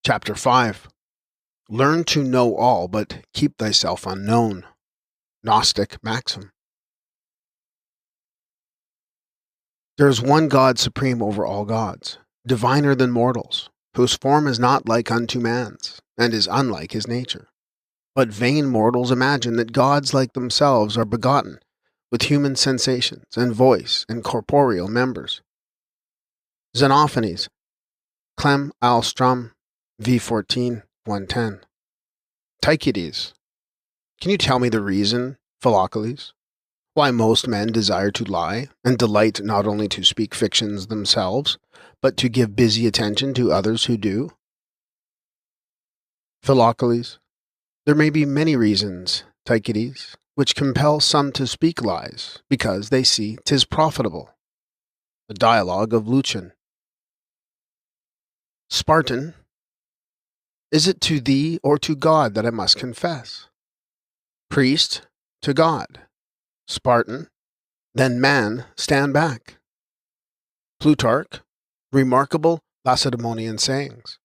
Chapter 5. Learn to know all, but keep thyself unknown. Gnostic maxim. There is one God supreme over all gods, diviner than mortals, whose form is not like unto man's, and is unlike his nature. But vain mortals imagine that gods like themselves are begotten, with human sensations, and voice, and corporeal members. Xenophanes, Clem Alstrom, V14, 110. Tychides, can you tell me the reason, Philocles, why most men desire to lie, and delight not only to speak fictions themselves, but to give busy attention to others who do? Philocles, there may be many reasons, Tychides, which compel some to speak lies, because they see 'tis profitable. The Dialogue of Lucian. Spartan, is it to thee or to God that I must confess? Priest, to God. Spartan, then man, stand back. Plutarch, remarkable Lacedaemonian sayings.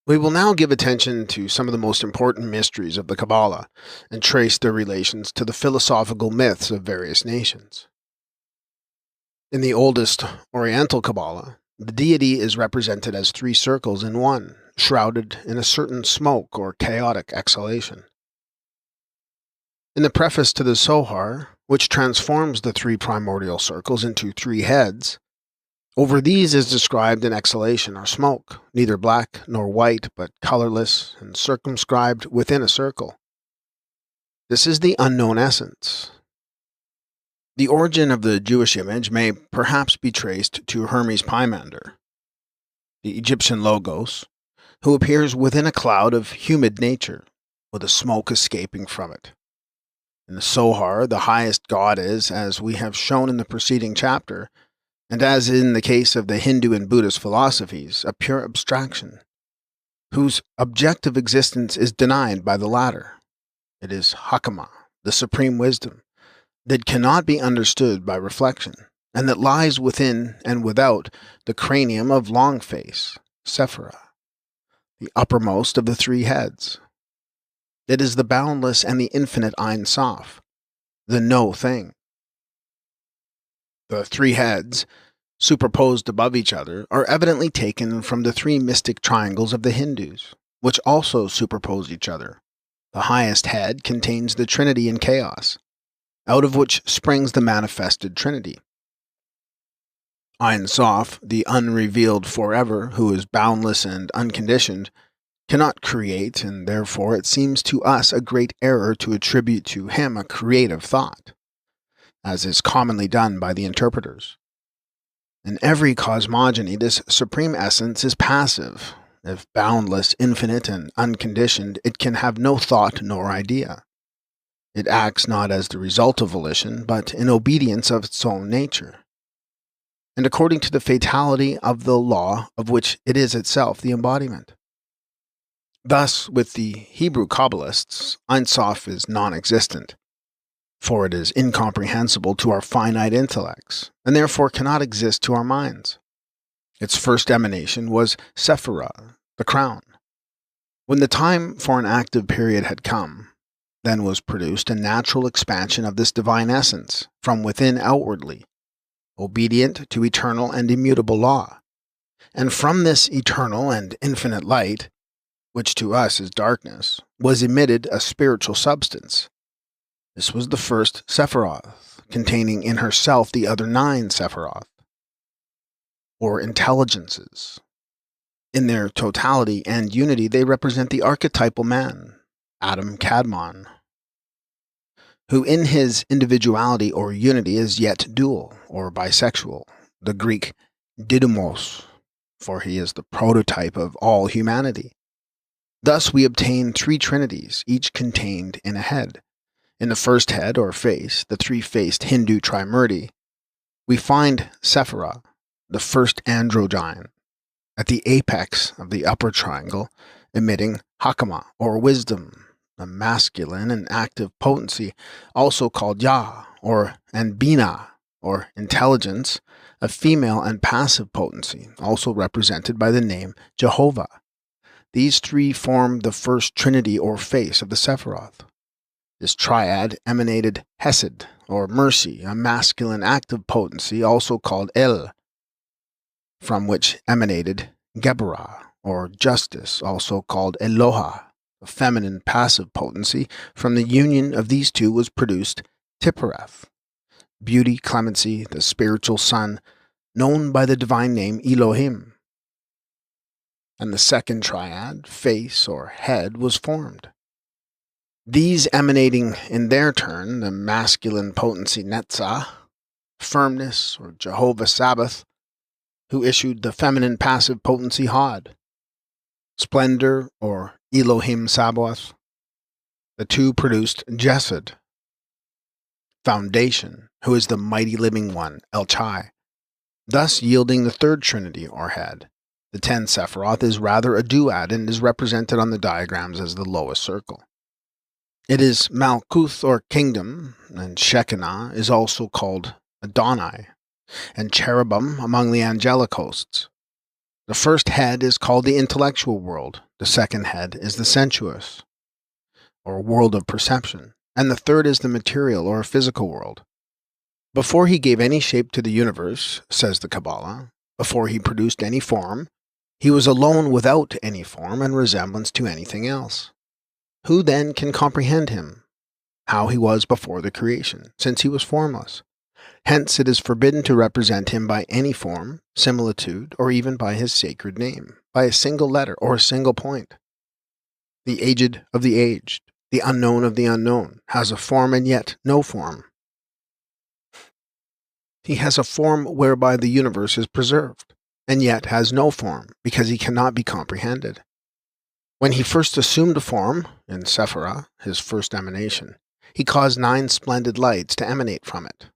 We will now give attention to some of the most important mysteries of the Kabbalah and trace their relations to the philosophical myths of various nations. In the oldest Oriental Kabbalah, the deity is represented as 3 circles in one, shrouded in a certain smoke or chaotic exhalation. In the preface to the Zohar, which transforms the 3 primordial circles into 3 heads, over these is described an exhalation or smoke, neither black nor white, but colorless and circumscribed within a circle. This is the unknown essence. The origin of the Jewish image may perhaps be traced to Hermes Pymander, the Egyptian Logos, who appears within a cloud of humid nature, with a smoke escaping from it. In the Zohar, the highest god is, as we have shown in the preceding chapter, and as in the case of the Hindu and Buddhist philosophies, a pure abstraction, whose objective existence is denied by the latter. It is Hakama, the supreme wisdom, that cannot be understood by reflection, and that lies within and without the cranium of Longface, Sephira, the uppermost of the 3 heads. It is the boundless and the infinite Ein Sof, the no thing. The 3 heads, superposed above each other, are evidently taken from the 3 mystic triangles of the Hindus, which also superpose each other. The highest head contains the Trinity in chaos, out of which springs the manifested Trinity. Ein Sof, the unrevealed forever, who is boundless and unconditioned, cannot create, and therefore it seems to us a great error to attribute to him a creative thought, as is commonly done by the interpreters. In every cosmogony, this supreme essence is passive. If boundless, infinite, and unconditioned, it can have no thought nor idea. It acts not as the result of volition, but in obedience of its own nature, and according to the fatality of the law of which it is itself the embodiment. Thus, with the Hebrew Kabbalists, Ein Sof is non-existent, for it is incomprehensible to our finite intellects, and therefore cannot exist to our minds. Its first emanation was Sephira, the crown. When the time for an active period had come, then was produced a natural expansion of this divine essence, from within outwardly, obedient to eternal and immutable law. And from this eternal and infinite light, which to us is darkness, was emitted a spiritual substance. This was the first Sephiroth, containing in herself the other 9 Sephiroth, or intelligences. In their totality and unity, they represent the archetypal man, Adam Kadmon, who in his individuality or unity is yet dual or bisexual, the Greek didymos, for he is the prototype of all humanity. Thus we obtain 3 trinities, each contained in a head. In the first head or face, the 3-faced Hindu Trimurti, we find Sephira, the first androgyne, at the apex of the upper triangle, emitting Hakama, or wisdom, a masculine and active potency, also called Ya, and Bina, or intelligence, a female and passive potency, also represented by the name Jehovah. These three form the first trinity or face of the Sephiroth. This triad emanated Hesed, or mercy, a masculine active potency, also called El, from which emanated Geburah, or justice, also called Eloha, a feminine passive potency. From the union of these two was produced Tiphareth, beauty, clemency, the spiritual sun, known by the divine name Elohim. And the second triad, face or head, was formed. These emanating in their turn the masculine potency Netzah, firmness, or Jehovah Sabbath, who issued the feminine passive potency Hod, splendor, or Elohim Sabaoth. The two produced Jesed, foundation, who is the mighty living one, El Chai, thus yielding the third trinity or head. The 10 Sephiroth is rather a duad and is represented on the diagrams as the lowest circle. It is Malkuth or kingdom, and Shekinah is also called Adonai, and cherubim among the angelic hosts. The first head is called the intellectual world, the second head is the sensuous, or world of perception, and the third is the material or physical world. Before he gave any shape to the universe, says the Kabbalah, before he produced any form, he was alone without any form and resemblance to anything else. Who then can comprehend him? How he was before the creation, since he was formless. Hence it is forbidden to represent him by any form, similitude, or even by his sacred name, by a single letter or a single point. The aged of the aged, the unknown of the unknown, has a form and yet no form. He has a form whereby the universe is preserved, and yet has no form, because he cannot be comprehended. When he first assumed a form, in Sephirah, his first emanation, he caused 9 splendid lights to emanate from it.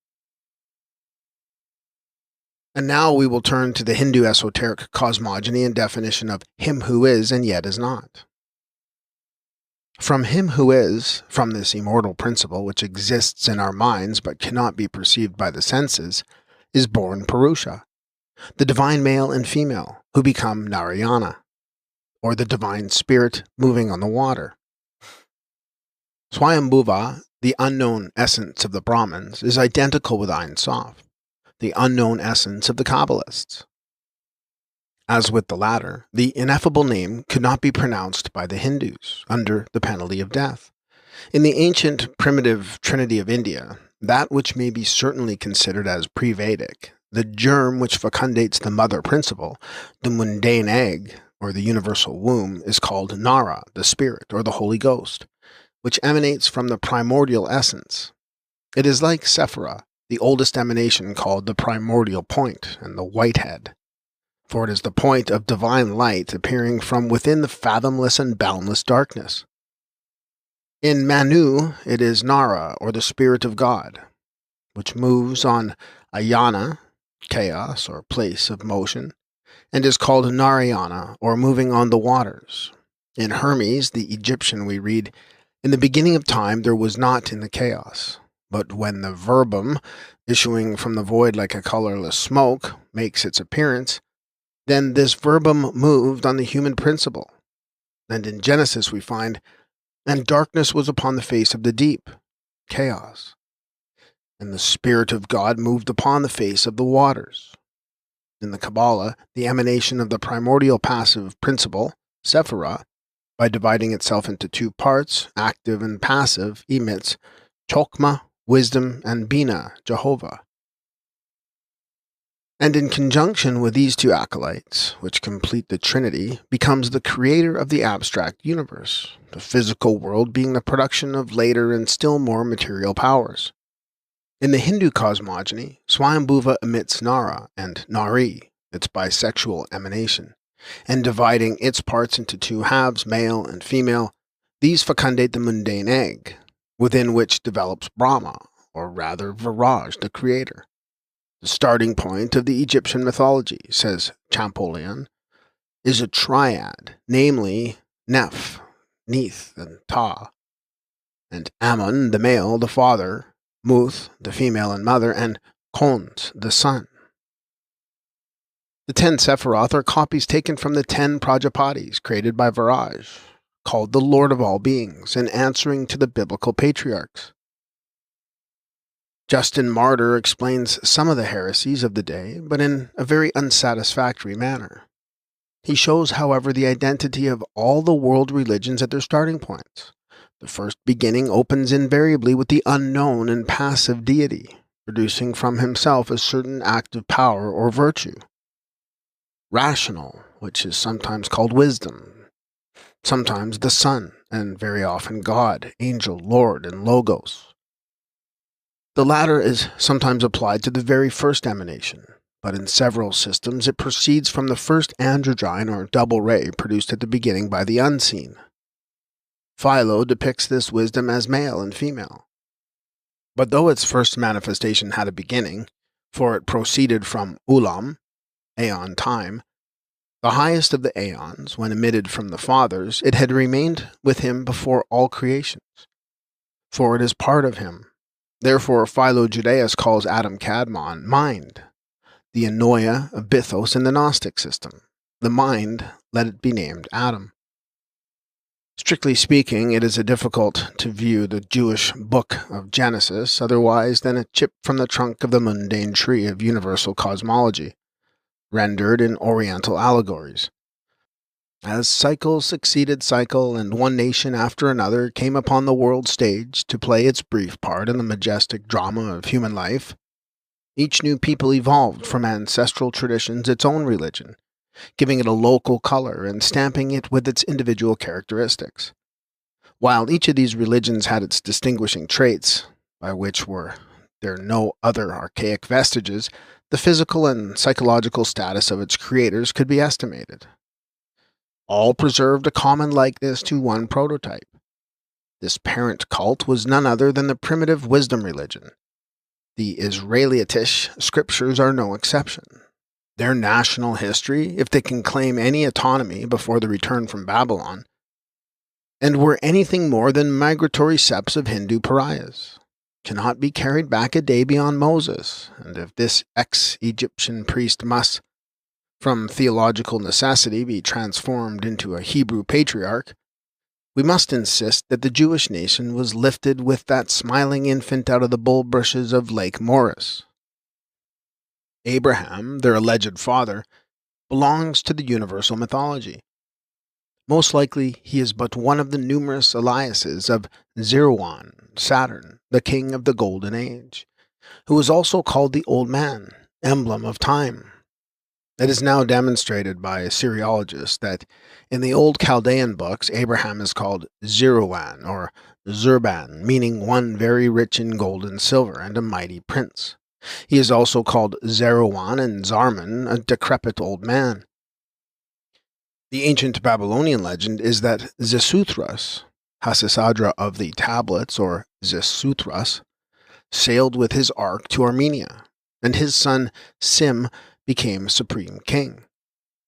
And now we will turn to the Hindu esoteric cosmogony and definition of him who is and yet is not. From him who is, from this immortal principle which exists in our minds but cannot be perceived by the senses, is born Purusha, the divine male and female, who become Narayana, or the divine spirit moving on the water. Swayambhuva, the unknown essence of the Brahmins, is identical with Ein Sof, the unknown essence of the Kabbalists. As with the latter, the ineffable name could not be pronounced by the Hindus, under the penalty of death. In the ancient primitive Trinity of India, that which may be certainly considered as pre-Vedic, the germ which fecundates the mother principle, the mundane egg, or the universal womb, is called Nara, the spirit, or the Holy Ghost, which emanates from the primordial essence. It is like Sephirah, the oldest emanation called the primordial point and the white head, for it is the point of divine light appearing from within the fathomless and boundless darkness. In Manu, it is Nara, or the Spirit of God, which moves on Ayana, chaos or place of motion, and is called Narayana, or moving on the waters. In Hermes, the Egyptian, we read, "In the beginning of time there was not in the chaos, but when the verbum, issuing from the void like a colorless smoke, makes its appearance, then this verbum moved on the human principle." And in Genesis we find, "And darkness was upon the face of the deep," chaos, "and the Spirit of God moved upon the face of the waters." In the Kabbalah, the emanation of the primordial passive principle, Sephirah, by dividing itself into 2 parts, active and passive, emits Chokmah, wisdom, and Bina, Jehovah. And in conjunction with these 2 acolytes, which complete the Trinity, becomes the creator of the abstract universe, the physical world being the production of later and still more material powers. In the Hindu cosmogony, Swayambhuva emits Nara and Nari, its bisexual emanation, and dividing its parts into 2 halves, male and female, these fecundate the mundane egg, within which develops Brahma, or rather Viraj, the creator. The starting point of the Egyptian mythology, says Champollion, is a triad, namely Neph, Neith, and Ta, and Ammon, the male, the father, Muth, the female and mother, and Khons, the son. The 10 Sephiroth are copies taken from the 10 Prajapatis created by Viraj, called the Lord of all beings, and answering to the biblical patriarchs. Justin Martyr explains some of the heresies of the day, but in a very unsatisfactory manner. He shows, however, the identity of all the world religions at their starting points. The first beginning opens invariably with the unknown and passive deity, producing from himself a certain active power or virtue. Rational, which is sometimes called wisdom, sometimes the sun, and very often God, angel, Lord, and Logos. The latter is sometimes applied to the very first emanation, but in several systems it proceeds from the first androgyne or double ray produced at the beginning by the unseen. Philo depicts this wisdom as male and female. But though its first manifestation had a beginning, for it proceeded from Ulam, aeon time, the highest of the aeons, when emitted from the fathers, it had remained with him before all creations, for it is part of him. Therefore Philo-Judaeus calls Adam Kadmon mind, the Anoia of Bythos in the Gnostic system. The mind, let it be named Adam. Strictly speaking, it is difficult to view the Jewish book of Genesis otherwise than a chip from the trunk of the mundane tree of universal cosmology, rendered in Oriental allegories. As cycle succeeded cycle, and one nation after another came upon the world stage to play its brief part in the majestic drama of human life, each new people evolved from ancestral traditions its own religion, giving it a local color and stamping it with its individual characteristics. While each of these religions had its distinguishing traits, by which were there no other archaic vestiges, the physical and psychological status of its creators could be estimated. All preserved a common likeness to one prototype. This parent cult was none other than the primitive wisdom religion. The Israelitish scriptures are no exception. Their national history, if they can claim any autonomy before the return from Babylon, and were anything more than migratory septs of Hindu pariahs, cannot be carried back a day beyond Moses, and if this ex-Egyptian priest must, from theological necessity, be transformed into a Hebrew patriarch, we must insist that the Jewish nation was lifted with that smiling infant out of the bulrushes of Lake Muurs. Abraham, their alleged father, belongs to the universal mythology. Most likely he is but one of the numerous Eliases of Zerwan, Saturn, the king of the Golden Age, who is also called the Old Man, emblem of time. It is now demonstrated by Assyriologists that in the old Chaldean books Abraham is called Zeruan or Zurban, meaning one very rich in gold and silver and a mighty prince. He is also called Zeruan and Zarman, a decrepit old man. The ancient Babylonian legend is that Xisuthros, Hasisadra of the tablets, or Xisuthros, sailed with his ark to Armenia, and his son Sim became supreme king.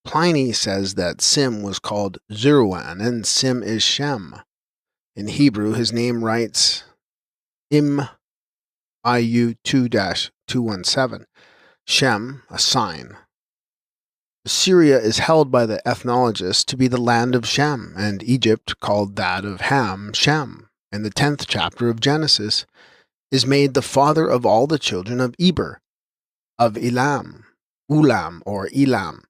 Pliny says that Sim was called Zeruan, and Sim is Shem. In Hebrew, his name writes Im IU 2-217, Shem, a sign. Syria is held by the ethnologists to be the land of Shem, and Egypt, called that of Ham, Shem, in the 10th chapter of Genesis, is made the father of all the children of Eber, of Elam, Ulam or Elam,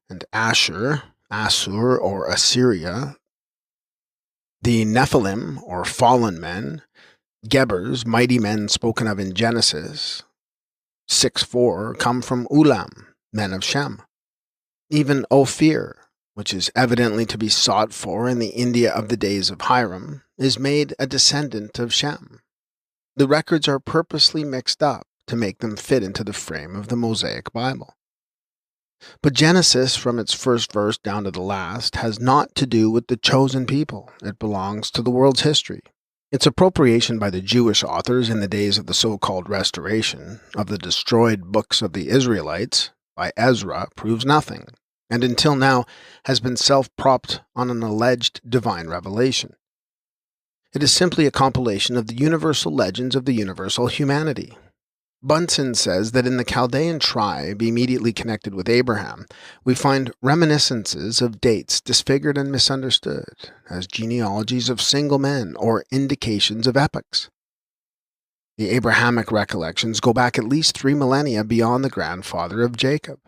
and Ashur, Assur or Assyria, the Nephilim or fallen men, Gebers, mighty men spoken of in Genesis 6:4, come from Ulam, men of Shem. Even Ophir, which is evidently to be sought for in the India of the days of Hiram, is made a descendant of Shem. The records are purposely mixed up to make them fit into the frame of the Mosaic Bible. But Genesis, from its first verse down to the last, has naught to do with the chosen people. It belongs to the world's history. Its appropriation by the Jewish authors in the days of the so-called restoration of the destroyed books of the Israelites by Ezra proves nothing, and until now has been self-propped on an alleged divine revelation. It is simply a compilation of the universal legends of the universal humanity. Bunsen says that in the Chaldean tribe immediately connected with Abraham, we find reminiscences of dates disfigured and misunderstood as genealogies of single men or indications of epochs. The Abrahamic recollections go back at least 3 millennia beyond the grandfather of Jacob.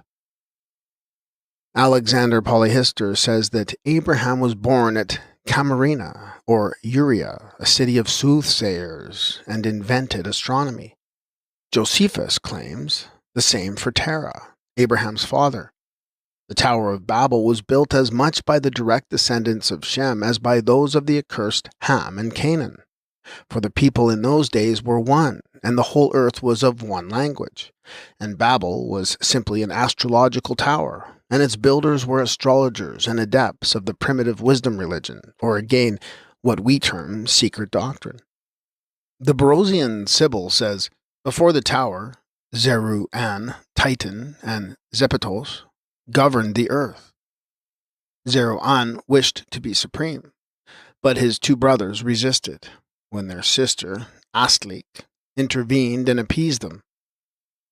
Alexander Polyhistor says that Abraham was born at Camarina, or Uria, a city of soothsayers, and invented astronomy. Josephus claims the same for Terah, Abraham's father. The Tower of Babel was built as much by the direct descendants of Shem as by those of the accursed Ham and Canaan. For the people in those days were one, and the whole earth was of one language. And Babel was simply an astrological tower, and its builders were astrologers and adepts of the primitive wisdom religion, or again, what we term secret doctrine. The Borosian Sibyl says, before the tower, Zeru-An, Titan, and Zepetos governed the earth. Zeru-An wished to be supreme, but his 2 brothers resisted, when their sister, Astlik, intervened and appeased them.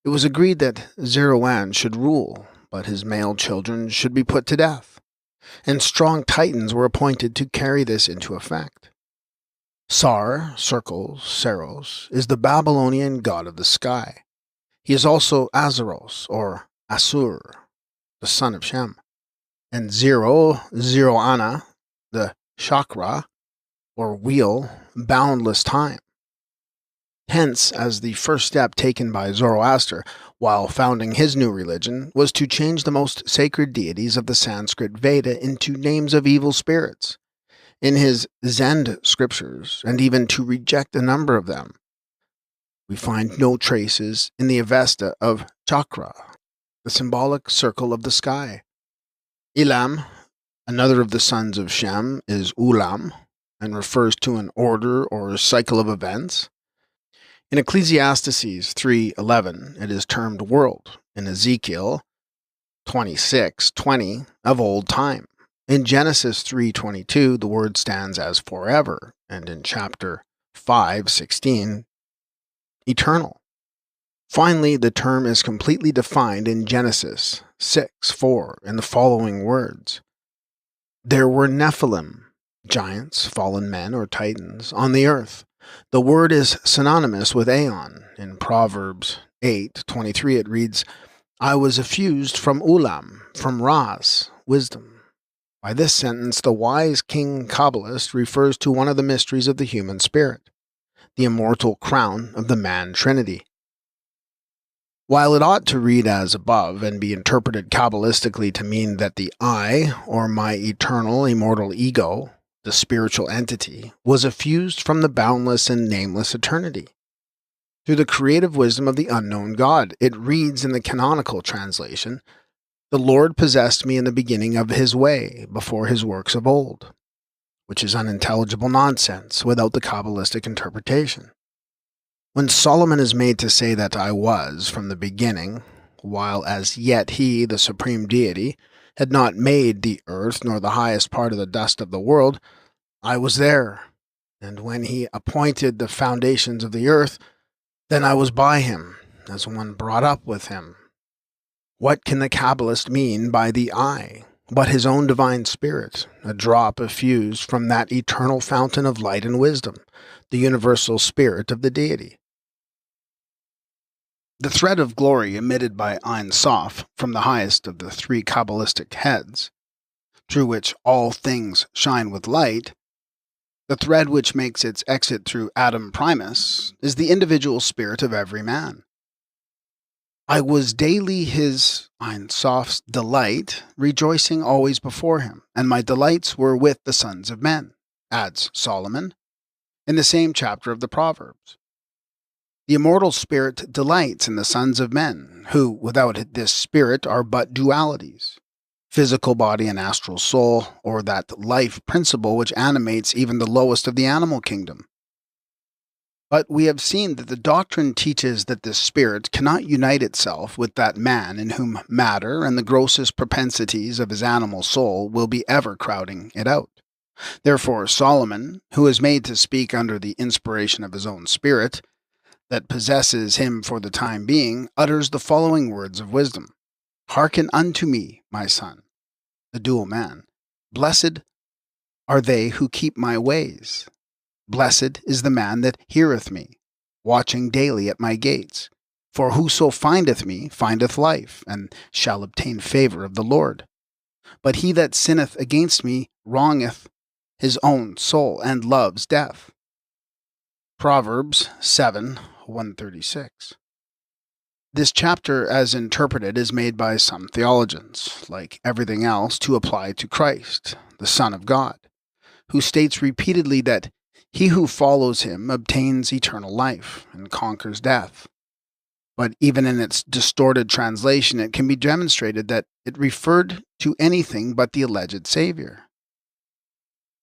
It was agreed that Zeru-An should rule, but his male children should be put to death, and strong titans were appointed to carry this into effect. Sar, circles, Saros, is the Babylonian god of the sky. He is also Azaros, or Asur, the son of Shem, and Zero-Ana, the chakra, or wheel, boundless time. Hence, as the first step taken by Zoroaster while founding his new religion was to change the most sacred deities of the Sanskrit Veda into names of evil spirits in his Zend scriptures, and even to reject a number of them. We find no traces in the Avesta of Chakra, the symbolic circle of the sky. Elam, another of the sons of Shem, is Ulam, and refers to an order or cycle of events. In Ecclesiastes 3:11, it is termed world. In Ezekiel 26:20, of old time. In Genesis 3:22, the word stands as forever, and in chapter 5:16, eternal. Finally, the term is completely defined in Genesis 6:4 in the following words. There were Nephilim, giants, fallen men, or titans, on the earth. The word is synonymous with aeon. In Proverbs 8:23 it reads, I was effused from Ulam, from Ras, wisdom. By this sentence, the wise king Kabbalist refers to one of the mysteries of the human spirit, the immortal crown of the man Trinity. While it ought to read as above and be interpreted Kabbalistically to mean that the I, or my eternal, immortal ego, the spiritual entity, was effused from the boundless and nameless eternity, through the creative wisdom of the unknown God, it reads in the canonical translation, the Lord possessed me in the beginning of his way, before his works of old, which is unintelligible nonsense without the Kabbalistic interpretation. When Solomon is made to say that I was from the beginning, while as yet he, the supreme deity, had not made the earth nor the highest part of the dust of the world, I was there, and when he appointed the foundations of the earth, then I was by him, as one brought up with him. What can the Kabbalist mean by the I, but his own divine spirit, a drop effused from that eternal fountain of light and wisdom, the universal spirit of the deity? The thread of glory emitted by Ein Sof from the highest of the 3 Kabbalistic heads, through which all things shine with light, the thread which makes its exit through Adam Primus, is the individual spirit of every man. I was daily his, Ein Sof's, delight, rejoicing always before him, and my delights were with the sons of men, adds Solomon, in the same chapter of the Proverbs. The immortal spirit delights in the sons of men, who, without this spirit, are but dualities, physical body and astral soul, or that life principle which animates even the lowest of the animal kingdom. But we have seen that the doctrine teaches that this spirit cannot unite itself with that man in whom matter and the grossest propensities of his animal soul will be ever crowding it out. Therefore Solomon, who is made to speak under the inspiration of his own spirit, that possesses him for the time being, utters the following words of wisdom. Hearken unto me, my son, the dual man. Blessed are they who keep my ways. Blessed is the man that heareth me, watching daily at my gates. For whoso findeth me findeth life, and shall obtain favor of the Lord. But he that sinneth against me wrongeth his own soul, and loves death. Proverbs 7:136. This chapter, as interpreted, is made by some theologians, like everything else, to apply to Christ, the Son of God, who states repeatedly that he who follows him obtains eternal life and conquers death. But even in its distorted translation, it can be demonstrated that it referred to anything but the alleged Savior.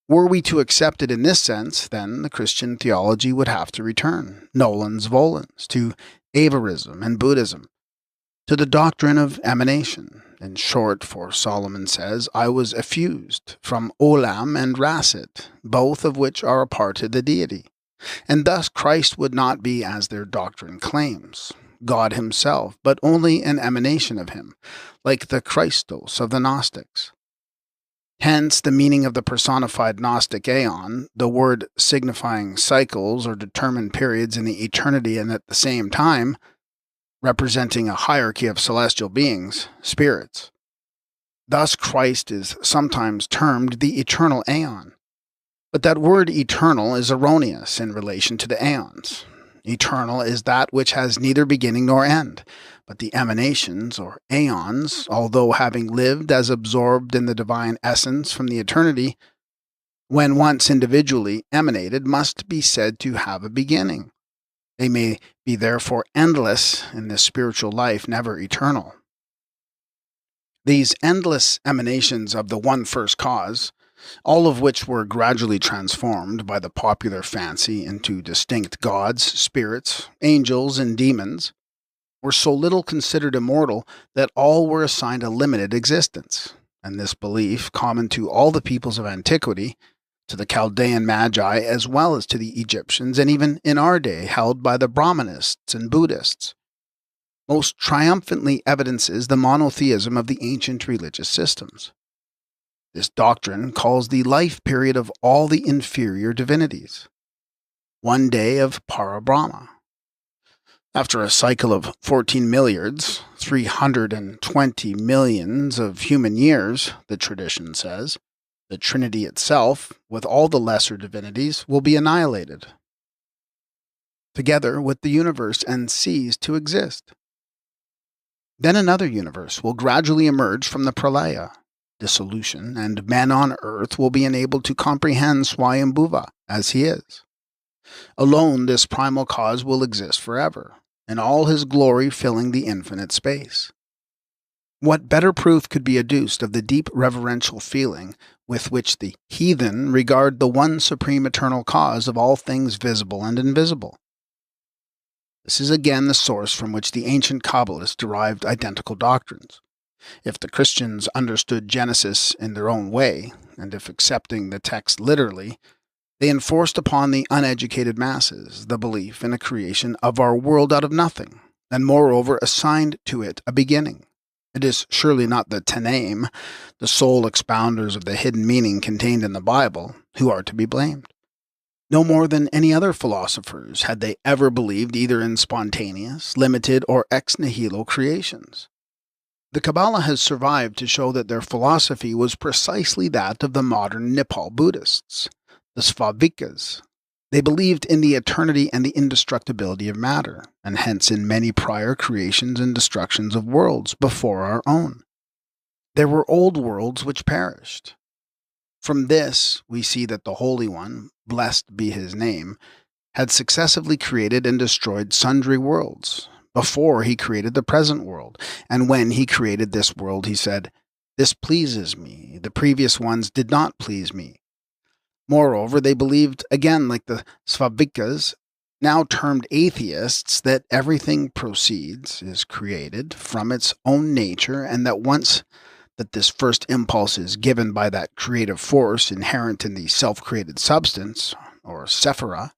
Were we to accept it in this sense, then the Christian theology would have to return, nolens volens, to Avarism and Buddhism, to the doctrine of emanation. In short, for Solomon says, I was effused from Olam and Rasit, both of which are a part of the deity. And thus Christ would not be as their doctrine claims, God himself, but only an emanation of him, like the Christos of the Gnostics. Hence, the meaning of the personified Gnostic aeon, the word signifying cycles or determined periods in the eternity and at the same time, representing a hierarchy of celestial beings, spirits. Thus, Christ is sometimes termed the eternal aeon. But that word eternal is erroneous in relation to the aeons. Eternal is that which has neither beginning nor end. But the emanations, or aeons, although having lived as absorbed in the divine essence from the eternity, when once individually emanated, must be said to have a beginning. They may be therefore endless in this spiritual life, never eternal. These endless emanations of the one first cause, all of which were gradually transformed by the popular fancy into distinct gods, spirits, angels, and demons, were so little considered immortal that all were assigned a limited existence, and this belief, common to all the peoples of antiquity, to the Chaldean Magi as well as to the Egyptians, and even in our day held by the Brahmanists and Buddhists, most triumphantly evidences the monotheism of the ancient religious systems. This doctrine calls the life period of all the inferior divinities one day of Parabrahma. After a cycle of 14 milliards, 320 millions of human years, the tradition says, the Trinity itself, with all the lesser divinities, will be annihilated, together with the universe, and cease to exist. Then another universe will gradually emerge from the pralaya, dissolution, and men on earth will be enabled to comprehend Swayambhuva as he is. Alone this primal cause will exist forever, in all his glory filling the infinite space. What better proof could be adduced of the deep reverential feeling with which the heathen regard the one supreme eternal cause of all things visible and invisible? This is again the source from which the ancient Kabbalists derived identical doctrines. If the Christians understood Genesis in their own way, and if accepting the text literally, they enforced upon the uneducated masses the belief in a creation of our world out of nothing, and moreover assigned to it a beginning. It is surely not the Tanaim, the sole expounders of the hidden meaning contained in the Bible, who are to be blamed. No more than any other philosophers had they ever believed either in spontaneous, limited, or ex nihilo creations. The Kabbalah has survived to show that their philosophy was precisely that of the modern Nepal Buddhists, the Svavikas. They believed in the eternity and the indestructibility of matter, and hence in many prior creations and destructions of worlds before our own. There were old worlds which perished. From this, we see that the Holy One, blessed be his name, had successively created and destroyed sundry worlds before he created the present world. And when he created this world, he said, "This pleases me. The previous ones did not please me." Moreover, they believed, again like the Svavikas, now termed atheists, that everything proceeds, is created, from its own nature, and that once that this first impulse is given by that creative force inherent in the self-created substance, or sephira,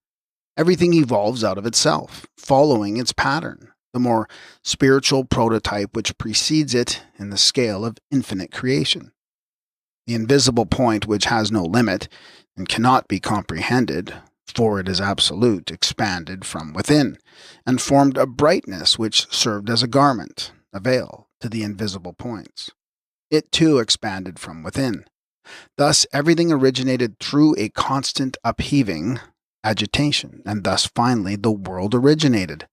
everything evolves out of itself, following its pattern, the more spiritual prototype which precedes it in the scale of infinite creation. The invisible point which has no limit and cannot be comprehended, for it is absolute, expanded from within, and formed a brightness which served as a garment, a veil, to the invisible points. It too expanded from within. Thus everything originated through a constant upheaving, agitation, and thus finally the world originated.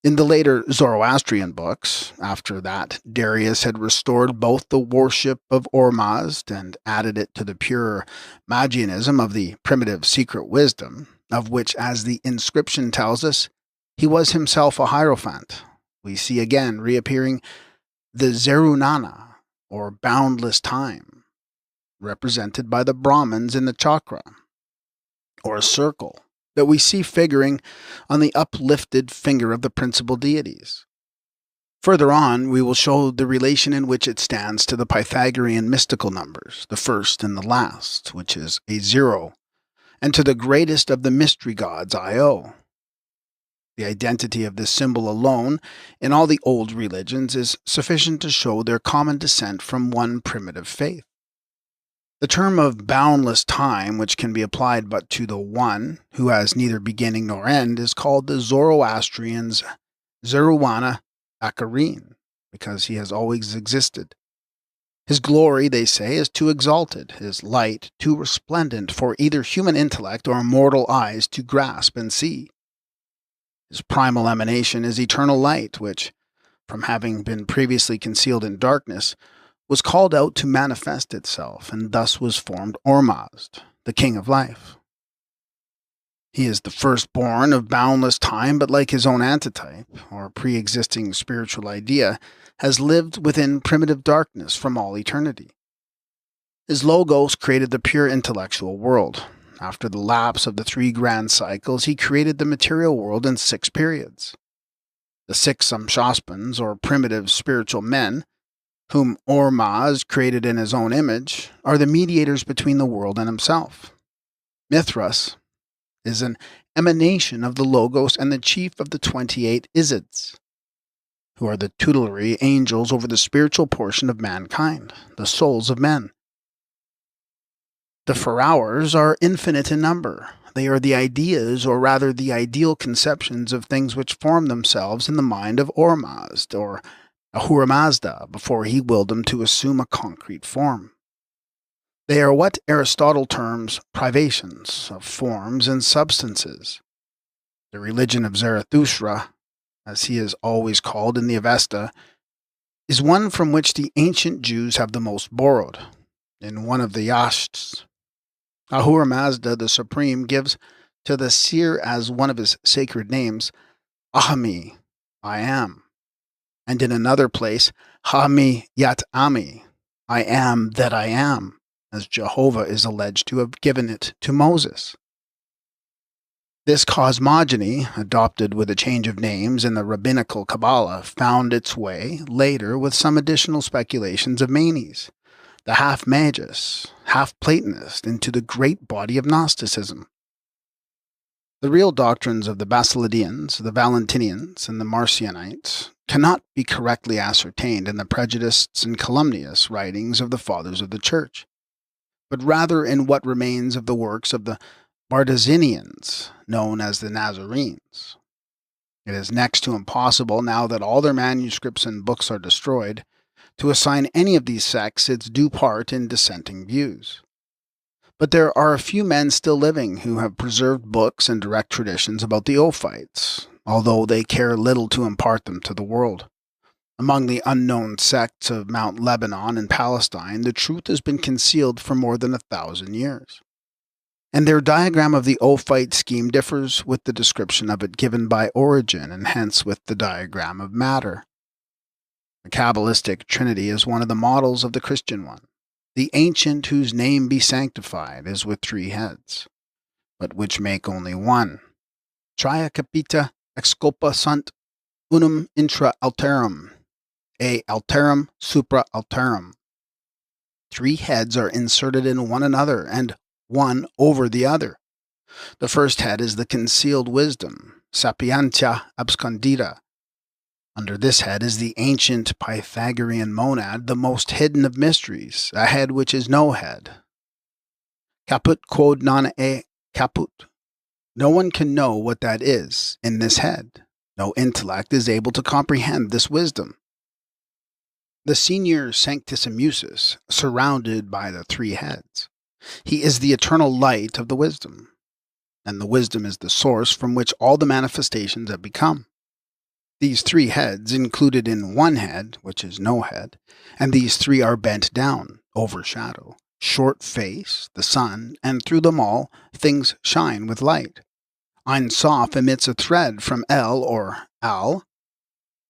In the later Zoroastrian books, after that Darius had restored both the worship of Ormazd and added it to the pure Magianism of the primitive secret wisdom, of which, as the inscription tells us, he was himself a hierophant, we see again reappearing the Zerunana, or boundless time, represented by the Brahmins in the chakra, or a circle, that we see figuring on the uplifted finger of the principal deities. Further on, we will show the relation in which it stands to the Pythagorean mystical numbers, the first and the last, which is a 0, and to the greatest of the mystery gods, Io. The identity of this symbol alone in all the old religions is sufficient to show their common descent from one primitive faith. The term of boundless time, which can be applied but to the One, who has neither beginning nor end, is called the Zoroastrians' Zeruana Akarin, because he has always existed. His glory, they say, is too exalted, his light too resplendent for either human intellect or mortal eyes to grasp and see. His primal emanation is eternal light, which, from having been previously concealed in darkness, was called out to manifest itself, and thus was formed Ormazd, the king of life. He is the firstborn of boundless time, but like his own antitype, or pre-existing spiritual idea, has lived within primitive darkness from all eternity. His logos created the pure intellectual world. After the lapse of the 3 grand cycles, he created the material world in 6 periods. The 6 Samshaspans, or primitive spiritual men, whom Ormazd created in his own image, are the mediators between the world and himself. Mithras is an emanation of the Logos and the chief of the 28 Isids, who are the tutelary angels over the spiritual portion of mankind, the souls of men. The Pharaohs are infinite in number. They are the ideas, or rather the ideal conceptions of things which form themselves in the mind of Ormazd, or Ahura Mazda, before he willed them to assume a concrete form. They are what Aristotle terms privations of forms and substances. The religion of Zarathustra, as he is always called in the Avesta, is one from which the ancient Jews have the most borrowed. In one of the Yashts, Ahura Mazda, the Supreme, gives to the seer as one of his sacred names, Ahami, I am. And in another place, Hami Yat Ami, I am that I am, as Jehovah is alleged to have given it to Moses. This cosmogony, adopted with a change of names in the rabbinical Kabbalah, found its way, later, with some additional speculations of Manes, the half-Magus, half-Platonist, into the great body of Gnosticism. The real doctrines of the Basilidians, the Valentinians, and the Marcionites cannot be correctly ascertained in the prejudiced and calumnious writings of the Fathers of the Church, but rather in what remains of the works of the Bardazinians, known as the Nazarenes. It is next to impossible, now that all their manuscripts and books are destroyed, to assign any of these sects its due part in dissenting views. But there are a few men still living who have preserved books and direct traditions about the Ophites, although they care little to impart them to the world. Among the unknown sects of Mount Lebanon and Palestine, the truth has been concealed for more than 1,000 years. And their diagram of the Ophite scheme differs with the description of it given by Origen, and hence with the diagram of matter. The Kabbalistic Trinity is one of the models of the Christian one. The ancient whose name be sanctified is with 3 heads, but which make only one. Tria capita exculpa sunt unum intra alterum, A alterum supra alterum. 3 heads are inserted in one another and one over the other. The first head is the concealed wisdom, sapientia abscondita. Under this head is the ancient Pythagorean monad, the most hidden of mysteries, a head which is no head. Caput quod non e caput. No one can know what that is in this head. No intellect is able to comprehend this wisdom. The senior sanctissimusus, surrounded by the 3 heads. He is the eternal light of the wisdom, and the wisdom is the source from which all the manifestations have become. These 3 heads included in one head, which is no head, and these 3 are bent down, overshadow, short face, the sun, and through them all things shine with light. Ein Sof emits a thread from El or Al,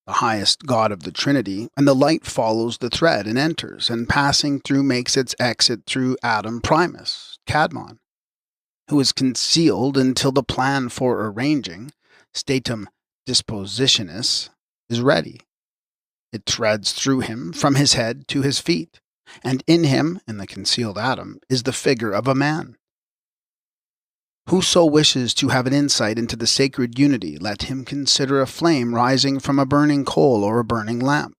the highest God of the Trinity, and the light follows the thread and enters, and passing through makes its exit through Adam Primus, Cadmon, who is concealed until the plan for arranging, statum dispositionis, is ready. It threads through him from his head to his feet, and in him, in the concealed Adam, is the figure of a man. Whoso wishes to have an insight into the sacred unity, let him consider a flame rising from a burning coal or a burning lamp.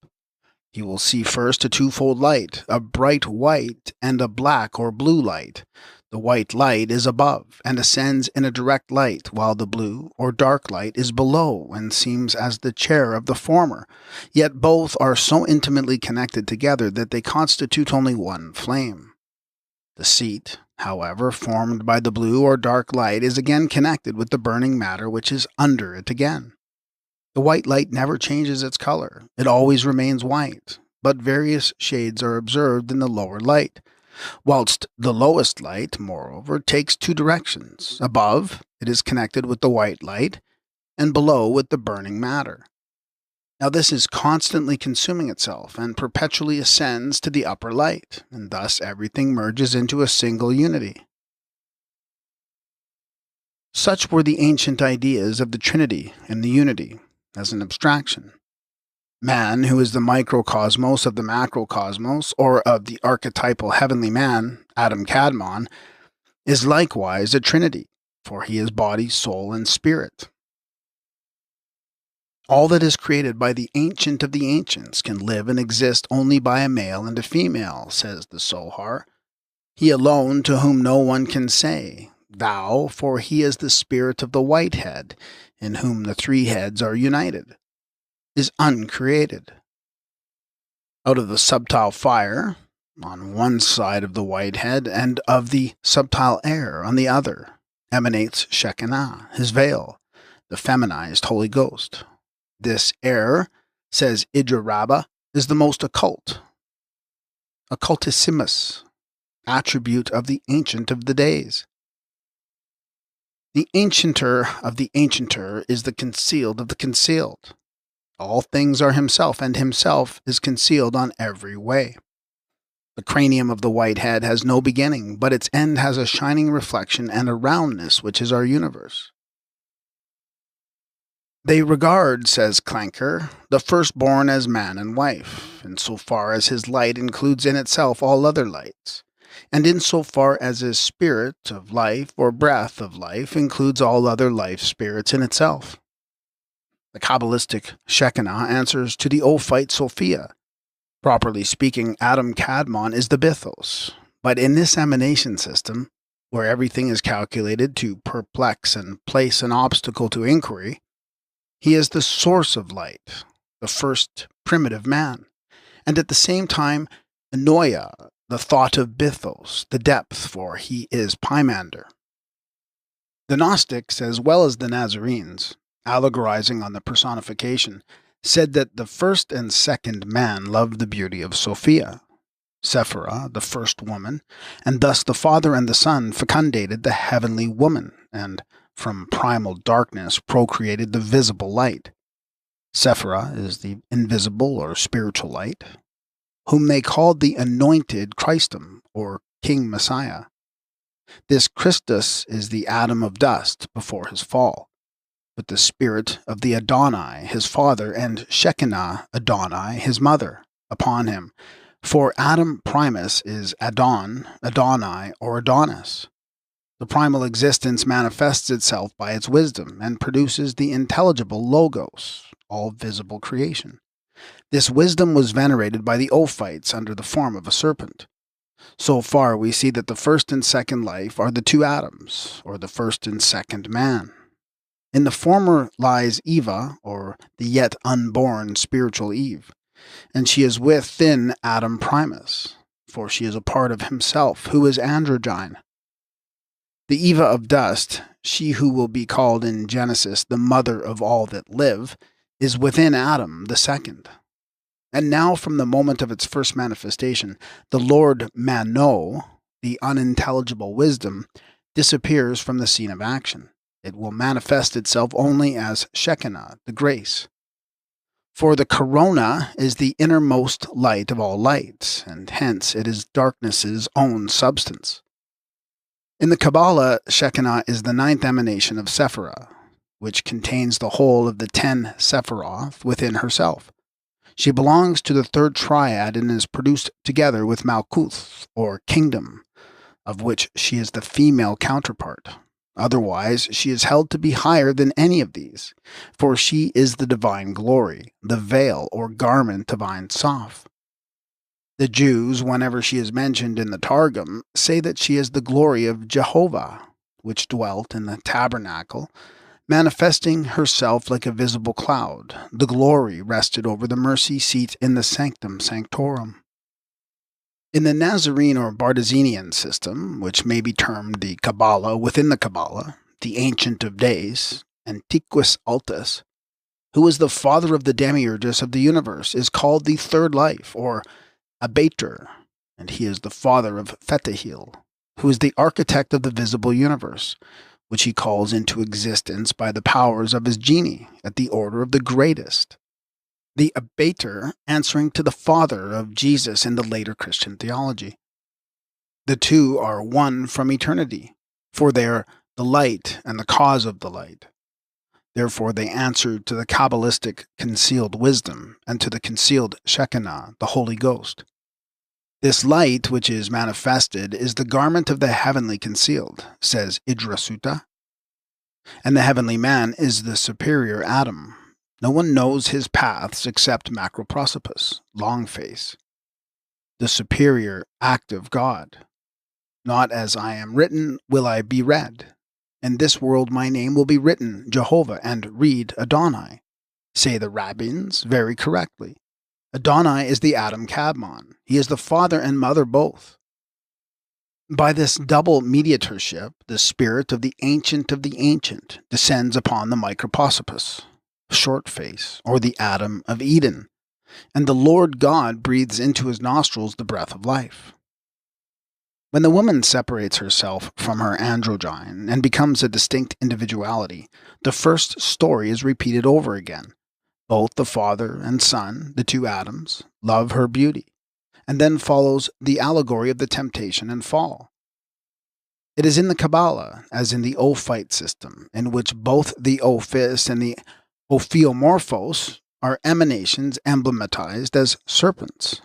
He will see first a twofold light, a bright white and a black or blue light. The white light is above and ascends in a direct light, while the blue or dark light is below and seems as the chair of the former. Yet both are so intimately connected together that they constitute only one flame. The seat, however, formed by the blue or dark light is again connected with the burning matter which is under it again. The white light never changes its color. It always remains white, but various shades are observed in the lower light, whilst the lowest light, moreover, takes 2 directions. Above, it is connected with the white light, and below with the burning matter. Now this is constantly consuming itself and perpetually ascends to the upper light, and thus everything merges into a single unity. Such were the ancient ideas of the Trinity and the unity as an abstraction. Man, who is the microcosmos of the macrocosmos, or of the archetypal heavenly man, Adam Kadmon, is likewise a trinity, for he is body, soul, and spirit. All that is created by the ancient of the ancients can live and exist only by a male and a female, says the Sohar. He alone to whom no one can say, thou, for he is the spirit of the white head, in whom the 3 heads are united, is uncreated. Out of the subtile fire, on one side of the white head, and of the subtile air on the other, emanates Shekinah, his veil, the feminized Holy Ghost. This air, says Idra Rabbah, is the most occult, occultissimus, attribute of the Ancient of the Days. The ancienter of the ancienter is the concealed of the concealed. All things are himself, and himself is concealed on every way. The cranium of the white head has no beginning, but its end has a shining reflection and a roundness which is our universe. They regard, says Clanker, the firstborn as man and wife, in so far as his light includes in itself all other lights, and in so far as his spirit of life or breath of life includes all other life spirits in itself. The Kabbalistic Shekinah answers to the Ophite Sophia. Properly speaking, Adam Kadmon is the Bythos, but in this emanation system, where everything is calculated to perplex and place an obstacle to inquiry, he is the source of light, the first primitive man, and at the same time, Anoia, the thought of Bythos, the depth, for he is Pymander. The Gnostics, as well as the Nazarenes, allegorizing on the personification, said that the first and second man loved the beauty of Sophia, Sephira, the first woman, and thus the Father and the Son fecundated the heavenly woman, and from primal darkness procreated the visible light. Sephira is the invisible or spiritual light, whom they called the anointed Christum, or King Messiah. This Christus is the atom of dust before his fall. but the spirit of the Adonai, his father, and Shekinah Adonai, his mother, upon him. For Adam Primus is Adon, Adonai, or Adonis. The primal existence manifests itself by its wisdom and produces the intelligible Logos, all visible creation. This wisdom was venerated by the Ophites under the form of a serpent. So far we see that the first and second life are the two Adams, or the first and second man. In the former lies Eva, or the yet unborn spiritual Eve, and she is within Adam Primus, for she is a part of himself, who is androgyne. The Eva of dust, she who will be called in Genesis the mother of all that live, is within Adam the second. And now from the moment of its first manifestation, the Lord Mano, the unintelligible wisdom, disappears from the scene of action. It will manifest itself only as Shekinah, the grace. For the corona is the innermost light of all lights, and hence it is darkness's own substance. In the Kabbalah, Shekinah is the ninth emanation of Sephirah, which contains the whole of the 10 Sephiroth within herself. She belongs to the third triad and is produced together with Malkuth, or kingdom, of which she is the female counterpart. Otherwise, she is held to be higher than any of these, for she is the divine glory, the veil or garment of Ein Sof. The Jews, whenever she is mentioned in the Targum, say that she is the glory of Jehovah, which dwelt in the tabernacle, manifesting herself like a visible cloud. The glory rested over the mercy seat in the sanctum sanctorum. In the Nazarene or Bardizenian system, which may be termed the Kabbalah within the Kabbalah, the Ancient of Days, Antiquus Altus, who is the father of the demiurgus of the universe, is called the third life, or Abater, and he is the father of Fetahil, who is the architect of the visible universe, which he calls into existence by the powers of his genie, at the order of the greatest. The Abater answering to the father of Jesus in the later Christian theology. The two are one from eternity, for they are the light and the cause of the light. Therefore they answer to the Kabbalistic concealed wisdom and to the concealed Shekinah, the Holy Ghost. This light which is manifested is the garment of the heavenly concealed, says Idrasutta. And the heavenly man is the superior Adam. No one knows his paths except Macroprosopus, Longface, the superior active God. Not as I am written will I be read. In this world my name will be written, Jehovah, and read Adonai, say the rabbins very correctly. Adonai is the Adam Kadmon. He is the father and mother both. By this double mediatorship, the spirit of the ancient descends upon the Microprosopus, short face, or the Adam of Eden, and the Lord God breathes into his nostrils the breath of life. When the woman separates herself from her androgyne and becomes a distinct individuality, the first story is repeated over again. Both the father and son, the two Adams, love her beauty, and then follows the allegory of the temptation and fall. It is in the Kabbalah, as in the Ophite system, in which both the Ophis and the Ophiomorphos are emanations emblematized as serpents,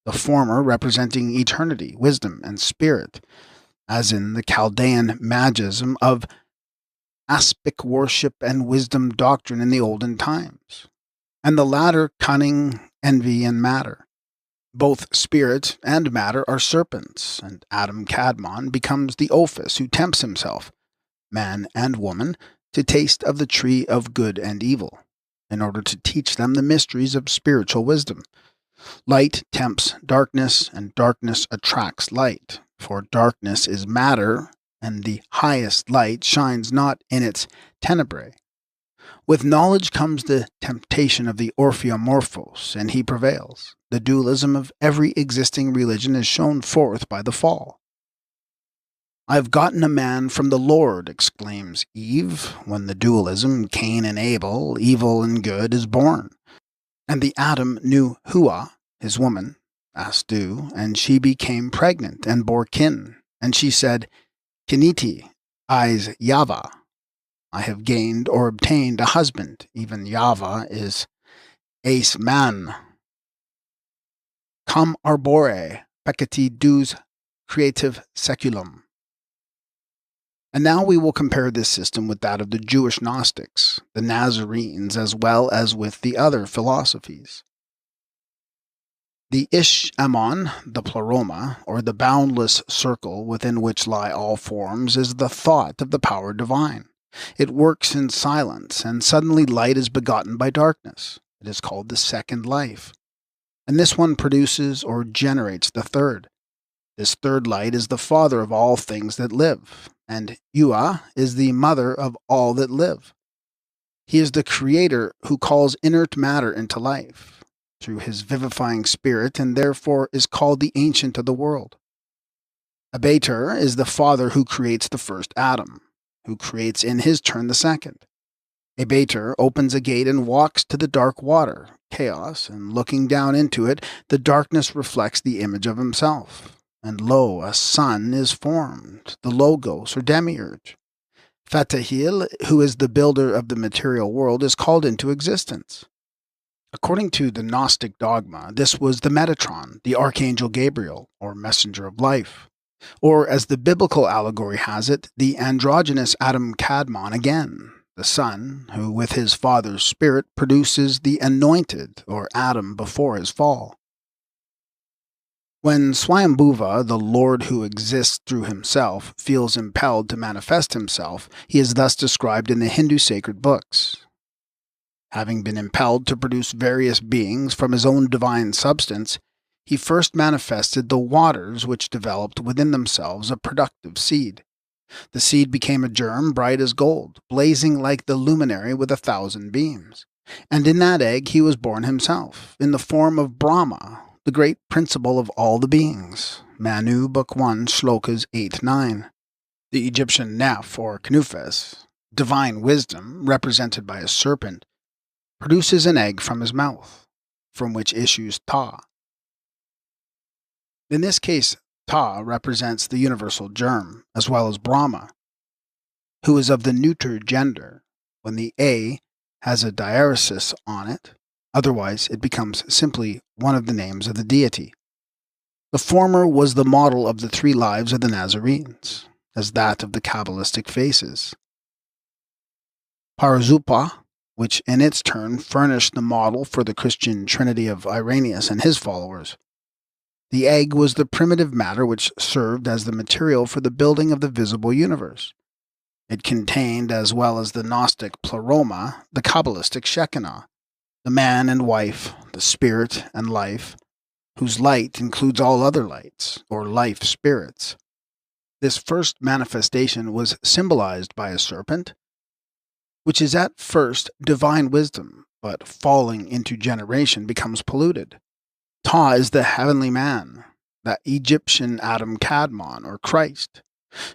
the former representing eternity, wisdom, and spirit, as in the Chaldean magism of aspic worship and wisdom doctrine in the olden times, and the latter cunning, envy, and matter. Both spirit and matter are serpents, and Adam Kadmon becomes the Ophis who tempts himself, man and woman, to taste of the tree of good and evil, in order to teach them the mysteries of spiritual wisdom. Light tempts darkness, and darkness attracts light, for darkness is matter, and the highest light shines not in its tenebrae. With knowledge comes the temptation of the Orpheomorphos, and he prevails. The dualism of every existing religion is shown forth by the fall. I have gotten a man from the Lord, exclaims Eve, when the dualism, Cain and Abel, evil and good, is born. And the Adam knew Hua, his woman, Astu, and she became pregnant and bore kin. And she said, Kiniti, Ais Yava. I have gained or obtained a husband. Even Yava is ace man. Cum arbore, pt2 creative seculum. And now we will compare this system with that of the Jewish Gnostics, the Nazarenes, as well as with the other philosophies. The Ish Amon, the pleroma, or the boundless circle within which lie all forms, is the thought of the power divine. It works in silence, and suddenly light is begotten by darkness. It is called the second life. And this one produces or generates the third. This third light is the father of all things that live, and Ua is the mother of all that live. He is the creator who calls inert matter into life through his vivifying spirit, and therefore is called the Ancient of the World. Abater is the father who creates the first atom, who creates in his turn the second. Abater opens a gate and walks to the dark water, chaos, and looking down into it, the darkness reflects the image of himself. And lo, a sun is formed, the Logos or Demiurge. Fatahil, who is the builder of the material world, is called into existence. According to the Gnostic dogma, this was the Metatron, the Archangel Gabriel, or Messenger of Life. Or, as the biblical allegory has it, the androgynous Adam Kadmon again, the Son, who with his Father's Spirit produces the anointed, or Adam before his fall. When Swayambhuva, the Lord who exists through himself, feels impelled to manifest himself, he is thus described in the Hindu sacred books. Having been impelled to produce various beings from his own divine substance, he first manifested the waters which developed within themselves a productive seed. The seed became a germ bright as gold, blazing like the luminary with 1,000 beams. And in that egg he was born himself, in the form of Brahma, the great principle of all the beings. Manu, Book 1, Shlokas 8-9. The Egyptian Neph, or Khnufes, divine wisdom, represented by a serpent, produces an egg from his mouth, from which issues Ta. In this case, Ta represents the universal germ, as well as Brahma, who is of the neuter gender, when the A has a diaresis on it. Otherwise, it becomes simply one of the names of the deity. The former was the model of the 3 lives of the Nazarenes, as that of the Kabbalistic faces. Parazupa, which in its turn furnished the model for the Christian Trinity of Irenaeus and his followers. The egg was the primitive matter which served as the material for the building of the visible universe. It contained, as well as the Gnostic pleroma, the Kabbalistic Shekinah, the man and wife, the spirit and life, whose light includes all other lights, or life spirits. This first manifestation was symbolized by a serpent, which is at first divine wisdom, but falling into generation becomes polluted. Ta is the heavenly man, the Egyptian Adam Kadmon, or Christ,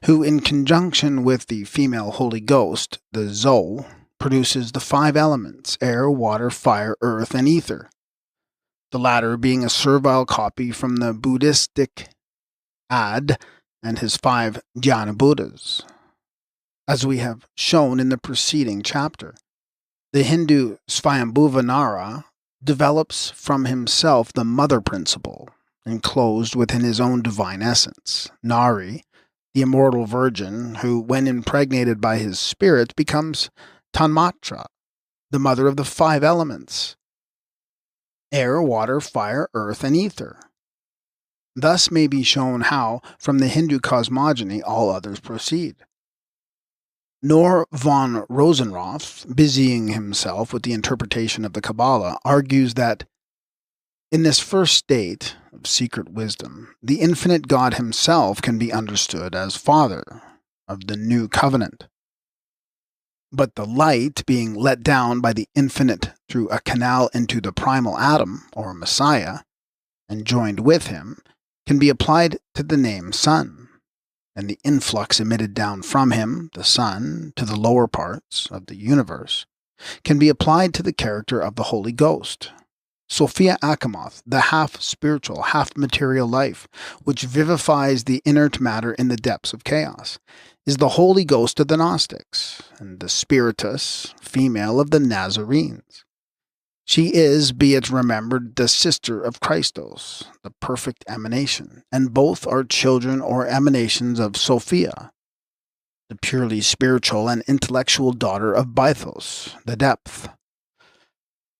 who in conjunction with the female Holy Ghost, the Zoe, produces the 5 elements, air, water, fire, earth, and ether, the latter being a servile copy from the Buddhistic Ad and his 5 Jnana Buddhas. As we have shown in the preceding chapter, the Hindu Swayambhuvanara develops from himself the mother principle, enclosed within his own divine essence, Nari, the immortal virgin, who, when impregnated by his spirit, becomes Tanmatra, the mother of the 5 elements, air, water, fire, earth, and ether. Thus may be shown how, from the Hindu cosmogony, all others proceed. Nor von Rosenroth, busying himself with the interpretation of the Kabbalah, argues that in this first state of secret wisdom, the infinite God himself can be understood as Father of the new covenant. But the light being let down by the infinite through a canal into the primal Adam, or Messiah, and joined with him, can be applied to the name Son, and the influx emitted down from him, the Son, to the lower parts of the universe, can be applied to the character of the Holy Ghost, Sophia Achamoth, the half-spiritual, half-material life, which vivifies the inert matter in the depths of chaos, is the Holy Ghost of the Gnostics, and the Spiritus, female of the Nazarenes. She is, be it remembered, the sister of Christos, the perfect emanation, and both are children or emanations of Sophia, the purely spiritual and intellectual daughter of Bythos, the depth.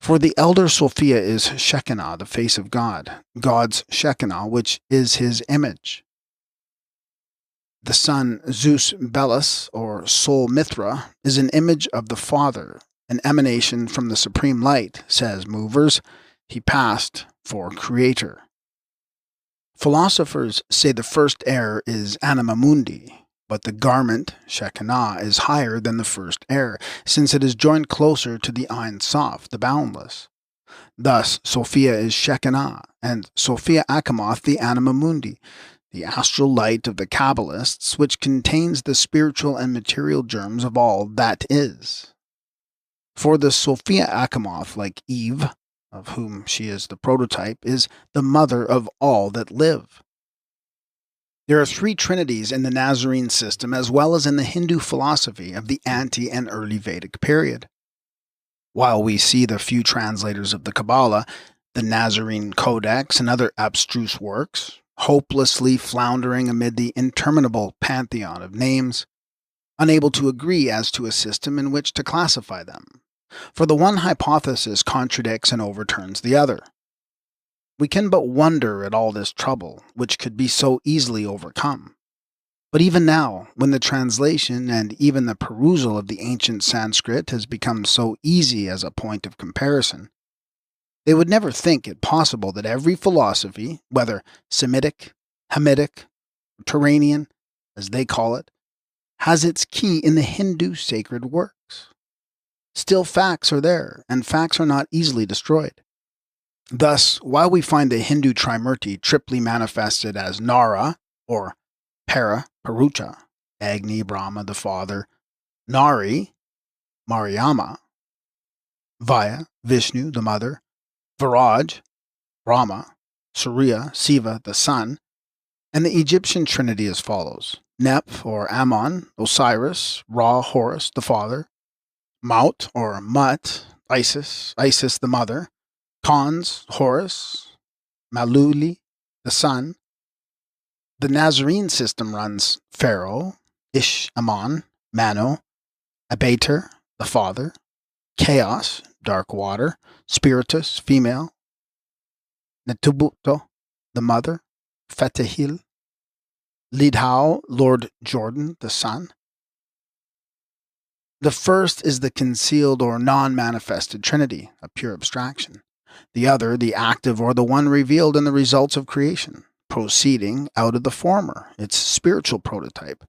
For the elder Sophia is Shekinah, the face of God, God's Shekinah, which is his image. The son Zeus Belus, or Sol Mithra, is an image of the Father, an emanation from the supreme light, says Movers. He passed for creator. Philosophers say the first air is anima mundi, but the garment, Shekinah, is higher than the first air, since it is joined closer to the Ein Sof, the boundless. Thus, Sophia is Shekinah, and Sophia Achamoth the anima mundi, the astral light of the Kabbalists, which contains the spiritual and material germs of all that is. For the Sophia Achamoth, like Eve, of whom she is the prototype, is the mother of all that live. There are three trinities in the Nazarene system as well as in the Hindu philosophy of the ante and early Vedic period. While we see the few translators of the Kabbalah, the Nazarene Codex, and other abstruse works, hopelessly floundering amid the interminable pantheon of names, unable to agree as to a system in which to classify them, for the one hypothesis contradicts and overturns the other. We can but wonder at all this trouble, which could be so easily overcome. But even now, when the translation and even the perusal of the ancient Sanskrit has become so easy as a point of comparison, they would never think it possible that every philosophy, whether Semitic, Hamitic, or Turanian, as they call it, has its key in the Hindu sacred works. Still, facts are there, and facts are not easily destroyed. Thus, while we find the Hindu Trimurti triply manifested as Nara, or Para, Parucha, Agni, Brahma, the Father, Nari, Mariama, Vaya, Vishnu, the Mother, Viraj, Brahma, Surya, Siva, the Sun, and the Egyptian Trinity as follows: Nep, or Ammon, Osiris, Ra, Horus, the Father, Maut, or Mut, Isis, Isis, the Mother, Khons, Horus, Maluli, the Sun. The Nazarene system runs Pharaoh, Ish, Ammon, Manu, Abater, the Father, Chaos, Dark Water, Spiritus, female, Netubuto, the Mother, Fetehil, Lidhau, Lord Jordan, the Son. The first is the concealed or non-manifested Trinity, a pure abstraction. The other, the active or the one revealed in the results of creation, proceeding out of the former, its spiritual prototype.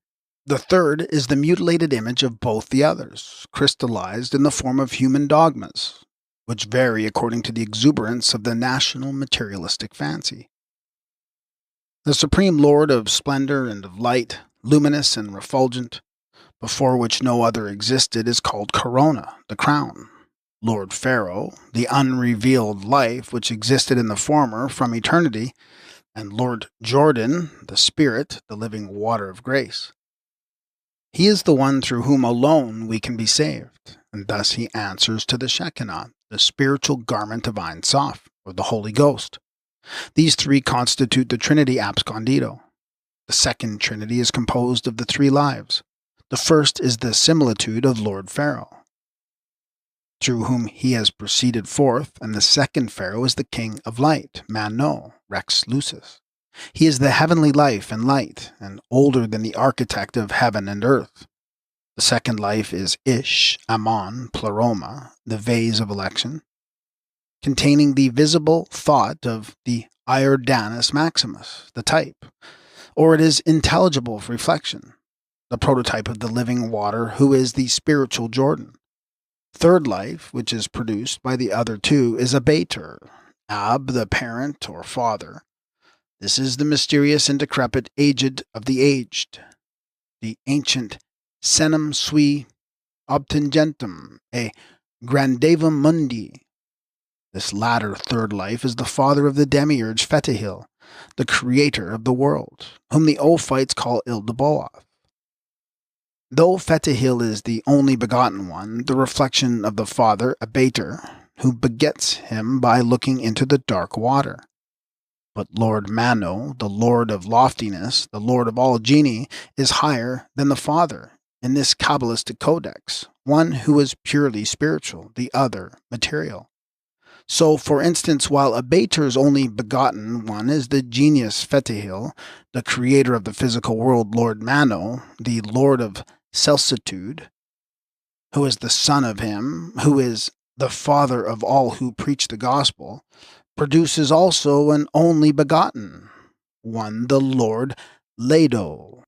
The third is the mutilated image of both the others, crystallized in the form of human dogmas, which vary according to the exuberance of the national materialistic fancy. The Supreme Lord of splendor and of light, luminous and refulgent, before which no other existed, is called Corona, the crown. Lord Pharaoh, the unrevealed life which existed in the former from eternity, and Lord Jordan, the Spirit, the living water of grace. He is the one through whom alone we can be saved, and thus he answers to the Shekinah, the spiritual garment of Ein Sof, or the Holy Ghost. These three constitute the Trinity abscondido. The second Trinity is composed of the three lives. The first is the similitude of Lord Pharaoh, through whom he has proceeded forth, and the second Pharaoh is the king of light, Mano, Rex Lucis. He is the heavenly life and light, and older than the architect of heaven and earth. The second life is Ish, Ammon, Pleroma, the vase of election, containing the visible thought of the Iordanus Maximus, the type, or it is intelligible reflection, the prototype of the living water, who is the spiritual Jordan. Third life, which is produced by the other two, is Abater, Ab, the parent or father. This is the mysterious and decrepit aged of the aged, the ancient senum sui obtingentum, a grandevum mundi, This latter third life is the father of the demiurge Fetihil, the creator of the world, whom the Ophites call Ildaboath. Though Fetihil is the only begotten one, the reflection of the father, Abater, who begets him by looking into the dark water. But Lord Mano, the Lord of loftiness, the Lord of all genii, is higher than the Father in this Kabbalistic codex, one who is purely spiritual, the other material. So, for instance, while Abater's only begotten one is the genius Fetihil, the creator of the physical world, Lord Mano, the Lord of Celsitude, who is the son of him, who is the father of all who preach the gospel, produces also an only begotten one, the Lord Lado,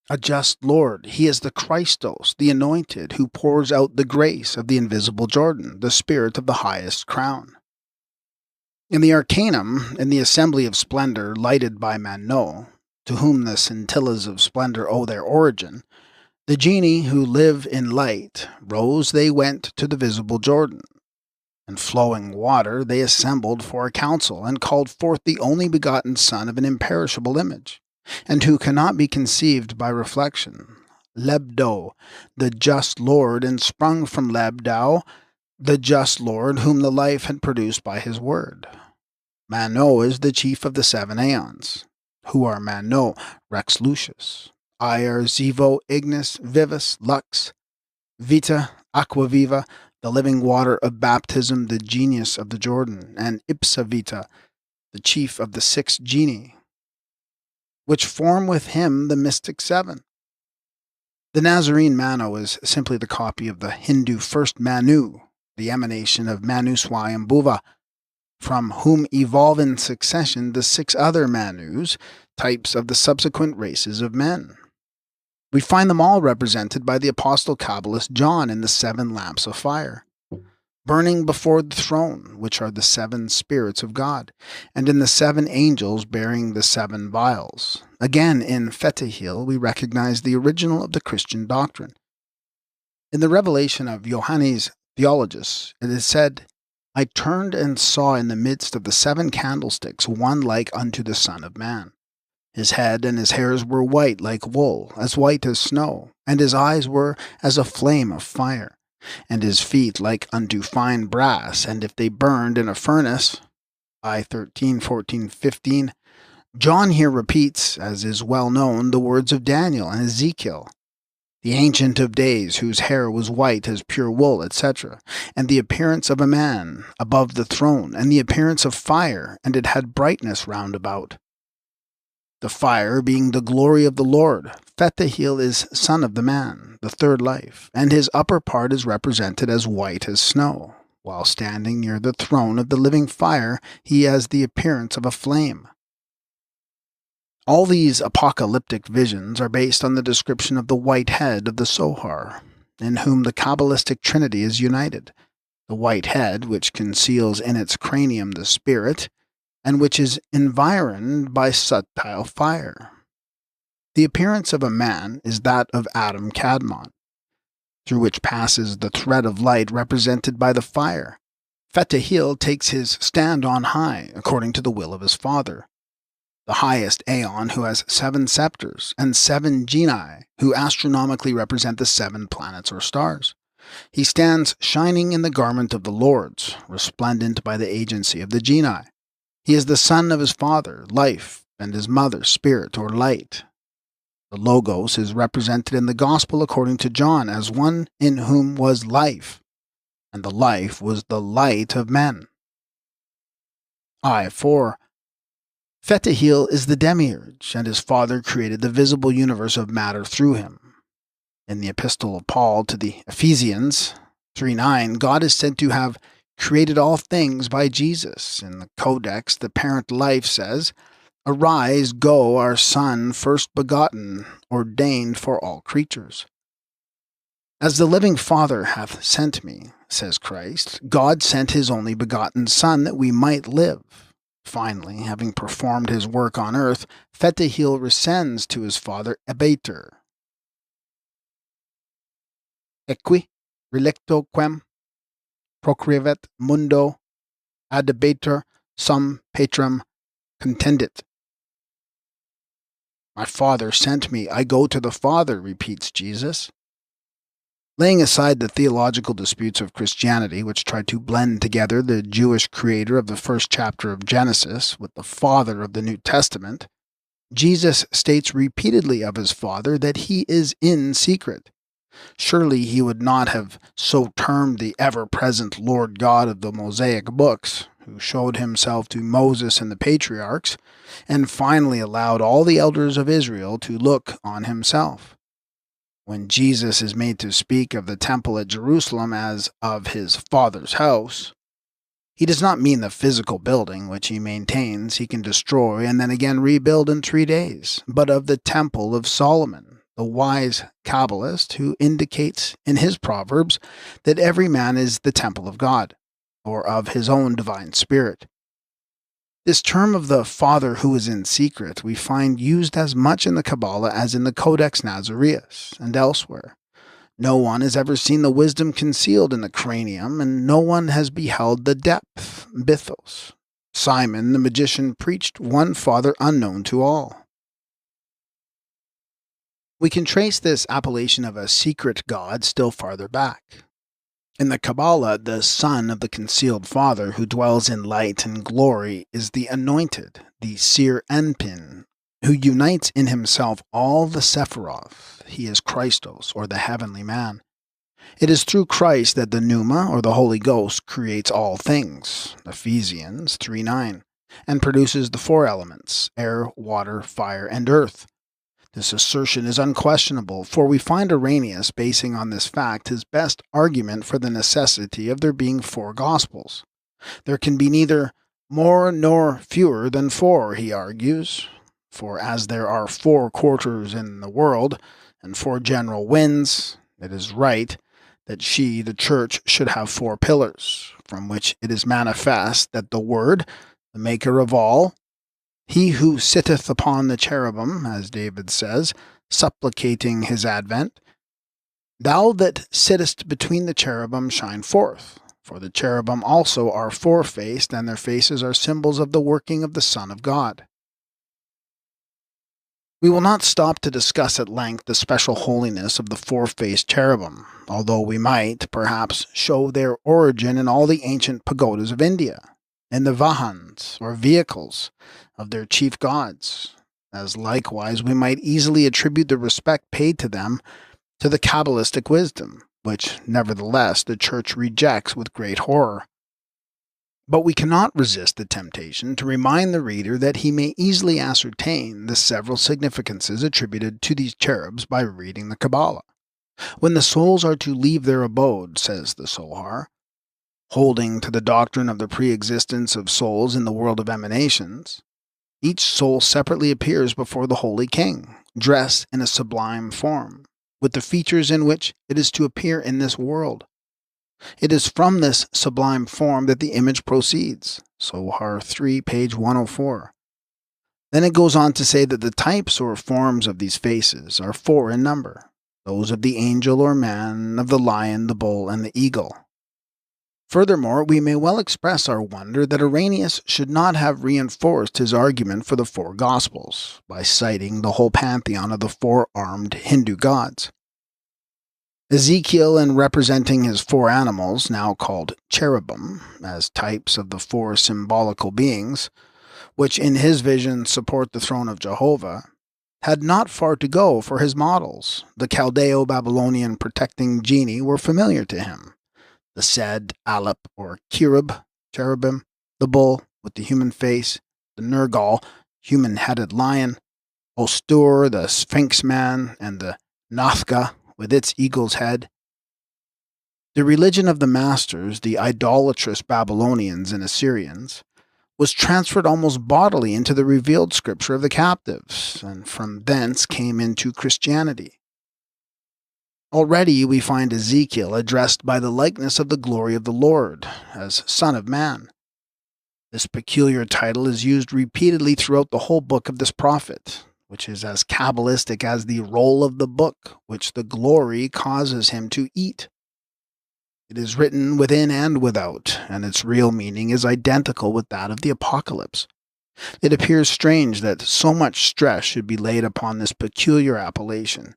a just Lord. He is the Christos, the anointed, who pours out the grace of the invisible Jordan, the spirit of the highest crown. In the Arcanum, in the assembly of splendor lighted by Mano, to whom the scintillas of splendor owe their origin, the genii who live in light rose, they went to the visible Jordan, and flowing water they assembled for a council, and called forth the only begotten son of an imperishable image, and who cannot be conceived by reflection, Lebdo, the just Lord, and sprung from Lebdao, the just Lord, whom the life had produced by his word. Mano is the chief of the 7 aeons, who are Mano, Rex Lucius, Ier, Zivo, Ignis, Vivus, Lux, Vita, Aquaviva, the living water of baptism, the genius of the Jordan, and Ipsa Vita, the chief of the 6 genii, which form with him the mystic 7. The Nazarene Mano is simply the copy of the Hindu first Manu, the emanation of Manu Swayambhuva, from whom evolve in succession the 6 other Manus, types of the subsequent races of men. We find them all represented by the apostle Kabbalist John in the 7 lamps of fire, burning before the throne, which are the 7 spirits of God, and in the 7 angels bearing the 7 vials. Again, in Fetihil, we recognize the original of the Christian doctrine. In the revelation of Johannes Theologus, it is said, I turned and saw in the midst of the 7 candlesticks one like unto the Son of Man. His head and his hairs were white like wool, as white as snow, and his eyes were as a flame of fire, and his feet like unto fine brass, and if they burned in a furnace. I 13, 14, 15. John here repeats, as is well known, the words of Daniel and Ezekiel, the Ancient of Days, whose hair was white as pure wool, etc., and the appearance of a man above the throne, and the appearance of fire, and it had brightness round about. The fire being the glory of the Lord, Fetihil is son of the man, the third life, and his upper part is represented as white as snow, while standing near the throne of the living fire he has the appearance of a flame. All these apocalyptic visions are based on the description of the white head of the Sohar, in whom the Kabbalistic Trinity is united, the white head which conceals in its cranium the spirit, and which is environed by subtile fire. The appearance of a man is that of Adam Kadmon, through which passes the thread of light represented by the fire. Fetihil takes his stand on high, according to the will of his father, the highest Aeon, who has 7 scepters, and 7 genii, who astronomically represent the 7 planets or stars. He stands shining in the garment of the lords, resplendent by the agency of the genii. He is the son of his father, life, and his mother, spirit or light. The Logos is represented in the Gospel according to John as one in whom was life, and the life was the light of men. I-4. Fetihil is the demiurge, and his father created the visible universe of matter through him. In the Epistle of Paul to the Ephesians 3:9, God is said to have created all things by Jesus. In the Codex, the parent life says, Arise, go, our Son, first begotten, ordained for all creatures. As the living Father hath sent me, says Christ, God sent his only begotten Son that we might live. Finally, having performed his work on earth, Fetihil rescends to his father Abater. Equi relicto quem procrevet mundo Adibator sum patrum contendit. My Father sent me, I go to the Father, repeats Jesus. Laying aside the theological disputes of Christianity, which try to blend together the Jewish creator of the first chapter of Genesis with the Father of the New Testament, Jesus states repeatedly of his Father that he is in secret. Surely he would not have so termed the ever-present Lord God of the Mosaic books, who showed himself to Moses and the patriarchs, and finally allowed all the elders of Israel to look on himself. When Jesus is made to speak of the temple at Jerusalem as of his Father's house, he does not mean the physical building which he maintains he can destroy and then again rebuild in 3 days, but of the temple of Solomon, the wise Kabbalist who indicates in his Proverbs that every man is the temple of God, or of his own divine spirit. This term of the Father who is in secret we find used as much in the Kabbalah as in the Codex Nazareus and elsewhere. No one has ever seen the wisdom concealed in the cranium, and no one has beheld the depth, Bythos. Simon the magician preached one Father unknown to all. We can trace this appellation of a secret God still farther back. In the Kabbalah, the Son of the concealed Father who dwells in light and glory is the Anointed, the Seer Enpin, who unites in himself all the Sephiroth. He is Christos, or the heavenly man. It is through Christ that the Pneuma, or the Holy Ghost, creates all things, Ephesians 3:9, and produces the 4 elements, air, water, fire, and earth. This assertion is unquestionable, for we find Irenaeus basing on this fact his best argument for the necessity of there being 4 Gospels. There can be neither more nor fewer than 4, he argues, for as there are 4 quarters in the world, and 4 general winds, it is right that she, the Church, should have 4 pillars, from which it is manifest that the Word, the Maker of all, he who sitteth upon the cherubim, as David says, supplicating his advent, thou that sittest between the cherubim shine forth, for the cherubim also are 4-faced, and their faces are symbols of the working of the Son of God. We will not stop to discuss at length the special holiness of the 4-faced cherubim, although we might, perhaps, show their origin in all the ancient pagodas of India, in the vahans, or vehicles, of their chief gods, as likewise we might easily attribute the respect paid to them to the Kabbalistic wisdom, which, nevertheless, the Church rejects with great horror. But we cannot resist the temptation to remind the reader that he may easily ascertain the several significances attributed to these cherubs by reading the Kabbalah. When the souls are to leave their abode, says the Zohar, holding to the doctrine of the pre-existence of souls in the world of emanations, each soul separately appears before the Holy King, dressed in a sublime form, with the features in which it is to appear in this world. It is from this sublime form that the image proceeds. Zohar 3, page 104. Then it goes on to say that the types or forms of these faces are 4 in number, those of the angel or man, of the lion, the bull, and the eagle. Furthermore, we may well express our wonder that Irenaeus should not have reinforced his argument for the 4 Gospels by citing the whole pantheon of the 4-armed Hindu gods. Ezekiel, in representing his 4 animals, now called cherubim, as types of the 4 symbolical beings, which in his vision support the throne of Jehovah, had not far to go for his models. The Chaldeo-Babylonian protecting genii were familiar to him. The Sed, Aleph, or Cherub, cherubim, the bull with the human face, the Nergal, human-headed lion, Ostur, the Sphinx man, and the Nathga, with its eagle's head. The religion of the masters, the idolatrous Babylonians and Assyrians, was transferred almost bodily into the revealed scripture of the captives, and from thence came into Christianity. Already we find Ezekiel addressed by the likeness of the glory of the Lord, as Son of Man. This peculiar title is used repeatedly throughout the whole book of this prophet, which is as Kabbalistic as the roll of the book, which the glory causes him to eat. It is written within and without, and its real meaning is identical with that of the Apocalypse. It appears strange that so much stress should be laid upon this peculiar appellation,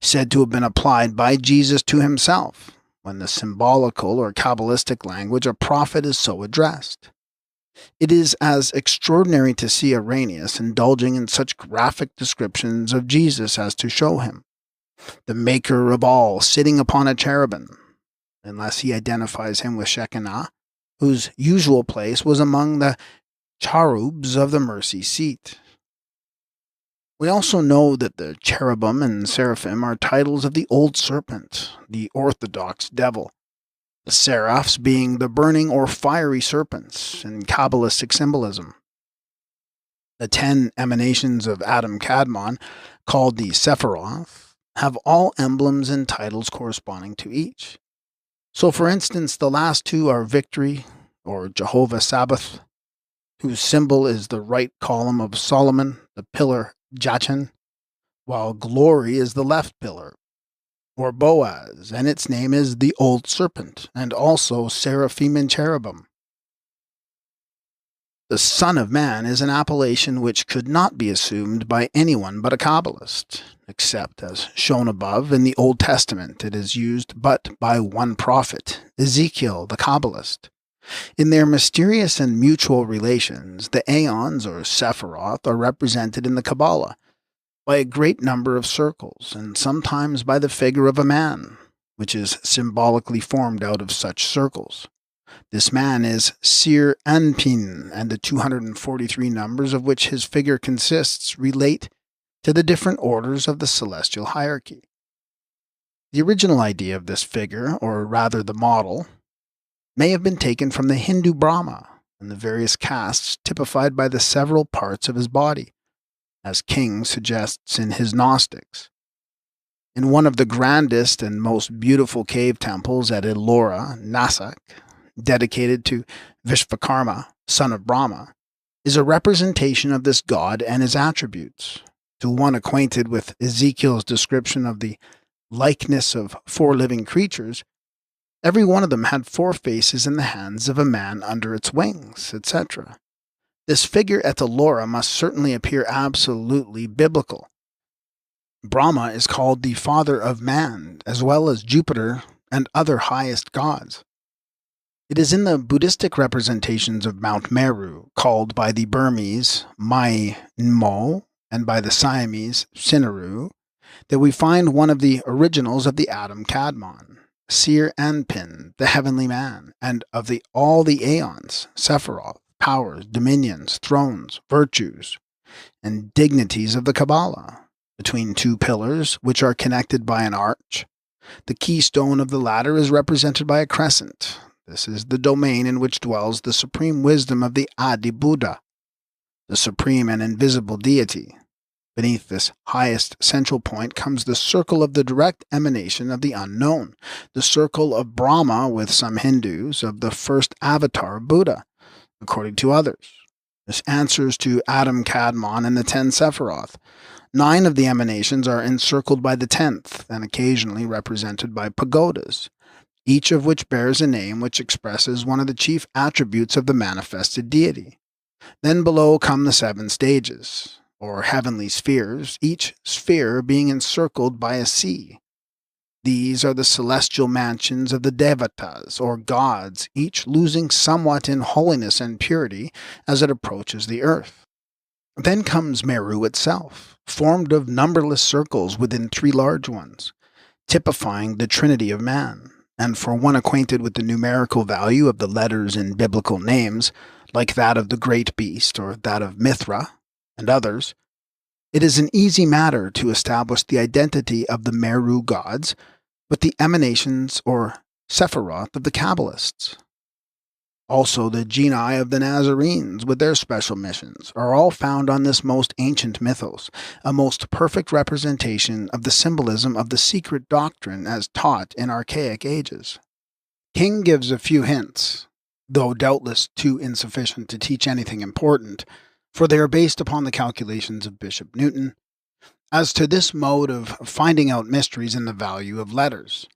said to have been applied by Jesus to himself, when the symbolical or Kabbalistic language a prophet is so addressed. It is as extraordinary to see Irenaeus indulging in such graphic descriptions of Jesus as to show him, the maker of all sitting upon a cherubim, unless he identifies him with Shekinah, whose usual place was among the cherubs of the mercy seat. We also know that the cherubim and seraphim are titles of the old serpent, the orthodox devil, the seraphs being the burning or fiery serpents in Kabbalistic symbolism. The 10 emanations of Adam Kadmon, called the Sephiroth, have all emblems and titles corresponding to each. So, for instance, the last two are victory, or Jehovah Sabbath, whose symbol is the right column of Solomon, the pillar Jachin, while glory is the left pillar, or Boaz, and its name is the Old Serpent, and also Seraphim and Cherubim. The Son of Man is an appellation which could not be assumed by anyone but a Kabbalist, except, as shown above, in the Old Testament it is used but by one prophet, Ezekiel the Kabbalist. In their mysterious and mutual relations, the aeons or Sephiroth are represented in the Kabbalah by a great number of circles, and sometimes by the figure of a man, which is symbolically formed out of such circles. This man is Sir Anpin, and the 243 numbers of which his figure consists relate to the different orders of the celestial hierarchy. The original idea of this figure, or rather the model, may have been taken from the Hindu Brahma and the various castes typified by the several parts of his body, as King suggests in his Gnostics. In one of the grandest and most beautiful cave temples at Ellora, Nasik, dedicated to Vishvakarma, son of Brahma, is a representation of this god and his attributes. To one acquainted with Ezekiel's description of the likeness of 4 living creatures, every one of them had 4 faces in the hands of a man under its wings, etc. This figure at Ellora must certainly appear absolutely biblical. Brahma is called the father of man, as well as Jupiter and other highest gods. It is in the Buddhistic representations of Mount Meru, called by the Burmese Mai Nmo and by the Siamese Sinaru, that we find one of the originals of the Adam Kadmon, Sir Anpin, the heavenly man, and of all the aeons, Sephiroth, powers, dominions, thrones, virtues, and dignities of the Kabbalah, between 2 pillars, which are connected by an arch. The keystone of the latter is represented by a crescent. This is the domain in which dwells the supreme wisdom of the Adi Buddha, the supreme and invisible deity. Beneath this highest central point comes the circle of the direct emanation of the unknown, the circle of Brahma, with some Hindus, of the first avatar of Buddha, according to others. This answers to Adam Kadmon and the 10 Sephiroth. 9 of the emanations are encircled by the 10th, and occasionally represented by pagodas, each of which bears a name which expresses one of the chief attributes of the manifested deity. Then below come the 7 stages, or heavenly spheres, each sphere being encircled by a sea. These are the celestial mansions of the Devatas, or gods, each losing somewhat in holiness and purity as it approaches the earth. Then comes Meru itself, formed of numberless circles within 3 large ones, typifying the Trinity of man. And for one acquainted with the numerical value of the letters in biblical names, like that of the great beast or that of Mithra and others, it is an easy matter to establish the identity of the Meru gods with the emanations or Sephiroth of the Kabbalists. Also, the genii of the Nazarenes, with their special missions, are all found on this most ancient mythos, a most perfect representation of the symbolism of the secret doctrine as taught in archaic ages. King gives a few hints, though doubtless too insufficient to teach anything important, for they are based upon the calculations of Bishop Newton, as to this mode of finding out mysteries in the value of letters.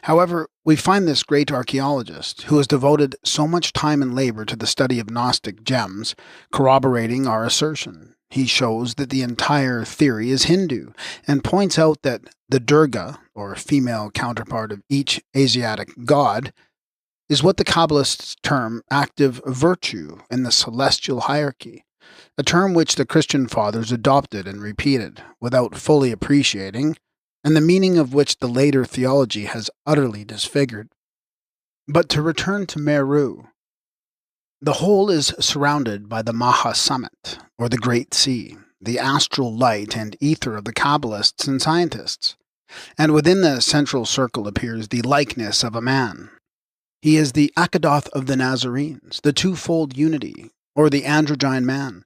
However, we find this great archaeologist, who has devoted so much time and labor to the study of Gnostic gems, corroborating our assertion. He shows that the entire theory is Hindu, and points out that the Durga, or female counterpart of each Asiatic god, is what the Kabbalists term active virtue in the celestial hierarchy, a term which the Christian fathers adopted and repeated without fully appreciating, and the meaning of which the later theology has utterly disfigured. But to return to Meru, the whole is surrounded by the Maha Summit, or the Great Sea, the astral light and ether of the Kabbalists and scientists, and within the central circle appears the likeness of a man. He is the Akadoth of the Nazarenes, the twofold unity, or the androgyne man,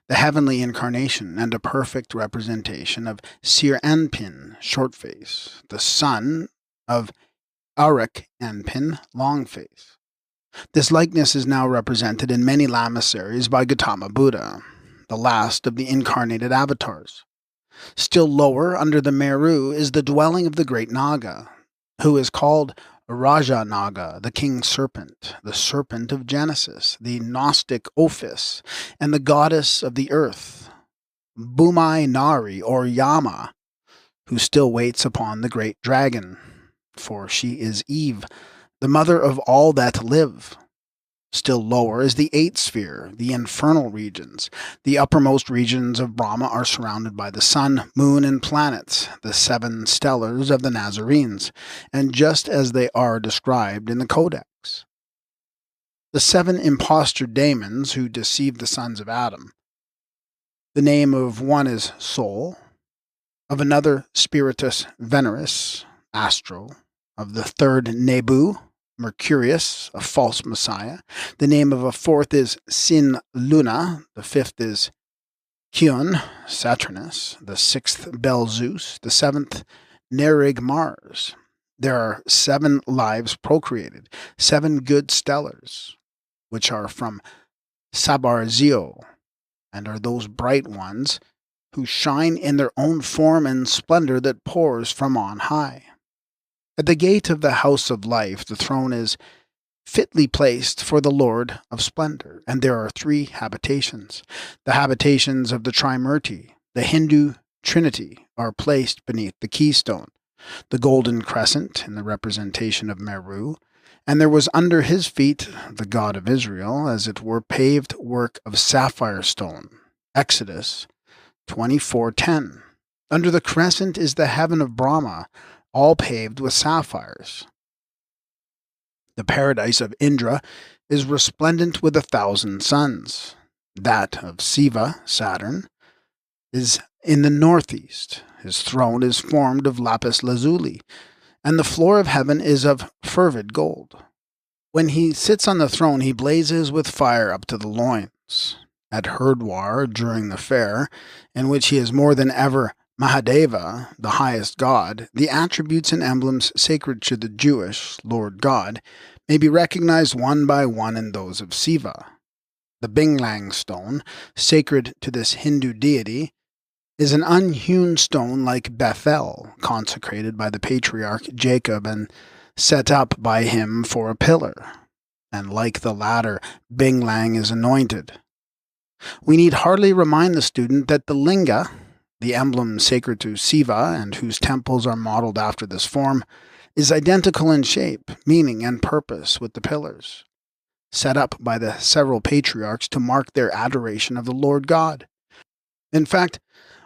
the heavenly incarnation and a perfect representation of Sir Anpin, Shortface, the son of Arik Anpin, Longface. This likeness is now represented in many lamassaries by Gautama Buddha, the last of the incarnated avatars. Still lower, under the Meru, is the dwelling of the great Naga, who is called Raja Naga, the king serpent, the serpent of Genesis, the Gnostic Ophis, and the goddess of the earth, Bhumai Nari, or Yama, who still waits upon the great dragon, for she is Eve, the mother of all that live. Still lower is the eighth sphere, the infernal regions. The uppermost regions of Brahma are surrounded by the sun, moon, and planets, the seven stellars of the Nazarenes, and just as they are described in the Codex. The seven impostor daemons who deceive the sons of Adam. The name of one is Soul, of another Spiritus Veneris, Astro, of the third Nebu, Mercurius, a false messiah. The name of a fourth is Sin Luna. The fifth is Kion, Saturnus. The sixth, Belzeus. The seventh, Nerig, Mars. There are 7 lives procreated, 7 good stellars, which are from Sabarzio, and are those bright ones who shine in their own form and splendor that pours from on high. At the gate of the house of life, the throne is fitly placed for the Lord of splendor, and there are 3 habitations. The habitations of the Trimurti, the Hindu Trinity, are placed beneath the keystone, the golden crescent in the representation of Meru, and there was under his feet the God of Israel, as it were paved work of sapphire stone. Exodus 24:10. Under the crescent is the heaven of Brahma, all paved with sapphires. The paradise of Indra is resplendent with 1,000 suns. That of Siva, Saturn, is in the northeast. His throne is formed of lapis lazuli, and the floor of heaven is of fervid gold. When he sits on the throne, he blazes with fire up to the loins. At Hurdwar, during the fair, in which he is more than ever Mahadeva, the highest god, the attributes and emblems sacred to the Jewish Lord God may be recognized one by one in those of Siva. The Binglang stone, sacred to this Hindu deity, is an unhewn stone like Bethel, consecrated by the patriarch Jacob and set up by him for a pillar, and like the latter, Binglang is anointed. We need hardly remind the student that the linga, the emblem sacred to Siva and whose temples are modeled after this form, is identical in shape, meaning, and purpose with the pillars, set up by the several patriarchs to mark their adoration of the Lord God. In fact,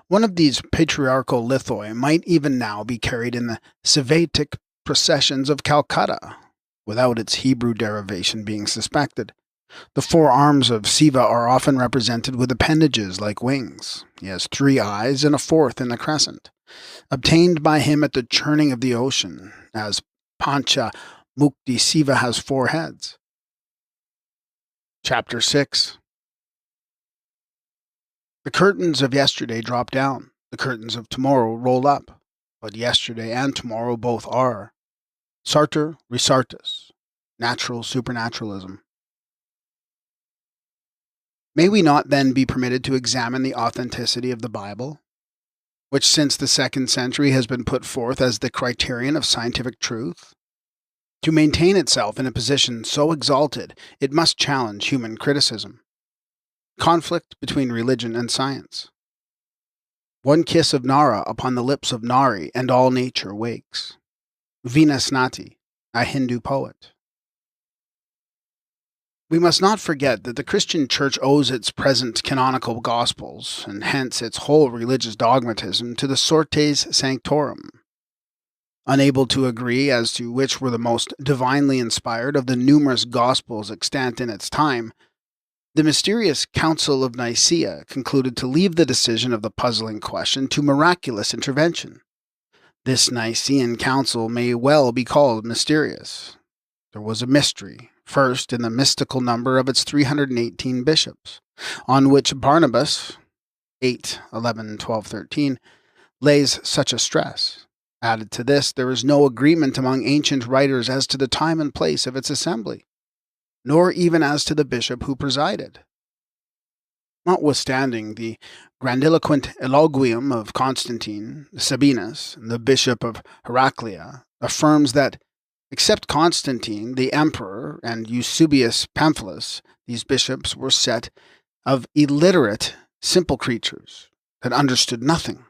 one of these patriarchal lithoi might even now be carried in the Saivatic processions of Calcutta, without its Hebrew derivation being suspected. The 4 arms of Siva are often represented with appendages like wings. He has 3 eyes and a 4th in the crescent, obtained by him at the churning of the ocean, as Pancha Mukti Siva has 4 heads. Chapter 6. The curtains of yesterday drop down, the curtains of tomorrow roll up, but yesterday and tomorrow both are. Sartor Resartus, natural supernaturalism. May we not then be permitted to examine the authenticity of the Bible, which since the 2nd century has been put forth as the criterion of scientific truth? To maintain itself in a position so exalted, it must challenge human criticism. Conflict between religion and science. One kiss of Nara upon the lips of Nari, and all nature wakes. Vinasnati, a Hindu poet. We must not forget that the Christian Church owes its present canonical Gospels, and hence its whole religious dogmatism, to the Sortes Sanctorum. Unable to agree as to which were the most divinely inspired of the numerous Gospels extant in its time, the mysterious Council of Nicaea concluded to leave the decision of the puzzling question to miraculous intervention. This Nicene Council may well be called mysterious. There was a mystery, first in the mystical number of its 318 bishops, on which Barnabas, 8, 11, 12, 13, lays such a stress. Added to this, there is no agreement among ancient writers as to the time and place of its assembly, nor even as to the bishop who presided. Notwithstanding the grandiloquent elogium of Constantine, Sabinus, the bishop of Heraclea, affirms that, except Constantine, the emperor, and Eusebius Pamphilus, these bishops were set of illiterate, simple creatures that understood nothing,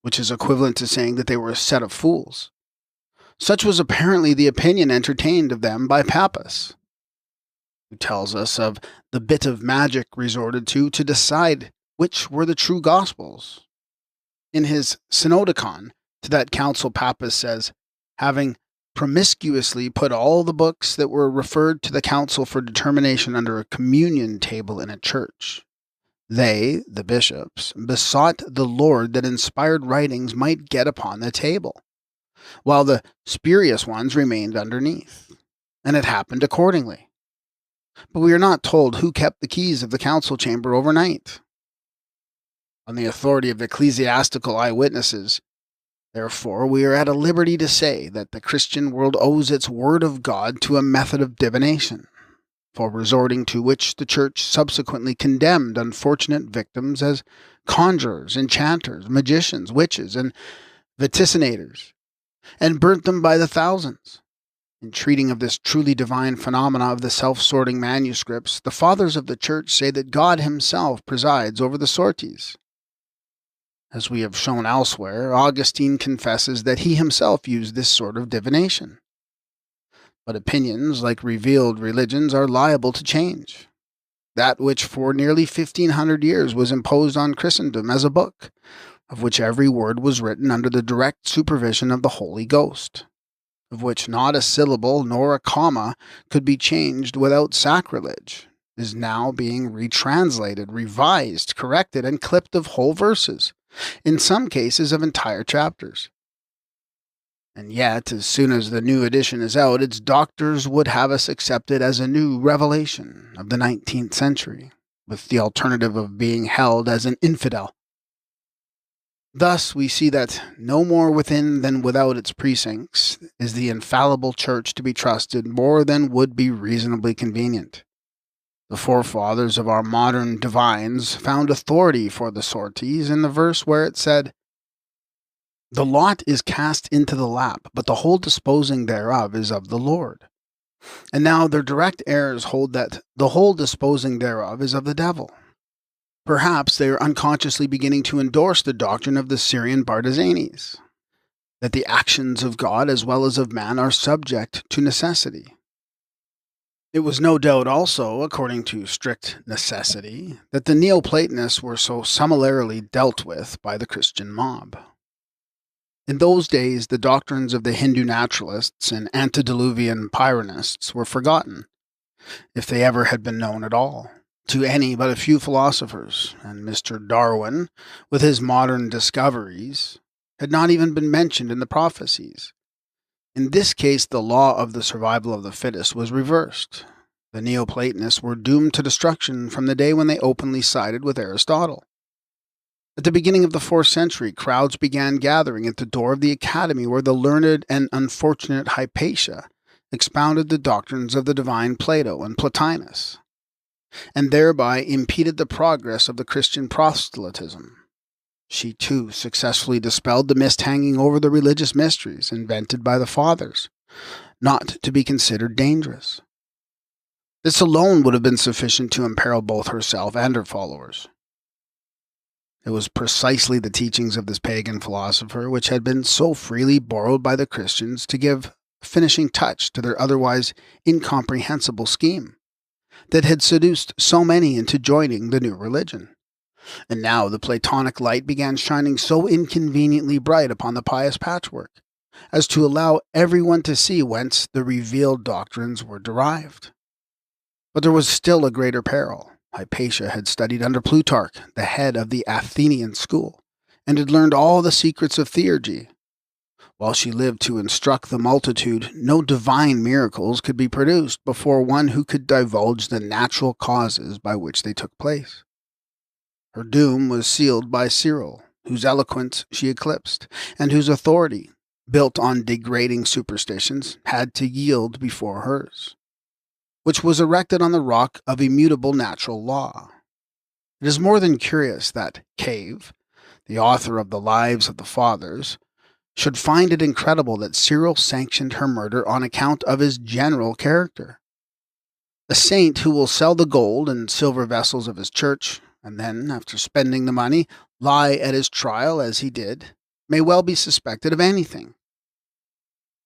which is equivalent to saying that they were a set of fools. Such was apparently the opinion entertained of them by Pappus, who tells us of the bit of magic resorted to decide which were the true Gospels. In his Synodicon to that council, Pappus says, having promiscuously put all the books that were referred to the council for determination under a communion table in a church, they, the bishops, besought the Lord that inspired writings might get upon the table, while the spurious ones remained underneath. And it happened accordingly. But we are not told who kept the keys of the council chamber overnight. On the authority of ecclesiastical eyewitnesses, therefore, we are at a liberty to say that the Christian world owes its word of God to a method of divination, for resorting to which the Church subsequently condemned unfortunate victims as conjurers, enchanters, magicians, witches, and vaticinators, and burnt them by the thousands. In treating of this truly divine phenomena of the self-sorting manuscripts, the fathers of the Church say that God himself presides over the sorties. As we have shown elsewhere, Augustine confesses that he himself used this sort of divination. But opinions, like revealed religions, are liable to change. That which for nearly 1,500 years was imposed on Christendom as a book, of which every word was written under the direct supervision of the Holy Ghost, of which not a syllable nor a comma could be changed without sacrilege, is now being retranslated, revised, corrected, and clipped of whole verses, in some cases of entire chapters. And yet, as soon as the new edition is out, its doctors would have us accept it as a new revelation of the 19th century, with the alternative of being held as an infidel. Thus, we see that no more within than without its precincts is the infallible Church to be trusted more than would be reasonably convenient. The forefathers of our modern divines found authority for the sorties in the verse where it said, "The lot is cast into the lap, but the whole disposing thereof is of the Lord." And now their direct heirs hold that the whole disposing thereof is of the devil. Perhaps they are unconsciously beginning to endorse the doctrine of the Syrian Bardezanes, that the actions of God as well as of man are subject to necessity. It was no doubt also, according to strict necessity, that the Neoplatonists were so summarily dealt with by the Christian mob. In those days, the doctrines of the Hindu naturalists and antediluvian Pyrrhonists were forgotten, if they ever had been known at all, to any but a few philosophers, and Mr. Darwin, with his modern discoveries, had not even been mentioned in the prophecies. In this case, the law of the survival of the fittest was reversed. The Neoplatonists were doomed to destruction from the day when they openly sided with Aristotle. At the beginning of the 4th century, crowds began gathering at the door of the academy where the learned and unfortunate Hypatia expounded the doctrines of the divine Plato and Plotinus, and thereby impeded the progress of the Christian proselytism. She, too, successfully dispelled the mist hanging over the religious mysteries invented by the Fathers, not to be considered dangerous. This alone would have been sufficient to imperil both herself and her followers. It was precisely the teachings of this pagan philosopher which had been so freely borrowed by the Christians to give a finishing touch to their otherwise incomprehensible scheme that had seduced so many into joining the new religion. And now the Platonic light began shining so inconveniently bright upon the pious patchwork as to allow everyone to see whence the revealed doctrines were derived. But there was still a greater peril. Hypatia had studied under Plutarch, the head of the Athenian school, and had learned all the secrets of theurgy. While she lived to instruct the multitude, no divine miracles could be produced before one who could divulge the natural causes by which they took place. Her doom was sealed by Cyril, whose eloquence she eclipsed, and whose authority, built on degrading superstitions, had to yield before hers, which was erected on the rock of immutable natural law. It is more than curious that Cave, the author of the Lives of the Fathers, should find it incredible that Cyril sanctioned her murder on account of his general character. A saint who will sell the gold and silver vessels of his church, and then, after spending the money, lie at his trial as he did, may well be suspected of anything.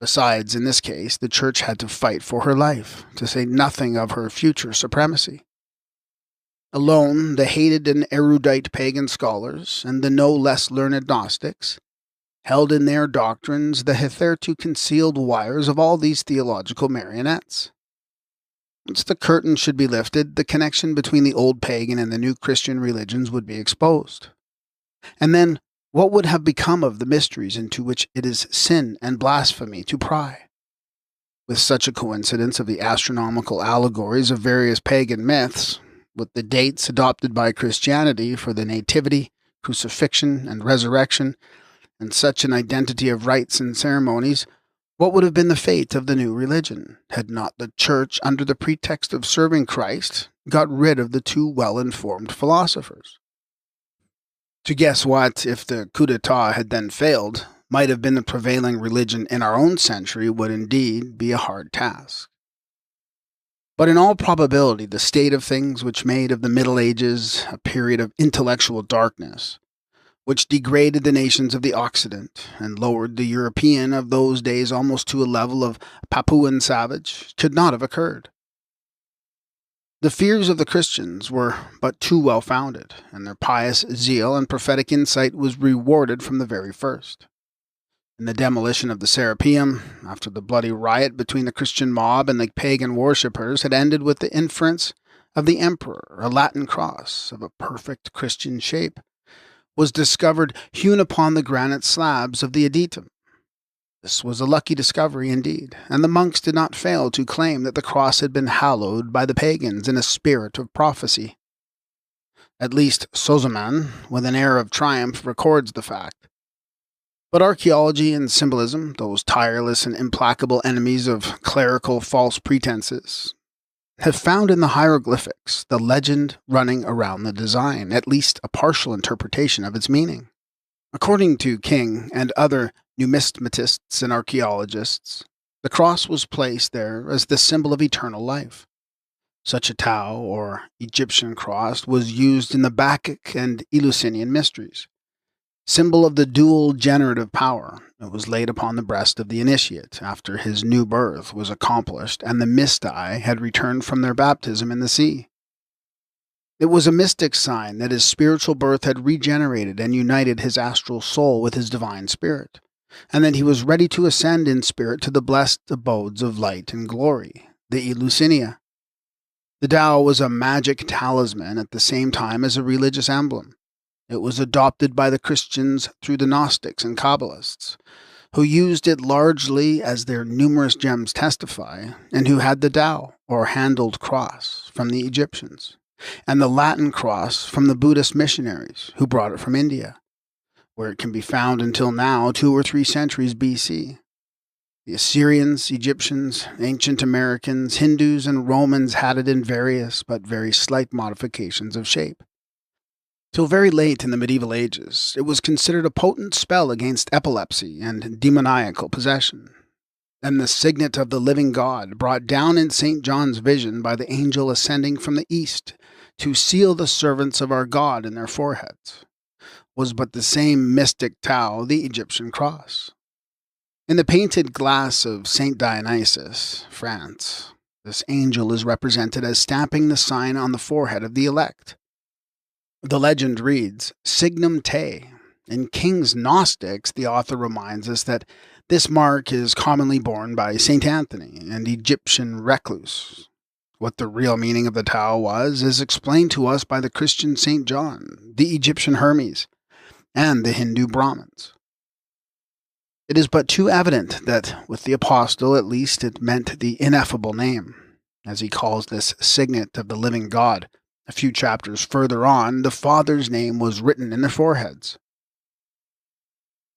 Besides, in this case, the church had to fight for her life, to say nothing of her future supremacy. Alone, the hated and erudite pagan scholars, and the no less learned Gnostics, held in their doctrines the hitherto concealed wires of all these theological marionettes. Once the curtain should be lifted, the connection between the old pagan and the new Christian religions would be exposed. And then, what would have become of the mysteries into which it is sin and blasphemy to pry? With such a coincidence of the astronomical allegories of various pagan myths, with the dates adopted by Christianity for the nativity, crucifixion, and resurrection, and such an identity of rites and ceremonies, what would have been the fate of the new religion, had not the Church, under the pretext of serving Christ, got rid of the two well-informed philosophers? To guess what, if the coup d'etat had then failed, might have been the prevailing religion in our own century would indeed be a hard task. But in all probability, the state of things which made of the Middle Ages a period of intellectual darkness, which degraded the nations of the Occident and lowered the European of those days almost to a level of Papuan savage, could not have occurred. The fears of the Christians were but too well founded, and their pious zeal and prophetic insight was rewarded from the very first. In the demolition of the Serapeum, after the bloody riot between the Christian mob and the pagan worshippers had ended with the inference of the emperor, a Latin cross of a perfect Christian shape was discovered hewn upon the granite slabs of the adytum. This was a lucky discovery indeed, and the monks did not fail to claim that the cross had been hallowed by the pagans in a spirit of prophecy. At least Sozoman, with an air of triumph, records the fact. But archaeology and symbolism, those tireless and implacable enemies of clerical false pretenses, have found in the hieroglyphics the legend running around the design, at least a partial interpretation of its meaning. According to King and other numismatists and archaeologists, the cross was placed there as the symbol of eternal life. Such a tau, or Egyptian cross, was used in the Bacchic and Eleusinian mysteries. Symbol of the dual generative power, it was laid upon the breast of the initiate after his new birth was accomplished and the mysti had returned from their baptism in the sea. It was a mystic sign that his spiritual birth had regenerated and united his astral soul with his divine spirit, and that he was ready to ascend in spirit to the blessed abodes of light and glory, the Eleusinia. The Tao was a magic talisman at the same time as a religious emblem. It was adopted by the Christians through the Gnostics and Kabbalists, who used it largely as their numerous gems testify, and who had the Tao, or handled cross, from the Egyptians, and the Latin cross from the Buddhist missionaries, who brought it from India, where it can be found until now 2 or 3 centuries BC. The Assyrians, Egyptians, ancient Americans, Hindus, and Romans had it in various but very slight modifications of shape. Till very late in the medieval ages, it was considered a potent spell against epilepsy and demoniacal possession. and the signet of the living God, brought down in St. John's vision by the angel ascending from the east to seal the servants of our God in their foreheads, was but the same mystic Tau, the Egyptian cross. In the painted glass of St. Dionysius, France, this angel is represented as stamping the sign on the forehead of the elect. The legend reads, Signum Te. In King's Gnostics, the author reminds us that this mark is commonly borne by St. Anthony, an Egyptian recluse. What the real meaning of the Tau was is explained to us by the Christian St. John, the Egyptian Hermes, and the Hindu Brahmins. It is but too evident that with the apostle at least it meant the ineffable name, as he calls this signet of the living God. A few chapters further on, the Father's name was written in their foreheads.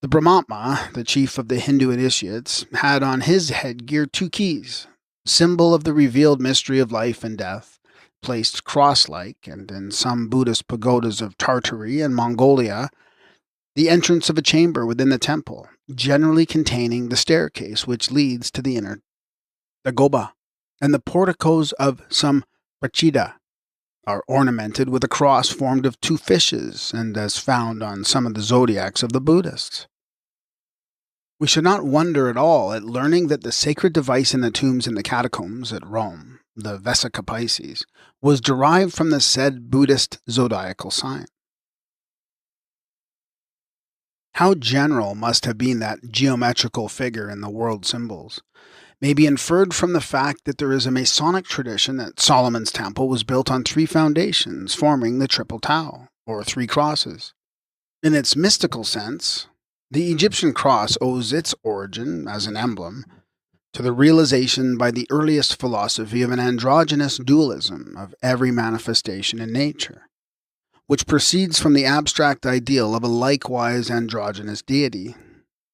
The Brahmatma, the chief of the Hindu initiates, had on his headgear 2 keys, symbol of the revealed mystery of life and death, placed cross-like, and in some Buddhist pagodas of Tartary and Mongolia, the entrance of a chamber within the temple, generally containing the staircase which leads to the inner dagoba, and the porticos of some prachida are ornamented with a cross formed of 2 fishes, and as found on some of the zodiacs of the Buddhists. We should not wonder at all at learning that the sacred device in the tombs in the catacombs at Rome, the Vesica Pisces, was derived from the said Buddhist zodiacal sign. How general must have been that geometrical figure in the world symbols may be inferred from the fact that there is a Masonic tradition that Solomon's temple was built on 3 foundations forming the triple Tau, or 3 crosses. In its mystical sense, the Egyptian cross owes its origin, as an emblem, to the realization by the earliest philosophy of an androgynous dualism of every manifestation in nature, which proceeds from the abstract ideal of a likewise androgynous deity,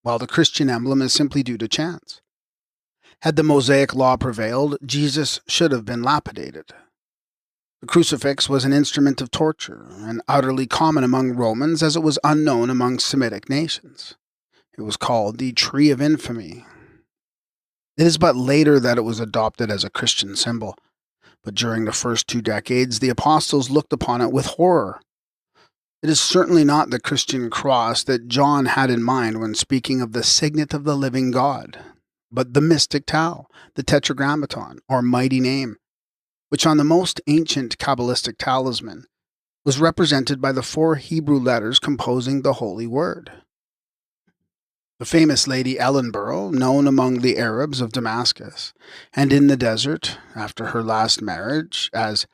while the Christian emblem is simply due to chance. Had the Mosaic law prevailed, Jesus should have been lapidated. The crucifix was an instrument of torture, and utterly common among Romans as it was unknown among Semitic nations. It was called the Tree of Infamy. It is but later that it was adopted as a Christian symbol, but during the first 2 decades the apostles looked upon it with horror. It is certainly not the Christian cross that John had in mind when speaking of the signet of the living God, but the mystic Tau, the tetragrammaton, or mighty name, which on the most ancient Kabbalistic talisman was represented by the 4 Hebrew letters composing the Holy Word. The famous Lady Ellenborough, known among the Arabs of Damascus and in the desert after her last marriage as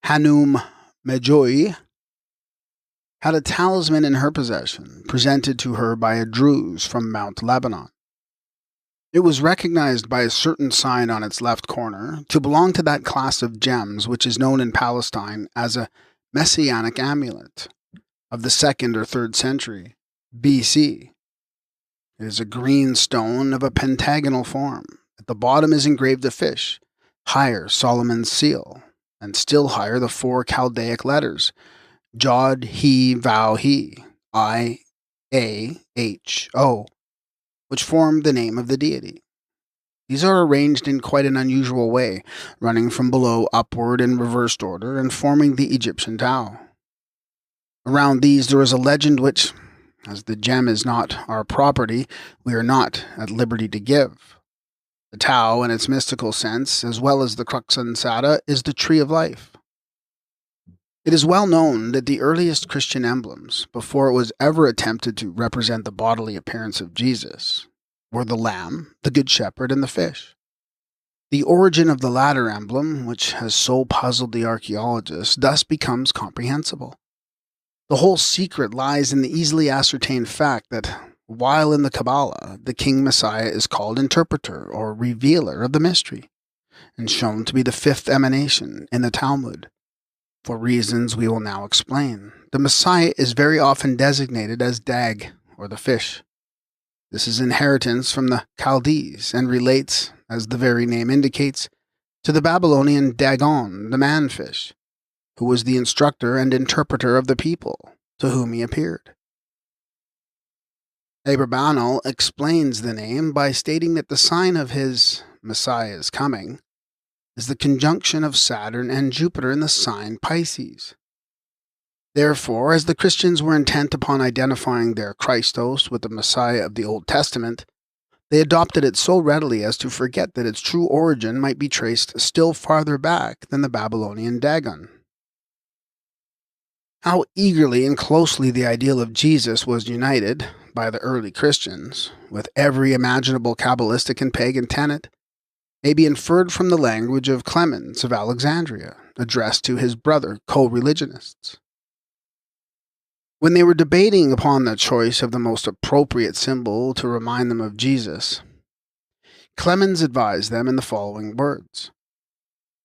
Hanum Medjoi, had a talisman in her possession presented to her by a Druze from Mount Lebanon. It was recognized by a certain sign on its left corner to belong to that class of gems which is known in Palestine as a messianic amulet of the 2nd or 3rd century BC. It is a green stone of a pentagonal form. At the bottom is engraved a fish, higher Solomon's seal, and still higher the 4 Chaldaic letters, Jod, He, Vav, He, I, A, H, O, which form the name of the deity. These are arranged in quite an unusual way, running from below upward in reversed order and forming the Egyptian Tau. Around these there is a legend which, as the gem is not our property, we are not at liberty to give. The Tau, in its mystical sense, as well as the crux ansata, is the tree of life. It is well known that the earliest Christian emblems, before it was ever attempted to represent the bodily appearance of Jesus, were the lamb, the good shepherd, and the fish. The origin of the latter emblem, which has so puzzled the archaeologist, thus becomes comprehensible. The whole secret lies in the easily ascertained fact that, while in the Kabbalah, the King Messiah is called interpreter or revealer of the mystery, and shown to be the 5th emanation in the Talmud. For reasons we will now explain, the Messiah is very often designated as Dag, or the fish. This is inheritance from the Chaldees and relates, as the very name indicates, to the Babylonian Dagon, the man-fish, who was the instructor and interpreter of the people to whom he appeared. Abrabanel explains the name by stating that the sign of his Messiah's coming is the conjunction of Saturn and Jupiter in the sign Pisces. Therefore, as the Christians were intent upon identifying their Christos with the Messiah of the Old Testament, they adopted it so readily as to forget that its true origin might be traced still farther back than the Babylonian Dagon. How eagerly and closely the ideal of Jesus was united by the early Christians with every imaginable Kabbalistic and pagan tenet may be inferred from the language of Clemens of Alexandria, addressed to his brother co-religionists. When they were debating upon the choice of the most appropriate symbol to remind them of Jesus, Clemens advised them in the following words: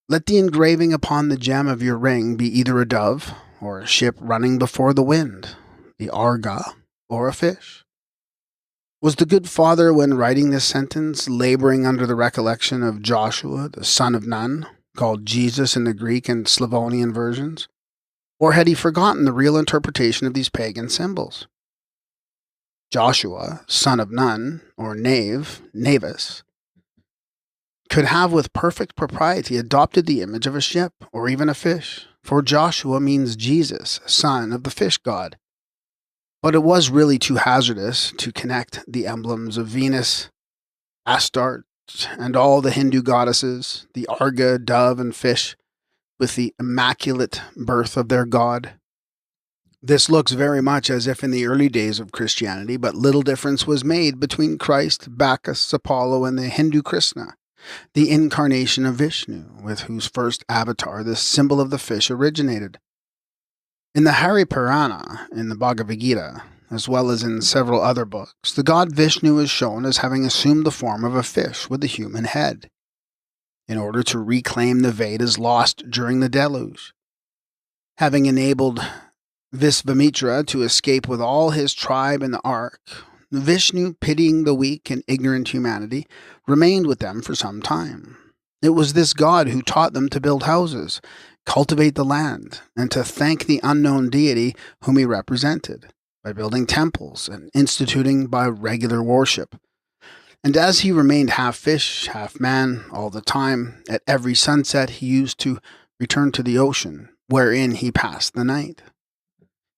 "Let the engraving upon the gem of your ring be either a dove, or a ship running before the wind, the arga, or a fish." Was the good father, when writing this sentence, laboring under the recollection of Joshua, the son of Nun, called Jesus in the Greek and Slavonian versions? Or had he forgotten the real interpretation of these pagan symbols? Joshua, son of Nun, or knave, navis, could have with perfect propriety adopted the image of a ship, or even a fish, for Joshua means Jesus, son of the fish god. But it was really too hazardous to connect the emblems of Venus, Astarte, and all the Hindu goddesses, the arga, dove, and fish, with the immaculate birth of their god. This looks very much as if in the early days of Christianity, but little difference was made between Christ, Bacchus, Apollo, and the Hindu Krishna, the incarnation of Vishnu, with whose first avatar this symbol of the fish originated. In the Hari Purana, in the Bhagavad Gita, as well as in several other books, the god Vishnu is shown as having assumed the form of a fish with a human head, in order to reclaim the Vedas lost during the deluge. Having enabled Visvamitra to escape with all his tribe in the ark, Vishnu, pitying the weak and ignorant humanity, remained with them for some time. It was this god who taught them to build houses, cultivate the land, and to thank the unknown deity whom he represented, by building temples and instituting by regular worship. And as he remained half fish, half man all the time, at every sunset he used to return to the ocean, wherein he passed the night.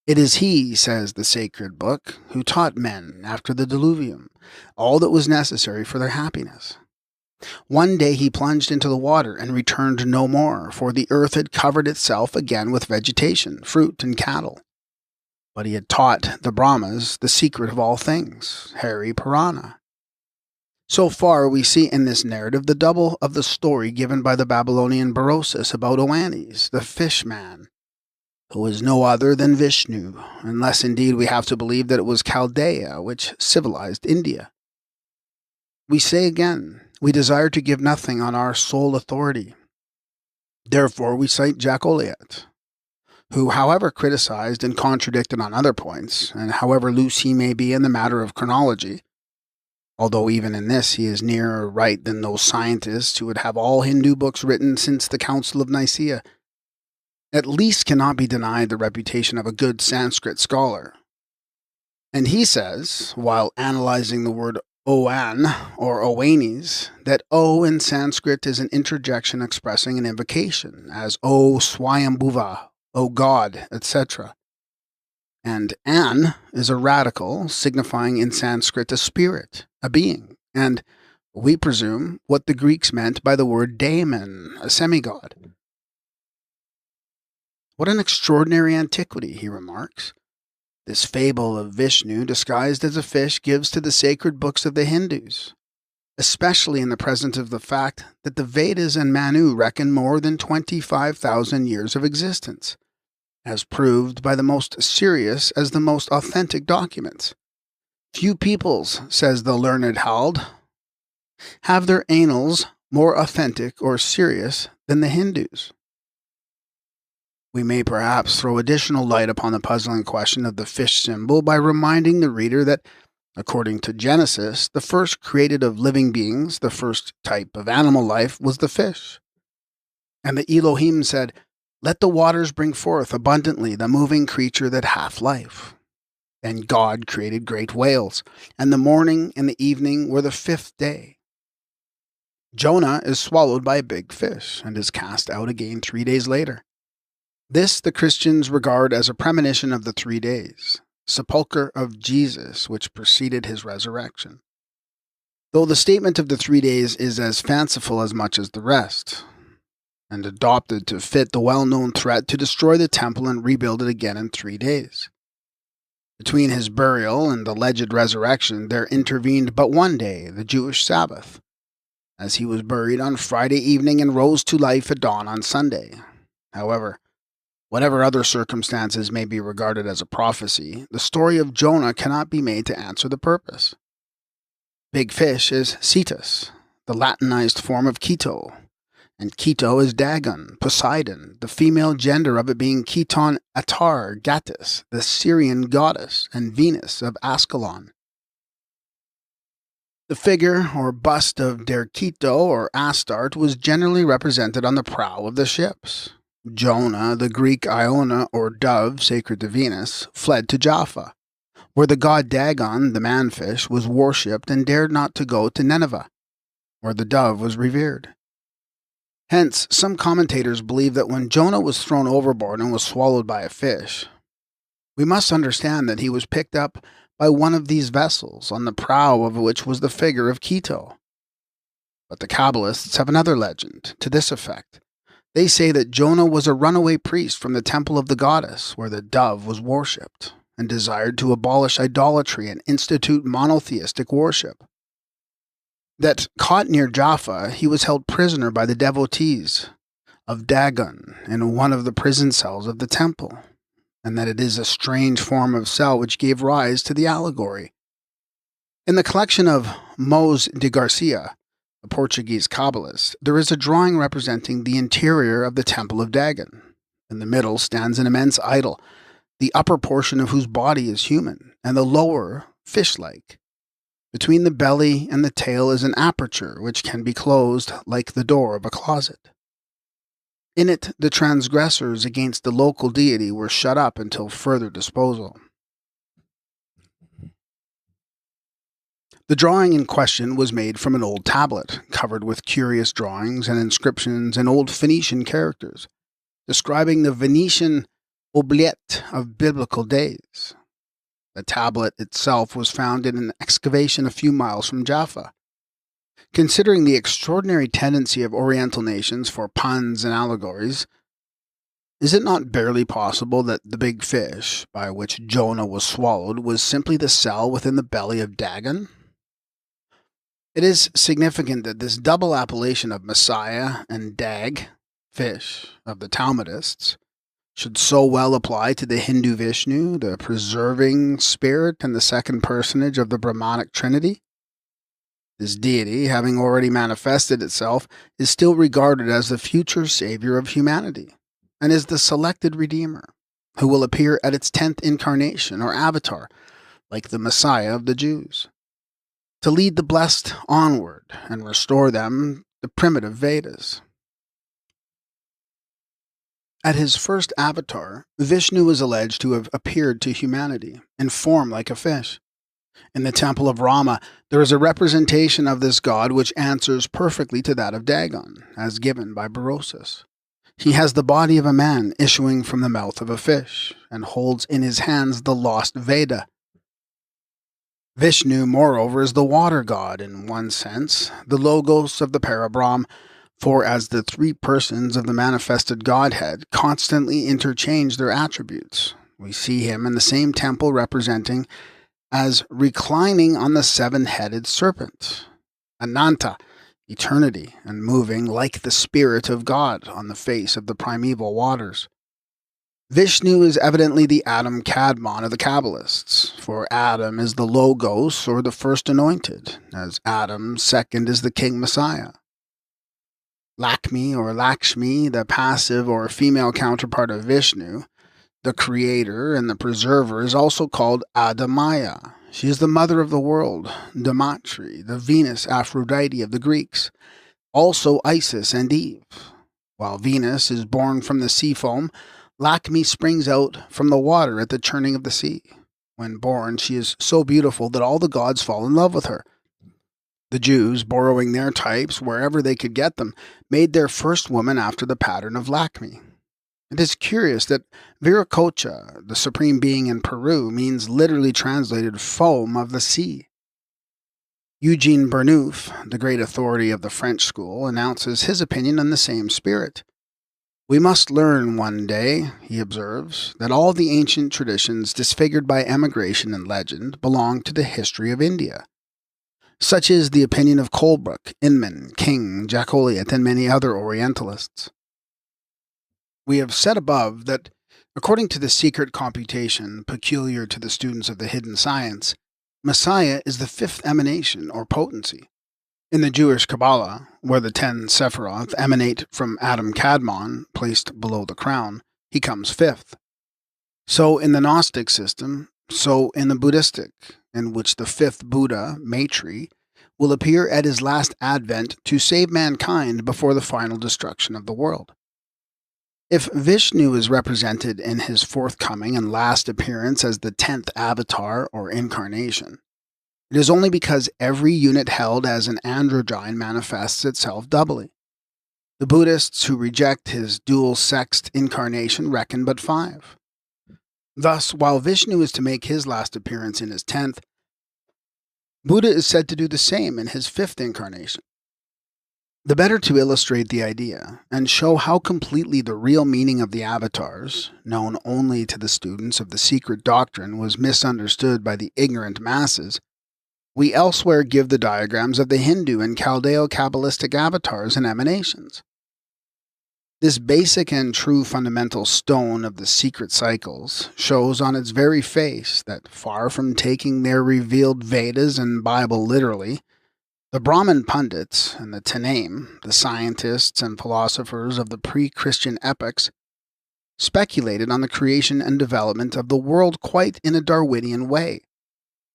It is he, says the sacred book, who taught men, after the diluvium, all that was necessary for their happiness. One day he plunged into the water and returned no more, for the earth had covered itself again with vegetation, fruit, and cattle. But he had taught the Brahmas the secret of all things, Hari Purana. So far, we see in this narrative the double of the story given by the Babylonian Berosus about Oannes, the fish man, who is no other than Vishnu, unless indeed we have to believe that it was Chaldea which civilized India. We say again, we desire to give nothing on our sole authority. Therefore, we cite Jacques Olliot, who, however criticized and contradicted on other points, and however loose he may be in the matter of chronology, although even in this he is nearer right than those scientists who would have all Hindu books written since the Council of Nicaea, at least cannot be denied the reputation of a good Sanskrit scholar. And he says, while analyzing the word Oan or Oannes, that O in Sanskrit is an interjection expressing an invocation, as O Swayambhuva, O God, etc. And An is a radical signifying in Sanskrit a spirit, a being, and, we presume, what the Greeks meant by the word daemon, a semigod. What an extraordinary antiquity, he remarks. This fable of Vishnu disguised as a fish gives to the sacred books of the Hindus, especially in the presence of the fact that the Vedas and Manu reckon more than 25,000 years of existence, as proved by the most serious as the most authentic documents. Few peoples, says the learned Hald, have their annals more authentic or serious than the Hindus. We may perhaps throw additional light upon the puzzling question of the fish symbol by reminding the reader that, according to Genesis, the first created of living beings, the first type of animal life, was the fish. And the Elohim said, "Let the waters bring forth abundantly the moving creature that hath life." Then God created great whales, and the morning and the evening were the fifth day. Jonah is swallowed by a big fish and is cast out again 3 days later. This the Christians regard as a premonition of the 3 days, sepulchre of Jesus, which preceded his resurrection. Though the statement of the 3 days is as fanciful as much as the rest, and adopted to fit the well-known threat to destroy the temple and rebuild it again in 3 days. Between his burial and the alleged resurrection, there intervened but 1 day, the Jewish Sabbath, as he was buried on Friday evening and rose to life at dawn on Sunday. However, whatever other circumstances may be regarded as a prophecy, the story of Jonah cannot be made to answer the purpose. Big fish is Cetus, the Latinized form of Keto, and Keto is Dagon, Poseidon, the female gender of it being Keton Atar Gattis, the Syrian goddess, and Venus of Ascalon. The figure or bust of Der Keto or Astarte was generally represented on the prow of the ships. Jonah, the Greek Iona or dove sacred to Venus, fled to Jaffa, where the god Dagon, the manfish, was worshipped and dared not to go to Nineveh, where the dove was revered. Hence, some commentators believe that when Jonah was thrown overboard and was swallowed by a fish, we must understand that he was picked up by one of these vessels, on the prow of which was the figure of Keto. But the Kabbalists have another legend, to this effect. They say that Jonah was a runaway priest from the temple of the goddess, where the dove was worshipped, and desired to abolish idolatry and institute monotheistic worship. That, caught near Jaffa, he was held prisoner by the devotees of Dagon in one of the prison cells of the temple, and that it is a strange form of cell which gave rise to the allegory. In the collection of Muurs de Garcia, a Portuguese Kabbalist, there is a drawing representing the interior of the temple of Dagon. In the middle stands an immense idol, the upper portion of whose body is human, and the lower fish-like. Between the belly and the tail is an aperture which can be closed like the door of a closet. In it, the transgressors against the local deity were shut up until further disposal. The drawing in question was made from an old tablet, covered with curious drawings and inscriptions in old Phoenician characters, describing the Venetian oubliette of biblical days. The tablet itself was found in an excavation a few miles from Jaffa. Considering the extraordinary tendency of Oriental nations for puns and allegories, is it not barely possible that the big fish, by which Jonah was swallowed, was simply the cell within the belly of Dagon? It is significant that this double appellation of Messiah and Dag, fish, of the Talmudists, should so well apply to the Hindu Vishnu, the preserving spirit and the second personage of the Brahmanic Trinity. This deity, having already manifested itself, is still regarded as the future savior of humanity, and is the selected Redeemer, who will appear at its 10th incarnation or avatar, like the Messiah of the Jews, to lead the blessed onward and restore them the primitive Vedas. At his first avatar, Vishnu is alleged to have appeared to humanity in form like a fish. In the temple of Rama, there is a representation of this god which answers perfectly to that of Dagon, as given by Berosus. He has the body of a man issuing from the mouth of a fish, and holds in his hands the lost Veda. Vishnu, moreover, is the water god in one sense, the logos of the Parabrahm, for as the three persons of the manifested Godhead constantly interchange their attributes, we see him in the same temple representing as reclining on the seven-headed serpent, Ananta, eternity, and moving like the Spirit of God on the face of the primeval waters. Vishnu is evidently the Adam Kadmon of the Kabbalists, for Adam is the Logos or the first anointed, as Adam second is the King Messiah. Lakmi or Lakshmi, the passive or female counterpart of Vishnu, the creator and the preserver, is also called Adamaya. She is the mother of the world, Dematri, the Venus Aphrodite of the Greeks, also Isis and Eve. While Venus is born from the sea foam, Lakmi springs out from the water at the churning of the sea, When born, she is so beautiful that all the gods fall in love with her. The Jews, borrowing their types wherever they could get them, made their first woman after the pattern of Lakshmi. It is curious that Viracocha, the supreme being in Peru, means literally translated foam of the sea. Eugene Burnouf, the great authority of the French school, announces his opinion in the same spirit. We must learn one day, he observes, that all the ancient traditions disfigured by emigration and legend belong to the history of India. Such is the opinion of Colebrooke, Inman, King, Jacoliot, and many other Orientalists. We have said above that, according to the secret computation peculiar to the students of the hidden science, Messiah is the fifth emanation or potency. In the Jewish Kabbalah, where the 10 Sephiroth emanate from Adam Kadmon, placed below the crown, he comes fifth. So in the Gnostic system, so in the Buddhistic, in which the fifth Buddha, Maitri, will appear at his last advent to save mankind before the final destruction of the world. If Vishnu is represented in his forthcoming and last appearance as the 10th avatar or incarnation, it is only because every unit held as an androgyne manifests itself doubly. The Buddhists who reject his dual-sexed incarnation reckon but 5. Thus, while Vishnu is to make his last appearance in his 10th, Buddha is said to do the same in his 5th incarnation. The better to illustrate the idea and show how completely the real meaning of the avatars, known only to the students of the secret doctrine, was misunderstood by the ignorant masses, we elsewhere give the diagrams of the Hindu and Chaldeo-Kabbalistic avatars and emanations. This basic and true fundamental stone of the secret cycles shows on its very face that, far from taking their revealed Vedas and Bible literally, the Brahmin pundits and the Tanaim, the scientists and philosophers of the pre-Christian epochs, speculated on the creation and development of the world quite in a Darwinian way,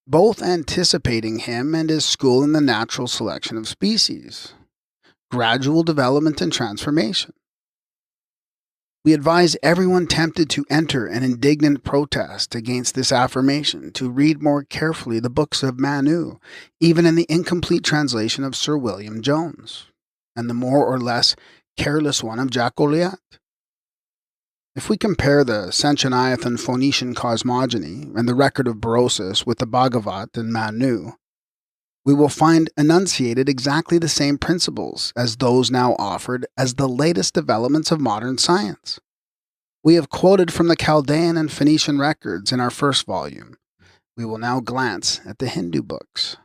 both anticipating him and his school in the natural selection of species, gradual development and transformation. We advise everyone tempted to enter an indignant protest against this affirmation to read more carefully the books of Manu, even in the incomplete translation of Sir William Jones, and the more or less careless one of Jacoliot. If we compare the Sanchoniathon Phoenician cosmogony and the record of Berosus with the Bhagavat and Manu, we will find enunciated exactly the same principles as those now offered as the latest developments of modern science. We have quoted from the Chaldean and Phoenician records in our first volume. We will now glance at the Hindu books.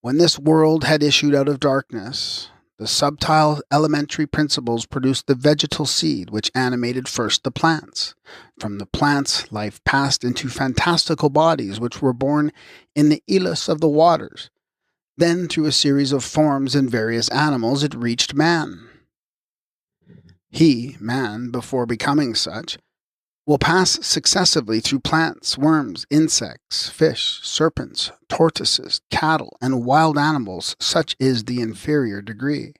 When this world had issued out of darkness, the subtile elementary principles produced the vegetal seed which animated first the plants. From the plants, life passed into fantastical bodies which were born in the ilus of the waters. Then, through a series of forms in various animals, it reached man. He, man, before becoming such, will pass successively through plants, worms, insects, fish, serpents, tortoises, cattle, and wild animals. Such is the inferior degree.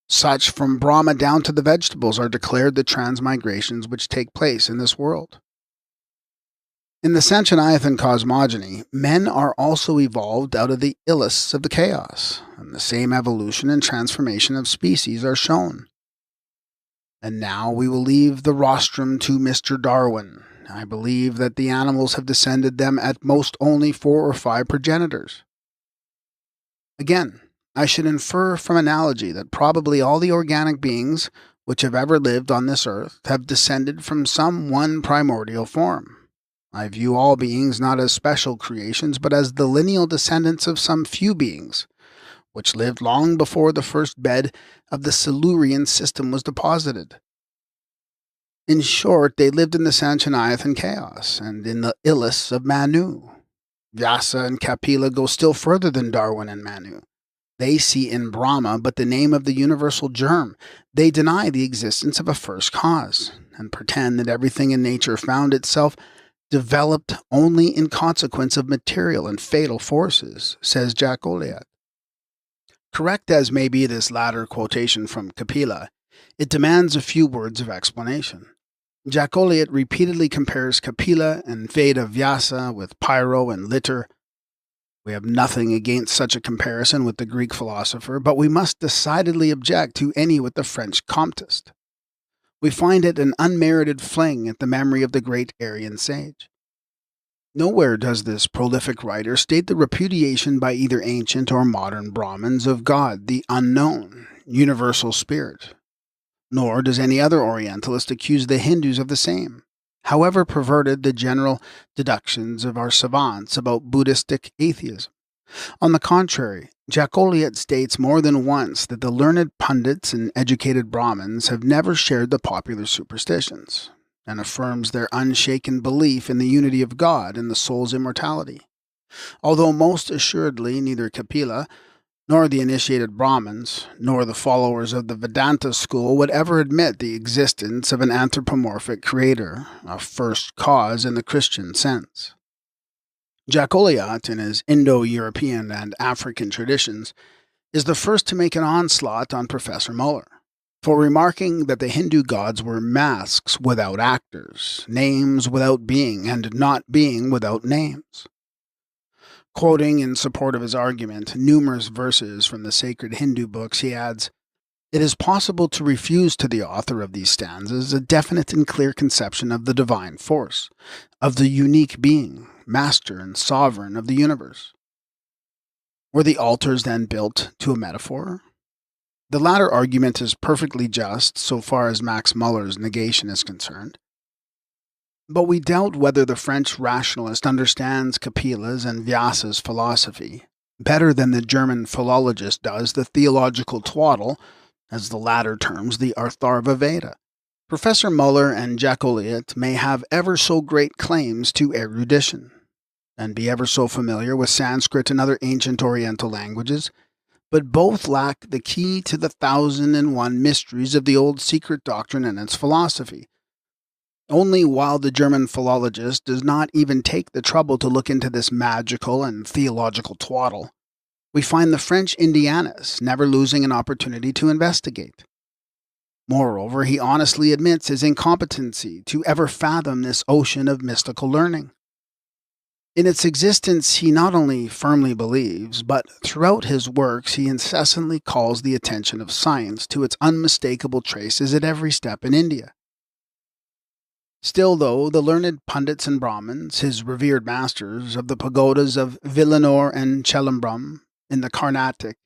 Such, from Brahma down to the vegetables, are declared the transmigrations which take place in this world. In the Sanchoniathon cosmogony, men are also evolved out of the illus of the chaos, and the same evolution and transformation of species are shown. And now we will leave the rostrum to Mr. Darwin. I believe that the animals have descended them at most only 4 or 5 progenitors. Again, I should infer from analogy that probably all the organic beings which have ever lived on this earth have descended from some one primordial form. I view all beings not as special creations, but as the lineal descendants of some few beings, which lived long before the first bed of the Silurian system was deposited. In short, they lived in the Sanchoniathon chaos and in the illus of Manu. Vyasa and Kapila go still further than Darwin and Manu. They see in Brahma but the name of the universal germ. They deny the existence of a first cause, and pretend that everything in nature found itself developed only in consequence of material and fatal forces, says Jacoliot. Correct as may be this latter quotation from Kapila, it demands a few words of explanation. Jack Olliott repeatedly compares Kapila and Veda Vyasa with Pyro and Litter. We have nothing against such a comparison with the Greek philosopher, but we must decidedly object to any with the French Comtist. We find it an unmerited fling at the memory of the great Aryan sage. Nowhere does this prolific writer state the repudiation by either ancient or modern Brahmins of God, the unknown, universal spirit. Nor does any other Orientalist accuse the Hindus of the same, however perverted the general deductions of our savants about Buddhistic atheism. On the contrary, Jack Olliott states more than once that the learned pundits and educated Brahmins have never shared the popular superstitions, and affirms their unshaken belief in the unity of God and the soul's immortality. Although most assuredly neither Kapila, nor the initiated Brahmins, nor the followers of the Vedanta school would ever admit the existence of an anthropomorphic creator, a first cause in the Christian sense. Jack Olliott, in his Indo-European and African traditions, is the first to make an onslaught on Professor Muller, for remarking that the Hindu gods were masks without actors, names without being, and not being without names. Quoting in support of his argument numerous verses from the sacred Hindu books, he adds, "It is possible to refuse to the author of these stanzas a definite and clear conception of the divine force, of the unique being, master and sovereign of the universe." Were the altars then built to a metaphor? The latter argument is perfectly just so far as Max Muller's negation is concerned. But we doubt whether the French rationalist understands Kapila's and Vyasa's philosophy better than the German philologist does the theological twaddle, as the latter terms the Atharva Veda. Professor Muller and Jack Olliott may have ever so great claims to erudition, and be ever so familiar with Sanskrit and other ancient Oriental languages, but both lack the key to the 1,001 mysteries of the old secret doctrine and its philosophy. Only while the German philologist does not even take the trouble to look into this magical and theological twaddle, we find the French Indianus never losing an opportunity to investigate. Moreover, he honestly admits his incompetency to ever fathom this ocean of mystical learning. In its existence he not only firmly believes, but throughout his works he incessantly calls the attention of science to its unmistakable traces at every step in India. Still, though, the learned pundits and Brahmins, his revered masters of the pagodas of Villanore and Chelambrum in the Carnatic,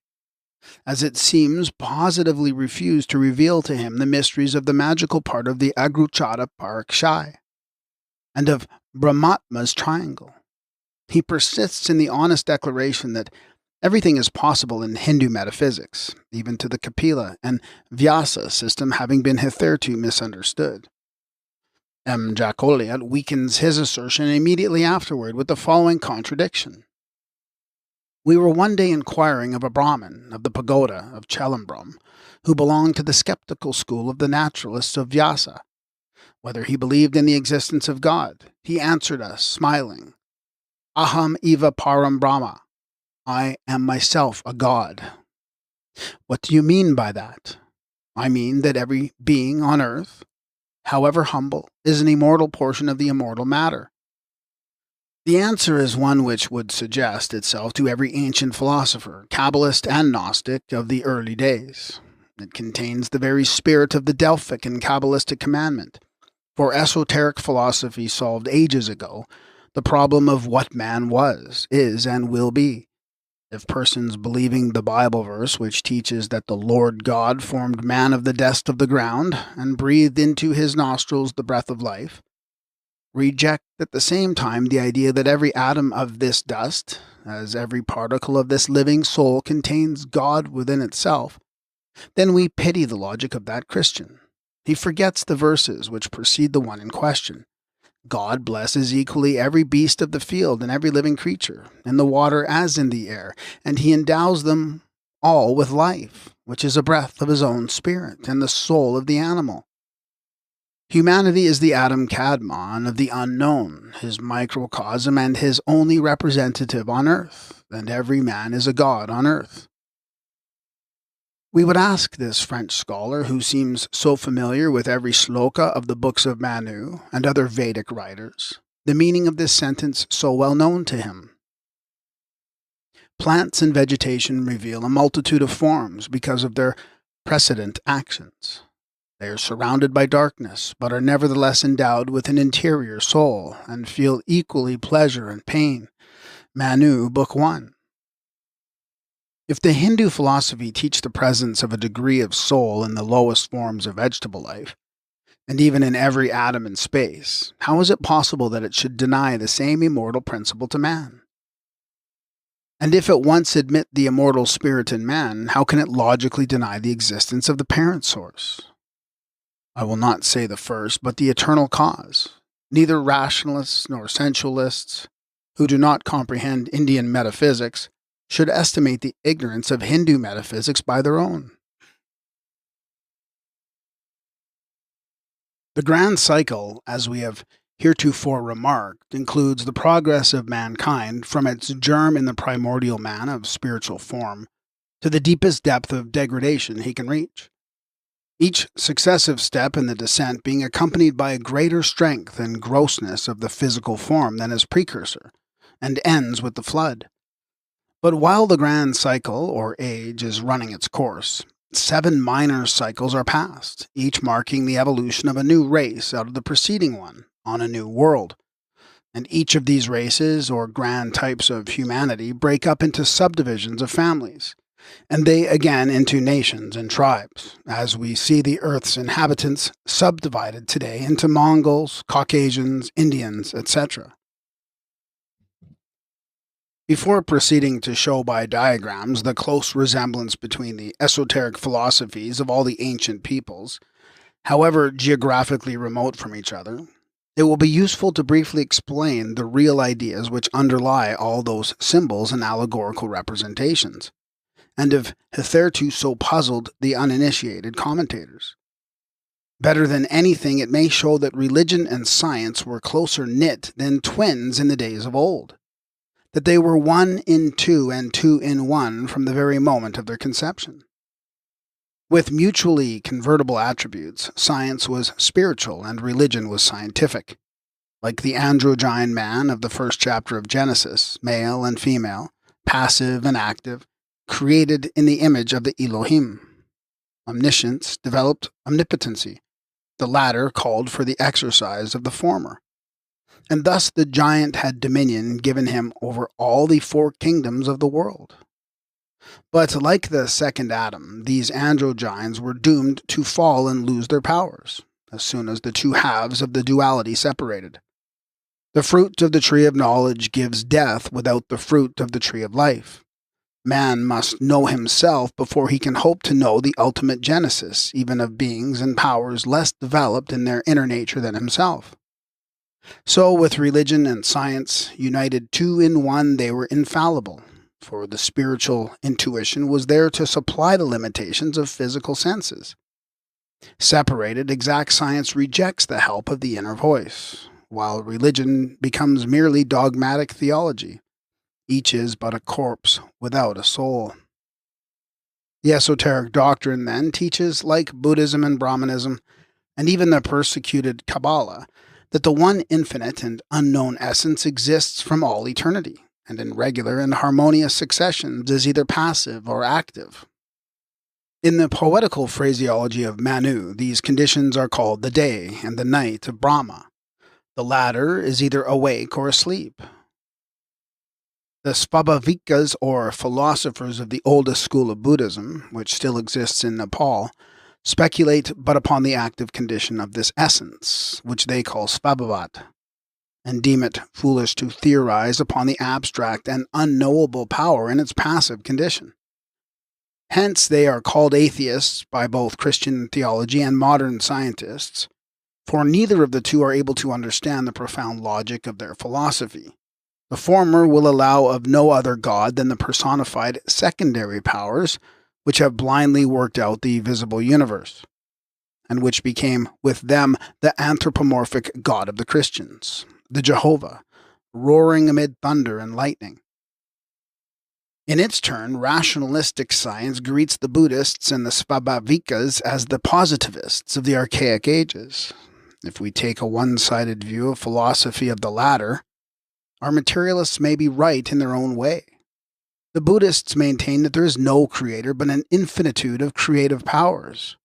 as it seems, positively refuse to reveal to him the mysteries of the magical part of the Agruchara Parakshai, and of Brahmatma's triangle. He persists in the honest declaration that everything is possible in Hindu metaphysics, even to the Kapila and Vyasa system having been hitherto misunderstood. M. Jack Olliott weakens his assertion immediately afterward with the following contradiction. We were one day inquiring of a Brahmin of the pagoda of Chelambrum, who belonged to the skeptical school of the naturalists of Vyasa, whether he believed in the existence of God. He answered us, smiling, Aham eva param Brahma. I am myself a god. What do you mean by that? I mean that every being on earth, however humble, is an immortal portion of the immortal matter. The answer is one which would suggest itself to every ancient philosopher, Kabbalist and Gnostic of the early days. It contains the very spirit of the Delphic and Kabbalistic commandment, for esoteric philosophy solved ages ago the problem of what man was, is, and will be. If persons believing the Bible verse which teaches that the Lord God formed man of the dust of the ground and breathed into his nostrils the breath of life, reject at the same time the idea that every atom of this dust, as every particle of this living soul contains God within itself, then we pity the logic of that Christian. He forgets the verses which precede the one in question. God blesses equally every beast of the field and every living creature, in the water as in the air, and he endows them all with life, which is a breath of his own spirit, and the soul of the animal. Humanity is the Adam Kadmon of the unknown, his microcosm and his only representative on earth, and every man is a god on earth. We would ask this French scholar, who seems so familiar with every shloka of the books of Manu and other Vedic writers, the meaning of this sentence so well known to him. Plants and vegetation reveal a multitude of forms because of their precedent actions. They are surrounded by darkness, but are nevertheless endowed with an interior soul and feel equally pleasure and pain. Manu, Book 1. If the Hindu philosophy teach the presence of a degree of soul in the lowest forms of vegetable life, and even in every atom in space, how is it possible that it should deny the same immortal principle to man? And if it once admit the immortal spirit in man, how can it logically deny the existence of the parent source? I will not say the first, but the eternal cause. Neither rationalists nor sensualists, who do not comprehend Indian metaphysics, should estimate the ignorance of Hindu metaphysics by their own. The grand cycle, as we have heretofore remarked, includes the progress of mankind from its germ in the primordial man of spiritual form to the deepest depth of degradation he can reach. Each successive step in the descent being accompanied by a greater strength and grossness of the physical form than its precursor, and ends with the flood. But while the grand cycle, or age, is running its course, 7 minor cycles are passed, each marking the evolution of a new race out of the preceding one, on a new world. And each of these races, or grand types of humanity, break up into subdivisions of families, and they again into nations and tribes, as we see the Earth's inhabitants subdivided today into Mongols, Caucasians, Indians, etc. Before proceeding to show by diagrams the close resemblance between the esoteric philosophies of all the ancient peoples, however geographically remote from each other, it will be useful to briefly explain the real ideas which underlie all those symbols and allegorical representations, and have hitherto so puzzled the uninitiated commentators. Better than anything, it may show that religion and science were closer knit than twins in the days of old, that they were one in two and two in one from the very moment of their conception. With mutually convertible attributes, science was spiritual and religion was scientific. Like the androgyne man of the first chapter of Genesis, male and female, passive and active, created in the image of the Elohim. Omniscience developed omnipotency. The latter called for the exercise of the former. And thus the giant had dominion given him over all the 4 kingdoms of the world. But like the second Adam, these androgynes were doomed to fall and lose their powers, as soon as the 2 halves of the duality separated. The fruit of the tree of knowledge gives death without the fruit of the tree of life. Man must know himself before he can hope to know the ultimate genesis, even of beings and powers less developed in their inner nature than himself. So with religion and science, united 2 in 1, they were infallible, for the spiritual intuition was there to supply the limitations of physical senses. Separated, exact science rejects the help of the inner voice, while religion becomes merely dogmatic theology. Each is but a corpse without a soul. The esoteric doctrine, then, teaches, like Buddhism and Brahmanism, and even the persecuted Kabbalah, that the one infinite and unknown essence exists from all eternity, and in regular and harmonious successions is either passive or active. In the poetical phraseology of Manu, these conditions are called the day and the night of Brahma. The latter is either awake or asleep. The Svabhavikas, or philosophers of the oldest school of Buddhism, which still exists in Nepal, speculate but upon the active condition of this essence, which they call Svabhavat, and deem it foolish to theorize upon the abstract and unknowable power in its passive condition. Hence they are called atheists by both Christian theology and modern scientists, for neither of the 2 are able to understand the profound logic of their philosophy. The former will allow of no other God than the personified secondary powers which have blindly worked out the visible universe, and which became with them the anthropomorphic God of the Christians, the Jehovah, roaring amid thunder and lightning. In its turn, rationalistic science greets the Buddhists and the Svabhavikas as the positivists of the archaic ages. If we take a one-sided view of philosophy of the latter, our materialists may be right in their own way. The Buddhists maintain that there is no creator but an infinitude of creative powers,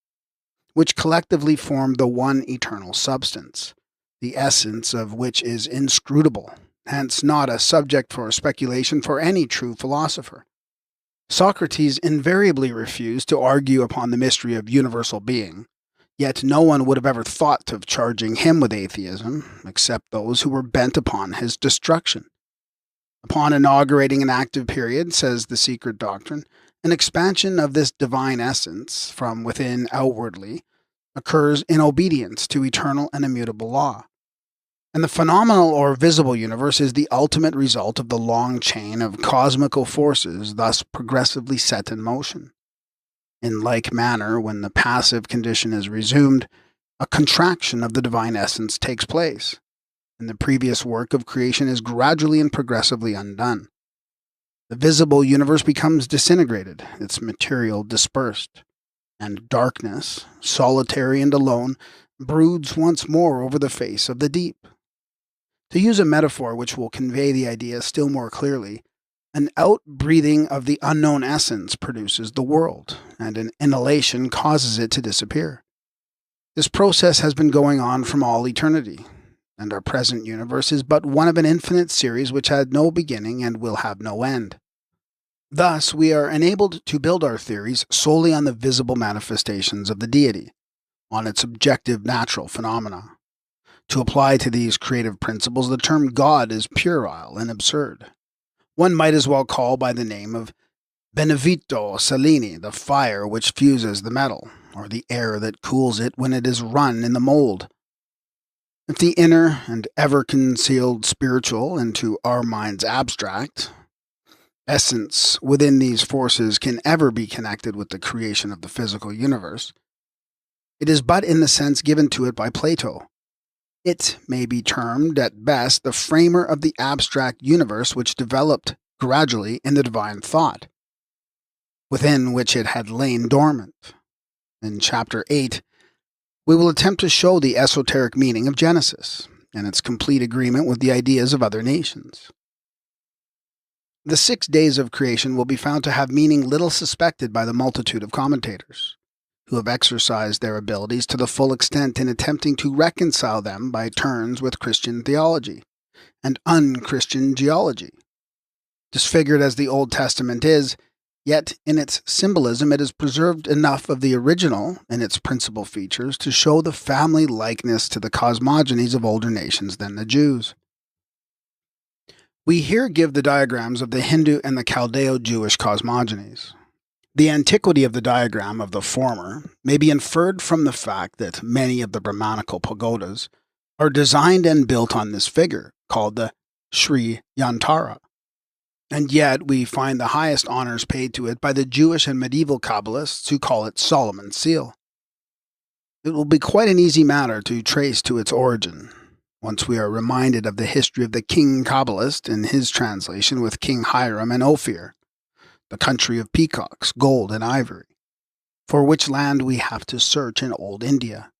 which collectively form the one eternal substance, the essence of which is inscrutable, hence not a subject for speculation for any true philosopher. Socrates invariably refused to argue upon the mystery of universal being, yet no one would have ever thought of charging him with atheism, except those who were bent upon his destruction. Upon inaugurating an active period, says the Secret Doctrine, an expansion of this divine essence from within outwardly occurs in obedience to eternal and immutable law. And the phenomenal or visible universe is the ultimate result of the long chain of cosmical forces thus progressively set in motion. In like manner, when the passive condition is resumed, a contraction of the divine essence takes place, and the previous work of creation is gradually and progressively undone. The visible universe becomes disintegrated, its material dispersed, and darkness, solitary and alone, broods once more over the face of the deep. To use a metaphor which will convey the idea still more clearly, an outbreathing of the unknown essence produces the world, and an inhalation causes it to disappear. This process has been going on from all eternity, and our present universe is but one of an infinite series which had no beginning and will have no end. Thus, we are enabled to build our theories solely on the visible manifestations of the deity, on its objective natural phenomena. To apply to these creative principles, the term God is puerile and absurd. One might as well call by the name of Benevito Cellini the fire which fuses the metal, or the air that cools it when it is run in the mold. If the inner and ever-concealed spiritual into our mind's abstract essence within these forces can ever be connected with the creation of the physical universe, it is but in the sense given to it by Plato. It may be termed, at best, the framer of the abstract universe which developed gradually in the divine thought, within which it had lain dormant. In Chapter 8, we will attempt to show the esoteric meaning of Genesis and its complete agreement with the ideas of other nations. The 6 days of creation will be found to have meaning little suspected by the multitude of commentators, who have exercised their abilities to the full extent in attempting to reconcile them by turns with Christian theology and un-Christian geology. Disfigured as the Old Testament is, yet in its symbolism it has preserved enough of the original in its principal features to show the family likeness to the cosmogonies of older nations than the Jews. We here give the diagrams of the Hindu and the Chaldeo-Jewish cosmogonies. The antiquity of the diagram of the former may be inferred from the fact that many of the Brahmanical pagodas are designed and built on this figure, called the Sri Yantara, and yet we find the highest honors paid to it by the Jewish and medieval Kabbalists who call it Solomon's seal. It will be quite an easy matter to trace to its origin, once we are reminded of the history of the King Kabbalist in his translation with King Hiram and Ophir, the country of peacocks, gold, and ivory, for which land we have to search in old India.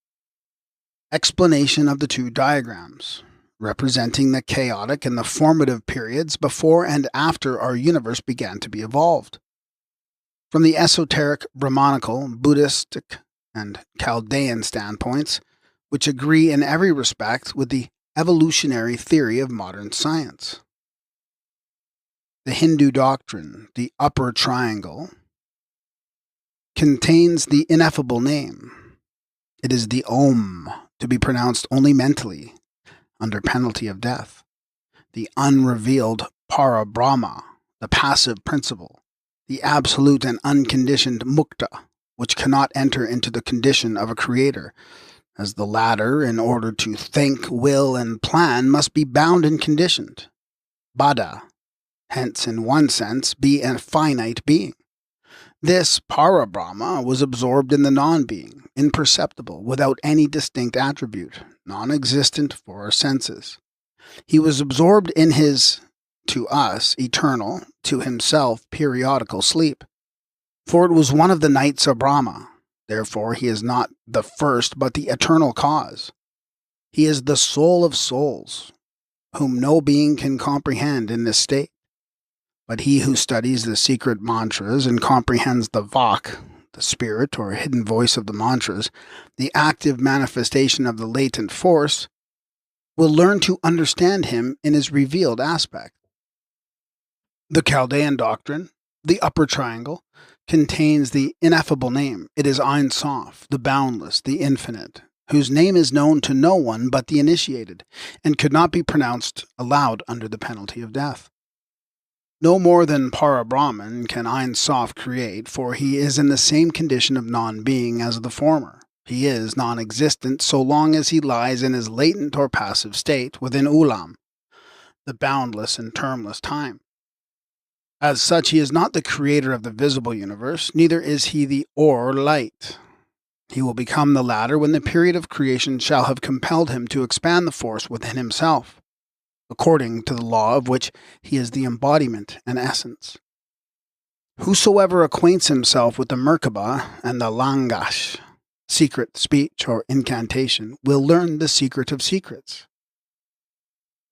Explanation of the two diagrams, representing the chaotic and the formative periods before and after our universe began to be evolved. From the esoteric, Brahmanical, Buddhistic, and Chaldean standpoints, which agree in every respect with the evolutionary theory of modern science. The Hindu doctrine, the upper triangle, contains the ineffable name. It is the Om, to be pronounced only mentally, under penalty of death. The unrevealed Para Brahma, the passive principle, the absolute and unconditioned Mukta, which cannot enter into the condition of a creator, as the latter, in order to think, will, and plan, must be bound and conditioned. Bada, hence in one sense be a finite being. This Para-Brahma was absorbed in the non-being, imperceptible, without any distinct attribute, non-existent for our senses. He was absorbed in his to us eternal, to himself periodical sleep. For it was one of the nights of Brahma. Therefore he is not the first but the eternal cause. He is the soul of souls, whom no being can comprehend in this state. But he who studies the secret mantras and comprehends the Vak, the spirit or hidden voice of the mantras, the active manifestation of the latent force, will learn to understand him in his revealed aspect. The Chaldean doctrine, the upper triangle, contains the ineffable name. It is Ein Sof, the boundless, the infinite, whose name is known to no one but the initiated, and could not be pronounced aloud under the penalty of death. No more than Para-Brahman can Ein Sof create, for he is in the same condition of non-being as the former. He is non-existent so long as he lies in his latent or passive state within Ulam, the boundless and termless time. As such, he is not the creator of the visible universe, neither is he the or light. He will become the latter when the period of creation shall have compelled him to expand the force within himself, according to the law of which he is the embodiment and essence. Whosoever acquaints himself with the Merkaba and the Langash, secret speech or incantation, will learn the secret of secrets.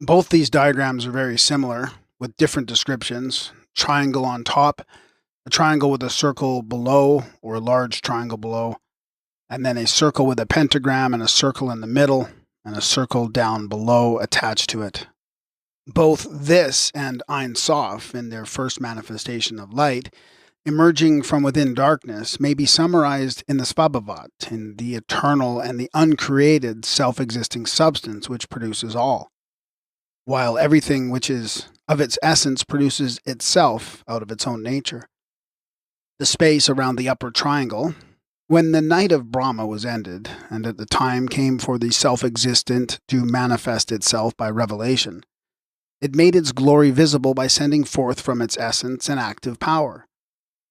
Both these diagrams are very similar, with different descriptions. Triangle on top, a triangle with a circle below, or a large triangle below, and then a circle with a pentagram and a circle in the middle, and a circle down below attached to it. Both this and Ein Sof, in their first manifestation of light, emerging from within darkness, may be summarized in the Svabhavat, in the eternal and the uncreated self-existing substance which produces all, while everything which is of its essence produces itself out of its own nature. The space around the upper triangle, when the night of Brahma was ended, and at the time came for the self-existent to manifest itself by revelation, it made its glory visible by sending forth from its essence an active power,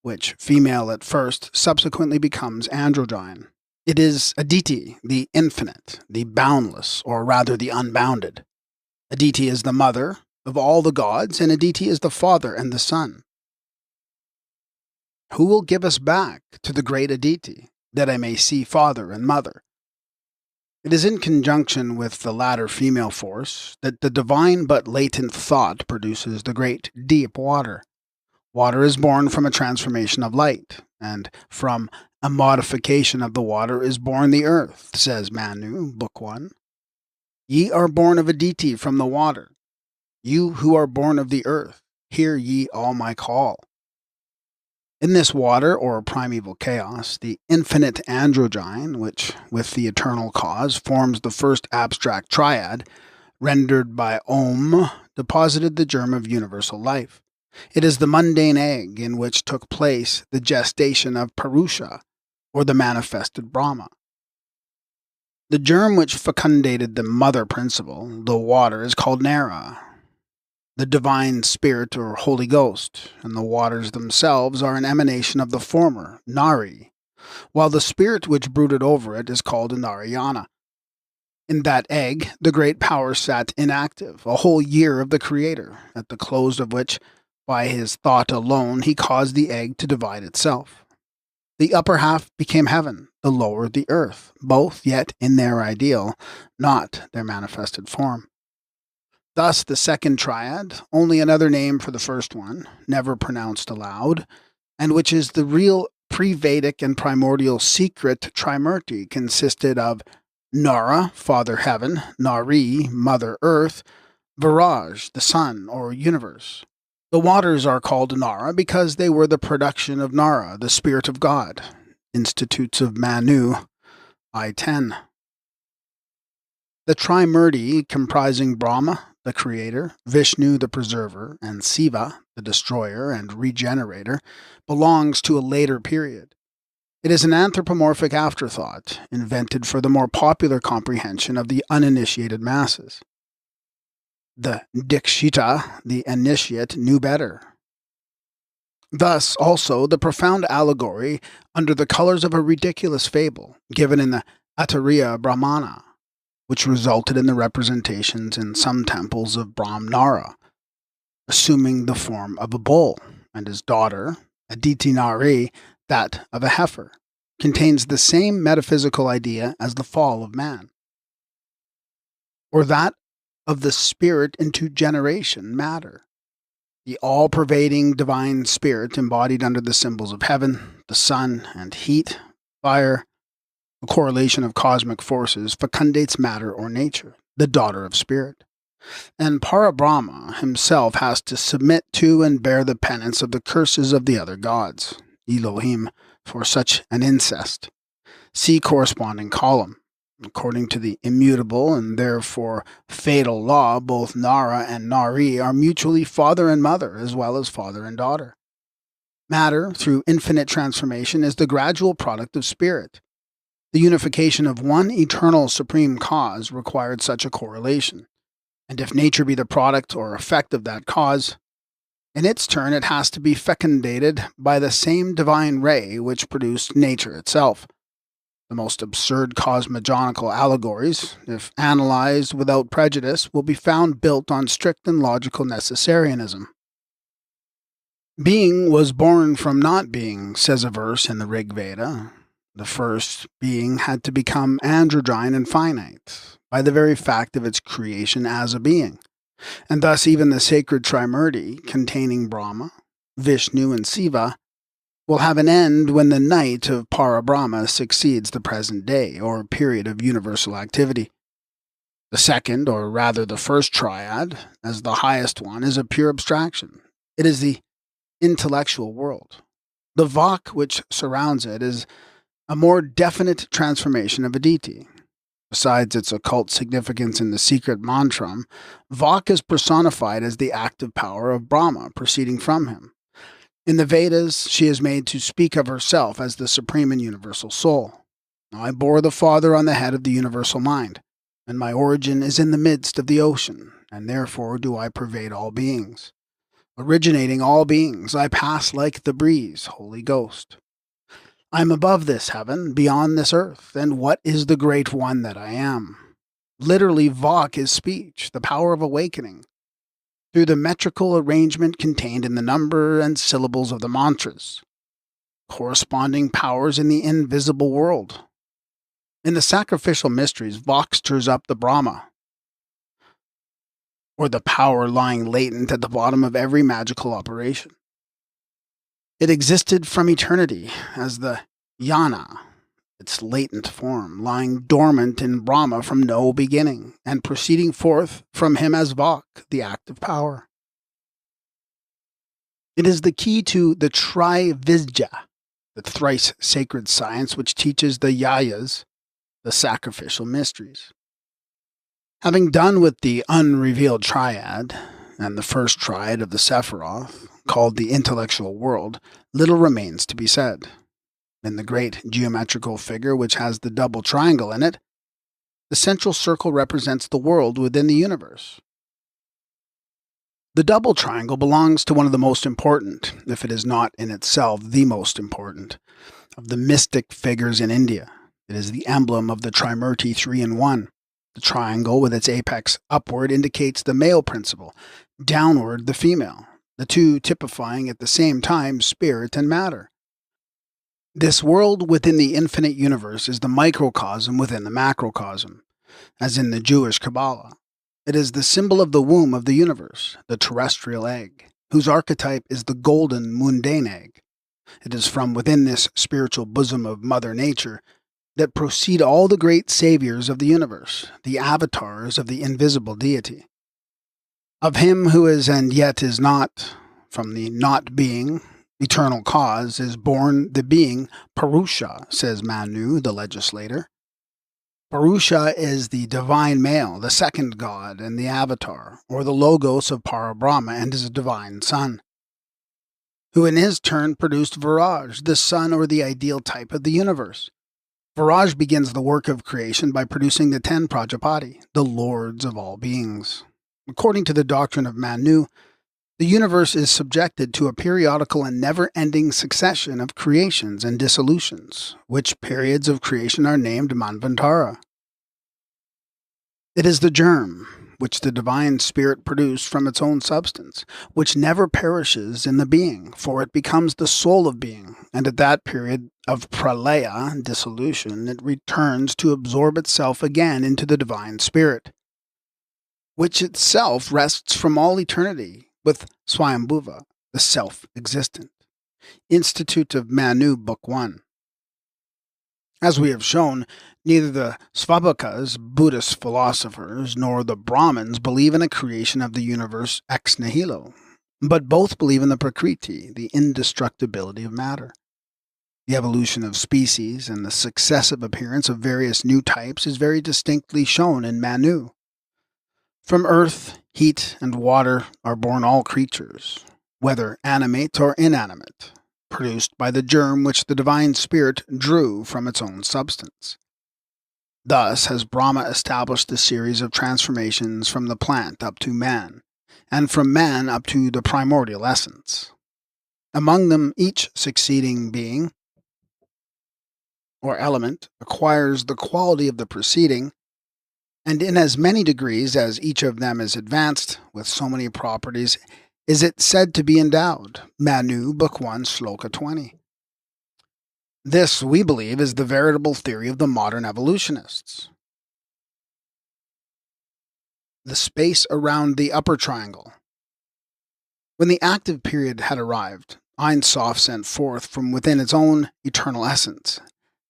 which, female at first, subsequently becomes androgyne. It is Aditi, the infinite, the boundless, or rather the unbounded. Aditi is the mother of all the gods, and Aditi is the father and the son. Who will give us back to the great Aditi, that I may see father and mother? It is in conjunction with the latter female force that the divine but latent thought produces the great deep water. Water is born from a transformation of light, and from a modification of the water is born the earth, says Manu, Book 1. Ye are born of Aditi from the water. You who are born of the earth, hear ye all my call. In this water, or primeval chaos, the infinite androgyne, which, with the eternal cause, forms the first abstract triad, rendered by Om, deposited the germ of universal life. It is the mundane egg in which took place the gestation of Purusha, or the manifested Brahma. The germ which fecundated the mother principle, the water, is called Nara, the divine spirit or Holy Ghost, and the waters themselves are an emanation of the former, Nari, while the spirit which brooded over it is called Narayana. In that egg, the great power sat inactive, a whole year of the Creator, at the close of which, by his thought alone, he caused the egg to divide itself. The upper half became heaven, the lower the earth, both yet in their ideal, not their manifested form. Thus the second triad, only another name for the first one, never pronounced aloud, and which is the real pre-Vedic and primordial secret Trimurti, consisted of Nara, Father Heaven, Nari, Mother Earth, Viraj, the Sun or Universe. The waters are called Nara because they were the production of Nara, the Spirit of God. Institutes of Manu, I-10. The Trimurti, comprising Brahma, the creator, Vishnu, the preserver, and Siva, the destroyer and regenerator, belongs to a later period. It is an anthropomorphic afterthought, invented for the more popular comprehension of the uninitiated masses. The Dikshita, the initiate, knew better. Thus, also, the profound allegory under the colors of a ridiculous fable, given in the Attariya Brahmana, which resulted in the representations in some temples of Brahmnara. assuming the form of a bull, and his daughter, Aditi Nari, that of a heifer, contains the same metaphysical idea as the fall of man, or that of the spirit into generation, matter, the all-pervading divine spirit embodied under the symbols of heaven, the sun, and heat, fire. The correlation of cosmic forces fecundates matter or nature, the daughter of spirit. And Parabrahma himself has to submit to and bear the penance of the curses of the other gods, Elohim, for such an incest. See corresponding column. According to the immutable and therefore fatal law, both Nara and Nari are mutually father and mother, as well as father and daughter. Matter, through infinite transformation, is the gradual product of spirit. The unification of one eternal supreme cause required such a correlation. And if nature be the product or effect of that cause, in its turn it has to be fecundated by the same divine ray which produced nature itself. The most absurd cosmogonical allegories, if analyzed without prejudice, will be found built on strict and logical necessarianism. Being was born from not being, says a verse in the Rig Veda. The first being had to become androgyne and finite, by the very fact of its creation as a being. And thus even the sacred Trimurti, containing Brahma, Vishnu, and Siva, will have an end when the night of Parabrahma succeeds the present day, or period of universal activity. The second, or rather the first triad, as the highest one, is a pure abstraction. It is the intellectual world. The Vak which surrounds it is a more definite transformation of Aditi. Besides its occult significance in the secret mantram, Vak is personified as the active power of Brahma proceeding from him. In the Vedas, she is made to speak of herself as the supreme and universal soul. I bore the Father on the head of the universal mind, and my origin is in the midst of the ocean, and therefore do I pervade all beings. Originating all beings, I pass like the breeze, Holy Ghost. I am above this heaven, beyond this earth, and what is the great one that I am? Literally, Vak is speech, the power of awakening, through the metrical arrangement contained in the number and syllables of the mantras, corresponding powers in the invisible world. In the sacrificial mysteries, Vak stirs up the Brahma, or the power lying latent at the bottom of every magical operation. It existed from eternity as the Jnana, its latent form, lying dormant in Brahma from no beginning, and proceeding forth from him as Vak, the active power. It is the key to the Trividya, the thrice sacred science which teaches the Yayas, the sacrificial mysteries. Having done with the unrevealed triad, and the first triad of the Sephiroth, called the intellectual world, little remains to be said. In the great geometrical figure which has the double triangle in it, the central circle represents the world within the universe. The double triangle belongs to one of the most important, if it is not in itself the most important, of the mystic figures in India. It is the emblem of the Trimurti 3-in-1. The triangle with its apex upward indicates the male principle, downward the female, the two typifying at the same time spirit and matter. This world within the infinite universe is the microcosm within the macrocosm, as in the Jewish Kabbalah. It is the symbol of the womb of the universe, the terrestrial egg, whose archetype is the golden mundane egg. It is from within this spiritual bosom of Mother Nature that proceed all the great saviors of the universe, the avatars of the invisible deity. Of him who is and yet is not, from the not being, eternal cause, is born the being Purusha, says Manu, the legislator. Purusha is the divine male, the second god, and the avatar, or the logos of Parabrahma and his divine son, who in his turn produced Viraj, the sun or the ideal type of the universe. Viraj begins the work of creation by producing the 10 Prajapati, the lords of all beings. According to the doctrine of Manu, the universe is subjected to a periodical and never-ending succession of creations and dissolutions, which periods of creation are named Manvantara. It is the germ, which the divine spirit produced from its own substance, which never perishes in the being, for it becomes the soul of being, and at that period of pralaya, dissolution, it returns to absorb itself again into the divine spirit, which itself rests from all eternity with Swayambhuva, the self-existent. Institute of Manu, Book 1. As we have shown, neither the Svabhakas, Buddhist philosophers, nor the Brahmins believe in a creation of the universe ex nihilo, but both believe in the Prakriti, the indestructibility of matter. The evolution of species and the successive appearance of various new types is very distinctly shown in Manu. From earth, heat, and water are born all creatures, whether animate or inanimate, produced by the germ which the divine spirit drew from its own substance. Thus has Brahma established the series of transformations from the plant up to man, and from man up to the primordial essence. Among them, each succeeding being or element acquires the quality of the preceding, and in as many degrees as each of them is advanced with so many properties is it said to be endowed. Manu, Book 1, Sloka 20. This, we believe, is the veritable theory of the modern evolutionists. The space around the upper triangle. When the active period had arrived, Ein Sof sent forth from within its own eternal essence,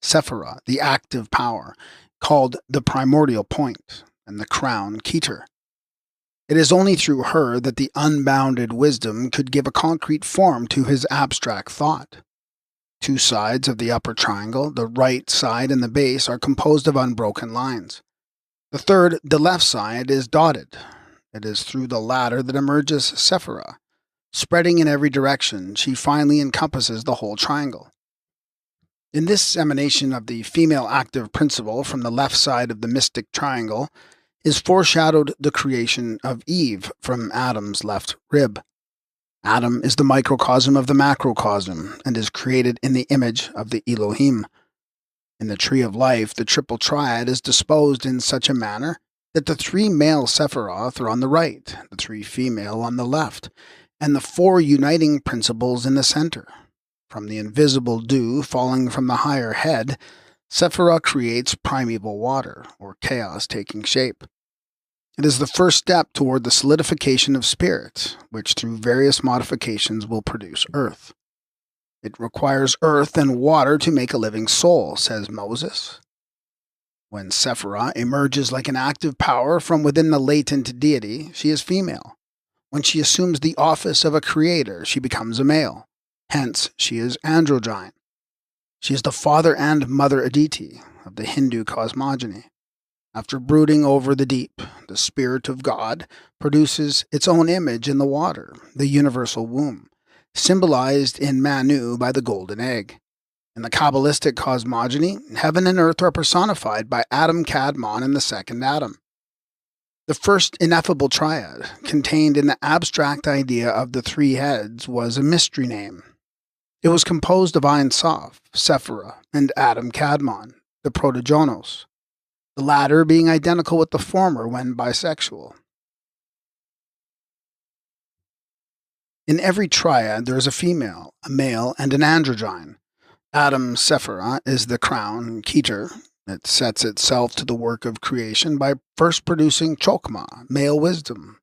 Sephira, the active power, called the primordial point, and the crown Keter. It is only through her that the unbounded wisdom could give a concrete form to his abstract thought. Two sides of the upper triangle, the right side and the base, are composed of unbroken lines. The third, the left side, is dotted. It is through the latter that emerges Sephira. Spreading in every direction, she finally encompasses the whole triangle. In this emanation of the female active principle from the left side of the mystic triangle is foreshadowed the creation of Eve from Adam's left rib. Adam is the microcosm of the macrocosm and is created in the image of the Elohim. In the tree of life, the triple triad is disposed in such a manner that the three male Sephiroth are on the right, the three female on the left, and the four uniting principles in the center. From the invisible dew falling from the higher head, Sephira creates primeval water, or chaos taking shape. It is the first step toward the solidification of spirit, which through various modifications will produce earth. It requires earth and water to make a living soul, says Moses. When Sephira emerges like an active power from within the latent deity, she is female. When she assumes the office of a creator, she becomes a male. Hence, she is androgyne. She is the father and mother Aditi of the Hindu cosmogony. After brooding over the deep, the Spirit of God produces its own image in the water, the universal womb, symbolized in Manu by the golden egg. In the Kabbalistic cosmogony, heaven and earth are personified by Adam Kadmon and the second Adam. The first ineffable triad, contained in the abstract idea of the three heads, was a mystery name. It was composed of Ein Sof, Sephira, and Adam Kadmon, the protogenos, the latter being identical with the former when bisexual. In every triad there is a female, a male, and an androgyne. Adam Sephira is the crown, Keter. It sets itself to the work of creation by first producing Chokma, male wisdom,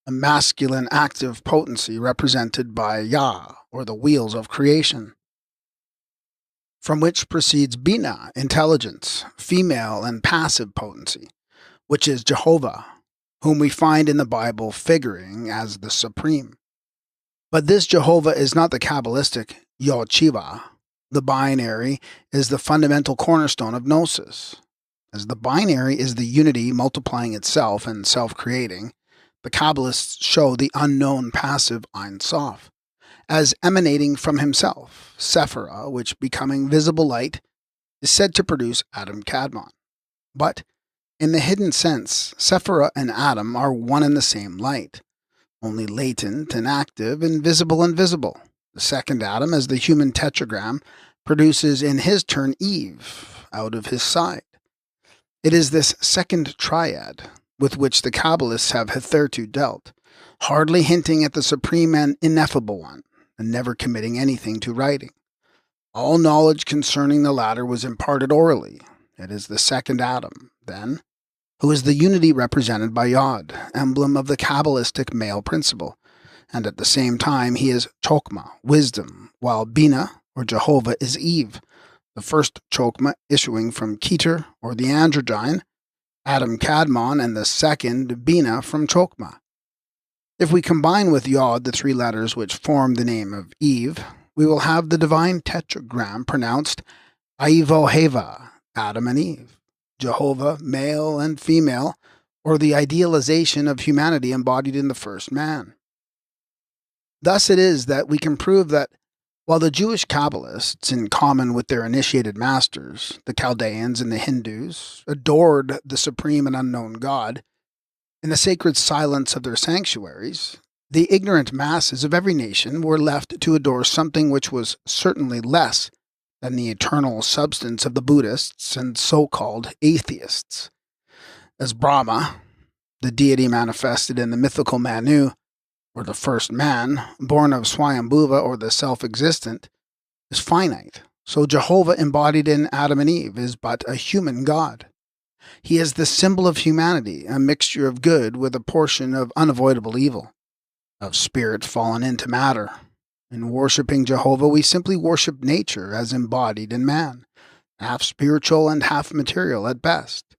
a masculine active potency represented by Yah, or the wheels of creation, from which proceeds Bina, intelligence, female and passive potency, which is Jehovah, whom we find in the Bible figuring as the Supreme. But this Jehovah is not the Kabbalistic Yochiva. The binary is the fundamental cornerstone of Gnosis. As the binary is the unity multiplying itself and self-creating, the Kabbalists show the unknown passive Ein Sof as emanating from himself, Sephira, which, becoming visible light, is said to produce Adam Kadmon. But, in the hidden sense, Sephira and Adam are one and the same light, only latent and active, invisible and visible. The second Adam, as the human tetragram, produces in his turn Eve, out of his side. It is this second triad, with which the Kabbalists have hitherto dealt, hardly hinting at the supreme and ineffable one, and never committing anything to writing. All knowledge concerning the latter was imparted orally. It is the second Adam, then, who is the unity represented by Yod, emblem of the Kabbalistic male principle, and at the same time he is Chokmah, wisdom, while Bina, or Jehovah, is Eve, the first Chokmah issuing from Keter, or the androgyne, Adam Kadmon, and the second Bina from Chokmah. If we combine with Yod the three letters which form the name of Eve, we will have the divine tetragram pronounced Aivoheva, Adam and Eve, Jehovah, male and female, or the idealization of humanity embodied in the first man. Thus it is that we can prove that while the Jewish Kabbalists, in common with their initiated masters, the Chaldeans and the Hindus, adored the supreme and unknown God, in the sacred silence of their sanctuaries, the ignorant masses of every nation were left to adore something which was certainly less than the eternal substance of the Buddhists and so-called atheists. As Brahma, the deity manifested in the mythical Manu, or the first man, born of Swayambhuva or the self-existent, is finite, so Jehovah embodied in Adam and Eve is but a human God. He is the symbol of humanity, a mixture of good with a portion of unavoidable evil, of spirit fallen into matter. In worshipping Jehovah, we simply worship nature as embodied in man, half spiritual and half material at best.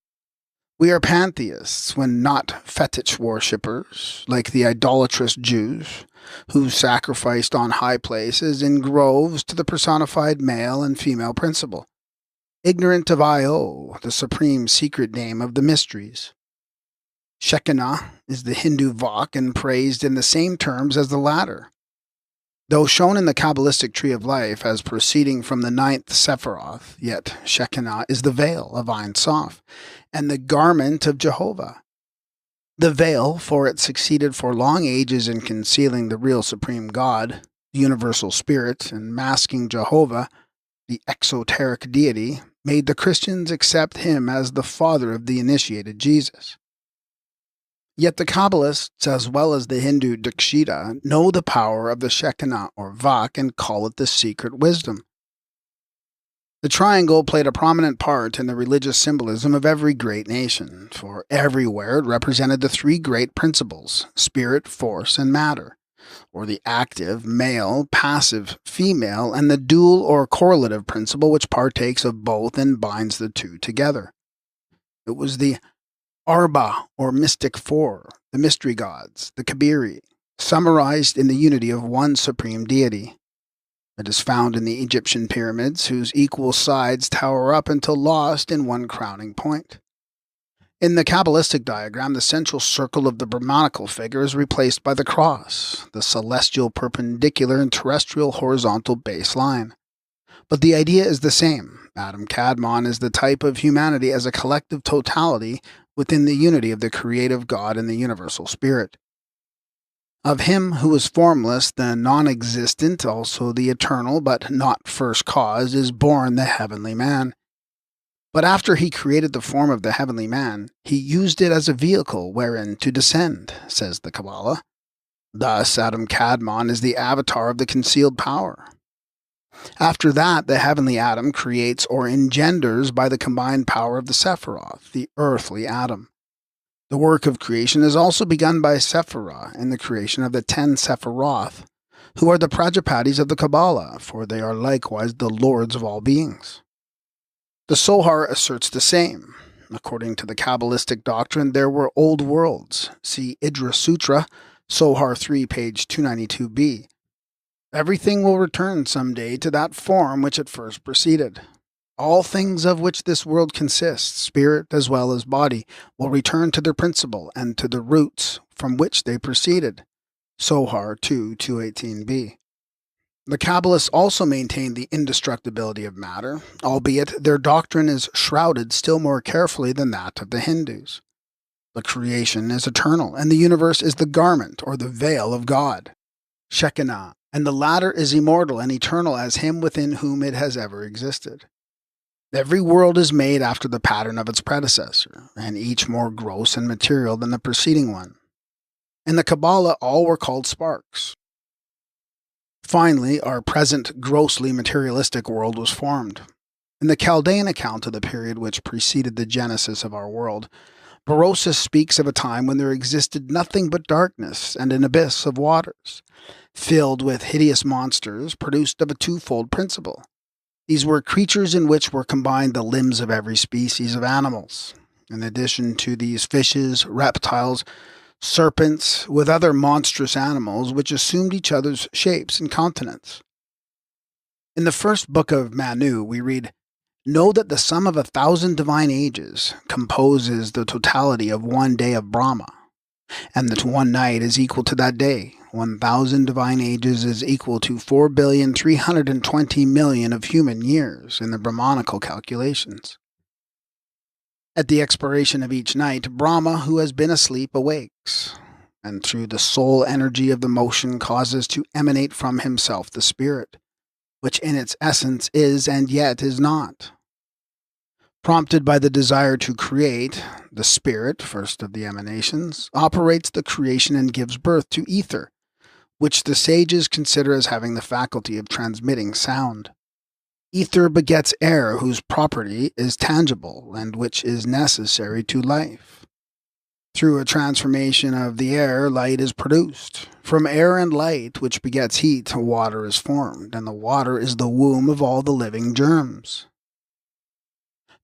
We are pantheists when not fetish worshippers, like the idolatrous Jews, who sacrificed on high places in groves to the personified male and female principle, ignorant of Io, the supreme secret name of the mysteries. Shekinah is the Hindu Vak and praised in the same terms as the latter. Though shown in the Kabbalistic Tree of Life as proceeding from the ninth Sephiroth, yet Shekinah is the veil of Ein Sof and the garment of Jehovah. The veil, for it succeeded for long ages in concealing the real supreme God, the universal spirit, and masking Jehovah, the exoteric deity, made the Christians accept him as the father of the initiated Jesus. Yet the Kabbalists, as well as the Hindu Dikshita, know the power of the Shekinah or Vak and call it the secret wisdom. The triangle played a prominent part in the religious symbolism of every great nation, for everywhere it represented the three great principles, spirit, force, and matter, or the active, male, passive, female, and the dual or correlative principle which partakes of both and binds the two together. It was the Arba, or mystic four, the mystery gods, the Kabiri, summarized in the unity of one supreme deity. It is found in the Egyptian pyramids, whose equal sides tower up until lost in one crowning point. In the Kabbalistic diagram, the central circle of the Brahmanical figure is replaced by the cross, the celestial perpendicular and terrestrial horizontal base line. But the idea is the same. Adam Kadmon is the type of humanity as a collective totality within the unity of the creative God and the universal spirit. Of him who is formless, the non-existent, also the eternal but not first cause, is born the heavenly man. But after he created the form of the heavenly man, he used it as a vehicle wherein to descend, says the Kabbalah. Thus, Adam Kadmon is the avatar of the concealed power. After that, the heavenly Adam creates or engenders by the combined power of the Sephiroth, the earthly Adam. The work of creation is also begun by Sephirah in the creation of the 10 Sephiroth, who are the Prajapatis of the Kabbalah, for they are likewise the lords of all beings. The Zohar asserts the same. According to the Kabbalistic doctrine, there were old worlds. See Idra Sutra, Zohar 3, page 292b. Everything will return someday to that form which it first preceded. All things of which this world consists, spirit as well as body, will return to their principle and to the roots from which they proceeded. Zohar 2, 218b. The Kabbalists also maintain the indestructibility of matter, albeit their doctrine is shrouded still more carefully than that of the Hindus. The creation is eternal, and the universe is the garment or the veil of God, Shekinah, and the latter is immortal and eternal as him within whom it has ever existed. Every world is made after the pattern of its predecessor, and each more gross and material than the preceding one. In the Kabbalah, all were called sparks. Finally, our present grossly materialistic world was formed. In the Chaldean account of the period which preceded the genesis of our world, Berosus speaks of a time when there existed nothing but darkness and an abyss of waters, filled with hideous monsters produced of a twofold principle. These were creatures in which were combined the limbs of every species of animals. In addition to these fishes, reptiles, serpents, with other monstrous animals which assumed each other's shapes and countenance. In the first book of Manu, we read, "Know that the sum of 1,000 divine ages composes the totality of one day of Brahma, and that one night is equal to that day. 1,000 divine ages is equal to 4,320,000,000 of human years in the Brahmanical calculations. At the expiration of each night, Brahma, who has been asleep, awakes, and through the soul energy of the motion causes to emanate from himself the spirit, which in its essence is and yet is not. Prompted by the desire to create, the spirit, first of the emanations, operates the creation and gives birth to ether, which the sages consider as having the faculty of transmitting sound. Ether begets air, whose property is tangible and which is necessary to life. Through a transformation of the air, light is produced. From air and light, which begets heat, water is formed, and the water is the womb of all the living germs.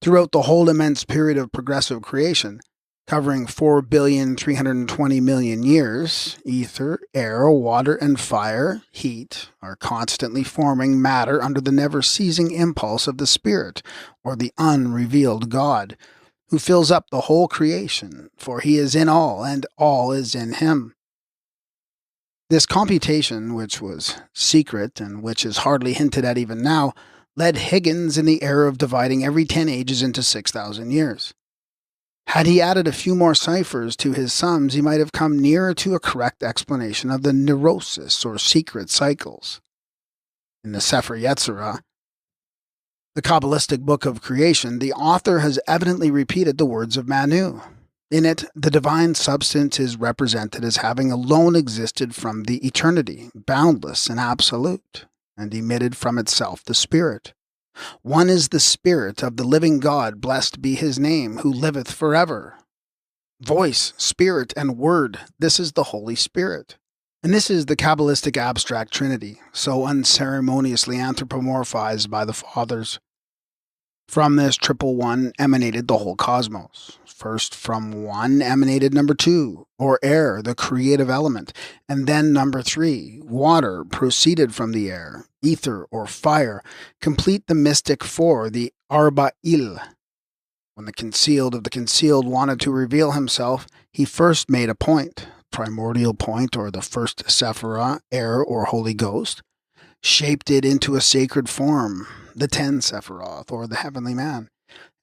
Throughout the whole immense period of progressive creation, covering 4,320,000,000 years, ether, air, water, and fire, heat, are constantly forming matter under the never-ceasing impulse of the Spirit, or the unrevealed God, who fills up the whole creation, for he is in all, and all is in him. This computation, which was secret, and which is hardly hinted at even now, led Higgins in the error of dividing every 10 ages into 6,000 years. Had he added a few more ciphers to his sums, he might have come nearer to a correct explanation of the neurosis or secret cycles. In the Sefer Yetzirah, the Kabbalistic book of creation, the author has evidently repeated the words of Manu. In it, the divine substance is represented as having alone existed from the eternity, boundless and absolute, and emitted from itself the Spirit. One is the Spirit of the living God, blessed be his name, who liveth forever. Voice, Spirit, and Word, this is the Holy Spirit. And this is the Kabbalistic abstract Trinity, so unceremoniously anthropomorphized by the Fathers. From this triple one emanated the whole cosmos. First from one emanated number 2, or air, the creative element, and then number 3, water, proceeded from the air, ether, or fire, complete the mystic 4, the Arba'il. When the concealed of the concealed wanted to reveal himself, he first made a point, primordial point, or the first Sephirah, air, or Holy Ghost, shaped it into a sacred form, the 10 Sephiroth, or the heavenly man,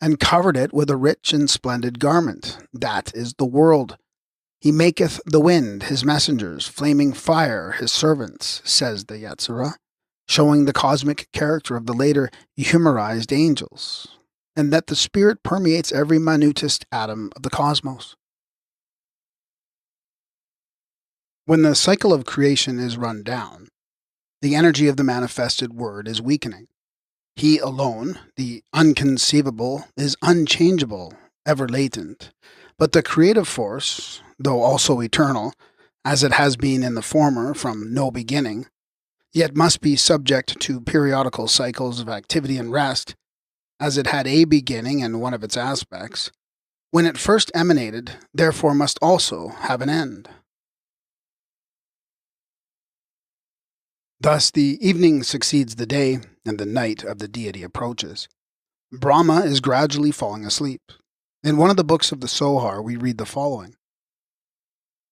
and covered it with a rich and splendid garment. That is the world. He maketh the wind his messengers, flaming fire his servants, says the Yetzirah, showing the cosmic character of the later humorized angels, and that the Spirit permeates every minutest atom of the cosmos. When the cycle of creation is run down, the energy of the manifested Word is weakening. He alone, the unconceivable, is unchangeable, ever latent. But the creative force, though also eternal, as it has been in the former from no beginning, yet must be subject to periodical cycles of activity and rest, as it had a beginning in one of its aspects, when it first emanated, therefore must also have an end. Thus the evening succeeds the day, and the night of the deity approaches. Brahma is gradually falling asleep. In one of the books of the Sohar, we read the following.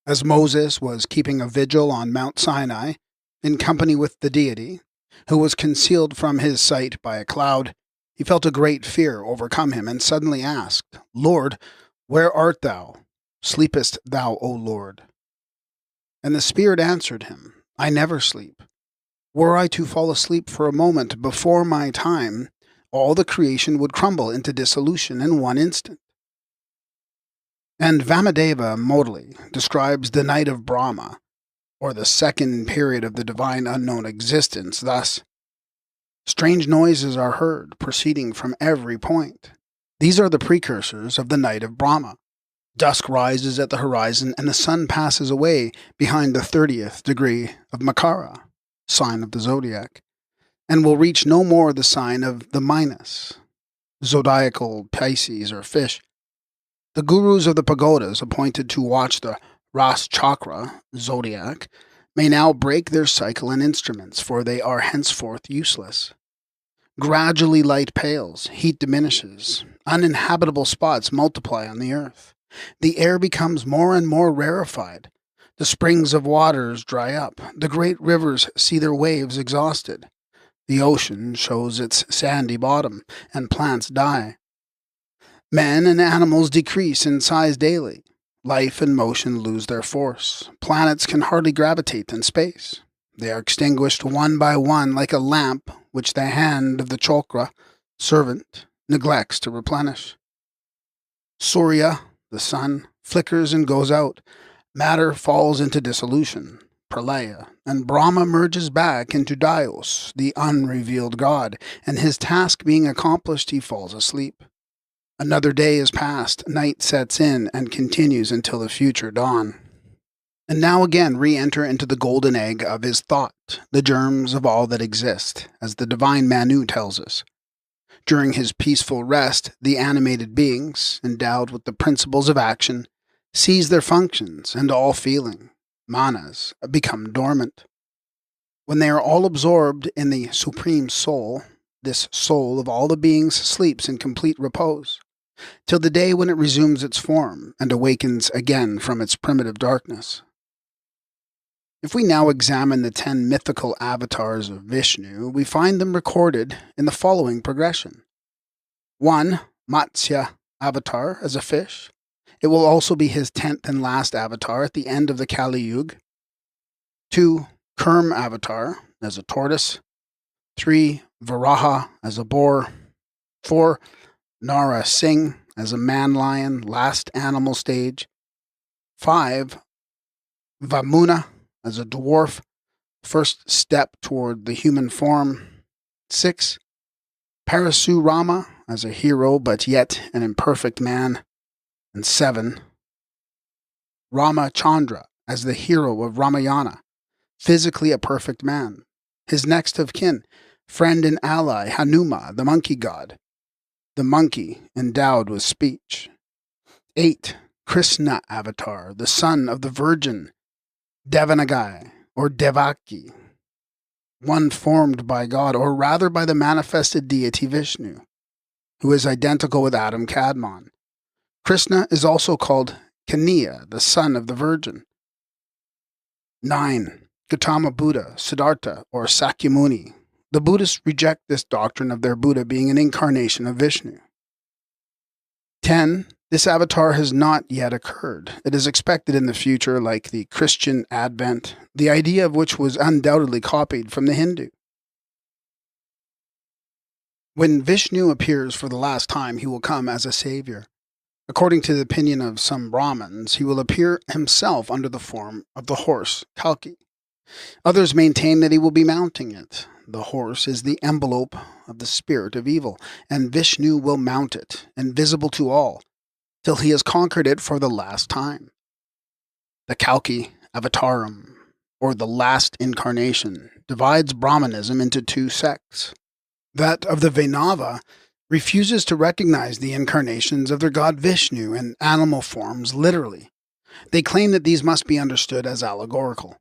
As Moses was keeping a vigil on Mount Sinai, in company with the deity, who was concealed from his sight by a cloud, he felt a great fear overcome him, and suddenly asked, Lord, where art thou? Sleepest thou, O Lord? And the Spirit answered him, I never sleep. Were I to fall asleep for a moment before my time, all the creation would crumble into dissolution in one instant. And Vamadeva Modali describes the night of Brahma, or the second period of the divine unknown existence, thus: strange noises are heard proceeding from every point. These are the precursors of the night of Brahma. Dusk rises at the horizon, and the sun passes away behind the 30th degree of Makara, sign of the zodiac, and will reach no more the sign of the Minus, zodiacal Pisces or fish. The gurus of the pagodas appointed to watch the Ras Chakra, zodiac, may now break their cycle and instruments, for they are henceforth useless. Gradually light pales, heat diminishes, uninhabitable spots multiply on the earth. The air becomes more and more rarefied. The springs of waters dry up. The great rivers see their waves exhausted. The ocean shows its sandy bottom, and plants die. Men and animals decrease in size daily. Life and motion lose their force. Planets can hardly gravitate in space. They are extinguished one by one like a lamp which the hand of the chokra, servant, neglects to replenish. Surya, the sun, flickers and goes out. Matter falls into dissolution, pralaya, and Brahma merges back into Dios, the unrevealed God, and his task being accomplished, he falls asleep. Another day is past, night sets in, and continues until the future dawn. And now again re-enter into the golden egg of his thought, the germs of all that exist, as the divine Manu tells us. During his peaceful rest, the animated beings, endowed with the principles of action, cease their functions, and all feeling, manas, become dormant. When they are all absorbed in the Supreme Soul, this soul of all the beings sleeps in complete repose, till the day when it resumes its form and awakens again from its primitive darkness. If we now examine the 10 mythical avatars of Vishnu, we find them recorded in the following progression. 1. Matsya avatar as a fish. It will also be his 10th and last avatar at the end of the Kali Yuga. 2. Kurm avatar as a tortoise. 3. Varaha as a boar. 4. Nara Singh as a man-lion, last animal stage. 5. Vamuna as a dwarf, first step toward the human form. 6. Parasurama as a hero, but yet an imperfect man. And 7. Ramachandra as the hero of Ramayana, physically a perfect man. His next of kin, friend and ally, Hanuma, the monkey god, the monkey endowed with speech. 8. Krishna avatar, the son of the virgin, Devanagai, or Devaki, one formed by God, or rather by the manifested deity Vishnu, who is identical with Adam Kadmon. Krishna is also called Kaniya, the son of the virgin. 9. Gautama Buddha, Siddhartha, or Sakyamuni. The Buddhists reject this doctrine of their Buddha being an incarnation of Vishnu. 10. This avatar has not yet occurred. It is expected in the future, like the Christian Advent, the idea of which was undoubtedly copied from the Hindu. When Vishnu appears for the last time, he will come as a savior. According to the opinion of some Brahmins, he will appear himself under the form of the horse, Kalki. Others maintain that he will be mounting it. The horse is the envelope of the spirit of evil, and Vishnu will mount it, invisible to all, till he has conquered it for the last time. The Kalki Avataram, or the last incarnation, divides Brahmanism into 2 sects. That of the Vainava refuses to recognize the incarnations of their god Vishnu in animal forms literally. They claim that these must be understood as allegorical.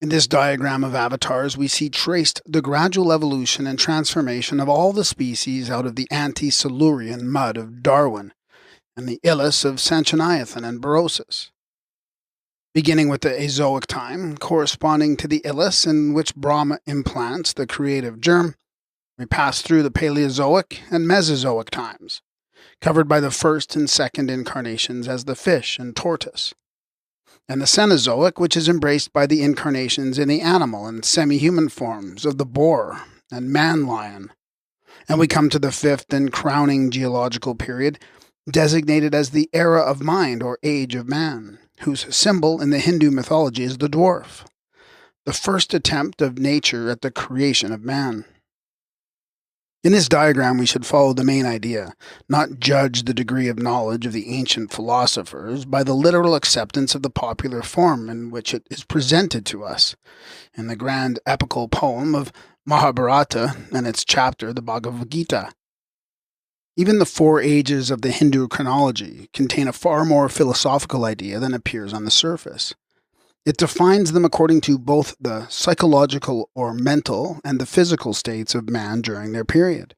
In this diagram of avatars, we see traced the gradual evolution and transformation of all the species out of the ante-Silurian mud of Darwin and the Illis of Sanchoniathon and Berosus. Beginning with the Azoic time, corresponding to the Illis in which Brahma implants the creative germ, we pass through the Paleozoic and Mesozoic times, covered by the first and second incarnations as the fish and tortoise, and the Cenozoic, which is embraced by the incarnations in the animal and semi-human forms of the boar and man-lion, And we come to the fifth and crowning geological period, designated as the era of mind or age of man, whose symbol in the Hindu mythology is the dwarf, the first attempt of nature at the creation of man. In this diagram, we should follow the main idea, not judge the degree of knowledge of the ancient philosophers by the literal acceptance of the popular form in which it is presented to us. In the grand epical poem of Mahabharata and its chapter, the Bhagavad Gita. Even the four ages of the Hindu chronology contain a far more philosophical idea than appears on the surface. It defines them according to both the psychological or mental and the physical states of man during their period.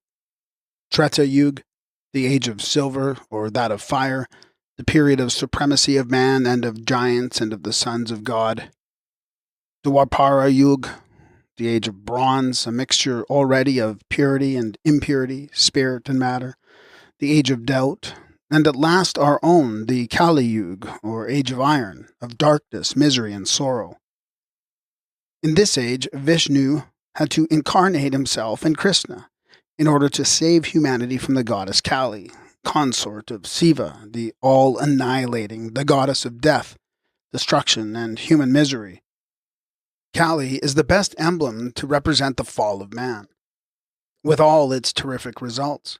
Treta Yuga, the age of silver or that of fire, the period of supremacy of man and of giants and of the sons of God. Dwapara Yuga, the age of bronze, a mixture already of purity and impurity, spirit and matter, the age of doubt, and at last our own, the Kali Yuga, or age of iron, of darkness, misery, and sorrow. In this age, Vishnu had to incarnate himself in Krishna in order to save humanity from the goddess Kali, consort of Siva, the all-annihilating, the goddess of death, destruction, and human misery. Kali is the best emblem to represent the fall of man, with all its terrific results.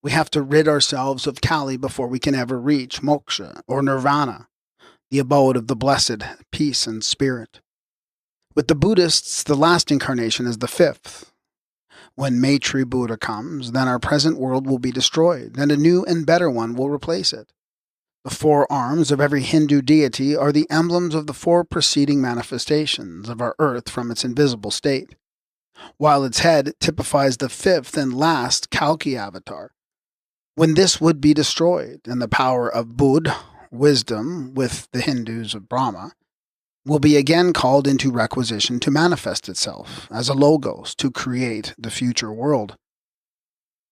We have to rid ourselves of Kali before we can ever reach moksha or nirvana, the abode of the blessed peace and spirit. With the Buddhists, the last incarnation is the fifth. When Maitri Buddha comes, then our present world will be destroyed, and a new and better one will replace it. The four arms of every Hindu deity are the emblems of the four preceding manifestations of our earth from its invisible state, while its head typifies the fifth and last Kalki avatar. When this would be destroyed, and the power of Bud, wisdom, with the Hindus of Brahma, will be again called into requisition to manifest itself as a logos to create the future world.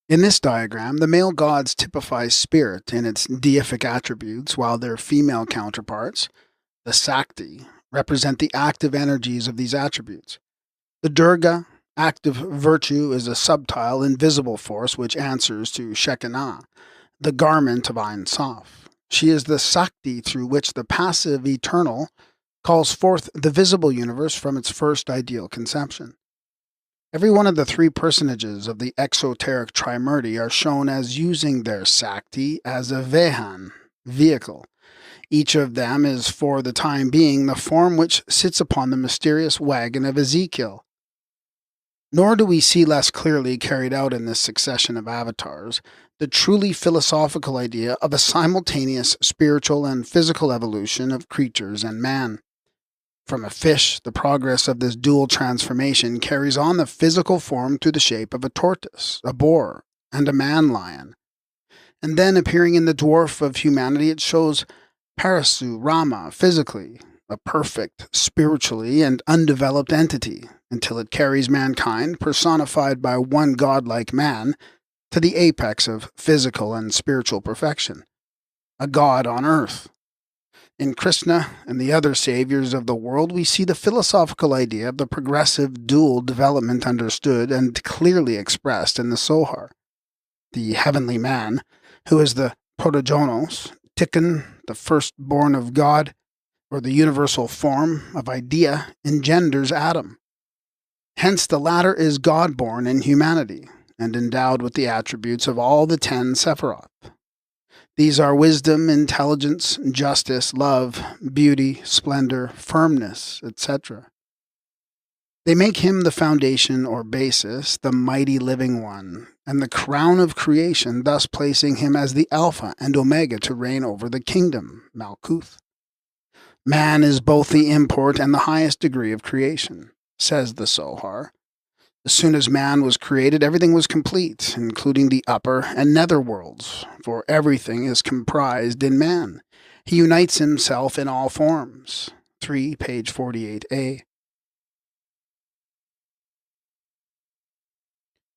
In this diagram, the male gods typify spirit in its deific attributes, while their female counterparts, the Sakti, represent the active energies of these attributes. The Durga, active virtue, is a subtile, invisible force which answers to Shekinah, the garment of Ein Sof. She is the Sakti through which the passive eternal calls forth the visible universe from its first ideal conception. Every one of the three personages of the exoteric Trimurti are shown as using their Sakti as a Vehan, vehicle. Each of them is for the time being the form which sits upon the mysterious wagon of Ezekiel. Nor do we see less clearly carried out in this succession of avatars the truly philosophical idea of a simultaneous spiritual and physical evolution of creatures and man. From a fish, the progress of this dual transformation carries on the physical form to the shape of a tortoise, a boar, and a man-lion. And then, appearing in the dwarf of humanity, it shows Parasu Rama physically, a perfect, spiritually, and undeveloped entity, until it carries mankind, personified by one godlike man, to the apex of physical and spiritual perfection, a god on earth. In Krishna and the other saviors of the world, we see the philosophical idea of the progressive dual development understood and clearly expressed in the Sohar. The heavenly man, who is the protogenos, Tikkun, the firstborn of God, or the universal form of idea, engenders Adam. Hence the latter is God-born in humanity, and endowed with the attributes of all the 10 Sephiroth. These are wisdom, intelligence, justice, love, beauty, splendor, firmness, etc. They make him the foundation or basis, the mighty living one, and the crown of creation, thus placing him as the Alpha and Omega to reign over the kingdom, Malkuth. Man is both the import and the highest degree of creation, says the Sohar. As soon as man was created, everything was complete, including the upper and nether worlds, for everything is comprised in man. He unites himself in all forms. 3, page 48a.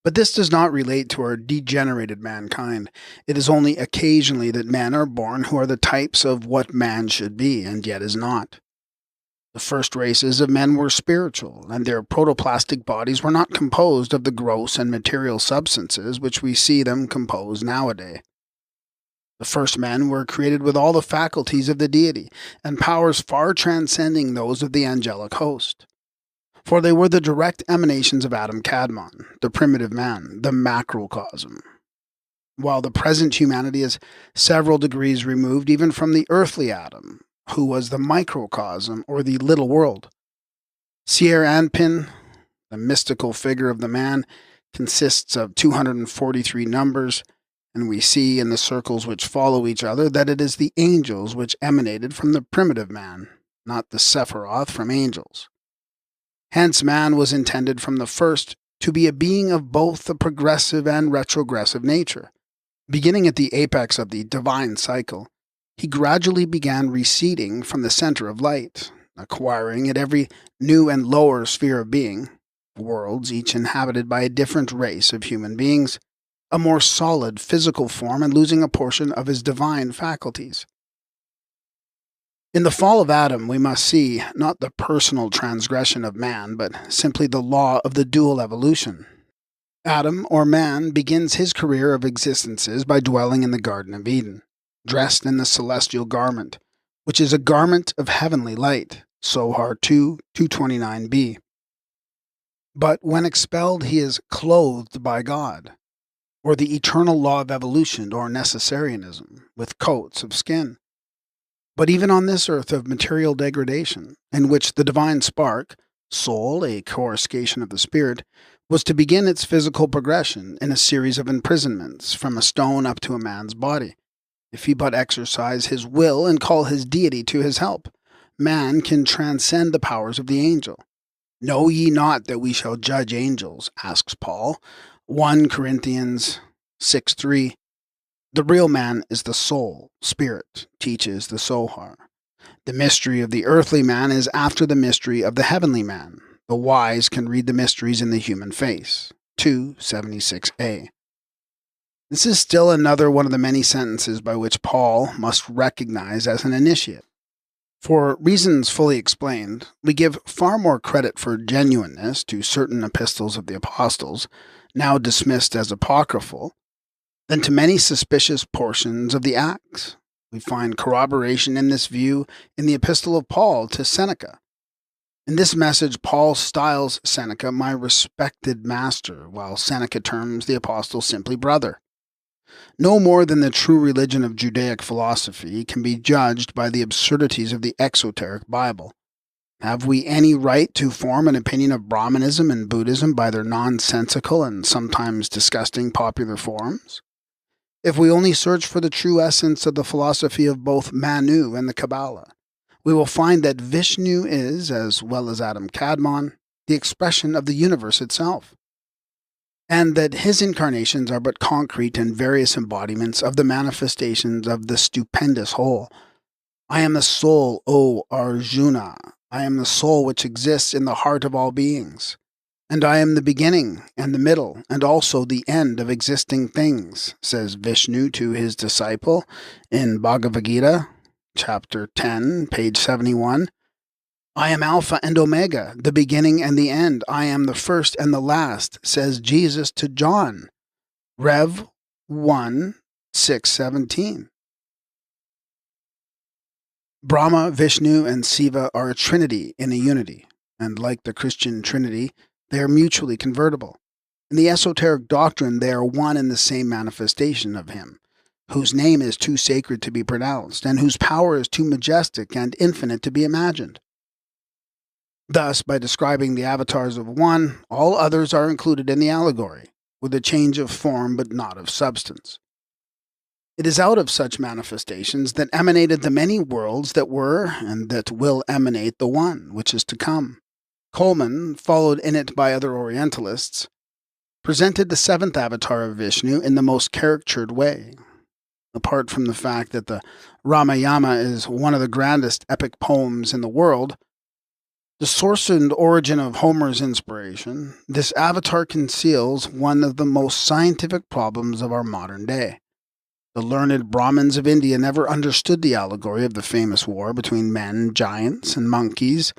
But this does not relate to our degenerated mankind. It is only occasionally that men are born who are the types of what man should be, and yet is not. The first races of men were spiritual, and their protoplastic bodies were not composed of the gross and material substances which we see them composed nowadays. The first men were created with all the faculties of the deity, and powers far transcending those of the angelic host. For they were the direct emanations of Adam Kadmon, the primitive man, the macrocosm. While the present humanity is several degrees removed even from the earthly Adam, who was the microcosm, or the little world. Sier Anpin, the mystical figure of the man, consists of 243 numbers, and we see in the circles which follow each other that it is the angels which emanated from the primitive man, not the Sephiroth from angels. Hence man was intended from the first to be a being of both the progressive and retrogressive nature. Beginning at the apex of the divine cycle, he gradually began receding from the center of light, acquiring at every new and lower sphere of being, worlds each inhabited by a different race of human beings, a more solid physical form and losing a portion of his divine faculties. In the fall of Adam, we must see not the personal transgression of man, but simply the law of the dual evolution. Adam, or man, begins his career of existences by dwelling in the Garden of Eden, dressed in the celestial garment, which is a garment of heavenly light, Sohar 2, 229b. But when expelled, he is clothed by God, or the eternal law of evolution, or necessarianism, with coats of skin. But even on this earth of material degradation, in which the divine spark, soul, a coruscation of the spirit, was to begin its physical progression in a series of imprisonments from a stone up to a man's body, if he but exercise his will and call his deity to his help, man can transcend the powers of the angel. Know ye not that we shall judge angels, asks Paul, 1 Corinthians 6:3. The real man is the soul, spirit, teaches the Sohar. The mystery of the earthly man is after the mystery of the heavenly man. The wise can read the mysteries in the human face. 276a. This is still another one of the many sentences by which Paul must recognize as an initiate. For reasons fully explained, we give far more credit for genuineness to certain epistles of the apostles, now dismissed as apocryphal, than to many suspicious portions of the Acts. We find corroboration in this view in the epistle of Paul to Seneca. In this message, Paul styles Seneca my respected master, while Seneca terms the apostle simply brother. No more than the true religion of Judaic philosophy can be judged by the absurdities of the Esoteric Bible. Have we any right to form an opinion of Brahmanism and Buddhism by their nonsensical and sometimes disgusting popular forms? If we only search for the true essence of the philosophy of both Manu and the Kabbalah, we will find that Vishnu is, as well as Adam Kadmon, the expression of the universe itself, and that his incarnations are but concrete and various embodiments of the manifestations of the stupendous whole. I am the soul, O Arjuna. I am the soul which exists in the heart of all beings. And I am the beginning and the middle and also the end of existing things, says Vishnu to his disciple in Bhagavad Gita, chapter 10, page 71. I am Alpha and Omega, the beginning and the end. I am the first and the last, says Jesus to John, Rev 1, 6:17. Brahma, Vishnu, and Shiva are a trinity in a unity, and like the Christian Trinity, they are mutually convertible. In the esoteric doctrine, they are one and the same manifestation of him, whose name is too sacred to be pronounced, and whose power is too majestic and infinite to be imagined. Thus, by describing the avatars of one, all others are included in the allegory, with a change of form but not of substance. It is out of such manifestations that emanated the many worlds that were and that will emanate the one which is to come. Coleman, followed in it by other Orientalists, presented the seventh avatar of Vishnu in the most caricatured way. Apart from the fact that the Ramayana is one of the grandest epic poems in the world, the source and origin of Homer's inspiration, this avatar conceals one of the most scientific problems of our modern day, The learned Brahmins of India never understood the allegory of the famous war between men, giants, and monkeys,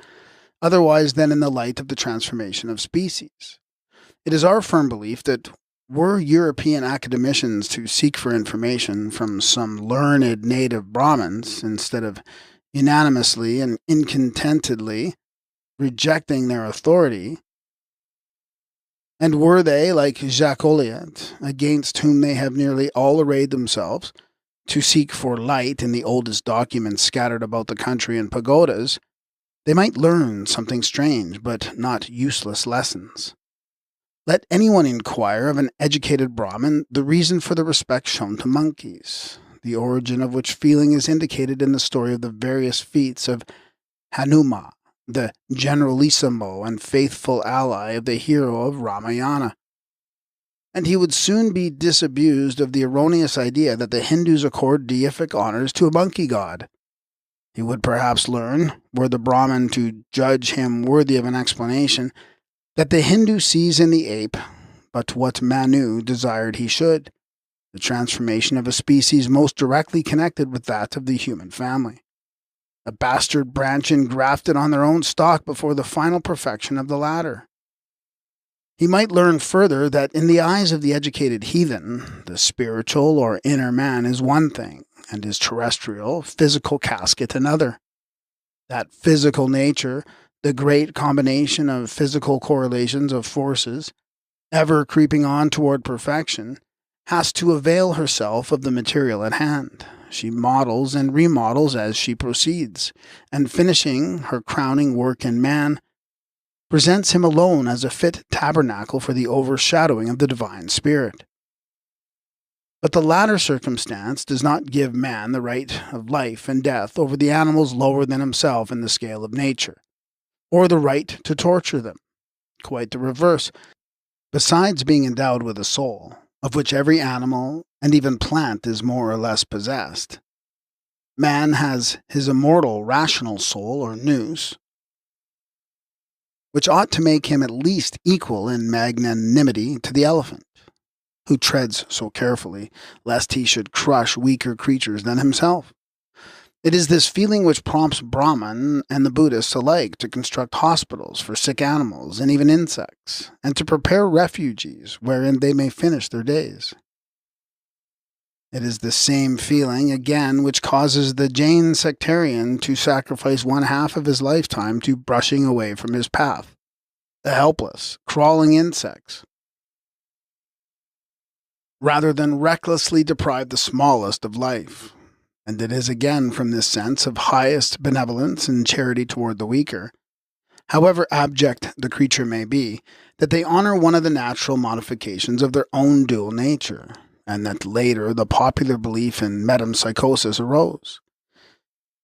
otherwise than in the light of the transformation of species. It is our firm belief that were European academicians to seek for information from some learned native Brahmins, instead of unanimously and incontentedly rejecting their authority, and were they, like Jacques Olliat, against whom they have nearly all arrayed themselves, to seek for light in the oldest documents scattered about the country in pagodas, they might learn something strange but not useless lessons. Let anyone inquire of an educated Brahmin the reason for the respect shown to monkeys, the origin of which feeling is indicated in the story of the various feats of Hanuma, the generalissimo and faithful ally of the hero of Ramayana. And he would soon be disabused of the erroneous idea that the Hindus accord deific honors to a monkey god. He would perhaps learn, were the Brahmin to judge him worthy of an explanation, that the Hindu sees in the ape but what Manu desired he should, the transformation of a species most directly connected with that of the human family. A bastard branch engrafted on their own stock before the final perfection of the latter. He might learn further that in the eyes of the educated heathen, the spiritual or inner man is one thing, and his terrestrial, physical casket another. That physical nature, the great combination of physical correlations of forces, ever creeping on toward perfection, has to avail herself of the material at hand. She models and remodels as she proceeds, and finishing her crowning work in man, presents him alone as a fit tabernacle for the overshadowing of the divine spirit. But the latter circumstance does not give man the right of life and death over the animals lower than himself in the scale of nature, or the right to torture them. Quite the reverse. Besides being endowed with a soul, of which every animal and even plant is more or less possessed, man has his immortal rational soul, or nous, which ought to make him at least equal in magnanimity to the elephant, who treads so carefully, lest he should crush weaker creatures than himself. It is this feeling which prompts Brahman and the Buddhists alike to construct hospitals for sick animals and even insects, and to prepare refuges wherein they may finish their days. It is the same feeling, again, which causes the Jain sectarian to sacrifice one half of his lifetime to brushing away from his path the helpless, crawling insects, rather than recklessly deprive the smallest of life. And it is again from this sense of highest benevolence and charity toward the weaker, however abject the creature may be, that they honor one of the natural modifications of their own dual nature, and that later the popular belief in metempsychosis arose.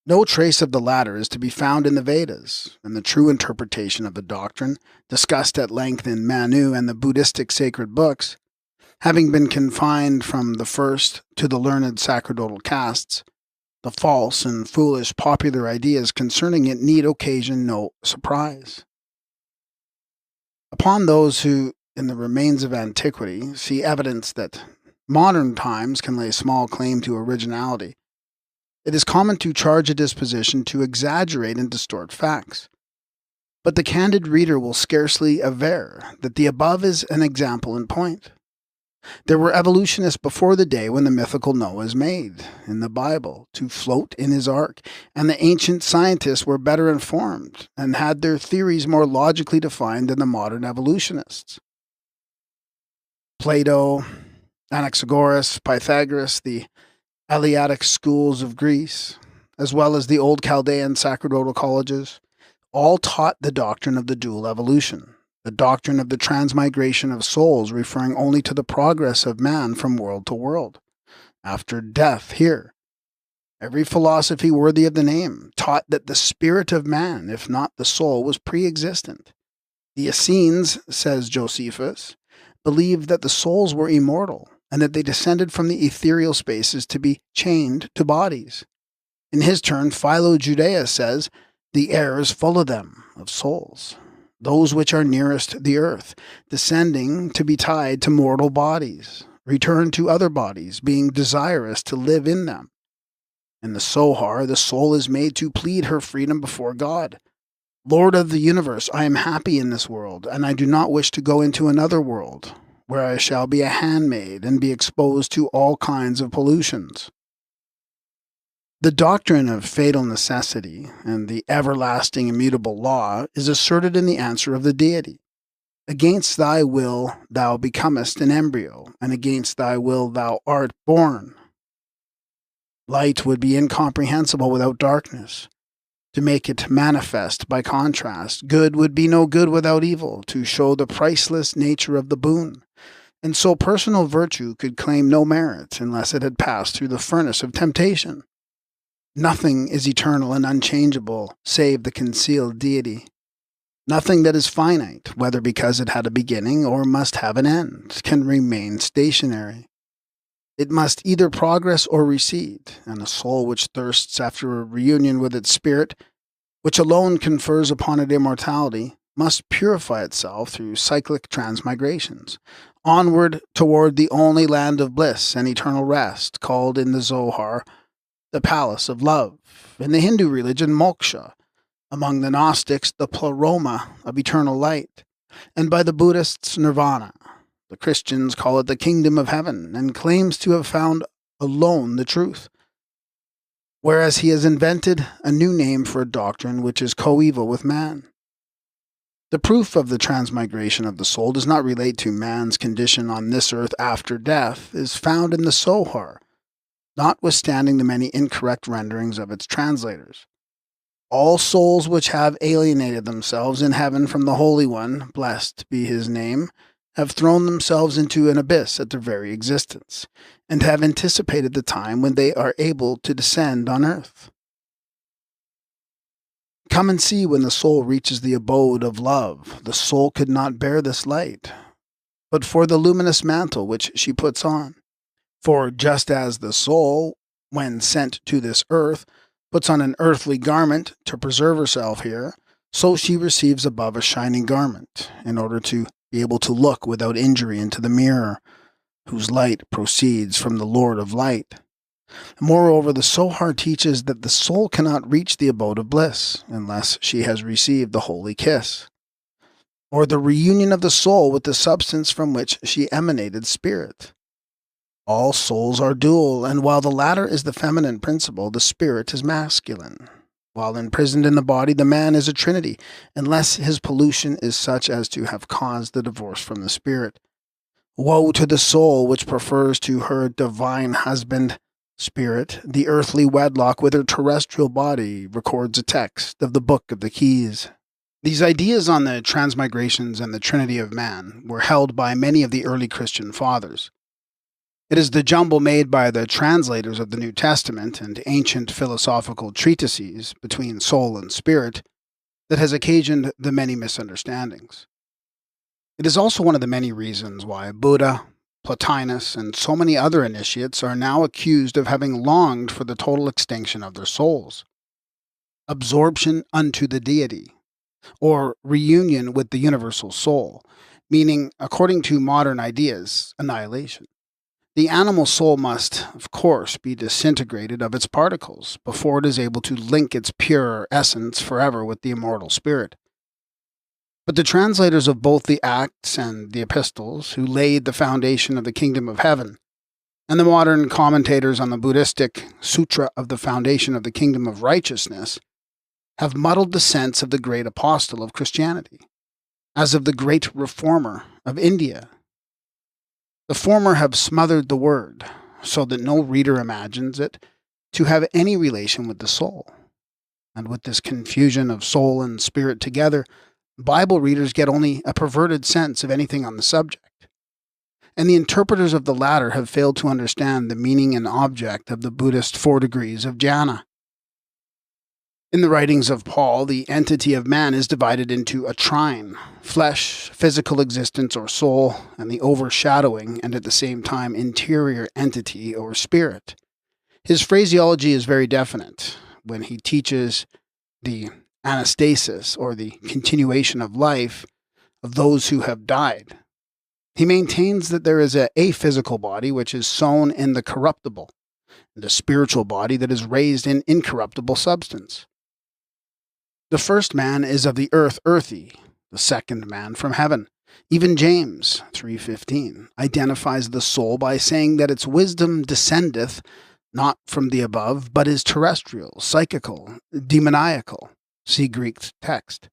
No trace of the latter is to be found in the Vedas, and the true interpretation of the doctrine, discussed at length in Manu and the Buddhistic sacred books, having been confined from the first to the learned sacerdotal castes, the false and foolish popular ideas concerning it need occasion no surprise. Upon those who, in the remains of antiquity, see evidence that modern times can lay small claim to originality, it is common to charge a disposition to exaggerate and distort facts. But the candid reader will scarcely aver that the above is an example in point. There were evolutionists before the day when the mythical Noah is made, in the Bible, to float in his ark, and the ancient scientists were better informed and had their theories more logically defined than the modern evolutionists. Plato, Anaxagoras, Pythagoras, the Eleatic schools of Greece, as well as the old Chaldean sacerdotal colleges, all taught the doctrine of the dual evolution, the doctrine of the transmigration of souls referring only to the progress of man from world to world, after death here. Every philosophy worthy of the name taught that the spirit of man, if not the soul, was pre-existent. The Essenes, says Josephus, believed that the souls were immortal, and that they descended from the ethereal spaces to be chained to bodies. In his turn, Philo Judaeus says, the air is full of them, of souls, those which are nearest the earth, descending to be tied to mortal bodies, return to other bodies, being desirous to live in them. In the Sohar, the soul is made to plead her freedom before God. Lord of the universe, I am happy in this world, and I do not wish to go into another world, where I shall be a handmaid and be exposed to all kinds of pollutions. The doctrine of fatal necessity and the everlasting immutable law is asserted in the answer of the deity. Against thy will thou becomest an embryo, and against thy will thou art born. Light would be incomprehensible without darkness. To make it manifest by contrast, good would be no good without evil, to show the priceless nature of the boon. And so personal virtue could claim no merit unless it had passed through the furnace of temptation. Nothing is eternal and unchangeable save the concealed deity. Nothing that is finite, whether because it had a beginning or must have an end, can remain stationary. It must either progress or recede, and a soul which thirsts after a reunion with its spirit, which alone confers upon it immortality, must purify itself through cyclic transmigrations, onward toward the only land of bliss and eternal rest, called in the Zohar the Palace of Love, in the Hindu religion moksha, among the Gnostics the pleroma of eternal light, and by the Buddhists nirvana. The Christians call it the kingdom of heaven, and claims to have found alone the truth, whereas he has invented a new name for a doctrine which is coeval with man. The proof of the transmigration of the soul does not relate to man's condition on this earth after death, is found in the Sohar, notwithstanding the many incorrect renderings of its translators. All souls which have alienated themselves in heaven from the Holy One, blessed be his name, have thrown themselves into an abyss at their very existence, and have anticipated the time when they are able to descend on earth. Come and see when the soul reaches the abode of love. The soul could not bear this light, but for the luminous mantle which she puts on. For just as the soul, when sent to this earth, puts on an earthly garment to preserve herself here, so she receives above a shining garment, in order to be able to look without injury into the mirror, whose light proceeds from the Lord of light. Moreover, the Sohar teaches that the soul cannot reach the abode of bliss unless she has received the holy kiss, or the reunion of the soul with the substance from which she emanated spirit. All souls are dual, and while the latter is the feminine principle, the spirit is masculine. While imprisoned in the body, the man is a trinity, unless his pollution is such as to have caused the divorce from the spirit. Woe to the soul which prefers to her divine husband, spirit, the earthly wedlock with her terrestrial body, records a text of the Book of the Keys. These ideas on the transmigrations and the Trinity of man were held by many of the early Christian fathers. It is the jumble made by the translators of the New Testament and ancient philosophical treatises between soul and spirit that has occasioned the many misunderstandings. It is also one of the many reasons why Buddha, Plotinus, and so many other initiates are now accused of having longed for the total extinction of their souls. Absorption unto the deity, or reunion with the universal soul, meaning, according to modern ideas, annihilation. The animal soul must, of course, be disintegrated of its particles before it is able to link its pure essence forever with the immortal spirit. But the translators of both the Acts and the Epistles, who laid the foundation of the kingdom of heaven, and the modern commentators on the Buddhistic Sutra of the foundation of the kingdom of righteousness, have muddled the sense of the great apostle of Christianity, as of the great reformer of India. The former have smothered the word, so that no reader imagines it to have any relation with the soul. And with this confusion of soul and spirit together, Bible readers get only a perverted sense of anything on the subject. And the interpreters of the latter have failed to understand the meaning and object of the Buddhist 4 degrees of jhana. In the writings of Paul, the entity of man is divided into a trine: flesh, physical existence or soul, and the overshadowing and at the same time interior entity or spirit. His phraseology is very definite when he teaches the anastasis, or the continuation of life, of those who have died. He maintains that there is a physical body which is sown in the corruptible, and a spiritual body that is raised in incorruptible substance. The first man is of the earth earthy, the second man from heaven. Even James 3:15 identifies the soul by saying that its wisdom descendeth not from the above, but is terrestrial, psychical, demoniacal. See Greek text.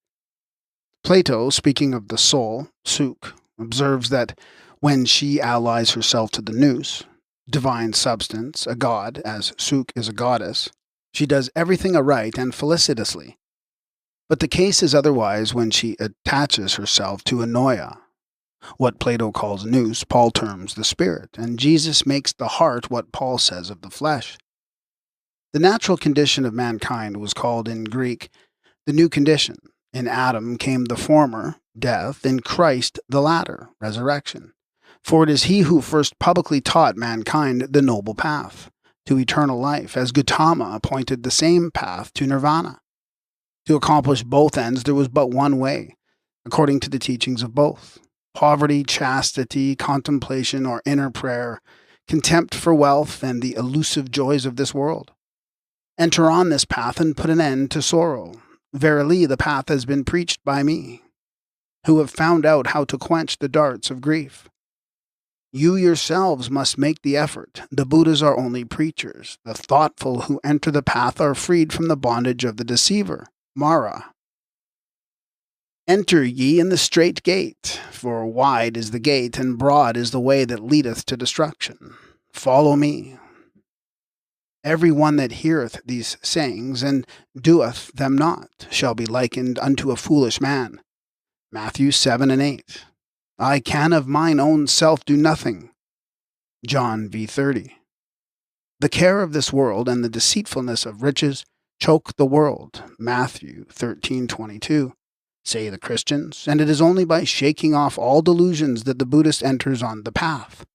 Plato, speaking of the soul, Suk, observes that when she allies herself to the nous, divine substance, a god, as Suk is a goddess, she does everything aright and felicitously. But the case is otherwise when she attaches herself to a noia. What Plato calls nous, Paul terms the spirit, and Jesus makes the heart what Paul says of the flesh. The natural condition of mankind was called in Greek the new condition. In Adam came the former, death, in Christ the latter, resurrection. For it is he who first publicly taught mankind the noble path to eternal life, as Gautama appointed the same path to nirvana. To accomplish both ends there was but one way, according to the teachings of both. Poverty, chastity, contemplation, or inner prayer, contempt for wealth and the elusive joys of this world. Enter on this path and put an end to sorrow. Verily, the path has been preached by me, who have found out how to quench the darts of grief. You yourselves must make the effort. The Buddhas are only preachers. The thoughtful who enter the path are freed from the bondage of the deceiver, Mara. Enter ye in the strait gate, for wide is the gate, and broad is the way that leadeth to destruction. Follow me. Every one that heareth these sayings, and doeth them not, shall be likened unto a foolish man. Matthew 7:8. I can of mine own self do nothing. John v:30. The care of this world and the deceitfulness of riches choke the world. Matthew 13:22. Say the Christians, and it is only by shaking off all delusions that the Buddhist enters on the path,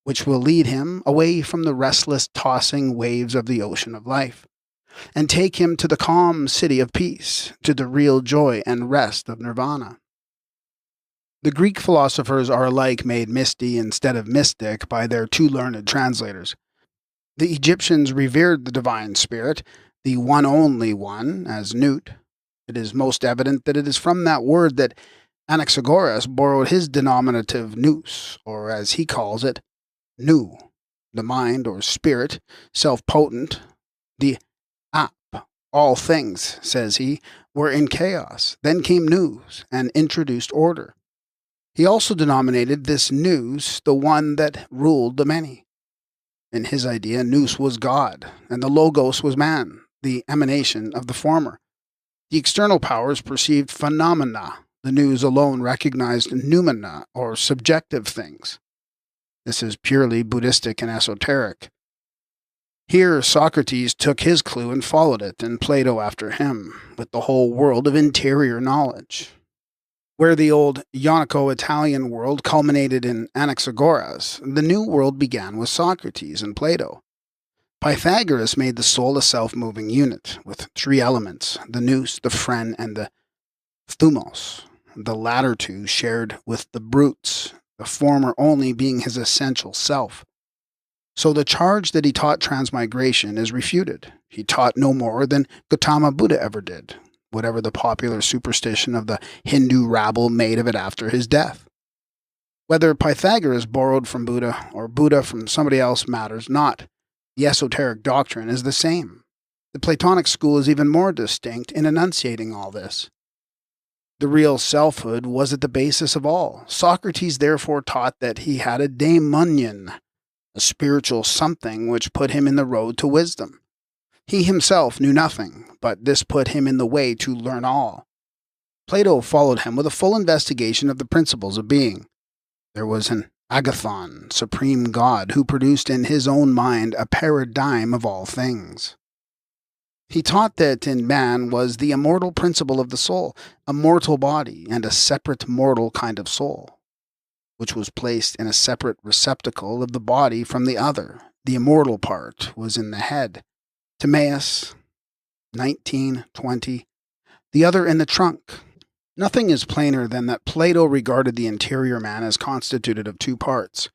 which will lead him away from the restless tossing waves of the ocean of life, and take him to the calm city of peace, to the real joy and rest of nirvana. The Greek philosophers are alike made misty instead of mystic by their two learned translators. The Egyptians revered the divine spirit, the one only one, as Nut. It is most evident that it is from that word that Anaxagoras borrowed his denominative nous, or as he calls it, nu, the mind or spirit, self-potent, the ap. All things, says he, were in chaos. Then came nous, and introduced order. He also denominated this nous the one that ruled the many. In his idea, nous was God, and the logos was man, the emanation of the former. The external powers perceived phenomena. The nous alone recognized noumena, or subjective things. This is purely Buddhistic and esoteric. Here Socrates took his clue and followed it, and Plato after him, with the whole world of interior knowledge. Where the old Ionico-Italian world culminated in Anaxagoras, the new world began with Socrates and Plato. Pythagoras made the soul a self-moving unit, with three elements, the nous, the phren, and the thumos. The latter two shared with the brutes, the former only being his essential self. So the charge that he taught transmigration is refuted. He taught no more than Gautama Buddha ever did, whatever the popular superstition of the Hindu rabble made of it after his death. Whether Pythagoras borrowed from Buddha or Buddha from somebody else matters not. The esoteric doctrine is the same. The Platonic school is even more distinct in enunciating all this. The real selfhood was at the basis of all. Socrates therefore taught that he had a daemonion, a spiritual something which put him in the road to wisdom. He himself knew nothing, but this put him in the way to learn all. Plato followed him with a full investigation of the principles of being. There was an Agathon, supreme God, who produced in his own mind a paradigm of all things. He taught that in man was the immortal principle of the soul, a mortal body, and a separate mortal kind of soul, which was placed in a separate receptacle of the body from the other. The immortal part was in the head. Timaeus 19:20. The other in the trunk. Nothing is plainer than that Plato regarded the interior man as constituted of two parts,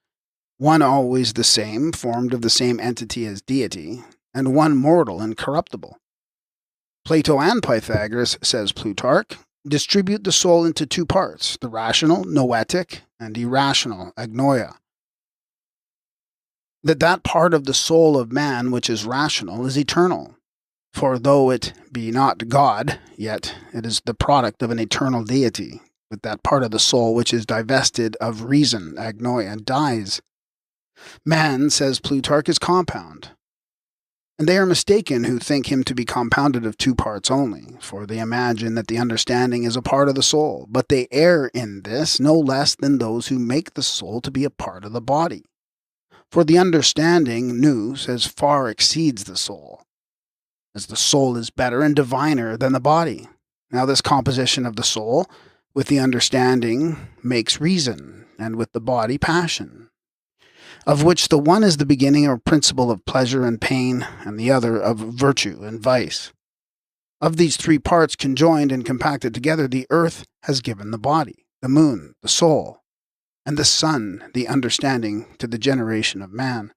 one always the same, formed of the same entity as deity, and one mortal and corruptible. Plato and Pythagoras, says Plutarch, distribute the soul into two parts, the rational, noetic, and irrational, agnoia. That part of the soul of man which is rational is eternal. For though it be not God, yet it is the product of an eternal deity, but that part of the soul which is divested of reason, agnoia, dies. Man, says Plutarch, is compound. And they are mistaken who think him to be compounded of two parts only, for they imagine that the understanding is a part of the soul, but they err in this no less than those who make the soul to be a part of the body. For the understanding, nous, as far exceeds the soul, as the soul is better and diviner than the body. Now this composition of the soul, with the understanding, makes reason, and with the body passion, of which the one is the beginning or principle of pleasure and pain, and the other of virtue and vice. Of these three parts conjoined and compacted together, the earth has given the body, the moon, the soul, and the sun, the understanding, to the generation of man.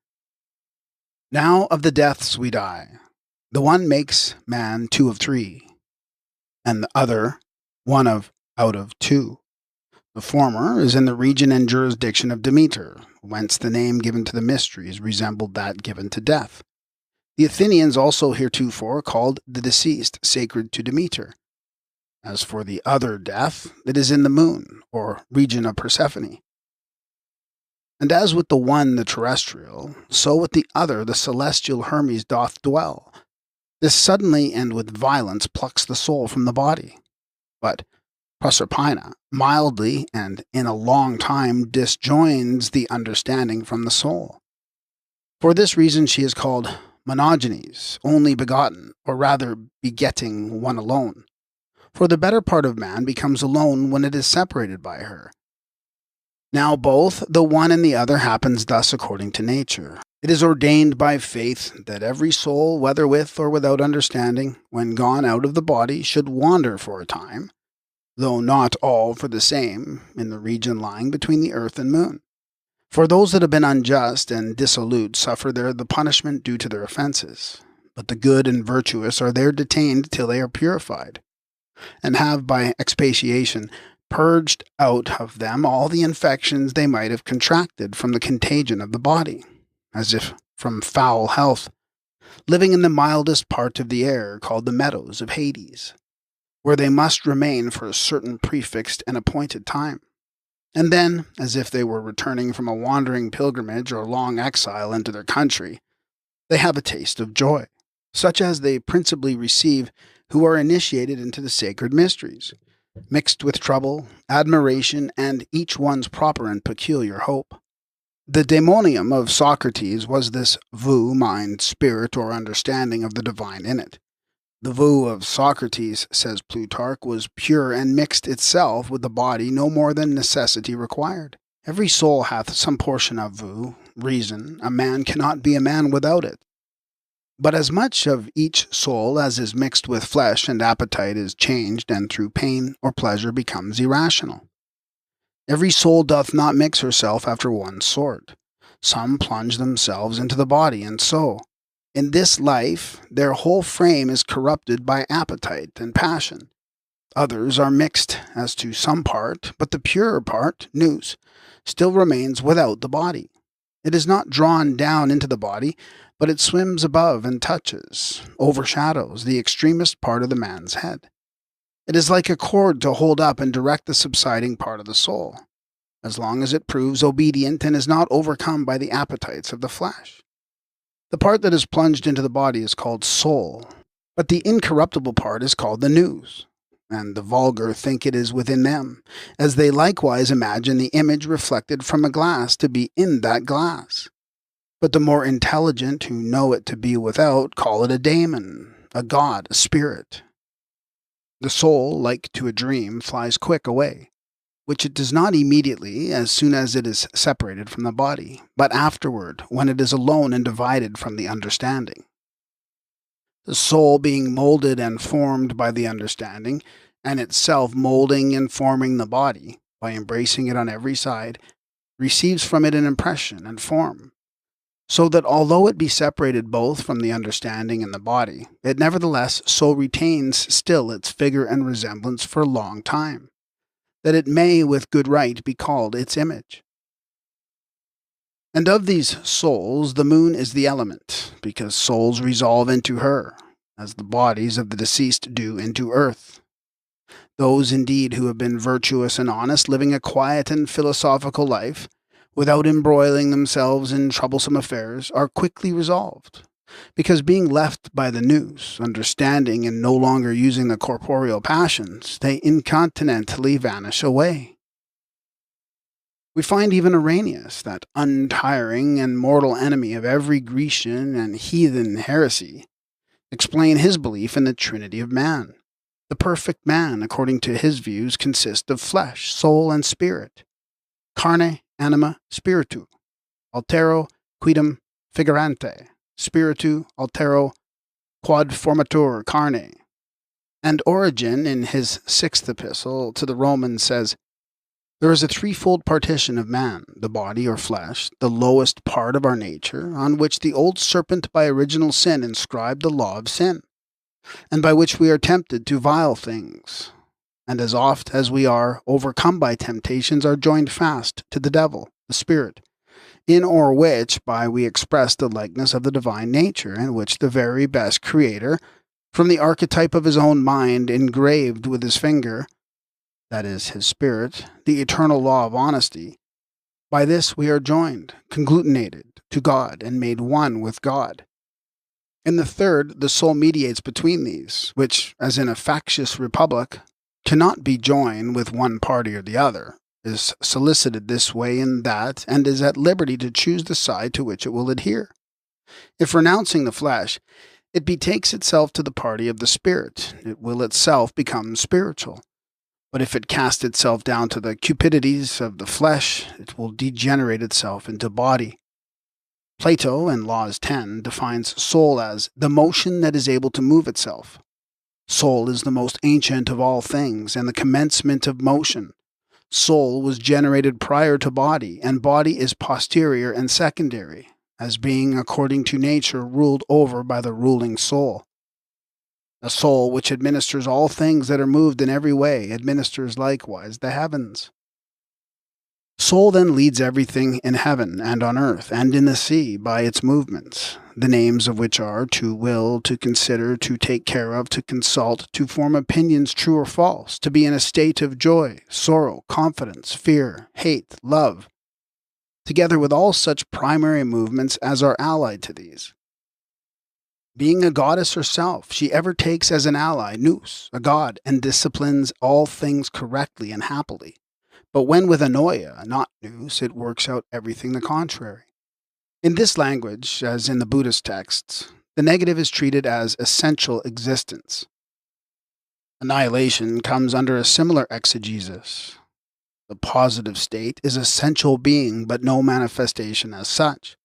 Now of the deaths we die. The one makes man two of three, and the other one out of two. The former is in the region and jurisdiction of Demeter, whence the name given to the mysteries resembled that given to death. The Athenians also heretofore called the deceased sacred to Demeter. As for the other death, it is in the moon, or region of Persephone. And as with the one the terrestrial, so with the other the celestial Hermes doth dwell. This suddenly and with violence plucks the soul from the body. But Proserpina mildly and in a long time disjoins the understanding from the soul. For this reason she is called monogenes, only begotten, or rather begetting one alone. For the better part of man becomes alone when it is separated by her. Now both the one and the other happens thus according to nature. It is ordained by faith that every soul, whether with or without understanding, when gone out of the body, should wander for a time, though not all for the same, in the region lying between the earth and moon. For those that have been unjust and dissolute suffer there the punishment due to their offences, but the good and virtuous are there detained till they are purified, and have by expiation purged out of them all the infections they might have contracted from the contagion of the body, as if from foul health, living in the mildest part of the air called the meadows of Hades, where they must remain for a certain prefixed and appointed time. And then, as if they were returning from a wandering pilgrimage or long exile into their country, they have a taste of joy, such as they principally receive who are initiated into the sacred mysteries, mixed with trouble, admiration, and each one's proper and peculiar hope. The daemonium of Socrates was this view, mind, spirit, or understanding of the divine in it. The view of Socrates, says Plutarch, was pure and mixed itself with the body no more than necessity required. Every soul hath some portion of view, reason. A man cannot be a man without it. But as much of each soul as is mixed with flesh and appetite is changed, and through pain or pleasure becomes irrational. Every soul doth not mix herself after one sort. Some plunge themselves into the body, and so, in this life, their whole frame is corrupted by appetite and passion. Others are mixed as to some part, but the purer part, nous, still remains without the body. It is not drawn down into the body, but it swims above and touches, overshadows the extremest part of the man's head. It is like a cord to hold up and direct the subsiding part of the soul, as long as it proves obedient and is not overcome by the appetites of the flesh. The part that is plunged into the body is called soul, but the incorruptible part is called the nous, and the vulgar think it is within them, as they likewise imagine the image reflected from a glass to be in that glass. But the more intelligent, who know it to be without, call it a daemon, a god, a spirit. The soul, like to a dream, flies quick away, which it does not immediately as soon as it is separated from the body, but afterward, when it is alone and divided from the understanding. The soul being moulded and formed by the understanding, and itself molding and forming the body, by embracing it on every side, receives from it an impression and form, so that although it be separated both from the understanding and the body, it nevertheless so retains still its figure and resemblance for a long time, that it may with good right be called its image. And of these souls, the moon is the element, because souls resolve into her, as the bodies of the deceased do into earth. Those indeed who have been virtuous and honest, living a quiet and philosophical life, without embroiling themselves in troublesome affairs, are quickly resolved, because being left by the nous, understanding and no longer using the corporeal passions, they incontinently vanish away. We find even Arrhenius, that untiring and mortal enemy of every Grecian and heathen heresy, explain his belief in the Trinity of man. The perfect man, according to his views, consists of flesh, soul, and spirit. Carne, anima, spiritu. Altero, quidem, figurante. Spiritu, altero, quod formatur carne. And Origen, in his 6th epistle to the Romans, says, there is a threefold partition of man, the body or flesh, the lowest part of our nature, on which the old serpent by original sin inscribed the law of sin, and by which we are tempted to vile things, and as oft as we are overcome by temptations are joined fast to the devil, the spirit, in or which by we express the likeness of the divine nature, and which the very best Creator, from the archetype of his own mind engraved with his finger, that is, his spirit, the eternal law of honesty. By this we are joined, conglutinated to God, and made one with God. In the third, the soul mediates between these, which, as in a factious republic, cannot be joined with one party or the other, is solicited this way and that, and is at liberty to choose the side to which it will adhere. If renouncing the flesh, it betakes itself to the party of the spirit, it will itself become spiritual. But if it cast itself down to the cupidities of the flesh, it will degenerate itself into body. Plato, in Laws 10, defines soul as the motion that is able to move itself. Soul is the most ancient of all things, and the commencement of motion. Soul was generated prior to body, and body is posterior and secondary, as being, according to nature, ruled over by the ruling soul. A soul which administers all things that are moved in every way administers likewise the heavens. Soul then leads everything in heaven and on earth and in the sea by its movements, the names of which are to will, to consider, to take care of, to consult, to form opinions true or false, to be in a state of joy, sorrow, confidence, fear, hate, love, together with all such primary movements as are allied to these. Being a goddess herself, she ever takes as an ally nous, a god, and disciplines all things correctly and happily. But when with anoia, not nous, it works out everything the contrary. In this language, as in the Buddhist texts, the negative is treated as essential existence. Annihilation comes under a similar exegesis. The positive state is essential being, but no manifestation as such.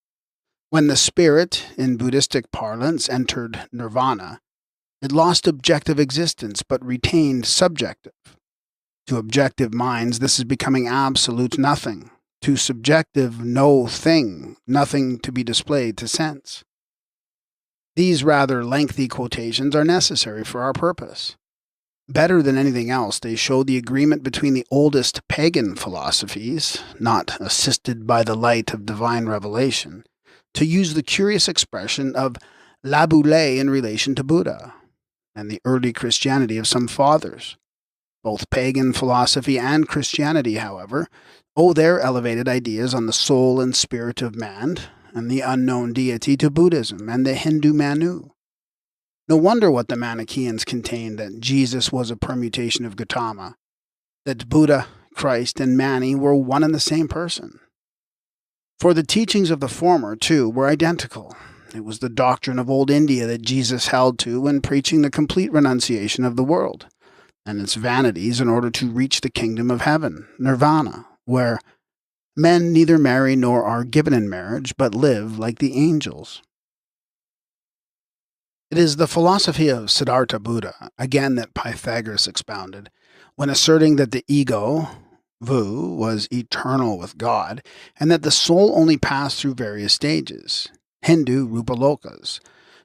When the spirit, in Buddhistic parlance, entered nirvana, it lost objective existence but retained subjective. To objective minds, this is becoming absolute nothing. To subjective, no thing, nothing to be displayed to sense. These rather lengthy quotations are necessary for our purpose. Better than anything else, they show the agreement between the oldest pagan philosophies, not assisted by the light of divine revelation, to use the curious expression of la boule in relation to Buddha, and the early Christianity of some fathers. Both pagan philosophy and Christianity, however, owe their elevated ideas on the soul and spirit of man and the unknown deity to Buddhism and the Hindu Manu. No wonder what the Manichaeans contained, that Jesus was a permutation of Gautama, that Buddha, Christ, and Mani were one and the same person. For the teachings of the former, too, were identical. It was the doctrine of old India that Jesus held to when preaching the complete renunciation of the world and its vanities in order to reach the kingdom of heaven, nirvana, where men neither marry nor are given in marriage, but live like the angels. It is the philosophy of Siddhartha Buddha, again that Pythagoras expounded, when asserting that the ego, Vu, was eternal with God, and that the soul only passed through various stages, Hindu Rupalokas,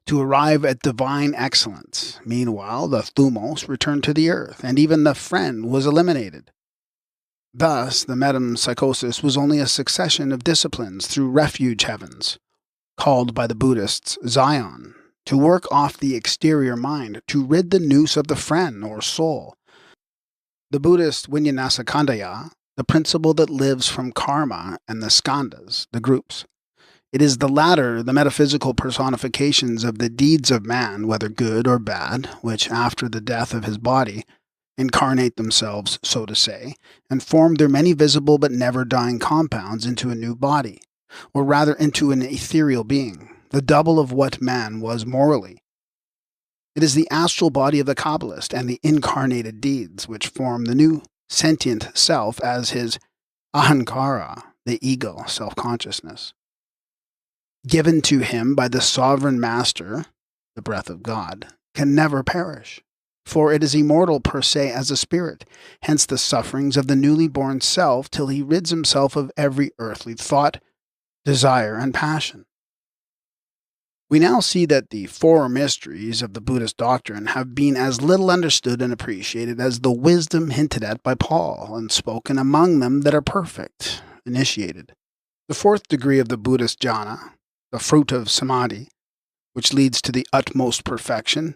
to arrive at divine excellence. Meanwhile, the thumos returned to the earth, and even the friend was eliminated. Thus, the metempsychosis was only a succession of disciplines through refuge heavens, called by the Buddhists Zion, to work off the exterior mind, to rid the noose of the friend or soul. The Buddhist Vinyasa Khandaya, the principle that lives from karma, and the skandhas, the groups. It is the latter, the metaphysical personifications of the deeds of man, whether good or bad, which, after the death of his body, incarnate themselves, so to say, and form their many visible but never dying compounds into a new body, or rather into an ethereal being, the double of what man was morally. It is the astral body of the Kabbalist and the incarnated deeds which form the new sentient self as his ahankara, the ego, self-consciousness. Given to him by the sovereign master, the breath of God, can never perish, for it is immortal per se as a spirit, hence the sufferings of the newly born self till he rids himself of every earthly thought, desire, and passion. We now see that the four mysteries of the Buddhist doctrine have been as little understood and appreciated as the wisdom hinted at by Paul, and spoken among them that are perfect, initiated. The fourth degree of the Buddhist jhana, the fruit of samadhi, which leads to the utmost perfection,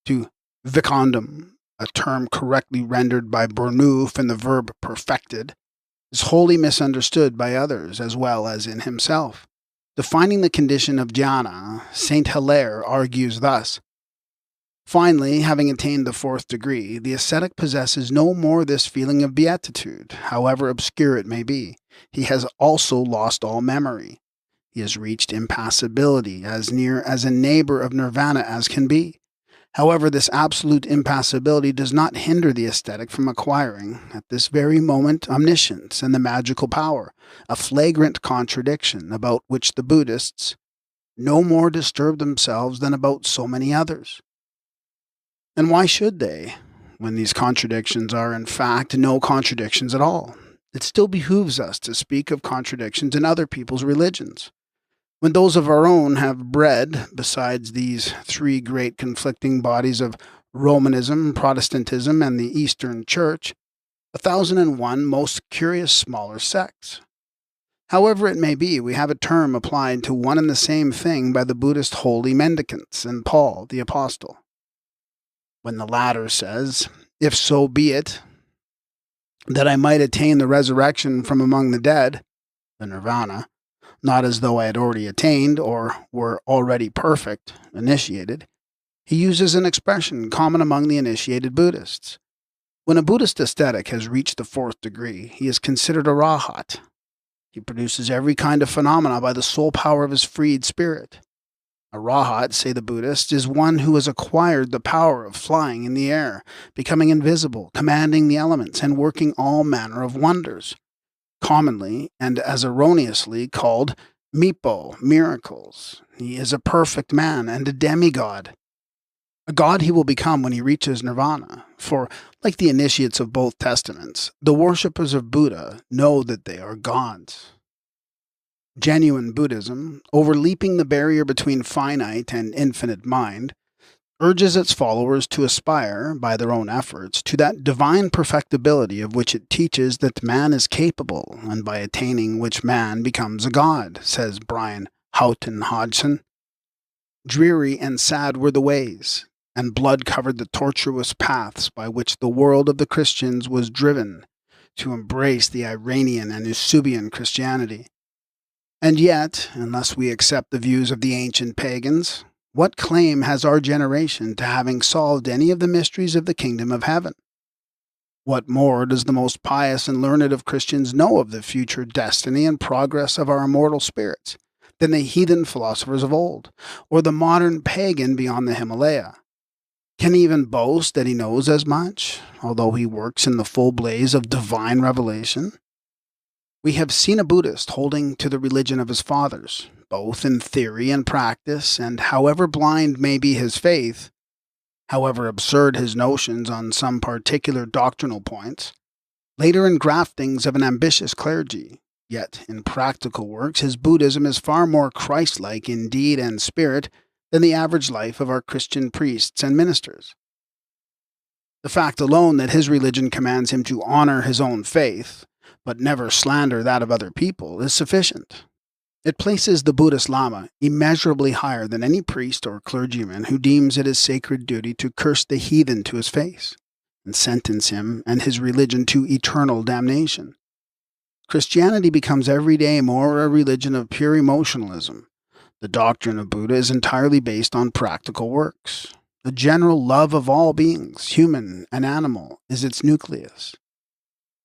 to vikandam, a term correctly rendered by Burnouf in the verb perfected, is wholly misunderstood by others as well as in himself. Defining the condition of jhana, Saint Hilaire argues thus: finally, having attained the fourth degree, the ascetic possesses no more this feeling of beatitude, however obscure it may be. He has also lost all memory. He has reached impassibility, as near as a neighbor of nirvana as can be. However, this absolute impassibility does not hinder the ascetic from acquiring, at this very moment, omniscience and the magical power, a flagrant contradiction about which the Buddhists no more disturb themselves than about so many others. And why should they, when these contradictions are in fact no contradictions at all? It still behooves us to speak of contradictions in other people's religions, when those of our own have bred, besides these three great conflicting bodies of Romanism, Protestantism, and the Eastern Church, 1,001 most curious smaller sects. However it may be, we have a term applied to one and the same thing by the Buddhist holy mendicants and Paul the Apostle. When the latter says, "If so be it, that I might attain the resurrection from among the dead," the nirvana, not as though I had already attained or were already perfect, initiated, he uses an expression common among the initiated Buddhists. When a Buddhist ascetic has reached the fourth degree, he is considered a rahat. He produces every kind of phenomena by the sole power of his freed spirit. A rahat, say the Buddhists, is one who has acquired the power of flying in the air, becoming invisible, commanding the elements, and working all manner of wonders, commonly and as erroneously called mipo, miracles. He is a perfect man and a demigod. A god he will become when he reaches nirvana, for, like the initiates of both testaments, the worshippers of Buddha know that they are gods. Genuine Buddhism, overleaping the barrier between finite and infinite mind, urges its followers to aspire, by their own efforts, to that divine perfectibility of which it teaches that man is capable, and by attaining which man becomes a god, says Brian Houghton Hodgson. Dreary and sad were the ways, and blood covered the tortuous paths by which the world of the Christians was driven to embrace the Iranian and Eusebian Christianity. And yet, unless we accept the views of the ancient pagans, what claim has our generation to having solved any of the mysteries of the kingdom of heaven? What more does the most pious and learned of Christians know of the future destiny and progress of our immortal spirits than the heathen philosophers of old, or the modern pagan beyond the Himalaya? Can he even boast that he knows as much, although he works in the full blaze of divine revelation? We have seen a Buddhist holding to the religion of his fathers, both in theory and practice, and however blind may be his faith, however absurd his notions on some particular doctrinal points, later engraftings of an ambitious clergy, yet in practical works his Buddhism is far more Christ-like in deed and spirit than the average life of our Christian priests and ministers. The fact alone that his religion commands him to honor his own faith, but never slander that of other people, is sufficient. It places the Buddhist Lama immeasurably higher than any priest or clergyman who deems it his sacred duty to curse the heathen to his face and sentence him and his religion to eternal damnation. Christianity becomes every day more a religion of pure emotionalism. The doctrine of Buddha is entirely based on practical works. The general love of all beings, human and animal, is its nucleus.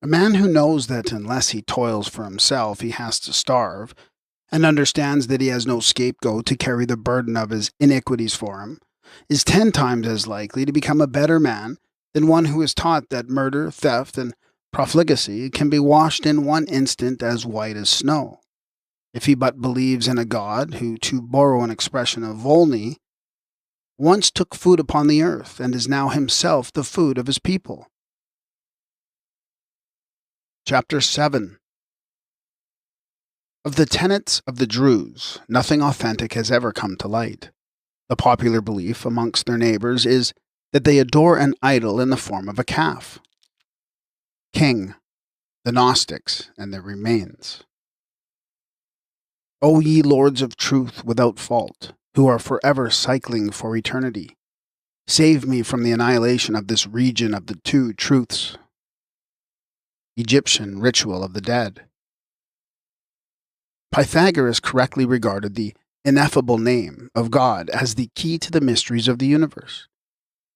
A man who knows that unless he toils for himself he has to starve, and understands that he has no scapegoat to carry the burden of his iniquities for him, is 10 times as likely to become a better man than one who is taught that murder, theft, and profligacy can be washed in one instant as white as snow, if he but believes in a God who, to borrow an expression of Volney, once took food upon the earth and is now himself the food of his people. Chapter 7. Of the tenets of the Druze, nothing authentic has ever come to light. The popular belief amongst their neighbors is that they adore an idol in the form of a calf. King, the Gnostics, and their remains. O ye lords of truth without fault, who are forever cycling for eternity, save me from the annihilation of this region of the two truths. Egyptian ritual of the dead. Pythagoras correctly regarded the ineffable name of God as the key to the mysteries of the universe.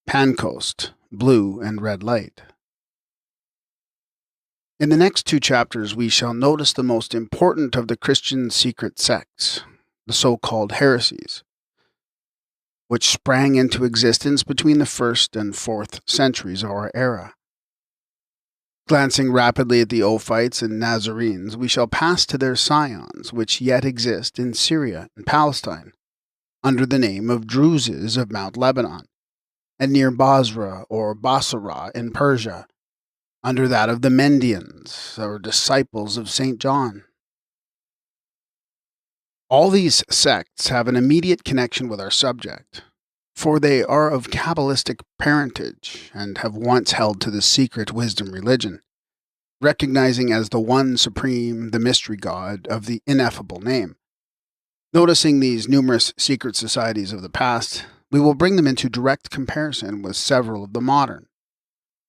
Pancoast, blue and red light. In the next 2 chapters we shall notice the most important of the Christian secret sects, the so-called heresies, which sprang into existence between the 1st and 4th centuries of our era. Glancing rapidly at the Ophites and Nazarenes, we shall pass to their scions, which yet exist in Syria and Palestine, under the name of Druzes of Mount Lebanon, and near Basra or Basra in Persia, under that of the Mendians, or disciples of St. John. All these sects have an immediate connection with our subject, for they are of Kabbalistic parentage and have once held to the secret wisdom religion, recognizing as the one supreme the mystery God of the ineffable name. Noticing these numerous secret societies of the past, we will bring them into direct comparison with several of the modern.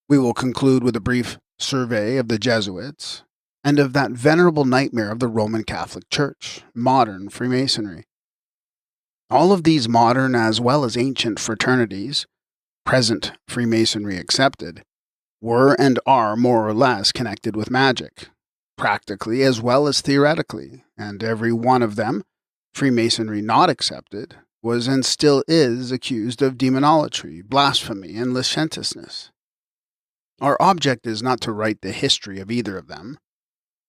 We will conclude with a brief survey of the Jesuits and of that venerable nightmare of the Roman Catholic Church, modern Freemasonry. All of these modern as well as ancient fraternities, present Freemasonry excepted, were and are more or less connected with magic, practically as well as theoretically, and every one of them, Freemasonry not excepted, was and still is accused of demonolatry, blasphemy, and licentiousness. Our object is not to write the history of either of them,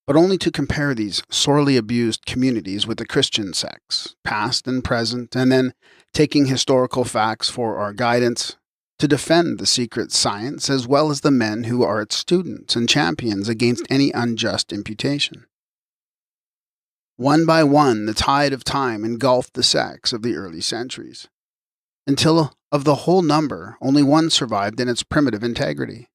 but only to compare these sorely abused communities with the Christian sects, past and present, and then, taking historical facts for our guidance, to defend the secret science as well as the men who are its students and champions against any unjust imputation. One by one, the tide of time engulfed the sects of the early centuries, until of the whole number, only one survived in its primitive integrity.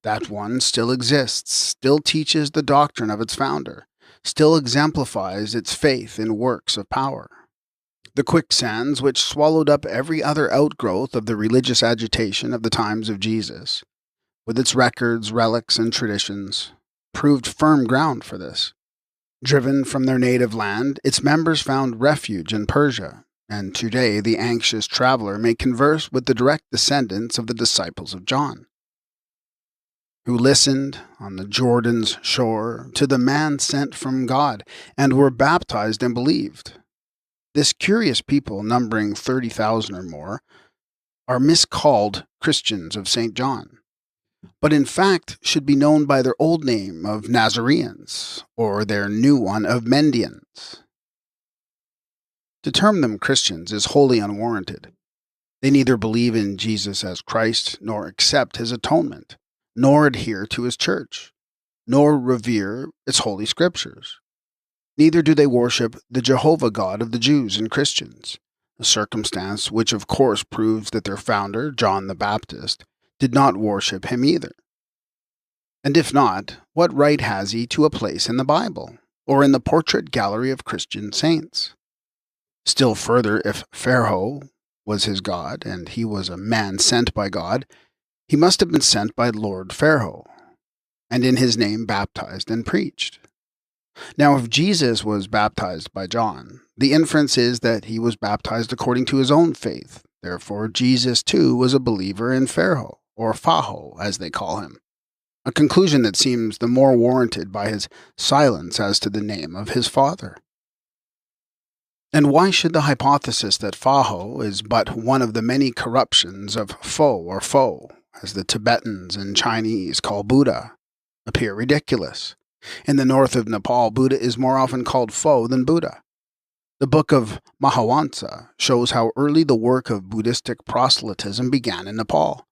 That one still exists, still teaches the doctrine of its founder, still exemplifies its faith in works of power. The quicksands which swallowed up every other outgrowth of the religious agitation of the times of Jesus, with its records, relics, and traditions, proved firm ground for this. Driven from their native land, its members found refuge in Persia, and today the anxious traveler may converse with the direct descendants of the disciples of John, who listened on the Jordan's shore to the man sent from God, and were baptized and believed. This curious people, numbering 30,000 or more, are miscalled Christians of St. John, but in fact should be known by their old name of Nazareans, or their new one of Mendians. To term them Christians is wholly unwarranted. They neither believe in Jesus as Christ, nor accept his atonement, nor adhere to his church, nor revere its holy scriptures. Neither do they worship the Jehovah God of the Jews and Christians, a circumstance which of course proves that their founder, John the Baptist, did not worship him either. And if not, what right has he to a place in the Bible, or in the portrait gallery of Christian saints? Still further, if Pharaoh was his god, and he was a man sent by God, he must have been sent by Lord Pharaoh, and in his name baptized and preached. Now, if Jesus was baptized by John, the inference is that he was baptized according to his own faith. Therefore, Jesus too was a believer in Pharaoh, or Faho, as they call him, a conclusion that seems the more warranted by his silence as to the name of his father. And why should the hypothesis that Faho is but one of the many corruptions of Fo or Fo, as the Tibetans and Chinese call Buddha, appear ridiculous? In the north of Nepal, Buddha is more often called Fo than Buddha. The book of Mahavansa shows how early the work of Buddhistic proselytism began in Nepal.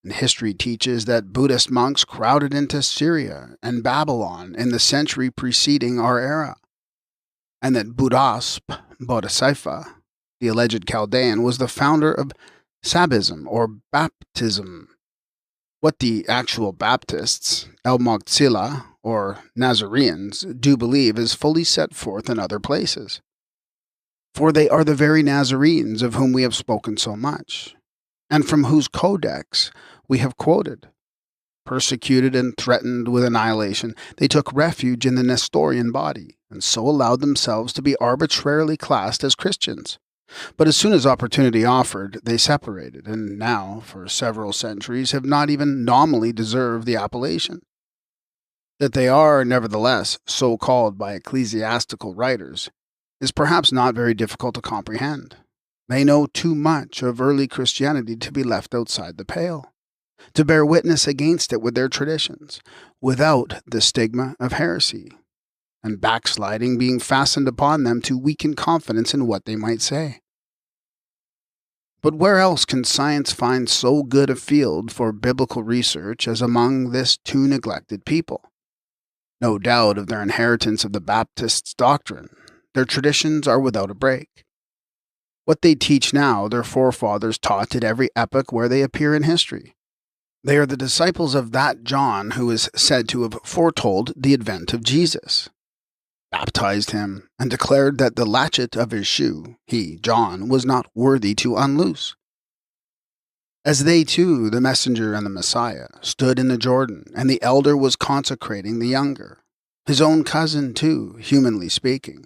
And history teaches that Buddhist monks crowded into Syria and Babylon in the century preceding our era, and that Buddhasp Bodhisattva, the alleged Chaldean, was the founder of Sabism or baptism. What the actual Baptists, El-Moktsila, or Nazarenes, do believe is fully set forth in other places. For they are the very Nazarenes of whom we have spoken so much, and from whose codex we have quoted. Persecuted and threatened with annihilation, they took refuge in the Nestorian body, and so allowed themselves to be arbitrarily classed as Christians. But as soon as opportunity offered, they separated, and now, for several centuries, have not even nominally deserved the appellation. That they are, nevertheless, so called by ecclesiastical writers, is perhaps not very difficult to comprehend. They know too much of early Christianity to be left outside the pale, to bear witness against it with their traditions, without the stigma of heresy, and backsliding being fastened upon them to weaken confidence in what they might say. But where else can science find so good a field for biblical research as among this too neglected people? No doubt of their inheritance of the Baptists' doctrine, their traditions are without a break. What they teach now, their forefathers taught at every epoch where they appear in history. They are the disciples of that John who is said to have foretold the advent of Jesus, baptized him, and declared that the latchet of his shoe, he, John, was not worthy to unloose. As they too, the messenger and the Messiah, stood in the Jordan, and the elder was consecrating the younger, his own cousin too, humanly speaking,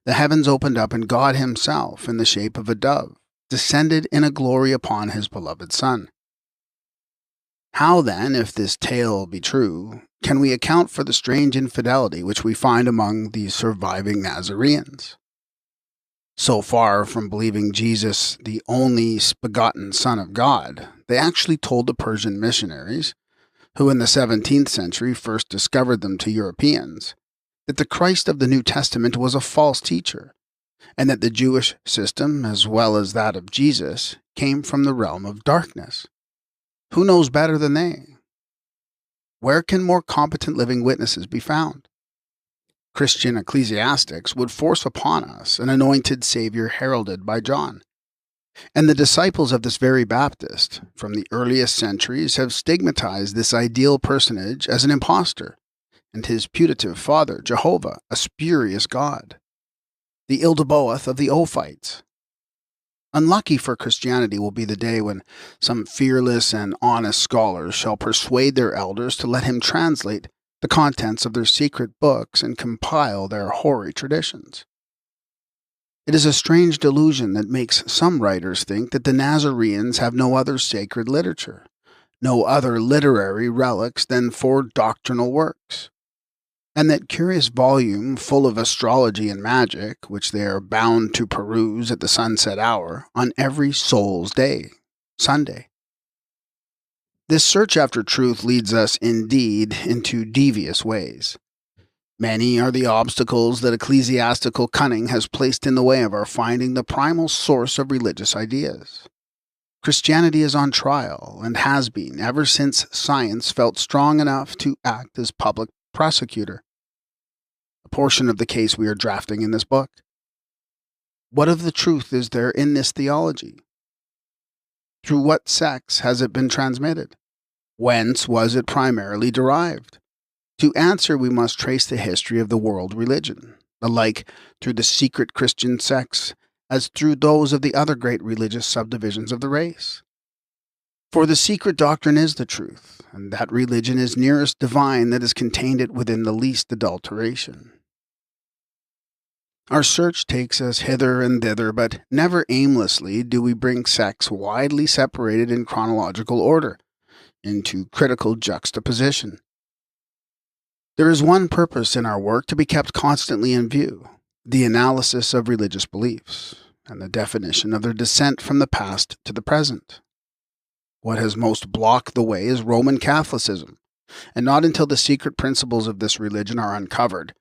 the heavens opened up, and God himself, in the shape of a dove, descended in a glory upon his beloved Son. How then, if this tale be true, can we account for the strange infidelity which we find among these surviving Nazarenes? So far from believing Jesus the only begotten Son of God, they actually told the Persian missionaries, who in the 17th century first discovered them to Europeans, that the Christ of the New Testament was a false teacher, and that the Jewish system, as well as that of Jesus, came from the realm of darkness. Who knows better than they? Where can more competent living witnesses be found? Christian ecclesiastics would force upon us an anointed Savior heralded by John. And the disciples of this very Baptist, from the earliest centuries, have stigmatized this ideal personage as an impostor, and his putative father, Jehovah, a spurious god, the Ildebaoth of the Ophites. Unlucky for Christianity will be the day when some fearless and honest scholars shall persuade their elders to let him translate the contents of their secret books and compile their hoary traditions. It is a strange delusion that makes some writers think that the Nazarenes have no other sacred literature, no other literary relics than 4 doctrinal works, and that curious volume full of astrology and magic, which they are bound to peruse at the sunset hour on every Soul's Day, Sunday. This search after truth leads us indeed into devious ways. Many are the obstacles that ecclesiastical cunning has placed in the way of our finding the primal source of religious ideas. Christianity is on trial and has been ever since science felt strong enough to act as public prosecutor. A portion of the case we are drafting in this book. What of the truth is there in this theology? Through what sects has it been transmitted? Whence was it primarily derived? To answer, we must trace the history of the world religion, alike through the secret Christian sects as through those of the other great religious subdivisions of the race. For the secret doctrine is the truth, and that religion is nearest divine that has contained it within the least adulteration. Our search takes us hither and thither, but never aimlessly do we bring sects widely separated in chronological order into critical juxtaposition. There is one purpose in our work to be kept constantly in view: the analysis of religious beliefs, and the definition of their descent from the past to the present. What has most blocked the way is Roman Catholicism, and not until the secret principles of this religion are uncovered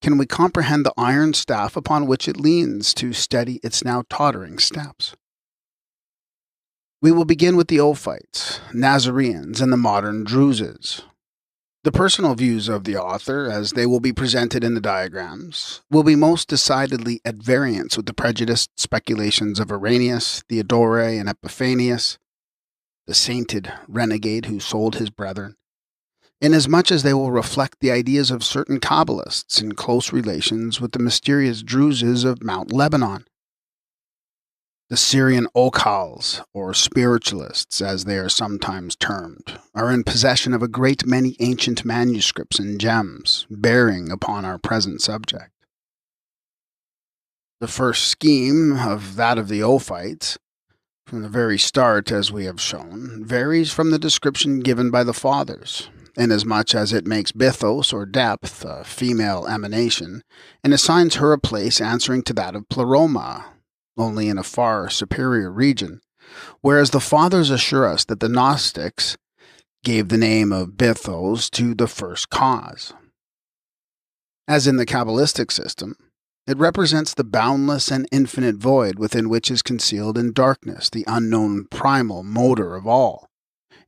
can we comprehend the iron staff upon which it leans to steady its now tottering steps. We will begin with the Ophites, Nazarenes, and the modern Druses. The personal views of the author, as they will be presented in the diagrams, will be most decidedly at variance with the prejudiced speculations of Irenaeus, Theodore, and Epiphanius, the sainted renegade who sold his brethren, inasmuch as they will reflect the ideas of certain Kabbalists in close relations with the mysterious Druses of Mount Lebanon. The Syrian Occult, or spiritualists as they are sometimes termed, are in possession of a great many ancient manuscripts and gems bearing upon our present subject. The first scheme of that of the Ophites, from the very start as we have shown, varies from the description given by the Fathers, inasmuch as it makes Bythos or depth a female emanation, and assigns her a place answering to that of Pleroma, only in a far superior region, whereas the Fathers assure us that the Gnostics gave the name of Bythos to the first cause. As in the Kabbalistic system, it represents the boundless and infinite void within which is concealed in darkness the unknown primal motor of all.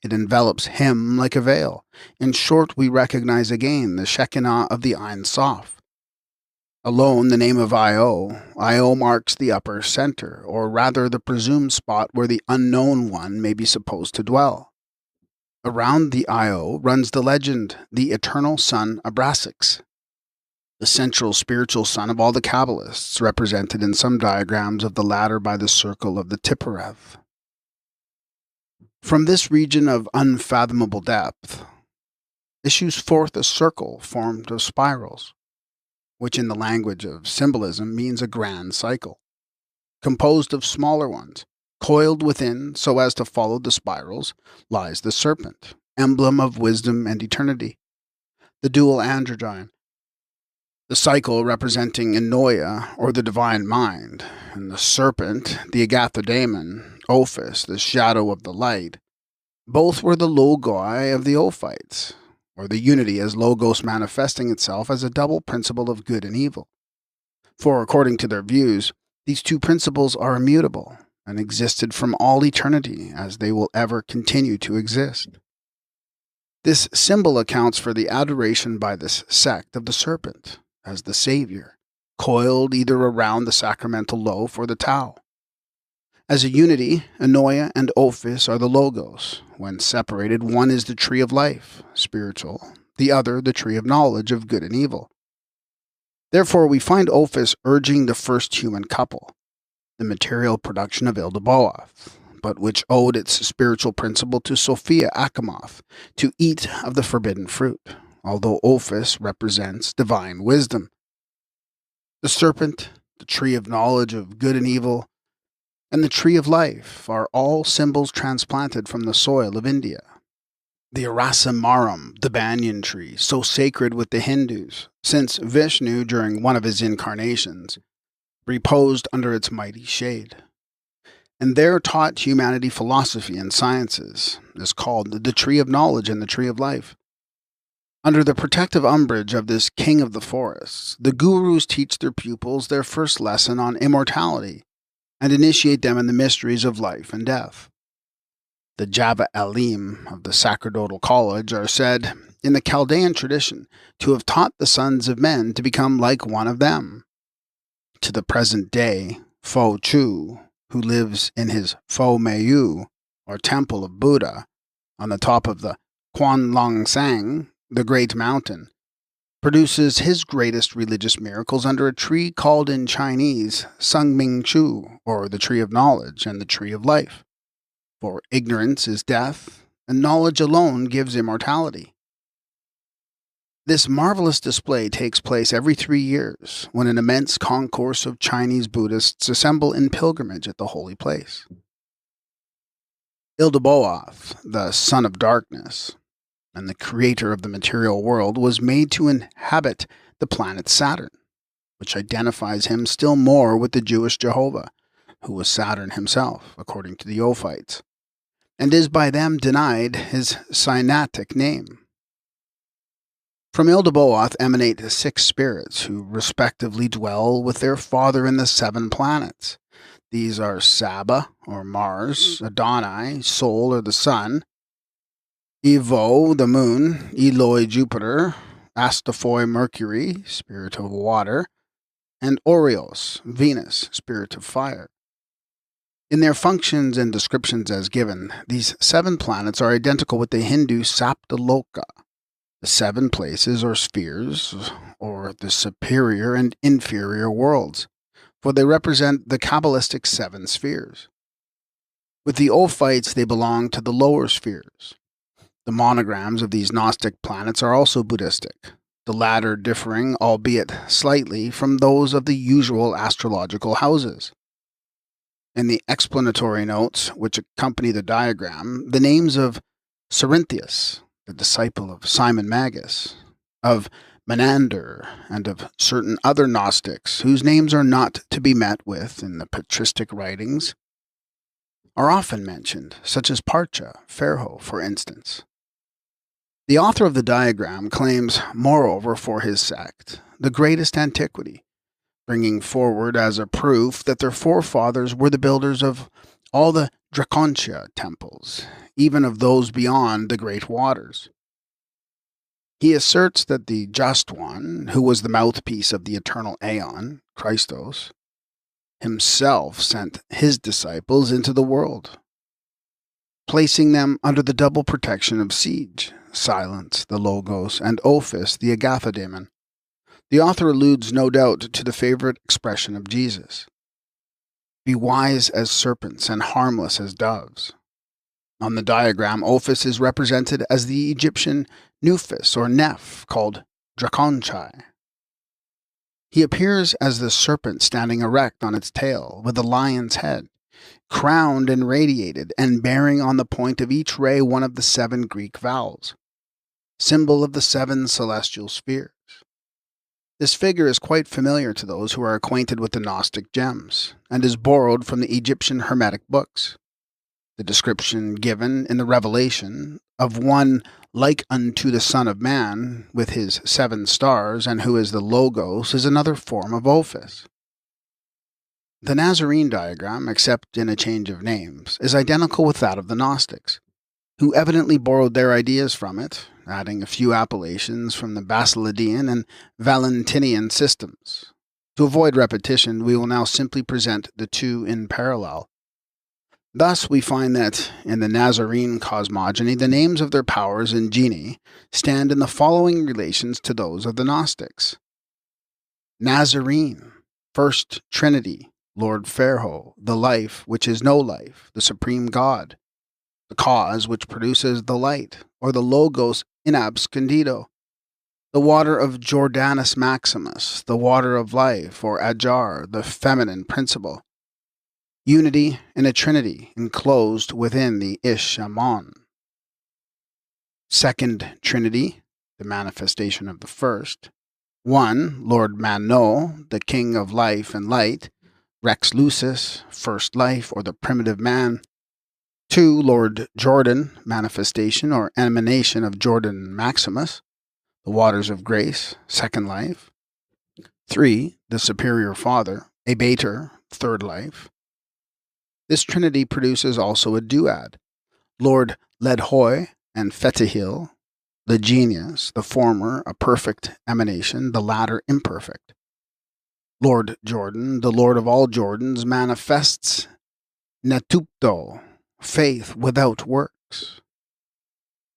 It envelops him like a veil. In short, we recognize again the Shekinah of the Ein Sof. Alone, the name of Io marks the upper center, or rather the presumed spot where the unknown one may be supposed to dwell. Around the Io runs the legend, the eternal son Abrasax, the central spiritual son of all the Kabbalists, represented in some diagrams of the latter by the circle of the Tiphareth. From this region of unfathomable depth issues forth a circle formed of spirals, which in the language of symbolism means a grand cycle, composed of smaller ones. Coiled within, so as to follow the spirals, lies the serpent, emblem of wisdom and eternity, the dual androgyne, the cycle representing Ennoia, or the divine mind, and the serpent, the agathodaimon, Ophis, the shadow of the light. Both were the logoi of the Ophites, or the unity as logos manifesting itself as a double principle of good and evil. For according to their views, these two principles are immutable and existed from all eternity as they will ever continue to exist. This symbol accounts for the adoration by this sect of the serpent as the Savior, coiled either around the sacramental loaf or the tau. As a unity, Ennoia and Ophis are the logos. When separated, one is the tree of life, spiritual, the other the tree of knowledge of good and evil. Therefore, we find Ophis urging the first human couple, the material production of Ildebaoth, but which owed its spiritual principle to Sophia Achamoth, to eat of the forbidden fruit, although Ophis represents divine wisdom. The serpent, the tree of knowledge of good and evil, and the tree of life are all symbols transplanted from the soil of India. The Arasamaram, the banyan tree, so sacred with the Hindus, since Vishnu, during one of his incarnations, reposed under its mighty shade, and there taught humanity philosophy and sciences, is called the tree of knowledge and the tree of life. Under the protective umbrage of this king of the forests, the gurus teach their pupils their first lesson on immortality and initiate them in the mysteries of life and death. The Java Alim of the Sacerdotal College are said, in the Chaldean tradition, to have taught the sons of men to become like one of them. To the present day, Fo Chu, who lives in his Fo Meiyu, or Temple of Buddha, on the top of the Quanlongsang, the Great Mountain, produces his greatest religious miracles under a tree called in Chinese Sungming Chu, or the Tree of Knowledge and the Tree of Life. For ignorance is death, and knowledge alone gives immortality. This marvelous display takes place every 3 years, when an immense concourse of Chinese Buddhists assemble in pilgrimage at the holy place. Ildebaoth, the son of darkness, and the creator of the material world, was made to inhabit the planet Saturn, which identifies him still more with the Jewish Jehovah, who was Saturn himself, according to the Ophites, and is by them denied his Sinaitic name. From Ildebaoth emanate 6 spirits who respectively dwell with their father in the 7 planets. These are Saba, or Mars, Adonai, Sol, or the Sun, Evo, the Moon, Eloi, Jupiter, Astaphoi, Mercury, spirit of water, and Orios, Venus, spirit of fire. In their functions and descriptions as given, these 7 planets are identical with the Hindu Saptaloka, the 7 places or spheres, or the superior and inferior worlds, for they represent the Kabbalistic 7 spheres. With the Ophites, they belong to the lower spheres. The monograms of these Gnostic planets are also Buddhistic, the latter differing, albeit slightly, from those of the usual astrological houses. In the explanatory notes which accompany the diagram, the names of Cerinthius, the disciple of Simon Magus, of Menander, and of certain other Gnostics, whose names are not to be met with in the patristic writings, are often mentioned, such as Parcha, Ferho, for instance. The author of the diagram claims, moreover, for his sect, the greatest antiquity, bringing forward as a proof that their forefathers were the builders of all the Dracontia temples, even of those beyond the great waters. He asserts that the Just One, who was the mouthpiece of the eternal Aeon, Christos, himself sent his disciples into the world, placing them under the double protection of Siege, Silence, the Logos, and Ophis, the Agathodaemon. The author alludes, no doubt, to the favorite expression of Jesus: "Be wise as serpents and harmless as doves." On the diagram, Ophis is represented as the Egyptian Nuphis or Neph, called Draconchai. He appears as the serpent standing erect on its tail, with a lion's head, crowned and radiated, and bearing on the point of each ray one of the 7 Greek vowels, symbol of the 7 celestial spheres. This figure is quite familiar to those who are acquainted with the Gnostic gems, and is borrowed from the Egyptian Hermetic books. The description given in the Revelation of one like unto the Son of Man, with his 7 stars, and who is the Logos, is another form of Ophis. The Nazarene diagram, except in a change of names, is identical with that of the Gnostics, who evidently borrowed their ideas from it, adding a few appellations from the Basilidean and Valentinian systems. To avoid repetition, we will now simply present the 2 in parallel. Thus, we find that, in the Nazarene cosmogony, the names of their powers and genii stand in the following relations to those of the Gnostics. Nazarene, First Trinity, Lord Ferho, the life which is no life, the supreme God, the cause which produces the light, or the Logos in abscondido, the water of Jordanus Maximus, the water of life, or Ajar, the feminine principle. Unity in a trinity enclosed within the Ish-Amon. Second Trinity, the manifestation of the first. 1. Lord Mano, the king of life and light, Rex Lucis, first life, or the primitive man. 2. Lord Jordan, manifestation or emanation of Jordan Maximus, the waters of grace, second life. 3, the superior father, Abater, third life. This trinity produces also a duad, Lord Ledhoi and Fetihil, the genius, the former a perfect emanation, the latter imperfect. Lord Jordan, the Lord of all Jordans, manifests Netupto, faith without works.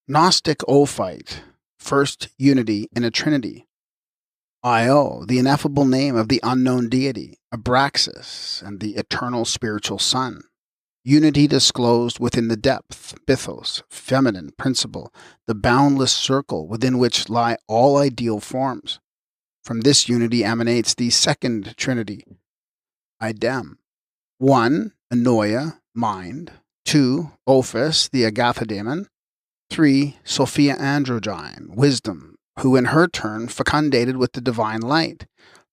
Gnostic Ophite, first unity in a trinity. Io, the ineffable name of the unknown deity, Abraxas, and the eternal spiritual sun. Unity disclosed within the depth, Bythos, feminine principle, the boundless circle within which lie all ideal forms. From this unity emanates the second trinity, Idem. 1, Anoia, mind. 2, Ophis, the Agathodemon. 3, Sophia Androgyne, wisdom, who in her turn, fecundated with the divine light,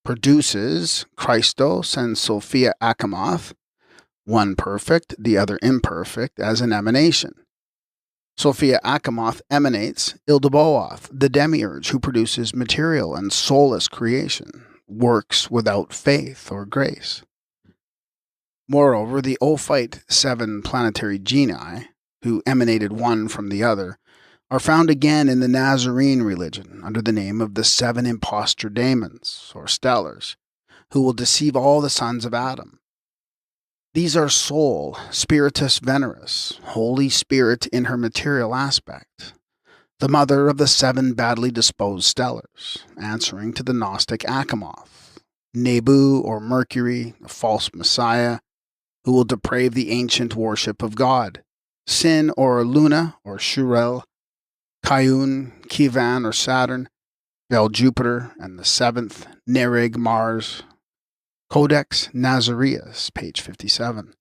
produces Christos and Sophia Achamoth, one perfect, the other imperfect, as an emanation. Sophia Achamoth emanates Ildebaoth, the demiurge who produces material and soulless creation, works without faith or grace. Moreover, the Ophite 7 planetary genii, who emanated one from the other, are found again in the Nazarene religion under the name of the 7 impostor daemons, or stellars, who will deceive all the sons of Adam. These are Soul, Spiritus Veneris, Holy Spirit in her material aspect, the mother of the 7 badly disposed stellars, answering to the Gnostic Achamoth, Nebu or Mercury, a false messiah, who will deprave the ancient worship of God, Sin or Luna or Shurel, Kayun, Kivan or Saturn, Bel Jupiter, and the 7th, Nereg Mars. Codex Nazareus, page 57.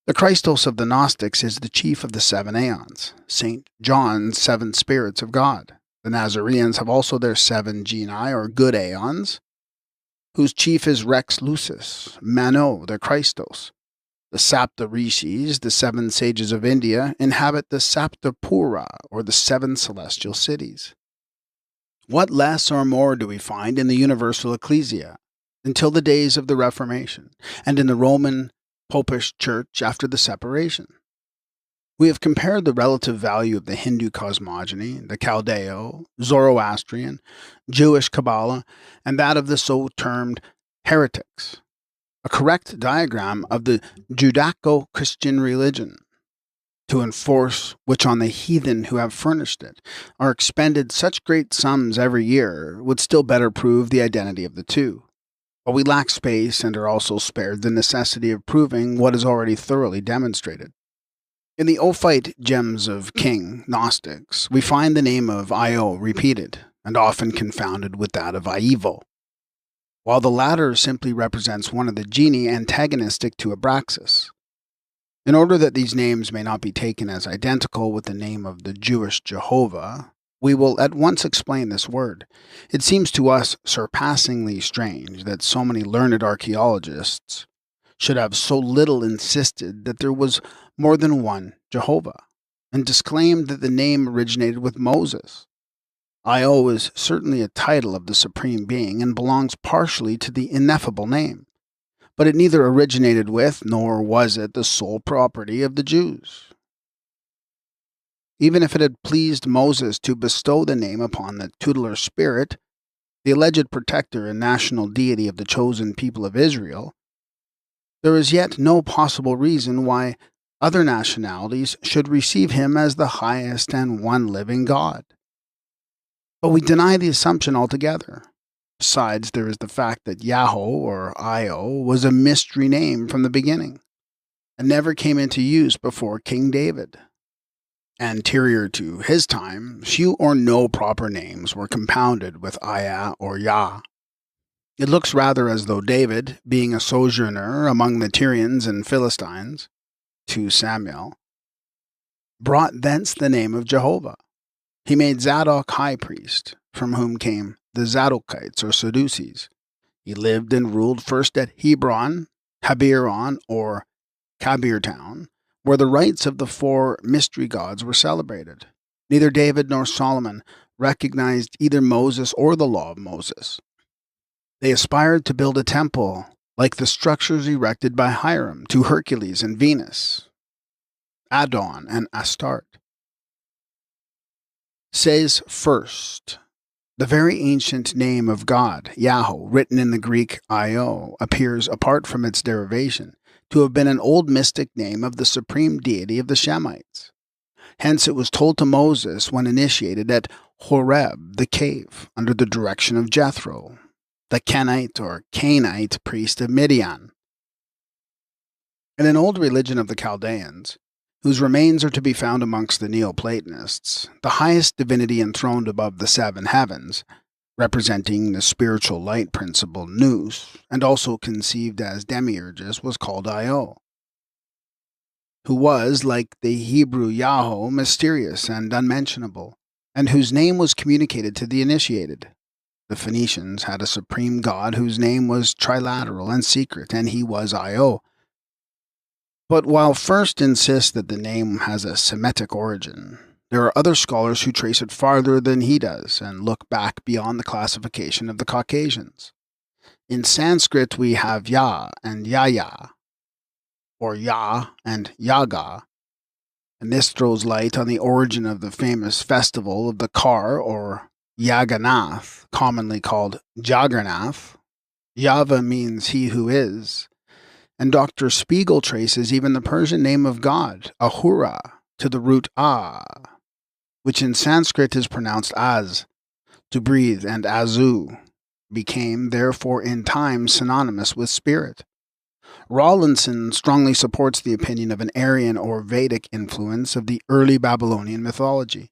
The Christos of the Gnostics is the chief of the 7 aeons, St. John's 7 spirits of God. The Nazareans have also their 7 genii, or good aeons, whose chief is Rex Lucis, Mano, their Christos. The Sapta Rishis, the 7 sages of India, inhabit the Sapta Pura, or the 7 celestial cities. What less or more do we find in the universal ecclesia until the days of the Reformation, and in the Roman Popish Church after the separation? We have compared the relative value of the Hindu cosmogony, the Chaldeo, Zoroastrian, Jewish Kabbalah, and that of the so-termed heretics, a correct diagram of the Judaico-Christian religion, to enforce which on the heathen who have furnished it are expended such great sums every year, would still better prove the identity of the two. But we lack space and are also spared the necessity of proving what is already thoroughly demonstrated. In the Ophite gems of King Gnostics, we find the name of Io repeated, and often confounded with that of Ivo, while the latter simply represents one of the genii antagonistic to Abraxas. In order that these names may not be taken as identical with the name of the Jewish Jehovah, we will at once explain this word. It seems to us surpassingly strange that so many learned archaeologists should have so little insisted that there was more than one Jehovah, and disclaimed that the name originated with Moses. Io is certainly a title of the Supreme Being and belongs partially to the ineffable name, but it neither originated with nor was it the sole property of the Jews. Even if it had pleased Moses to bestow the name upon the tutelar spirit, the alleged protector and national deity of the chosen people of Israel, there is yet no possible reason why other nationalities should receive him as the highest and one living God. But we deny the assumption altogether. Besides, there is the fact that Yahweh, or Io, was a mystery name from the beginning, and never came into use before King David. Anterior to his time, few or no proper names were compounded with Aya or Yah. It looks rather as though David, being a sojourner among the Tyrians and Philistines, 2 Samuel, brought thence the name of Jehovah. He made Zadok high priest, from whom came the Zadokites or Sadducees. He lived and ruled first at Hebron, Habiron, or Kabir town, where the rites of the 4 mystery gods were celebrated. Neither David nor Solomon recognized either Moses or the law of Moses. They aspired to build a temple like the structures erected by Hiram to Hercules and Venus, Adon and Astarte. Says first, the very ancient name of God, Yahweh, written in the Greek Io, appears, apart from its derivation, to have been an old mystic name of the supreme deity of the Shemites. Hence it was told to Moses when initiated at Horeb, the cave, under the direction of Jethro, the Kenite or Canaanite priest of Midian. In an old religion of the Chaldeans, whose remains are to be found amongst the Neoplatonists, the highest divinity enthroned above the seven heavens, representing the spiritual light principle Nous, and also conceived as demiurges, was called Io, who was, like the Hebrew Yahweh, mysterious and unmentionable, and whose name was communicated to the initiated. The Phoenicians had a supreme god whose name was trilateral and secret, and he was Io. But while first insists that the name has a Semitic origin, there are other scholars who trace it farther than he does and look back beyond the classification of the Caucasians. In Sanskrit we have Ya and Yaya, or Ya and Yaga, and this throws light on the origin of the famous festival of the car, or Yaganath, commonly called Jagannath. Yava means he who is, and Dr. Spiegel traces even the Persian name of God, Ahura, to the root Ah, which in Sanskrit is pronounced Az, to breathe, and Azu became, therefore, in time synonymous with spirit. Rawlinson strongly supports the opinion of an Aryan or Vedic influence of the early Babylonian mythology.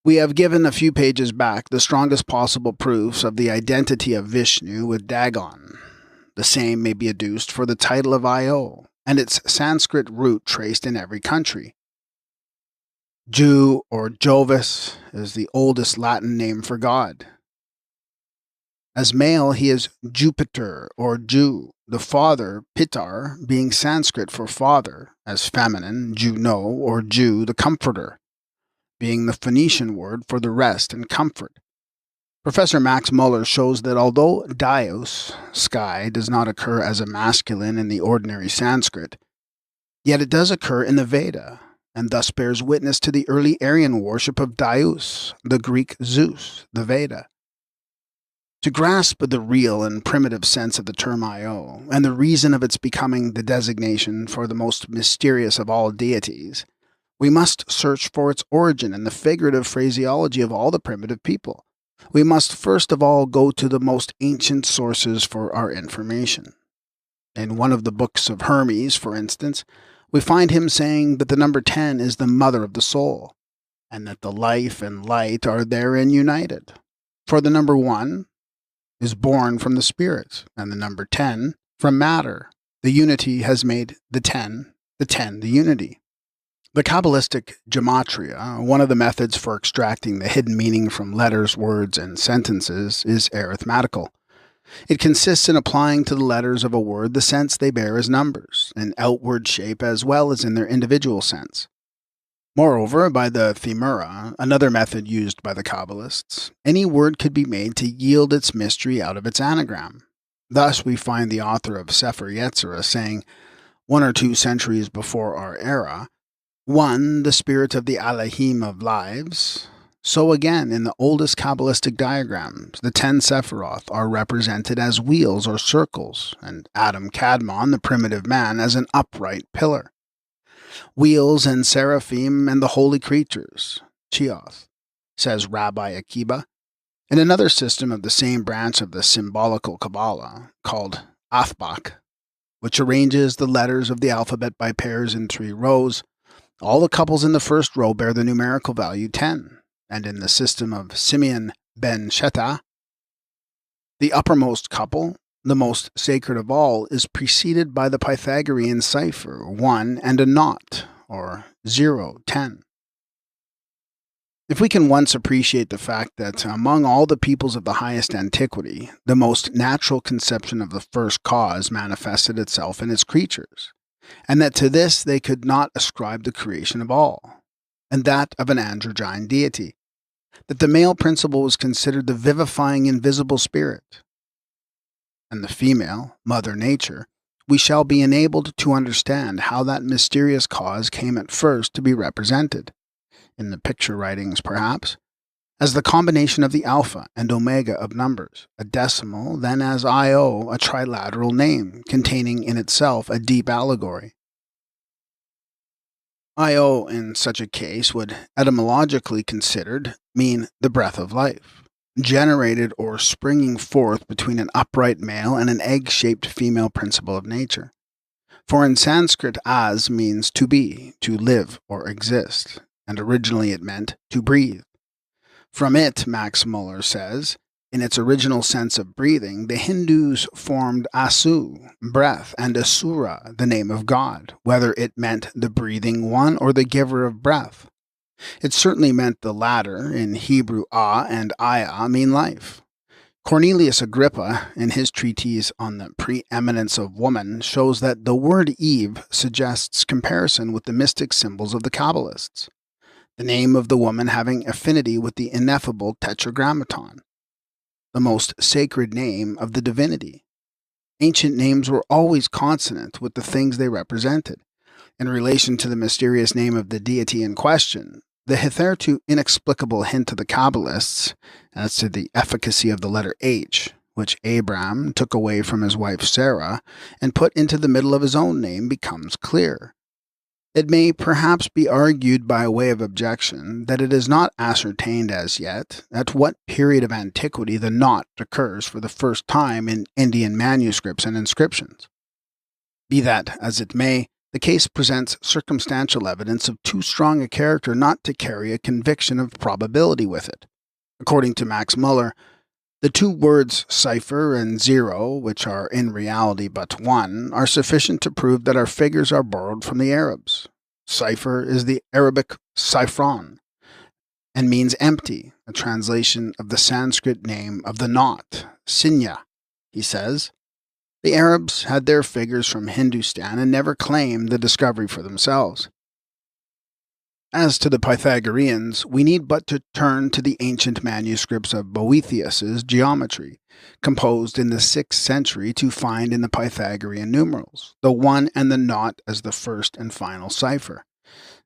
We have given a few pages back the strongest possible proofs of the identity of Vishnu with Dagon. The same may be adduced for the title of Io, and its Sanskrit root traced in every country. Jew or Jovis is the oldest Latin name for God. As male, he is Jupiter or Jew, the father, Pitar, being Sanskrit for father, as feminine, Juno or Jew, the comforter, being the Phoenician word for the rest and comfort. Professor Max Muller shows that although Dios, sky, does not occur as a masculine in the ordinary Sanskrit, yet it does occur in the Veda, and thus bears witness to the early Aryan worship of Dios, the Greek Zeus, the Veda. To grasp the real and primitive sense of the term Io, and the reason of its becoming the designation for the most mysterious of all deities, we must search for its origin in the figurative phraseology of all the primitive people. We must first of all go to the most ancient sources for our information. In one of the books of Hermes, for instance, we find him saying that the number 10 is the mother of the soul, and that the life and light are therein united. For the number 1 is born from the spirit, and the number 10 from matter. The unity has made the 10 the unity. The Kabbalistic gematria, one of the methods for extracting the hidden meaning from letters, words, and sentences, is arithmetical. It consists in applying to the letters of a word the sense they bear as numbers, in outward shape as well as in their individual sense. Moreover, by the themura, another method used by the Kabbalists, any word could be made to yield its mystery out of its anagram. Thus we find the author of Sefer Yetzirah saying, 1 or 2 centuries before our era, 1, the spirit of the Elohim of lives. So again, in the oldest Kabbalistic diagrams, the 10 Sephiroth are represented as wheels or circles, and Adam Kadmon, the primitive man, as an upright pillar. Wheels and seraphim and the holy creatures, Chioth, says Rabbi Akiba. In another system of the same branch of the symbolical Kabbalah, called Athbach, which arranges the letters of the alphabet by pairs in 3 rows, all the couples in the first row bear the numerical value 10, and in the system of Simeon ben Shetta, the uppermost couple, the most sacred of all, is preceded by the Pythagorean cipher 1 and a naught, or 0, 10. If we can once appreciate the fact that among all the peoples of the highest antiquity, the most natural conception of the first cause manifested itself in its creatures, and that to this they could not ascribe the creation of all, and that of an androgyne deity, that the male principle was considered the vivifying invisible spirit, and the female, Mother Nature, we shall be enabled to understand how that mysterious cause came at first to be represented, in the picture writings perhaps, as the combination of the alpha and omega of numbers, a decimal, then as IO, a trilateral name, containing in itself a deep allegory. IO in such a case would, etymologically considered, mean the breath of life, generated or springing forth between an upright male and an egg-shaped female principle of nature. For in Sanskrit, as means to be, to live or exist, and originally it meant to breathe. From it, Max Muller says, in its original sense of breathing, the Hindus formed Asu, breath, and Asura, the name of God, whether it meant the breathing one or the giver of breath. It certainly meant the latter. In Hebrew, A and Aya mean life. Cornelius Agrippa, in his treatise on the preeminence of woman, shows that the word Eve suggests comparison with the mystic symbols of the Kabbalists, the name of the woman having affinity with the ineffable Tetragrammaton, the most sacred name of the divinity. Ancient names were always consonant with the things they represented. In relation to the mysterious name of the deity in question, the hitherto inexplicable hint of the Kabbalists as to the efficacy of the letter H, which Abram took away from his wife Sarah and put into the middle of his own name, becomes clear. It may perhaps be argued by way of objection that it is not ascertained as yet at what period of antiquity the knot occurs for the first time in Indian manuscripts and inscriptions. Be that as it may, the case presents circumstantial evidence of too strong a character not to carry a conviction of probability with it. According to Max Muller, the two words cipher and zero, which are in reality but one, are sufficient to prove that our figures are borrowed from the Arabs. Cipher is the Arabic sifron and means empty, a translation of the Sanskrit name of the knot, sinya, he says. The Arabs had their figures from Hindustan and never claimed the discovery for themselves. As to the Pythagoreans, we need but to turn to the ancient manuscripts of Boethius's geometry, composed in the 6th century, to find in the Pythagorean numerals the one and the naught as the first and final cipher,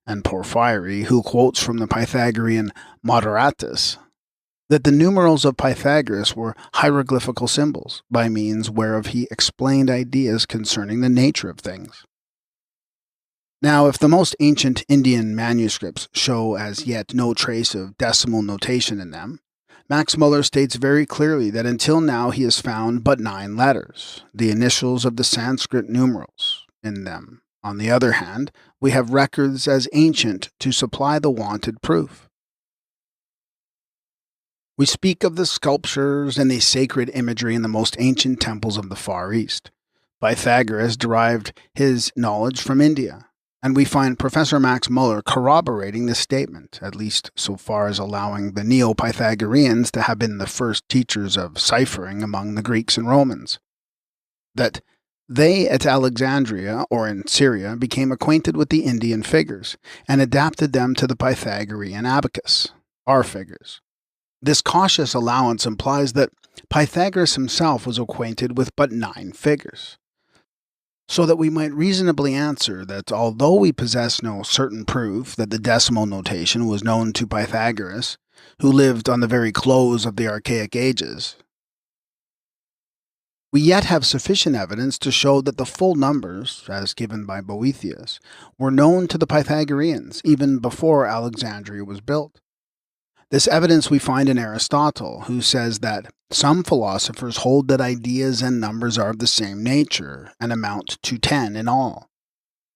and Porphyry, who quotes from the Pythagorean Moderatus, that the numerals of Pythagoras were hieroglyphical symbols, by means whereof he explained ideas concerning the nature of things. Now, if the most ancient Indian manuscripts show as yet no trace of decimal notation in them, Max Muller states very clearly that until now he has found but 9 letters, the initials of the Sanskrit numerals, in them. On the other hand, we have records as ancient to supply the wanted proof. We speak of the sculptures and the sacred imagery in the most ancient temples of the Far East. Pythagoras derived his knowledge from India, and we find Professor Max Muller corroborating this statement, at least so far as allowing the Neo-Pythagoreans to have been the first teachers of ciphering among the Greeks and Romans, that they at Alexandria or in Syria became acquainted with the Indian figures and adapted them to the Pythagorean abacus, our figures. This cautious allowance implies that Pythagoras himself was acquainted with but 9 figures, so that we might reasonably answer that although we possess no certain proof that the decimal notation was known to Pythagoras, who lived on the very close of the archaic ages, we yet have sufficient evidence to show that the full numbers, as given by Boethius, were known to the Pythagoreans even before Alexandria was built. This evidence we find in Aristotle, who says that some philosophers hold that ideas and numbers are of the same nature and amount to 10 in all.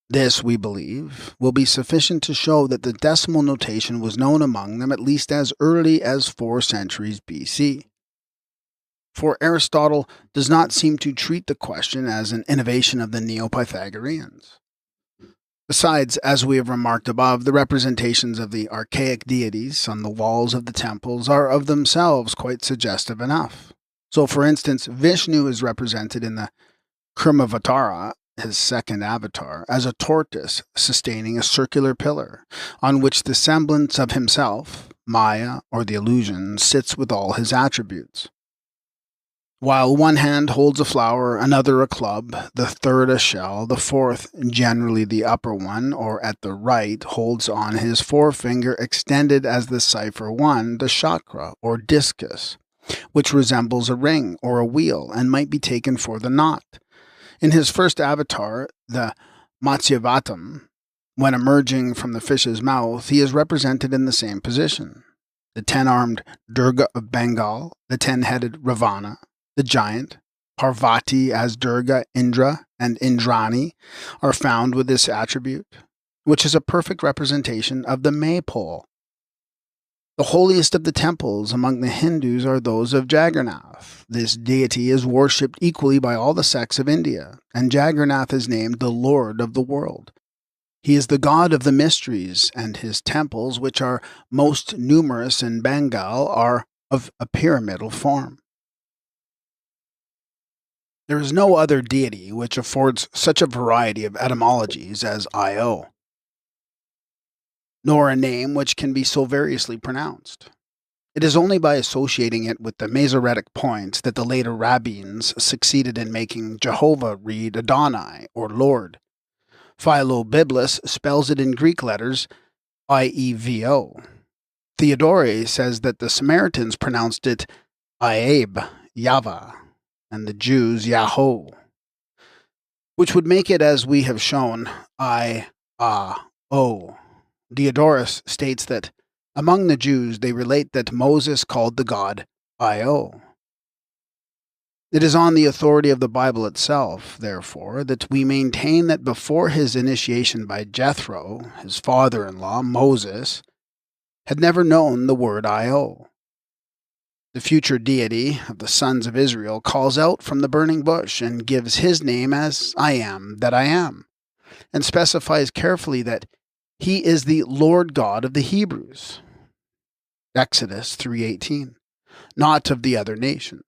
This, we believe, will be sufficient to show that the decimal notation was known among them at least as early as 4 centuries BC. For Aristotle does not seem to treat the question as an innovation of the Neo-Pythagoreans. Besides, as we have remarked above, the representations of the archaic deities on the walls of the temples are of themselves quite suggestive enough. So, for instance, Vishnu is represented in the Kurmavatara, his second avatar, as a tortoise sustaining a circular pillar, on which the semblance of himself, Maya, or the illusion, sits with all his attributes. While one hand holds a flower, another a club, the third a shell, the fourth, generally the upper one, or at the right, holds on his forefinger extended as the cipher 1, the chakra, or discus, which resembles a ring or a wheel and might be taken for the knot. In his first avatar, the Matsyavatam, when emerging from the fish's mouth, he is represented in the same position. The 10-armed Durga of Bengal, the 10-headed Ravana, the giant, Parvati as Durga, Indra, and Indrani are found with this attribute, which is a perfect representation of the maypole. The holiest of the temples among the Hindus are those of Jagannath. This deity is worshipped equally by all the sects of India, and Jagannath is named the Lord of the world. He is the god of the mysteries, and his temples, which are most numerous in Bengal, are of a pyramidal form. There is no other deity which affords such a variety of etymologies as Io, nor a name which can be so variously pronounced. It is only by associating it with the Masoretic points that the later rabbins succeeded in making Jehovah read Adonai, or Lord. Philo-Biblis spells it in Greek letters Ievo. Theodore says that the Samaritans pronounced it Iab, Yava, and the Jews Yahoo, which would make it, as we have shown, I-A-O. Diodorus states that among the Jews they relate that Moses called the god Io. It is on the authority of the Bible itself, therefore, that we maintain that before his initiation by Jethro, his father-in-law, Moses, had never known the word Io. The future deity of the sons of Israel calls out from the burning bush and gives his name as I am that I am, and specifies carefully that he is the Lord God of the Hebrews, Exodus 3:18, not of the other nations.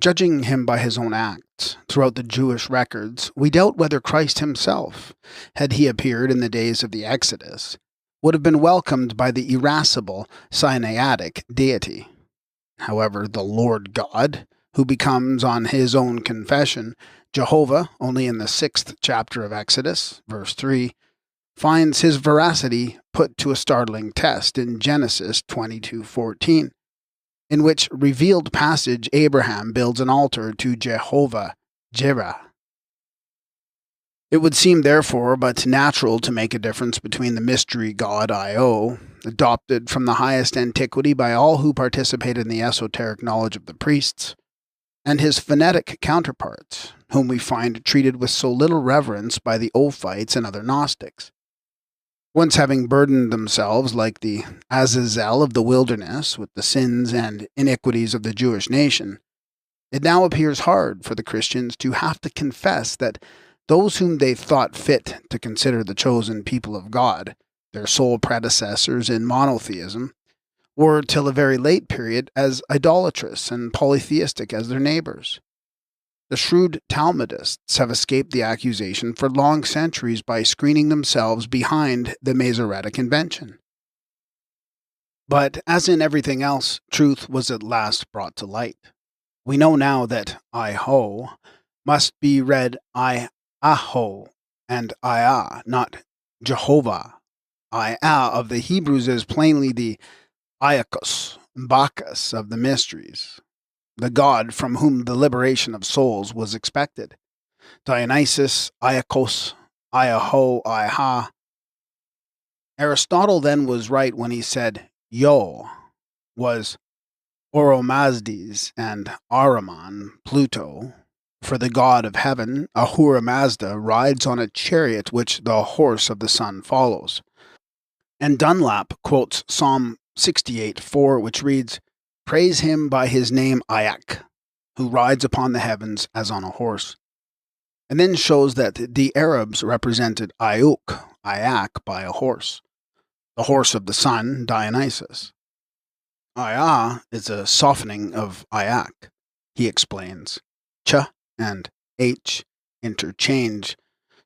Judging him by his own acts throughout the Jewish records, we doubt whether Christ himself, had he appeared in the days of the Exodus, would have been welcomed by the irascible Sinaitic deity. However, the Lord God, who becomes on his own confession Jehovah only in the 6th chapter of Exodus, verse 3, finds his veracity put to a startling test in Genesis 22:14, in which revealed passage Abraham builds an altar to Jehovah Jireh. It would seem, therefore, but natural to make a difference between the mystery god Io, adopted from the highest antiquity by all who participate in the esoteric knowledge of the priests, and his phonetic counterparts, whom we find treated with so little reverence by the Ophites and other Gnostics. Once having burdened themselves, like the Azazel of the wilderness, with the sins and iniquities of the Jewish nation, it now appears hard for the Christians to have to confess that those whom they thought fit to consider the chosen people of God, their sole predecessors in monotheism, were till a very late period as idolatrous and polytheistic as their neighbors. The shrewd Talmudists have escaped the accusation for long centuries by screening themselves behind the Masoretic invention. But as in everything else, truth was at last brought to light. We know now that I-ho must be read I-aho and I-ah, not Jehovah. I-ah of the Hebrews is plainly the Iacchos, Bacchus of the mysteries, the god from whom the liberation of souls was expected. Dionysus, Iacchos, Iaho, Iha. Aristotle then was right when he said Yo was Oromazdes and Ahriman, Pluto, for the god of heaven, Ahura Mazda, rides on a chariot which the horse of the sun follows. And Dunlap quotes Psalm 68:4, which reads, "Praise him by his name Ayak, who rides upon the heavens as on a horse," and then shows that the Arabs represented Ayak by a horse, the horse of the sun, Dionysus. Aya is a softening of Ayak, he explains. Ch and H interchange,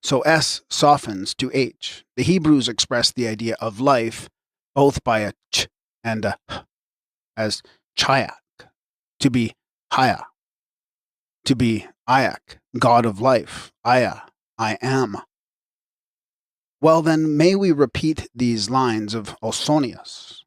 so S softens to H. The Hebrews expressed the idea of life both by a ch and a h as Chayak, to be Haya, to be Ayak, God of life, Aya, I am. Well then, may we repeat these lines of Ausonius.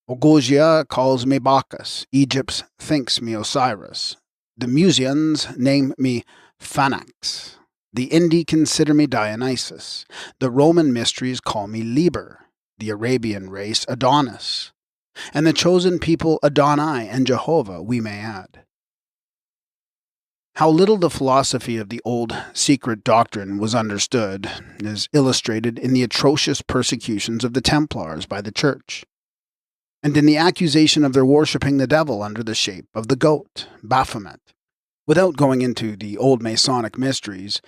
Ogogia calls me Bacchus, Egypt thinks me Osiris, the Museans name me Phanax, the Indi consider me Dionysus, the Roman mysteries call me Liber, the Arabian race Adonis, and the chosen people Adonai and Jehovah, we may add. How little the philosophy of the old secret doctrine was understood is illustrated in the atrocious persecutions of the Templars by the Church, and in the accusation of their worshipping the devil under the shape of the goat, Baphomet. Without going into the old Masonic mysteries,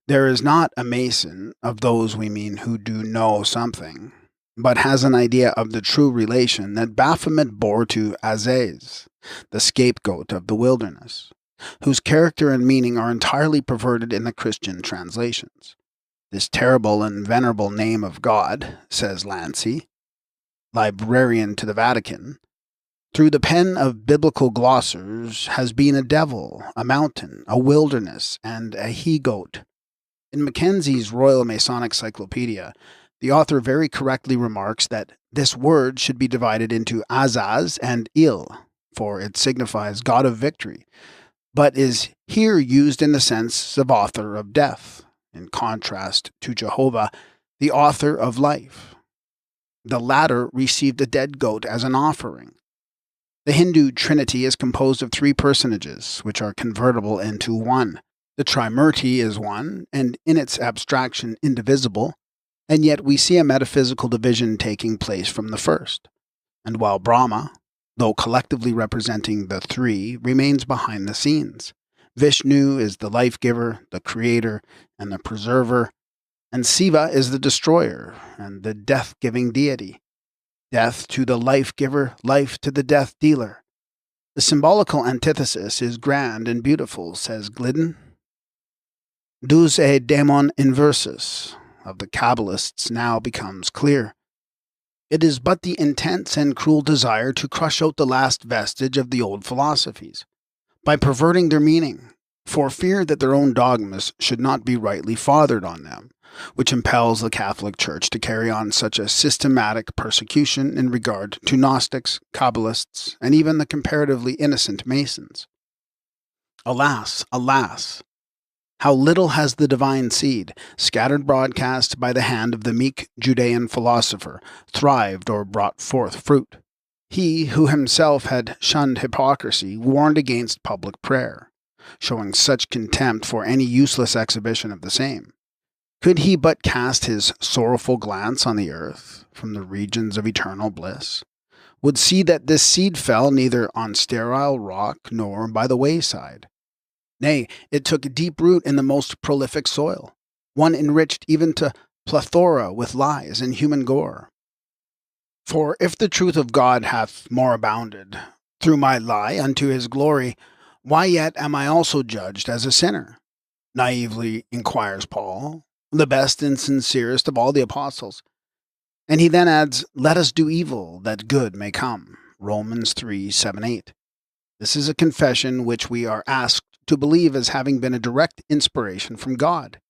there is not a Mason of those we mean who do know something, but has an idea of the true relation that Baphomet bore to Azaz, the scapegoat of the wilderness, whose character and meaning are entirely perverted in the Christian translations. This terrible and venerable name of God, says Lancy, librarian to the Vatican, through the pen of biblical glossers, has been a devil, a mountain, a wilderness, and a he-goat. In Mackenzie's Royal Masonic Cyclopedia, the author very correctly remarks that this word should be divided into Azaz and Il, for it signifies God of victory, but is here used in the sense of author of death, in contrast to Jehovah, the author of life. The latter received a dead goat as an offering. The Hindu Trinity is composed of three personages, which are convertible into one. The Trimurti is one, and in its abstraction indivisible, and yet we see a metaphysical division taking place from the first. And while Brahma, though collectively representing the three, remains behind the scenes, Vishnu is the life-giver, the creator, and the preserver, and Siva is the destroyer and the death-giving deity. Death to the life-giver, life to the death-dealer. The symbolical antithesis is grand and beautiful, says Glidden. Deus et daemon inversus of the Kabbalists now becomes clear. It is but the intense and cruel desire to crush out the last vestige of the old philosophies, by perverting their meaning, for fear that their own dogmas should not be rightly fathered on them, which impels the Catholic Church to carry on such a systematic persecution in regard to Gnostics, Kabbalists, and even the comparatively innocent Masons. Alas, alas! How little has the divine seed, scattered broadcast by the hand of the meek Judean philosopher, thrived or brought forth fruit. He who himself had shunned hypocrisy warned against public prayer, showing such contempt for any useless exhibition of the same. Could he but cast his sorrowful glance on the earth from the regions of eternal bliss, would see that this seed fell neither on sterile rock nor by the wayside. Nay, it took deep root in the most prolific soil, one enriched even to plethora with lies and human gore. For if the truth of God hath more abounded through my lie unto his glory, why yet am I also judged as a sinner? Naively inquires Paul, the best and sincerest of all the apostles. And he then adds, let us do evil, that good may come. Romans 3:7-8. This is a confession which we are asked to believe as having been a direct inspiration from God.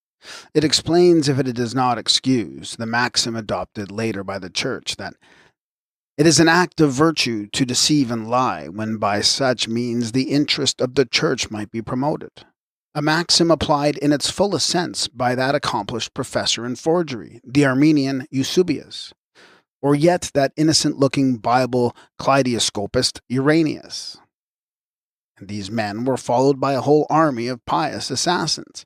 It explains, if it does not excuse, the maxim adopted later by the Church that it is an act of virtue to deceive and lie when by such means the interest of the Church might be promoted. A maxim applied in its fullest sense by that accomplished professor in forgery, the Armenian Eusebius, or yet that innocent-looking Bible kaleidoscopist Irenaeus. And these men were followed by a whole army of pious assassins,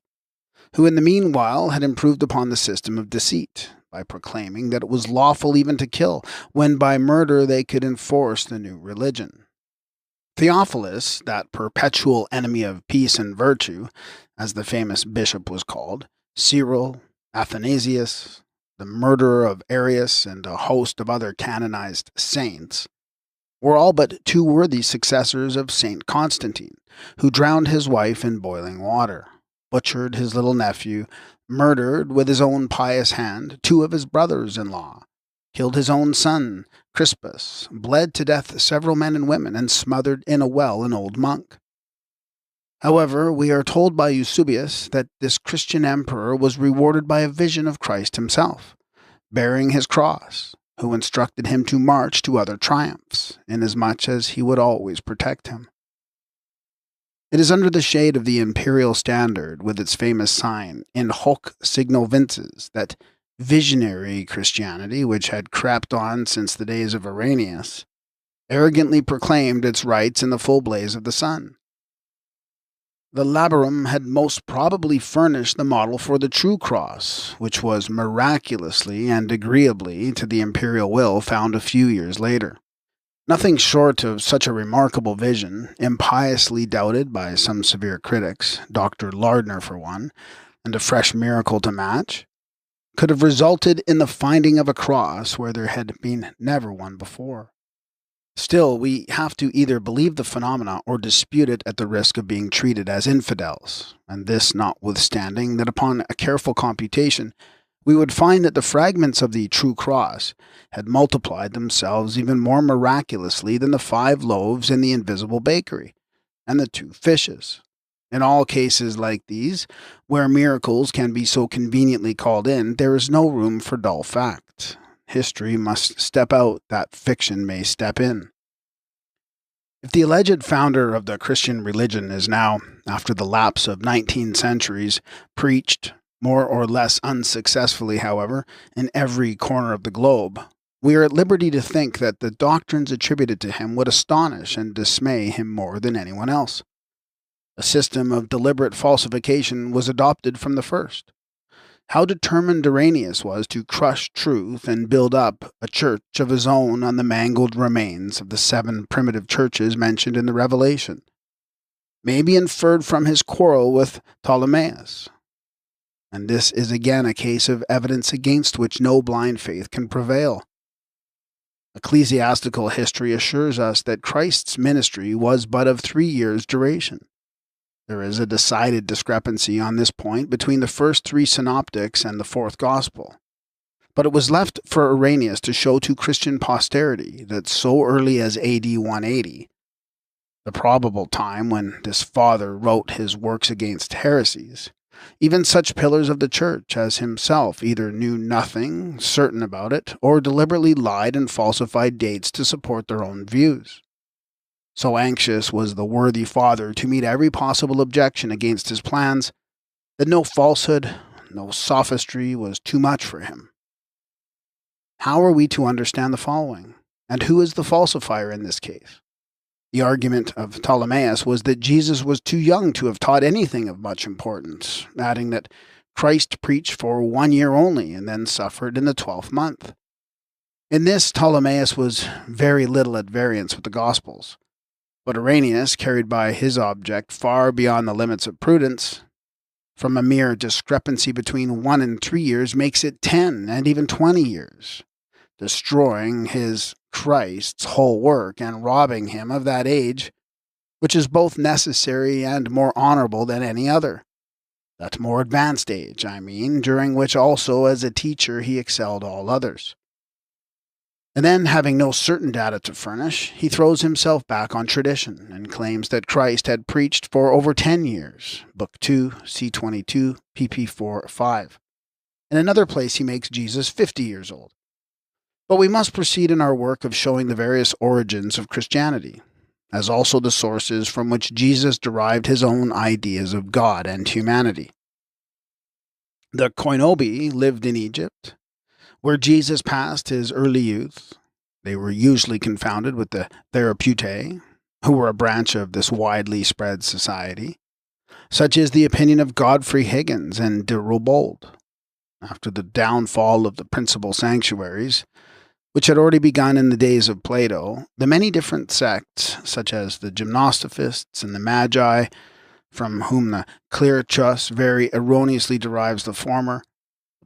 who in the meanwhile had improved upon the system of deceit, by proclaiming that it was lawful even to kill, when by murder they could enforce the new religion. Theophilus, that perpetual enemy of peace and virtue, as the famous bishop was called, Cyril, Athanasius, the murderer of Arius, and a host of other canonized saints, were all but two worthy successors of Saint Constantine, who drowned his wife in boiling water, butchered his little nephew, murdered with his own pious hand two of his brothers-in-law, killed his own son, Crispus, bled to death several men and women, and smothered in a well an old monk. However, we are told by Eusebius that this Christian emperor was rewarded by a vision of Christ himself, bearing his cross, who instructed him to march to other triumphs, inasmuch as he would always protect him. It is under the shade of the imperial standard, with its famous sign, in hoc signo vinces, that visionary Christianity, which had crept on since the days of Irenaeus, arrogantly proclaimed its rights in the full blaze of the sun. The Labarum had most probably furnished the model for the true cross, which was miraculously and agreeably to the imperial will found a few years later. Nothing short of such a remarkable vision, impiously doubted by some severe critics, Dr. Lardner for one, and a fresh miracle to match, could have resulted in the finding of a cross where there had been never one before. Still, we have to either believe the phenomena or dispute it at the risk of being treated as infidels, and this notwithstanding that upon a careful computation, we would find that the fragments of the true cross had multiplied themselves even more miraculously than the 5 loaves in the invisible bakery, and the 2 fishes. In all cases like these, where miracles can be so conveniently called in, there is no room for dull fact. History must step out that fiction may step in. If the alleged founder of the Christian religion is now, after the lapse of 19 centuries, preached, more or less unsuccessfully, however, in every corner of the globe, we are at liberty to think that the doctrines attributed to him would astonish and dismay him more than anyone else. A system of deliberate falsification was adopted from the first. How determined Irenaeus was to crush truth and build up a church of his own on the mangled remains of the 7 primitive churches mentioned in the Revelation may be inferred from his quarrel with Ptolemaeus. And this is again a case of evidence against which no blind faith can prevail. Ecclesiastical history assures us that Christ's ministry was but of 3 years' duration. There is a decided discrepancy on this point between the first 3 synoptics and the 4th gospel. But it was left for Irenaeus to show to Christian posterity that so early as AD 180, the probable time when this father wrote his works against heresies, even such pillars of the church as himself either knew nothing certain about it or deliberately lied and falsified dates to support their own views. So anxious was the worthy father to meet every possible objection against his plans that no falsehood, no sophistry was too much for him. How are we to understand the following? And who is the falsifier in this case? The argument of Ptolemaeus was that Jesus was too young to have taught anything of much importance, adding that Christ preached for 1 year only and then suffered in the 12th month. In this, Ptolemaeus was very little at variance with the Gospels. But Irenaeus, carried by his object far beyond the limits of prudence, from a mere discrepancy between 1 and 3 years, makes it 10 and even 20 years, destroying his Christ's whole work and robbing him of that age which is both necessary and more honorable than any other. That more advanced age, during which also as a teacher he excelled all others. And then, having no certain data to furnish, he throws himself back on tradition and claims that Christ had preached for over 10 years, Book 2, C22, pp. 4-5. In another place he makes Jesus 50 years old. But we must proceed in our work of showing the various origins of Christianity, as also the sources from which Jesus derived his own ideas of God and humanity. The Koinobi lived in Egypt, where Jesus passed his early youth. They were usually confounded with the Therapeutae, who were a branch of this widely spread society. Such is the opinion of Godfrey Higgins and de Robold. After the downfall of the principal sanctuaries, which had already begun in the days of Plato, the many different sects, such as the Gymnosophists and the Magi, from whom the Clearchus very erroneously derives the former,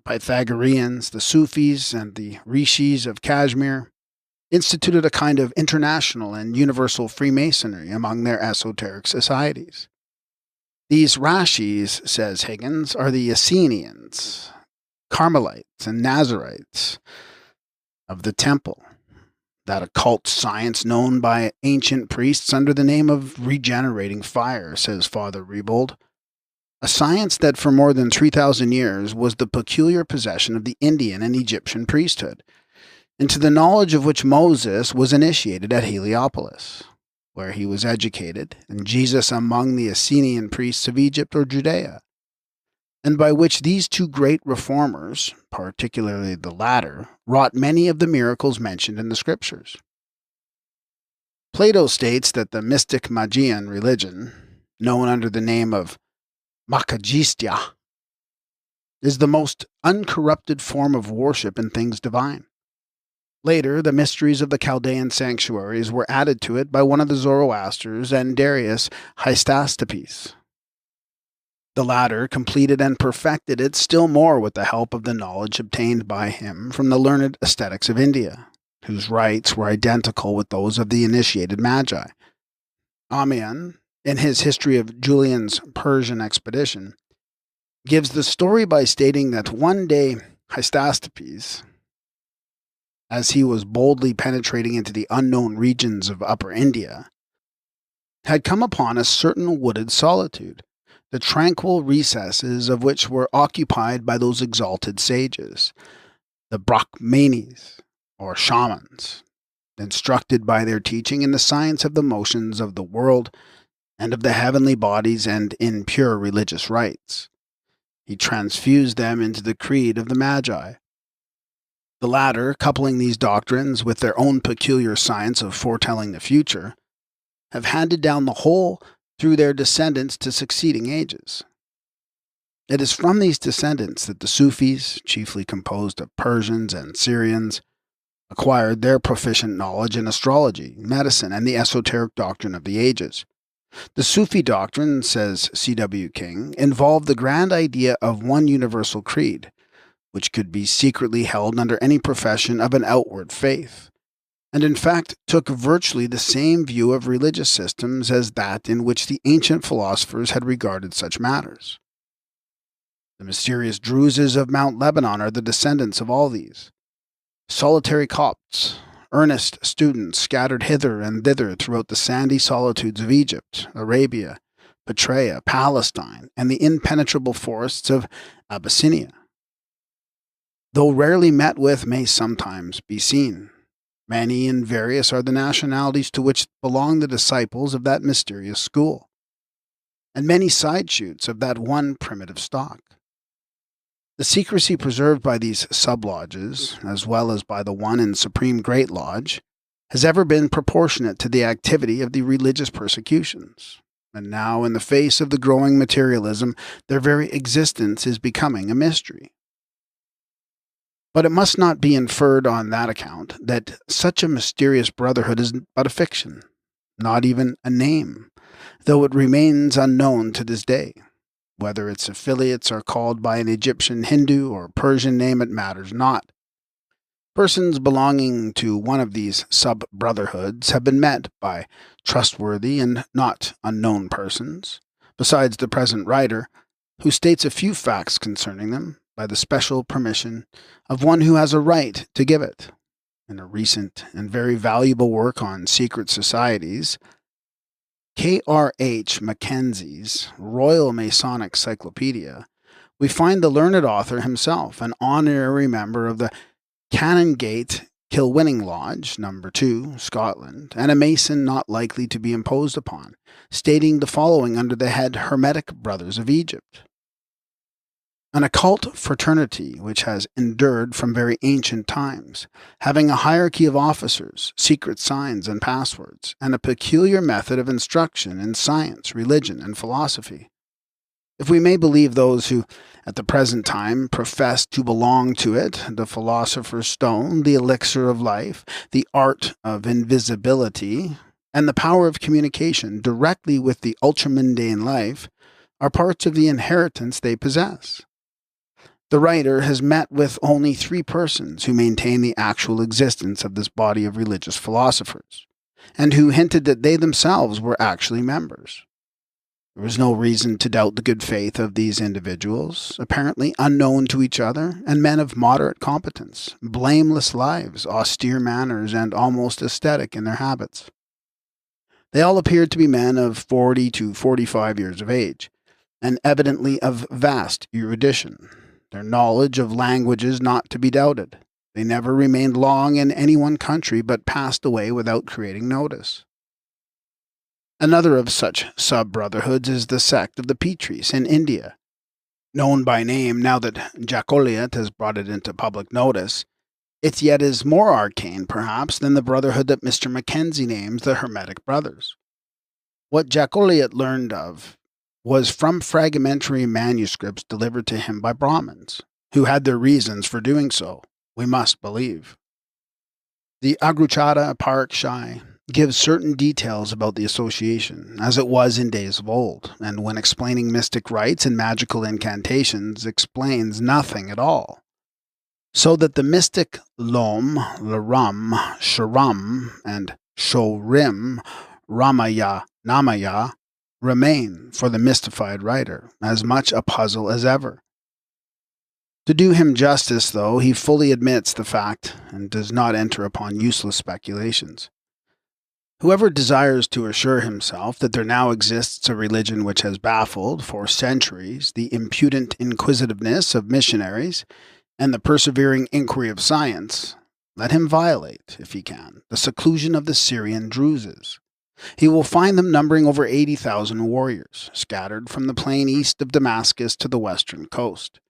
Pythagoreans, the Sufis, and the Rishis of Kashmir, instituted a kind of international and universal Freemasonry among their esoteric societies. These Rashis, says Higgins, are the Essenians, Carmelites, and Nazarites, of the temple, that occult science known by ancient priests under the name of regenerating fire, says Father Rebold, a science that for more than 3,000 years was the peculiar possession of the Indian and Egyptian priesthood, into the knowledge of which Moses was initiated at Heliopolis, where he was educated, and Jesus among the Essenian priests of Egypt or Judea, and by which these two great reformers, particularly the latter, wrought many of the miracles mentioned in the scriptures. Plato states that the mystic Magian religion, known under the name of Makajistya, is the most uncorrupted form of worship in things divine. Later, the mysteries of the Chaldean sanctuaries were added to it by one of the Zoroasters and Darius Hystaspes. The latter completed and perfected it still more with the help of the knowledge obtained by him from the learned ascetics of India, whose rites were identical with those of the initiated Magi. Ammian, in his history of Julian's Persian expedition, gives the story by stating that one day Hystaspes, as he was boldly penetrating into the unknown regions of Upper India, had come upon a certain wooded solitude, the tranquil recesses of which were occupied by those exalted sages, the Brahmanes, or shamans, instructed by their teaching in the science of the motions of the world and of the heavenly bodies and in pure religious rites. He transfused them into the creed of the Magi. The latter, coupling these doctrines with their own peculiar science of foretelling the future, have handed down the whole through their descendants to succeeding ages. It is from these descendants that the Sufis, chiefly composed of Persians and Syrians, acquired their proficient knowledge in astrology, medicine, and the esoteric doctrine of the ages. The Sufi doctrine, says C.W. King, involved the grand idea of one universal creed, which could be secretly held under any profession of an outward faith, and in fact took virtually the same view of religious systems as that in which the ancient philosophers had regarded such matters. The mysterious Druzes of Mount Lebanon are the descendants of all these. Solitary Copts, earnest students scattered hither and thither throughout the sandy solitudes of Egypt, Arabia, Petraea, Palestine, and the impenetrable forests of Abyssinia, though rarely met with, may sometimes be seen. Many and various are the nationalities to which belong the disciples of that mysterious school, and many side shoots of that one primitive stock. The secrecy preserved by these sub-lodges, as well as by the one and supreme Great Lodge, has ever been proportionate to the activity of the religious persecutions, and now, in the face of the growing materialism, their very existence is becoming a mystery. But it must not be inferred on that account that such a mysterious brotherhood is but a fiction, not even a name, though it remains unknown to this day. Whether its affiliates are called by an Egyptian, Hindu, or Persian name, it matters not. Persons belonging to one of these sub-brotherhoods have been met by trustworthy and not unknown persons, besides the present writer, who states a few facts concerning them, by the special permission of one who has a right to give it. In a recent and very valuable work on secret societies, K.R.H. Mackenzie's Royal Masonic Cyclopedia, we find the learned author himself, an honorary member of the Canongate Kilwinning Lodge, No. 2, Scotland, and a Mason not likely to be imposed upon, stating the following under the head Hermetic Brothers of Egypt. An occult fraternity which has endured from very ancient times, having a hierarchy of officers, secret signs and passwords, and a peculiar method of instruction in science, religion, and philosophy. If we may believe those who, at the present time, profess to belong to it, the philosopher's stone, the elixir of life, the art of invisibility, and the power of communication directly with the ultramundane life, are parts of the inheritance they possess. The writer has met with only 3 persons who maintain the actual existence of this body of religious philosophers, and who hinted that they themselves were actually members. There was no reason to doubt the good faith of these individuals, apparently unknown to each other, and men of moderate competence, blameless lives, austere manners, and almost ascetic in their habits. They all appeared to be men of 40 to 45 years of age, and evidently of vast erudition, their knowledge of languages not to be doubted. They never remained long in any one country, but passed away without creating notice. Another of such sub-brotherhoods is the sect of the pt2 in India, known by name now that Jacoliot has brought it into public notice. It yet is more arcane, perhaps, than the brotherhood that Mr. Mackenzie names the Hermetic Brothers. What Jacoliot learned of was from fragmentary manuscripts delivered to him by Brahmins, who had their reasons for doing so, we must believe. The Agruchata Parikshai gives certain details about the association, as it was in days of old, and when explaining mystic rites and magical incantations, explains nothing at all. So that the mystic Lom, Laram, Sharam, and Shorim, Ramaya, Namaya, remain, for the mystified writer, as much a puzzle as ever. To do him justice, though, he fully admits the fact and does not enter upon useless speculations. Whoever desires to assure himself that there now exists a religion which has baffled, for centuries, the impudent inquisitiveness of missionaries and the persevering inquiry of science, let him violate, if he can, the seclusion of the Syrian Druzes. He will find them numbering over 80,000 warriors, scattered from the plain east of Damascus to the western coast.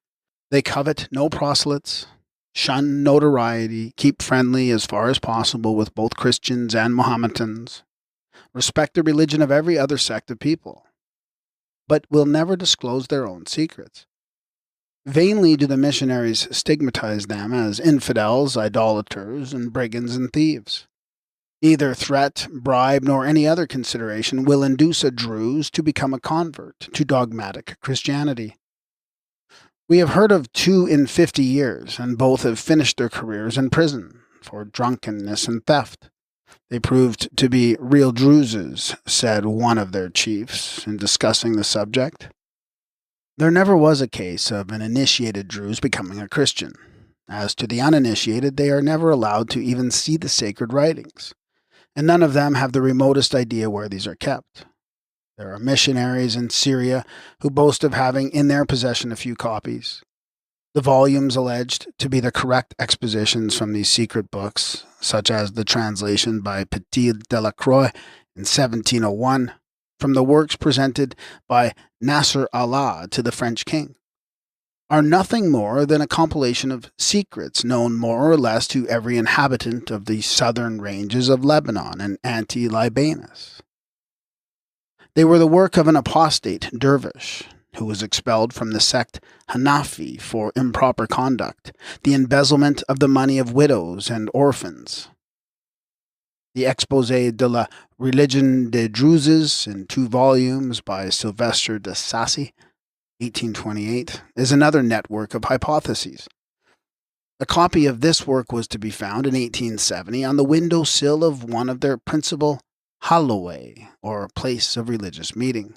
They covet no proselytes, shun notoriety, keep friendly as far as possible with both Christians and Mohammedans, respect the religion of every other sect of people, but will never disclose their own secrets. Vainly do the missionaries stigmatize them as infidels, idolaters, and brigands and thieves. Neither threat, bribe, nor any other consideration will induce a Druze to become a convert to dogmatic Christianity. We have heard of 2 in 50 years, and both have finished their careers in prison for drunkenness and theft. They proved to be real Druzes, said one of their chiefs in discussing the subject. There never was a case of an initiated Druze becoming a Christian. As to the uninitiated, they are never allowed to even see the sacred writings, and none of them have the remotest idea where these are kept. There are missionaries in Syria who boast of having in their possession a few copies. The volumes alleged to be the correct expositions from these secret books, such as the translation by pt2 in 1701, from the works presented by Nasser Allah to the French king, are nothing more than a compilation of secrets known more or less to every inhabitant of the southern ranges of Lebanon and Anti-Libanus. They were the work of an apostate dervish, who was expelled from the sect Hanafi for improper conduct, the embezzlement of the money of widows and orphans. The Exposé de la Religion des Druzes, in 2 volumes by Sylvestre de Sassy, 1828, is another network of hypotheses. A copy of this work was to be found in 1870 on the window sill of one of their principal Holloway, or place of religious meeting.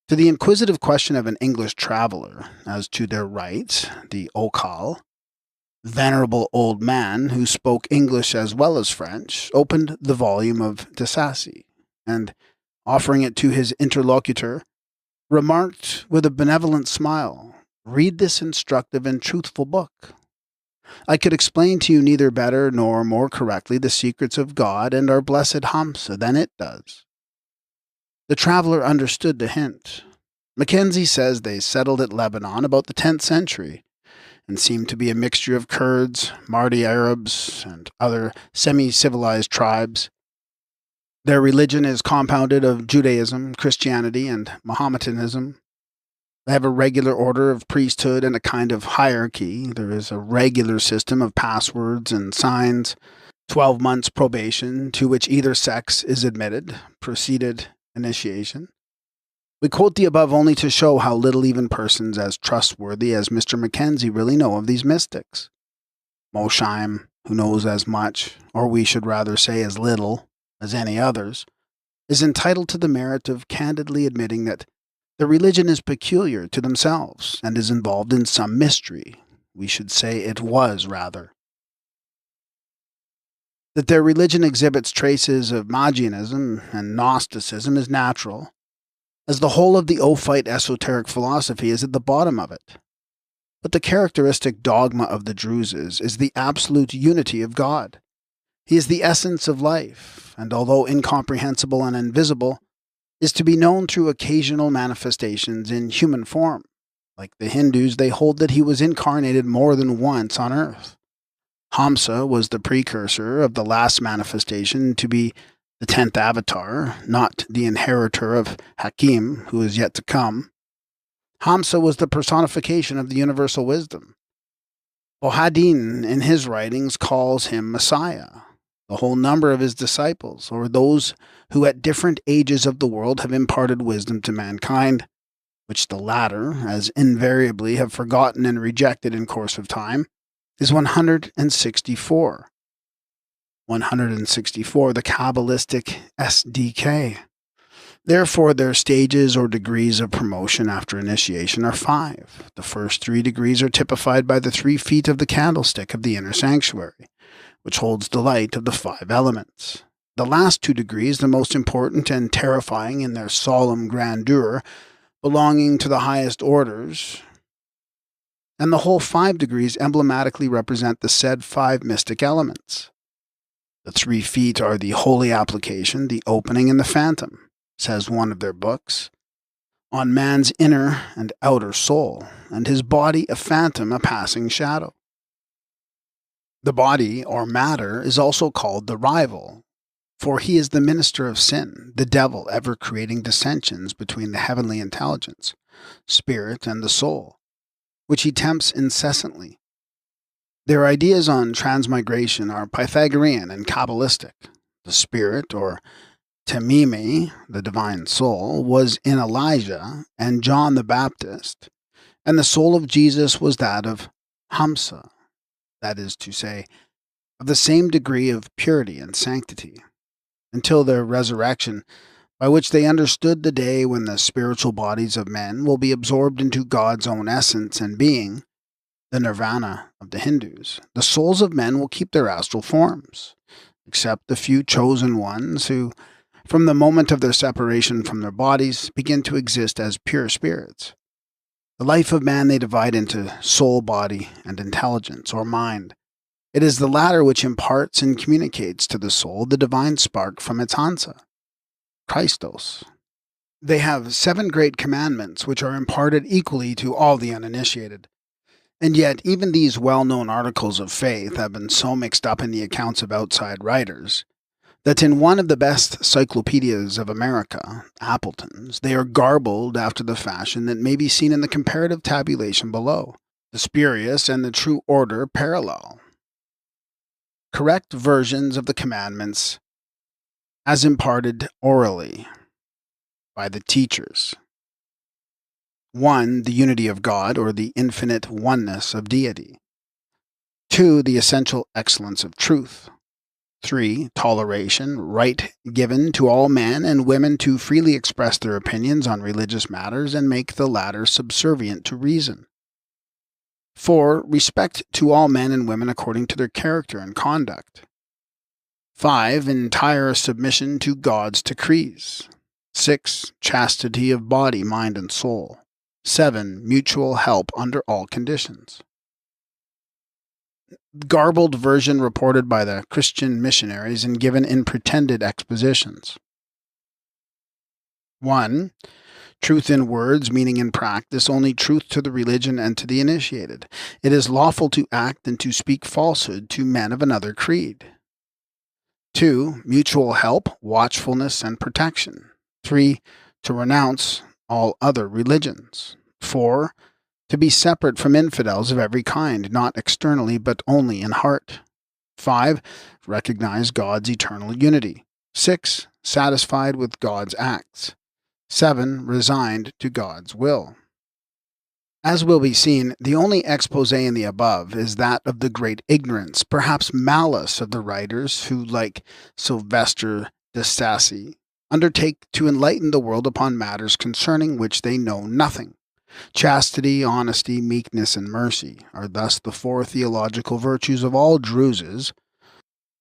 To the inquisitive question of an English traveller as to their rites, the Occult, venerable old man who spoke English as well as French, opened the volume of de Sassy, and, offering it to his interlocutor, remarked with a benevolent smile, "Read this instructive and truthful book. I could explain to you neither better nor more correctly the secrets of God and our blessed Hamsa than it does." The traveller understood the hint. Mackenzie says they settled at Lebanon about the 10th century, and seemed to be a mixture of Kurds, Mardi Arabs, and other semi-civilized tribes. Their religion is compounded of Judaism, Christianity, and Mohammedanism. They have a regular order of priesthood and a kind of hierarchy. There is a regular system of passwords and signs, 12 months probation, to which either sex is admitted, preceded initiation. We quote the above only to show how little even persons as trustworthy as Mr. Mackenzie really know of these mystics. Mosheim, who knows as much, or we should rather say as little, as any others, is entitled to the merit of candidly admitting that the religion is peculiar to themselves and is involved in some mystery. We should say it was, rather. That their religion exhibits traces of Magianism and Gnosticism is natural, as the whole of the Ophite esoteric philosophy is at the bottom of it. But the characteristic dogma of the Druses is the absolute unity of God. He is the essence of life, and although incomprehensible and invisible, is to be known through occasional manifestations in human form. Like the Hindus, they hold that he was incarnated more than once on earth. Hamsa was the precursor of the last manifestation to be the 10th avatar, not the inheritor of Hakim, who is yet to come. Hamsa was the personification of the universal wisdom. Bohadin, in his writings, calls him Messiah. The whole number of his disciples, or those who at different ages of the world have imparted wisdom to mankind, which the latter, as invariably, have forgotten and rejected in course of time, is 164. 164, the Kabbalistic SDK. Therefore, their stages or degrees of promotion after initiation are 5. The first 3 degrees are typified by the 3 feet of the candlestick of the inner sanctuary, which holds the light of the 5 elements. The last 2 degrees, the most important and terrifying in their solemn grandeur, belonging to the highest orders, and the whole 5 degrees emblematically represent the said 5 mystic elements. The 3 feet are the holy application, the opening, and the phantom, says one of their books, on man's inner and outer soul, and his body a phantom, a passing shadow. The body, or matter, is also called the rival, for he is the minister of sin, the devil ever creating dissensions between the heavenly intelligence, spirit, and the soul, which he tempts incessantly. Their ideas on transmigration are Pythagorean and Kabbalistic. The spirit, or Temime, the divine soul, was in Elijah and John the Baptist, and the soul of Jesus was that of Hamsa, that is to say, of the same degree of purity and sanctity, until their resurrection, by which they understood the day when the spiritual bodies of men will be absorbed into God's own essence and being, the nirvana of the Hindus. The souls of men will keep their astral forms, except the few chosen ones who, from the moment of their separation from their bodies, begin to exist as pure spirits. The life of man they divide into soul, body, and intelligence, or mind. It is the latter which imparts and communicates to the soul the divine spark from its Hansa, Christos. They have 7 great commandments which are imparted equally to all the uninitiated. And yet, even these well-known articles of faith have been so mixed up in the accounts of outside writers that in one of the best cyclopedias of America, Appleton's, they are garbled after the fashion that may be seen in the comparative tabulation below. The spurious and the true order parallel. Correct versions of the commandments as imparted orally by the teachers. 1. The unity of God, or the infinite oneness of deity. 2. The essential excellence of truth. 3. Toleration, right given to all men and women to freely express their opinions on religious matters and make the latter subservient to reason. 4. Respect to all men and women according to their character and conduct. 5. Entire submission to God's decrees. 6. Chastity of body, mind, and soul. 7. Mutual help under all conditions. Garbled version reported by the Christian missionaries and given in pretended expositions. 1. Truth in words, meaning in practice, only truth to the religion and to the initiated. It is lawful to act and to speak falsehood to men of another creed. 2. Mutual help, watchfulness, and protection. 3. To renounce all other religions. 4. To be separate from infidels of every kind, not externally but only in heart. 5. Recognize God's eternal unity. 6. Satisfied with God's acts. 7. Resigned to God's will. As will be seen, the only expose in the above is that of the great ignorance, perhaps malice of the writers who, like Sylvester de Sacy, undertake to enlighten the world upon matters concerning which they know nothing. Chastity, honesty, meekness, and mercy are thus the four theological virtues of all Druses.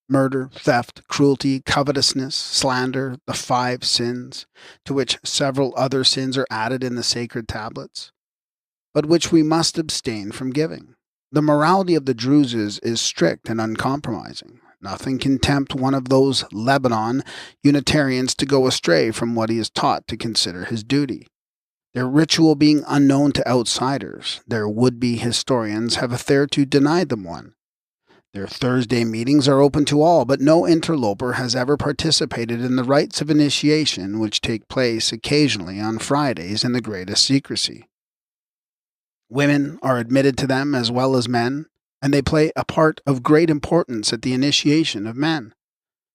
Murder, theft, cruelty, covetousness, slander, the 5 sins, to which several other sins are added in the sacred tablets, but which we must abstain from giving. The morality of the Druses is strict and uncompromising. Nothing can tempt one of those Lebanon Unitarians to go astray from what he is taught to consider his duty. Their ritual being unknown to outsiders, their would-be historians have hitherto denied them one. Their Thursday meetings are open to all, but no interloper has ever participated in the rites of initiation which take place occasionally on Fridays in the greatest secrecy. Women are admitted to them as well as men, and they play a part of great importance at the initiation of men.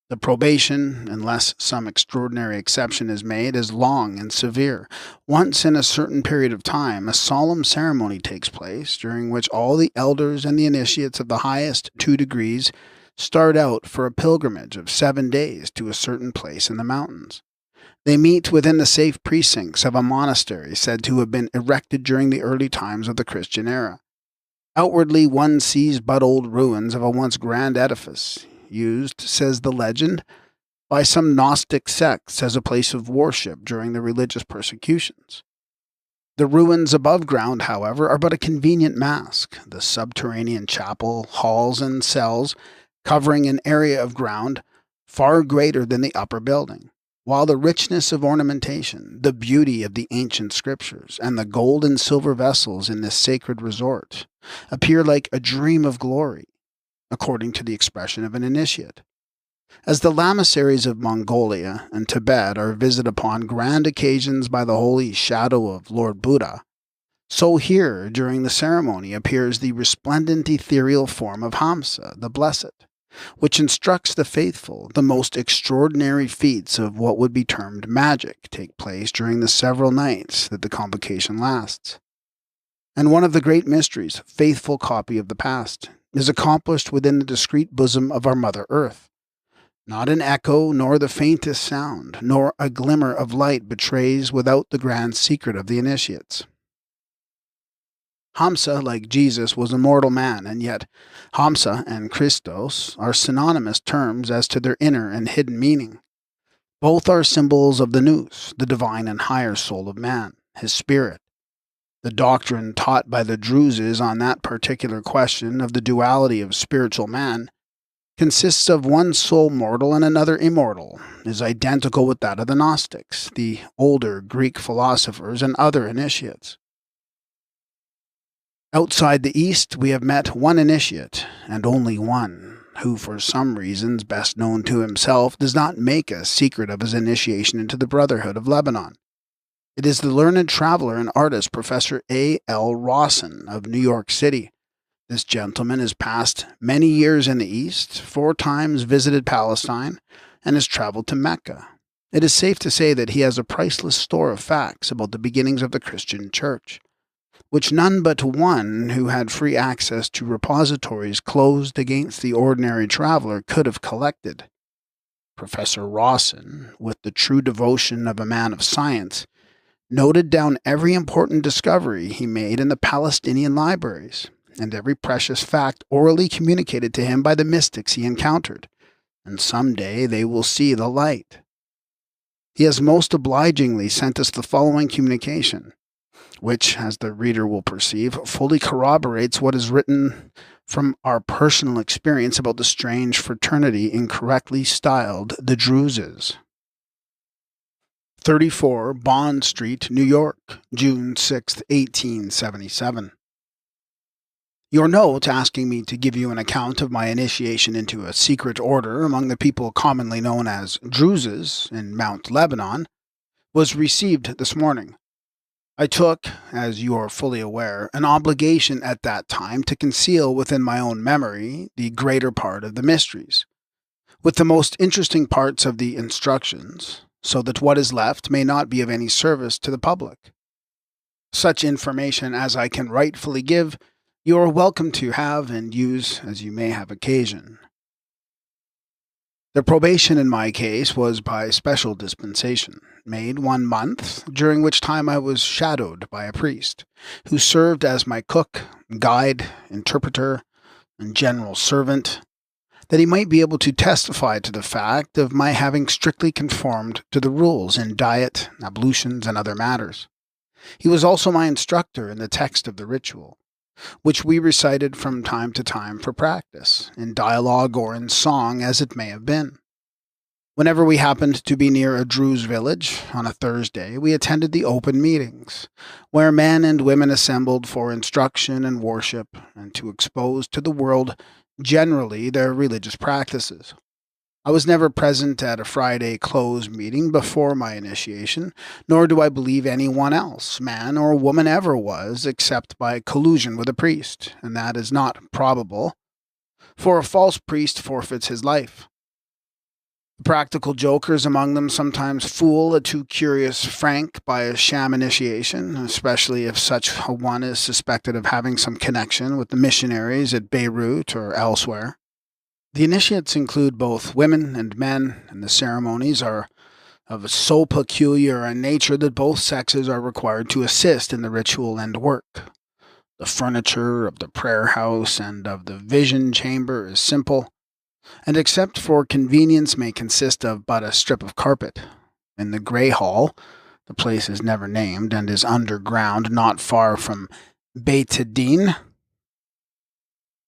The probation, unless some extraordinary exception is made, is long and severe. Once in a certain period of time, a solemn ceremony takes place, during which all the elders and the initiates of the highest 2 degrees start out for a pilgrimage of 7 days to a certain place in the mountains. They meet within the safe precincts of a monastery said to have been erected during the early times of the Christian era. Outwardly, one sees but old ruins of a once grand edifice, used, says the legend, by some Gnostic sects as a place of worship during the religious persecutions. The ruins above ground, however, are but a convenient mask. The subterranean chapel, halls, and cells covering an area of ground far greater than the upper building, while the richness of ornamentation, the beauty of the ancient scriptures, and the gold and silver vessels in this sacred resort appear like a dream of glory, according to the expression of an initiate. As the lamasseries of Mongolia and Tibet are visited upon grand occasions by the holy shadow of Lord Buddha, so here, during the ceremony, appears the resplendent ethereal form of Hamsa, the Blessed, which instructs the faithful. The most extraordinary feats of what would be termed magic take place during the several nights that the convocation lasts. And one of the great mysteries, faithful copy of the past, is accomplished within the discreet bosom of our Mother Earth. Not an echo, nor the faintest sound, nor a glimmer of light betrays without the grand secret of the initiates. Hamsa, like Jesus, was a mortal man, and yet Hamsa and Christos are synonymous terms as to their inner and hidden meaning. Both are symbols of the nous, the divine and higher soul of man, his spirit. The doctrine taught by the Druses on that particular question of the duality of spiritual man consists of one soul mortal and another immortal, is identical with that of the Gnostics, the older Greek philosophers, and other initiates. Outside the East, we have met one initiate, and only one, who for some reasons best known to himself does not make a secret of his initiation into the Brotherhood of Lebanon. It is the learned traveler and artist Professor A. L. Rawson of New York City. This gentleman has passed many years in the East, 4 times visited Palestine, and has traveled to Mecca. It is safe to say that he has a priceless store of facts about the beginnings of the Christian Church, which none but one who had free access to repositories closed against the ordinary traveler could have collected. Professor Rawson, with the true devotion of a man of science, noted down every important discovery he made in the Palestinian libraries, and every precious fact orally communicated to him by the mystics he encountered, and some day they will see the light. He has most obligingly sent us the following communication, which, as the reader will perceive, fully corroborates what is written from our personal experience about the strange fraternity incorrectly styled the Druses. 34 Bond Street, New York, June 6, 1877. Your note asking me to give you an account of my initiation into a secret order among the people commonly known as Druses in Mount Lebanon was received this morning. I took, as you are fully aware, an obligation at that time to conceal within my own memory the greater part of the mysteries, with the most interesting parts of the instructions, so that what is left may not be of any service to the public. Such information as I can rightfully give, you are welcome to have and use as you may have occasion. The probation in my case was by special dispensation, made 1 month, during which time I was shadowed by a priest, who served as my cook, guide, interpreter, and general servant, that he might be able to testify to the fact of my having strictly conformed to the rules in diet, ablutions, and other matters. He was also my instructor in the text of the ritual, which we recited from time to time for practice, in dialogue or in song as it may have been. Whenever we happened to be near a Druze village on a Thursday, we attended the open meetings, where men and women assembled for instruction and worship, and to expose to the world generally their religious practices. I was never present at a Friday close meeting before my initiation, nor do I believe anyone else, man or woman, ever was, except by collusion with a priest, and that is not probable, for a false priest forfeits his life. The practical jokers among them sometimes fool a too curious Frank by a sham initiation, especially if such a one is suspected of having some connection with the missionaries at Beirut or elsewhere. The initiates include both women and men, and the ceremonies are of so peculiar a nature that both sexes are required to assist in the ritual and work. The furniture of the prayer house and of the vision chamber is simple, and except for convenience may consist of but a strip of carpet. In the Grey Hall, the place is never named and is underground not far from pt2,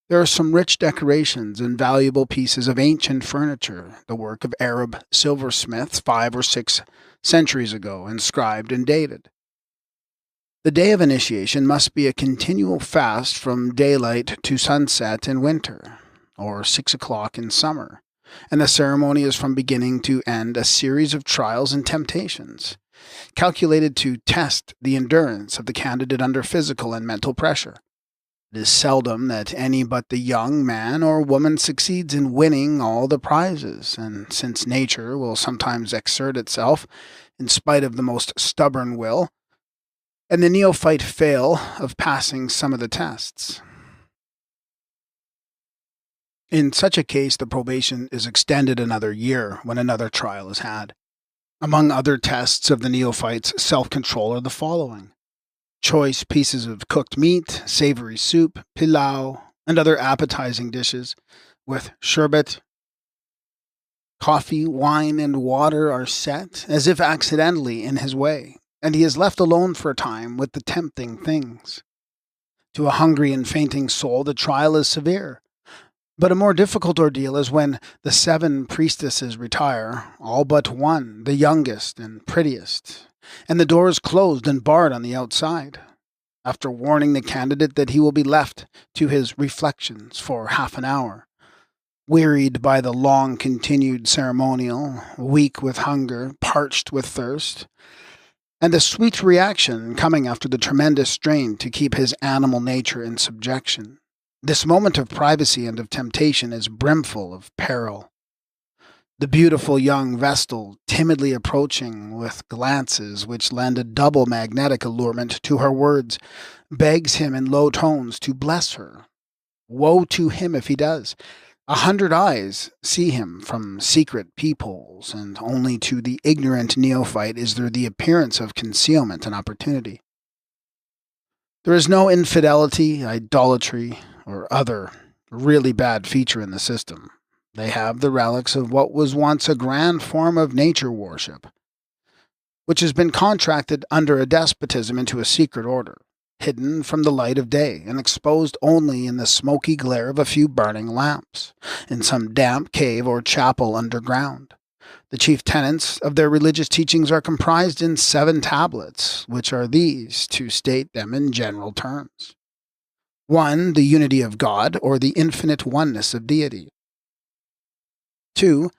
there are some rich decorations and valuable pieces of ancient furniture, the work of Arab silversmiths 5 or 6 centuries ago, inscribed and dated. The day of initiation must be a continual fast from daylight to sunset in winter, or 6 o'clock in summer, and the ceremony is from beginning to end a series of trials and temptations, calculated to test the endurance of the candidate under physical and mental pressure. It is seldom that any but the young man or woman succeeds in winning all the prizes, and since nature will sometimes exert itself in spite of the most stubborn will, and the neophyte fail of passing some of the tests. In such a case, the probation is extended another year when another trial is had. Among other tests of the neophyte's self-control are the following: choice pieces of cooked meat, savory soup, pilau, and other appetizing dishes, with sherbet. Coffee, wine, and water are set, as if accidentally, in his way, and he is left alone for a time with the tempting things. To a hungry and fainting soul, the trial is severe. But a more difficult ordeal is when the 7 priestesses retire, all but one, the youngest and prettiest, and the door is closed and barred on the outside, after warning the candidate that he will be left to his reflections for half an hour. Wearied by the long-continued ceremonial, weak with hunger, parched with thirst, and the sweet reaction coming after the tremendous strain to keep his animal nature in subjection, this moment of privacy and of temptation is brimful of peril. The beautiful young Vestal, timidly approaching with glances which lend a double magnetic allurement to her words, begs him in low tones to bless her. Woe to him if he does. 100 eyes see him from secret peepholes, and only to the ignorant neophyte is there the appearance of concealment and opportunity. There is no infidelity, idolatry, or other really bad feature in the system. They have the relics of what was once a grand form of nature worship, which has been contracted under a despotism into a secret order, hidden from the light of day and exposed only in the smoky glare of a few burning lamps, in some damp cave or chapel underground. The chief tenets of their religious teachings are comprised in 7 tablets, which are these, to state them in general terms. 1. The unity of God, or the infinite oneness of deity. 2.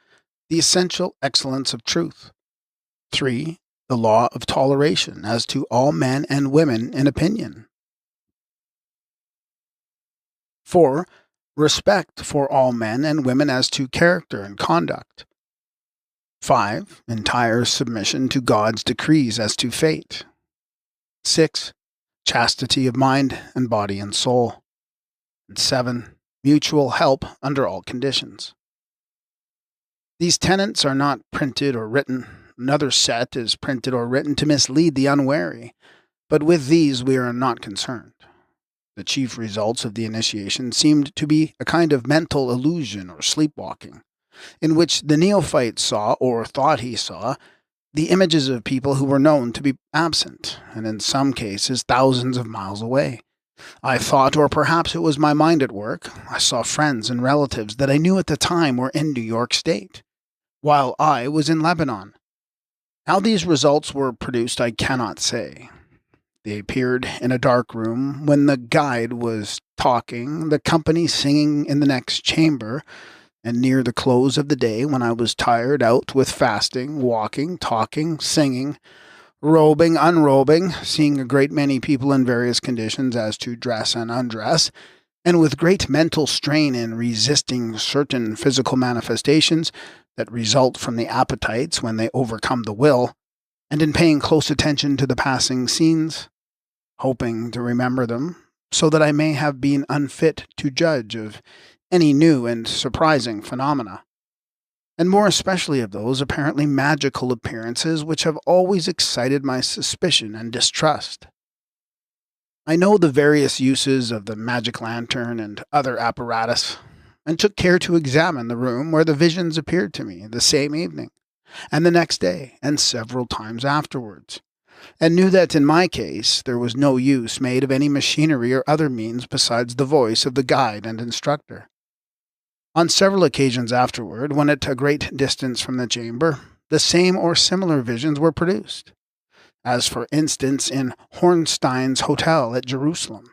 The essential excellence of truth. 3. The law of toleration as to all men and women in opinion. 4. Respect for all men and women as to character and conduct. 5. Entire submission to God's decrees as to fate. 6. Chastity of mind and body and soul. And 7. Mutual help under all conditions. These tenets are not printed or written. Another set is printed or written to mislead the unwary, but with these we are not concerned. The chief results of the initiation seemed to be a kind of mental illusion or sleepwalking, in which the neophyte saw, or thought he saw, the images of people who were known to be absent, and in some cases thousands of miles away. I thought, or perhaps it was my mind at work, I saw friends and relatives that I knew at the time were in New York State, while I was in Lebanon. How these results were produced I cannot say. They appeared in a dark room when the guide was talking, the company singing in the next chamber, and near the close of the day when I was tired out with fasting, walking, talking, singing, robing, unrobing, seeing a great many people in various conditions as to dress and undress, and with great mental strain in resisting certain physical manifestations that result from the appetites when they overcome the will, and in paying close attention to the passing scenes, hoping to remember them, so that I may have been unfit to judge of any new and surprising phenomena, and more especially of those apparently magical appearances which have always excited my suspicion and distrust. I know the various uses of the magic lantern and other apparatus, and took care to examine the room where the visions appeared to me the same evening, and the next day, and several times afterwards, and knew that in my case there was no use made of any machinery or other means besides the voice of the guide and instructor. On several occasions afterward, when at a great distance from the chamber, the same or similar visions were produced, as for instance in Hornstein's Hotel at Jerusalem.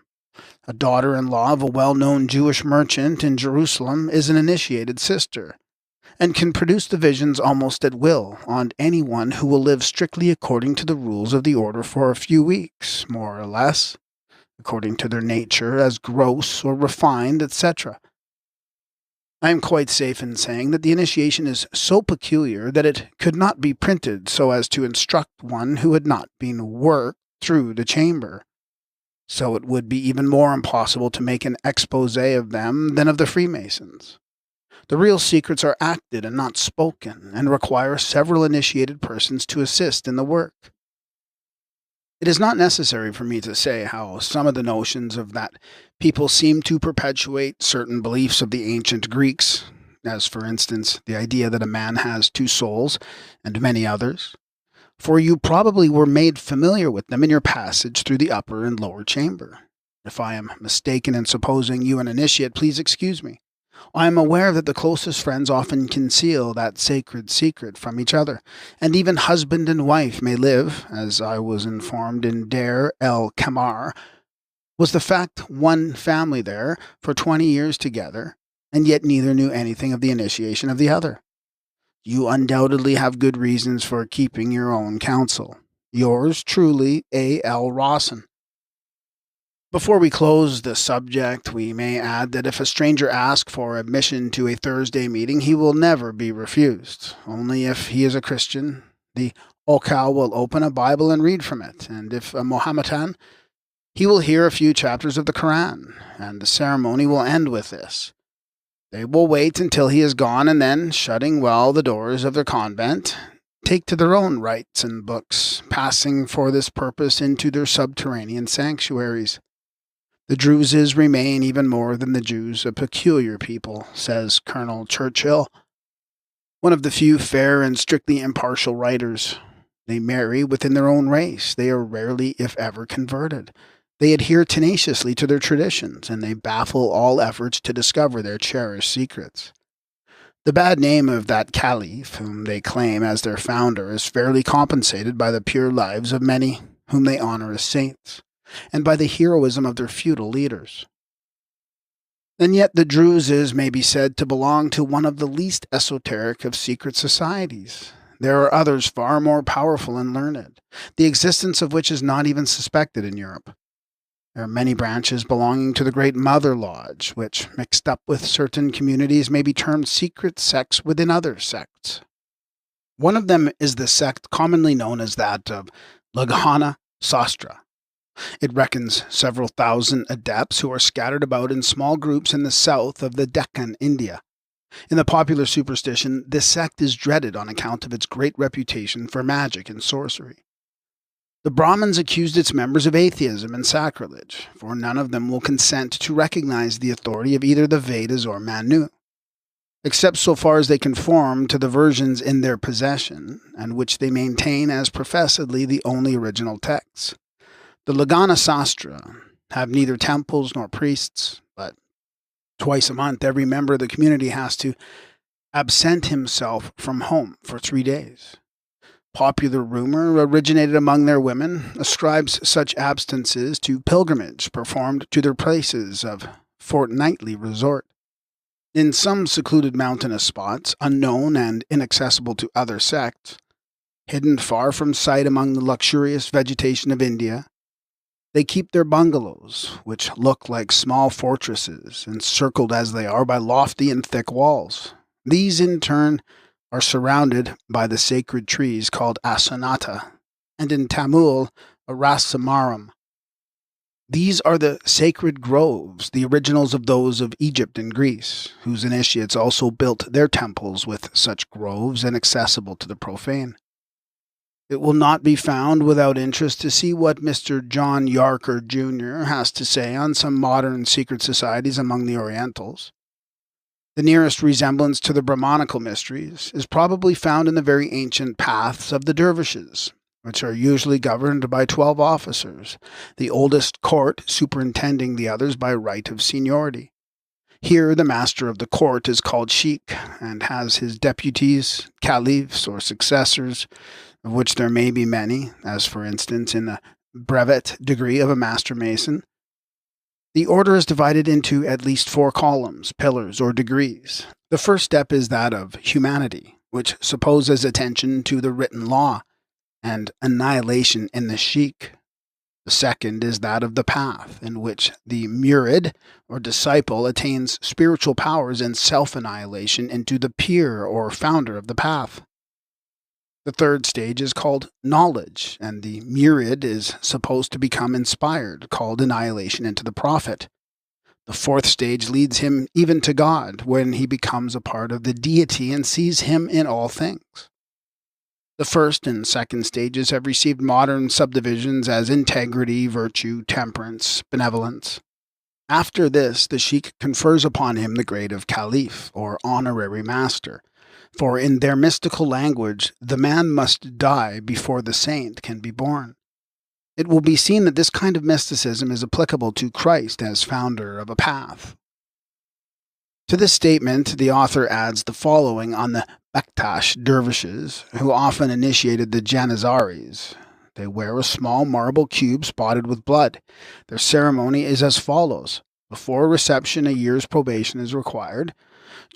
A daughter-in-law of a well-known Jewish merchant in Jerusalem is an initiated sister, and can produce the visions almost at will on anyone who will live strictly according to the rules of the order for a few weeks, more or less, according to their nature as gross or refined, etc. I am quite safe in saying that the initiation is so peculiar that it could not be printed so as to instruct one who had not been worked through the chamber. So it would be even more impossible to make an exposé of them than of the Freemasons. The real secrets are acted and not spoken, and require several initiated persons to assist in the work. It is not necessary for me to say how some of the notions of that people seem to perpetuate certain beliefs of the ancient Greeks, as for instance the idea that a man has two souls, and many others, for you probably were made familiar with them in your passage through the upper and lower chamber. If I am mistaken in supposing you an initiate, please excuse me. I am aware that the closest friends often conceal that sacred secret from each other, and even husband and wife may live, as I was informed in Deir el Kamar, was the fact one family there for 20 years together, and yet neither knew anything of the initiation of the other. You undoubtedly have good reasons for keeping your own counsel. Yours truly, A. L. Rawson. Before we close the subject, we may add that if a stranger asks for admission to a Thursday meeting, he will never be refused. Only if he is a Christian, the Occult will open a Bible and read from it, and if a Mohammedan, he will hear a few chapters of the Quran, and the ceremony will end with this. They will wait until he is gone, and then, shutting well the doors of their convent, take to their own rites and books, passing for this purpose into their subterranean sanctuaries. The Druses remain even more than the Jews a peculiar people, says Colonel Churchill, one of the few fair and strictly impartial writers. They marry within their own race. They are rarely, if ever, converted. They adhere tenaciously to their traditions, and they baffle all efforts to discover their cherished secrets. The bad name of that caliph, whom they claim as their founder, is fairly compensated by the pure lives of many whom they honor as saints, and by the heroism of their feudal leaders. And yet the Druses may be said to belong to one of the least esoteric of secret societies. There are others far more powerful and learned, the existence of which is not even suspected in Europe. There are many branches belonging to the great Mother Lodge, which, mixed up with certain communities, may be termed secret sects within other sects. One of them is the sect commonly known as that of Laghana Sastra. It reckons several thousand adepts who are scattered about in small groups in the south of the Deccan, India. In the popular superstition, this sect is dreaded on account of its great reputation for magic and sorcery. The Brahmins accused its members of atheism and sacrilege, for none of them will consent to recognize the authority of either the Vedas or Manu, except so far as they conform to the versions in their possession, and which they maintain as professedly the only original texts. The Lagana Sastra have neither temples nor priests, but twice a month every member of the community has to absent himself from home for 3 days. Popular rumor, originated among their women, ascribes such absences to pilgrimage performed to their places of fortnightly resort. In some secluded mountainous spots, unknown and inaccessible to other sects, hidden far from sight among the luxurious vegetation of India, they keep their bungalows, which look like small fortresses, encircled as they are by lofty and thick walls. These, in turn, are surrounded by the sacred trees called asanata, and in Tamil, arasamaram. These are the sacred groves, the originals of those of Egypt and Greece, whose initiates also built their temples with such groves inaccessible to the profane. It will not be found without interest to see what Mr. John Yarker, Jr. has to say on some modern secret societies among the Orientals. The nearest resemblance to the Brahmanical mysteries is probably found in the very ancient paths of the dervishes, which are usually governed by 12 officers, the oldest court superintending the others by right of seniority. Here the master of the court is called sheikh, and has his deputies, caliphs, or successors, of which there may be many, as for instance in the brevet degree of a master mason. The order is divided into at least 4 columns, pillars, or degrees. The first step is that of humanity, which supposes attention to the written law and annihilation in the sheikh. The second is that of the path, in which the murid, or disciple, attains spiritual powers and self-annihilation into the peer, or founder of the path. The third stage is called knowledge, and the murid is supposed to become inspired, called annihilation into the prophet. The fourth stage leads him even to God, when he becomes a part of the deity and sees him in all things. The first and second stages have received modern subdivisions as integrity, virtue, temperance, benevolence. After this, the sheikh confers upon him the grade of caliph, or honorary master, for in their mystical language, the man must die before the saint can be born. It will be seen that this kind of mysticism is applicable to Christ as founder of a path. To this statement, the author adds the following on the Bektash dervishes, who often initiated the Janizaries. They wear a small marble cube spotted with blood. Their ceremony is as follows. Before reception, a year's probation is required,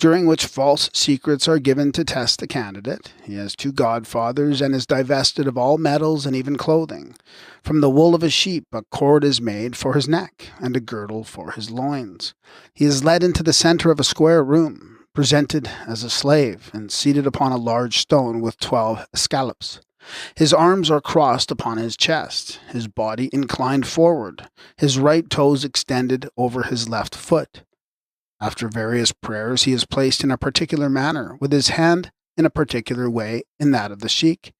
during which false secrets are given to test the candidate. He has 2 godfathers and is divested of all medals and even clothing. From the wool of a sheep a cord is made for his neck and a girdle for his loins. He is led into the center of a square room, presented as a slave, and seated upon a large stone with 12 scallops. His arms are crossed upon his chest, his body inclined forward, his right toes extended over his left foot. After various prayers, he is placed in a particular manner, with his hand in a particular way in that of the sheikh,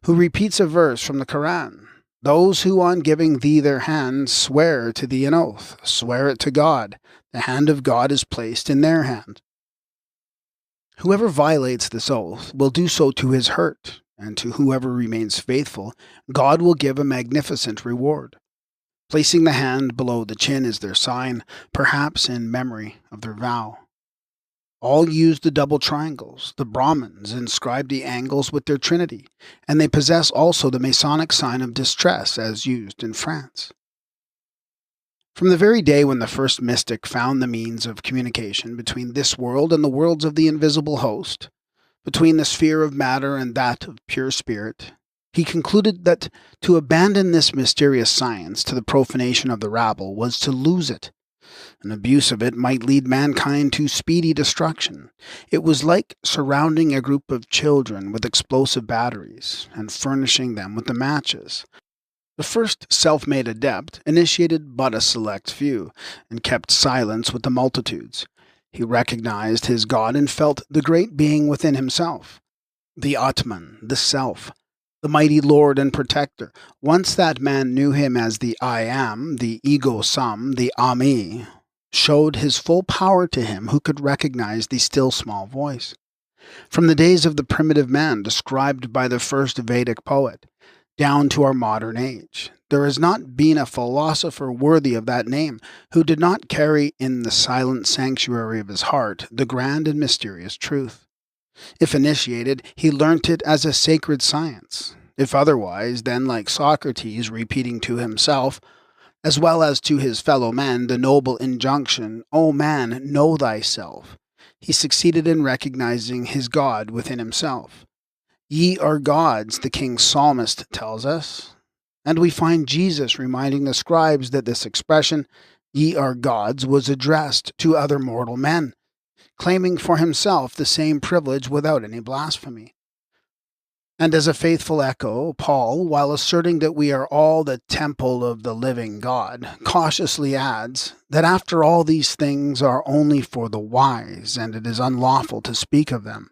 who repeats a verse from the Quran. Those who on giving thee their hand swear to thee an oath, swear it to God. The hand of God is placed in their hand. Whoever violates this oath will do so to his hurt, and to whoever remains faithful, God will give a magnificent reward. Placing the hand below the chin is their sign, perhaps in memory of their vow. All use the double triangles. The Brahmins inscribe the angles with their trinity, and they possess also the Masonic sign of distress as used in France. From the very day when the first mystic found the means of communication between this world and the worlds of the invisible host, between the sphere of matter and that of pure spirit, he concluded that to abandon this mysterious science to the profanation of the rabble was to lose it. An abuse of it might lead mankind to speedy destruction. It was like surrounding a group of children with explosive batteries and furnishing them with the matches. The first self-made adept initiated but a select few and kept silence with the multitudes. He recognized his God and felt the great being within himself, the Atman, the Self, the mighty Lord and Protector. Once that man knew him as the I Am, the Ego Sum, the Ami, showed his full power to him who could recognize the still small voice. From the days of the primitive man described by the first Vedic poet, down to our modern age, there has not been a philosopher worthy of that name who did not carry in the silent sanctuary of his heart the grand and mysterious truth. If initiated, he learnt it as a sacred science. If otherwise, then like Socrates repeating to himself, as well as to his fellow men, the noble injunction, O man, know thyself, he succeeded in recognizing his God within himself. Ye are gods, the King Psalmist tells us. And we find Jesus reminding the scribes that this expression, ye are gods, was addressed to other mortal men, claiming for himself the same privilege without any blasphemy. And as a faithful echo, Paul, while asserting that we are all the temple of the living God, cautiously adds that after all these things are only for the wise, and it is unlawful to speak of them.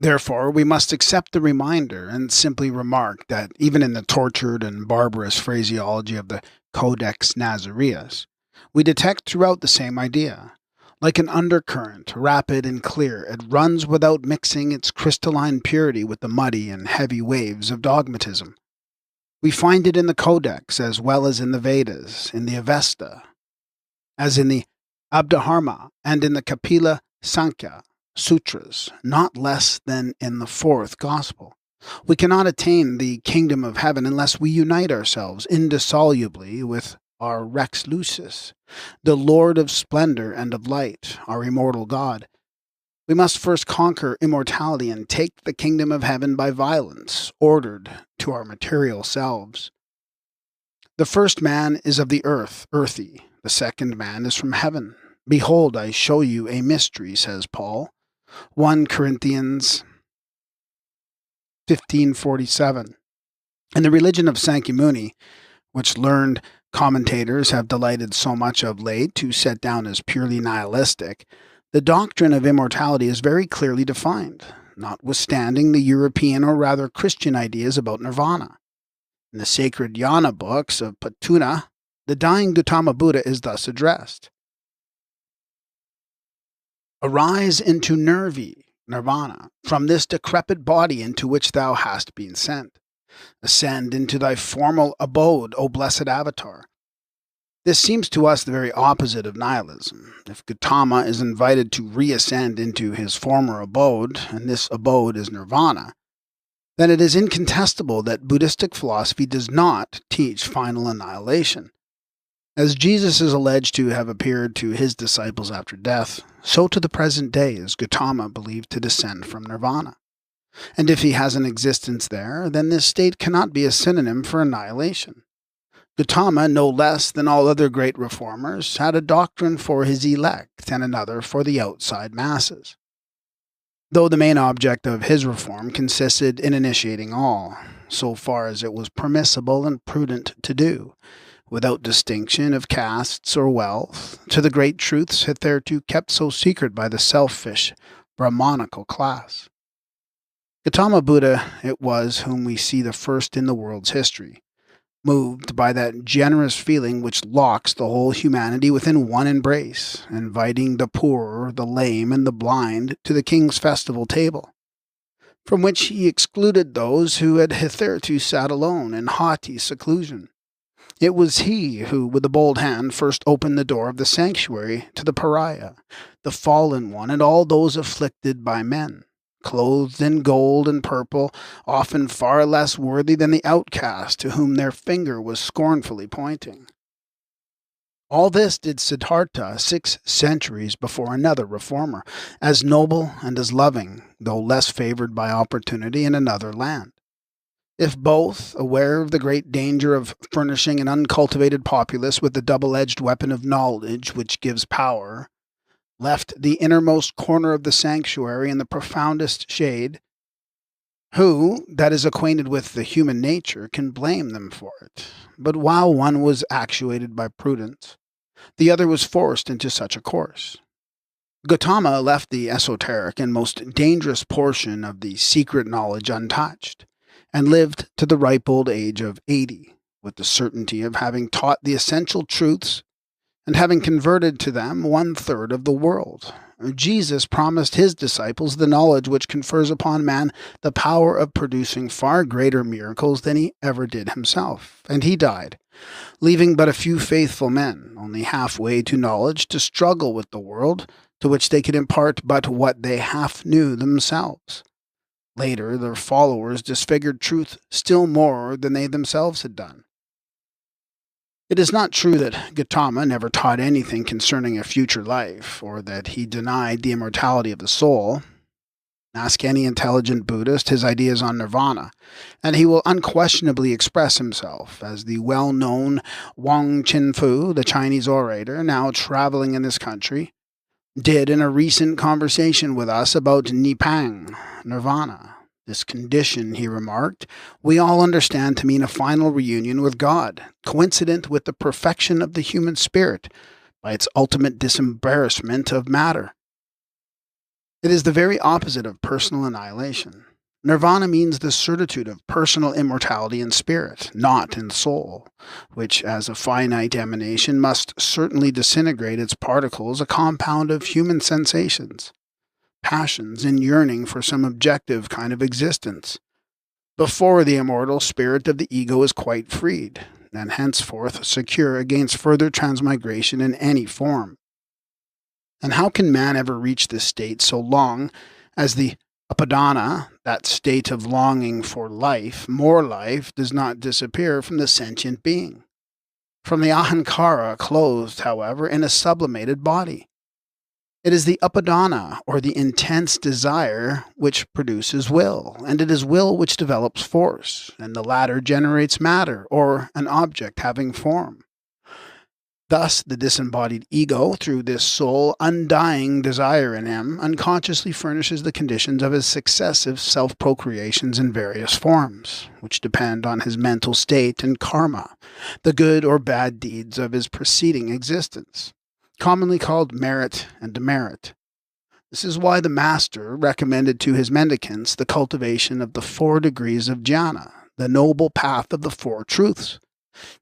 Therefore, we must accept the reminder and simply remark that even in the tortured and barbarous phraseology of the Codex Nazareus, we detect throughout the same idea. Like an undercurrent, rapid and clear, it runs without mixing its crystalline purity with the muddy and heavy waves of dogmatism. We find it in the Codex as well as in the Vedas, in the Avesta, as in the Abdharma, and in the Kapila Sankhya Sutras, not less than in the fourth Gospel. We cannot attain the kingdom of heaven unless we unite ourselves indissolubly with our Rex Lucis, the Lord of splendor and of light, our immortal God. We must first conquer immortality and take the kingdom of heaven by violence, ordered to our material selves. The first man is of the earth, earthy. The second man is from heaven. Behold, I show you a mystery, says Paul. 1 Corinthians 15:47. In the religion of Sankyamuni, which learned commentators have delighted so much of late to set down as purely nihilistic, the doctrine of immortality is very clearly defined, notwithstanding the European or rather Christian ideas about nirvana. In the sacred Jnana books of pt2, the dying Gautama Buddha is thus addressed. Arise into nirvana, from this decrepit body into which thou hast been sent. Ascend into thy formal abode, O blessed avatar. This seems to us the very opposite of nihilism. If Gautama is invited to reascend into his former abode, and this abode is nirvana, then it is incontestable that Buddhistic philosophy does not teach final annihilation. As Jesus is alleged to have appeared to his disciples after death, so to the present day is Gautama believed to descend from nirvana. And if he has an existence there, then this state cannot be a synonym for annihilation. Gautama, no less than all other great reformers, had a doctrine for his elect and another for the outside masses, though the main object of his reform consisted in initiating all, so far as it was permissible and prudent to do, without distinction of castes or wealth, to the great truths hitherto kept so secret by the selfish, Brahmanical class. Gautama Buddha it was whom we see the first in the world's history, moved by that generous feeling which locks the whole humanity within one embrace, inviting the poor, the lame, and the blind to the king's festival table, from which he excluded those who had hitherto sat alone in haughty seclusion. It was he who, with a bold hand, first opened the door of the sanctuary to the pariah, the fallen one, and all those afflicted by men, clothed in gold and purple, often far less worthy than the outcast to whom their finger was scornfully pointing. All this did Siddhartha 6 centuries before another reformer, as noble and as loving, though less favored by opportunity in another land. If both, aware of the great danger of furnishing an uncultivated populace with the double-edged weapon of knowledge which gives power, left the innermost corner of the sanctuary in the profoundest shade, who, that is acquainted with the human nature, can blame them for it? But while one was actuated by prudence, the other was forced into such a course. Gautama left the esoteric and most dangerous portion of the secret knowledge untouched, and lived to the ripe old age of 80, with the certainty of having taught the essential truths and having converted to them 1/3 of the world. Jesus promised his disciples the knowledge which confers upon man the power of producing far greater miracles than he ever did himself, and he died, leaving but a few faithful men, only halfway to knowledge, to struggle with the world, to which they could impart but what they half knew themselves. Later, their followers disfigured truth still more than they themselves had done. It is not true that Gautama never taught anything concerning a future life, or that he denied the immortality of the soul. Ask any intelligent Buddhist his ideas on nirvana, and he will unquestionably express himself as the well-known Wang Qinfu, the Chinese orator, now traveling in this country, did in a recent conversation with us about Nipang, nirvana. This condition, he remarked, we all understand to mean a final reunion with God, coincident with the perfection of the human spirit, by its ultimate disembarrassment of matter. It is the very opposite of personal annihilation. Nirvana means the certitude of personal immortality in spirit, not in soul, which, as a finite emanation, must certainly disintegrate its particles, a compound of human sensations, passions, and yearning for some objective kind of existence, before the immortal spirit of the ego is quite freed, and henceforth secure against further transmigration in any form. And how can man ever reach this state so long as the upadana, that state of longing for life, more life, does not disappear from the sentient being? From the ahankara clothed, however, in a sublimated body. It is the upadana, or the intense desire, which produces will, and it is will which develops force, and the latter generates matter, or an object having form. Thus, the disembodied ego, through this sole, undying desire in him, unconsciously furnishes the conditions of his successive self-procreations in various forms, which depend on his mental state and karma, the good or bad deeds of his preceding existence, commonly called merit and demerit. This is why the Master recommended to his mendicants the cultivation of the 4 degrees of jhana, the noble path of the 4 truths,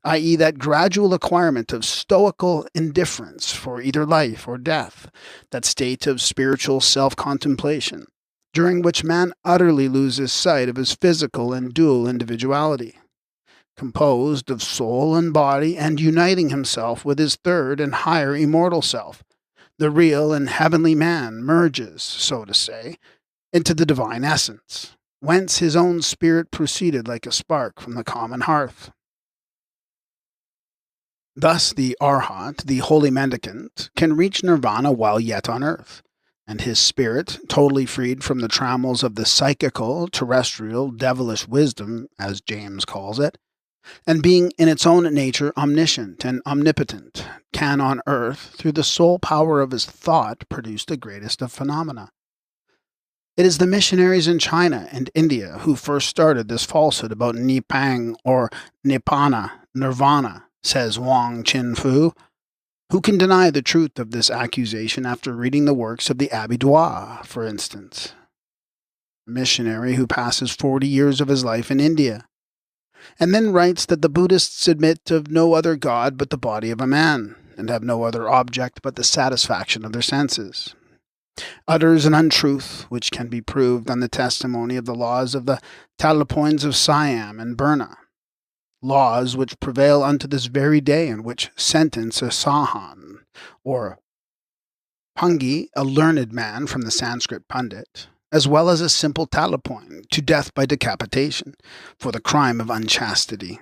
i.e. that gradual acquirement of stoical indifference for either life or death, that state of spiritual self-contemplation, during which man utterly loses sight of his physical and dual individuality, composed of soul and body, and uniting himself with his third and higher immortal self, the real and heavenly man merges, so to say, into the divine essence, whence his own spirit proceeded like a spark from the common hearth. Thus the arhat, the holy mendicant, can reach nirvana while yet on earth, and his spirit, totally freed from the trammels of the psychical, terrestrial, devilish wisdom, as James calls it, and being in its own nature omniscient and omnipotent, can on earth, through the sole power of his thought, produce the greatest of phenomena. It is the missionaries in China and India who first started this falsehood about Nipang or Nibbana, nirvana, says Wang Qinfu. Who can deny the truth of this accusation after reading the works of the Abbé Dua, for instance? A missionary who passes 40 years of his life in India, and then writes that the Buddhists admit of no other God but the body of a man, and have no other object but the satisfaction of their senses, utters an untruth which can be proved on the testimony of the laws of the Talapoins of Siam and Burma, laws which prevail unto this very day, and which sentence a Sahan, or Pungi, a learned man from the Sanskrit pundit, as well as a simple Talapoin, to death by decapitation, for the crime of unchastity.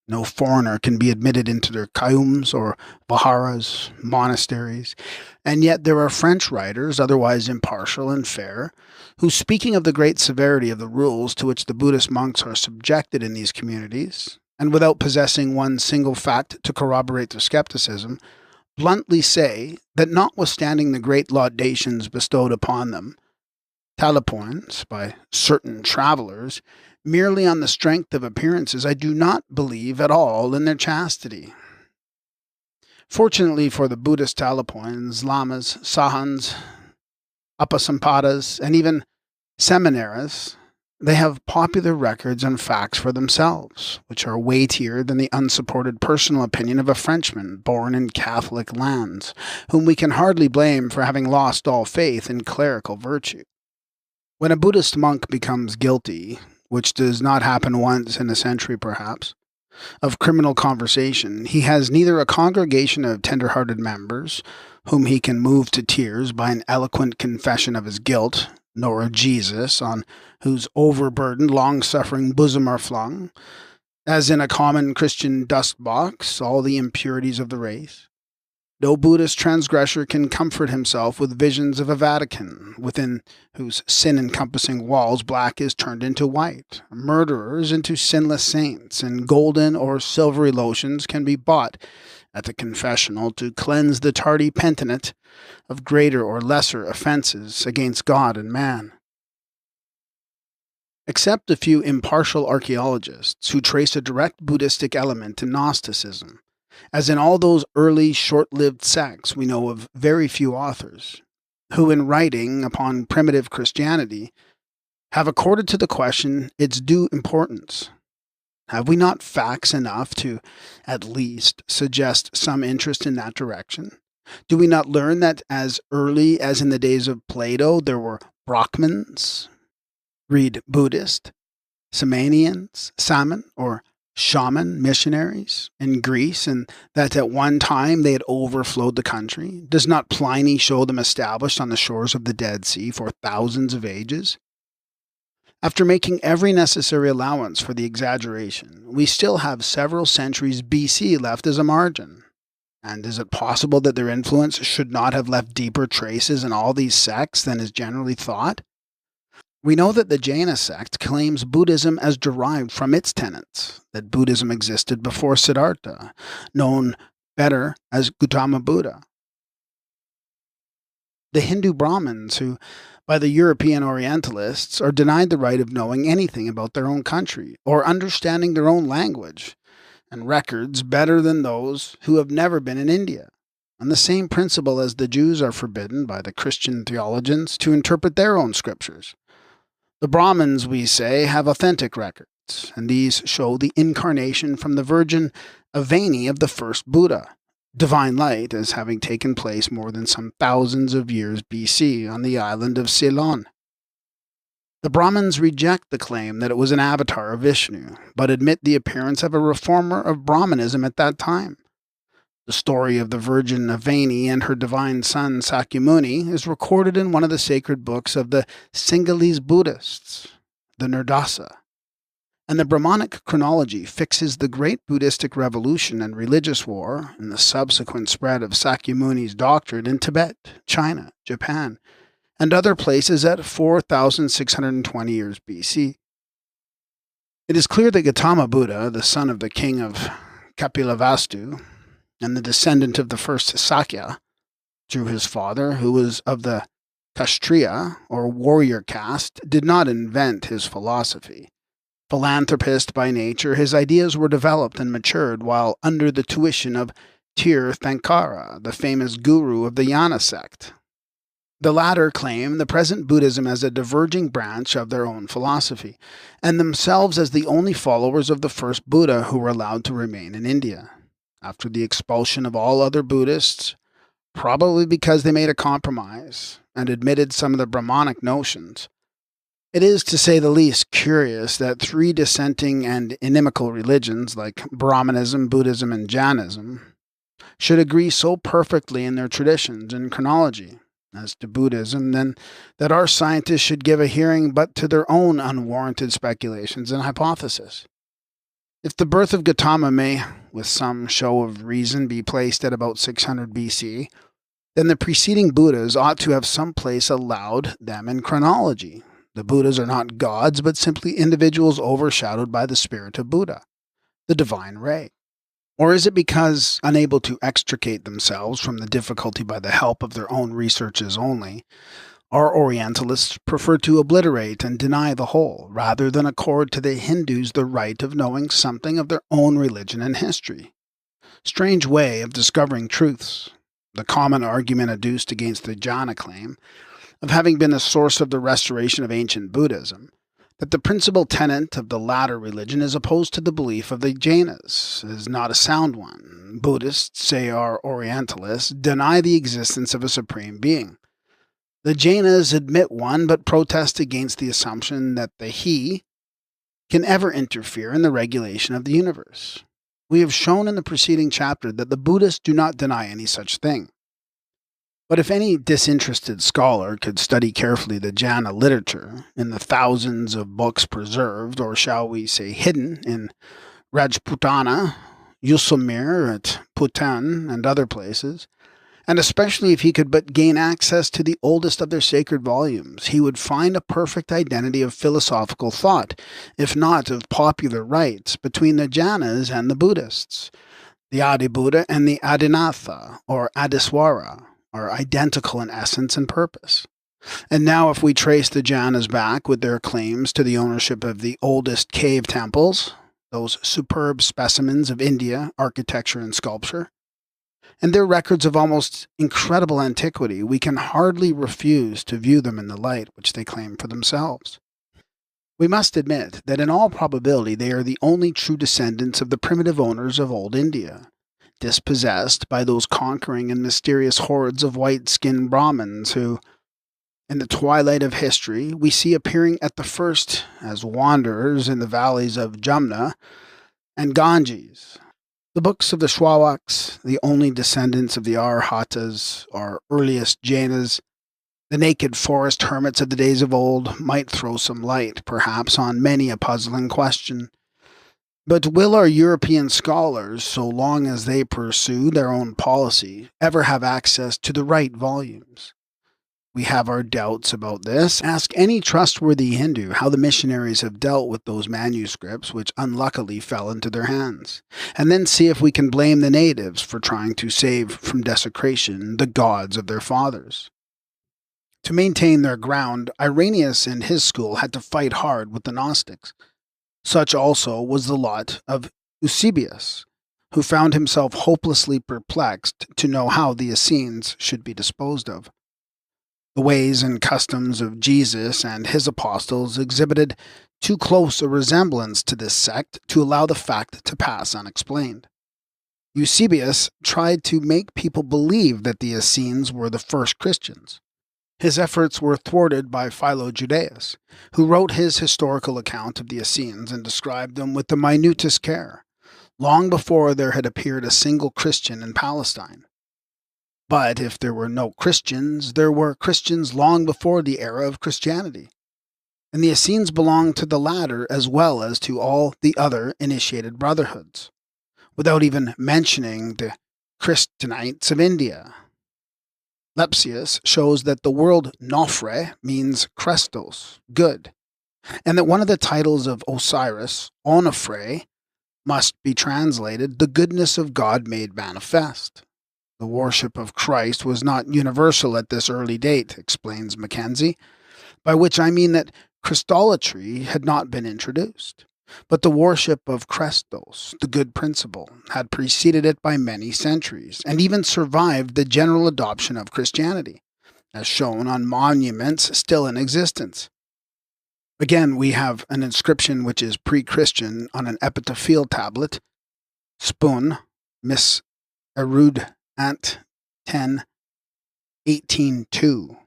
No foreigner can be admitted into their kayums or viharas, monasteries, and yet there are French writers, otherwise impartial and fair, who, speaking of the great severity of the rules to which the Buddhist monks are subjected in these communities, and without possessing one single fact to corroborate their skepticism, bluntly say that notwithstanding the great laudations bestowed upon them, Talapoins, by certain travelers, merely on the strength of appearances, I do not believe at all in their chastity. Fortunately for the Buddhist Talapoins, lamas, sahans, Upasampadas, and even seminaries, they have popular records and facts for themselves, which are weightier than the unsupported personal opinion of a Frenchman born in Catholic lands, whom we can hardly blame for having lost all faith in clerical virtue. When a Buddhist monk becomes guilty, which does not happen once in a century perhaps, of criminal conversation, he has neither a congregation of tender-hearted members, whom he can move to tears by an eloquent confession of his guilt, nor a Jesus on whose overburdened, long-suffering bosom are flung, as in a common Christian dust-box, all the impurities of the race. No Buddhist transgressor can comfort himself with visions of a Vatican, within whose sin-encompassing walls black is turned into white, murderers into sinless saints, and golden or silvery lotions can be bought at the confessional to cleanse the tardy penitent of greater or lesser offenses against God and man. Except a few impartial archaeologists who trace a direct Buddhistic element in Gnosticism, as in all those early short-lived sects, we know of very few authors, who in writing upon primitive Christianity have accorded to the question its due importance. Have we not facts enough to, at least, suggest some interest in that direction? Do we not learn that as early as in the days of Plato there were Brahmins, read Buddhist, Samanians, or shaman missionaries in Greece, and that at one time they had overflowed the country? Does not Pliny show them established on the shores of the Dead Sea for thousands of ages? After making every necessary allowance for the exaggeration, we still have several centuries BC left as a margin. And is it possible that their influence should not have left deeper traces in all these sects than is generally thought? We know that the Jaina sect claims Buddhism as derived from its tenets, that Buddhism existed before Siddhartha, known better as Gautama Buddha. The Hindu Brahmins, who, by the European Orientalists, are denied the right of knowing anything about their own country, or understanding their own language and records better than those who have never been in India. On the same principle as the Jews are forbidden by the Christian theologians to interpret their own scriptures. The Brahmins, we say, have authentic records, and these show the incarnation from the Virgin Avani of the first Buddha, divine light as having taken place more than some thousands of years BC on the island of Ceylon. The Brahmins reject the claim that it was an avatar of Vishnu, but admit the appearance of a reformer of Brahmanism at that time. The story of the Virgin Avani and her divine son Sakyamuni is recorded in one of the sacred books of the Sinhalese Buddhists, the Nirdasa. And the Brahmanic chronology fixes the great Buddhistic revolution and religious war and the subsequent spread of Sakyamuni's doctrine in Tibet, China, Japan, and other places at 4,620 years BC. It is clear that Gautama Buddha, the son of the king of Kapilavastu, and the descendant of the first Sakya, through his father, who was of the Kshatriya, or warrior caste, did not invent his philosophy. Philanthropist by nature, his ideas were developed and matured while under the tuition of Tirthankara, the famous guru of the Jnana sect. The latter claim the present Buddhism as a diverging branch of their own philosophy, and themselves as the only followers of the first Buddha who were allowed to remain in India, after the expulsion of all other Buddhists, probably because they made a compromise and admitted some of the Brahmanic notions. It is, to say the least, curious that three dissenting and inimical religions like Brahmanism, Buddhism, and Jainism should agree so perfectly in their traditions and chronology as to Buddhism, then that our scientists should give a hearing but to their own unwarranted speculations and hypotheses. If the birth of Gautama may, with some show of reason, be placed at about 600 BC, then the preceding Buddhas ought to have some place allowed them in chronology. The Buddhas are not gods, but simply individuals overshadowed by the spirit of Buddha, the divine ray. Or is it because, unable to extricate themselves from the difficulty by the help of their own researches only, our Orientalists prefer to obliterate and deny the whole, rather than accord to the Hindus the right of knowing something of their own religion and history? Strange way of discovering truths. The common argument adduced against the Jnana claim of having been a source of the restoration of ancient Buddhism, that the principal tenet of the latter religion is opposed to the belief of the Jainas is not a sound one. Buddhists, say our Orientalists, deny the existence of a supreme being. The Jainas admit one, but protest against the assumption that the He can ever interfere in the regulation of the universe. We have shown in the preceding chapter that the Buddhists do not deny any such thing. But if any disinterested scholar could study carefully the Jaina literature in the thousands of books preserved, or shall we say hidden, in Rajputana, Jaisalmer at Bhutan, and other places, and especially if he could but gain access to the oldest of their sacred volumes, he would find a perfect identity of philosophical thought, if not of popular rites, between the Jainas and the Buddhists. The Adi-Buddha and the Adinatha, or Adiswara, are identical in essence and purpose. And now if we trace the Jainas back with their claims to the ownership of the oldest cave temples, those superb specimens of India architecture and sculpture, and their records of almost incredible antiquity, we can hardly refuse to view them in the light which they claim for themselves. We must admit that in all probability they are the only true descendants of the primitive owners of old India, dispossessed by those conquering and mysterious hordes of white-skinned Brahmins who, in the twilight of history, we see appearing at the first as wanderers in the valleys of Jumna and Ganges. The books of the Shwaks, the only descendants of the Arhatas, our earliest Jainas, the naked forest hermits of the days of old, might throw some light, perhaps, on many a puzzling question. But will our European scholars, so long as they pursue their own policy, ever have access to the right volumes? We have our doubts about this. Ask any trustworthy Hindu how the missionaries have dealt with those manuscripts which unluckily fell into their hands, and then see if we can blame the natives for trying to save from desecration the gods of their fathers. To maintain their ground, Irenaeus and his school had to fight hard with the Gnostics. Such also was the lot of Eusebius, who found himself hopelessly perplexed to know how the Essenes should be disposed of. The ways and customs of Jesus and his apostles exhibited too close a resemblance to this sect to allow the fact to pass unexplained. Eusebius tried to make people believe that the Essenes were the first Christians. His efforts were thwarted by Philo-Judaeus, who wrote his historical account of the Essenes and described them with the minutest care, long before there had appeared a single Christian in Palestine. But if there were no Christians, there were Christians long before the era of Christianity, and the Essenes belonged to the latter as well as to all the other initiated brotherhoods, without even mentioning the Christianites of India. Lepsius shows that the word Nofre means Christos, good, and that one of the titles of Osiris, Onofre, must be translated the goodness of God made manifest. The worship of Christ was not universal at this early date, explains Mackenzie, by which I mean that Christolatry had not been introduced, but the worship of Christos, the good principle, had preceded it by many centuries, and even survived the general adoption of Christianity, as shown on monuments still in existence. Again, we have an inscription which is pre-Christian on an epitaphial tablet, Spoon, Miss Erud Ant 10, 18.2.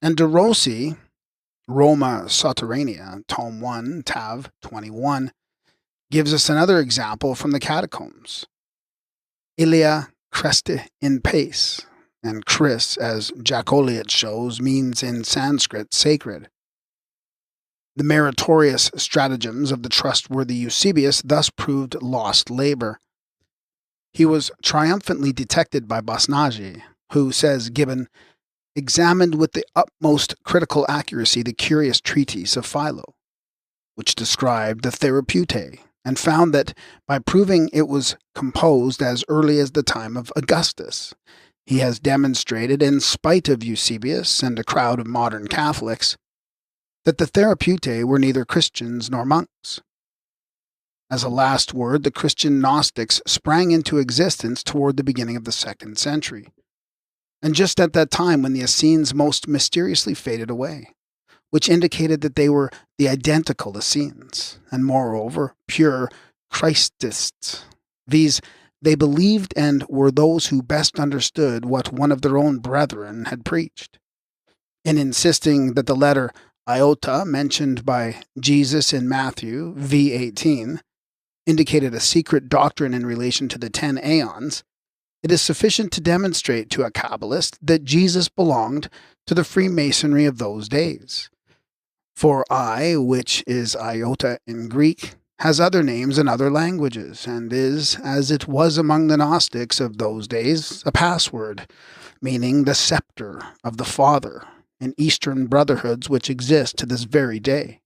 And De Rossi, Roma Sotterranea, Tome 1, Tav 21, gives us another example from the catacombs. Ilia Creste in Pace, and Chris, as Jack Olliott shows, means in Sanskrit sacred. The meritorious stratagems of the trustworthy Eusebius thus proved lost labor. He was triumphantly detected by Basnagi, who, says Gibbon, examined with the utmost critical accuracy the curious treatise of Philo, which described the Therapeutae, and found that, by proving it was composed as early as the time of Augustus, he has demonstrated, in spite of Eusebius and a crowd of modern Catholics, that the Therapeutae were neither Christians nor monks. As a last word, the Christian Gnostics sprang into existence toward the beginning of the 2nd century, and just at that time when the Essenes most mysteriously faded away, which indicated that they were the identical Essenes, and moreover, pure Christists. These they believed and were those who best understood what one of their own brethren had preached. In insisting that the letter iota mentioned by Jesus in Matthew v18 indicated a secret doctrine in relation to the 10 aeons, it is sufficient to demonstrate to a Kabbalist that Jesus belonged to the Freemasonry of those days. For I, which is iota in Greek, has other names in other languages, and is, as it was among the Gnostics of those days, a password, meaning the scepter of the Father, in Eastern brotherhoods which exist to this very day.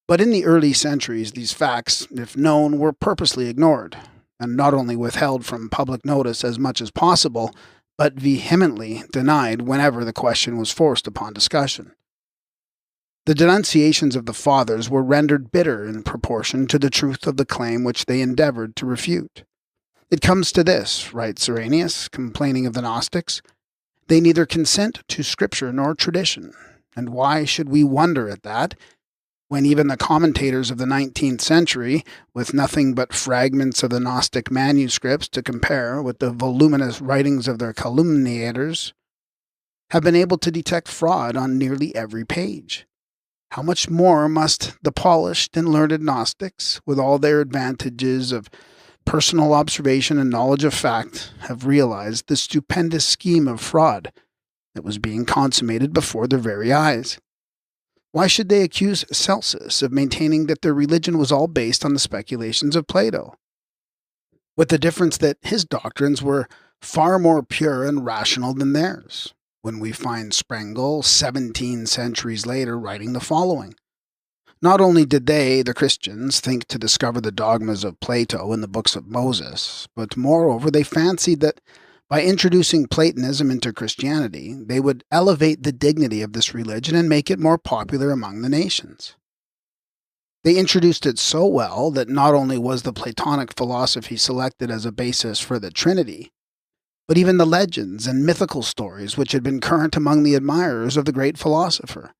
But in the early centuries, these facts, if known, were purposely ignored, and not only withheld from public notice as much as possible, but vehemently denied whenever the question was forced upon discussion. The denunciations of the Fathers were rendered bitter in proportion to the truth of the claim which they endeavored to refute. It comes to this, writes Irenaeus, complaining of the Gnostics, they neither consent to Scripture nor tradition, and why should we wonder at that, when even the commentators of the 19th century, with nothing but fragments of the Gnostic manuscripts to compare with the voluminous writings of their calumniators, have been able to detect fraud on nearly every page? How much more must the polished and learned Gnostics, with all their advantages of personal observation and knowledge of fact, have realized the stupendous scheme of fraud that was being consummated before their very eyes? Why should they accuse Celsus of maintaining that their religion was all based on the speculations of Plato? With the difference that his doctrines were far more pure and rational than theirs, when we find Sprengel 17 centuries later writing the following. Not only did they, the Christians, think to discover the dogmas of Plato in the books of Moses, but moreover they fancied that by introducing Platonism into Christianity, they would elevate the dignity of this religion and make it more popular among the nations. They introduced it so well that not only was the Platonic philosophy selected as a basis for the Trinity, but even the legends and mythical stories which had been current among the admirers of the great philosopher,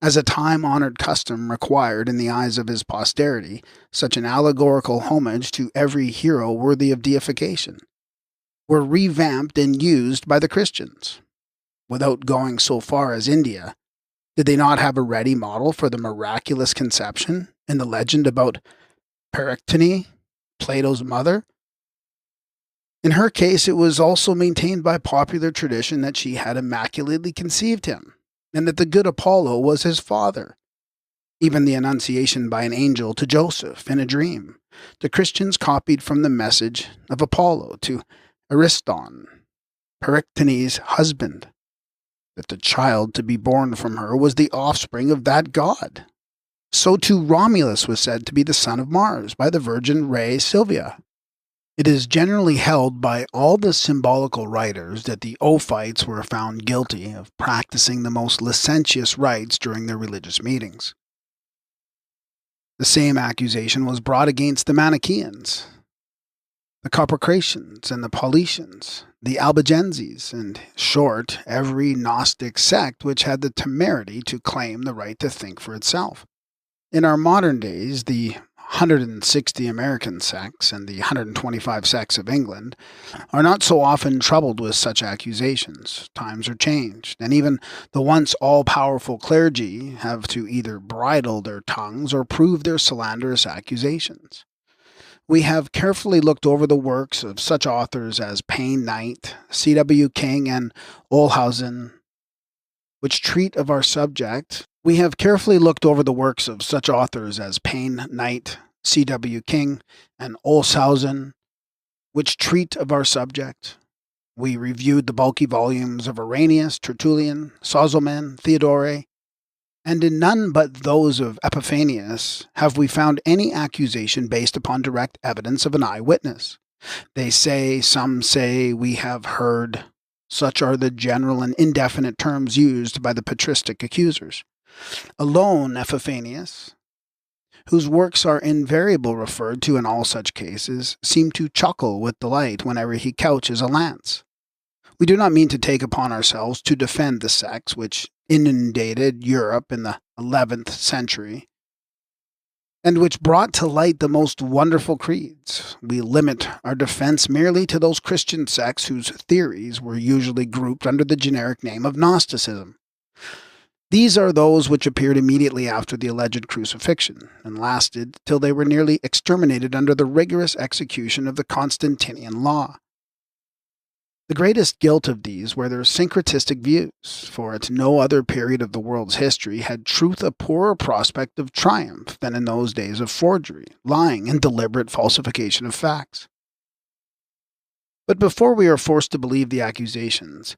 as a time-honored custom required in the eyes of his posterity, such an allegorical homage to every hero worthy of deification, were revamped and used by the Christians. Without going so far as India, did they not have a ready model for the miraculous conception in the legend about Perictone, Plato's mother? In her case, it was also maintained by popular tradition that she had immaculately conceived him, and that the good Apollo was his father. Even the annunciation by an angel to Joseph in a dream, the Christians copied from the message of Apollo to Ariston, Perictone's husband, that the child to be born from her was the offspring of that god. So too Romulus was said to be the son of Mars by the virgin Ray Silvia. It is generally held by all the symbolical writers that the Ophites were found guilty of practicing the most licentious rites during their religious meetings. The same accusation was brought against the Manichaeans, the Carpocratians and the Paulicians, the Albigenses, and, in short, every Gnostic sect which had the temerity to claim the right to think for itself. In our modern days, the 160 American sects and the 125 sects of England are not so often troubled with such accusations. Times are changed, and even the once all-powerful clergy have to either bridle their tongues or prove their slanderous accusations. We have carefully looked over the works of such authors as Payne Knight, C.W. King, and Olshausen, which treat of our subject. We have carefully looked over the works of such authors as Payne Knight, C.W. King, and Olshausen, which treat of our subject. We reviewed the bulky volumes of Irenaeus, Tertullian, Sozomen, Theodore, and in none but those of Epiphanius have we found any accusation based upon direct evidence of an eyewitness. They say, some say, we have heard. Such are the general and indefinite terms used by the patristic accusers. Alone Epiphanius, whose works are invariably referred to in all such cases, seem to chuckle with delight whenever he couches a lance. We do not mean to take upon ourselves to defend the sects which inundated Europe in the 11th century, and which brought to light the most wonderful creeds. We limit our defense merely to those Christian sects whose theories were usually grouped under the generic name of Gnosticism. These are those which appeared immediately after the alleged crucifixion, and lasted till they were nearly exterminated under the rigorous execution of the Constantinian law. The greatest guilt of these were their syncretistic views, for at no other period of the world's history had truth a poorer prospect of triumph than in those days of forgery, lying, and deliberate falsification of facts. But before we are forced to believe the accusations,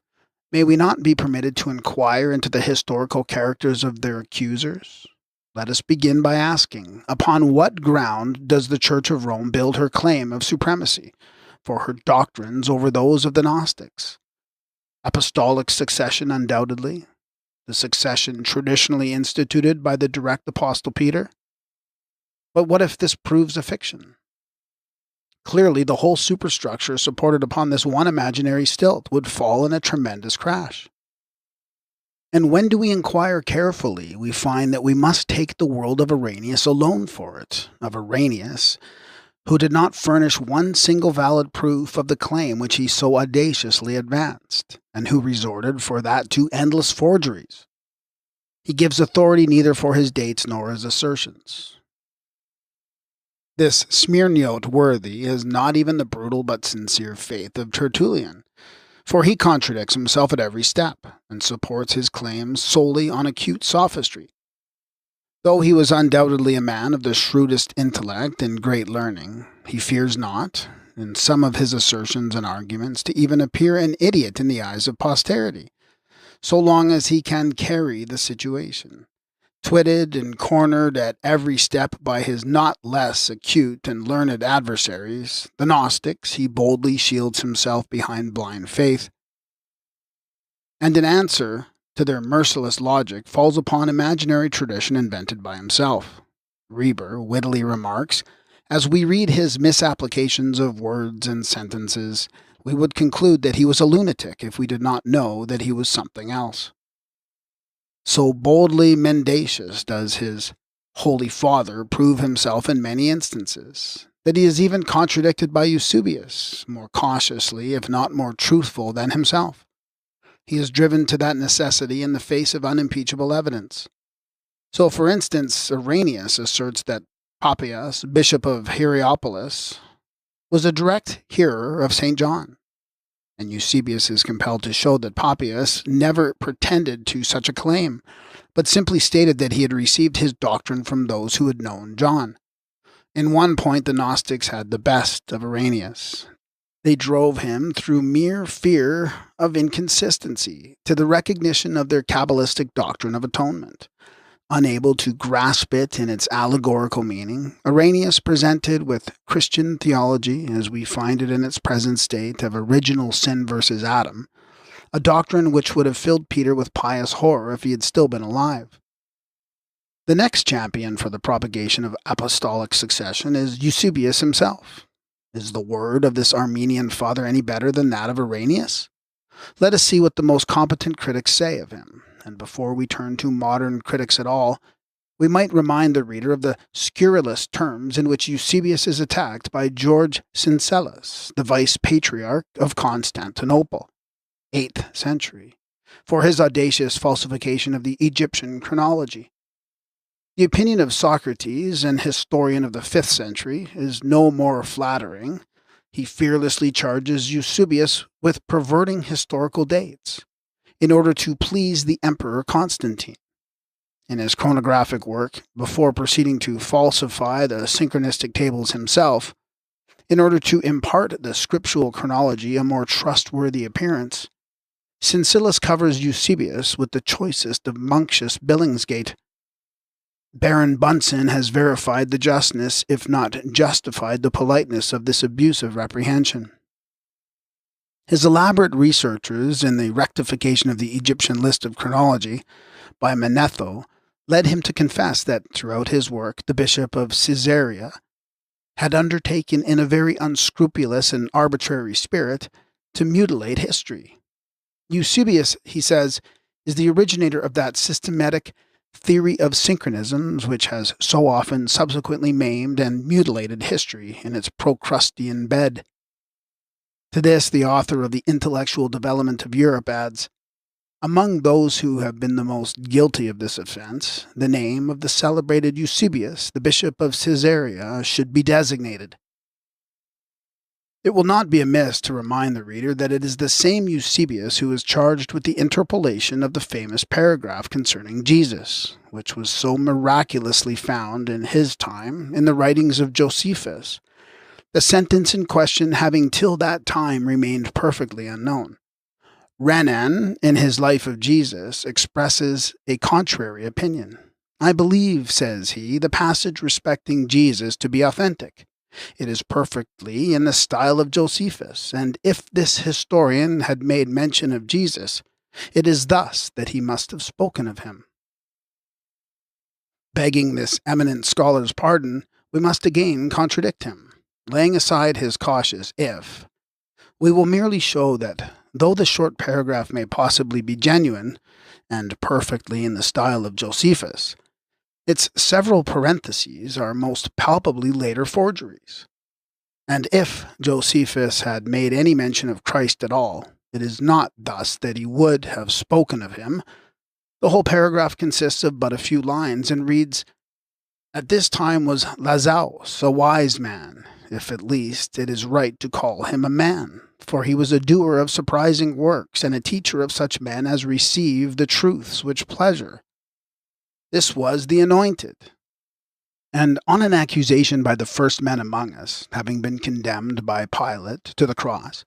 may we not be permitted to inquire into the historical characters of their accusers? Let us begin by asking, upon what ground does the Church of Rome build her claim of supremacy for her doctrines over those of the Gnostics? Apostolic succession, undoubtedly, the succession traditionally instituted by the direct Apostle Peter. But what if this proves a fiction? Clearly, the whole superstructure supported upon this one imaginary stilt would fall in a tremendous crash. And when do we inquire carefully, we find that we must take the world of Arrhenius alone for it, of Arrhenius, who did not furnish one single valid proof of the claim which he so audaciously advanced, and who resorted for that to endless forgeries. He gives authority neither for his dates nor his assertions. This Smyrniote worthy is not even the brutal but sincere faith of Tertullian, for he contradicts himself at every step, and supports his claims solely on acute sophistry. Though he was undoubtedly a man of the shrewdest intellect and great learning, he fears not, in some of his assertions and arguments, to even appear an idiot in the eyes of posterity, so long as he can carry the situation. Twitted and cornered at every step by his not less acute and learned adversaries, the Gnostics, he boldly shields himself behind blind faith, and in answer to their merciless logic falls upon imaginary tradition invented by himself. Reber wittily remarks, as we read his misapplications of words and sentences, we would conclude that he was a lunatic if we did not know that he was something else. So boldly mendacious does his Holy Father prove himself in many instances, that he is even contradicted by Eusebius, more cautiously, if not more truthful than himself. He is driven to that necessity in the face of unimpeachable evidence. So, for instance, Arrhenius asserts that Papias, bishop of Hierapolis, was a direct hearer of St. John, and Eusebius is compelled to show that Papias never pretended to such a claim, but simply stated that he had received his doctrine from those who had known John. In one point, the Gnostics had the best of Arrhenius. They drove him, through mere fear of inconsistency, to the recognition of their Kabbalistic doctrine of atonement. Unable to grasp it in its allegorical meaning, Arrhenius presented with Christian theology, as we find it in its present state of original sin versus Adam, a doctrine which would have filled Peter with pious horror if he had still been alive. The next champion for the propagation of apostolic succession is Eusebius himself. Is the word of this Armenian father any better than that of Arrhenius? Let us see what the most competent critics say of him, and before we turn to modern critics at all, we might remind the reader of the scurrilous terms in which Eusebius is attacked by George Syncellus, the vice-patriarch of Constantinople, 8th century, for his audacious falsification of the Egyptian chronology. The opinion of Socrates, an historian of the 5th century, is no more flattering. He fearlessly charges Eusebius with perverting historical dates in order to please the Emperor Constantine. In his chronographic work, before proceeding to falsify the synchronistic tables himself, in order to impart the scriptural chronology a more trustworthy appearance, Syncellus covers Eusebius with the choicest of Monkish Billingsgate. Baron Bunsen has verified the justness, if not justified the politeness of this abusive reprehension. His elaborate researches in the rectification of the Egyptian list of chronology by Manetho led him to confess that throughout his work the bishop of Caesarea had undertaken in a very unscrupulous and arbitrary spirit to mutilate history, Eusebius, he says, is the originator of that systematic theory of synchronisms which has so often subsequently maimed and mutilated history in its Procrustean bed. To this, the author of The Intellectual Development of Europe adds, among those who have been the most guilty of this offense, the name of the celebrated Eusebius, the Bishop of Caesarea, should be designated. It will not be amiss to remind the reader that it is the same Eusebius who is charged with the interpolation of the famous paragraph concerning Jesus, which was so miraculously found in his time in the writings of Josephus, the sentence in question having till that time remained perfectly unknown. Renan, in his Life of Jesus, expresses a contrary opinion. I believe, says he, the passage respecting Jesus to be authentic. It is perfectly in the style of Josephus, and if this historian had made mention of Jesus, it is thus that he must have spoken of him. Begging this eminent scholar's pardon, we must again contradict him. Laying aside his cautious if, we will merely show that, though the short paragraph may possibly be genuine, and perfectly in the style of Josephus, its several parentheses are most palpably later forgeries. And if Josephus had made any mention of Christ at all, it is not thus that he would have spoken of him. The whole paragraph consists of but a few lines, and reads, At this time was Lazarus, a wise man, if at least it is right to call him a man, for he was a doer of surprising works, and a teacher of such men as receive the truths which pleasure. This was the Anointed. And on an accusation by the first men among us, having been condemned by Pilate to the cross,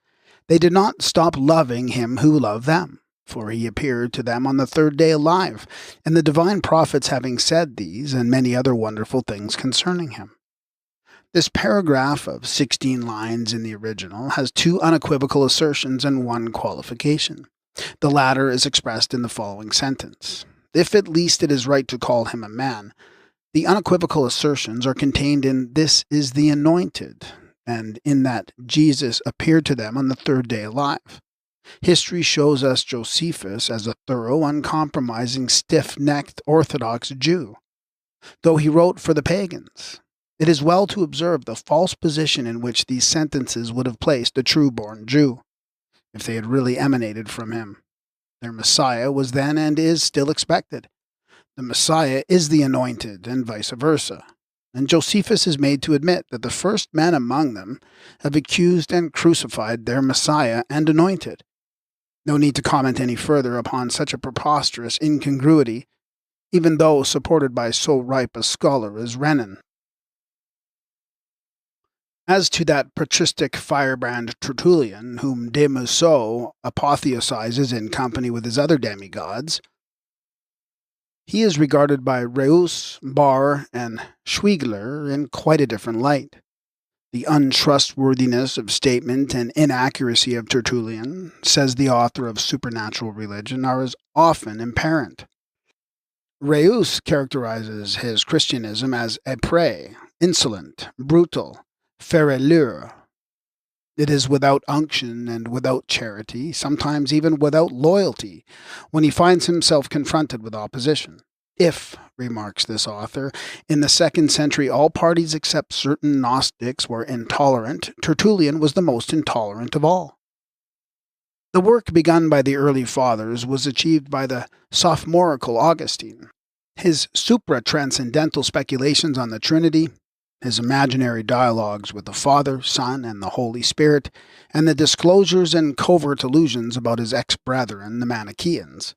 they did not stop loving him who loved them, for he appeared to them on the third day alive, and the divine prophets having said these and many other wonderful things concerning him. This paragraph of 16 lines in the original has two unequivocal assertions and one qualification. The latter is expressed in the following sentence. If at least it is right to call him a man, the unequivocal assertions are contained in this is the Anointed, and in that Jesus appeared to them on the third day alive. History shows us Josephus as a thorough, uncompromising, stiff-necked Orthodox Jew, though he wrote for the pagans. It is well to observe the false position in which these sentences would have placed a true-born Jew, if they had really emanated from him. Their Messiah was then and is still expected. The Messiah is the Anointed, and vice versa. And Josephus is made to admit that the first men among them have accused and crucified their Messiah and Anointed. No need to comment any further upon such a preposterous incongruity, even though supported by so ripe a scholar as Renan. As to that patristic firebrand Tertullian, whom de Musset apotheosizes in company with his other demigods, he is regarded by Reuss, Barr, and Schweigler in quite a different light. The untrustworthiness of statement and inaccuracy of Tertullian, says the author of Supernatural Religion, are as often apparent. Reuss characterizes his Christianism as épris, insolent, brutal, frêleur. It is without unction and without charity, sometimes even without loyalty, when he finds himself confronted with opposition. If, remarks this author, in the 2nd century all parties except certain Gnostics were intolerant, Tertullian was the most intolerant of all. The work begun by the early fathers was achieved by the sophomorical Augustine. His supra-transcendental speculations on the Trinity, his imaginary dialogues with the Father, Son, and the Holy Spirit, and the disclosures and covert allusions about his ex-brethren, the Manichaeans,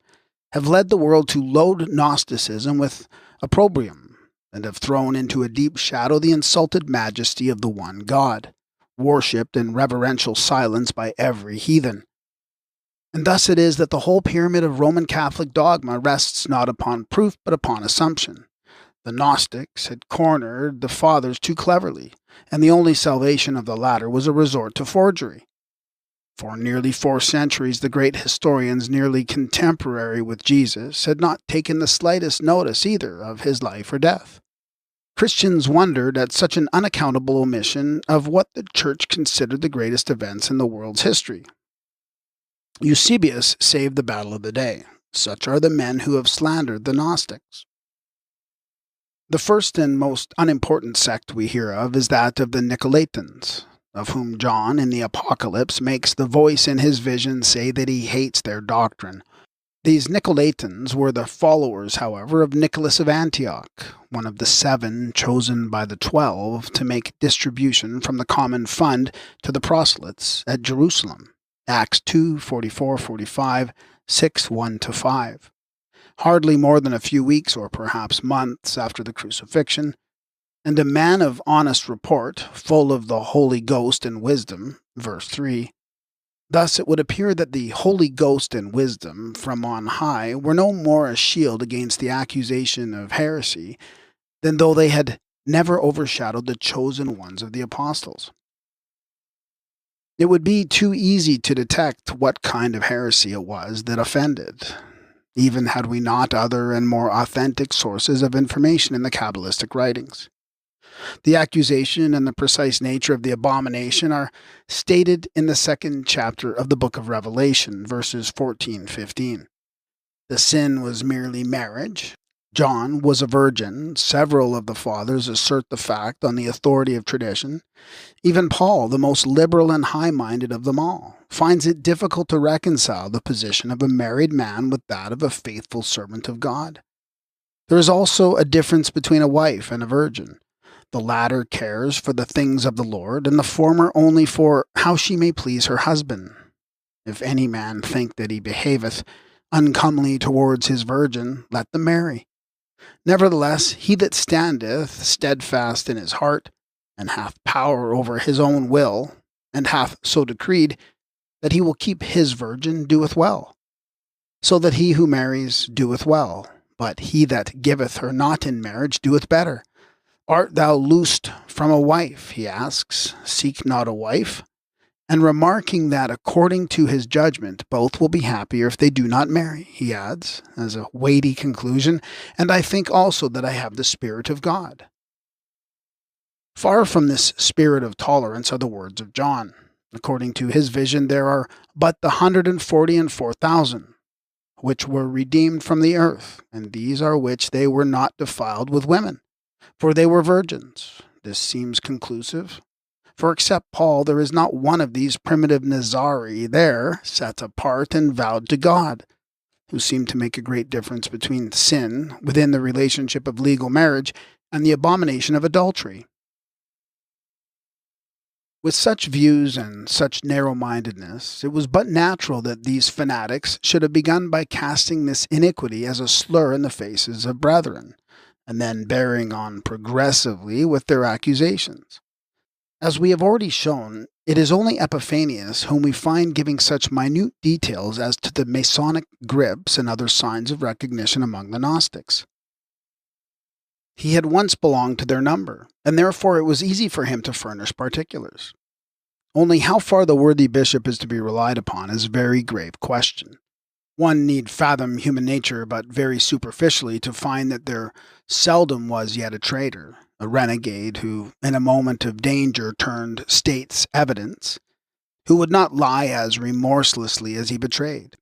have led the world to load Gnosticism with opprobrium, and have thrown into a deep shadow the insulted majesty of the one God, worshipped in reverential silence by every heathen. And thus it is that the whole pyramid of Roman Catholic dogma rests not upon proof but upon assumption. The Gnostics had cornered the Fathers too cleverly, and the only salvation of the latter was a resort to forgery. For nearly 4 centuries, the great historians nearly contemporary with Jesus had not taken the slightest notice either of his life or death. Christians wondered at such an unaccountable omission of what the Church considered the greatest events in the world's history. Eusebius saved the battle of the day. Such are the men who have slandered the Gnostics. The first and most unimportant sect we hear of is that of the Nicolaitans, of whom John in the Apocalypse makes the voice in his vision say that he hates their doctrine. These Nicolaitans were the followers, however, of Nicholas of Antioch, one of the 7 chosen by the 12 to make distribution from the common fund to the proselytes at Jerusalem. Acts 2, 44, 45, 6, 1-5. Hardly more than a few weeks or perhaps months after the crucifixion, and a man of honest report, full of the Holy Ghost and wisdom, verse 3. Thus it would appear that the Holy Ghost and wisdom from on high were no more a shield against the accusation of heresy than though they had never overshadowed the chosen ones of the apostles. It would be too easy to detect what kind of heresy it was that offended, even had we not other and more authentic sources of information in the Kabbalistic writings. The accusation and the precise nature of the abomination are stated in the 2nd chapter of the book of Revelation, verses 14-15. The sin was merely marriage. John was a virgin. Several of the fathers assert the fact on the authority of tradition. Even Paul, the most liberal and high-minded of them all, finds it difficult to reconcile the position of a married man with that of a faithful servant of God. There is also a difference between a wife and a virgin. The latter cares for the things of the Lord, and the former only for how she may please her husband. If any man think that he behaveth uncomely towards his virgin, let them marry. Nevertheless, he that standeth steadfast in his heart, and hath power over his own will, and hath so decreed that he will keep his virgin, doeth well. So that he who marries doeth well, but he that giveth her not in marriage doeth better. Art thou loosed from a wife, he asks, seek not a wife. And remarking that according to his judgment both will be happier if they do not marry, he adds, as a weighty conclusion, and I think also that I have the Spirit of God. Far from this spirit of tolerance are the words of John. According to his vision, there are but the 144,000, which were redeemed from the earth, and these are which they were not defiled with women, for they were virgins. This seems conclusive. For except Paul, there is not one of these primitive Nazari there set apart and vowed to God, who seem to make a great difference between sin within the relationship of legal marriage and the abomination of adultery. With such views and such narrow-mindedness, it was but natural that these fanatics should have begun by casting this iniquity as a slur in the faces of brethren, and then bearing on progressively with their accusations. As we have already shown, it is only Epiphanius whom we find giving such minute details as to the Masonic grips and other signs of recognition among the Gnostics. He had once belonged to their number, and therefore it was easy for him to furnish particulars. Only how far the worthy bishop is to be relied upon is a very grave question. One need fathom human nature but very superficially to find that there seldom was yet a traitor, a renegade who, in a moment of danger, turned state's evidence, who would not lie as remorselessly as he betrayed.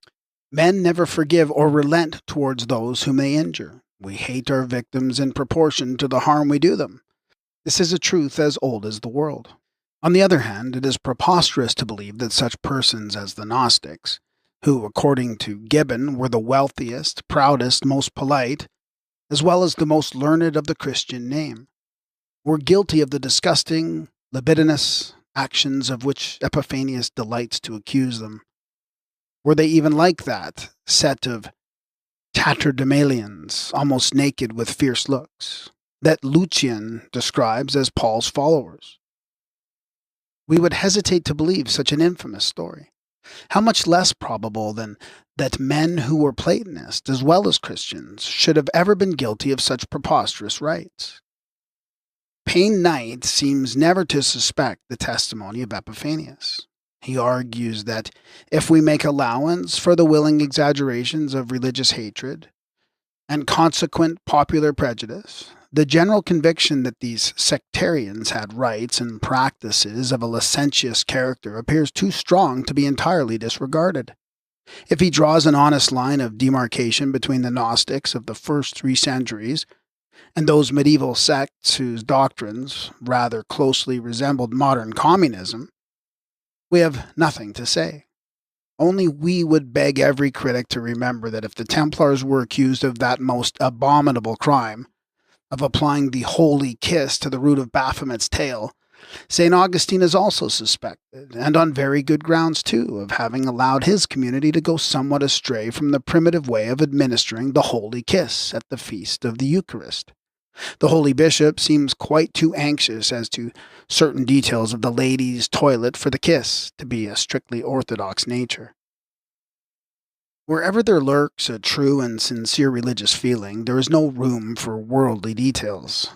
Men never forgive or relent towards those whom they injure. We hate our victims in proportion to the harm we do them. This is a truth as old as the world. On the other hand, it is preposterous to believe that such persons as the Gnostics, who, according to Gibbon, were the wealthiest, proudest, most polite, as well as the most learned of the Christian name, were guilty of the disgusting, libidinous actions of which Epiphanius delights to accuse them. Were they even like that set of tatterdemalions, almost naked with fierce looks, that Lucian describes as Paul's followers? We would hesitate to believe such an infamous story. How much less probable than that men who were Platonists as well as Christians should have ever been guilty of such preposterous rites. Payne Knight seems never to suspect the testimony of Epiphanius. He argues that if we make allowance for the willing exaggerations of religious hatred and consequent popular prejudice, the general conviction that these sectarians had rites and practices of a licentious character appears too strong to be entirely disregarded. If he draws an honest line of demarcation between the Gnostics of the first 3 centuries and those medieval sects whose doctrines rather closely resembled modern communism, we have nothing to say. Only we would beg every critic to remember that if the Templars were accused of that most abominable crime, of applying the holy kiss to the root of Baphomet's tail, St. Augustine is also suspected, and on very good grounds too, of having allowed his community to go somewhat astray from the primitive way of administering the holy kiss at the feast of the Eucharist. The holy bishop seems quite too anxious as to certain details of the lady's toilet for the kiss to be a strictly orthodox nature. Wherever there lurks a true and sincere religious feeling, there is no room for worldly details.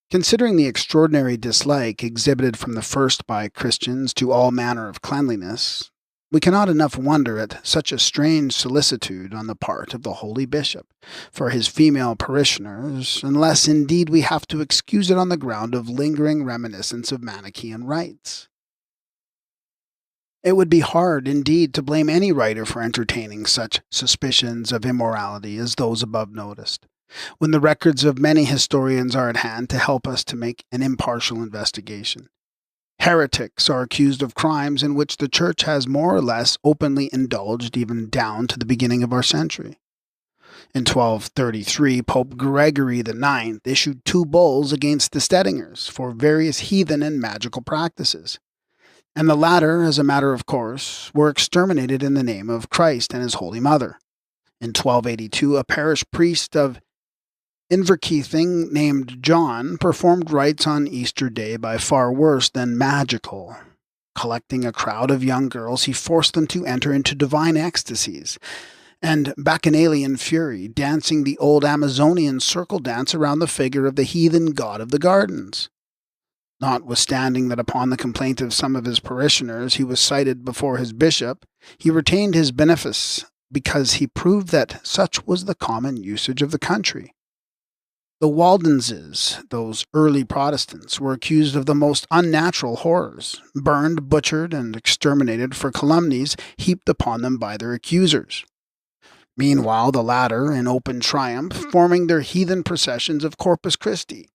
Considering the extraordinary dislike exhibited from the first by Christians to all manner of cleanliness, we cannot enough wonder at such a strange solicitude on the part of the holy bishop for his female parishioners, unless indeed we have to excuse it on the ground of lingering reminiscence of Manichaean rites. It would be hard, indeed, to blame any writer for entertaining such suspicions of immorality as those above noticed, when the records of many historians are at hand to help us to make an impartial investigation. Heretics are accused of crimes in which the Church has more or less openly indulged even down to the beginning of our century. In 1233, Pope Gregory IX issued 2 bulls against the Stedingers for various heathen and magical practices, and the latter, as a matter of course, were exterminated in the name of Christ and his Holy Mother. In 1282, a parish priest of Inverkeithing named John performed rites on Easter Day by far worse than magical. Collecting a crowd of young girls, he forced them to enter into divine ecstasies and bacchanalian fury, dancing the old Amazonian circle dance around the figure of the heathen god of the gardens. Notwithstanding that upon the complaint of some of his parishioners he was cited before his bishop, he retained his benefice because he proved that such was the common usage of the country. The Waldenses, those early Protestants, were accused of the most unnatural horrors, burned, butchered, and exterminated for calumnies heaped upon them by their accusers. Meanwhile, the latter, in open triumph, forming their heathen processions of Corpus Christi,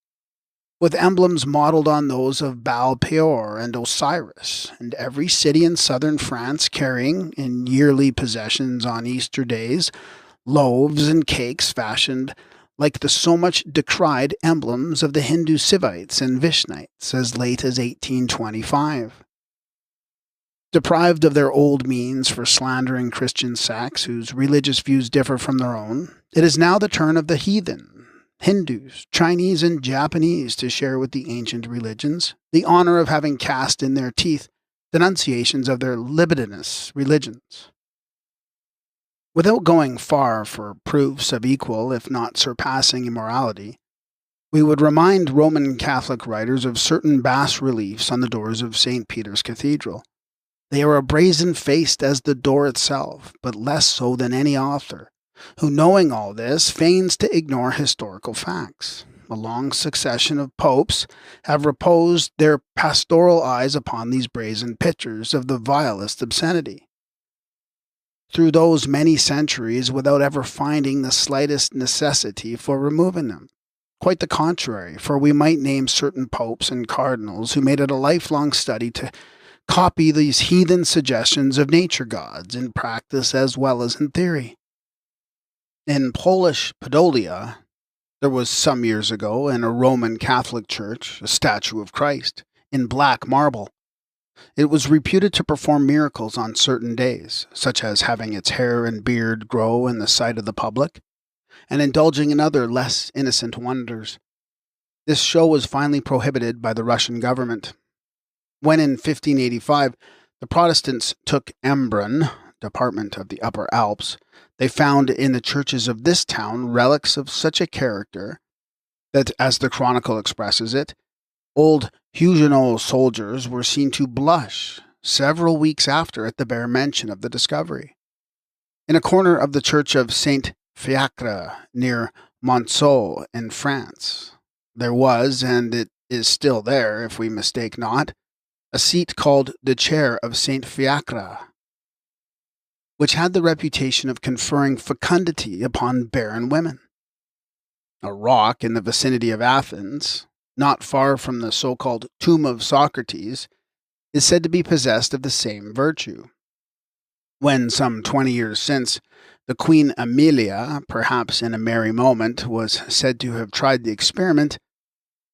with emblems modelled on those of Baal Peor and Osiris, and every city in southern France carrying, in yearly processions on Easter days, loaves and cakes fashioned like the so much decried emblems of the Hindu Sivites and Vishnites as late as 1825. Deprived of their old means for slandering Christian sects whose religious views differ from their own, it is now the turn of the heathen, Hindus, Chinese, and Japanese to share with the ancient religions the honor of having cast in their teeth denunciations of their libidinous religions. Without going far for proofs of equal, if not surpassing immorality, we would remind Roman Catholic writers of certain bas-reliefs on the doors of St. Peter's Cathedral. They are brazen-faced as the door itself, but less so than any author, who, knowing all this, feigns to ignore historical facts. A long succession of popes have reposed their pastoral eyes upon these brazen pictures of the vilest obscenity through those many centuries without ever finding the slightest necessity for removing them. Quite the contrary, for we might name certain popes and cardinals who made it a lifelong study to copy these heathen suggestions of nature gods in practice as well as in theory. In Polish Podolia, there was some years ago in a Roman Catholic church a statue of Christ in black marble. It was reputed to perform miracles on certain days, such as having its hair and beard grow in the sight of the public, and indulging in other less innocent wonders. This show was finally prohibited by the Russian government. When in 1585 the Protestants took Embrun, department of the Upper Alps, they found in the churches of this town relics of such a character that, as the Chronicle expresses it, old Huguenot soldiers were seen to blush several weeks after at the bare mention of the discovery. In a corner of the church of Saint Fiacre near Monceau in France, there was, and it is still there if we mistake not, a seat called the Chair of Saint Fiacre, which had the reputation of conferring fecundity upon barren women. A rock in the vicinity of Athens, not far from the so-called tomb of Socrates, is said to be possessed of the same virtue. When, some 20 years since, the Queen Amelia, perhaps in a merry moment, was said to have tried the experiment,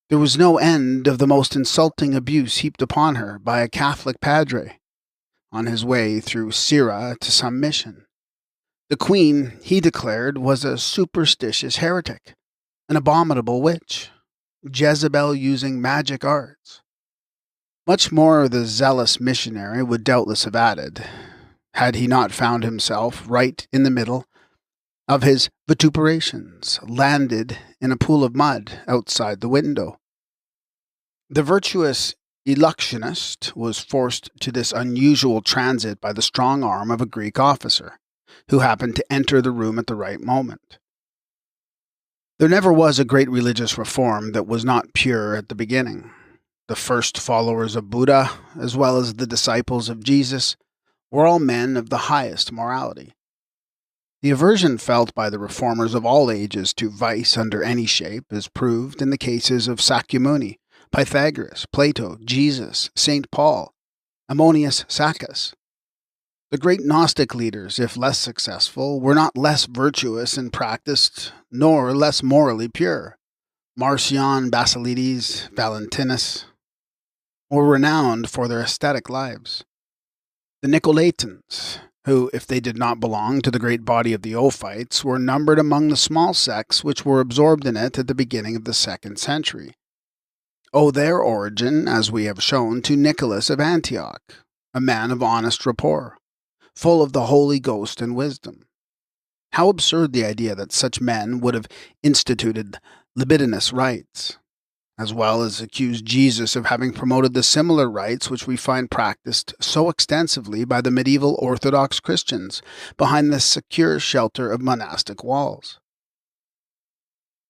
there was no end of the most insulting abuse heaped upon her by a Catholic padre, on his way through Syria to some mission. The Queen, he declared, was a superstitious heretic, an abominable witch, Jezebel using magic arts. Much more the zealous missionary would doubtless have added, had he not found himself right in the middle of his vituperations, landed in a pool of mud outside the window. The virtuous eluxionist was forced to this unusual transit by the strong arm of a Greek officer, who happened to enter the room at the right moment. There never was a great religious reform that was not pure at the beginning. The first followers of Buddha, as well as the disciples of Jesus, were all men of the highest morality. The aversion felt by the reformers of all ages to vice under any shape is proved in the cases of Sakyamuni, Pythagoras, Plato, Jesus, St. Paul, Ammonius Saccas. The great Gnostic leaders, if less successful, were not less virtuous in practice, nor less morally pure. Marcion, Basilides, Valentinus were renowned for their ascetic lives. The Nicolaitans, who, if they did not belong to the great body of the Ophites, were numbered among the small sects which were absorbed in it at the beginning of the 2nd century, owe their origin, as we have shown, to Nicholas of Antioch, a man of honest rapport, full of the Holy Ghost and wisdom. How absurd the idea that such men would have instituted libidinous rites, as well as accused Jesus of having promoted the similar rites which we find practiced so extensively by the medieval Orthodox Christians behind the secure shelter of monastic walls.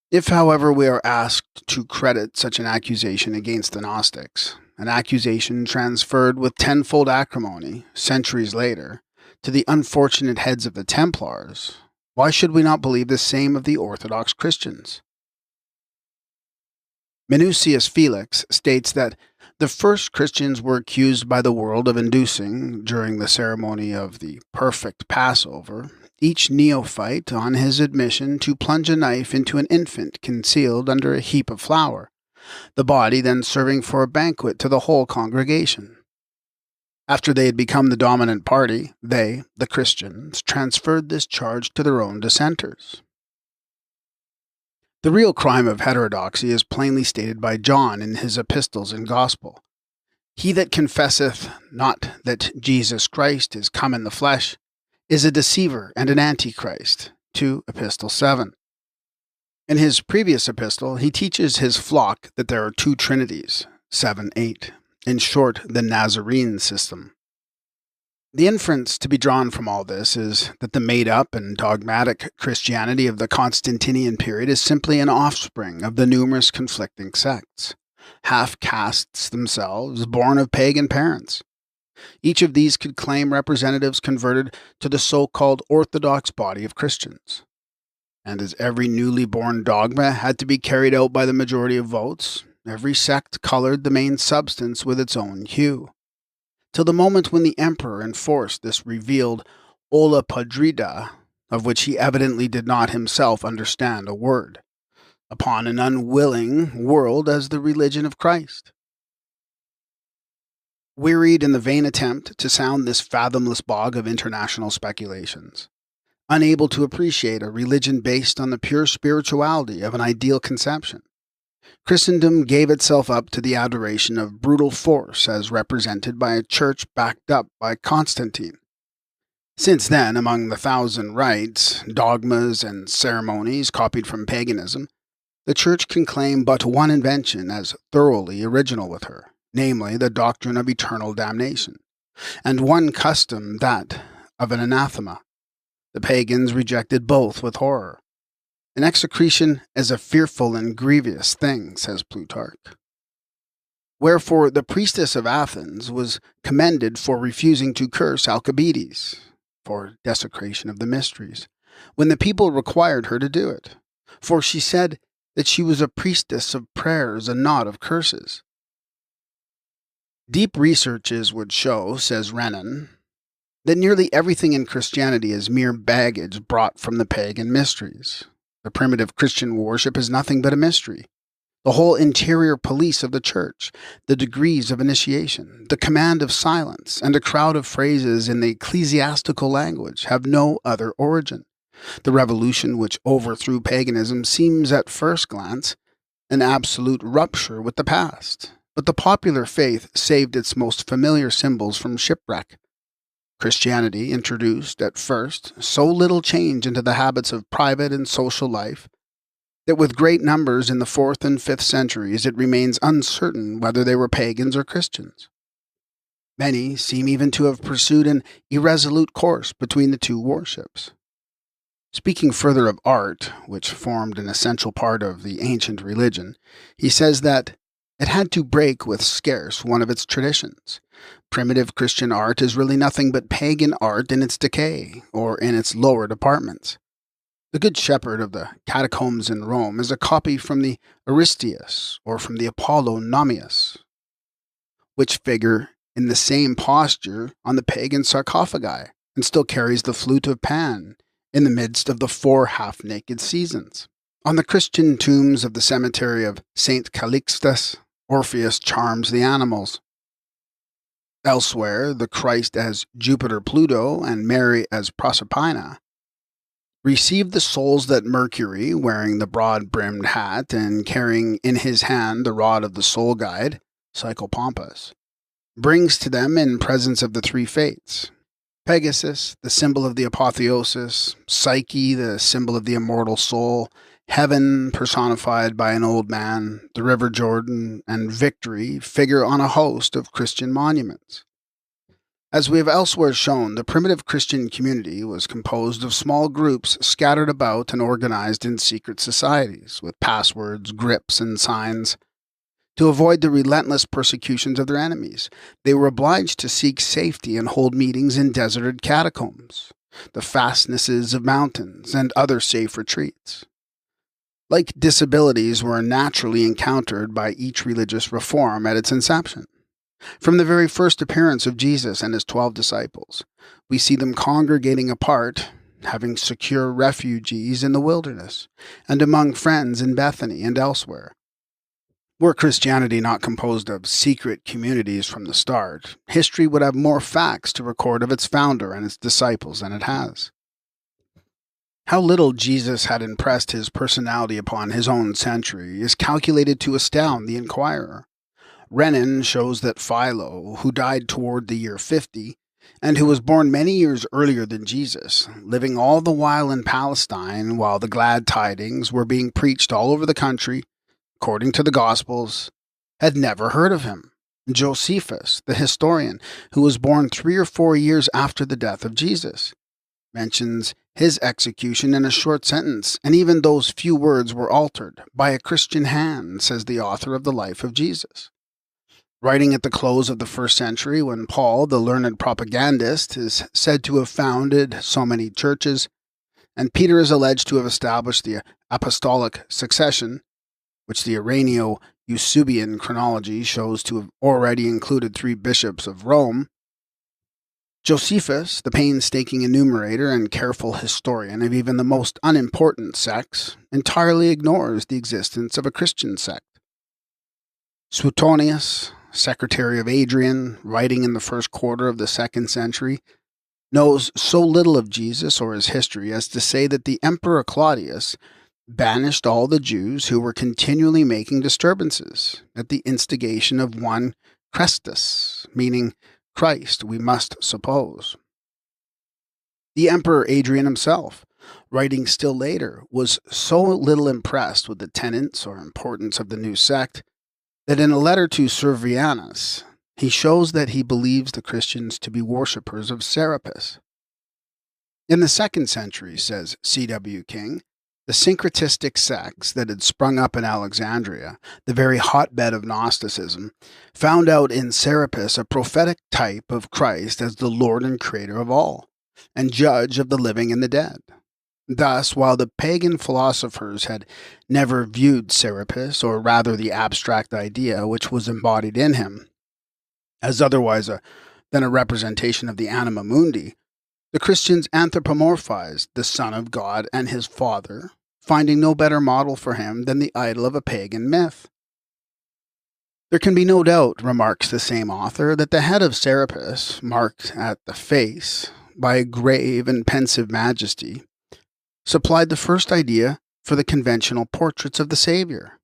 If, however, we are asked to credit such an accusation against the Gnostics, an accusation transferred with tenfold acrimony, centuries later, to the unfortunate heads of the Templars, why should we not believe the same of the Orthodox Christians? Minucius Felix states that the first Christians were accused by the world of inducing, during the ceremony of the perfect Passover, each neophyte on his admission to plunge a knife into an infant concealed under a heap of flour, the body then serving for a banquet to the whole congregation. After they had become the dominant party, they, the Christians, transferred this charge to their own dissenters. The real crime of heterodoxy is plainly stated by John in his epistles and gospel. He that confesseth not that Jesus Christ is come in the flesh is a deceiver and an antichrist. 2 Epistle 7. In his previous epistle, he teaches his flock that there are two trinities, 7-8. In short, the Nazarene system. The inference to be drawn from all this is that the made-up and dogmatic Christianity of the Constantinian period is simply an offspring of the numerous conflicting sects, half-castes themselves, born of pagan parents. Each of these could claim representatives converted to the so-called Orthodox body of Christians. And as every newly born dogma had to be carried out by the majority of votes, every sect colored the main substance with its own hue, till the moment when the emperor enforced this revealed olla podrida, of which he evidently did not himself understand a word, upon an unwilling world as the religion of Christ. Wearied in the vain attempt to sound this fathomless bog of international speculations, unable to appreciate a religion based on the pure spirituality of an ideal conception, Christendom gave itself up to the adoration of brutal force as represented by a church backed up by Constantine. Since then, among the thousand rites, dogmas, and ceremonies copied from paganism, the church can claim but one invention as thoroughly original with her, namely the doctrine of eternal damnation, and one custom, that of an anathema. The pagans rejected both with horror. An execration is a fearful and grievous thing, says Plutarch. Wherefore the priestess of Athens was commended for refusing to curse Alcibiades, for desecration of the mysteries, when the people required her to do it. For she said that she was a priestess of prayers and not of curses. Deep researches would show, says Renan, that nearly everything in Christianity is mere baggage brought from the pagan mysteries. The primitive Christian worship is nothing but a mystery. The whole interior police of the church, the degrees of initiation, the command of silence, and a crowd of phrases in the ecclesiastical language have no other origin. The revolution which overthrew paganism seems at first glance an absolute rupture with the past, but the popular faith saved its most familiar symbols from shipwreck. Christianity introduced, at first, so little change into the habits of private and social life that with great numbers in the 4th and 5th centuries it remains uncertain whether they were pagans or Christians. Many seem even to have pursued an irresolute course between the two worships. Speaking further of art, which formed an essential part of the ancient religion, he says that it had to break with scarce one of its traditions. Primitive Christian art is really nothing but pagan art in its decay, or in its lower departments. The Good Shepherd of the catacombs in Rome is a copy from the Aristeus, or from the Apollo Namius, which figure in the same posture on the pagan sarcophagi, and still carries the flute of Pan in the midst of the 4 half-naked seasons. On the Christian tombs of the cemetery of St. Calixtus, Orpheus charms the animals. Elsewhere, the Christ as Jupiter Pluto and Mary as Proserpina receive the souls that Mercury, wearing the broad-brimmed hat and carrying in his hand the rod of the soul guide, Psychopompus, brings to them in presence of the 3 fates. Pegasus, the symbol of the apotheosis, Psyche, the symbol of the immortal soul, Heaven, personified by an old man, the River Jordan, and Victory figure on a host of Christian monuments. As we have elsewhere shown, the primitive Christian community was composed of small groups scattered about and organized in secret societies, with passwords, grips, and signs. To avoid the relentless persecutions of their enemies, they were obliged to seek safety and hold meetings in deserted catacombs, the fastnesses of mountains, and other safe retreats. Like disabilities were naturally encountered by each religious reform at its inception. From the very first appearance of Jesus and his 12 disciples, we see them congregating apart, having secure refugees in the wilderness, and among friends in Bethany and elsewhere. Were Christianity not composed of secret communities from the start, history would have more facts to record of its founder and its disciples than it has. How little Jesus had impressed his personality upon his own century is calculated to astound the inquirer. Renan shows that Philo, who died toward the year 50, and who was born many years earlier than Jesus, living all the while in Palestine while the glad tidings were being preached all over the country, according to the Gospels, had never heard of him. Josephus, the historian, who was born 3 or 4 years after the death of Jesus, mentions his execution in a short sentence, and even those few words were altered by a Christian hand, says the author of the Life of Jesus. Writing at the close of the 1st century, when Paul, the learned propagandist, is said to have founded so many churches, and Peter is alleged to have established the apostolic succession, which the Ireneo-Eusebian chronology shows to have already included 3 bishops of Rome, Josephus, the painstaking enumerator and careful historian of even the most unimportant sects, entirely ignores the existence of a Christian sect. Suetonius, secretary of Adrian, writing in the 1st quarter of the 2nd century, knows so little of Jesus or his history as to say that the Emperor Claudius banished all the Jews who were continually making disturbances at the instigation of one Christus, meaning Christ, we must suppose. The Emperor Adrian himself, writing still later, was so little impressed with the tenets or importance of the new sect that in a letter to Servianus, he shows that he believes the Christians to be worshippers of Serapis. In the 2nd century, says C.W. King, the syncretistic sects that had sprung up in Alexandria, the very hotbed of Gnosticism, found out in Serapis a prophetic type of Christ as the Lord and Creator of all. and judge of the living and the dead. Thus, while the pagan philosophers had never viewed Serapis, or rather the abstract idea which was embodied in him, as otherwise than a representation of the anima mundi, the Christians anthropomorphized the Son of God and his Father, finding no better model for him than the idol of a pagan myth. There can be no doubt, remarks the same author, that the head of Serapis, marked at the face by a grave and pensive majesty, supplied the first idea for the conventional portraits of the Savior.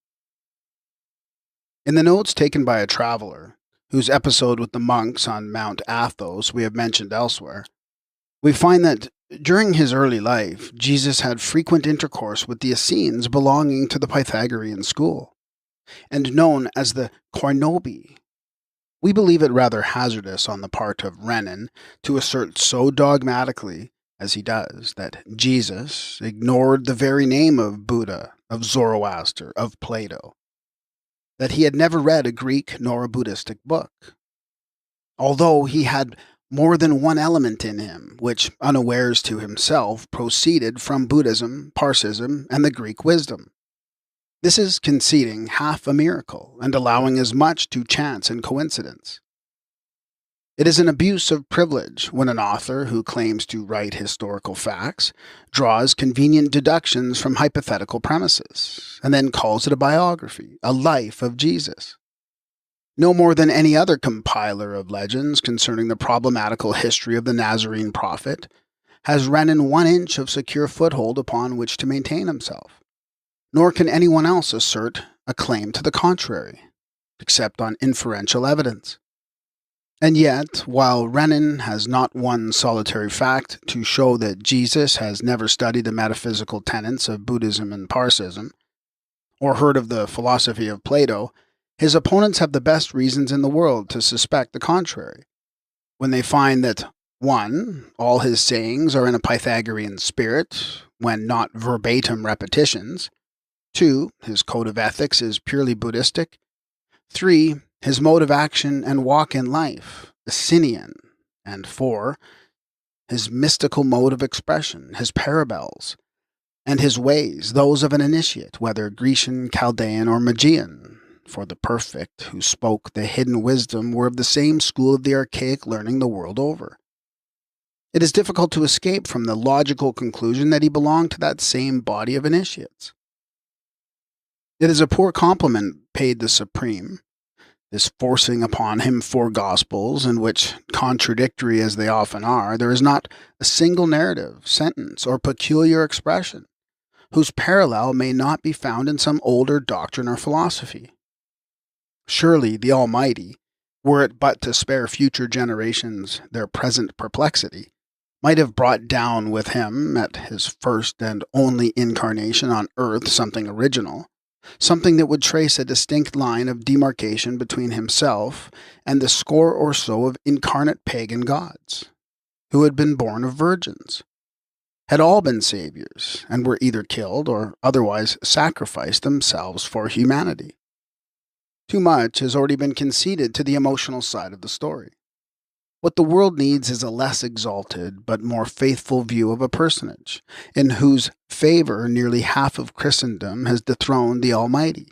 In the notes taken by a traveler, whose episode with the monks on Mount Athos we have mentioned elsewhere, we find that during his early life, Jesus had frequent intercourse with the Essenes belonging to the Pythagorean school, and known as the Koinobi. We believe it rather hazardous on the part of Renan to assert so dogmatically as he does that Jesus ignored the very name of Buddha, of Zoroaster, of Plato, that he had never read a Greek nor a Buddhistic book, although he had more than one element in him which, unawares to himself, proceeded from Buddhism, Parsism, and the Greek wisdom. This is conceding half a miracle and allowing as much to chance and coincidence. It is an abuse of privilege when an author who claims to write historical facts draws convenient deductions from hypothetical premises and then calls it a biography, a life of Jesus. No more than any other compiler of legends concerning the problematical history of the Nazarene prophet has Renan 1 inch of secure foothold upon which to maintain himself. Nor can anyone else assert a claim to the contrary, except on inferential evidence. And yet, while Renan has not one solitary fact to show that Jesus has never studied the metaphysical tenets of Buddhism and Parsism, or heard of the philosophy of Plato, his opponents have the best reasons in the world to suspect the contrary, when they find that 1. All his sayings are in a Pythagorean spirit, when not verbatim repetitions. 2. His code of ethics is purely Buddhistic. 3. His mode of action and walk in life, Essenian. And 4. His mystical mode of expression, his parables, and his ways, those of an initiate, whether Grecian, Chaldean, or Magian. For the perfect who spoke the hidden wisdom were of the same school of the archaic learning the world over. It is difficult to escape from the logical conclusion that he belonged to that same body of initiates. It is a poor compliment paid the Supreme, this forcing upon him 4 Gospels in which, contradictory as they often are, there is not a single narrative, sentence, or peculiar expression whose parallel may not be found in some older doctrine or philosophy. Surely the Almighty, were it but to spare future generations their present perplexity, might have brought down with him at his first and only incarnation on earth something original, something that would trace a distinct line of demarcation between himself and the score or so of incarnate pagan gods, who had been born of virgins, had all been saviors, and were either killed or otherwise sacrificed themselves for humanity. Too much has already been conceded to the emotional side of the story. What the world needs is a less exalted but more faithful view of a personage, in whose favor nearly half of Christendom has dethroned the Almighty.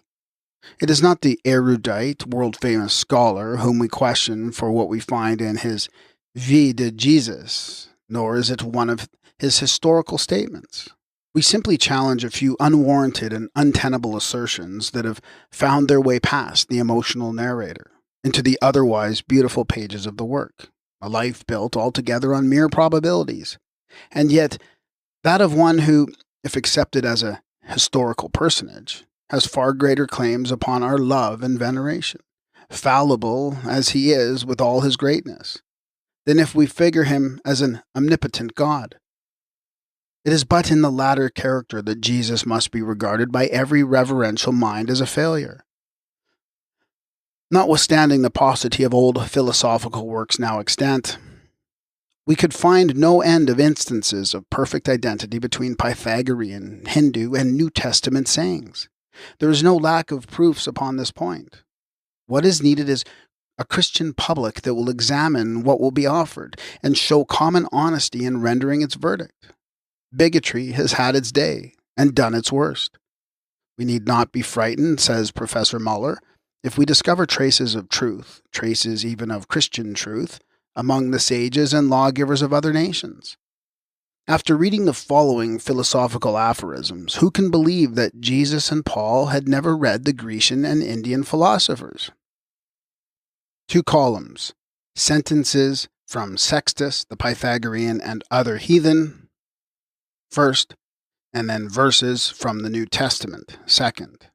It is not the erudite, world-famous scholar whom we question for what we find in his Vie de Jesus, nor is it one of his historical statements. We simply challenge a few unwarranted and untenable assertions that have found their way past the emotional narrator into the otherwise beautiful pages of the work, a life built altogether on mere probabilities, and yet that of one who, if accepted as a historical personage, has far greater claims upon our love and veneration, fallible as he is with all his greatness, than if we figure him as an omnipotent God. It is but in the latter character that Jesus must be regarded by every reverential mind as a failure. Notwithstanding the paucity of old philosophical works now extant, we could find no end of instances of perfect identity between Pythagorean, Hindu, and New Testament sayings. There is no lack of proofs upon this point. What is needed is a Christian public that will examine what will be offered and show common honesty in rendering its verdict. Bigotry has had its day and done its worst. We need not be frightened, says Professor Muller, if we discover traces of truth, traces even of Christian truth, among the sages and lawgivers of other nations. After reading the following philosophical aphorisms, who can believe that Jesus and Paul had never read the Grecian and Indian philosophers? 2 columns. Sentences from Sextus, the Pythagorean, and other heathen, first, and then verses from the New Testament, second.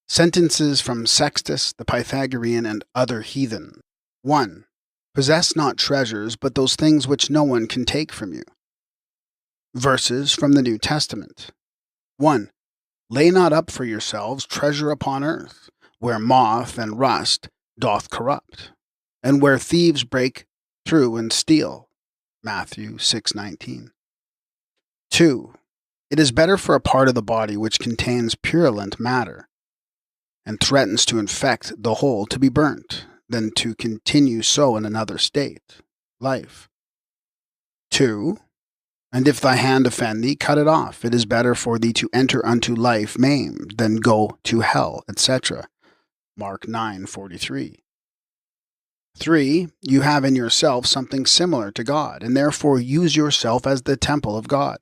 Sentences from Sextus, the Pythagorean, and other heathen. 1. Possess not treasures, but those things which no one can take from you. Verses from the New Testament. 1. Lay not up for yourselves treasure upon earth, where moth and rust doth corrupt, and where thieves break through and steal. Matthew 6:19. 2. It is better for a part of the body which contains purulent matter, and threatens to infect the whole to be burnt, than to continue so in another state, life. 2. And if thy hand offend thee, cut it off. It is better for thee to enter unto life maimed, than go to hell, etc. Mark 9:43. 3. You have in yourself something similar to God, and therefore use yourself as the temple of God.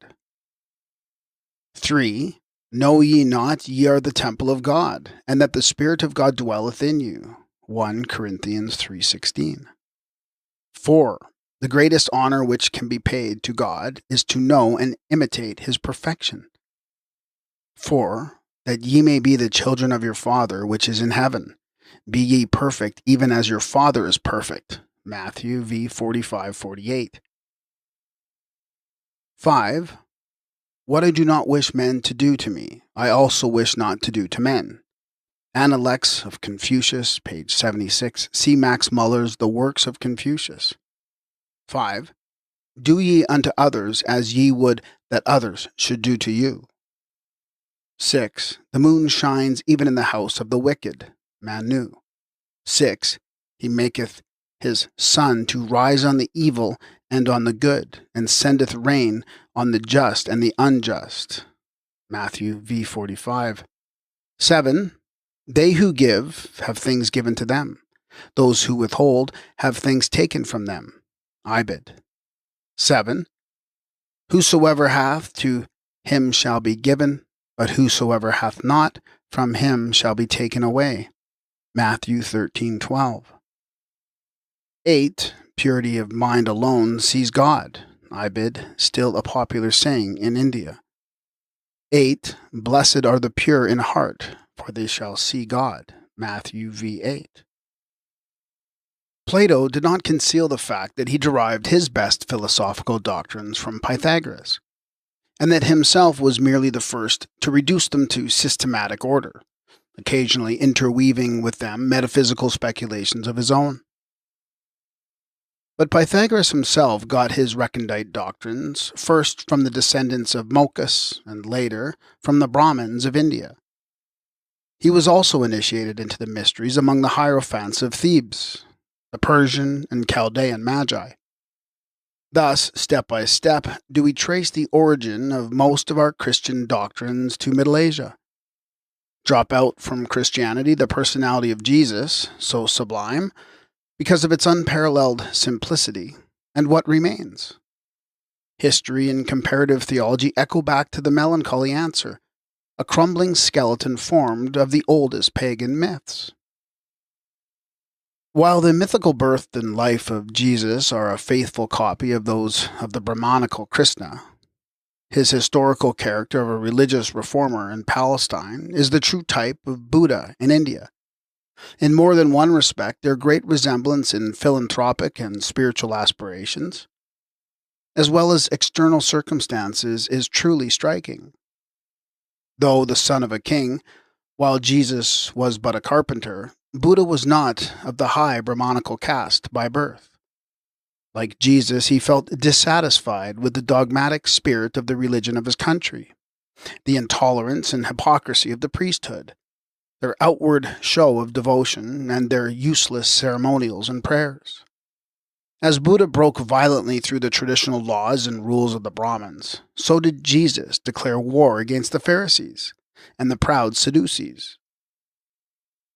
3. Know ye not ye are the temple of God, and that the Spirit of God dwelleth in you. 1 Corinthians 3:16. 4. The greatest honor which can be paid to God is to know and imitate his perfection. 4. That ye may be the children of your Father which is in heaven. Be ye perfect, even as your Father is perfect. Matthew v. 45-48. 5. What I do not wish men to do to me, I also wish not to do to men. Analects of Confucius, page 76. See Max Muller's The Works of Confucius. 5. Do ye unto others as ye would that others should do to you. 6. The moon shines even in the house of the wicked. Manu. 6. He maketh his sun to rise on the evil and on the good, and sendeth rain on the just and the unjust. Matthew v. 45. 7. They who give have things given to them. Those who withhold have things taken from them. Ibid. 7. Whosoever hath, to him shall be given, but whosoever hath not, from him shall be taken away. Matthew 13:12. 8. Purity of mind alone sees God. Ibid. Still a popular saying in India. 8. Blessed are the pure in heart, for they shall see God. Matthew v. 8. Plato did not conceal the fact that he derived his best philosophical doctrines from Pythagoras, and that himself was merely the first to reduce them to systematic order, occasionally interweaving with them metaphysical speculations of his own. But Pythagoras himself got his recondite doctrines first from the descendants of Mochus, and later from the Brahmins of India. He was also initiated into the mysteries among the Hierophants of Thebes, the Persian and Chaldean Magi. Thus, step by step, do we trace the origin of most of our Christian doctrines to Middle Asia. Drop out from Christianity the personality of Jesus, so sublime, because of its unparalleled simplicity, and what remains? History and comparative theology echo back to the melancholy answer, a crumbling skeleton formed of the oldest pagan myths. While the mythical birth and life of Jesus are a faithful copy of those of the Brahmanical Krishna, his historical character of a religious reformer in Palestine is the true type of Buddha in India. In more than one respect, their great resemblance in philanthropic and spiritual aspirations, as well as external circumstances, is truly striking. Though the son of a king, while Jesus was but a carpenter, Buddha was not of the high Brahmanical caste by birth. Like Jesus, he felt dissatisfied with the dogmatic spirit of the religion of his country, the intolerance and hypocrisy of the priesthood, their outward show of devotion, and their useless ceremonials and prayers. As Buddha broke violently through the traditional laws and rules of the Brahmins, so did Jesus declare war against the Pharisees and the proud Sadducees.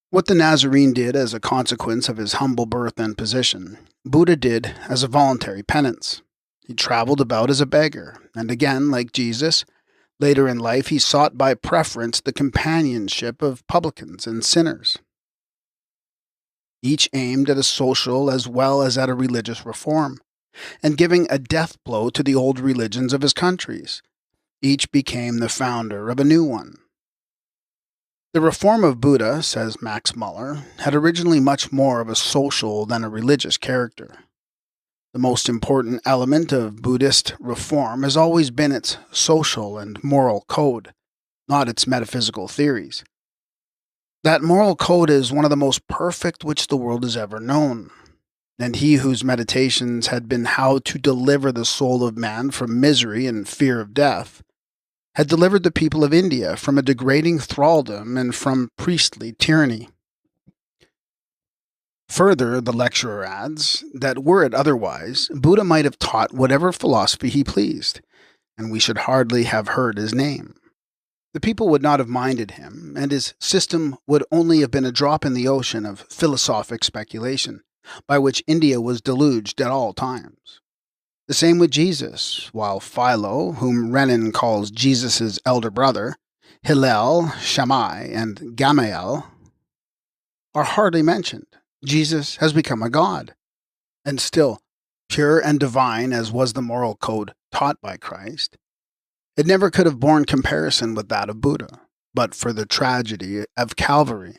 What the Nazarene did as a consequence of his humble birth and position, Buddha did as a voluntary penance. He traveled about as a beggar, and again, like Jesus, later in life he sought by preference the companionship of publicans and sinners. Each aimed at a social as well as at a religious reform, and giving a death blow to the old religions of his countries. Each became the founder of a new one. The reform of Buddha, says Max Muller, had originally much more of a social than a religious character. The most important element of Buddhist reform has always been its social and moral code, not its metaphysical theories. That moral code is one of the most perfect which the world has ever known, and he whose meditations had been how to deliver the soul of man from misery and fear of death, had delivered the people of India from a degrading thraldom and from priestly tyranny. Further, the lecturer adds that were it otherwise, Buddha might have taught whatever philosophy he pleased, and we should hardly have heard his name. The people would not have minded him, and his system would only have been a drop in the ocean of philosophic speculation, by which India was deluged at all times. The same with Jesus, while Philo, whom Renan calls Jesus' elder brother, Hillel, Shammai, and Gamaliel, are hardly mentioned. Jesus has become a god. And still, pure and divine as was the moral code taught by Christ, it never could have borne comparison with that of Buddha, but for the tragedy of Calvary.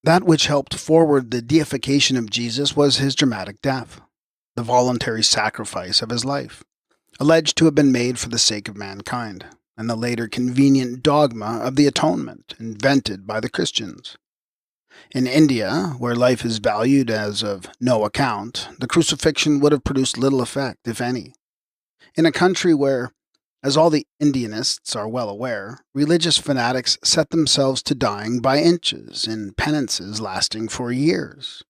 That which helped forward the deification of Jesus was his dramatic death, the voluntary sacrifice of his life, alleged to have been made for the sake of mankind, and the later convenient dogma of the atonement invented by the Christians. In India, where life is valued as of no account, the crucifixion would have produced little effect, if any. In a country where, as all the Indianists are well aware, religious fanatics set themselves to dying by inches in penances lasting for years,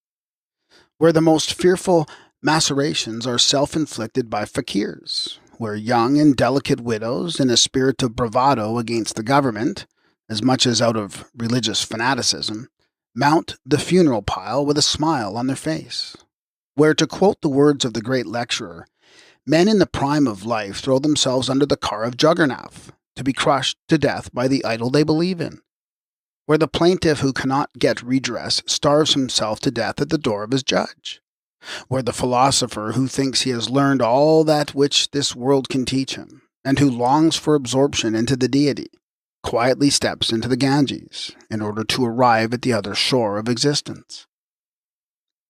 where the most fearful macerations are self-inflicted by fakirs, where young and delicate widows, in a spirit of bravado against the government, as much as out of religious fanaticism, mount the funeral pile with a smile on their face, where, to quote the words of the great lecturer, men in the prime of life throw themselves under the car of Juggernaut, to be crushed to death by the idol they believe in, where the plaintiff who cannot get redress starves himself to death at the door of his judge, where the philosopher who thinks he has learned all that which this world can teach him, and who longs for absorption into the deity, quietly steps into the Ganges in order to arrive at the other shore of existence.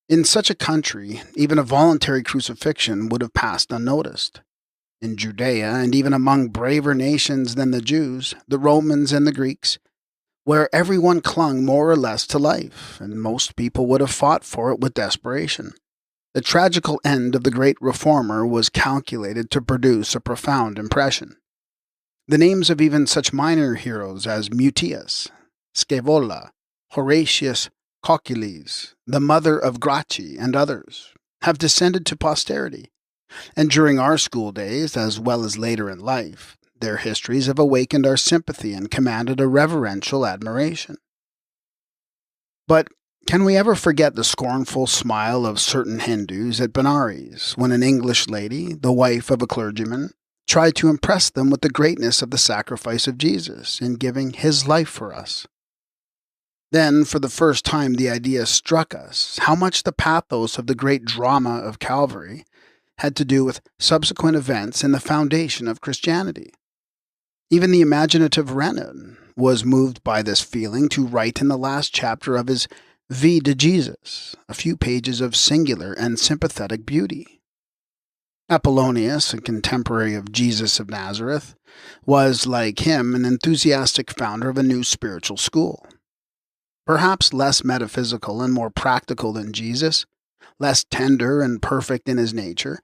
In such a country, even a voluntary crucifixion would have passed unnoticed. In Judea, and even among braver nations than the Jews, the Romans and the Greeks, where everyone clung more or less to life, and most people would have fought for it with desperation, the tragical end of the great reformer was calculated to produce a profound impression. The names of even such minor heroes as Mutius, Scaevola, Horatius Coccules, the mother of Gracchi, and others, have descended to posterity, and during our school days, as well as later in life, their histories have awakened our sympathy and commanded a reverential admiration. But can we ever forget the scornful smile of certain Hindus at Benares when an English lady, the wife of a clergyman, tried to impress them with the greatness of the sacrifice of Jesus in giving his life for us? Then, for the first time, the idea struck us how much the pathos of the great drama of Calvary had to do with subsequent events in the foundation of Christianity. Even the imaginative Renan was moved by this feeling to write in the last chapter of his Vie de Jesus a few pages of singular and sympathetic beauty. Apollonius, a contemporary of Jesus of Nazareth, was, like him, an enthusiastic founder of a new spiritual school. Perhaps less metaphysical and more practical than Jesus, less tender and perfect in his nature,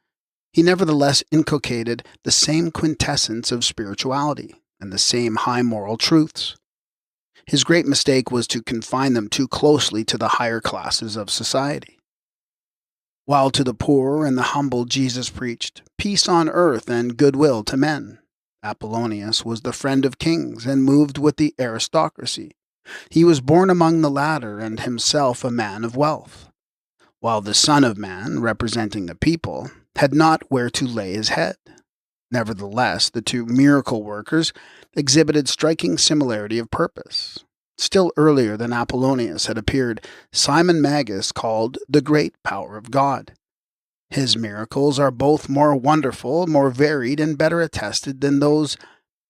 he nevertheless inculcated the same quintessence of spirituality and the same high moral truths. His great mistake was to confine them too closely to the higher classes of society. While to the poor and the humble Jesus preached peace on earth and goodwill to men, Apollonius was the friend of kings and moved with the aristocracy. He was born among the latter and himself a man of wealth, while the Son of Man, representing the people, had not where to lay his head. Nevertheless, the two miracle workers exhibited striking similarity of purpose. Still earlier than Apollonius had appeared Simon Magus, called the Great Power of God. His miracles are both more wonderful, more varied, and better attested than those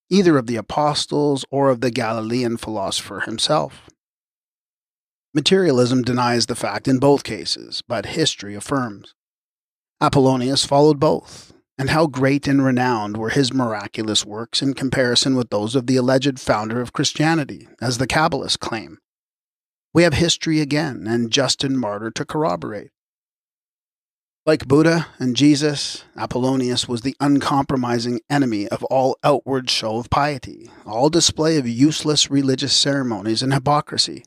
either of the apostles or of the Galilean philosopher himself. Materialism denies the fact in both cases, but history affirms. Apollonius followed both, and how great and renowned were his miraculous works in comparison with those of the alleged founder of Christianity, as the Kabbalists claim. We have history again, and Justin Martyr to corroborate. Like Buddha and Jesus, Apollonius was the uncompromising enemy of all outward show of piety, all display of useless religious ceremonies and hypocrisy.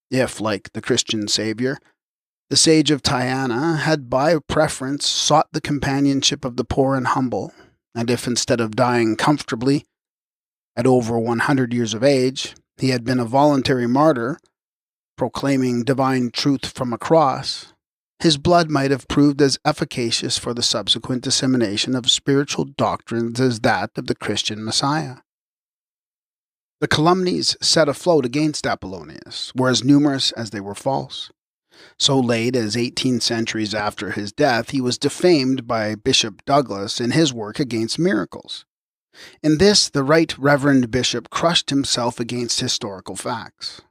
If, like the Christian Savior, the sage of Tyana had by preference sought the companionship of the poor and humble, and if instead of dying comfortably at over 100 years of age, he had been a voluntary martyr, proclaiming divine truth from a cross, his blood might have proved as efficacious for the subsequent dissemination of spiritual doctrines as that of the Christian Messiah. The calumnies set afloat against Apollonius were as numerous as they were false. So late as 18 centuries after his death, he was defamed by Bishop Douglas in his work against miracles. In this, the Right Reverend Bishop crushed himself against historical facts.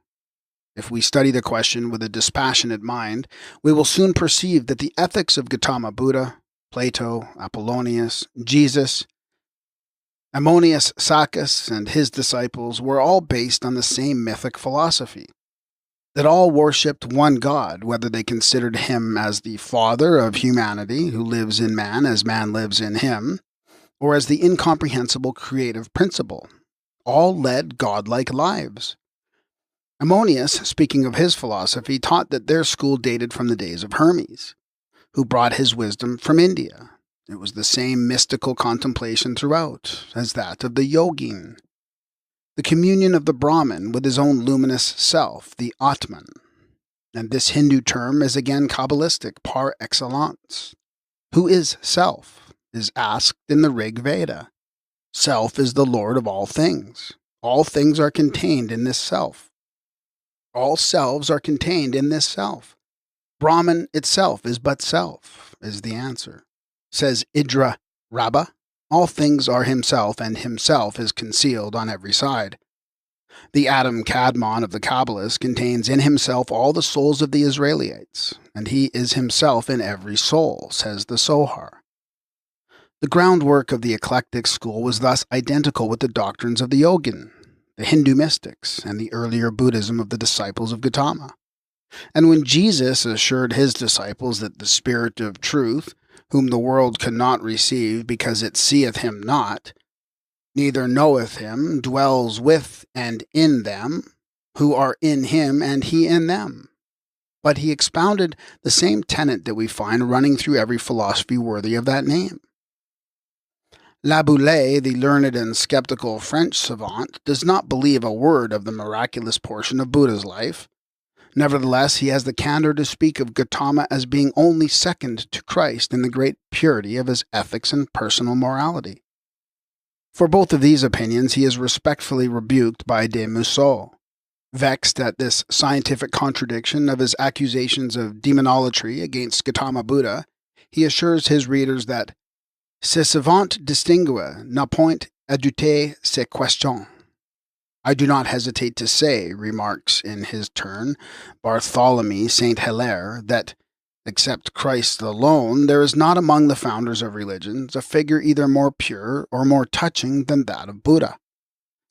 If we study the question with a dispassionate mind, we will soon perceive that the ethics of Gautama Buddha, Plato, Apollonius, Jesus, Ammonius Saccas, and his disciples were all based on the same mythic philosophy, that all worshipped one God, whether they considered him as the father of humanity who lives in man as man lives in him, or as the incomprehensible creative principle. All led godlike lives. Ammonius, speaking of his philosophy, taught that their school dated from the days of Hermes, who brought his wisdom from India. It was the same mystical contemplation throughout as that of the yogin, the communion of the Brahmin with his own luminous self, the Atman. And this Hindu term is again Kabbalistic par excellence. Who is self? Is asked in the Rig Veda. Self is the Lord of all things. All things are contained in this self. All selves are contained in this self. Brahman itself is but self, is the answer. Says Idra Rabba, all things are himself, and himself is concealed on every side. The Adam Kadmon of the Kabbalists contains in himself all the souls of the Israelites, and he is himself in every soul, says the Sohar. The groundwork of the eclectic school was thus identical with the doctrines of the Yogin, the Hindu mystics, and the earlier Buddhism of the disciples of Gautama. And when Jesus assured his disciples that the Spirit of truth, whom the world cannot receive because it seeth him not, neither knoweth him, dwells with and in them, who are in him and he in them. But he expounded the same tenet that we find running through every philosophy worthy of that name. Laboulaye, the learned and skeptical French savant, does not believe a word of the miraculous portion of Buddha's life. Nevertheless, he has the candor to speak of Gautama as being only second to Christ in the great purity of his ethics and personal morality. For both of these opinions, he is respectfully rebuked by de Musset. Vexed at this scientific contradiction of his accusations of demonolatry against Gautama Buddha, he assures his readers that ce savant distingue n'a point à douter ces questions. I do not hesitate to say, remarks in his turn Bartholomew Saint Hilaire, that, except Christ alone, there is not among the founders of religions a figure either more pure or more touching than that of Buddha.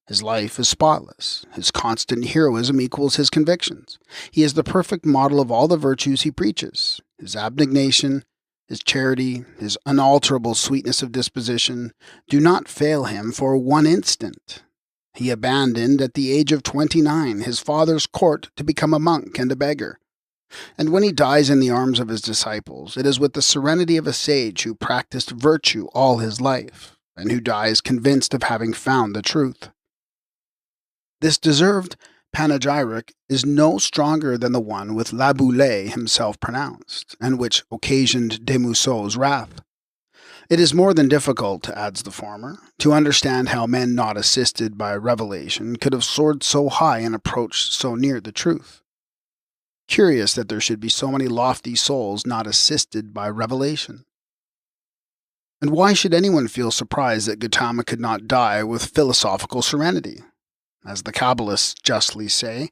His life is spotless. His constant heroism equals his convictions. He is the perfect model of all the virtues he preaches. His abnegation, his charity, his unalterable sweetness of disposition do not fail him for one instant. He abandoned at the age of 29 his father's court to become a monk and a beggar. And when he dies in the arms of his disciples, it is with the serenity of a sage who practiced virtue all his life, and who dies convinced of having found the truth. This deserved panegyric is no stronger than the one which Laboulaye himself pronounced, and which occasioned de Mousseau's wrath. It is more than difficult, adds the former, to understand how men not assisted by revelation could have soared so high and approached so near the truth. Curious that there should be so many lofty souls not assisted by revelation. And why should anyone feel surprised that Gautama could not die with philosophical serenity? As the Kabbalists justly say,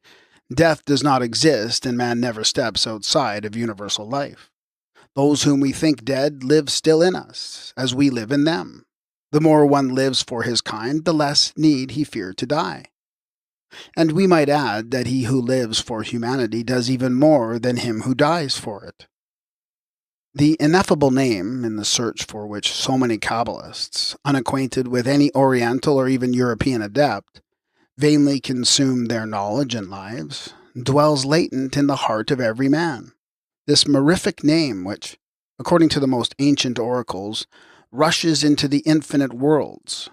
death does not exist and man never steps outside of universal life. Those whom we think dead live still in us, as we live in them. The more one lives for his kind, the less need he fear to die. And we might add that he who lives for humanity does even more than him who dies for it. The ineffable name, in the search for which so many Kabbalists, unacquainted with any Oriental or even European adept, vainly consume their knowledge and lives, dwells latent in the heart of every man. This mirific name which, according to the most ancient oracles, rushes into the infinite worlds,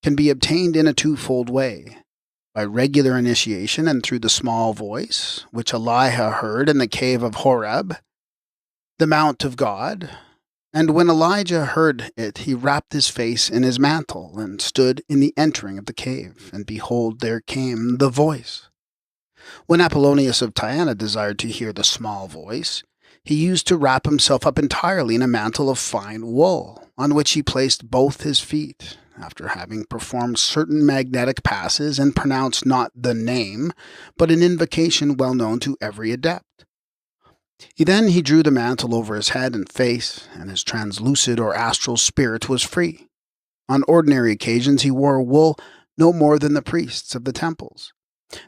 can be obtained in a twofold way. By regular initiation and through the small voice, which Elijah heard in the cave of Horeb, the mount of God. And when Elijah heard it, he wrapped his face in his mantle, and stood in the entering of the cave, and behold, there came the voice. When Apollonius of Tyana desired to hear the small voice, he used to wrap himself up entirely in a mantle of fine wool, on which he placed both his feet, after having performed certain magnetic passes and pronounced not the name, but an invocation well known to every adept. Then he drew the mantle over his head and face, and his translucid or astral spirit was free. On ordinary occasions he wore wool no more than the priests of the temples.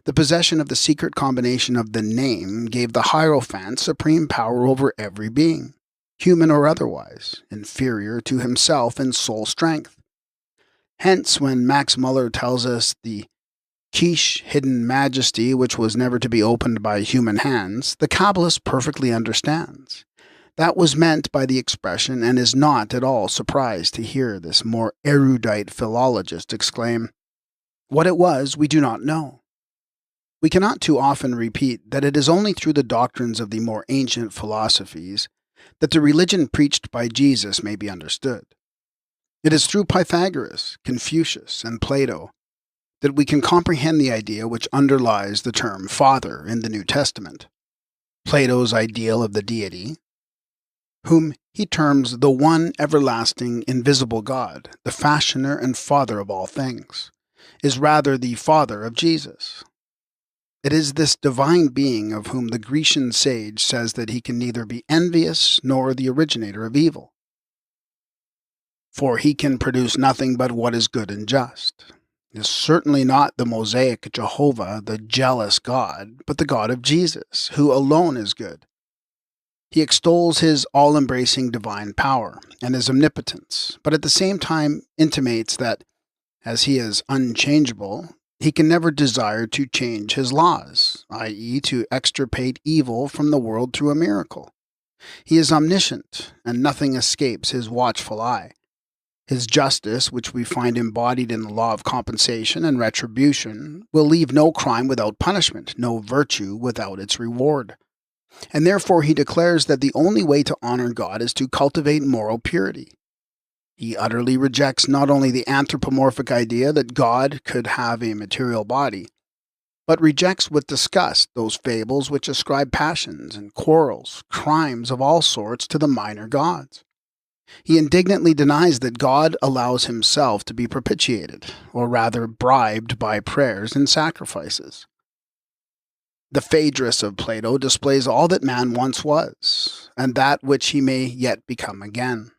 The possession of the secret combination of the name gave the Hierophant supreme power over every being, human or otherwise, inferior to himself in soul strength. Hence, when Max Muller tells us the quiche hidden majesty which was never to be opened by human hands, the Kabbalist perfectly understands. That was meant by the expression, and is not at all surprised to hear this more erudite philologist exclaim, "What it was, we do not know." We cannot too often repeat that it is only through the doctrines of the more ancient philosophies that the religion preached by Jesus may be understood. It is through Pythagoras, Confucius, and Plato that we can comprehend the idea which underlies the term Father in the New Testament. Plato's ideal of the deity, whom he terms the one everlasting invisible God, the fashioner and father of all things, is rather the father of Jesus. It is this divine being of whom the Grecian sage says that he can neither be envious nor the originator of evil. For he can produce nothing but what is good and just. It is certainly not the Mosaic Jehovah, the jealous God, but the God of Jesus, who alone is good. He extols his all-embracing divine power and his omnipotence, but at the same time intimates that, as he is unchangeable, he can never desire to change his laws, i.e., to extirpate evil from the world through a miracle. He is omniscient, and nothing escapes his watchful eye. His justice, which we find embodied in the law of compensation and retribution, will leave no crime without punishment, no virtue without its reward. And therefore he declares that the only way to honor God is to cultivate moral purity. He utterly rejects not only the anthropomorphic idea that God could have a material body, but rejects with disgust those fables which ascribe passions and quarrels, crimes of all sorts to the minor gods. He indignantly denies that God allows himself to be propitiated, or rather bribed by prayers and sacrifices. The Phaedrus of Plato displays all that man once was, and that which he may yet become again.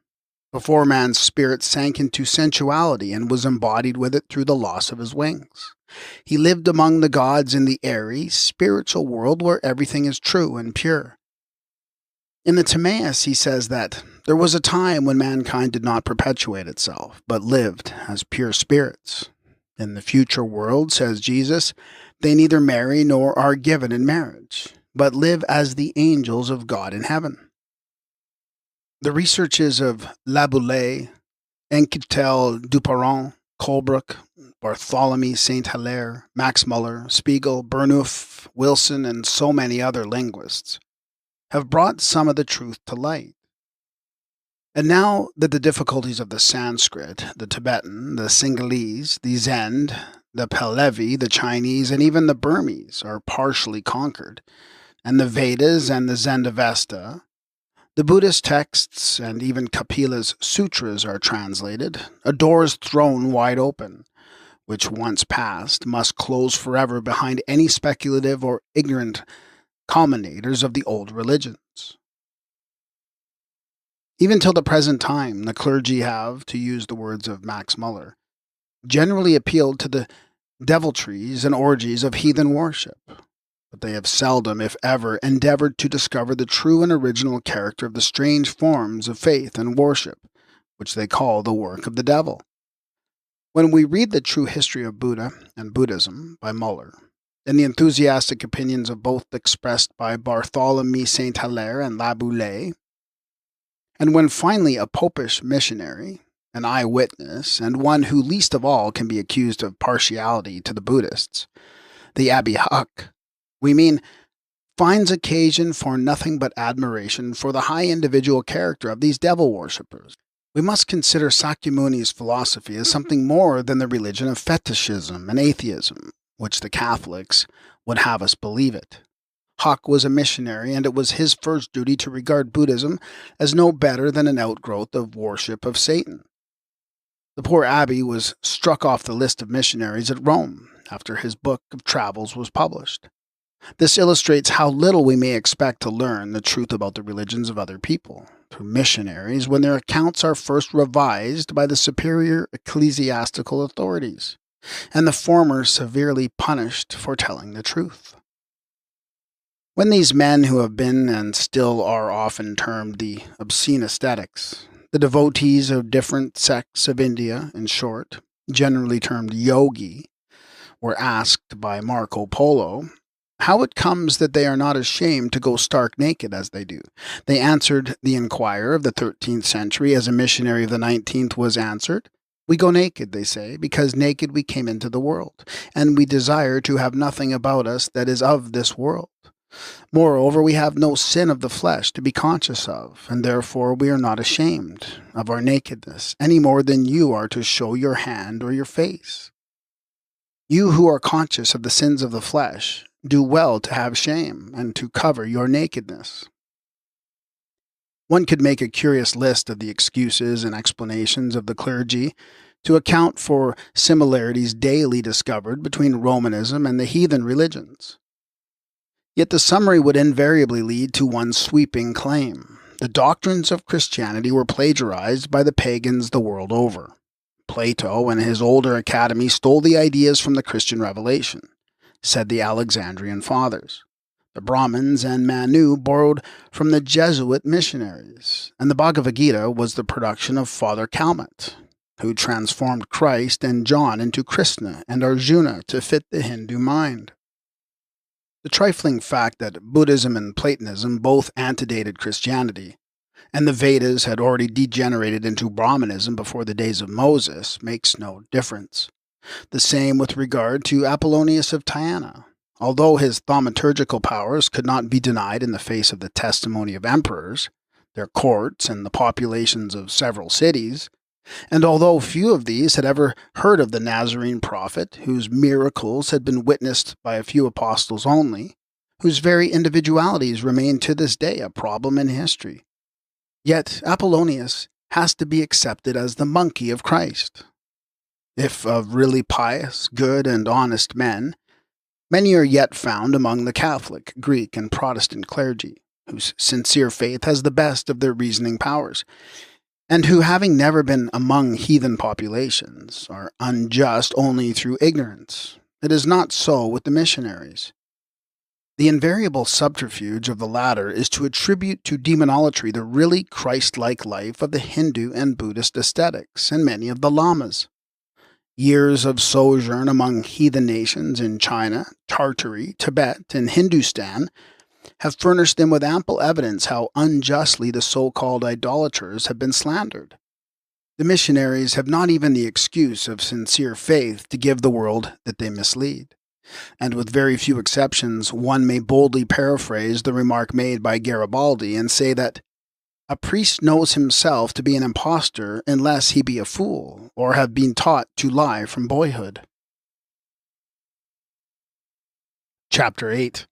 Before man's spirit sank into sensuality and was embodied with it through the loss of his wings. He lived among the gods in the airy, spiritual world where everything is true and pure. In the Timaeus he says that there was a time when mankind did not perpetuate itself, but lived as pure spirits. In the future world, says Jesus, they neither marry nor are given in marriage, but live as the angels of God in heaven. The researches of Laboulaye, Enquetel Duparent, Colebrook, Bartholomew St. Hilaire, Max Muller, Spiegel, Burnouf, Wilson, and so many other linguists have brought some of the truth to light. And now that the difficulties of the Sanskrit, the Tibetan, the Sinhalese, the Zend, the Pahlavi, the Chinese, and even the Burmese are partially conquered, and the Vedas and the Zendavesta, the Buddhist texts and even Kapila's sutras are translated, a door is thrown wide open, which once passed must close forever behind any speculative or ignorant commonators of the old religions. Even till the present time, the clergy have, to use the words of Max Muller, generally appealed to the deviltries and orgies of heathen worship, but they have seldom, if ever, endeavored to discover the true and original character of the strange forms of faith and worship, which they call the work of the devil. When we read the true history of Buddha and Buddhism by Muller, and the enthusiastic opinions of both expressed by Bartholomew St. Hilaire and Laboulaye, and when finally a popish missionary, an eyewitness, and one who least of all can be accused of partiality to the Buddhists, the Abbé Huck, we mean, finds occasion for nothing but admiration for the high individual character of these devil worshippers, we must consider Sakyamuni's philosophy as something more than the religion of fetishism and atheism, which the Catholics would have us believe it. Huck was a missionary, and it was his first duty to regard Buddhism as no better than an outgrowth of worship of Satan. The poor abbé was struck off the list of missionaries at Rome after his book of travels was published. This illustrates how little we may expect to learn the truth about the religions of other people through missionaries when their accounts are first revised by the superior ecclesiastical authorities, and the former severely punished for telling the truth. When these men who have been and still are often termed the obscene ascetics, the devotees of different sects of India, in short, generally termed yogi, were asked by Marco Polo how it comes that they are not ashamed to go stark naked as they do, they answered the inquirer of the 13th century as a missionary of the 19th was answered. We go naked, they say, because naked we came into the world, and we desire to have nothing about us that is of this world. Moreover, we have no sin of the flesh to be conscious of, and therefore we are not ashamed of our nakedness, any more than you are to show your hand or your face. You who are conscious of the sins of the flesh, do well to have shame and to cover your nakedness. One could make a curious list of the excuses and explanations of the clergy to account for similarities daily discovered between Romanism and the heathen religions. Yet the summary would invariably lead to one sweeping claim. The doctrines of Christianity were plagiarized by the pagans the world over. Plato and his older academy stole the ideas from the Christian revelation, said the Alexandrian fathers. The Brahmins and Manu borrowed from the Jesuit missionaries, and the Bhagavad Gita was the production of Father Kalmat, who transformed Christ and John into Krishna and Arjuna to fit the Hindu mind. The trifling fact that Buddhism and Platonism both antedated Christianity, and the Vedas had already degenerated into Brahmanism before the days of Moses, makes no difference. The same with regard to Apollonius of Tyana. Although his thaumaturgical powers could not be denied in the face of the testimony of emperors, their courts, and the populations of several cities, and although few of these had ever heard of the Nazarene prophet, whose miracles had been witnessed by a few apostles only, whose very individualities remain to this day a problem in history, yet Apollonius has to be accepted as the monkey of Christ. If of really pious, good, and honest men, many are yet found among the Catholic, Greek, and Protestant clergy, whose sincere faith has the best of their reasoning powers, and who, having never been among heathen populations, are unjust only through ignorance. It is not so with the missionaries. The invariable subterfuge of the latter is to attribute to demonolatry the really Christ-like life of the Hindu and Buddhist ascetics and many of the lamas. Years of sojourn among heathen nations in China, Tartary, Tibet, and Hindustan have furnished them with ample evidence how unjustly the so-called idolaters have been slandered. The missionaries have not even the excuse of sincere faith to give the world that they mislead. And with very few exceptions, one may boldly paraphrase the remark made by Garibaldi and say that a priest knows himself to be an impostor unless he be a fool or have been taught to lie from boyhood. Chapter 8.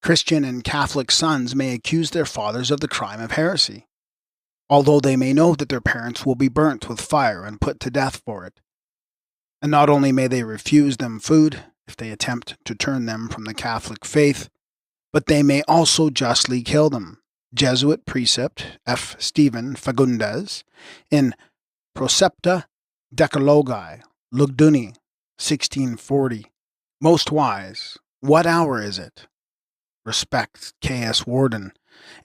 Christian and Catholic sons may accuse their fathers of the crime of heresy, although they may know that their parents will be burnt with fire and put to death for it. And not only may they refuse them food if they attempt to turn them from the Catholic faith, but they may also justly kill them. Jesuit precept F. Stephen Fagundes in Procepta Decalogi, Lugduni, 1640. Most wise, what hour is it? Respect K.S. Warden.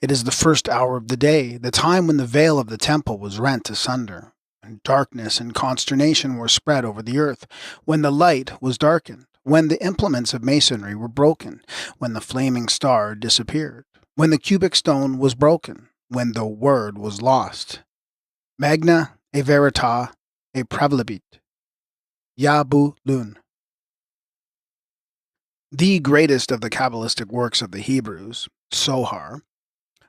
It is the first hour of the day, the time when the veil of the temple was rent asunder, and darkness and consternation were spread over the earth, when the light was darkened, when the implements of masonry were broken, when the flaming star disappeared, when the cubic stone was broken, when the word was lost. Magna e verita e prevalebit. Yabu Lun. The greatest of the Kabbalistic works of the Hebrews, Sohar,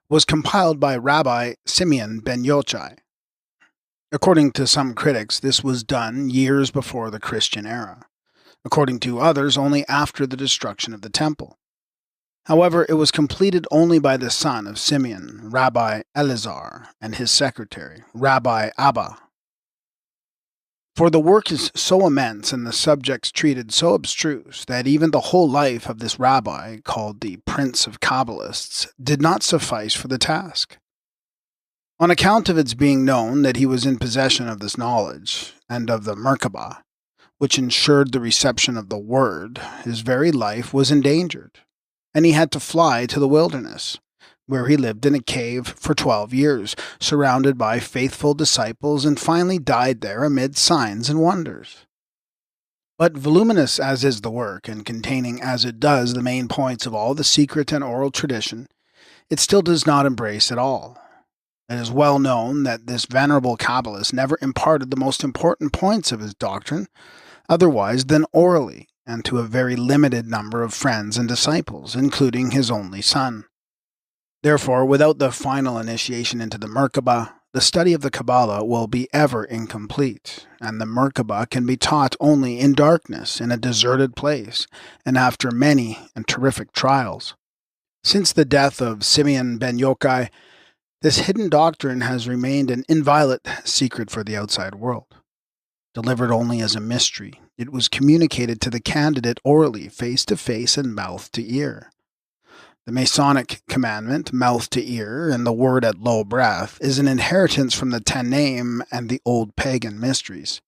was compiled by Rabbi Simeon ben Yochai. According to some critics, this was done years before the Christian era. According to others, only after the destruction of the temple. However, it was completed only by the son of Simeon, Rabbi Elazar, and his secretary, Rabbi Abba. For the work is so immense and the subjects treated so abstruse that even the whole life of this rabbi, called the Prince of Kabbalists, did not suffice for the task. On account of its being known that he was in possession of this knowledge, and of the Merkabah, which ensured the reception of the word, his very life was endangered, and he had to fly to the wilderness, where he lived in a cave for 12 years, surrounded by faithful disciples, and finally died there amid signs and wonders. But voluminous as is the work, and containing as it does the main points of all the secret and oral tradition, it still does not embrace it all. It is well known that this venerable Kabbalist never imparted the most important points of his doctrine otherwise than orally, and to a very limited number of friends and disciples, including his only son. Therefore, without the final initiation into the Merkabah, the study of the Kabbalah will be ever incomplete, and the Merkabah can be taught only in darkness, in a deserted place, and after many and terrific trials. Since the death of Simeon ben Yochai, this hidden doctrine has remained an inviolate secret for the outside world. Delivered only as a mystery, it was communicated to the candidate orally, face to face and mouth to ear. The Masonic commandment, mouth to ear, and the word at low breath, is an inheritance from the Tannaim and the old pagan mysteries.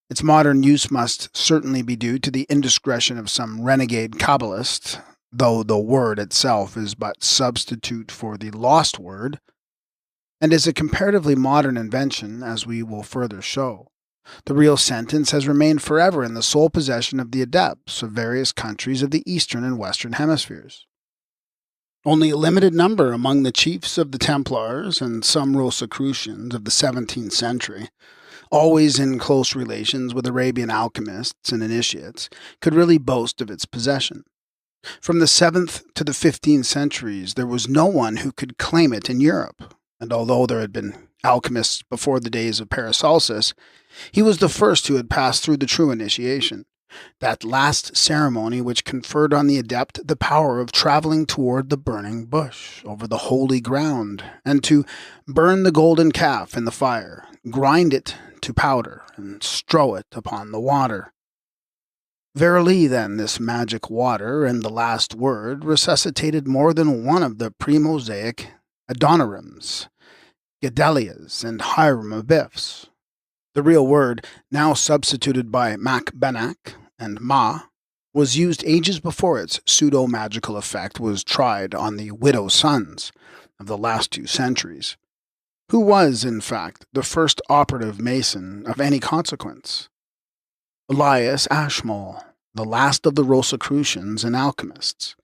Its modern use must certainly be due to the indiscretion of some renegade Kabbalist, though the word itself is but substitute for the lost word, and is a comparatively modern invention, as we will further show. The real sentence has remained forever in the sole possession of the adepts of various countries of the eastern and western hemispheres. Only a limited number among the chiefs of the Templars and some Rosicrucians of the 17th century, always in close relations with Arabian alchemists and initiates, could really boast of its possession. From the 7th to the 15th centuries, there was no one who could claim it in Europe, and although there had been alchemists before the days of Paracelsus, he was the first who had passed through the true initiation, that last ceremony which conferred on the adept the power of traveling toward the burning bush, over the holy ground, and to burn the golden calf in the fire, grind it to powder, and strow it upon the water. Verily, then, this magic water and the last word resuscitated more than one of the pre-Mosaic Adonirims, Gedalias, and Hieroglyphs. The real word, now substituted by Macbenak and Ma, was used ages before its pseudo-magical effect was tried on the widow sons of the last 2 centuries. Who was, in fact, the first operative Mason of any consequence? Elias Ashmole, the last of the Rosicrucians and alchemists,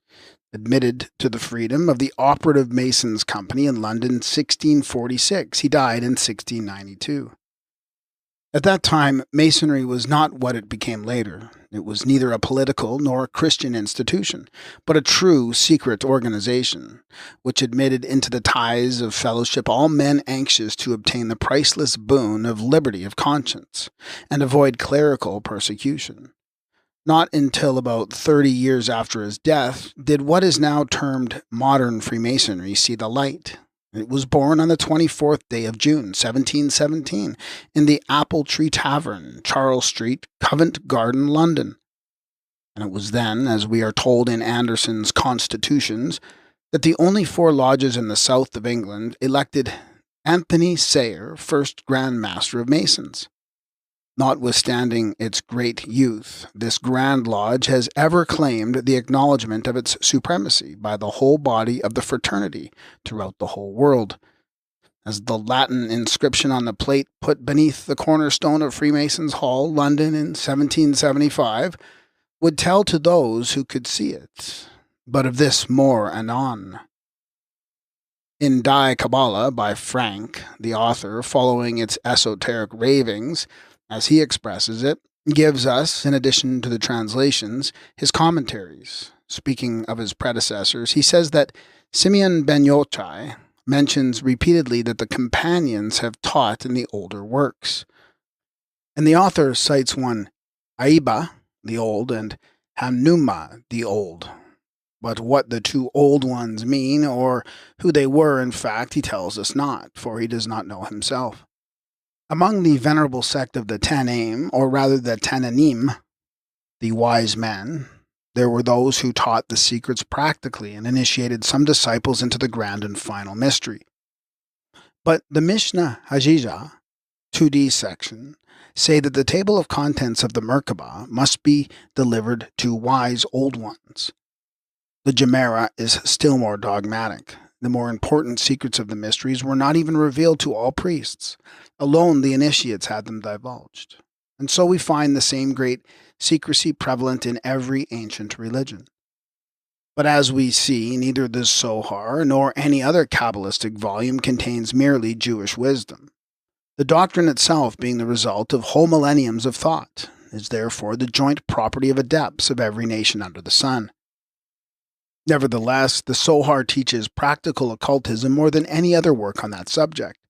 admitted to the freedom of the Operative Masons Company in London in 1646. He died in 1692. At that time, Masonry was not what it became later. It was neither a political nor a Christian institution, but a true secret organization, which admitted into the ties of fellowship all men anxious to obtain the priceless boon of liberty of conscience and avoid clerical persecution. Not until about 30 years after his death did what is now termed modern Freemasonry see the light. It was born on the 24th day of June, 1717, in the Apple Tree Tavern, Charles Street, Covent Garden, London. And it was then, as we are told in Anderson's Constitutions, that the only 4 lodges in the south of England elected Anthony Sayer first Grand Master of Masons. Notwithstanding its great youth, this Grand Lodge has ever claimed the acknowledgement of its supremacy by the whole body of the fraternity throughout the whole world. As the Latin inscription on the plate put beneath the cornerstone of Freemasons' Hall, London, in 1775, would tell to those who could see it. But of this more anon. In Die Kabbalah by Frank, the author, following its esoteric ravings, as he expresses it, gives us, in addition to the translations, his commentaries. Speaking of his predecessors, he says that Simeon ben Yochai mentions repeatedly that the companions have taught in the older works. And the author cites one Aiba, the old, and Hanuma, the old. But what the 2 old ones mean, or who they were, in fact, he tells us not, for he does not know himself. Among the venerable sect of the Tanaim, or rather the Tananim, the wise men, there were those who taught the secrets practically and initiated some disciples into the grand and final mystery. But the Mishnah Hajijah, 2D section, say that the table of contents of the Merkabah must be delivered to wise old ones. The Gemara is still more dogmatic. The more important secrets of the mysteries were not even revealed to all priests. Alone the initiates had them divulged. And so we find the same great secrecy prevalent in every ancient religion. But as we see, neither the Zohar nor any other Kabbalistic volume contains merely Jewish wisdom. The doctrine itself, being the result of whole millenniums of thought, is therefore the joint property of adepts of every nation under the sun. Nevertheless, the Zohar teaches practical occultism more than any other work on that subject.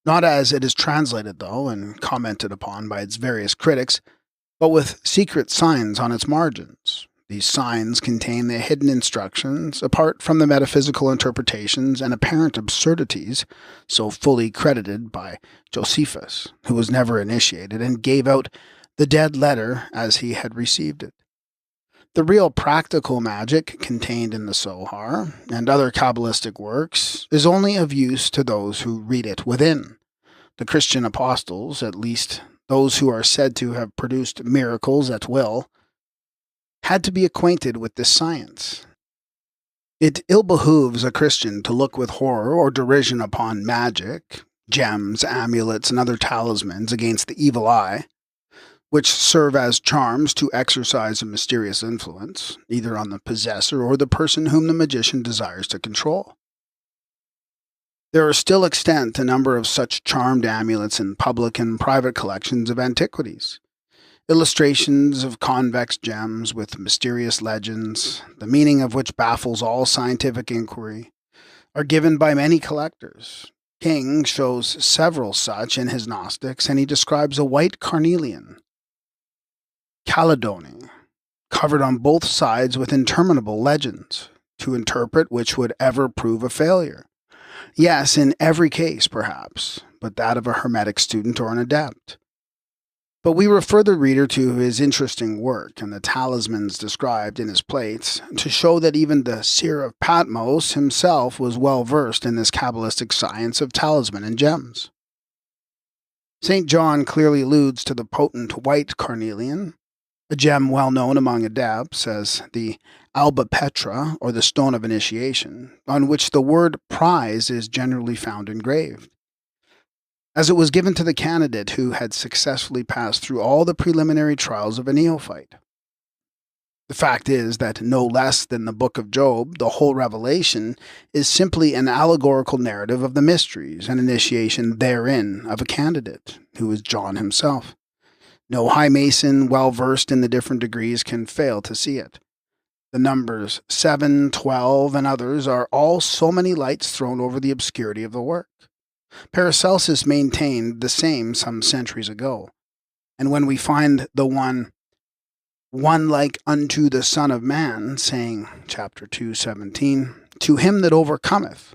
Not as it is translated, though, and commented upon by its various critics, but with secret signs on its margins. These signs contain the hidden instructions, apart from the metaphysical interpretations and apparent absurdities so fully credited by Josephus, who was never initiated and gave out the dead letter as he had received it. The real practical magic contained in the Zohar and other Kabbalistic works is only of use to those who read it within. The Christian apostles, at least those who are said to have produced miracles at will, had to be acquainted with this science. It ill behooves a Christian to look with horror or derision upon magic, gems, amulets, and other talismans against the evil eye, which serve as charms to exercise a mysterious influence, either on the possessor or the person whom the magician desires to control. There are still extant a number of such charmed amulets in public and private collections of antiquities. Illustrations of convex gems with mysterious legends, the meaning of which baffles all scientific inquiry, are given by many collectors. King shows several such in his Gnostics, and he describes a white carnelian, Caledony, covered on both sides with interminable legends, to interpret which would ever prove a failure. Yes, in every case, perhaps, but that of a Hermetic student or an adept. But we refer the reader to his interesting work and the talismans described in his plates to show that even the seer of Patmos himself was well versed in this Kabbalistic science of talisman and gems. St. John clearly alludes to the potent white carnelian, a gem well known among adepts as the alba petra, or the stone of initiation, on which the word prize is generally found engraved, as it was given to the candidate who had successfully passed through all the preliminary trials of a neophyte. The fact is that no less than the book of Job, the whole revelation is simply an allegorical narrative of the mysteries and initiation therein of a candidate, who is John himself. No high mason well versed in the different degrees can fail to see it. The numbers 7, 12, and others are all so many lights thrown over the obscurity of the work. Paracelsus maintained the same some centuries ago, and when we find the one like unto the Son of Man, saying, chapter 2:17, to him that overcometh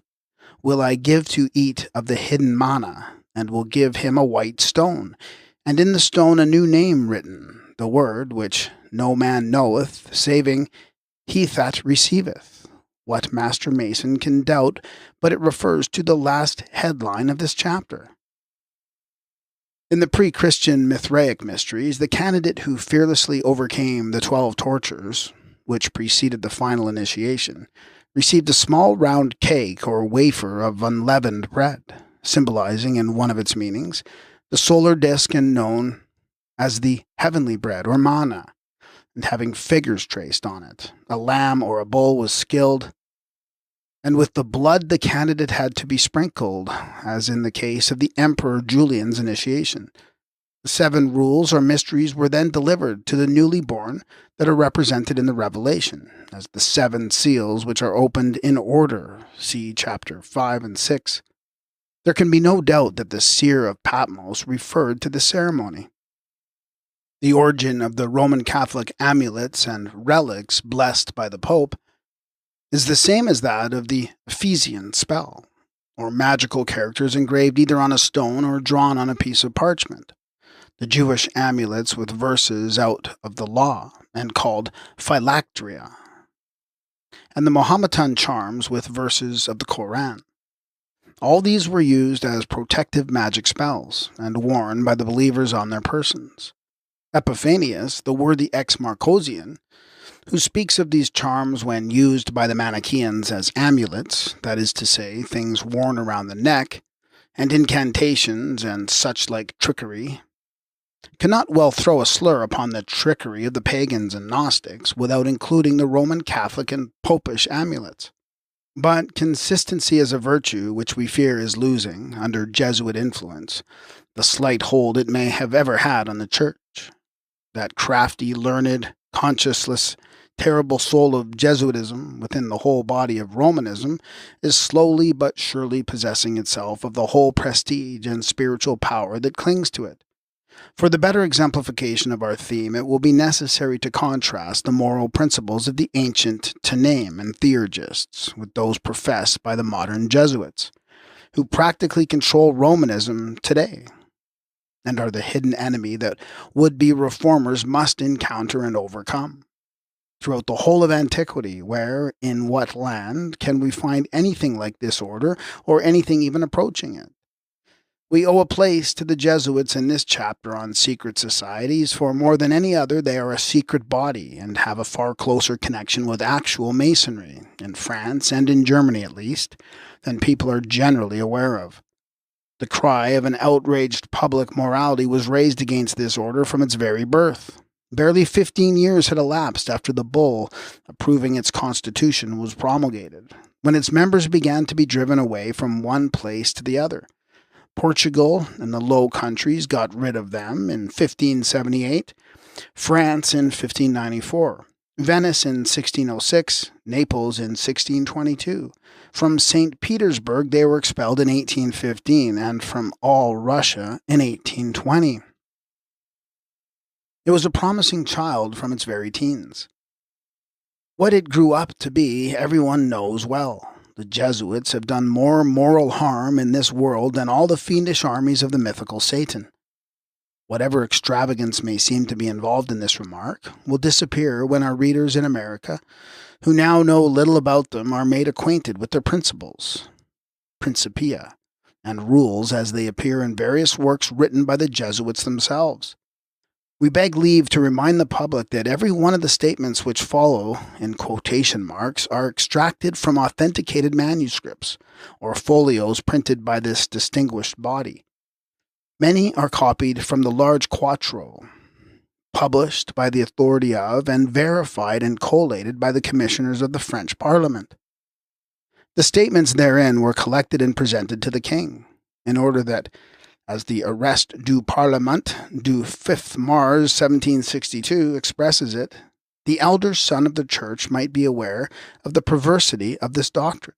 will I give to eat of the hidden manna, and will give him a white stone, and in the stone a new name written, the word which no man knoweth, saving he that receiveth. What master mason can doubt, but it refers to the last headline of this chapter. In the pre-Christian Mithraic mysteries, the candidate who fearlessly overcame the 12 tortures, which preceded the final initiation, received a small round cake or wafer of unleavened bread, symbolizing in one of its meanings the solar disk and known as the heavenly bread or manna, and having figures traced on it. A lamb or a bull was skilled, and with the blood the candidate had to be sprinkled, as in the case of the Emperor Julian's initiation. The 7 rules or mysteries were then delivered to the newly born that are represented in the Revelation, as the 7 seals which are opened in order, see chapter 5 and 6. There can be no doubt that the seer of Patmos referred to the ceremony. The origin of the Roman Catholic amulets and relics blessed by the Pope is the same as that of the Ephesian spell, or magical characters engraved either on a stone or drawn on a piece of parchment. The Jewish amulets with verses out of the law, and called phylacteria, and the Mohammedan charms with verses of the Koran. All these were used as protective magic spells, and worn by the believers on their persons. Epiphanius, the worthy ex-Marcosian, who speaks of these charms when used by the Manichaeans as amulets, that is to say, things worn around the neck, and incantations and such like trickery, cannot well throw a slur upon the trickery of the pagans and Gnostics without including the Roman Catholic and Popish amulets. But consistency is a virtue which we fear is losing, under Jesuit influence, the slight hold it may have ever had on the Church. That crafty, learned, conscienceless, terrible soul of Jesuitism within the whole body of Romanism is slowly but surely possessing itself of the whole prestige and spiritual power that clings to it. For the better exemplification of our theme, it will be necessary to contrast the moral principles of the ancient Tannaim and Theurgists with those professed by the modern Jesuits, who practically control Romanism today, and are the hidden enemy that would-be reformers must encounter and overcome. Throughout the whole of antiquity, where, in what land, can we find anything like this order, or anything even approaching it? We owe a place to the Jesuits in this chapter on secret societies, for more than any other they are a secret body, and have a far closer connection with actual Masonry, in France and in Germany at least, than people are generally aware of. The cry of an outraged public morality was raised against this order from its very birth. Barely 15 years had elapsed after the bull approving its constitution was promulgated, when its members began to be driven away from one place to the other. Portugal and the Low Countries got rid of them in 1578, France in 1594, Venice in 1606, Naples in 1622. From St. Petersburg they were expelled in 1815, and from all Russia in 1820. It was a promising child from its very teens. What it grew up to be, everyone knows well. The Jesuits have done more moral harm in this world than all the fiendish armies of the mythical Satan. Whatever extravagance may seem to be involved in this remark will disappear when our readers in America, who now know little about them, are made acquainted with their principles, principia, and rules as they appear in various works written by the Jesuits themselves. We beg leave to remind the public that every one of the statements which follow, in quotation marks, are extracted from authenticated manuscripts or folios printed by this distinguished body. Many are copied from the large quarto, published by the authority of and verified and collated by the commissioners of the French Parliament. The statements therein were collected and presented to the king, in order that, as the Arrest du Parlement du 5th Mars 1762 expresses it, the elder son of the Church might be aware of the perversity of this doctrine,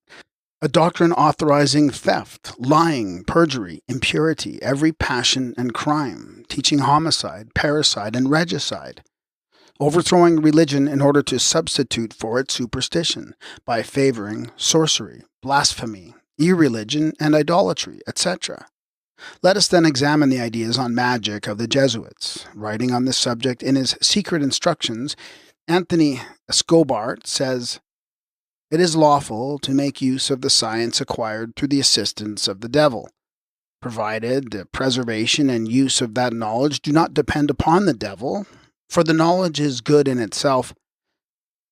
a doctrine authorizing theft, lying, perjury, impurity, every passion and crime, teaching homicide, parricide, and regicide, overthrowing religion in order to substitute for it superstition by favoring sorcery, blasphemy, irreligion, and idolatry, etc. Let us then examine the ideas on magic of the Jesuits. Writing on this subject in his Secret Instructions, Anthony Escobar says, "It is lawful to make use of the science acquired through the assistance of the devil, provided the preservation and use of that knowledge do not depend upon the devil, for the knowledge is good in itself,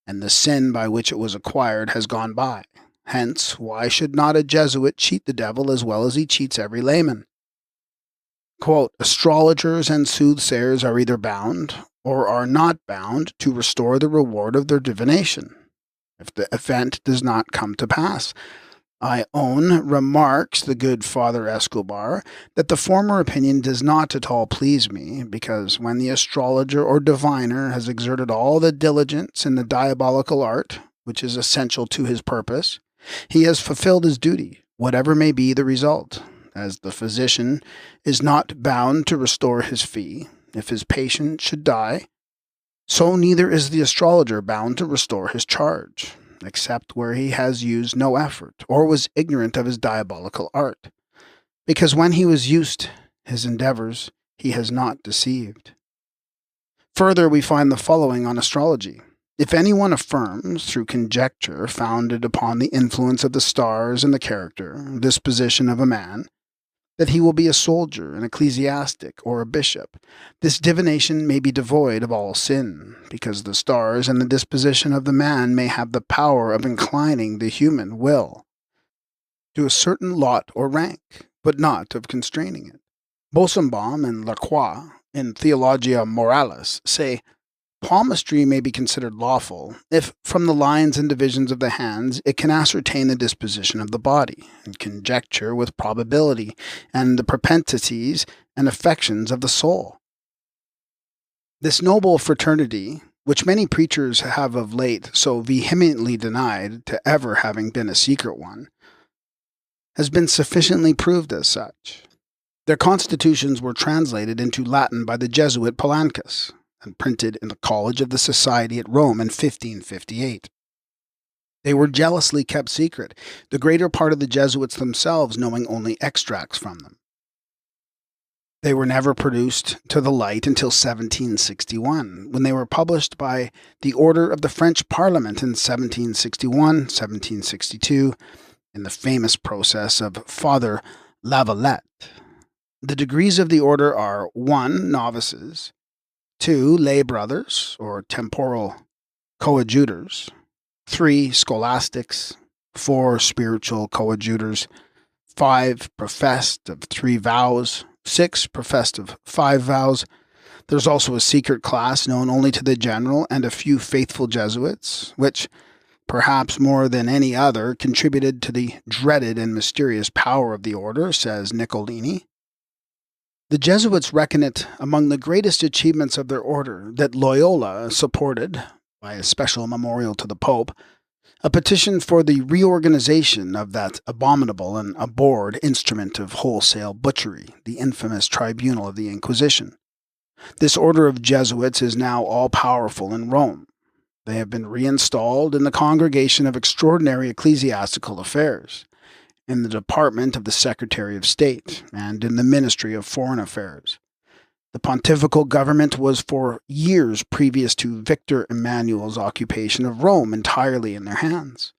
and the sin by which it was acquired has gone by. Hence, why should not a Jesuit cheat the devil as well as he cheats every layman? Quote, astrologers and soothsayers are either bound or are not bound to restore the reward of their divination, if the event does not come to pass. I own," remarks the good Father Escobar, "that the former opinion does not at all please me, because when the astrologer or diviner has exerted all the diligence in the diabolical art, which is essential to his purpose, he has fulfilled his duty, whatever may be the result, as the physician is not bound to restore his fee if his patient should die, so neither is the astrologer bound to restore his charge, except where he has used no effort, or was ignorant of his diabolical art, because when he was used his endeavors, he has not deceived." Further, we find the following on astrology. If anyone affirms, through conjecture founded upon the influence of the stars and the character, disposition of a man, that he will be a soldier, an ecclesiastic, or a bishop, this divination may be devoid of all sin, because the stars and the disposition of the man may have the power of inclining the human will to a certain lot or rank, but not of constraining it. Bosenbaum and Lacroix, in Theologia Moralis, say, palmistry may be considered lawful if, from the lines and divisions of the hands, it can ascertain the disposition of the body, and conjecture with probability, and the propensities and affections of the soul. This noble fraternity, which many preachers have of late so vehemently denied to ever having been a secret one, has been sufficiently proved as such. Their constitutions were translated into Latin by the Jesuit Palancas, and printed in the College of the Society at Rome in 1558. They were jealously kept secret, the greater part of the Jesuits themselves knowing only extracts from them. They were never produced to the light until 1761, when they were published by the order of the French Parliament in 1761, 1762, in the famous process of Father Lavalette. The degrees of the order are 1. Novices, 2. Lay brothers, or temporal coadjutors, 3. Scholastics, 4. Spiritual coadjutors, 5. Professed of 3 vows, 6. Professed of 5 vows. There's also a secret class known only to the general and a few faithful Jesuits, which, perhaps more than any other, contributed to the dreaded and mysterious power of the order, says Niccolini. The Jesuits reckon it among the greatest achievements of their order that Loyola supported, by a special memorial to the Pope, a petition for the reorganization of that abominable and abhorred instrument of wholesale butchery, the infamous tribunal of the Inquisition. This order of Jesuits is now all-powerful in Rome. They have been reinstalled in the Congregation of Extraordinary Ecclesiastical Affairs, in the Department of the Secretary of State, and in the Ministry of Foreign Affairs. The pontifical government was for years previous to Victor Emmanuel's occupation of Rome entirely in their hands.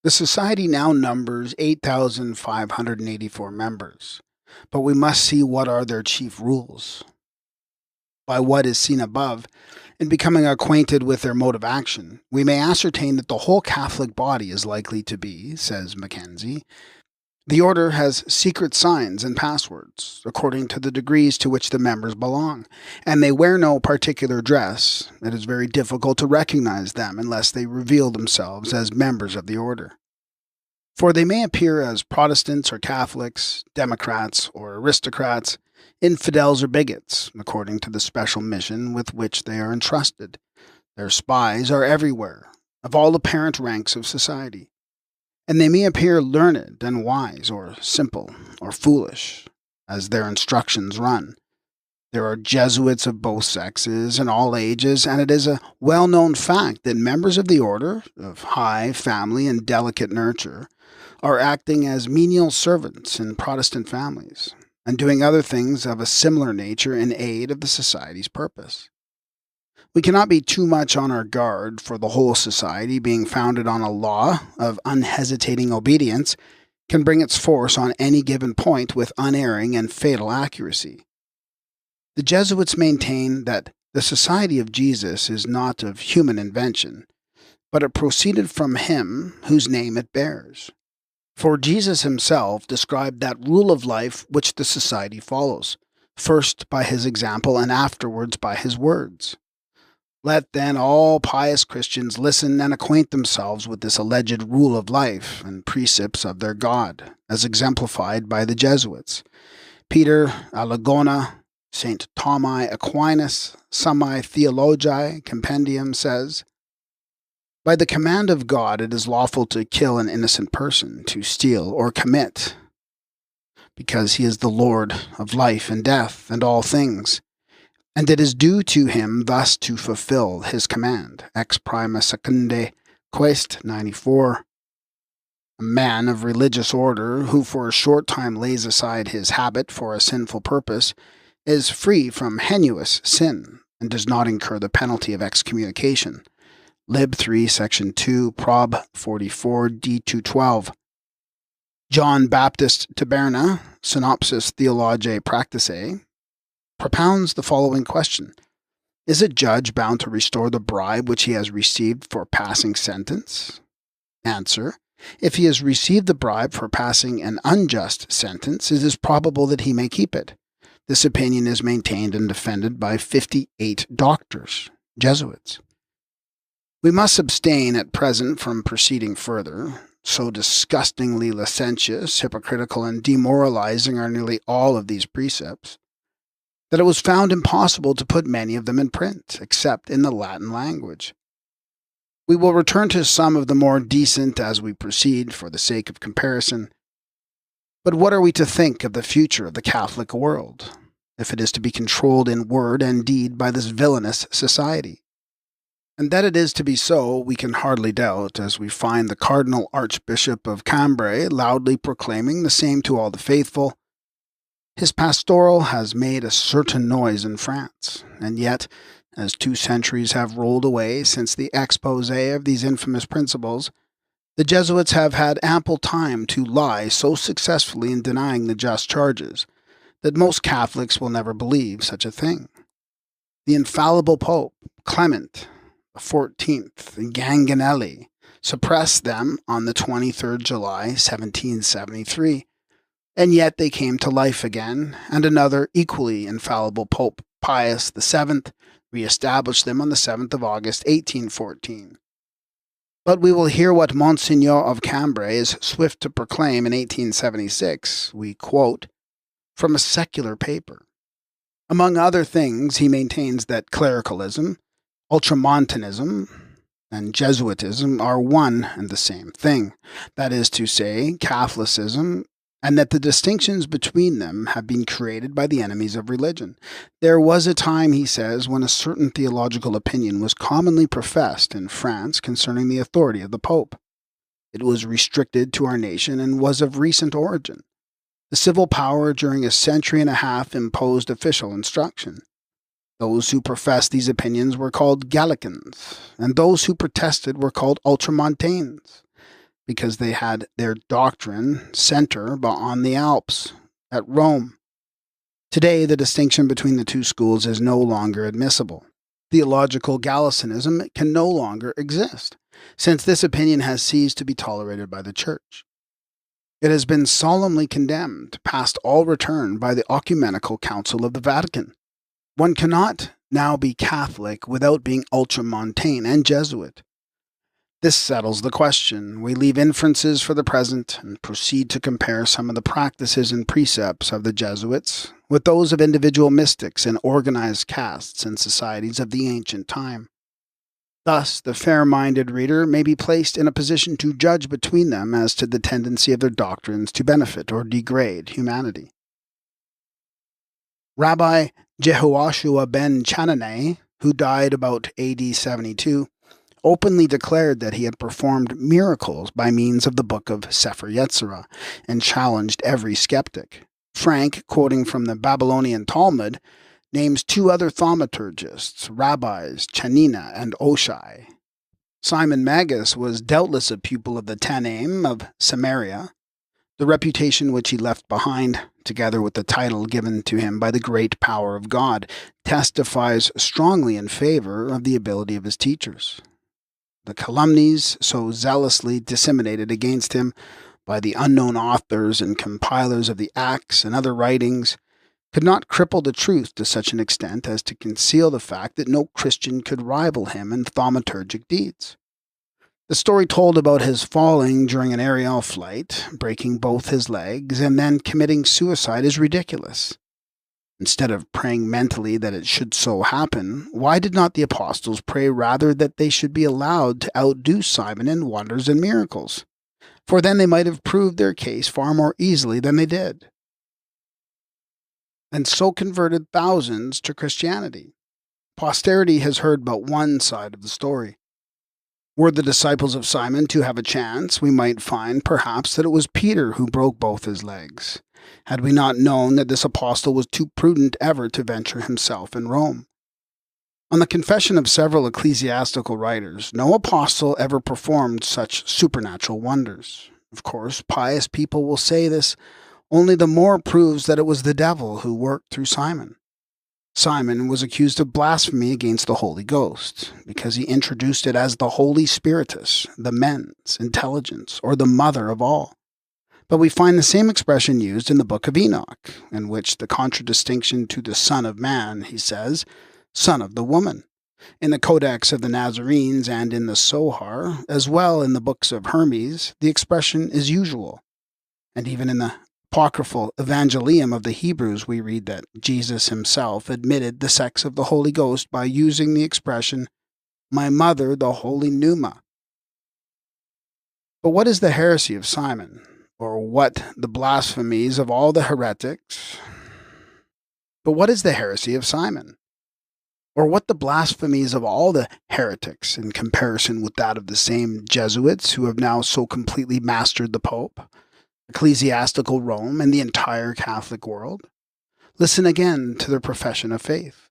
The society now numbers 8,584 members, but we must see what are their chief rules. by what is seen above, in becoming acquainted with their mode of action, we may ascertain that the whole Catholic body is likely to be, says Mackenzie. The order has secret signs and passwords, according to the degrees to which the members belong, and they wear no particular dress. It is very difficult to recognize them unless they reveal themselves as members of the order. For they may appear as Protestants or Catholics, Democrats or aristocrats, infidels or bigots, according to the special mission with which they are entrusted. Their spies are everywhere, of all apparent ranks of society. And they may appear learned and wise, or simple, or foolish, as their instructions run. There are Jesuits of both sexes and all ages, and it is a well-known fact that members of the order, of high family and delicate nurture, are acting as menial servants in Protestant families, and doing other things of a similar nature in aid of the society's purpose. We cannot be too much on our guard for the whole society being founded on a law of unhesitating obedience can bring its force on any given point with unerring and fatal accuracy. The Jesuits maintain that the Society of Jesus is not of human invention, but it proceeded from him whose name it bears. For Jesus himself described that rule of life which the society follows, first by his example and afterwards by his words. Let then all pious Christians listen and acquaint themselves with this alleged rule of life and precepts of their God, as exemplified by the Jesuits. Peter Alagona, St. Thomas Aquinas, Summi Theologiae Compendium says, by the command of God it is lawful to kill an innocent person, to steal or commit, because he is the Lord of life and death and all things. And it is due to him thus to fulfill his command. Ex prima secunde quaest 94. A man of religious order who for a short time lays aside his habit for a sinful purpose is free from heinous sin and does not incur the penalty of excommunication. Lib 3, Section 2, Prob 44, D212. John Baptist Taberna, Synopsis Theologiae Practicae, propounds the following question. Is a judge bound to restore the bribe which he has received for passing sentence? Answer. If he has received the bribe for passing an unjust sentence, it is probable that he may keep it. This opinion is maintained and defended by 58 doctors, Jesuits. We must abstain at present from proceeding further. So disgustingly licentious, hypocritical, and demoralizing are nearly all of these precepts, that it was found impossible to put many of them in print, except in the Latin language. We will return to some of the more decent as we proceed, for the sake of comparison. But what are we to think of the future of the Catholic world, if it is to be controlled in word and deed by this villainous society? And that it is to be so, we can hardly doubt, as we find the Cardinal Archbishop of Cambrai loudly proclaiming the same to all the faithful. His pastoral has made a certain noise in France, and yet, as 2 centuries have rolled away since the exposé of these infamous principles, the Jesuits have had ample time to lie so successfully in denying the just charges that most Catholics will never believe such a thing. The infallible Pope, Clement XIV Ganganelli, suppressed them on the 23rd July, 1773, and yet they came to life again, and another equally infallible Pope, Pius VII, re-established them on the 7th of August, 1814. But we will hear what Monsignor of Cambrai is swift to proclaim in 1876. We quote from a secular paper. Among other things, he maintains that clericalism, ultramontanism, and Jesuitism are one and the same thing, that is to say, Catholicism, and that the distinctions between them have been created by the enemies of religion. There was a time, he says, when a certain theological opinion was commonly professed in France concerning the authority of the Pope. It was restricted to our nation and was of recent origin. The civil power during a century and a half imposed official instruction. Those who professed these opinions were called Gallicans, and those who protested were called Ultramontanes, because they had their doctrine center on the Alps, at Rome. Today, the distinction between the two schools is no longer admissible. Theological Gallicanism can no longer exist, since this opinion has ceased to be tolerated by the Church. It has been solemnly condemned, past all return, by the Ecumenical Council of the Vatican. One cannot now be Catholic without being ultramontane and Jesuit. This settles the question. We leave inferences for the present and proceed to compare some of the practices and precepts of the Jesuits with those of individual mystics and organized castes and societies of the ancient time. Thus, the fair-minded reader may be placed in a position to judge between them as to the tendency of their doctrines to benefit or degrade humanity. Rabbi Jehoshua ben Chananeh, who died about AD 72, openly declared that he had performed miracles by means of the book of Sefer Yetzirah and challenged every skeptic. Frank, quoting from the Babylonian Talmud, names two other thaumaturgists, rabbis Chanina and Oshai. Simon Magus was doubtless a pupil of the Tanaim of Samaria. The reputation which he left behind, together with the title given to him by the great power of God, testifies strongly in favor of the ability of his teachers. The calumnies so zealously disseminated against him by the unknown authors and compilers of the Acts and other writings could not cripple the truth to such an extent as to conceal the fact that no Christian could rival him in thaumaturgic deeds. The story told about his falling during an aerial flight, breaking both his legs, and then committing suicide is ridiculous. Instead of praying mentally that it should so happen, why did not the apostles pray rather that they should be allowed to outdo Simon in wonders and miracles? For then they might have proved their case far more easily than they did, and so converted thousands to Christianity. Posterity has heard but one side of the story. Were the disciples of Simon to have a chance, we might find, perhaps, that it was Peter who broke both his legs, had we not known that this apostle was too prudent ever to venture himself in Rome. On the confession of several ecclesiastical writers, no apostle ever performed such supernatural wonders. Of course, pious people will say this only the more proves that it was the devil who worked through Simon. Simon was accused of blasphemy against the Holy Ghost, because he introduced it as the Holy Spiritus, the mens, intelligence, or the mother of all. But we find the same expression used in the book of Enoch, in which the contradistinction to the Son of Man, he says, Son of the woman. In the Codex of the Nazarenes and in the Sohar, as well in the books of Hermes, the expression is usual. And even in the apocryphal Evangelium of the Hebrews, we read that Jesus himself admitted the sex of the Holy Ghost by using the expression, my mother, the Holy Pneuma. But what is the heresy of Simon? Or what the blasphemies of all the heretics? But what is the heresy of Simon? Or what the blasphemies of all the heretics in comparison with that of the same Jesuits who have now so completely mastered the Pope, ecclesiastical Rome, and the entire Catholic world? Listen again to their profession of faith.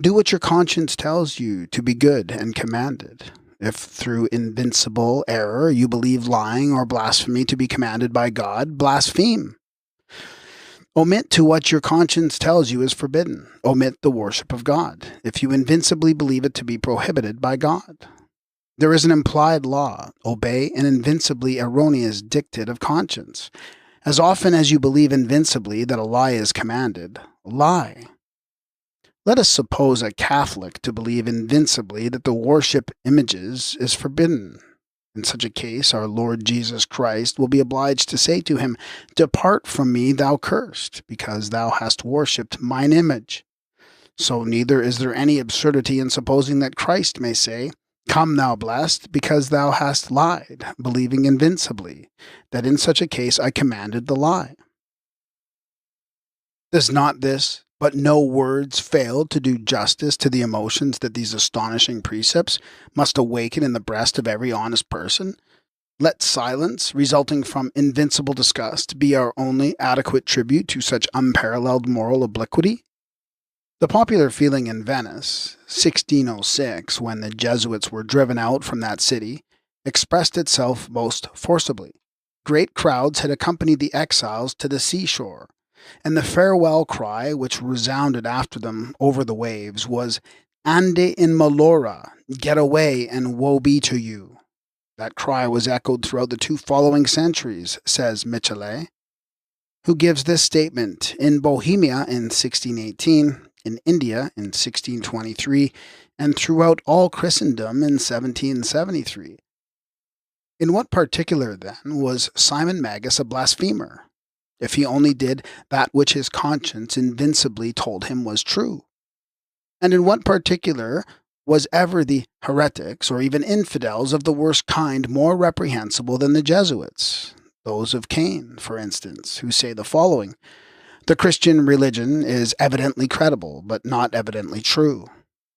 Do what your conscience tells you to be good and commanded. If through invincible error you believe lying or blasphemy to be commanded by God, blaspheme. Omit to what your conscience tells you is forbidden. Omit the worship of God, if you invincibly believe it to be prohibited by God. There is an implied law. Obey an invincibly erroneous dictate of conscience. As often as you believe invincibly that a lie is commanded, lie. Let us suppose a Catholic to believe invincibly that the worship images is forbidden. In such a case, our Lord Jesus Christ will be obliged to say to him, Depart from me, thou cursed, because thou hast worshipped mine image. So neither is there any absurdity in supposing that Christ may say, Come, thou blessed, because thou hast lied, believing invincibly, that in such a case I commanded the lie. Does not this, but no words, fail to do justice to the emotions that these astonishing precepts must awaken in the breast of every honest person? Let silence, resulting from invincible disgust, be our only adequate tribute to such unparalleled moral obliquity? The popular feeling in Venice, 1606, when the Jesuits were driven out from that city, expressed itself most forcibly. Great crowds had accompanied the exiles to the seashore, and the farewell cry which resounded after them over the waves was, "Ande in malora, get away and woe be to you." That cry was echoed throughout the 2 following centuries, says Michelet, who gives this statement in Bohemia in 1618, in India in 1623, and throughout all Christendom in 1773. In what particular, then, was Simon Magus a blasphemer, if he only did that which his conscience invincibly told him was true? And in what particular was ever the heretics, or even infidels of the worst kind, more reprehensible than the Jesuits? Those of Cain, for instance, who say the following: "The Christian religion is evidently credible, but not evidently true.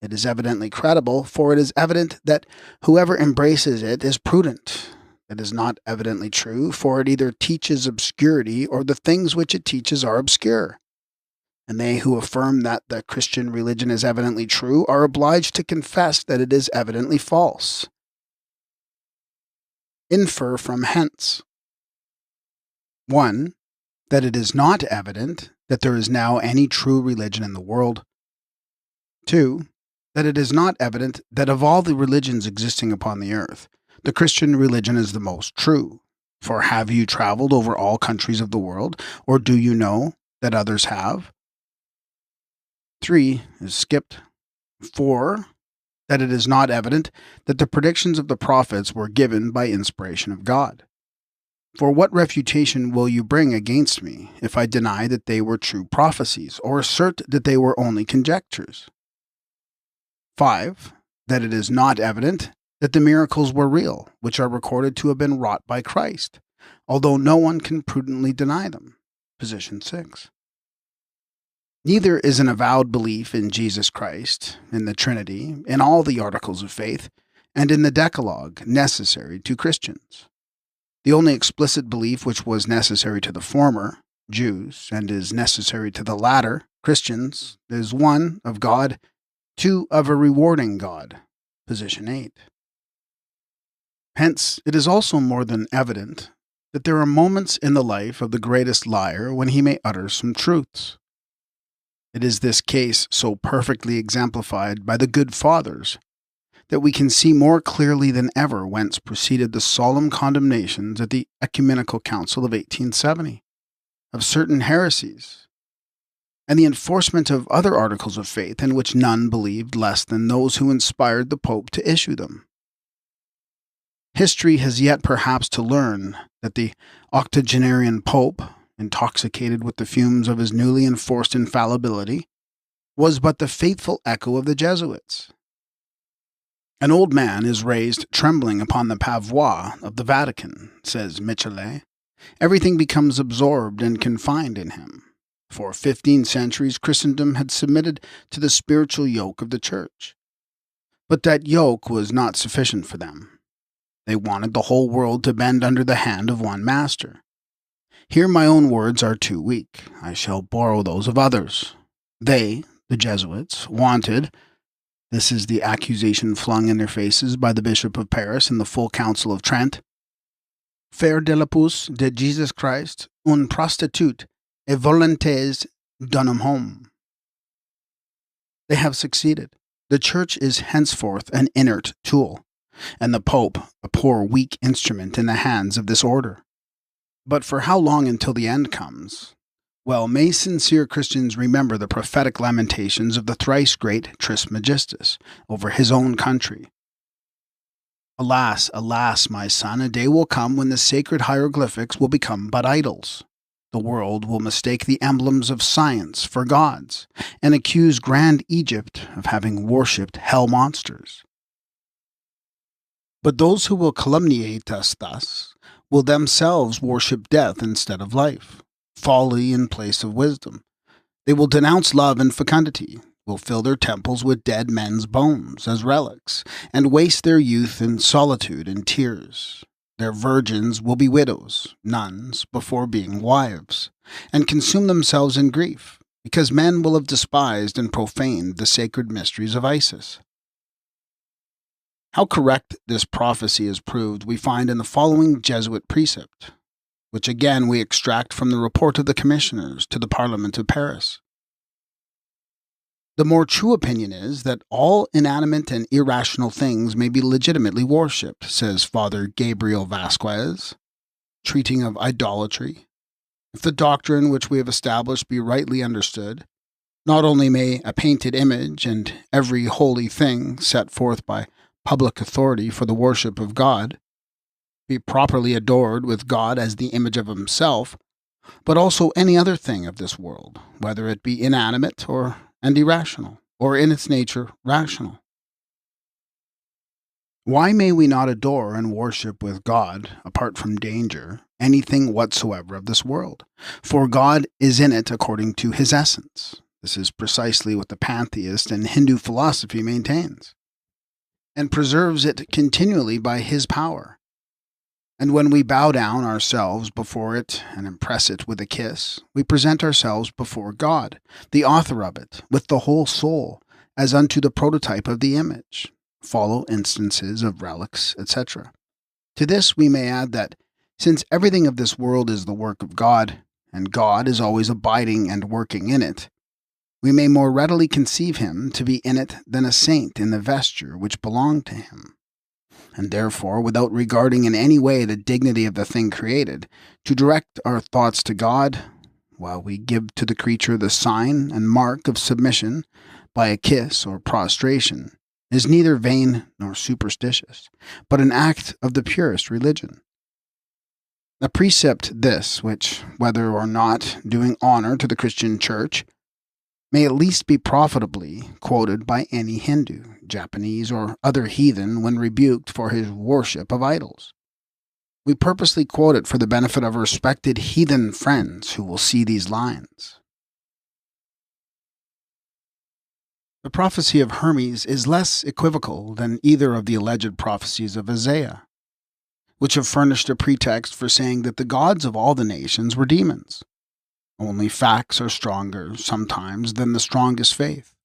It is evidently credible, for it is evident that whoever embraces it is prudent. It is not evidently true, for it either teaches obscurity or the things which it teaches are obscure. And they who affirm that the Christian religion is evidently true are obliged to confess that it is evidently false. Infer from hence: 1. That it is not evident that there is now any true religion in the world. 2. That it is not evident that of all the religions existing upon the earth, the Christian religion is the most true. For have you traveled over all countries of the world, or do you know that others have? 3 is skipped. 4. That it is not evident that the predictions of the prophets were given by inspiration of God. For what refutation will you bring against me if I deny that they were true prophecies, or assert that they were only conjectures? 5. That it is not evident that the miracles were real, which are recorded to have been wrought by Christ, although no one can prudently deny them. Position 6. Neither is an avowed belief in Jesus Christ, in the Trinity, in all the articles of faith, and in the Decalogue necessary to Christians. The only explicit belief which was necessary to the former, Jews, and is necessary to the latter, Christians, is 1, of God, 2, of a rewarding God. Position 8. Hence, it is also more than evident that there are moments in the life of the greatest liar when he may utter some truths. It is this case so perfectly exemplified by the good fathers that we can see more clearly than ever whence proceeded the solemn condemnations at the Ecumenical Council of 1870 of certain heresies, and the enforcement of other articles of faith in which none believed less than those who inspired the Pope to issue them. History has yet perhaps to learn that the octogenarian Pope, intoxicated with the fumes of his newly enforced infallibility, was but the faithful echo of the Jesuits. An old man is raised trembling upon the pavois of the Vatican, says Michelet. Everything becomes absorbed and confined in him. For 15 centuries Christendom had submitted to the spiritual yoke of the Church. But that yoke was not sufficient for them. They wanted the whole world to bend under the hand of one master. Here my own words are too weak. I shall borrow those of others. They, the Jesuits, wanted, this is the accusation flung in their faces by the Bishop of Paris in the full Council of Trent, faire de l'épouse de Jesus Christ une prostitute et volontés d'un homme. They have succeeded. The Church is henceforth an inert tool, and the Pope a poor weak instrument in the hands of this order. But for how long until the end comes? Well, may sincere Christians remember the prophetic lamentations of the thrice great Trismegistus over his own country. Alas, alas, my son, a day will come when the sacred hieroglyphics will become but idols. The world will mistake the emblems of science for gods, and accuse grand Egypt of having worshipped hell monsters. But those who will calumniate us thus will themselves worship death instead of life, folly in place of wisdom. They will denounce love and fecundity, will fill their temples with dead men's bones as relics, and waste their youth in solitude and tears. Their virgins will be widows, nuns, before being wives, and consume themselves in grief, because men will have despised and profaned the sacred mysteries of Isis. How correct this prophecy is proved we find in the following Jesuit precept. which again we extract from the report of the commissioners to the Parliament of Paris. The more true opinion is that all inanimate and irrational things may be legitimately worshipped, says Father Gabriel Vasquez, treating of idolatry. If the doctrine which we have established be rightly understood, not only may a painted image and every holy thing set forth by public authority for the worship of God be properly adored with God as the image of himself, but also any other thing of this world, whether it be inanimate and irrational, or in its nature rational. Why may we not adore and worship with God, apart from danger, anything whatsoever of this world? For God is in it according to his essence. This is precisely what the pantheist and Hindu philosophy maintains, and preserves it continually by his power. And when we bow down ourselves before it and impress it with a kiss, we present ourselves before God, the author of it, with the whole soul, as unto the prototype of the image. Follow instances of relics, etc. To this we may add that, since everything of this world is the work of God, and God is always abiding and working in it, we may more readily conceive him to be in it than a saint in the vesture which belonged to him. And therefore, without regarding in any way the dignity of the thing created, to direct our thoughts to God, while we give to the creature the sign and mark of submission by a kiss or prostration, is neither vain nor superstitious, but an act of the purest religion. A precept this, which, whether or not doing honor to the Christian Church, may at least be profitably quoted by any Hindu, Japanese, or other heathen when rebuked for his worship of idols. We purposely quote it for the benefit of respected heathen friends who will see these lines. The prophecy of Hermes is less equivocal than either of the alleged prophecies of Isaiah, which have furnished a pretext for saying that the gods of all the nations were demons. Only facts are stronger, sometimes, than the strongest faith.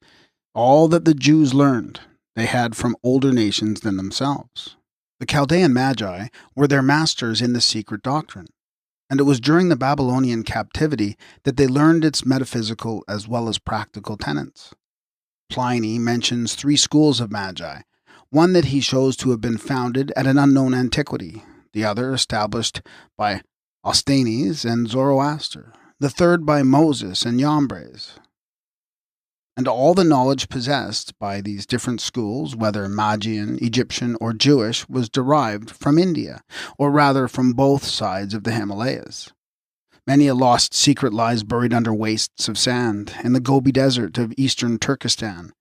All that the Jews learned, they had from older nations than themselves. The Chaldean Magi were their masters in the secret doctrine, and it was during the Babylonian captivity that they learned its metaphysical as well as practical tenets. Pliny mentions 3 schools of Magi, one that he shows to have been founded at an unknown antiquity, the other established by Osthenes and Zoroaster, the third by Moses and Jambres. And all the knowledge possessed by these different schools, whether Magian, Egyptian, or Jewish, was derived from India, or rather from both sides of the Himalayas. Many a lost secret lies buried under wastes of sand in the Gobi Desert of eastern Turkestan,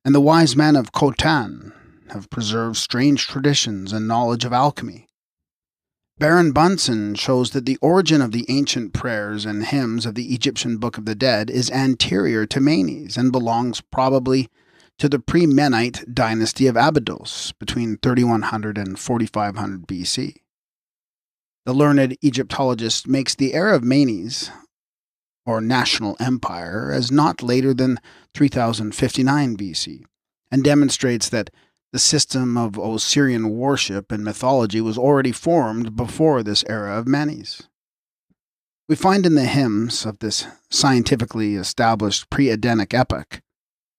and the wise men of Khotan have preserved strange traditions and knowledge of alchemy. Baron Bunsen shows that the origin of the ancient prayers and hymns of the Egyptian Book of the Dead is anterior to Menes and belongs probably to the pre-Menite dynasty of Abydos between 3100 and 4500 BC. The learned Egyptologist makes the era of Menes, or national empire, as not later than 3059 BC, and demonstrates that the system of Osirian worship and mythology was already formed before this era of Menes. We find in the hymns of this scientifically established pre-Edenic epoch,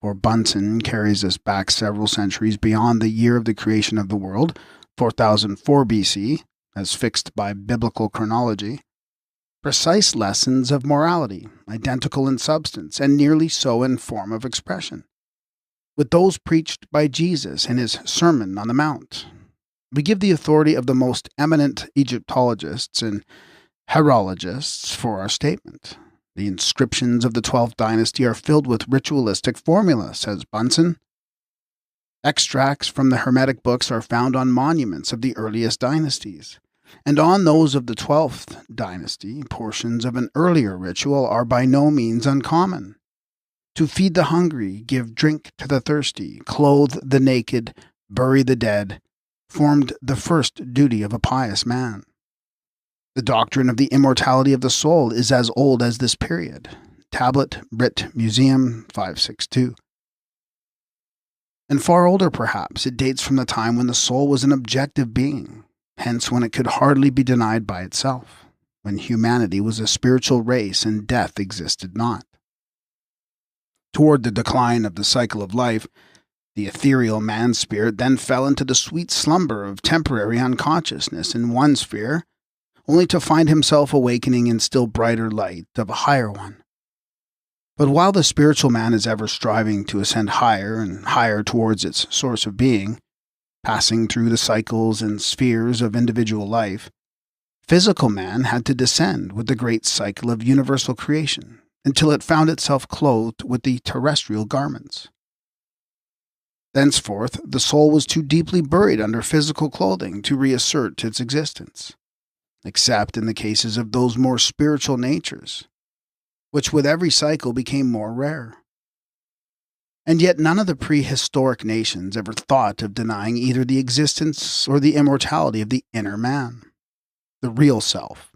for Bunsen carries us back several centuries beyond the year of the creation of the world, 4004 BC, as fixed by biblical chronology, precise lessons of morality, identical in substance and nearly so in form of expression, with those preached by Jesus in his Sermon on the Mount. We give the authority of the most eminent Egyptologists and herologists for our statement. The inscriptions of the 12th dynasty are filled with ritualistic formula, says Bunsen. Extracts from the Hermetic books are found on monuments of the earliest dynasties, and on those of the 12th dynasty, portions of an earlier ritual are by no means uncommon. To feed the hungry, give drink to the thirsty, clothe the naked, bury the dead, formed the first duty of a pious man. The doctrine of the immortality of the soul is as old as this period. Tablet, Brit Museum, 562. And far older, perhaps, it dates from the time when the soul was an objective being, hence when it could hardly be denied by itself. when humanity was a spiritual race and death existed not. Toward the decline of the cycle of life, the ethereal man-spirit then fell into the sweet slumber of temporary unconsciousness in one sphere, only to find himself awakening in still brighter light of a higher one. But while the spiritual man is ever striving to ascend higher and higher towards its source of being, passing through the cycles and spheres of individual life, physical man had to descend with the great cycle of universal creation until it found itself clothed with the terrestrial garments. Thenceforth, the soul was too deeply buried under physical clothing to reassert its existence, except in the cases of those more spiritual natures, which with every cycle became more rare. And yet none of the prehistoric nations ever thought of denying either the existence or the immortality of the inner man, the real self.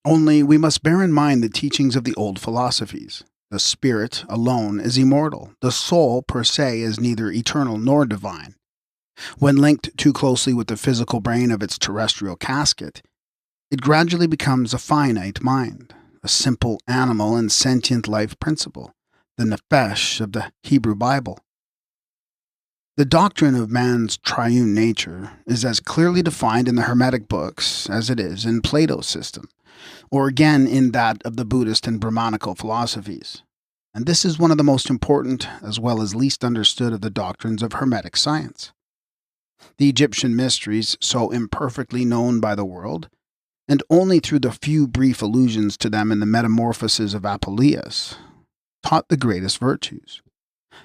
Only we must bear in mind the teachings of the old philosophies. The spirit alone is immortal. The soul per se is neither eternal nor divine. When linked too closely with the physical brain of its terrestrial casket, it gradually becomes a finite mind, a simple animal and sentient life principle, the nephesh of the Hebrew Bible. The doctrine of man's triune nature is as clearly defined in the Hermetic books as it is in Plato's system, or again in that of the Buddhist and Brahmanical philosophies. And this is one of the most important as well as least understood of the doctrines of Hermetic science. The Egyptian mysteries, so imperfectly known by the world, and only through the few brief allusions to them in the Metamorphoses of Apuleius, taught the greatest virtues.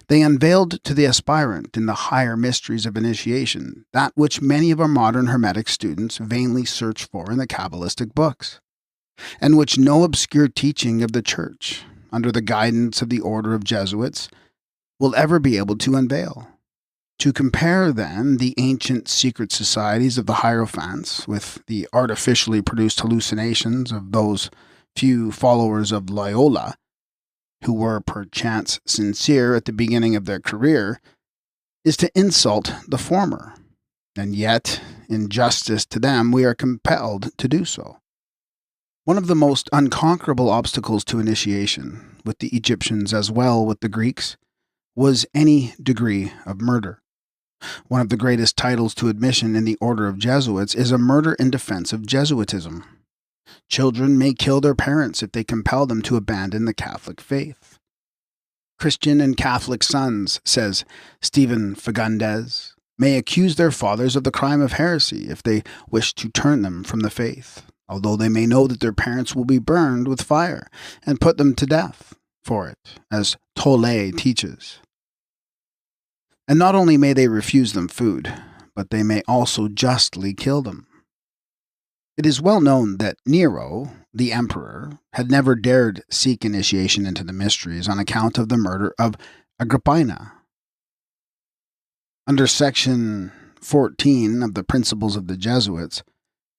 They unveiled to the aspirant in the higher mysteries of initiation that which many of our modern Hermetic students vainly search for in the Kabbalistic books, and which no obscure teaching of the Church, under the guidance of the order of Jesuits, will ever be able to unveil. To compare, then, the ancient secret societies of the Hierophants with the artificially produced hallucinations of those few followers of Loyola, who were perchance sincere at the beginning of their career, is to insult the former, and yet, in justice to them, we are compelled to do so. One of the most unconquerable obstacles to initiation, with the Egyptians as well with the Greeks, was any degree of murder. One of the greatest titles to admission in the order of Jesuits is a murder in defense of Jesuitism. Children may kill their parents if they compel them to abandon the Catholic faith. Christian and Catholic sons, says Stephen Fagundes, may accuse their fathers of the crime of heresy if they wish to turn them from the faith, although they may know that their parents will be burned with fire and put them to death for it, as Tolle teaches. And not only may they refuse them food, but they may also justly kill them. It is well known that Nero, the emperor, had never dared seek initiation into the mysteries on account of the murder of Agrippina. Under section 14 of the Principles of the Jesuits,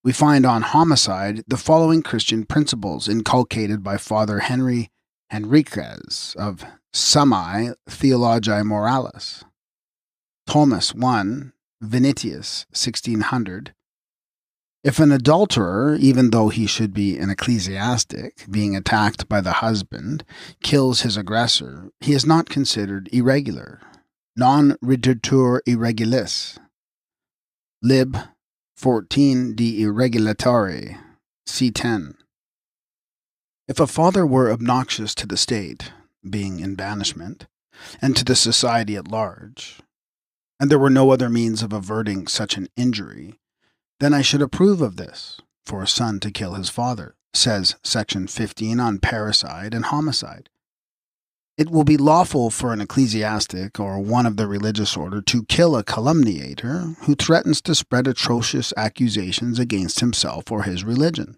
we find on homicide the following Christian principles inculcated by Father Henry Henriquez of Summi Theologiae Moralis. Thomas I, Vinitius, 1600. If an adulterer, even though he should be an ecclesiastic, being attacked by the husband, kills his aggressor, he is not considered irregular. Non riditur irregulis. Lib. 14 de irregulatory, c10. If a father were obnoxious to the state, being in banishment, and to the society at large, and there were no other means of averting such an injury, then I should approve of this, for a son to kill his father, says section 15 on parricide and homicide. It will be lawful for an ecclesiastic or one of the religious order to kill a calumniator who threatens to spread atrocious accusations against himself or his religion,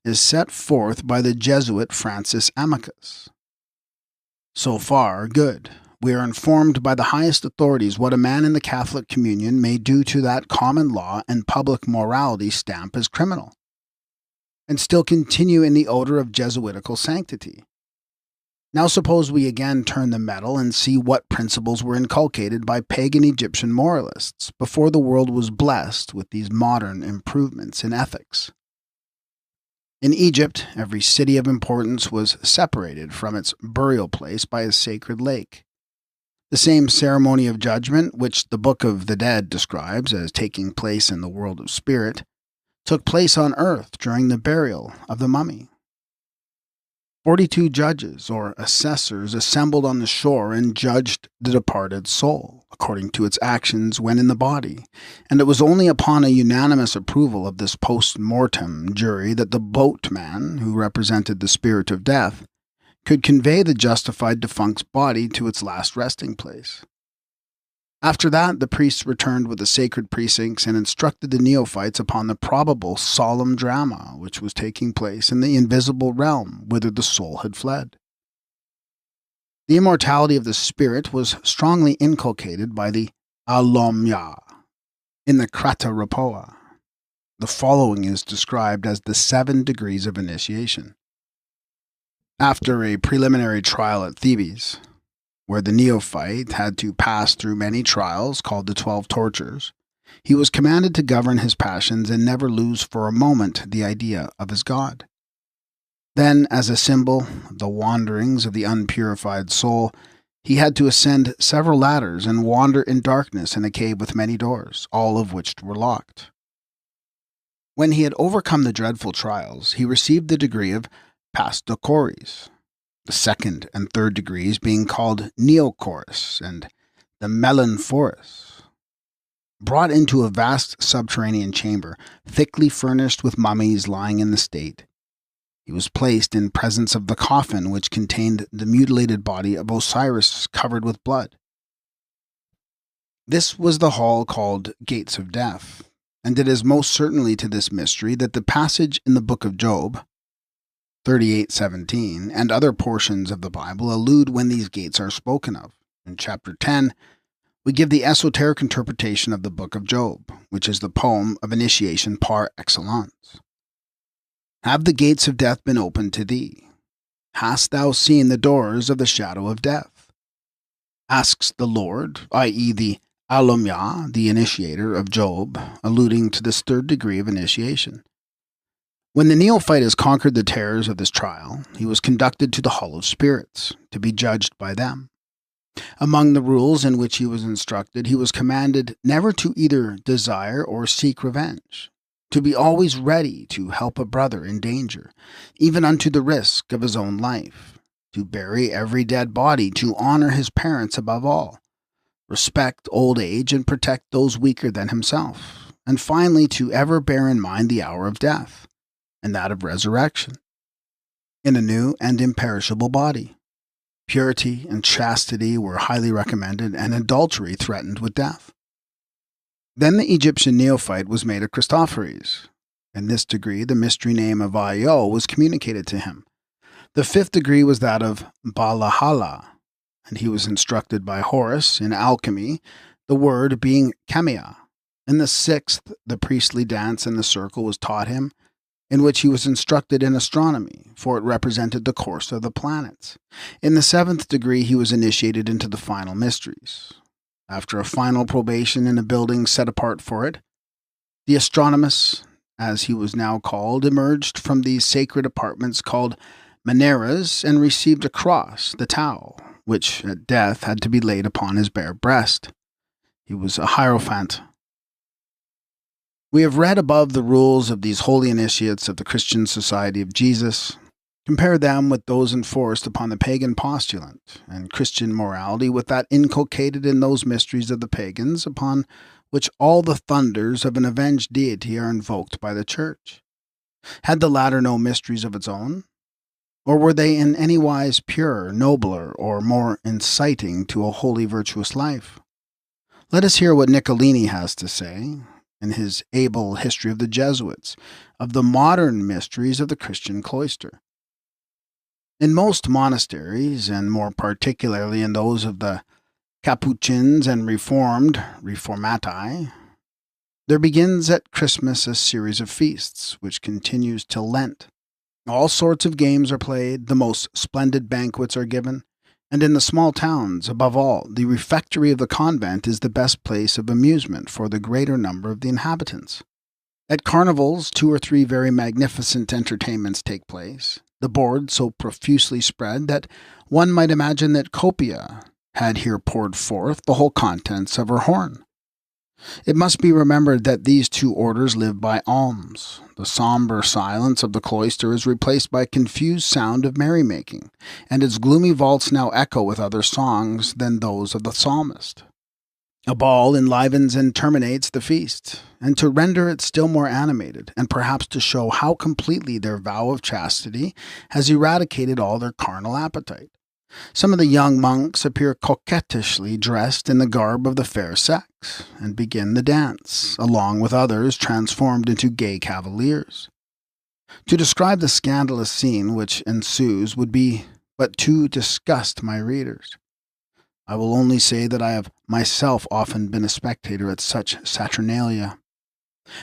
is set forth by the Jesuit Francis Amicus. So far, good. We are informed by the highest authorities what a man in the Catholic communion may do to that common law and public morality stamp as criminal, and still continue in the odor of Jesuitical sanctity. Now suppose we again turn the medal and see what principles were inculcated by pagan Egyptian moralists before the world was blessed with these modern improvements in ethics. In Egypt, every city of importance was separated from its burial place by a sacred lake. The same ceremony of judgment, which the Book of the Dead describes as taking place in the world of spirit, took place on earth during the burial of the mummy. 42 judges or assessors assembled on the shore and judged the departed soul according to its actions when in the body, and it was only upon a unanimous approval of this post-mortem jury that the boatman, who represented the spirit of death, could convey the justified defunct's body to its last resting place. After that, the priests returned with the sacred precincts and instructed the neophytes upon the probable solemn drama which was taking place in the invisible realm whither the soul had fled. The immortality of the spirit was strongly inculcated by the Alomya in the Krata Rapoa. The following is described as the 7 degrees of initiation. After a preliminary trial at Thebes, where the neophyte had to pass through many trials called the 12 tortures, he was commanded to govern his passions and never lose for a moment the idea of his God. Then, as a symbol of the wanderings of the unpurified soul, he had to ascend several ladders and wander in darkness in a cave with many doors, all of which were locked. When he had overcome the dreadful trials, he received the degree of Pastochores, the 2nd and 3rd degrees being called Neochorus and the Melanphorus. Brought into a vast subterranean chamber, thickly furnished with mummies lying in the state, he was placed in presence of the coffin which contained the mutilated body of Osiris covered with blood. This was the hall called Gates of Death, and it is most certainly to this mystery that the passage in the book of Job, 38:17, and other portions of the Bible allude when these gates are spoken of. In chapter 10, we give the esoteric interpretation of the book of Job, which is the poem of initiation par excellence. Have the gates of death been opened to thee? Hast thou seen the doors of the shadow of death? Asks the Lord, i.e. the Alomya, the initiator of Job, alluding to this 3rd degree of initiation. When the neophyte has conquered the terrors of this trial, he was conducted to the Hall of Spirits, to be judged by them. Among the rules in which he was instructed, he was commanded never to either desire or seek revenge, to be always ready to help a brother in danger, even unto the risk of his own life, to bury every dead body, to honor his parents above all, respect old age and protect those weaker than himself, and finally to ever bear in mind the hour of death, and that of resurrection, in a new and imperishable body. Purity and chastity were highly recommended, and adultery threatened with death. Then the Egyptian neophyte was made a Christopheres. In this degree, the mystery name of Io was communicated to him. The 5th degree was that of Balahala, and he was instructed by Horus in alchemy, the word being chemia. In the 6th, the priestly dance in the circle was taught him, in which he was instructed in astronomy, for it represented the course of the planets. In the 7th degree, he was initiated into the final mysteries. After a final probation in a building set apart for it, the astronomus, as he was now called, emerged from these sacred apartments called Maneras and received a cross, the Tau, which at death had to be laid upon his bare breast. He was a Hierophant. We have read above the rules of these holy initiates of the Christian Society of Jesus. Compare them with those enforced upon the pagan postulant, and Christian morality with that inculcated in those mysteries of the pagans upon which all the thunders of an avenged deity are invoked by the Church. Had the latter no mysteries of its own? Or were they in any wise purer, nobler, or more inciting to a holy, virtuous life? Let us hear what Niccolini has to say, in his able history of the Jesuits, of the modern mysteries of the Christian cloister. In most monasteries, and more particularly in those of the Capuchins and Reformati, there begins at Christmas a series of feasts, which continues till Lent. All sorts of games are played, the most splendid banquets are given, and in the small towns, above all, the refectory of the convent is the best place of amusement for the greater number of the inhabitants. At carnivals, 2 or 3 very magnificent entertainments take place, the board so profusely spread that one might imagine that Copia had here poured forth the whole contents of her horn. It must be remembered that these 2 orders live by alms. The sombre silence of the cloister is replaced by a confused sound of merrymaking, and its gloomy vaults now echo with other songs than those of the psalmist. A ball enlivens and terminates the feast, and to render it still more animated, and perhaps to show how completely their vow of chastity has eradicated all their carnal appetite, some of the young monks appear coquettishly dressed in the garb of the fair sex, and begin the dance, along with others transformed into gay cavaliers. To describe the scandalous scene which ensues would be but to disgust my readers. I will only say that I have myself often been a spectator at such saturnalia.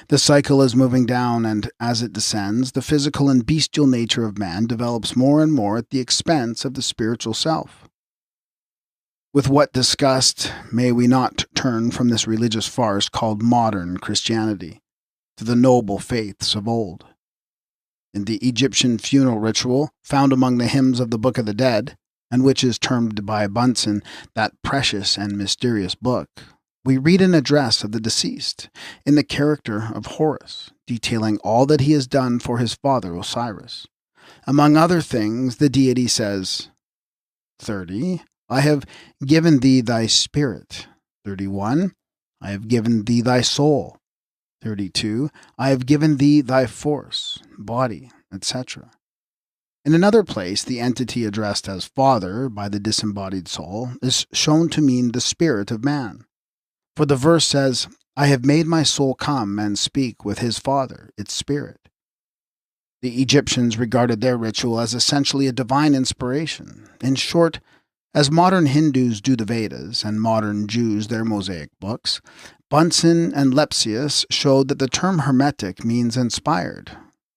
The cycle is moving down, and as it descends, the physical and bestial nature of man develops more and more at the expense of the spiritual self. With what disgust may we not turn from this religious farce called modern Christianity to the noble faiths of old? In the Egyptian funeral ritual, found among the hymns of the Book of the Dead, and which is termed by Bunsen that precious and mysterious book, we read an address of the deceased in the character of Horus, detailing all that he has done for his father Osiris. Among other things, the deity says, 30. I have given thee thy spirit. 31. I have given thee thy soul. 32. I have given thee thy force, body, etc. In another place, the entity addressed as Father by the disembodied soul is shown to mean the spirit of man. For the verse says, I have made my soul come and speak with his father, its spirit. The Egyptians regarded their ritual as essentially a divine inspiration. In short, as modern Hindus do the Vedas and modern Jews their Mosaic books, Bunsen and Lepsius showed that the term hermetic means inspired,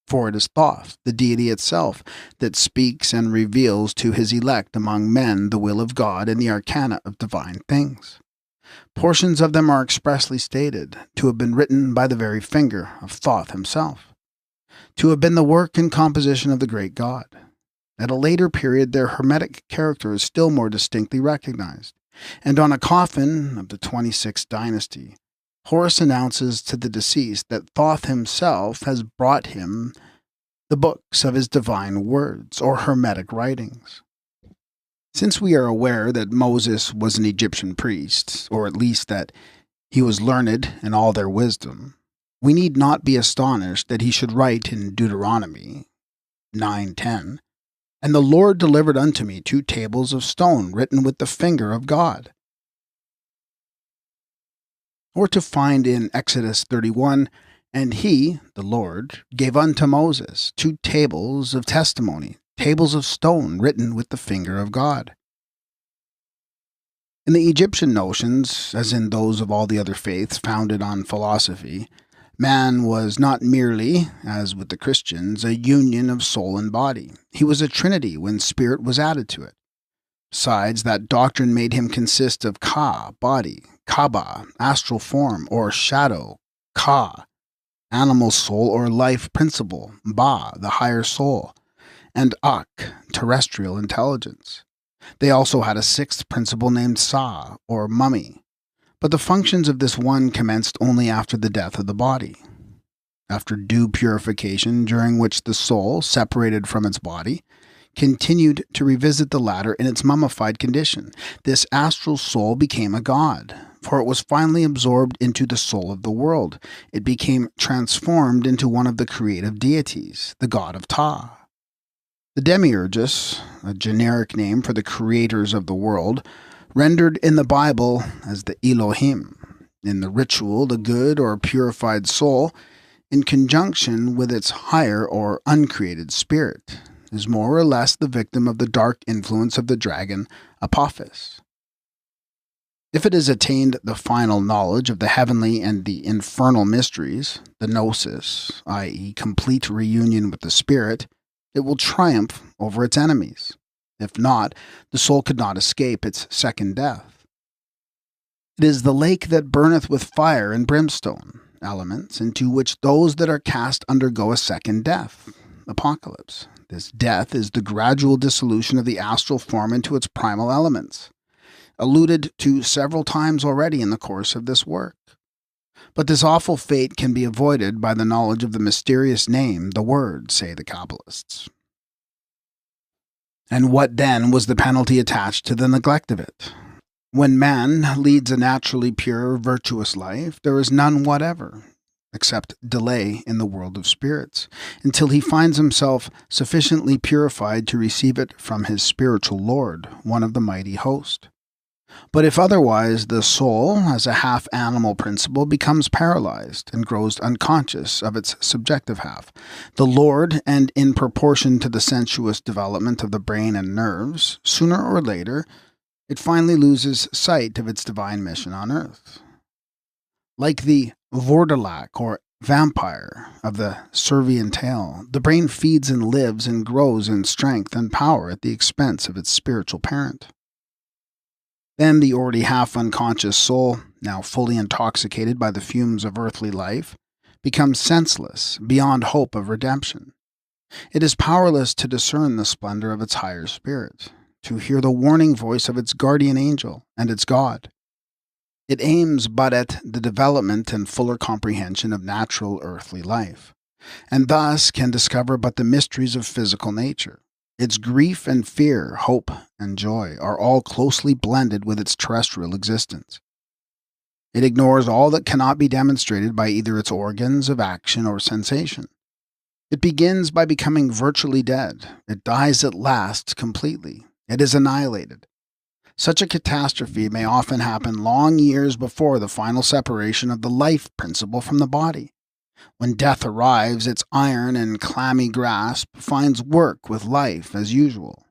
for it is Thoth, the deity itself, that speaks and reveals to his elect among men the will of God and the arcana of divine things. Portions of them are expressly stated to have been written by the very finger of Thoth himself, to have been the work and composition of the great God. At a later period, their hermetic character is still more distinctly recognized, and on a coffin of the 26th dynasty, Horus announces to the deceased that Thoth himself has brought him the books of his divine words, or hermetic writings. Since we are aware that Moses was an Egyptian priest, or at least that he was learned in all their wisdom, we need not be astonished that he should write in Deuteronomy 9:10, And the Lord delivered unto me 2 tables of stone written with the finger of God. Or to find in Exodus 31, And he, the Lord, gave unto Moses 2 tables of testimony, tables of stone written with the finger of God. In the Egyptian notions, as in those of all the other faiths founded on philosophy, man was not merely, as with the Christians, a union of soul and body. He was a trinity when spirit was added to it. Besides, that doctrine made him consist of Ka, body, Kaba, astral form, or shadow, Ka, animal soul or life principle, Ba, the higher soul, and Ak, terrestrial intelligence. They also had a 6th principle named Sa, or mummy, but the functions of this one commenced only after the death of the body. After due purification, during which the soul, separated from its body, continued to revisit the latter in its mummified condition, this astral soul became a god, for it was finally absorbed into the soul of the world. It became transformed into one of the creative deities, the god of Ta. The demiurgus, a generic name for the creators of the world, rendered in the Bible as the Elohim. In the ritual, the good or purified soul, in conjunction with its higher or uncreated spirit, is more or less the victim of the dark influence of the dragon Apophis. If it has attained the final knowledge of the heavenly and the infernal mysteries, the gnosis, i.e., complete reunion with the spirit, it will triumph over its enemies. If not, the soul could not escape its second death. It is the lake that burneth with fire and brimstone, elements, into which those that are cast undergo a second death, apocalypse. This death is the gradual dissolution of the astral form into its primal elements, alluded to several times already in the course of this work. But this awful fate can be avoided by the knowledge of the mysterious name, the Word, say the Kabbalists. And what then was the penalty attached to the neglect of it? When man leads a naturally pure, virtuous life, there is none whatever, except delay in the world of spirits, until he finds himself sufficiently purified to receive it from his spiritual Lord, one of the mighty host. But if otherwise, the soul, as a half-animal principle, becomes paralyzed and grows unconscious of its subjective half. The Lord, and in proportion to the sensuous development of the brain and nerves, sooner or later, it finally loses sight of its divine mission on earth. Like the Vordelak or vampire of the Servian tale, the brain feeds and lives and grows in strength and power at the expense of its spiritual parent. Then the already half-unconscious soul, now fully intoxicated by the fumes of earthly life, becomes senseless, beyond hope of redemption. It is powerless to discern the splendor of its higher spirit, to hear the warning voice of its guardian angel and its God. It aims but at the development and fuller comprehension of natural earthly life, and thus can discover but the mysteries of physical nature. Its grief and fear, hope and joy are all closely blended with its terrestrial existence. It ignores all that cannot be demonstrated by either its organs of action or sensation. It begins by becoming virtually dead. It dies at last completely. It is annihilated. Such a catastrophe may often happen long years before the final separation of the life principle from the body. When death arrives, its iron and clammy grasp finds work with life as usual.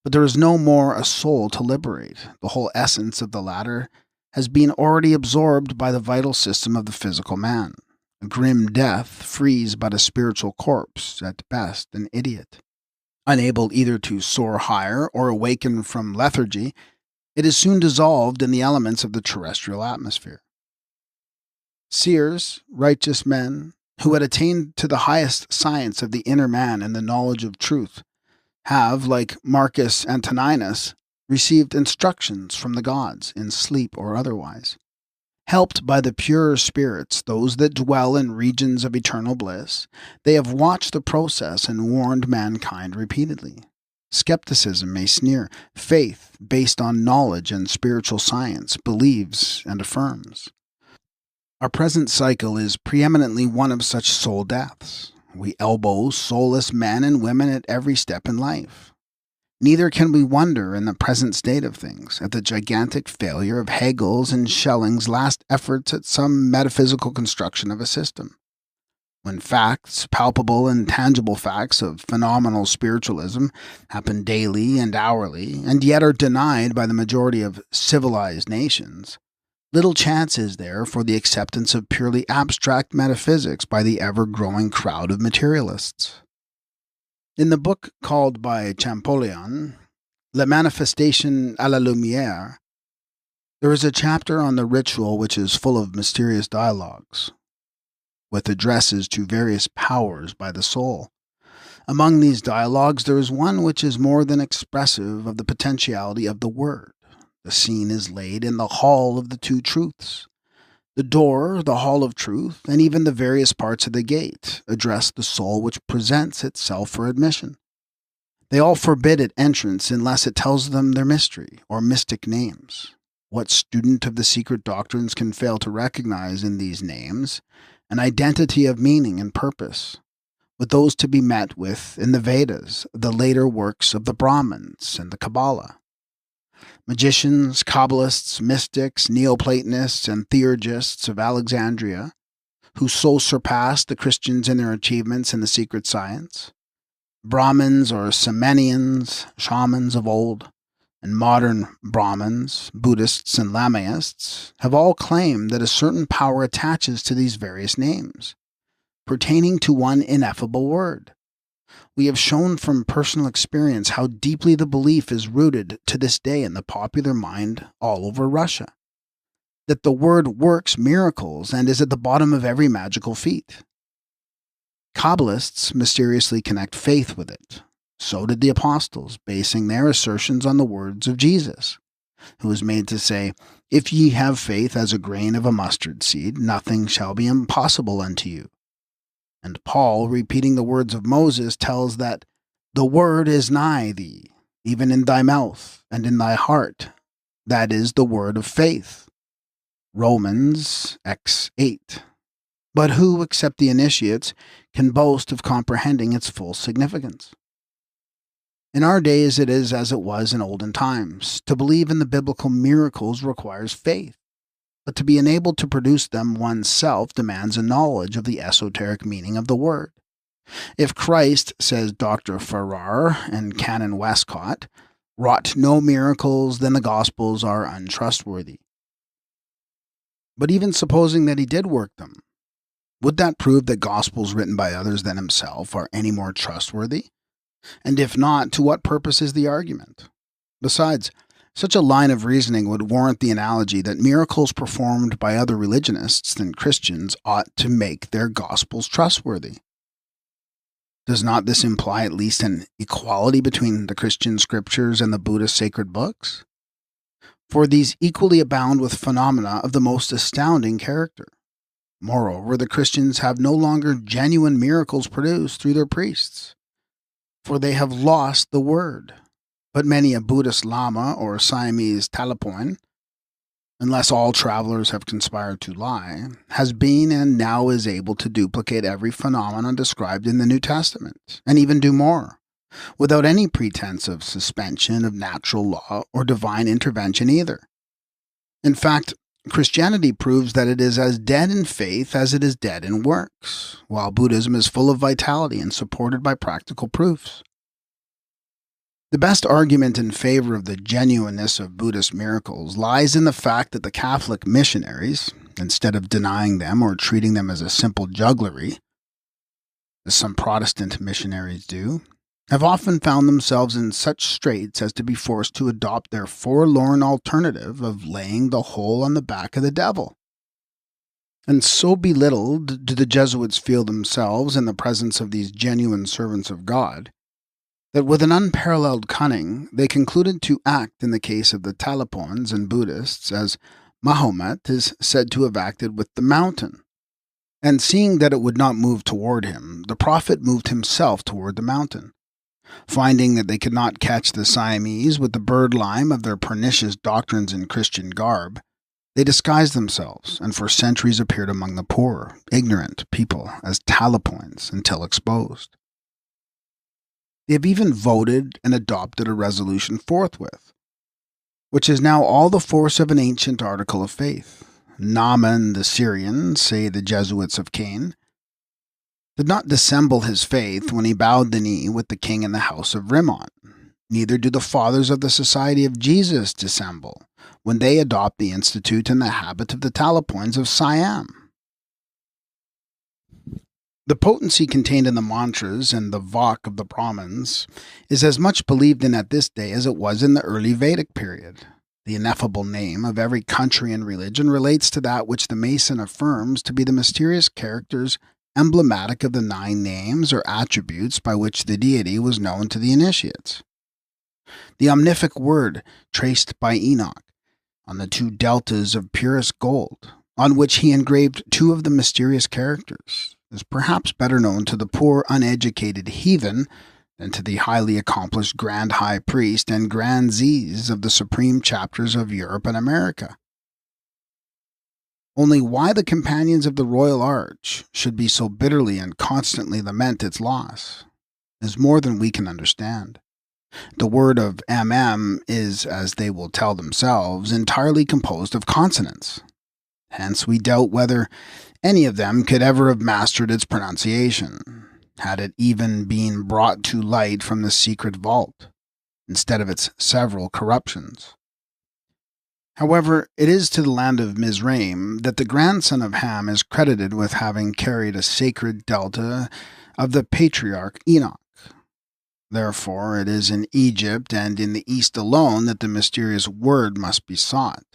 But there is no more a soul to liberate. The whole essence of the latter has been already absorbed by the vital system of the physical man. A grim death frees but a spiritual corpse, at best an idiot. Unable either to soar higher or awaken from lethargy, it is soon dissolved in the elements of the terrestrial atmosphere. Seers, righteous men, who had attained to the highest science of the inner man and the knowledge of truth, have, like Marcus Antoninus, received instructions from the gods, in sleep or otherwise. Helped by the purer spirits, those that dwell in regions of eternal bliss, they have watched the process and warned mankind repeatedly. Skepticism may sneer. Faith, based on knowledge and spiritual science, believes and affirms. Our present cycle is preeminently one of such soul deaths. We elbow soulless men and women at every step in life. Neither can we wonder in the present state of things at the gigantic failure of Hegel's and Schelling's last efforts at some metaphysical construction of a system. When facts, palpable and tangible facts of phenomenal spiritualism, happen daily and hourly, and yet are denied by the majority of civilized nations, little chance is there for the acceptance of purely abstract metaphysics by the ever-growing crowd of materialists. In the book called by Champollion, La Manifestation à la Lumière, there is a chapter on the ritual which is full of mysterious dialogues, with addresses to various powers by the soul. Among these dialogues there is one which is more than expressive of the potentiality of the word. The scene is laid in the hall of the two truths. The door, the hall of truth, and even the various parts of the gate address the soul which presents itself for admission. They all forbid it entrance unless it tells them their mystery or mystic names. What student of the secret doctrines can fail to recognize in these names an identity of meaning and purpose, with those to be met with in the Vedas, the later works of the Brahmins and the Kabbalah? Magicians, Kabbalists, mystics, Neoplatonists, and theurgists of Alexandria, who so surpassed the Christians in their achievements in the secret science, Brahmins or Semenians, shamans of old, and modern Brahmins, Buddhists, and Lamaists, have all claimed that a certain power attaches to these various names, pertaining to one ineffable word. We have shown from personal experience how deeply the belief is rooted to this day in the popular mind all over Russia. that the word works miracles and is at the bottom of every magical feat. Kabbalists mysteriously connect faith with it. So did the apostles, basing their assertions on the words of Jesus, who was made to say, "If ye have faith as a grain of a mustard seed, nothing shall be impossible unto you." And Paul, repeating the words of Moses, tells that the word is nigh thee, even in thy mouth and in thy heart. That is the word of faith. Romans X 8. But who, except the initiates, can boast of comprehending its full significance? In our days, it is as it was in olden times. To believe in the biblical miracles requires faith, but to be enabled to produce them oneself demands a knowledge of the esoteric meaning of the word. If Christ, says Dr. Farrar and Canon Westcott, wrought no miracles, then the Gospels are untrustworthy. But even supposing that he did work them, would that prove that Gospels written by others than himself are any more trustworthy? And if not, to what purpose is the argument? Besides, such a line of reasoning would warrant the analogy that miracles performed by other religionists than Christians ought to make their Gospels trustworthy. Does not this imply at least an equality between the Christian scriptures and the Buddhist sacred books? For these equally abound with phenomena of the most astounding character. Moreover, the Christians have no longer genuine miracles produced through their priests, for they have lost the word. But many a Buddhist Lama or Siamese Talapoin, unless all travelers have conspired to lie, has been and now is able to duplicate every phenomenon described in the New Testament, and even do more, without any pretense of suspension of natural law or divine intervention either. In fact, Christianity proves that it is as dead in faith as it is dead in works, while Buddhism is full of vitality and supported by practical proofs. The best argument in favor of the genuineness of Buddhist miracles lies in the fact that the Catholic missionaries, instead of denying them or treating them as a simple jugglery, as some Protestant missionaries do, have often found themselves in such straits as to be forced to adopt their forlorn alternative of laying the whole on the back of the devil. And so belittled do the Jesuits feel themselves in the presence of these genuine servants of God, that with an unparalleled cunning they concluded to act in the case of the Talipons and Buddhists as Mahomet is said to have acted with the mountain. And seeing that it would not move toward him, the prophet moved himself toward the mountain. Finding that they could not catch the Siamese with the bird-lime of their pernicious doctrines in Christian garb, they disguised themselves and for centuries appeared among the poor, ignorant people as Talapoins until exposed. They have even voted and adopted a resolution forthwith, which is now all the force of an ancient article of faith. Naaman the Syrian, say the Jesuits of Cain, did not dissemble his faith when he bowed the knee with the king in the house of Rimmon. Neither do the fathers of the Society of Jesus dissemble when they adopt the institute and the habit of the Talapoins of Siam. The potency contained in the mantras and the Vak of the Brahmins is as much believed in at this day as it was in the early Vedic period. The ineffable name of every country and religion relates to that which the Mason affirms to be the mysterious characters emblematic of the 9 names or attributes by which the deity was known to the initiates. The omnific word traced by Enoch on the 2 deltas of purest gold, on which he engraved 2 of the mysterious characters, is perhaps better known to the poor uneducated heathen than to the highly accomplished Grand High Priest and Grandees of the supreme chapters of Europe and America. Only why the companions of the Royal Arch should be so bitterly and constantly lament its loss is more than we can understand. The word of MM is, as they will tell themselves, entirely composed of consonants. Hence we doubt whether any of them could ever have mastered its pronunciation, had it even been brought to light from the secret vault, instead of its several corruptions. However, it is to the land of Mizraim that the grandson of Ham is credited with having carried a sacred delta of the patriarch Enoch. Therefore, it is in Egypt and in the East alone that the mysterious word must be sought.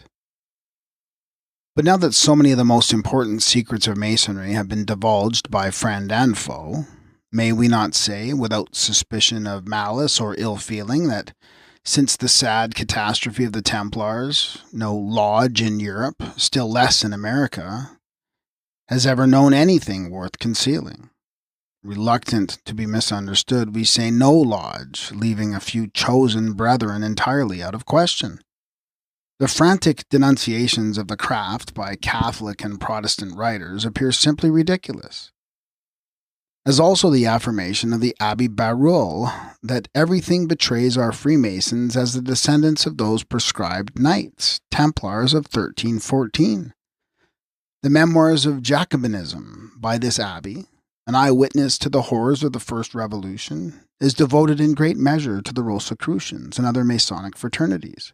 But now that so many of the most important secrets of Masonry have been divulged by friend and foe, may we not say, without suspicion of malice or ill feeling, that since the sad catastrophe of the Templars, no lodge in Europe, still less in America, has ever known anything worth concealing? Reluctant to be misunderstood, we say no lodge, leaving a few chosen brethren entirely out of question. The frantic denunciations of the craft by Catholic and Protestant writers appear simply ridiculous, as also the affirmation of the Abbé Barruel that everything betrays our Freemasons as the descendants of those proscribed Knights, Templars of 1314. The Memoirs of Jacobinism by this abbé, an eyewitness to the horrors of the First Revolution, is devoted in great measure to the Rosicrucians and other Masonic fraternities.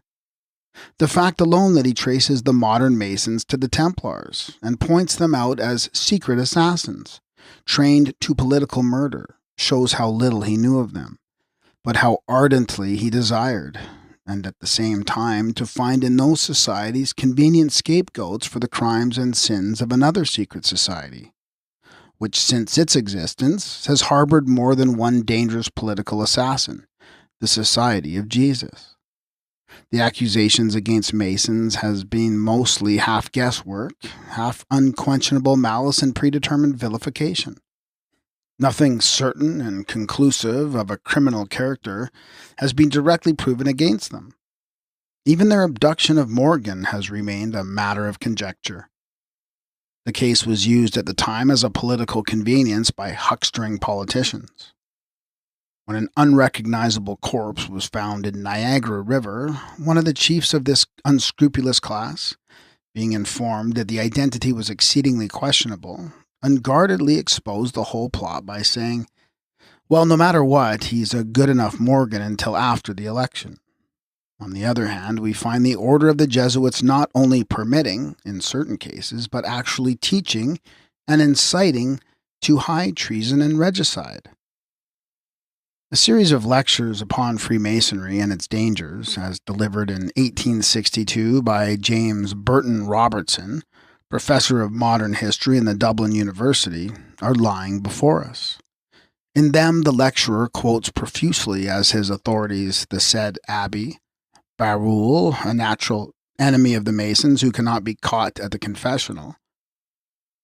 The fact alone that he traces the modern Masons to the Templars and points them out as secret assassins, trained to political murder, shows how little he knew of them, but how ardently he desired, and at the same time to find in those societies convenient scapegoats for the crimes and sins of another secret society, which since its existence has harbored more than one dangerous political assassin, the Society of Jesus. The accusations against Masons has been mostly half guesswork, half unquestionable malice and predetermined vilification. Nothing certain and conclusive of a criminal character has been directly proven against them. Even their abduction of Morgan has remained a matter of conjecture. The case was used at the time as a political convenience by huckstering politicians. When an unrecognizable corpse was found in Niagara River, one of the chiefs of this unscrupulous class, being informed that the identity was exceedingly questionable, unguardedly exposed the whole plot by saying, "Well, no matter what, he's a good enough Morgan until after the election." On the other hand, we find the order of the Jesuits not only permitting, in certain cases, but actually teaching and inciting to high treason and regicide. A series of lectures upon Freemasonry and its dangers, as delivered in 1862 by James Burton Robertson, professor of modern history in the Dublin University, are lying before us. In them, the lecturer quotes profusely as his authorities the said Abbé Barruel, a natural enemy of the Masons who cannot be caught at the confessional,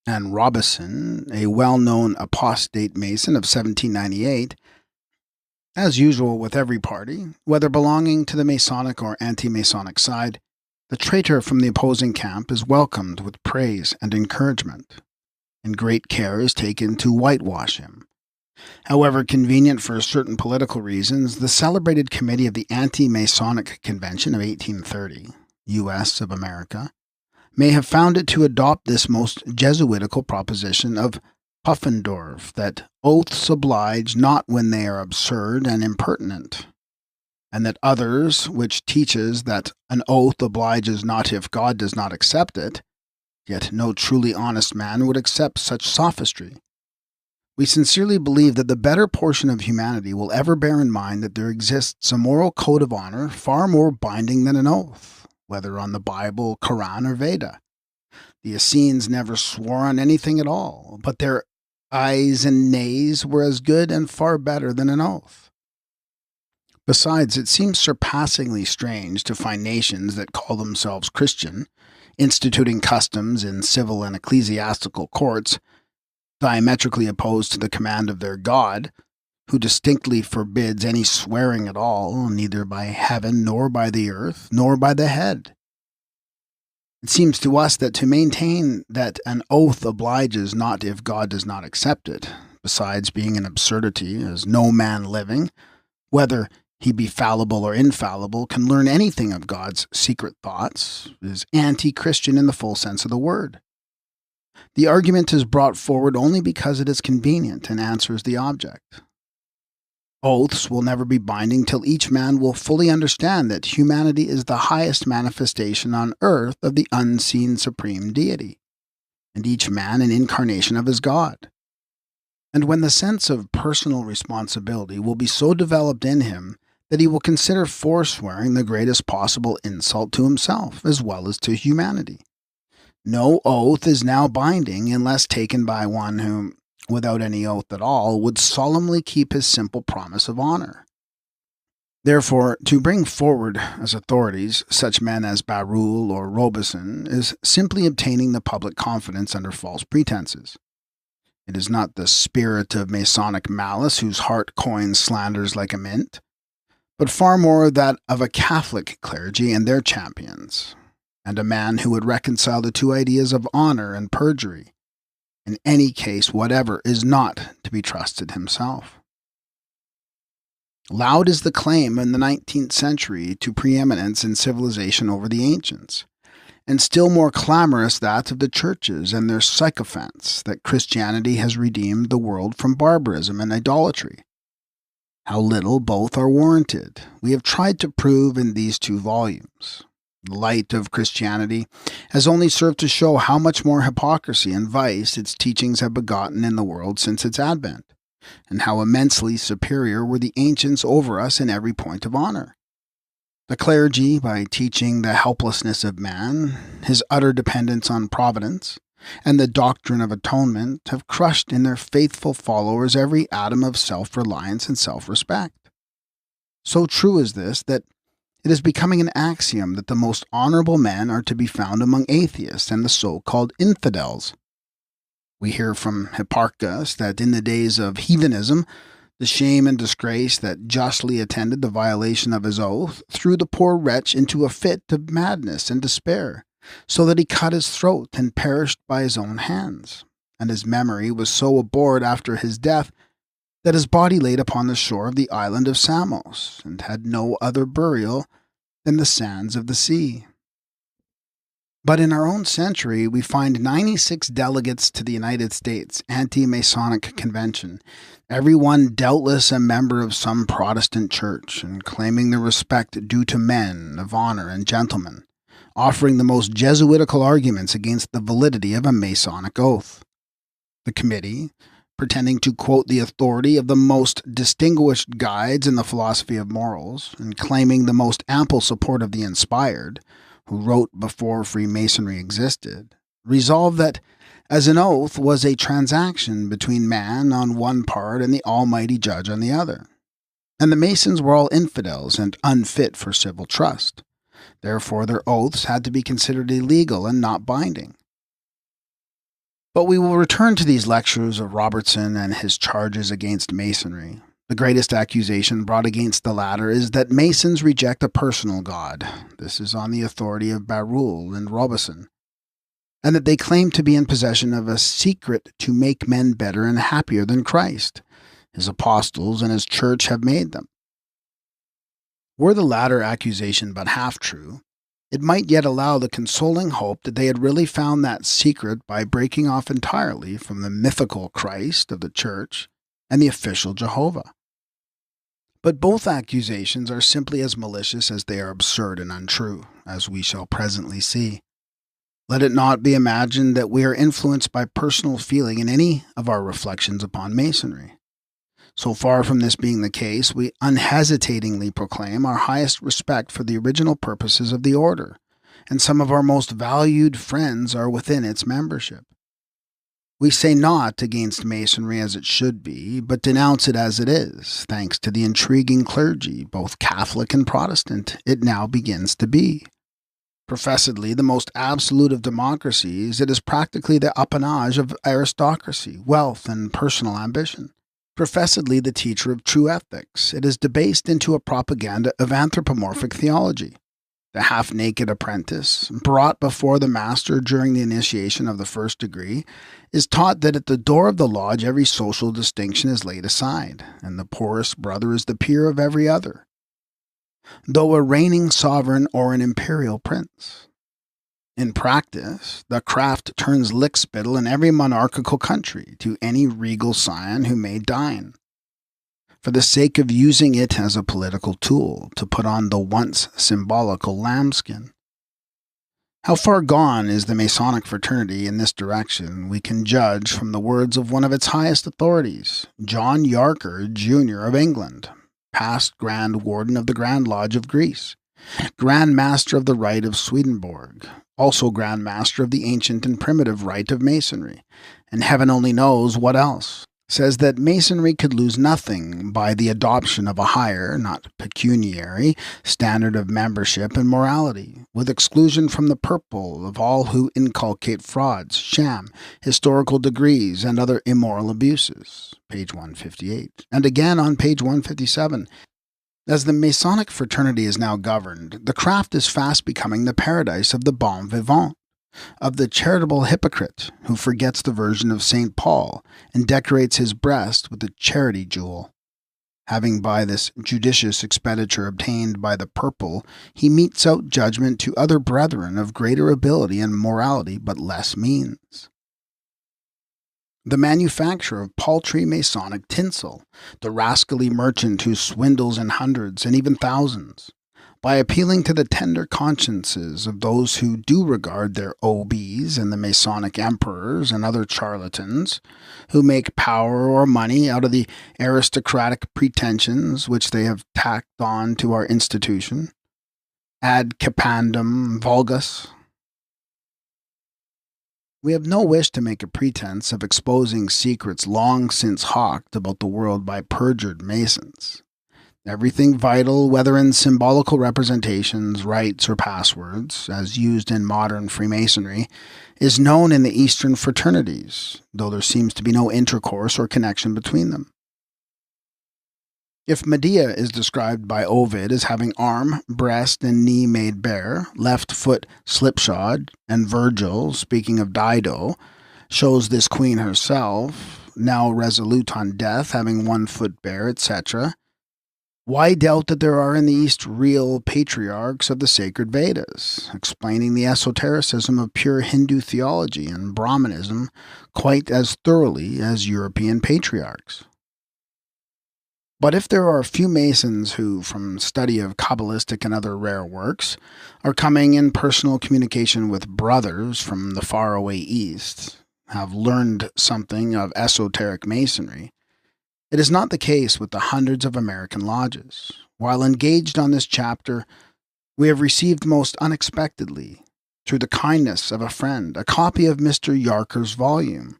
and Robison, a well-known apostate Mason of 1798. As usual with every party, whether belonging to the Masonic or anti-Masonic side, the traitor from the opposing camp is welcomed with praise and encouragement, and great care is taken to whitewash him. However convenient for certain political reasons, the celebrated committee of the Anti-Masonic Convention of 1830, U.S. of America, may have found it to adopt this most Jesuitical proposition of Puffendorf, that oaths oblige not when they are absurd and impertinent, and that others, which teaches that an oath obliges not if God does not accept it, yet no truly honest man would accept such sophistry. We sincerely believe that the better portion of humanity will ever bear in mind that there exists a moral code of honor far more binding than an oath, whether on the Bible, Quran, or Veda. The Essenes never swore on anything at all, but their ayes and nays were as good and far better than an oath. Besides, it seems surpassingly strange to find nations that call themselves Christian, instituting customs in civil and ecclesiastical courts, diametrically opposed to the command of their God, who distinctly forbids any swearing at all, neither by heaven, nor by the earth, nor by the head. It seems to us that to maintain that an oath obliges not if God does not accept it, besides being an absurdity, as no man living, whether he be fallible or infallible, can learn anything of God's secret thoughts, is anti-Christian in the full sense of the word. The argument is brought forward only because it is convenient and answers the object. Oaths will never be binding till each man will fully understand that humanity is the highest manifestation on earth of the unseen supreme deity, and each man an incarnation of his God. And when the sense of personal responsibility will be so developed in him that he will consider forswearing the greatest possible insult to himself as well as to humanity, No oath is now binding unless taken by one who, without any oath at all, would solemnly keep his simple promise of honor. Therefore, to bring forward as authorities such men as Barruel or Robeson is simply obtaining the public confidence under false pretenses. It is not the spirit of Masonic malice whose heart coins slanders like a mint, but far more that of a Catholic clergy and their champions, and a man who would reconcile the two ideas of honor and perjury. In any case whatever is not to be trusted himself. Loud is the claim in the 19th century to preeminence in civilization over the ancients, and still more clamorous that of the churches and their sycophants that Christianity has redeemed the world from barbarism and idolatry. How little both are warranted, we have tried to prove in these 2 volumes. The light of Christianity has only served to show how much more hypocrisy and vice its teachings have begotten in the world since its advent, and how immensely superior were the ancients over us in every point of honor. The clergy, by teaching the helplessness of man, his utter dependence on providence, and the doctrine of atonement, have crushed in their faithful followers every atom of self-reliance and self-respect. So true is this that it is becoming an axiom that the most honorable men are to be found among atheists and the so-called infidels. We hear from Hipparchus that in the days of heathenism, the shame and disgrace that justly attended the violation of his oath threw the poor wretch into a fit of madness and despair, so that he cut his throat and perished by his own hands, and his memory was so abhorred after his death that his body laid upon the shore of the island of Samos, and had no other burial than the sands of the sea. But in our own century, we find 96 delegates to the United States Anti-Masonic Convention, every one doubtless a member of some Protestant church, and claiming the respect due to men of honor and gentlemen, offering the most Jesuitical arguments against the validity of a Masonic oath. The committee, pretending to quote the authority of the most distinguished guides in the philosophy of morals, and claiming the most ample support of the inspired, who wrote before Freemasonry existed, resolved that, as an oath was a transaction between man on one part and the Almighty Judge on the other, and the Masons were all infidels and unfit for civil trust. Therefore their oaths had to be considered illegal and not binding. But we will return to these lectures of Robertson and his charges against Masonry. The greatest accusation brought against the latter is that Masons reject a personal God. This is on the authority of Barruel and Robeson, and that they claim to be in possession of a secret to make men better and happier than Christ, his apostles, and his church have made them. Were the latter accusation but half true, it might yet allow the consoling hope that they had really found that secret by breaking off entirely from the mythical Christ of the Church and the official Jehovah. But both accusations are simply as malicious as they are absurd and untrue, as we shall presently see. Let it not be imagined that we are influenced by personal feeling in any of our reflections upon Masonry. So far from this being the case, we unhesitatingly proclaim our highest respect for the original purposes of the order, and some of our most valued friends are within its membership. We say not against Masonry as it should be, but denounce it as it is, thanks to the intriguing clergy, both Catholic and Protestant, it now begins to be. Professedly the most absolute of democracies, it is practically the appanage of aristocracy, wealth, and personal ambition. Professedly the teacher of true ethics, it is debased into a propaganda of anthropomorphic theology. The half-naked apprentice, brought before the master during the initiation of the first degree, is taught that at the door of the lodge every social distinction is laid aside, and the poorest brother is the peer of every other, though a reigning sovereign or an imperial prince. In practice, the craft turns lickspittle in every monarchical country to any regal scion who may deign, for the sake of using it as a political tool to put on the once symbolical lambskin. How far gone is the Masonic fraternity in this direction we can judge from the words of one of its highest authorities, John Yarker, Jr. of England, past Grand Warden of the Grand Lodge of Greece, Grand Master of the Rite of Swedenborg, also Grand Master of the ancient and primitive rite of Masonry, and heaven only knows what else, says that Masonry could lose nothing by the adoption of a higher, not pecuniary, standard of membership and morality, with exclusion from the purple of all who inculcate frauds, sham, historical degrees, and other immoral abuses. Page 158. And again on page 157. As the Masonic fraternity is now governed, the craft is fast becoming the paradise of the bon vivant, of the charitable hypocrite who forgets the version of St. Paul and decorates his breast with a charity jewel. Having by this judicious expenditure obtained by the purple, he metes out judgment to other brethren of greater ability and morality but less means. The manufacture of paltry Masonic tinsel, the rascally merchant who swindles in hundreds and even thousands, by appealing to the tender consciences of those who do regard their OBs and the Masonic emperors and other charlatans, who make power or money out of the aristocratic pretensions which they have tacked on to our institution, ad capandum vulgus. We have no wish to make a pretense of exposing secrets long since hawked about the world by perjured Masons. Everything vital, whether in symbolical representations, rites, or passwords, as used in modern Freemasonry, is known in the Eastern fraternities, though there seems to be no intercourse or connection between them. If Medea is described by Ovid as having arm, breast, and knee made bare, left foot slipshod, and Virgil, speaking of Dido, shows this queen herself, now resolute on death, having one foot bare, etc., why doubt that there are in the East real patriarchs of the sacred Vedas, explaining the esotericism of pure Hindu theology and Brahmanism quite as thoroughly as European patriarchs? But if there are a few Masons who, from study of Kabbalistic and other rare works, are coming in personal communication with brothers from the faraway East, have learned something of esoteric Masonry, it is not the case with the hundreds of American lodges. While engaged on this chapter, we have received most unexpectedly, through the kindness of a friend, a copy of Mr. Yarker's volume,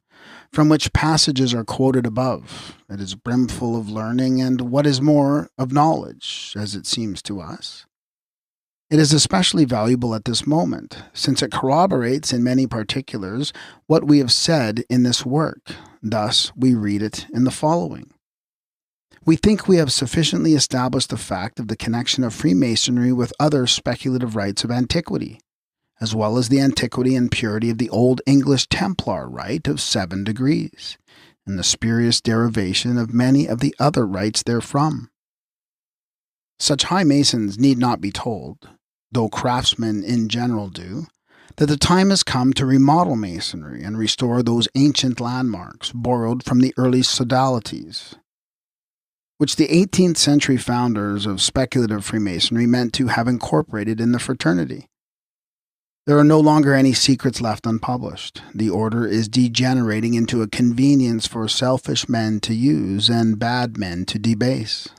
from which passages are quoted above. It is brimful of learning and, what is more, of knowledge, as it seems to us. It is especially valuable at this moment, since it corroborates in many particulars what we have said in this work. Thus, we read it in the following. We think we have sufficiently established the fact of the connection of Freemasonry with other speculative rites of antiquity, as well as the antiquity and purity of the Old English Templar rite of 7 degrees, and the spurious derivation of many of the other rites therefrom. Such high Masons need not be told, though craftsmen in general do, that the time has come to remodel Masonry and restore those ancient landmarks borrowed from the early sodalities, which the 18th century founders of speculative Freemasonry meant to have incorporated in the fraternity. There are no longer any secrets left unpublished. The order is degenerating into a convenience for selfish men to use and bad men to debase.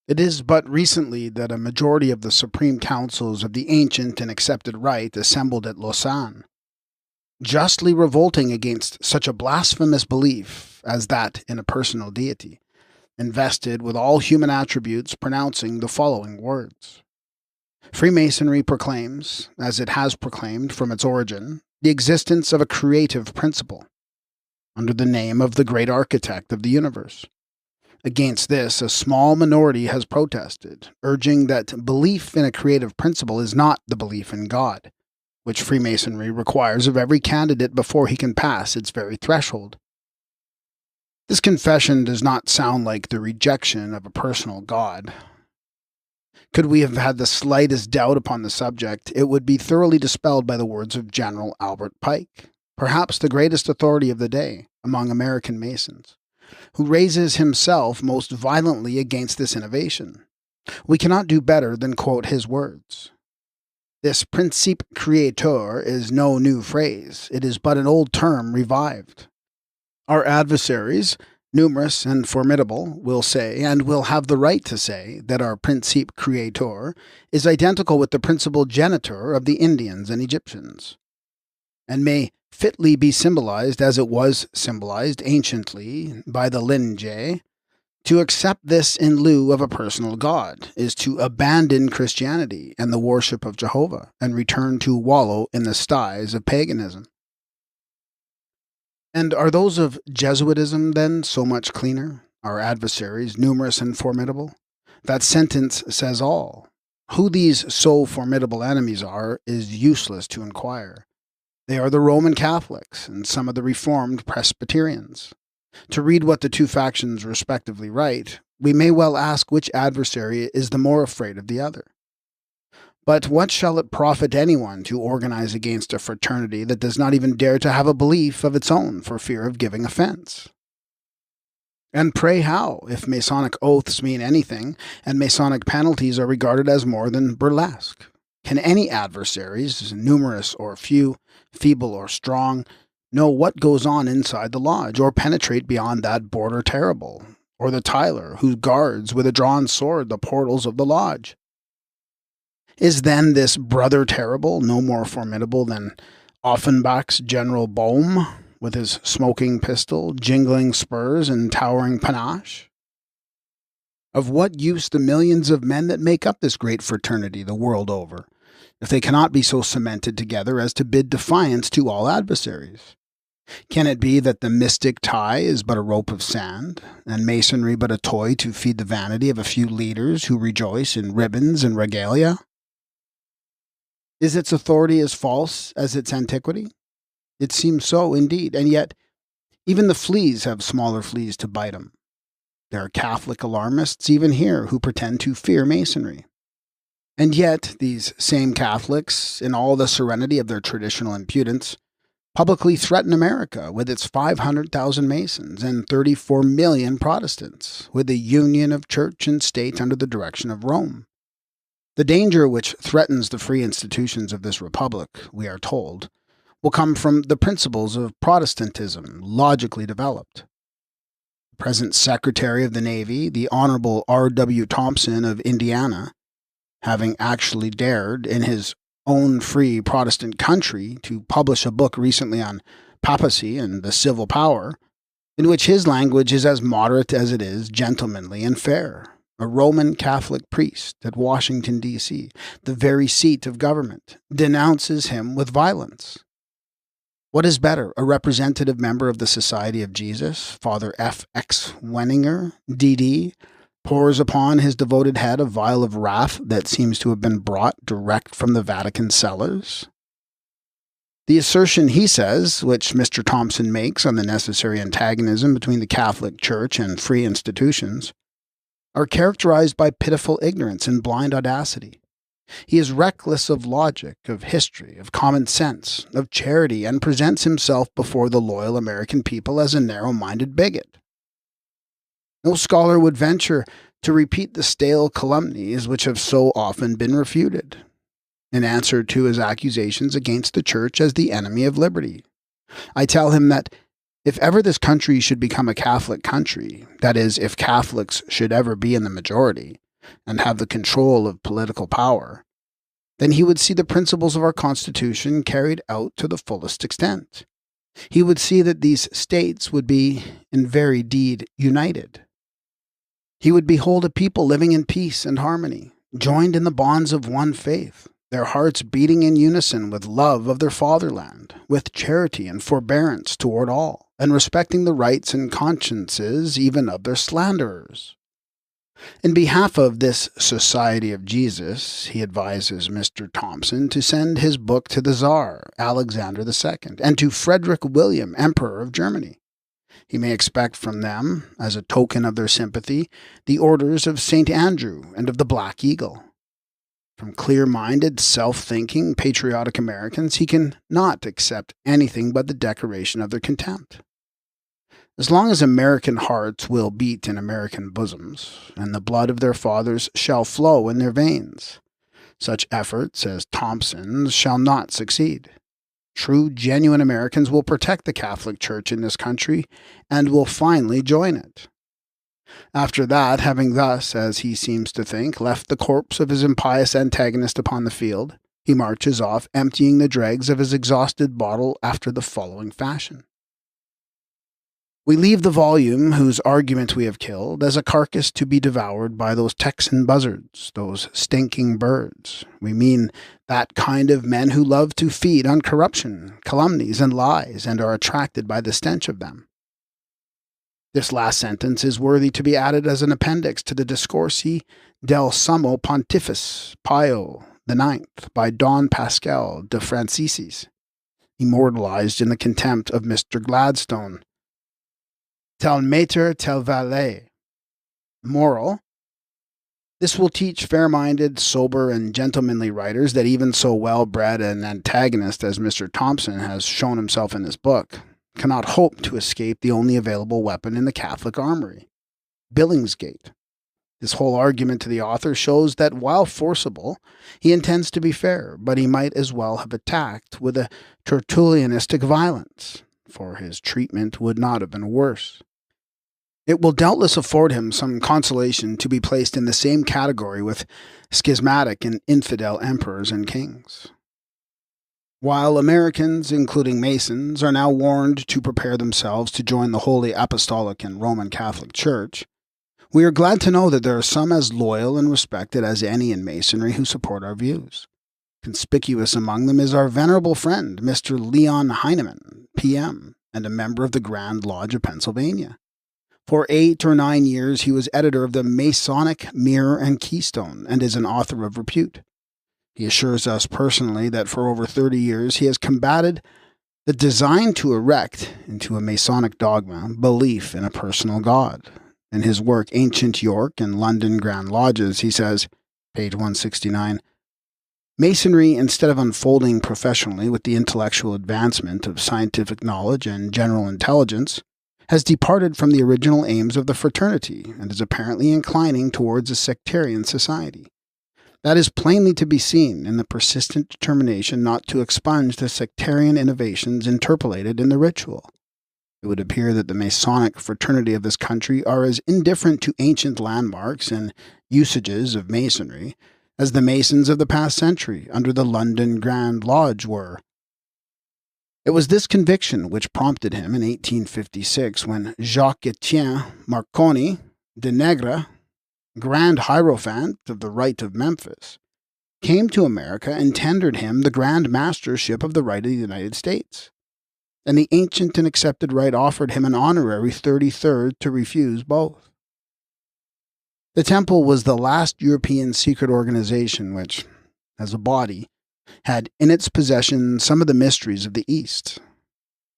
It is but recently that a majority of the supreme councils of the ancient and accepted rite assembled at Lausanne, justly revolting against such a blasphemous belief as that in a personal deity, invested with all human attributes, pronouncing the following words. Freemasonry proclaims, as it has proclaimed from its origin, the existence of a creative principle, under the name of the great architect of the universe. Against this, a small minority has protested, urging that belief in a creative principle is not the belief in God, which Freemasonry requires of every candidate before he can pass its very threshold. This confession does not sound like the rejection of a personal God. Could we have had the slightest doubt upon the subject, it would be thoroughly dispelled by the words of General Albert Pike, perhaps the greatest authority of the day among American Masons, who raises himself most violently against this innovation. We cannot do better than quote his words. This principe créateur is no new phrase. It is but an old term revived. Our adversaries, numerous and formidable, will say, and will have the right to say, that our principe creator is identical with the principal genitor of the Indians and Egyptians, and may fitly be symbolized as it was symbolized anciently by the Linje. To accept this in lieu of a personal God is to abandon Christianity and the worship of Jehovah and return to wallow in the styes of paganism. And are those of Jesuitism then so much cleaner, our adversaries numerous and formidable? That sentence says all. Who these so formidable enemies are is useless to inquire. They are the Roman Catholics and some of the Reformed Presbyterians. To read what the two factions respectively write, we may well ask which adversary is the more afraid of the other. But what shall it profit anyone to organize against a fraternity that does not even dare to have a belief of its own for fear of giving offense? And pray how, if Masonic oaths mean anything, and Masonic penalties are regarded as more than burlesque? Can any adversaries, numerous or few, feeble or strong, know what goes on inside the lodge, or penetrate beyond that border terrible, or the Tyler, who guards with a drawn sword the portals of the lodge? Is then this brother terrible no more formidable than Offenbach's General Bohm, with his smoking pistol, jingling spurs, and towering panache? Of what use the millions of men that make up this great fraternity the world over, if they cannot be so cemented together as to bid defiance to all adversaries? Can it be that the mystic tie is but a rope of sand, and masonry but a toy to feed the vanity of a few leaders who rejoice in ribbons and regalia? Is its authority as false as its antiquity? It seems so, indeed, and yet even the fleas have smaller fleas to bite them. There are Catholic alarmists even here who pretend to fear masonry. And yet these same Catholics, in all the serenity of their traditional impudence, publicly threaten America with its 500,000 Masons and 34 million Protestants, with the union of church and state under the direction of Rome. The danger which threatens the free institutions of this republic, we are told, will come from the principles of Protestantism logically developed. The present Secretary of the Navy, the Honorable R.W. Thompson of Indiana, having actually dared, in his own free Protestant country, to publish a book recently on papacy and the civil power, in which his language is as moderate as it is gentlemanly and fair. A Roman Catholic priest at Washington, D.C., the very seat of government, denounces him with violence. What is better, a representative member of the Society of Jesus, Father F. X. Wenninger, D.D., pours upon his devoted head a vial of wrath that seems to have been brought direct from the Vatican cellars? The assertion, he says, which Mr. Thompson makes on the necessary antagonism between the Catholic Church and free institutions, are characterized by pitiful ignorance and blind audacity. He is reckless of logic, of history, of common sense, of charity, and presents himself before the loyal American people as a narrow-minded bigot. No scholar would venture to repeat the stale calumnies which have so often been refuted, in answer to his accusations against the Church as the enemy of liberty. I tell him that if ever this country should become a Catholic country, that is, if Catholics should ever be in the majority and have the control of political power, then he would see the principles of our Constitution carried out to the fullest extent. He would see that these states would be, in very deed, united. He would behold a people living in peace and harmony, joined in the bonds of one faith, their hearts beating in unison with love of their fatherland, with charity and forbearance toward all, and respecting the rights and consciences even of their slanderers. In behalf of this Society of Jesus, he advises Mr. Thompson to send his book to the Tsar, Alexander II, and to Frederick William, Emperor of Germany. He may expect from them, as a token of their sympathy, the orders of St. Andrew and of the Black Eagle. From clear-minded, self-thinking, patriotic Americans, he can not accept anything but the declaration of their contempt. As long as American hearts will beat in American bosoms, and the blood of their fathers shall flow in their veins, such efforts as Thompson's shall not succeed. True, genuine Americans will protect the Catholic Church in this country and will finally join it. After that, having thus, as he seems to think, left the corpse of his impious antagonist upon the field, he marches off, emptying the dregs of his exhausted bottle after the following fashion. We leave the volume whose argument we have killed as a carcass to be devoured by those Texan buzzards, those stinking birds. We mean that kind of men who love to feed on corruption, calumnies, and lies, and are attracted by the stench of them. This last sentence is worthy to be added as an appendix to the Discorsi del Sommo Pontifice Pio IX by Don Pascal de Francisis, immortalized in the contempt of Mr. Gladstone. Tel mater, tel valet. Moral: this will teach fair-minded, sober, and gentlemanly writers that even so well-bred an antagonist as Mr. Thompson has shown himself in this book cannot hope to escape the only available weapon in the Catholic armory, Billingsgate. This whole argument to the author shows that while forcible, he intends to be fair, but he might as well have attacked with a Tertullianistic violence, for his treatment would not have been worse. It will doubtless afford him some consolation to be placed in the same category with schismatic and infidel emperors and kings. While Americans, including Masons, are now warned to prepare themselves to join the Holy Apostolic and Roman Catholic Church, we are glad to know that there are some as loyal and respected as any in Masonry who support our views. Conspicuous among them is our venerable friend, Mr. Leon Heinemann, P.M., and a member of the Grand Lodge of Pennsylvania. For 8 or 9 years he was editor of the Masonic Mirror and Keystone, and is an author of repute. He assures us personally that for over 30 years he has combated the design to erect into a Masonic dogma belief in a personal God. In his work Ancient York and London Grand Lodges, he says, page 169, Masonry, instead of unfolding professionally with the intellectual advancement of scientific knowledge and general intelligence, has departed from the original aims of the fraternity and is apparently inclining towards a sectarian society. That is plainly to be seen in the persistent determination not to expunge the sectarian innovations interpolated in the ritual. It would appear that the Masonic fraternity of this country are as indifferent to ancient landmarks and usages of Masonry as the Masons of the past century under the London Grand Lodge were. It was this conviction which prompted him in 1856 when Jacques-Étienne Marconi de Negre, Grand Hierophant of the Rite of Memphis, came to America and tendered him the Grand Mastership of the Rite of the United States. And the ancient and accepted rite offered him an honorary 33rd to refuse both. The Temple was the last European secret organization which, as a body, had in its possession some of the mysteries of the East.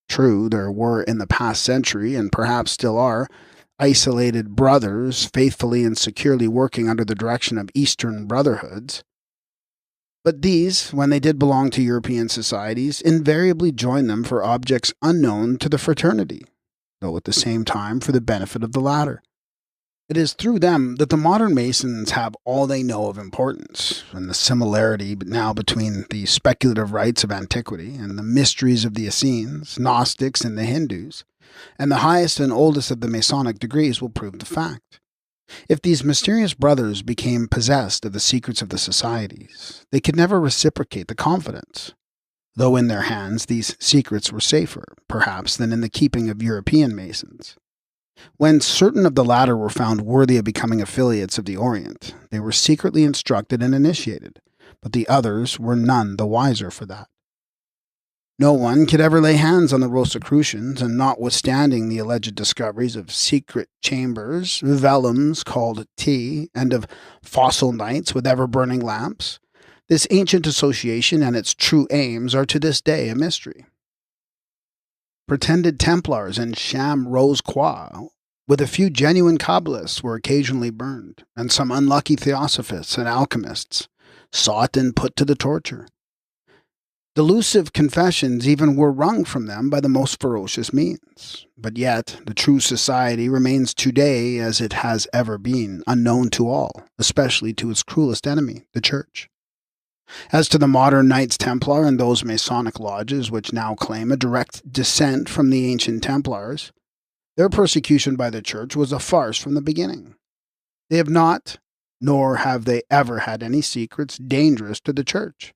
True, there were in the past century, and perhaps still are, isolated brothers faithfully and securely working under the direction of Eastern brotherhoods. But these, when they did belong to European societies, invariably joined them for objects unknown to the fraternity, though at the same time for the benefit of the latter. It is through them that the modern Masons have all they know of importance, and the similarity now between the speculative rites of antiquity and the mysteries of the Essenes, Gnostics, and the Hindus, and the highest and oldest of the Masonic degrees will prove the fact. If these mysterious brothers became possessed of the secrets of the societies, they could never reciprocate the confidence, though in their hands these secrets were safer, perhaps, than in the keeping of European Masons. When certain of the latter were found worthy of becoming affiliates of the Orient, they were secretly instructed and initiated, but the others were none the wiser for that. No one could ever lay hands on the Rosicrucians, and notwithstanding the alleged discoveries of secret chambers, vellums called tea, and of fossil nights with ever-burning lamps, this ancient association and its true aims are to this day a mystery. Pretended Templars and sham Rose-Croix, with a few genuine Kabbalists, were occasionally burned, and some unlucky Theosophists and alchemists sought and put to the torture. Delusive confessions even were wrung from them by the most ferocious means. But yet, the true society remains today, as it has ever been, unknown to all, especially to its cruelest enemy, the Church. As to the modern Knights Templar and those Masonic lodges which now claim a direct descent from the ancient Templars, their persecution by the Church was a farce from the beginning. They have not, nor have they ever had any secrets dangerous to the Church.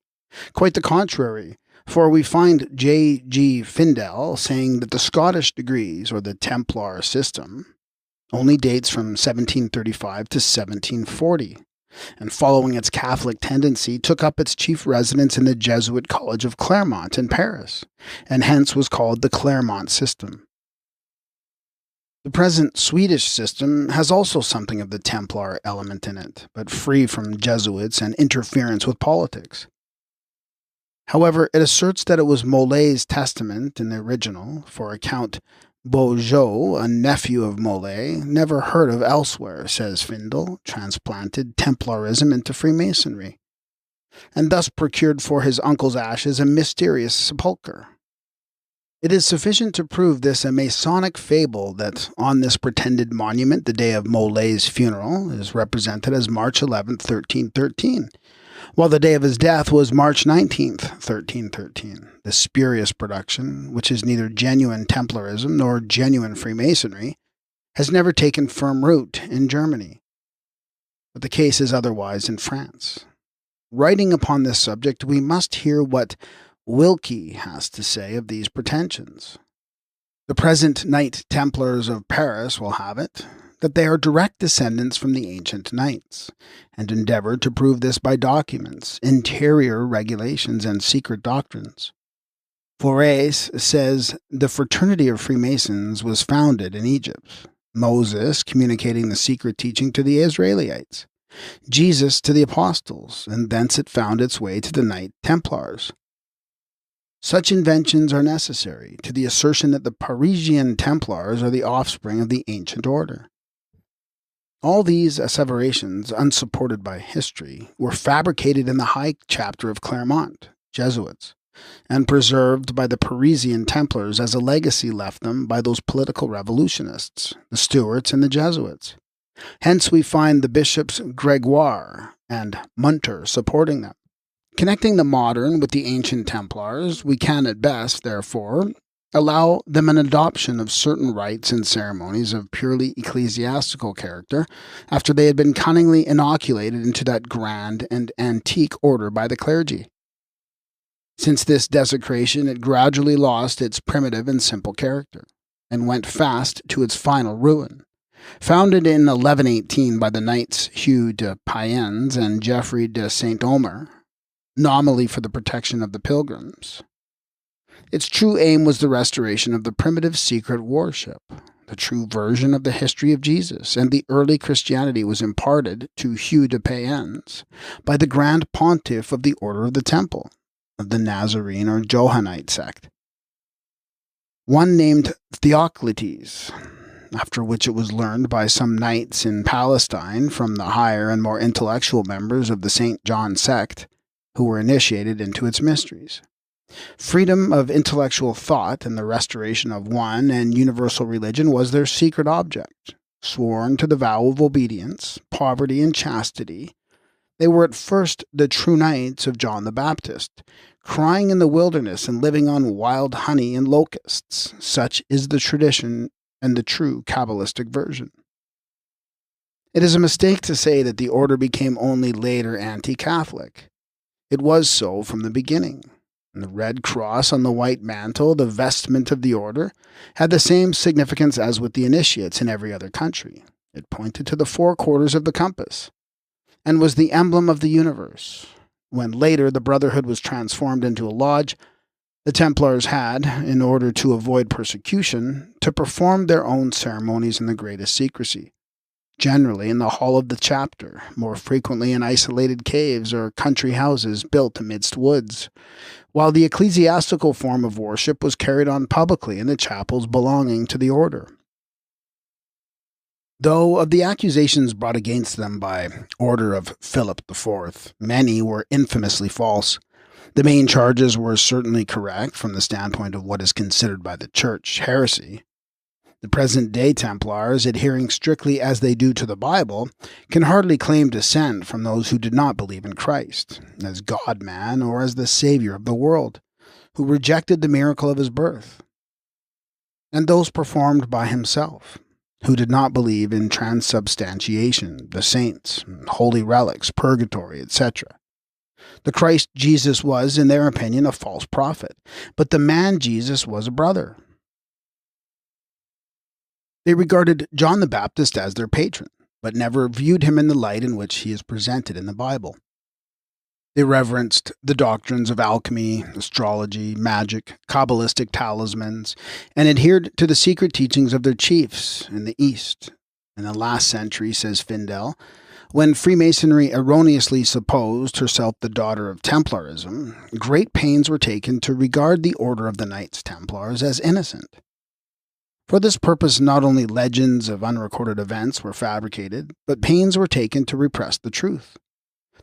Quite the contrary, for we find J. G. Findel saying that the Scottish degrees, or the Templar system, only dates from 1735 to 1740, and following its Catholic tendency, took up its chief residence in the Jesuit College of Clermont in Paris, and hence was called the Clermont system. The present Swedish system has also something of the Templar element in it, but free from Jesuits and interference with politics. However, it asserts that it was Molay's testament in the original, for Count Beaujeu, a nephew of Molay, never heard of elsewhere, says Findel, transplanted Templarism into Freemasonry, and thus procured for his uncle's ashes a mysterious sepulchre. It is sufficient to prove this a Masonic fable that on this pretended monument the day of Molay's funeral is represented as March 11, 1313, while the day of his death was March 19, 1313. The spurious production, which is neither genuine Templarism nor genuine Freemasonry, has never taken firm root in Germany. But the case is otherwise in France. Writing upon this subject, we must hear what Wilkie has to say of these pretensions. The present Knight Templars of Paris will have it that they are direct descendants from the ancient knights, and endeavor to prove this by documents, interior regulations, and secret doctrines. Forres says the fraternity of Freemasons was founded in Egypt, Moses communicating the secret teaching to the Israelites, Jesus to the apostles, and thence it found its way to the Knight Templars. Such inventions are necessary to the assertion that the Parisian Templars are the offspring of the ancient order. All these asseverations, unsupported by history, were fabricated in the high chapter of Clermont, Jesuits, and preserved by the Parisian Templars as a legacy left them by those political revolutionists, the Stuarts and the Jesuits. Hence we find the bishops Gregoire and Munter supporting them. Connecting the modern with the ancient Templars, we can at best, therefore, allow them an adoption of certain rites and ceremonies of purely ecclesiastical character after they had been cunningly inoculated into that grand and antique order by the clergy. Since this desecration, it gradually lost its primitive and simple character, and went fast to its final ruin. Founded in 1118 by the knights Hugh de Payens and Geoffrey de Saint-Omer, nominally for the protection of the pilgrims, its true aim was the restoration of the primitive secret worship. The true version of the history of Jesus and the early Christianity was imparted to Hugh de Payens by the Grand Pontiff of the Order of the Temple, of the Nazarene or Johannite sect, one named Theoclites, after which it was learned by some knights in Palestine from the higher and more intellectual members of the St. John sect, who were initiated into its mysteries. Freedom of intellectual thought and the restoration of one and universal religion was their secret object. Sworn to the vow of obedience, poverty, and chastity, they were at first the true knights of John the Baptist, crying in the wilderness and living on wild honey and locusts. Such is the tradition and the true Kabbalistic version. It is a mistake to say that the order became only later anti-Catholic. It was so from the beginning. And the red cross on the white mantle, the vestment of the order, had the same significance as with the initiates in every other country. It pointed to the four quarters of the compass, and was the emblem of the universe. When later the brotherhood was transformed into a lodge, the Templars had, in order to avoid persecution, to perform their own ceremonies in the greatest secrecy, generally in the hall of the chapter, more frequently in isolated caves or country houses built amidst woods, while the ecclesiastical form of worship was carried on publicly in the chapels belonging to the order. Though of the accusations brought against them by order of Philip IV, many were infamously false. The main charges were certainly correct from the standpoint of what is considered by the Church heresy. The present-day Templars, adhering strictly as they do to the Bible, can hardly claim descent from those who did not believe in Christ, as God-man or as the Savior of the world, who rejected the miracle of his birth, and those performed by himself, who did not believe in transubstantiation, the saints, holy relics, purgatory, etc. The Christ Jesus was, in their opinion, a false prophet, but the man Jesus was a brother. They regarded John the Baptist as their patron, but never viewed him in the light in which he is presented in the Bible. They reverenced the doctrines of alchemy, astrology, magic, Kabbalistic talismans, and adhered to the secret teachings of their chiefs in the East. In the last century, says Findel, when Freemasonry erroneously supposed herself the daughter of Templarism, great pains were taken to regard the Order of the Knights Templars as innocent. For this purpose, not only legends of unrecorded events were fabricated, but pains were taken to repress the truth.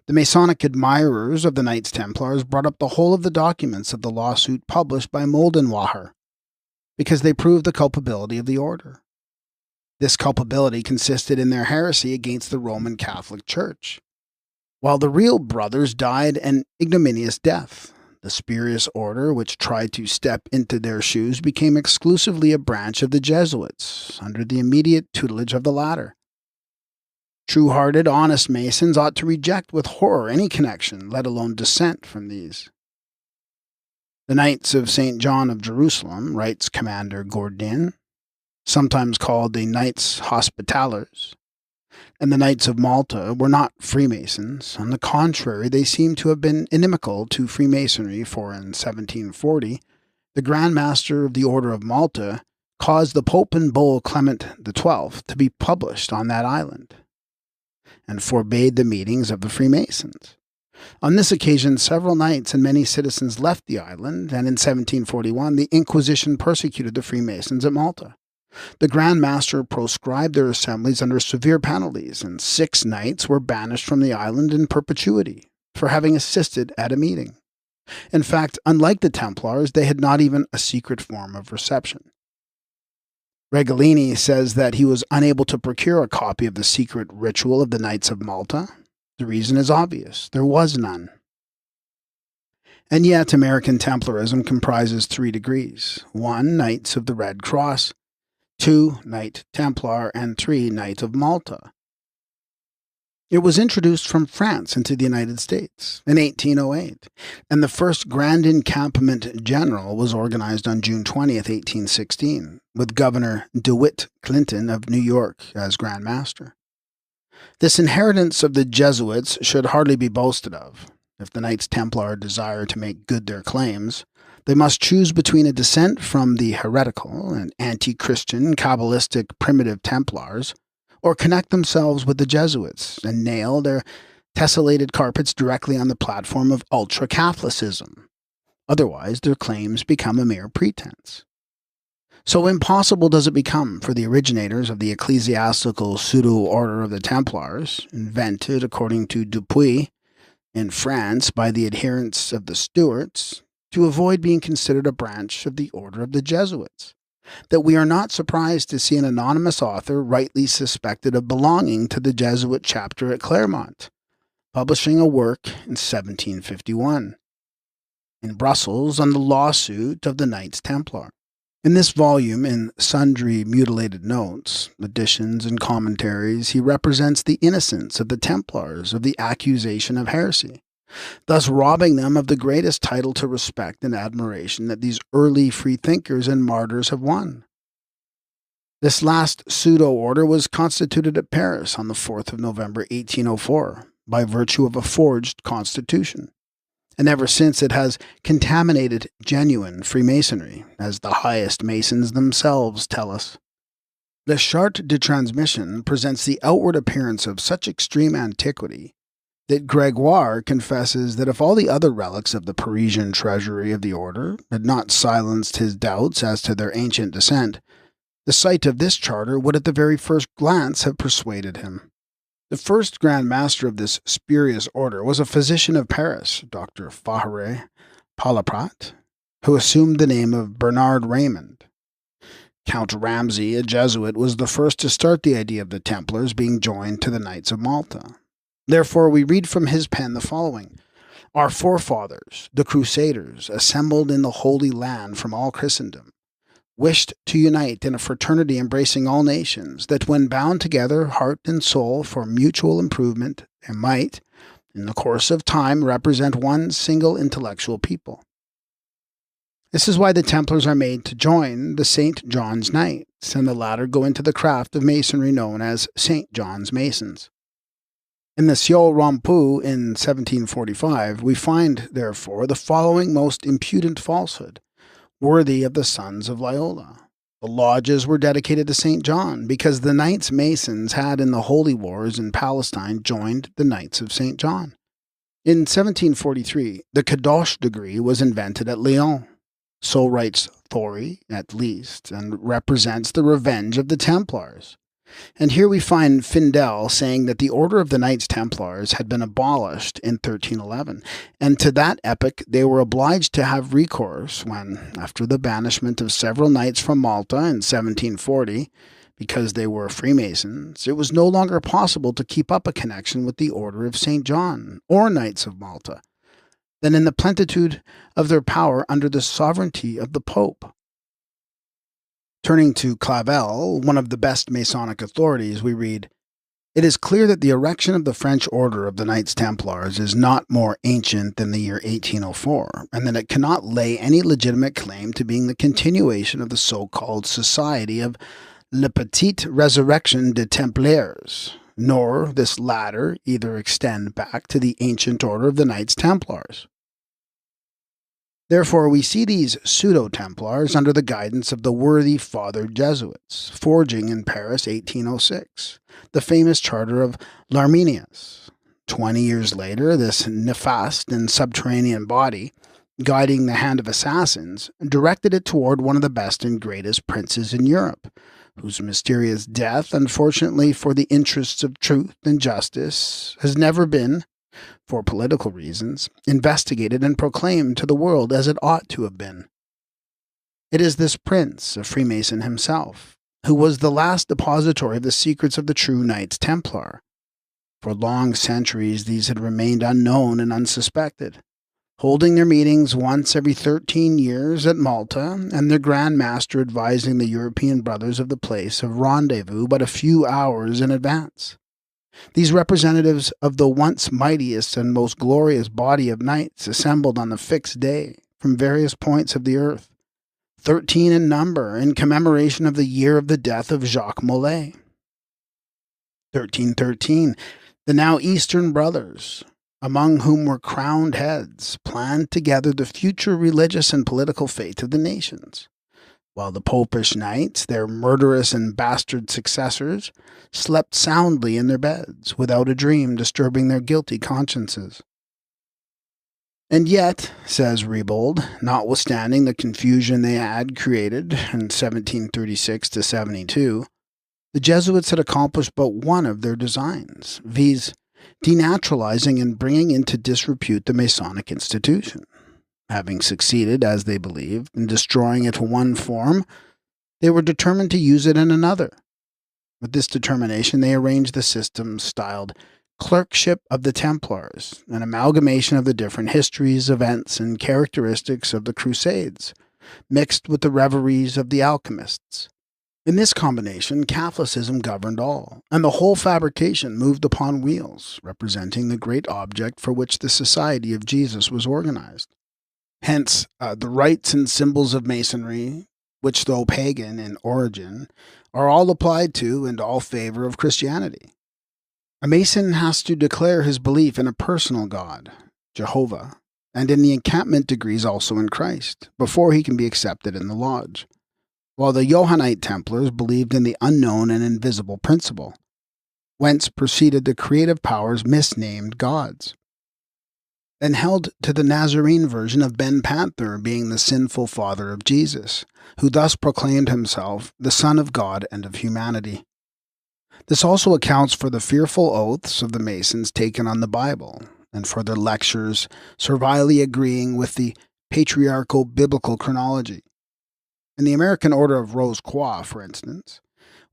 The Masonic admirers of the Knights Templars brought up the whole of the documents of the lawsuit published by Moldenwacher, because they proved the culpability of the order. This culpability consisted in their heresy against the Roman Catholic Church, while the real brothers died an ignominious death. The spurious order, which tried to step into their shoes, became exclusively a branch of the Jesuits, under the immediate tutelage of the latter. True-hearted, honest Masons ought to reject with horror any connection, let alone descent, from these. The Knights of St. John of Jerusalem, writes Commander Gourdin, sometimes called the Knights Hospitallers, and the Knights of Malta were not Freemasons. On the contrary, they seem to have been inimical to Freemasonry, for in 1740, the Grand Master of the Order of Malta caused the Pope and Bull Clement XII to be published on that island, and forbade the meetings of the Freemasons. On this occasion, several knights and many citizens left the island, and in 1741 the Inquisition persecuted the Freemasons at Malta. The Grand Master proscribed their assemblies under severe penalties, and 6 knights were banished from the island in perpetuity for having assisted at a meeting. In fact, unlike the Templars, they had not even a secret form of reception. Regalini says that he was unable to procure a copy of the secret ritual of the Knights of Malta. The reason is obvious. There was none. And yet, American Templarism comprises 3 degrees. 1, Knights of the Red Cross, 2, Knight Templar, and 3, Knight of Malta. It was introduced from France into the United States in 1808, and the first Grand Encampment General was organized on June 20th, 1816, with Governor DeWitt Clinton of New York as Grand Master. This inheritance of the Jesuits should hardly be boasted of. If the Knights Templar desire to make good their claims, they must choose between a descent from the heretical and anti-Christian Kabbalistic primitive Templars, or connect themselves with the Jesuits and nail their tessellated carpets directly on the platform of ultra-Catholicism. Otherwise, their claims become a mere pretense. So impossible does it become for the originators of the ecclesiastical pseudo-order of the Templars, invented, according to Dupuy, in France by the adherents of the Stuarts, to avoid being considered a branch of the order of the Jesuits, that we are not surprised to see an anonymous author rightly suspected of belonging to the Jesuit chapter at Claremont, publishing a work in 1751, in Brussels on the lawsuit of the Knights Templar. In this volume, in sundry mutilated notes, additions, and commentaries, he represents the innocence of the Templars of the accusation of heresy, thus robbing them of the greatest title to respect and admiration that these early freethinkers and martyrs have won. This last pseudo-order was constituted at Paris on the 4th of November 1804 by virtue of a forged constitution, and ever since it has contaminated genuine Freemasonry, as the highest Masons themselves tell us. The Charte de Transmission presents the outward appearance of such extreme antiquity that Gregoire confesses that if all the other relics of the Parisian treasury of the order had not silenced his doubts as to their ancient descent, the sight of this charter would at the very first glance have persuaded him. The first Grand Master of this spurious order was a physician of Paris, Dr. Faure Palaprat, who assumed the name of Bernard Raymond. Count Ramsay, a Jesuit, was the first to start the idea of the Templars being joined to the Knights of Malta. Therefore, we read from his pen the following: "Our forefathers, the Crusaders, assembled in the Holy Land from all Christendom, wished to unite in a fraternity embracing all nations, that when bound together, heart and soul, for mutual improvement, they might, in the course of time, represent one single intellectual people. This is why the Templars are made to join the St. John's Knights, and the latter go into the craft of masonry known as St. John's Masons." In the Ciel Rompu in 1745, we find, therefore, the following most impudent falsehood, worthy of the sons of Loyola. The lodges were dedicated to St. John, because the Knights Masons had in the Holy Wars in Palestine joined the Knights of St. John. In 1743, the Kadosh degree was invented at Lyon. So writes Thorey, at least, and represents the revenge of the Templars. And here we find Findel saying that the Order of the Knights Templars had been abolished in 1311, and to that epoch they were obliged to have recourse when, after the banishment of several knights from Malta in 1740, because they were Freemasons, it was no longer possible to keep up a connection with the Order of St. John or Knights of Malta, than in the plenitude of their power under the sovereignty of the Pope. Turning to Clavel, one of the best Masonic authorities, we read, "It is clear that the erection of the French Order of the Knights Templars is not more ancient than the year 1804, and that it cannot lay any legitimate claim to being the continuation of the so-called Society of La Petite Resurrection des Templiers, nor this latter either extend back to the ancient Order of the Knights Templars. Therefore, we see these pseudo-Templars under the guidance of the worthy Father Jesuits, forging in Paris 1806, the famous charter of l'Armenias. 20 years later, this nefast and subterranean body, guiding the hand of assassins, directed it toward one of the best and greatest princes in Europe, whose mysterious death, unfortunately for the interests of truth and justice, has never been, for political reasons, investigated and proclaimed to the world as it ought to have been. It is this prince, a Freemason himself, who was the last depository of the secrets of the true Knights Templar. For long centuries these had remained unknown and unsuspected, holding their meetings once every 13 years at Malta, and their Grand Master advising the European brothers of the place of rendezvous but a few hours in advance. These representatives of the once mightiest and most glorious body of knights assembled on the fixed day from various points of the earth, 13 in number, in commemoration of the year of the death of Jacques Molay. 1313, the now Eastern brothers, among whom were crowned heads, planned together the future religious and political fate of the nations, while the popish knights, their murderous and bastard successors, slept soundly in their beds, without a dream disturbing their guilty consciences. And yet, says Riebold, notwithstanding the confusion they had created in 1736 to 72, the Jesuits had accomplished but one of their designs, viz., denaturalizing and bringing into disrepute the Masonic institution. Having succeeded, as they believed, in destroying it in one form, they were determined to use it in another. With this determination, they arranged the system styled Clerkship of the Templars, an amalgamation of the different histories, events, and characteristics of the Crusades, mixed with the reveries of the alchemists. In this combination, Catholicism governed all, and the whole fabrication moved upon wheels, representing the great object for which the Society of Jesus was organized. Hence, the rites and symbols of Masonry, which, though pagan in origin, are all applied to and all favor of Christianity. A Mason has to declare his belief in a personal God, Jehovah, and in the encampment degrees also in Christ, before he can be accepted in the lodge, while the Johannite Templars believed in the unknown and invisible principle, whence proceeded the creative powers misnamed gods, and held to the Nazarene version of Ben Panther being the sinful father of Jesus, who thus proclaimed himself the Son of God and of humanity. This also accounts for the fearful oaths of the Masons taken on the Bible, and for their lectures servilely agreeing with the patriarchal biblical chronology. In the American Order of Rose Croix, for instance,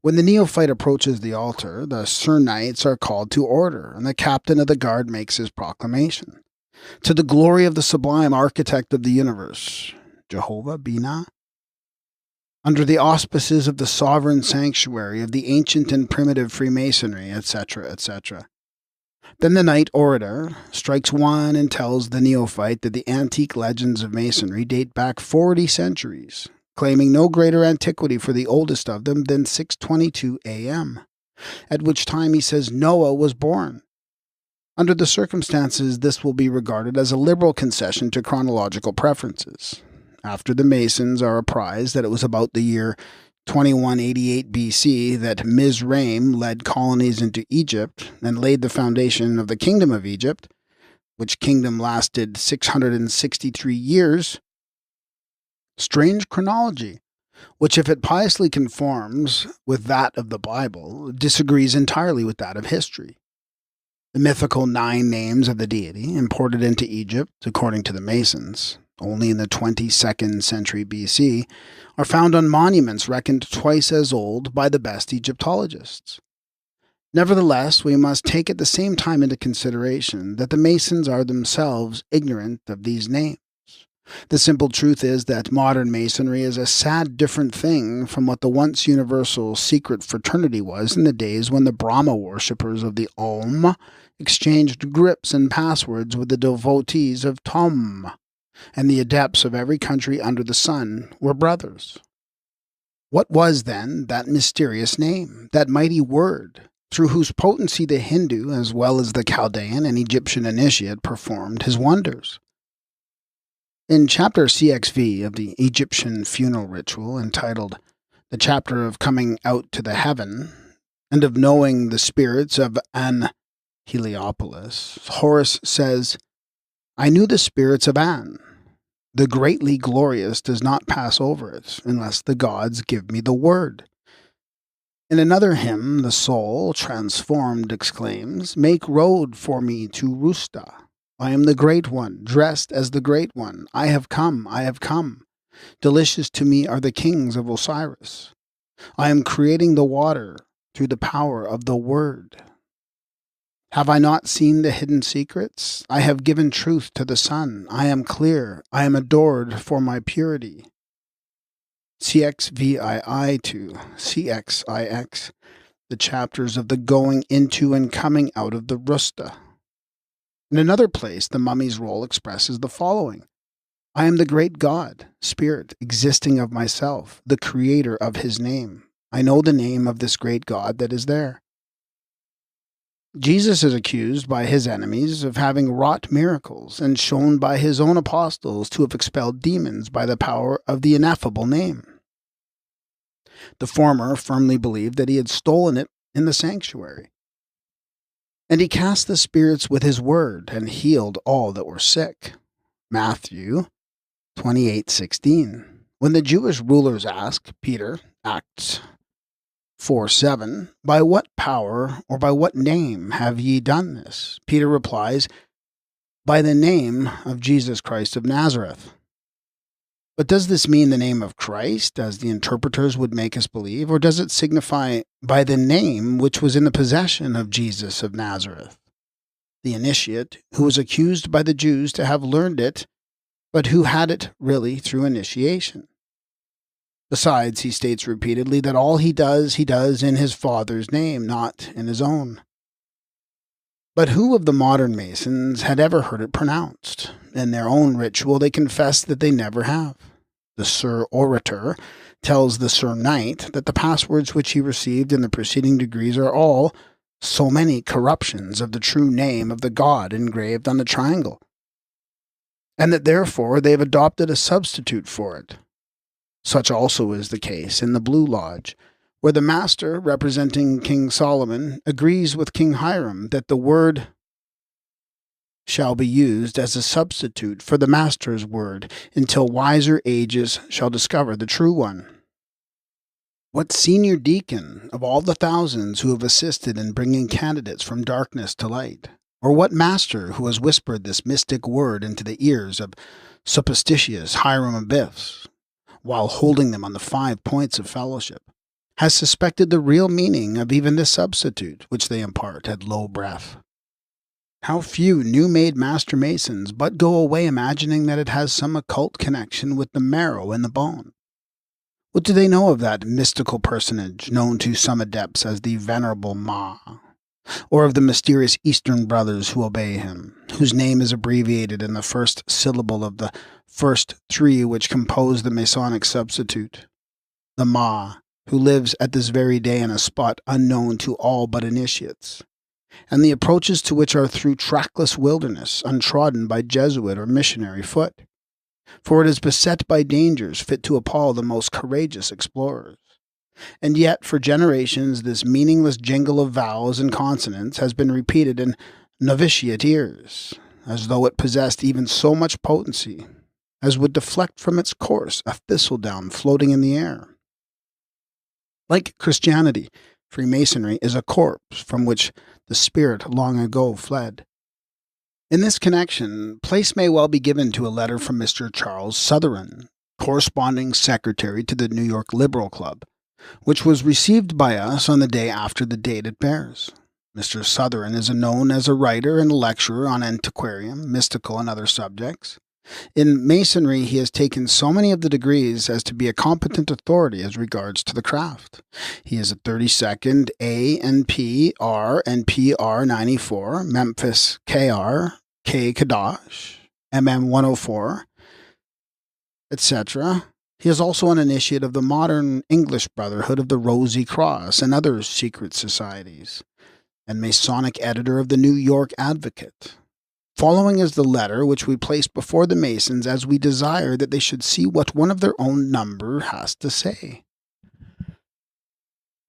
when the neophyte approaches the altar, the Sir Knights are called to order, and the captain of the guard makes his proclamation. To the glory of the sublime architect of the universe, Jehovah Bina, under the auspices of the sovereign sanctuary of the ancient and primitive Freemasonry, etc., etc. Then the knight orator strikes one and tells the neophyte that the antique legends of Masonry date back 40 centuries, claiming no greater antiquity for the oldest of them than 622 a.m., at which time he says Noah was born. Under the circumstances, this will be regarded as a liberal concession to chronological preferences. After the Masons are apprised that it was about the year 2188 BC that Mizraim led colonies into Egypt and laid the foundation of the Kingdom of Egypt, which kingdom lasted 663 years, strange chronology, which if it piously conforms with that of the Bible, disagrees entirely with that of history. The mythical 9 names of the deity imported into Egypt, according to the Masons, only in the 22nd century BC, are found on monuments reckoned twice as old by the best Egyptologists. Nevertheless, we must take at the same time into consideration that the Masons are themselves ignorant of these names. The simple truth is that modern Masonry is a sad different thing from what the once universal secret fraternity was in the days when the Brahma worshippers of the Om exchanged grips and passwords with the devotees of Tum, and the adepts of every country under the sun were brothers. What was, then, that mysterious name, that mighty word, through whose potency the Hindu, as well as the Chaldean and Egyptian initiate, performed his wonders? In chapter CXV of the Egyptian funeral ritual, entitled The Chapter of Coming Out to the Heaven, and of Knowing the Spirits of An Heliopolis, Horace says, I knew the spirits of An. The greatly glorious does not pass over it, unless the gods give me the word. In another hymn, the soul, transformed, exclaims, Make road for me to Rusta. I am the Great One, dressed as the Great One. I have come, I have come. Delicious to me are the kings of Osiris. I am creating the water through the power of the Word. Have I not seen the hidden secrets? I have given truth to the sun. I am clear. I am adored for my purity. CXVII to CXIX, the chapters of the going into and coming out of the Rusta. In another place, the mummy's role expresses the following. I am the great God, spirit, existing of myself, the creator of his name. I know the name of this great God that is there. Jesus is accused by his enemies of having wrought miracles and shown by his own apostles to have expelled demons by the power of the ineffable name. The former firmly believed that he had stolen it in the sanctuary. And he cast the spirits with his word and healed all that were sick. Matthew 28:16. When the Jewish rulers asked Peter, Acts 4:7, by what power or by what name have ye done this? Peter replies, by the name of Jesus Christ of Nazareth. But does this mean the name of Christ, as the interpreters would make us believe, or does it signify by the name which was in the possession of Jesus of Nazareth, the initiate, who was accused by the Jews to have learned it, but who had it really through initiation? Besides, he states repeatedly that all he does in his Father's name, not in his own. But who of the modern Masons had ever heard it pronounced? In their own ritual, they confess that they never have. The Sir Orator tells the Sir Knight that the passwords which he received in the preceding degrees are all so many corruptions of the true name of the God engraved on the triangle, and that therefore they have adopted a substitute for it. Such also is the case in the Blue Lodge, where the master, representing King Solomon, agrees with King Hiram that the word shall be used as a substitute for the master's word until wiser ages shall discover the true one. What senior deacon of all the thousands who have assisted in bringing candidates from darkness to light, or what master who has whispered this mystic word into the ears of superstitious Hiram Abiffs, while holding them on the 5 points of fellowship, has suspected the real meaning of even the substitute which they impart at low breath. How few new-made master masons but go away imagining that it has some occult connection with the marrow in the bone. What do they know of that mystical personage known to some adepts as the Venerable Ma, or of the mysterious Eastern brothers who obey him, whose name is abbreviated in the first syllable of the first 3 which compose the Masonic substitute? The Ma, who lives at this very day in a spot unknown to all but initiates, and the approaches to which are through trackless wilderness, untrodden by Jesuit or missionary foot, for it is beset by dangers fit to appall the most courageous explorers. And yet, for generations, this meaningless jingle of vowels and consonants has been repeated in novitiate ears, as though it possessed even so much potency as would deflect from its course a thistledown floating in the air. Like Christianity, Freemasonry is a corpse from which the spirit long ago fled. In this connection, place may well be given to a letter from Mr. Charles Sutherland, corresponding secretary to the New York Liberal Club, which was received by us on the day after the date it bears. Mr. Sutherland is known as a writer and a lecturer on antiquarian, mystical, and other subjects. In Masonry, he has taken so many of the degrees as to be a competent authority as regards to the craft. He is a 32nd A and P R and PR 94, Memphis KR, K Kadosh, MM 104, etc. He is also an initiate of the modern English Brotherhood of the Rosy Cross and other secret societies, and Masonic editor of the New York Advocate. Following is the letter which we place before the Masons as we desire that they should see what one of their own number has to say.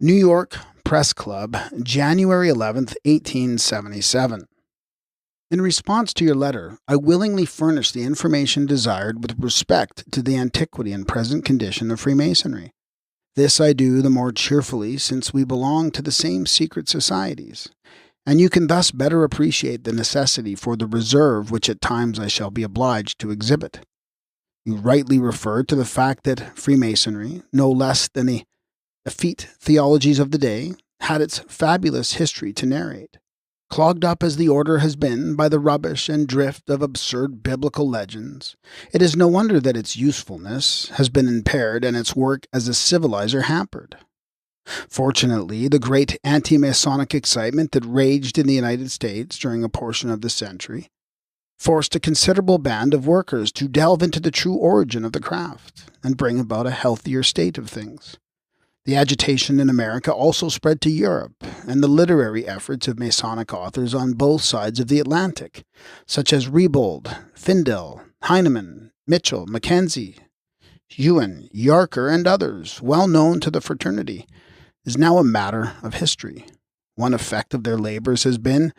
New York Press Club, January 11th, 1877. In response to your letter, I willingly furnish the information desired with respect to the antiquity and present condition of Freemasonry. This I do the more cheerfully since we belong to the same secret societies, and you can thus better appreciate the necessity for the reserve which at times I shall be obliged to exhibit. You rightly refer to the fact that Freemasonry, no less than the effete theologies of the day, had its fabulous history to narrate. Clogged up as the order has been by the rubbish and drift of absurd biblical legends, it is no wonder that its usefulness has been impaired and its work as a civilizer hampered. Fortunately, the great anti-Masonic excitement that raged in the United States during a portion of the century forced a considerable band of workers to delve into the true origin of the craft and bring about a healthier state of things. The agitation in America also spread to Europe, and the literary efforts of Masonic authors on both sides of the Atlantic, such as Rebold, Findel, Heinemann, Mitchell, Mackenzie, Ewan, Yarker, and others, well known to the fraternity, is now a matter of history. One effect of their labors has been,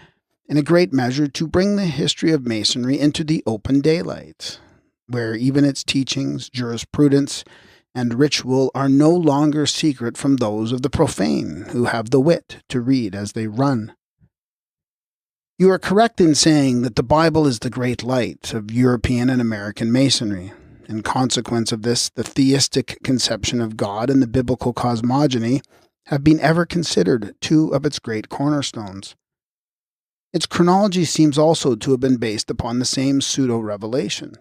in a great measure, to bring the history of Masonry into the open daylight, where even its teachings, jurisprudence, and ritual are no longer secret from those of the profane who have the wit to read as they run. You are correct in saying that the Bible is the great light of European and American Masonry. In consequence of this, the theistic conception of God and the biblical cosmogony have been ever considered 2 of its great cornerstones. Its chronology seems also to have been based upon the same pseudo-revelation.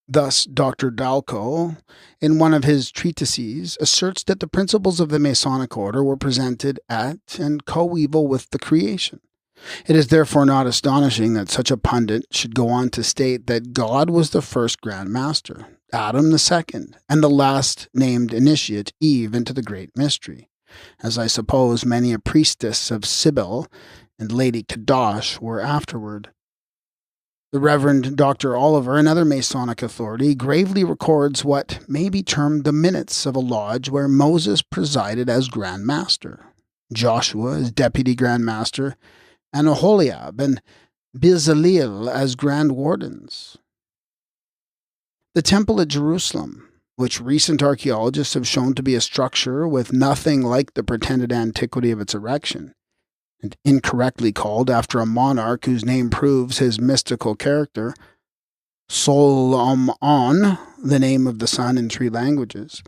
Thus, Dr. Dalco, in one of his treatises, asserts that the principles of the Masonic order were presented at and coeval with the creation. It is therefore not astonishing that such a pundit should go on to state that God was the first Grand Master, Adam the second, and the last named initiate, Eve, into the great mystery, as I suppose many a priestess of Cybele and Lady Kadosh were afterward. The Reverend Dr. Oliver, another Masonic authority, gravely records what may be termed the minutes of a lodge where Moses presided as Grand Master, Joshua as Deputy Grand Master, and Oholiab and Bezaleel as Grand Wardens. The Temple at Jerusalem, which recent archaeologists have shown to be a structure with nothing like the pretended antiquity of its erection, and incorrectly called after a monarch whose name proves his mystical character, Solomon, the name of the sun in 3 languages,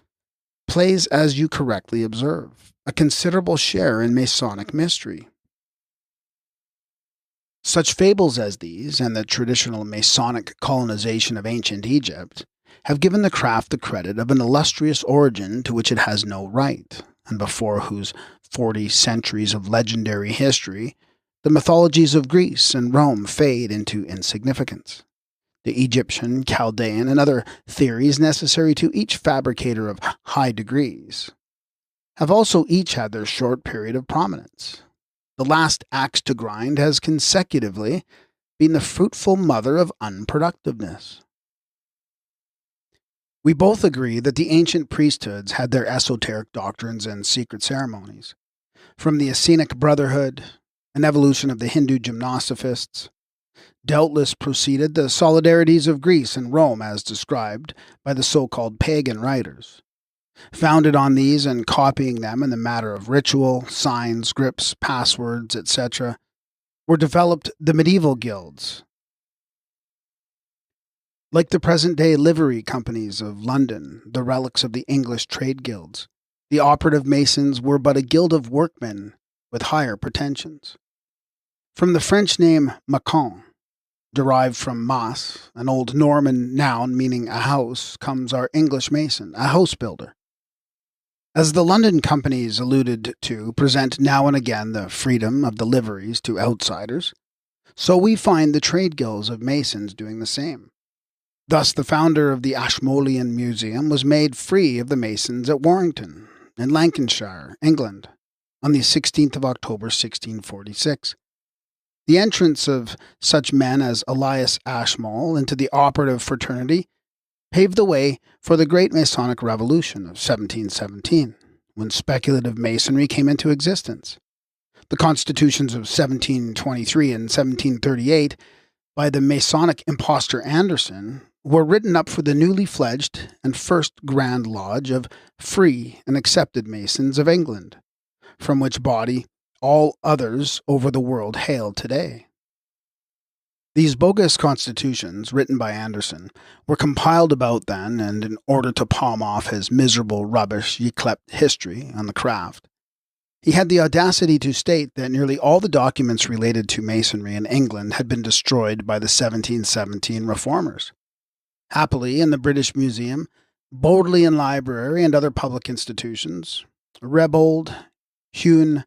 plays, as you correctly observe, a considerable share in Masonic mystery. Such fables as these, and the traditional Masonic colonization of ancient Egypt, have given the craft the credit of an illustrious origin to which it has no right, and before whose 40 centuries of legendary history the mythologies of Greece and Rome fade into insignificance. The Egyptian, Chaldean, and other theories necessary to each fabricator of high degrees have also each had their short period of prominence. The last axe to grind has consecutively been the fruitful mother of unproductiveness. We both agree that the ancient priesthoods had their esoteric doctrines and secret ceremonies. From the Essenic Brotherhood, an evolution of the Hindu gymnosophists, doubtless proceeded the solidarities of Greece and Rome as described by the so-called pagan writers. Founded on these and copying them in the matter of ritual, signs, scripts, passwords, etc., were developed the medieval guilds. Like the present-day livery companies of London, the relics of the English trade guilds, the operative masons were but a guild of workmen with higher pretensions. From the French name maçon, derived from mas, an old Norman noun meaning a house, comes our English mason, a house builder. As the London companies alluded to present now and again the freedom of the liveries to outsiders, so we find the trade guilds of masons doing the same. Thus the founder of the Ashmolean Museum was made free of the masons at Warrington, in Lancashire, England, on the 16th of October 1646. The entrance of such men as Elias Ashmole into the operative fraternity paved the way for the Great Masonic Revolution of 1717, when speculative masonry came into existence. The constitutions of 1723 and 1738, by the Masonic impostor Anderson, were written up for the newly fledged and first Grand Lodge of Free and Accepted Masons of England, from which body all others over the world hail today. These bogus constitutions, written by Anderson, were compiled about then, and in order to palm off his miserable rubbish yclept history on the craft, he had the audacity to state that nearly all the documents related to masonry in England had been destroyed by the 1717 reformers. Happily, in the British Museum, Bodleian Library, and other public institutions, Rebold, Hume,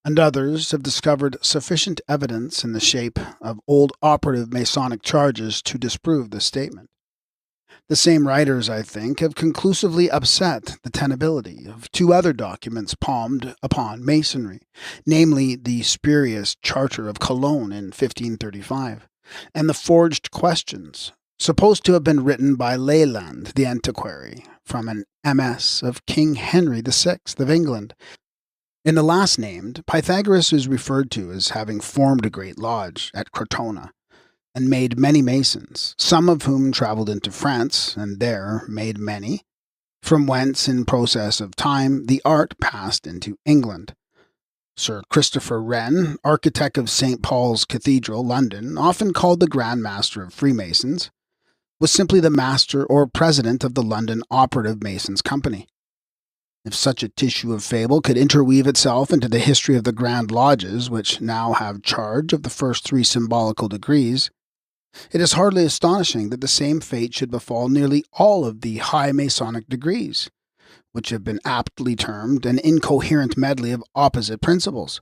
and others have discovered sufficient evidence in the shape of old operative Masonic charges to disprove this statement. The same writers, I think, have conclusively upset the tenability of 2 other documents palmed upon Masonry, namely the spurious Charter of Cologne in 1535, and the forged questions, supposed to have been written by Leland the antiquary, from an MS of King Henry VI of England. In the last named, Pythagoras is referred to as having formed a great lodge at Crotona, and made many masons, some of whom travelled into France, and there made many, from whence in process of time the art passed into England. Sir Christopher Wren, architect of St. Paul's Cathedral, London, often called the Grand Master of Freemasons, was simply the master or president of the London Operative Masons Company. If such a tissue of fable could interweave itself into the history of the Grand Lodges, which now have charge of the first 3 symbolical degrees, it is hardly astonishing that the same fate should befall nearly all of the high Masonic degrees, which have been aptly termed an incoherent medley of opposite principles.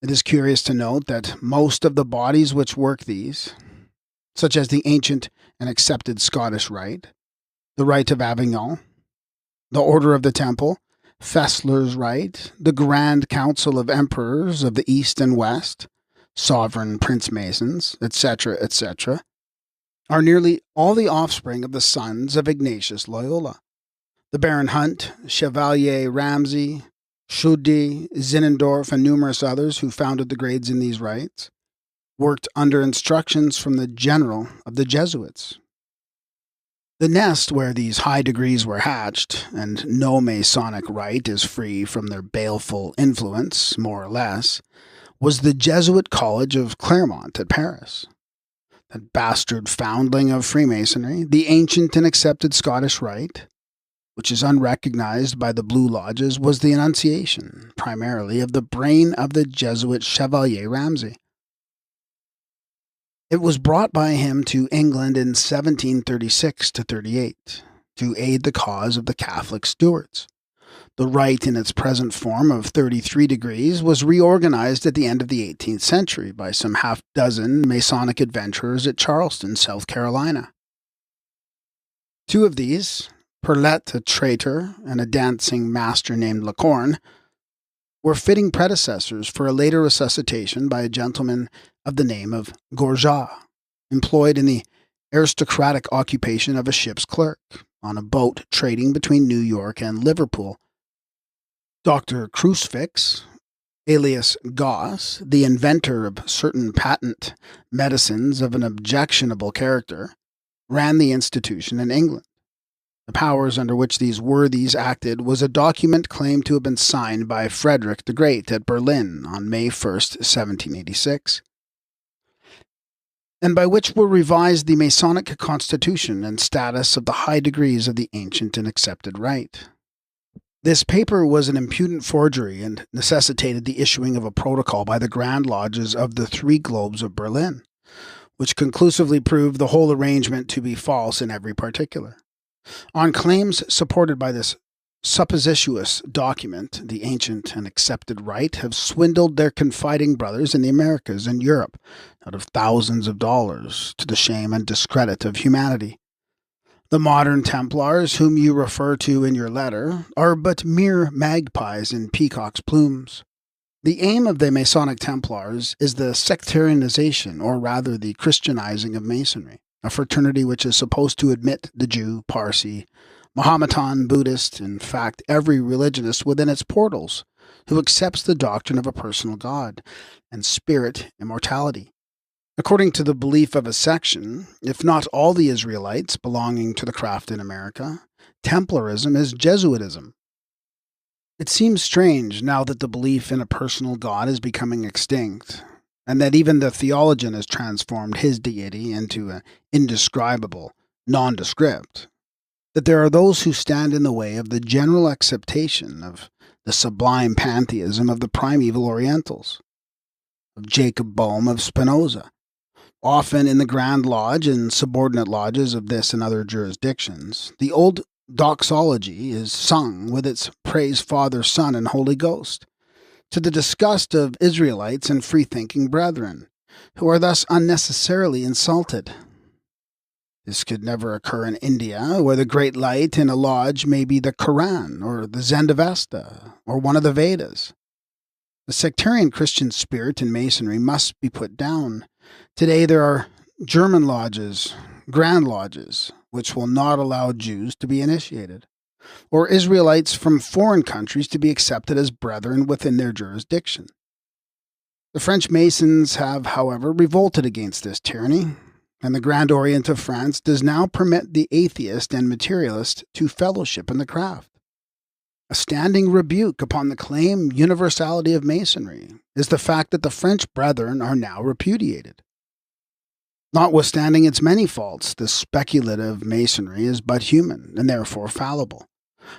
It is curious to note that most of the bodies which work these, such as the ancient and accepted Scottish Rite, the Rite of Avignon, the Order of the Temple, Fessler's Rite, the Grand Council of Emperors of the East and West, Sovereign Prince Masons, etc., etc., are nearly all the offspring of the sons of Ignatius Loyola. The Baron Hunt, Chevalier Ramsay, Tschudi, Zinzendorf, and numerous others who founded the grades in these rites, worked under instructions from the general of the Jesuits. The nest where these high degrees were hatched, and no Masonic rite is free from their baleful influence, more or less, was the Jesuit College of Clermont at Paris. that bastard foundling of Freemasonry, the ancient and accepted Scottish Rite, which is unrecognized by the Blue Lodges, was the enunciation, primarily, of the brain of the Jesuit Chevalier Ramsay. It was brought by him to England in 1736-38 to aid the cause of the Catholic Stuarts. The rite in its present form of 33 degrees was reorganized at the end of the 18th century by some half-dozen Masonic adventurers at Charleston, South Carolina. Two of these, Perlet, a traitor, and a dancing master named Lecorne, were fitting predecessors for a later resuscitation by a gentleman of the name of Gorjat, employed in the aristocratic occupation of a ship's clerk on a boat trading between New York and Liverpool. Dr. Crucifix, alias Goss, the inventor of certain patent medicines of an objectionable character, ran the institution in England. The powers under which these worthies acted was a document claimed to have been signed by Frederick the Great at Berlin on May 1st, 1786, and by which were revised the Masonic constitution and status of the high degrees of the ancient and accepted rite. This paper was an impudent forgery and necessitated the issuing of a protocol by the Grand Lodges of the Three Globes of Berlin, which conclusively proved the whole arrangement to be false in every particular. On claims supported by this supposititious document, the ancient and accepted rite have swindled their confiding brothers in the Americas and Europe out of thousands of dollars, to the shame and discredit of humanity. The modern Templars, whom you refer to in your letter, are but mere magpies in peacock's plumes. The aim of the Masonic Templars is the sectarianization, or rather the Christianizing of Masonry, a fraternity which is supposed to admit the Jew, Parsi, Mahometan, Buddhist, in fact every religionist within its portals, who accepts the doctrine of a personal God and spirit immortality. According to the belief of a section, if not all the Israelites belonging to the craft in America, Templarism is Jesuitism. It seems strange now that the belief in a personal God is becoming extinct, and that even the theologian has transformed his deity into an indescribable, nondescript, that there are those who stand in the way of the general acceptation of the sublime pantheism of the primeval Orientals, of Jacob Boehme of Spinoza. Often in the Grand Lodge and subordinate lodges of this and other jurisdictions, the old doxology is sung with its praise Father, Son, and Holy Ghost, to the disgust of Israelites and free-thinking brethren, who are thus unnecessarily insulted. This could never occur in India, where the great light in a lodge may be the Koran, or the Zendavesta, or one of the Vedas. The sectarian Christian spirit in Masonry must be put down. Today there are German lodges, Grand Lodges, which will not allow Jews to be initiated, or Israelites from foreign countries to be accepted as brethren within their jurisdiction. The French Masons have, however, revolted against this tyranny, and the Grand Orient of France does now permit the atheist and materialist to fellowship in the craft. A standing rebuke upon the claimed universality of Masonry is the fact that the French brethren are now repudiated. Notwithstanding its many faults, the speculative Masonry is but human, and therefore fallible.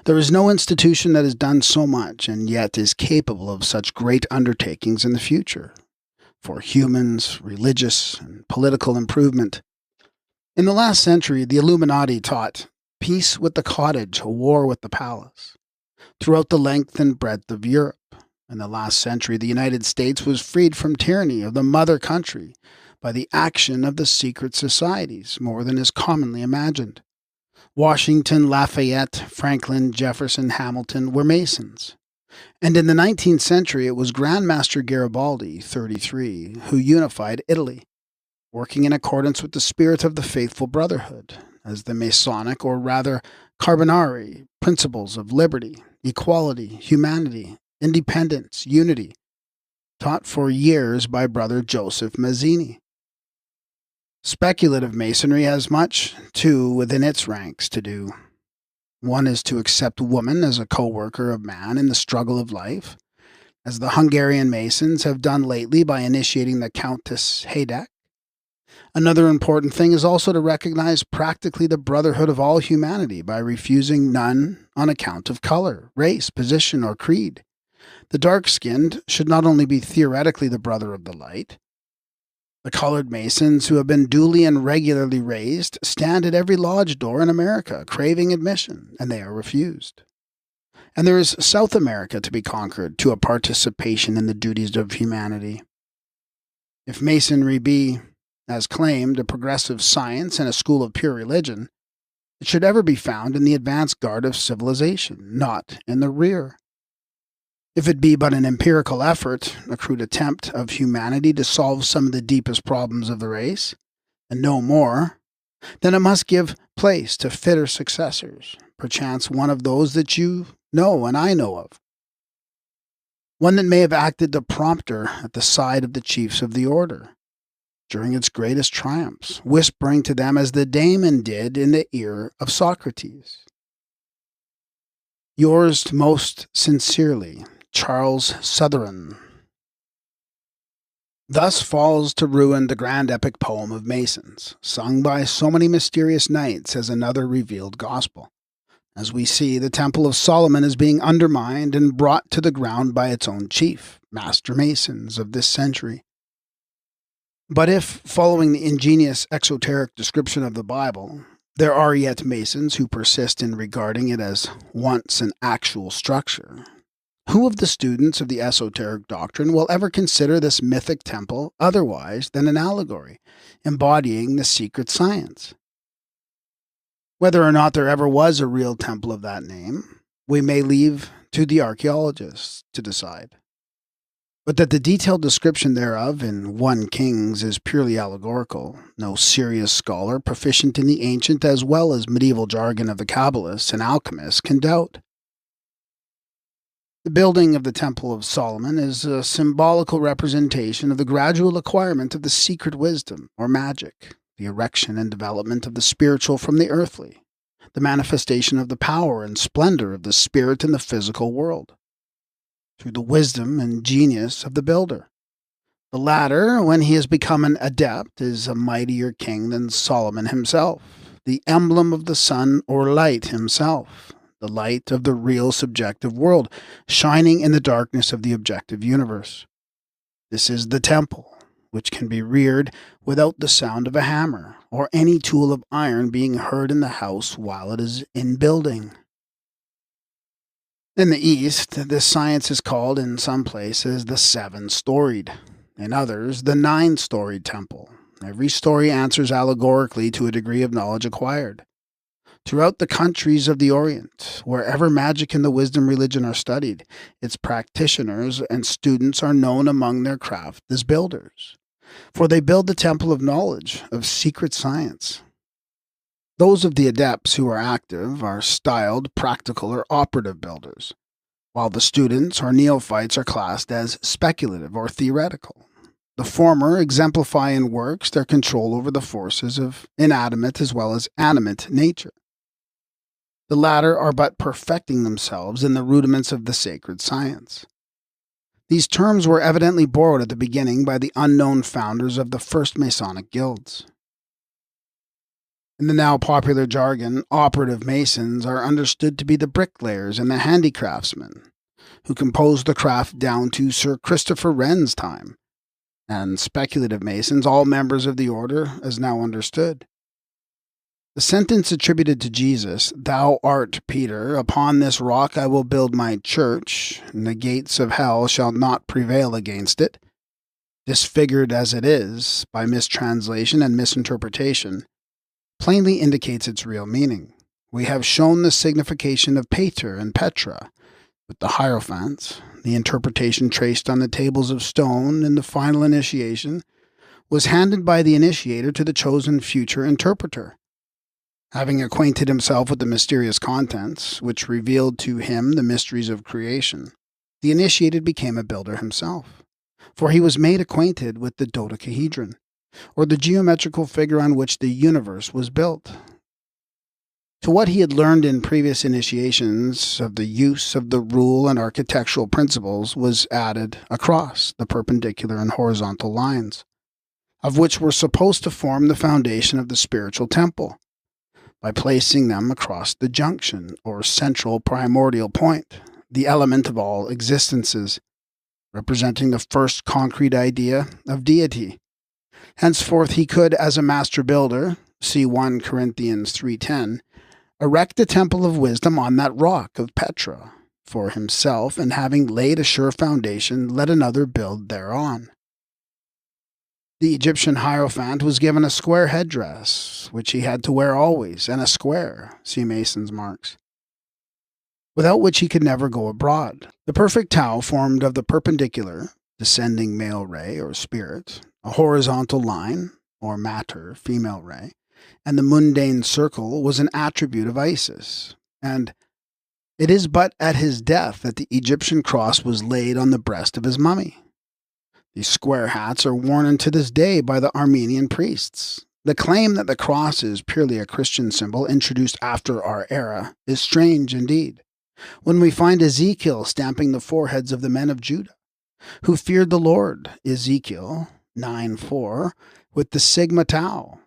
There is no institution that has done so much, and yet is capable of such great undertakings in the future, for humans, religious, and political improvement. In the last century, the Illuminati taught peace with the cottage, a war with the palace. Throughout the length and breadth of Europe, in the last century, the United States was freed from tyranny of the mother country by the action of the secret societies, more than is commonly imagined. Washington, Lafayette, Franklin, Jefferson, Hamilton were Masons. And in the 19th century, it was Grandmaster Garibaldi, 33, who unified Italy, working in accordance with the spirit of the Faithful Brotherhood, as the Masonic, or rather Carbonari, principles of liberty, equality, humanity, independence, unity, taught for years by Brother Joseph Mazzini. Speculative Masonry has much, too, within its ranks to do. One is to accept woman as a co-worker of man in the struggle of life, as the Hungarian Masons have done lately by initiating the Countess Hajdek. Another important thing is also to recognize practically the brotherhood of all humanity by refusing none on account of color, race, position, or creed. The dark-skinned should not only be theoretically the brother of the light. The colored Masons who have been duly and regularly raised stand at every lodge door in America craving admission, and they are refused. And there is South America to be conquered to a participation in the duties of humanity. If Masonry be, as claimed, a progressive science and a school of pure religion, it should ever be found in the advance guard of civilization, not in the rear. If it be but an empirical effort, a crude attempt of humanity to solve some of the deepest problems of the race, and no more, then it must give place to fitter successors, perchance one of those that you know and I know of. One that may have acted the prompter at the side of the chiefs of the order during its greatest triumphs, whispering to them as the daemon did in the ear of Socrates. Yours most sincerely, Charles Southern. Thus falls to ruin the grand epic poem of Masons, sung by so many mysterious knights as another revealed gospel. As we see, the Temple of Solomon is being undermined and brought to the ground by its own chief, Master Masons of this century. But if, following the ingenious exoteric description of the Bible, there are yet Masons who persist in regarding it as once an actual structure, who of the students of the esoteric doctrine will ever consider this mythic temple otherwise than an allegory, embodying the secret science? Whether or not there ever was a real temple of that name, we may leave to the archaeologists to decide. But that the detailed description thereof in 1 Kings is purely allegorical, no serious scholar proficient in the ancient as well as medieval jargon of the Kabbalists and alchemists can doubt. The building of the Temple of Solomon is a symbolical representation of the gradual acquirement of the secret wisdom, or magic, the erection and development of the spiritual from the earthly, the manifestation of the power and splendor of the spirit in the physical world, through the wisdom and genius of the builder. The latter, when he has become an adept, is a mightier king than Solomon himself, the emblem of the sun or light himself, the light of the real subjective world, shining in the darkness of the objective universe. This is the temple, which can be reared without the sound of a hammer, or any tool of iron being heard in the house while it is in building. In the East, this science is called in some places the 7-storied, in others the 9-storied temple. Every story answers allegorically to a degree of knowledge acquired. Throughout the countries of the Orient, wherever magic and the wisdom religion are studied, its practitioners and students are known among their craft as builders, for they build the temple of knowledge, of secret science. Those of the adepts who are active are styled practical or operative builders, while the students or neophytes are classed as speculative or theoretical. The former exemplify in works their control over the forces of inanimate as well as animate nature. The latter are but perfecting themselves in the rudiments of the sacred science. These terms were evidently borrowed at the beginning by the unknown founders of the first Masonic guilds. In the now popular jargon, operative Masons are understood to be the bricklayers and the handicraftsmen, who composed the craft down to Sir Christopher Wren's time, and speculative Masons, all members of the order, as now understood. The sentence attributed to Jesus, "Thou art Peter, upon this rock I will build my church, and the gates of hell shall not prevail against it," disfigured as it is by mistranslation and misinterpretation, plainly indicates its real meaning. We have shown the signification of Pater and Petra, with the hierophants. The interpretation traced on the tables of stone in the final initiation was handed by the initiator to the chosen future interpreter. Having acquainted himself with the mysterious contents, which revealed to him the mysteries of creation, the initiated became a builder himself, for he was made acquainted with the dodecahedron, or the geometrical figure on which the universe was built. To what he had learned in previous initiations of the use of the rule and architectural principles was added a cross, the perpendicular and horizontal lines, of which were supposed to form the foundation of the spiritual temple, by placing them across the junction, or central primordial point, the element of all existences, representing the first concrete idea of deity. Henceforth he could, as a master builder, see 1 Corinthians 3:10, erect a temple of wisdom on that rock of Petra for himself, and having laid a sure foundation, let another build thereon. The Egyptian Hierophant was given a square headdress, which he had to wear always, and a square, see Mason's marks, without which he could never go abroad. The perfect Tao formed of the perpendicular, descending male ray, or spirit, a horizontal line, or matter, female ray, and the mundane circle was an attribute of Isis, and it is but at his death that the Egyptian cross was laid on the breast of his mummy. These square hats are worn unto this day by the Armenian priests. The claim that the cross is purely a Christian symbol introduced after our era is strange indeed, when we find Ezekiel stamping the foreheads of the men of Judah, who feared the Lord, Ezekiel 9:4, with the sigma tau.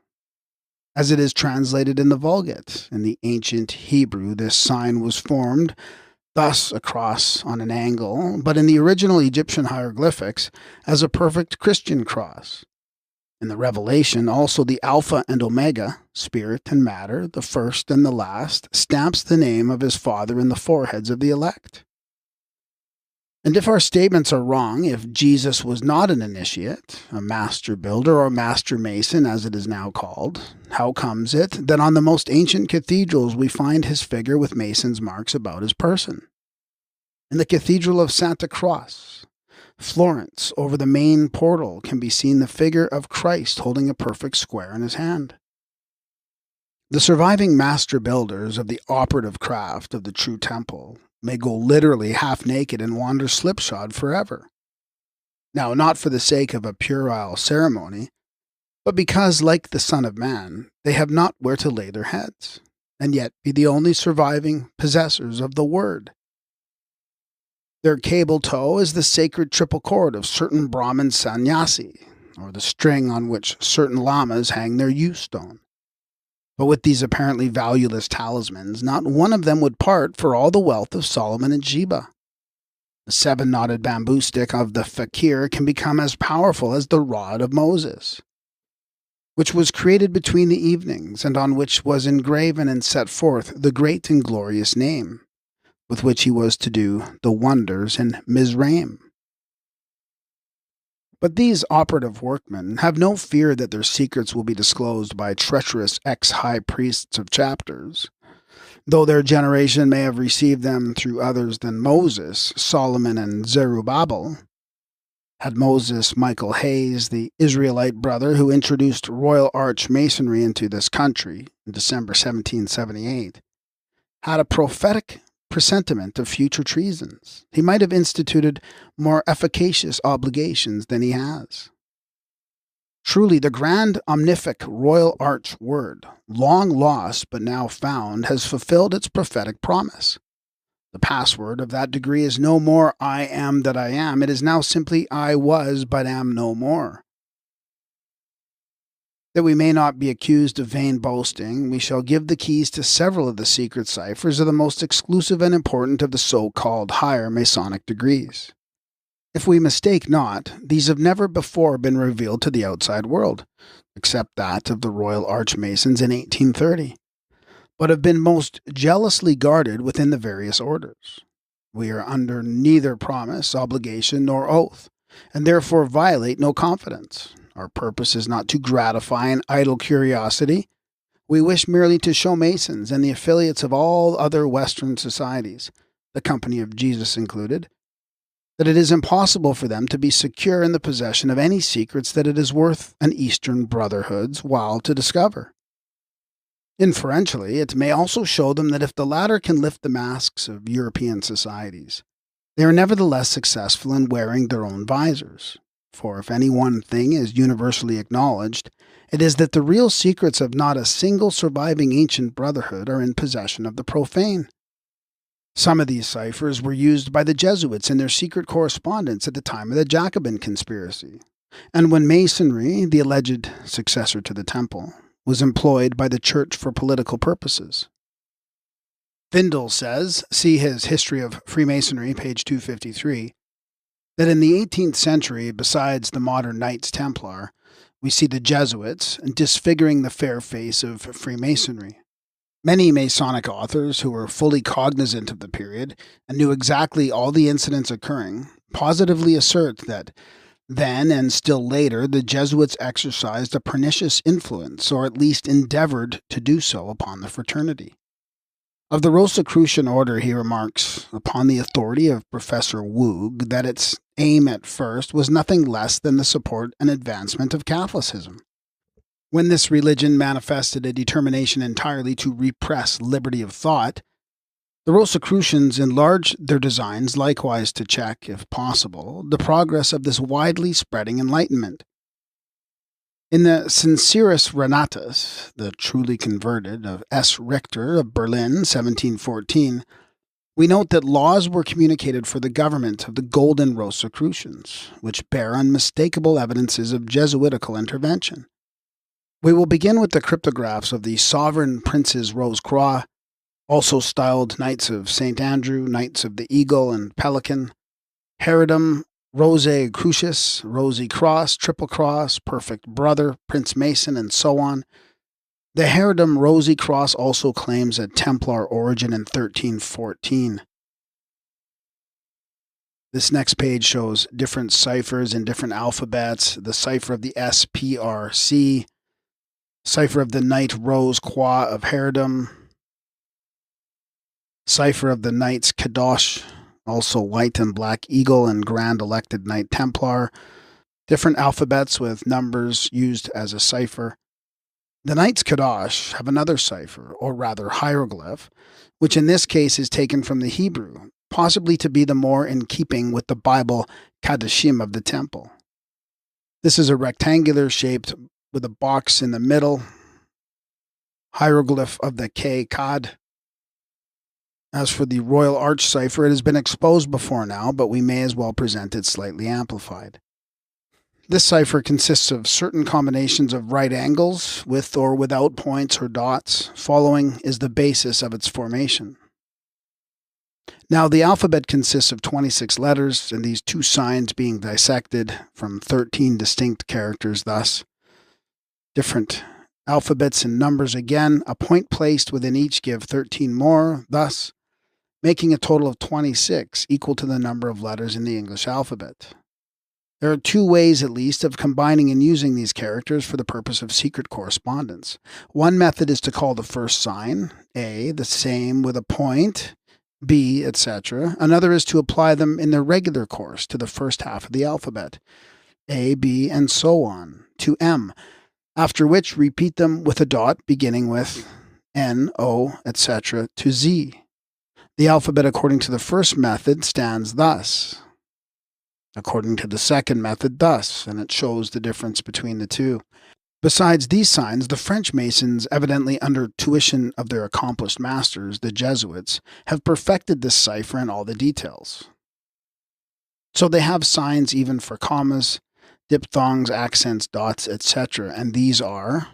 As it is translated in the Vulgate, in the ancient Hebrew this sign was formed thus across on an angle, but in the original Egyptian hieroglyphics as a perfect Christian cross. In the Revelation, also the Alpha and Omega, spirit and matter, the first and the last, stamps the name of his Father in the foreheads of the elect. And if our statements are wrong, if Jesus was not an initiate, a master builder or master mason as it is now called, how comes it that on the most ancient cathedrals we find his figure with mason's marks about his person? In the Cathedral of Santa Croce, Florence, over the main portal can be seen the figure of Christ holding a perfect square in his hand. The surviving master builders of the operative craft of the true temple may go literally half naked and wander slipshod forever. Now, not for the sake of a puerile ceremony, but because, like the Son of Man, they have not where to lay their heads, and yet be the only surviving possessors of the Word. Their cable tow is the sacred triple cord of certain Brahmin sannyasi, or the string on which certain lamas hang their use-stone. But with these apparently valueless talismans, not one of them would part for all the wealth of Solomon and Sheba. The 7-knotted bamboo stick of the fakir can become as powerful as the rod of Moses, which was created between the evenings, and on which was engraven and set forth the great and glorious name, with which he was to do the wonders in Mizraim. But these operative workmen have no fear that their secrets will be disclosed by treacherous ex-high priests of chapters, though their generation may have received them through others than Moses, Solomon, and Zerubbabel. Had Moses Michael Hayes, the Israelite brother who introduced Royal Arch Masonry into this country in December 1778, had a prophetic presentiment of future treasons, he might have instituted more efficacious obligations than he has. Truly, the grand omnific Royal Arch word, long lost but now found, has fulfilled its prophetic promise. The password of that degree is no more I am that I am. It is now simply I was but am no more. That we may not be accused of vain boasting, we shall give the keys to several of the secret ciphers of the most exclusive and important of the so-called higher Masonic degrees. If we mistake not, these have never before been revealed to the outside world, except that of the Royal Archmasons in 1830, but have been most jealously guarded within the various orders. We are under neither promise, obligation, nor oath, and therefore violate no confidence. Our purpose is not to gratify an idle curiosity. We wish merely to show Masons and the affiliates of all other Western societies, the Company of Jesus included, that it is impossible for them to be secure in the possession of any secrets that it is worth an Eastern Brotherhood's while to discover. Inferentially, it may also show them that if the latter can lift the masks of European societies, they are nevertheless successful in wearing their own visors. For if any one thing is universally acknowledged, it is that the real secrets of not a single surviving ancient brotherhood are in possession of the profane. Some of these ciphers were used by the Jesuits in their secret correspondence at the time of the Jacobin conspiracy, and when Masonry, the alleged successor to the temple, was employed by the church for political purposes. Findle says, see his History of Freemasonry, page 253, that in the 18th century, besides the modern Knights Templar, we see the Jesuits disfiguring the fair face of Freemasonry. Many Masonic authors who were fully cognizant of the period and knew exactly all the incidents occurring positively assert that then and still later the Jesuits exercised a pernicious influence, or at least endeavored to do so, upon the fraternity. Of the Rosicrucian order he remarks, upon the authority of Professor Woog, that its aim at first was nothing less than the support and advancement of Catholicism. When this religion manifested a determination entirely to repress liberty of thought, the Rosicrucians enlarged their designs likewise to check, if possible, the progress of this widely spreading enlightenment. In the Sincerus Renatus, the truly converted of S. Richter of Berlin, 1714, we note that laws were communicated for the government of the Golden Rosicrucians, which bear unmistakable evidences of Jesuitical intervention. We will begin with the cryptographs of the Sovereign Prince's Rose Croix, also styled Knights of St. Andrew, Knights of the Eagle and Pelican, Herodum, Rose Crucis, Rosy Cross, Triple Cross, Perfect Brother, Prince Mason, and so on. The Herodum Rosy Cross also claims a Templar origin in 1314. This next page shows different ciphers in different alphabets, the cipher of the SPRC, cipher of the Knight Rose Croix of Herodum, cipher of the Knights Kadosh, also White and Black Eagle and Grand Elected Knight Templar, different alphabets with numbers used as a cipher. The Knights Kadosh have another cipher, or rather hieroglyph, which in this case is taken from the Hebrew, possibly to be the more in keeping with the Bible Kadashim of the temple. This is a rectangular shaped with a box in the middle, hieroglyph of the Kad. As for the Royal Arch cipher, it has been exposed before now, but we may as well present it slightly amplified. This cipher consists of certain combinations of right angles, with or without points or dots. Following is the basis of its formation. Now, the alphabet consists of 26 letters, and these two signs being dissected from 13 distinct characters, thus different alphabets and numbers again, a point placed within each give 13 more, thus making a total of 26, equal to the number of letters in the English alphabet. There are two ways, at least, of combining and using these characters for the purpose of secret correspondence. One method is to call the first sign, A, the same with a point, B, etc. Another is to apply them in their regular course to the first half of the alphabet, A, B, and so on, to M, after which repeat them with a dot beginning with N, O, etc. to Z. The alphabet according to the first method stands thus. According to the second method, thus, and it shows the difference between the two. Besides these signs, the French Masons, evidently under tuition of their accomplished masters, the Jesuits, have perfected this cipher in all the details. So they have signs even for commas, diphthongs, accents, dots, etc., and these are: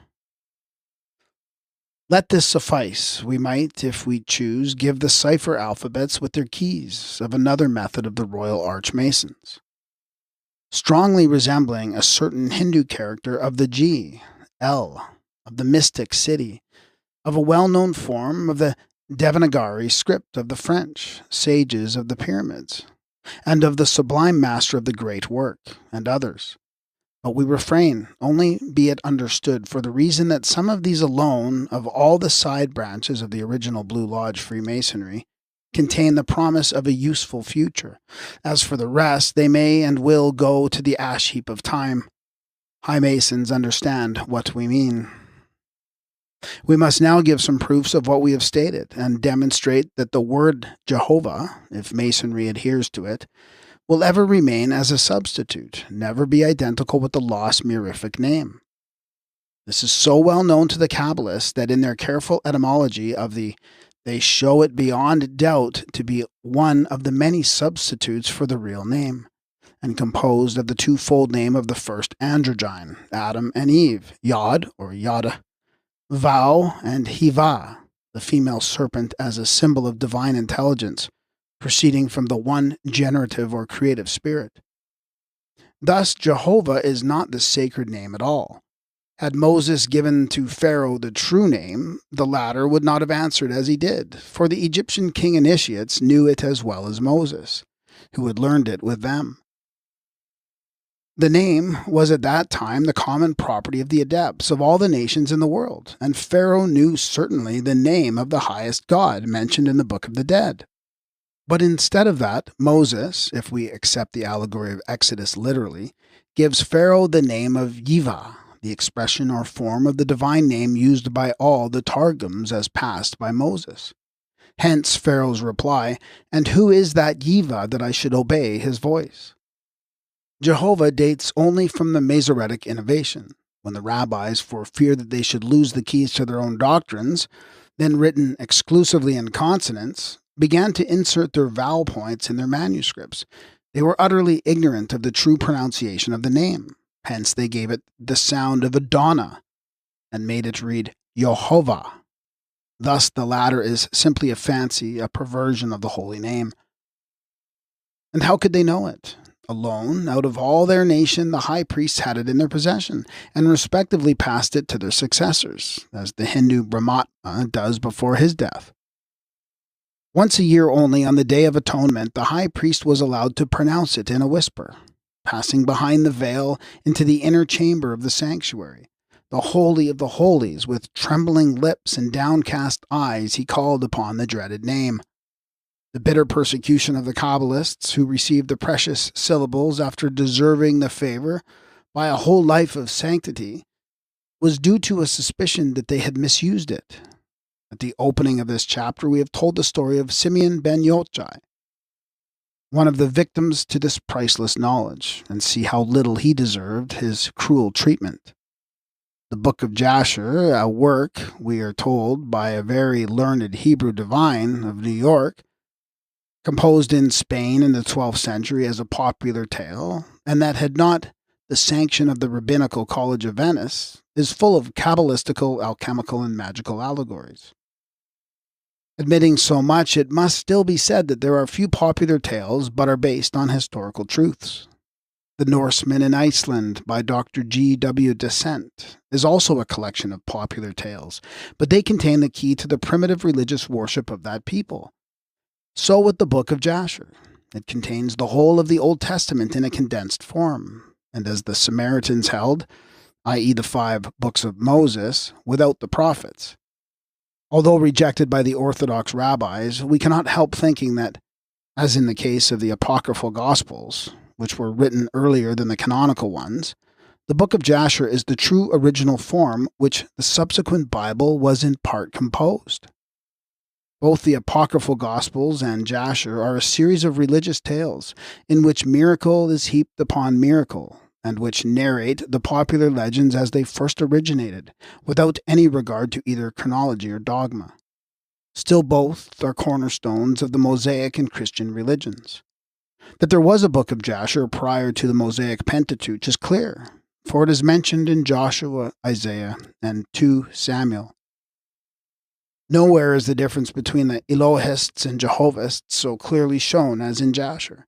let this suffice. We might, if we choose, give the cipher alphabets with their keys of another method of the Royal Arch Masons, strongly resembling a certain Hindu character of the G, L, of the mystic city, of a well-known form of the Devanagari script of the French sages of the pyramids, and of the sublime master of the great work, and others. But we refrain, only be it understood, for the reason that some of these alone, of all the side branches of the original Blue Lodge Freemasonry, contain the promise of a useful future. As for the rest, they may and will go to the ash heap of time. High Masons understand what we mean. We must now give some proofs of what we have stated, and demonstrate that the word Jehovah, if Masonry adheres to it, will ever remain as a substitute, never be identical with the lost Mirific name. This is so well known to the Kabbalists that in their careful etymology of they show it beyond doubt to be one of the many substitutes for the real name, and composed of the twofold name of the first androgyne, Adam and Eve, Yod, or Yada, Vau, and Hiva, the female serpent as a symbol of divine intelligence, proceeding from the one generative or creative spirit. Thus, Jehovah is not the sacred name at all. Had Moses given to Pharaoh the true name, the latter would not have answered as he did, for the Egyptian king initiates knew it as well as Moses, who had learned it with them. The name was at that time the common property of the adepts of all the nations in the world, and Pharaoh knew certainly the name of the highest God mentioned in the Book of the Dead. But instead of that, Moses, if we accept the allegory of Exodus literally, gives Pharaoh the name of Yiva, the expression or form of the divine name used by all the Targums as passed by Moses. Hence Pharaoh's reply, "And who is that Yiva that I should obey his voice?" Jehovah dates only from the Masoretic innovation, when the rabbis, for fear that they should lose the keys to their own doctrines, then written exclusively in consonants, began to insert their vowel points in their manuscripts. They were utterly ignorant of the true pronunciation of the name. Hence they gave it the sound of a donna and made it read Yehovah. Thus the latter is simply a fancy, a perversion of the holy name. And how could they know it? Alone, out of all their nation, the high priests had it in their possession, and respectively passed it to their successors, as the Hindu Brahmatma does before his death. Once a year only, on the Day of Atonement, the high priest was allowed to pronounce it in a whisper, passing behind the veil into the inner chamber of the sanctuary. The Holy of the Holies, with trembling lips and downcast eyes, he called upon the dreaded name. The bitter persecution of the Kabbalists, who received the precious syllables after deserving the favor by a whole life of sanctity, was due to a suspicion that they had misused it. At the opening of this chapter, we have told the story of Simeon ben Yochai, one of the victims to this priceless knowledge, and see how little he deserved his cruel treatment. The Book of Jasher, a work, we are told, by a very learned Hebrew divine of New York, composed in Spain in the 12th century as a popular tale, and that had not the sanction of the Rabbinical College of Venice, is full of Kabbalistical, alchemical, and magical allegories. Admitting so much, it must still be said that there are few popular tales but are based on historical truths. The Norsemen in Iceland by Dr. G. W. Descent is also a collection of popular tales, but they contain the key to the primitive religious worship of that people. So with the Book of Jasher. It contains the whole of the Old Testament in a condensed form, and as the Samaritans held, i.e. the 5 books of Moses, without the prophets. Although rejected by the Orthodox rabbis, we cannot help thinking that, as in the case of the Apocryphal Gospels, which were written earlier than the canonical ones, the Book of Jasher is the true original form which the subsequent Bible was in part composed. Both the Apocryphal Gospels and Jasher are a series of religious tales in which miracle is heaped upon miracle, and which narrate the popular legends as they first originated, without any regard to either chronology or dogma. Still both are cornerstones of the Mosaic and Christian religions. That there was a Book of Jasher prior to the Mosaic Pentateuch is clear, for it is mentioned in Joshua, Isaiah, and 2 Samuel. Nowhere is the difference between the Elohists and Jehovists so clearly shown as in Jasher.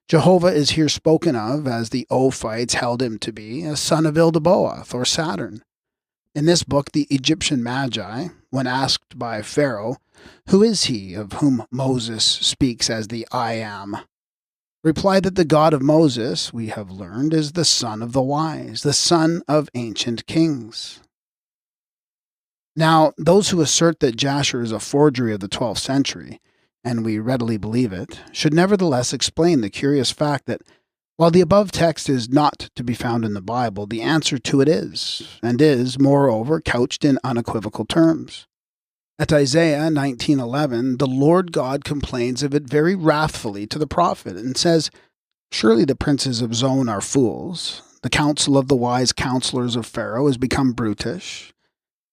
Jehovah is here spoken of, as the Ophites held him to be, a son of Ildebaoth or Saturn. In this book, the Egyptian Magi, when asked by Pharaoh, "Who is he of whom Moses speaks as the I Am?" replied that the God of Moses, we have learned, is the son of the wise, the son of ancient kings. Now, those who assert that Jasher is a forgery of the 12th century, and we readily believe it, should nevertheless explain the curious fact that, while the above text is not to be found in the Bible, the answer to it is, and is, moreover, couched in unequivocal terms. At Isaiah 19:11, the Lord God complains of it very wrathfully to the prophet, and says, "Surely the princes of Zon are fools. The counsel of the wise counselors of Pharaoh is become brutish.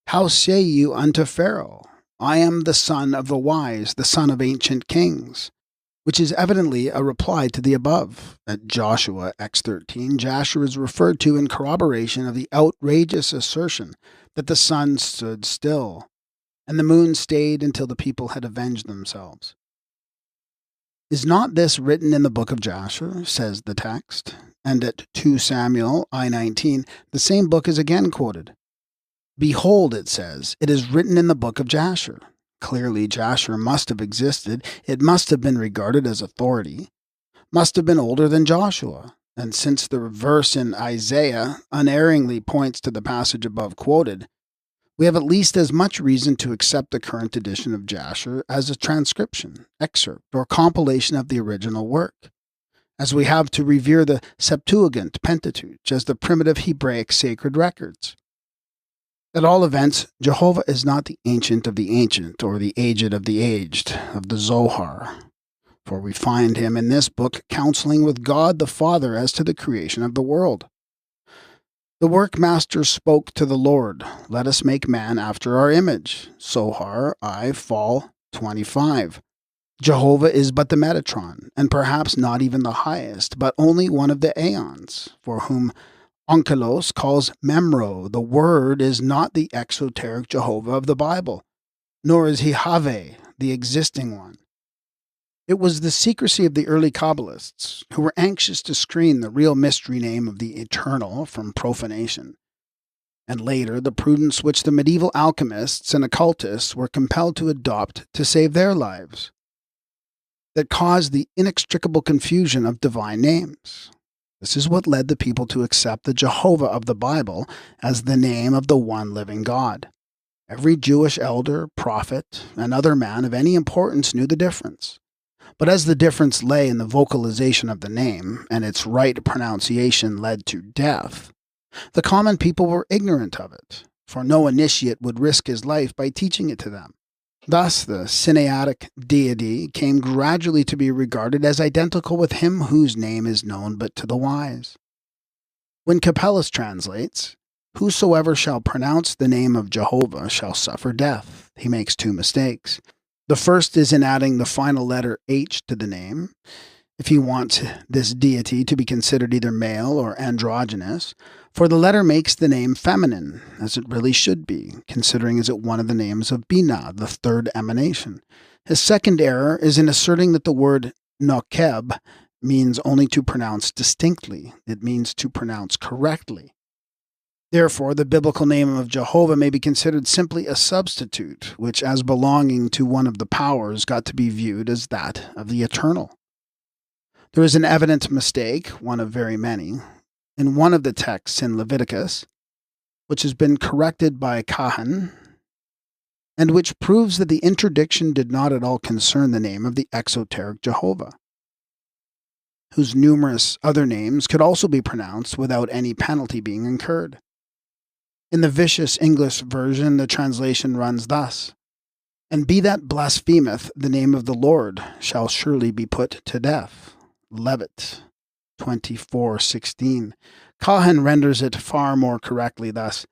How say you unto Pharaoh, I am the son of the wise, the son of ancient kings? which is evidently a reply to the above. At Joshua X13, Jasher is referred to in corroboration of the outrageous assertion that the sun stood still, and the moon stayed until the people had avenged themselves. Is not this written in the book of Jasher, says the text? And at 2 Samuel I-19, the same book is again quoted. Behold, it says, it is written in the book of Jasher. Clearly, Jasher must have existed. It must have been regarded as authority. Must have been older than Joshua. And since the verse in Isaiah unerringly points to the passage above quoted, we have at least as much reason to accept the current edition of Jasher as a transcription, excerpt, or compilation of the original work, as we have to revere the Septuagint, Pentateuch, as the primitive Hebraic sacred records. At all events, Jehovah is not the ancient of the ancient, or the aged of the aged, of the Zohar, for we find him in this book counseling with God the Father as to the creation of the world. The workmaster spoke to the Lord, let us make man after our image. Zohar I Fall 25. Jehovah is but the Metatron, and perhaps not even the highest, but only one of the aeons, for whom Onkelos calls Memro. The Word is not the exoteric Jehovah of the Bible, nor is he Have, the existing one. It was the secrecy of the early Kabbalists, who were anxious to screen the real mystery name of the Eternal from profanation, and later the prudence which the medieval alchemists and occultists were compelled to adopt to save their lives, that caused the inextricable confusion of divine names. This is what led the people to accept the Jehovah of the Bible as the name of the one living God. Every Jewish elder, prophet, and other man of any importance knew the difference. But as the difference lay in the vocalization of the name, and its right pronunciation led to death, the common people were ignorant of it, for no initiate would risk his life by teaching it to them. Thus, the Sinaitic deity came gradually to be regarded as identical with him whose name is known but to the wise. When Capellus translates, whosoever shall pronounce the name of Jehovah shall suffer death, he makes two mistakes. The first is in adding the final letter H to the name, if he wants this deity to be considered either male or androgynous, for the letter makes the name feminine, as it really should be, considering is it one of the names of Binah, the third emanation. His second error is in asserting that the word nokeb means only to pronounce distinctly. It means to pronounce correctly. Therefore, the biblical name of Jehovah may be considered simply a substitute, which as belonging to one of the powers got to be viewed as that of the eternal. There is an evident mistake, one of very many, in one of the texts in Leviticus, which has been corrected by Kahan, and which proves that the interdiction did not at all concern the name of the exoteric Jehovah, whose numerous other names could also be pronounced without any penalty being incurred. In the vicious English version, the translation runs thus, "And be that blasphemeth the name of the Lord shall surely be put to death." Levit 24:16. Kahan renders it far more correctly thus,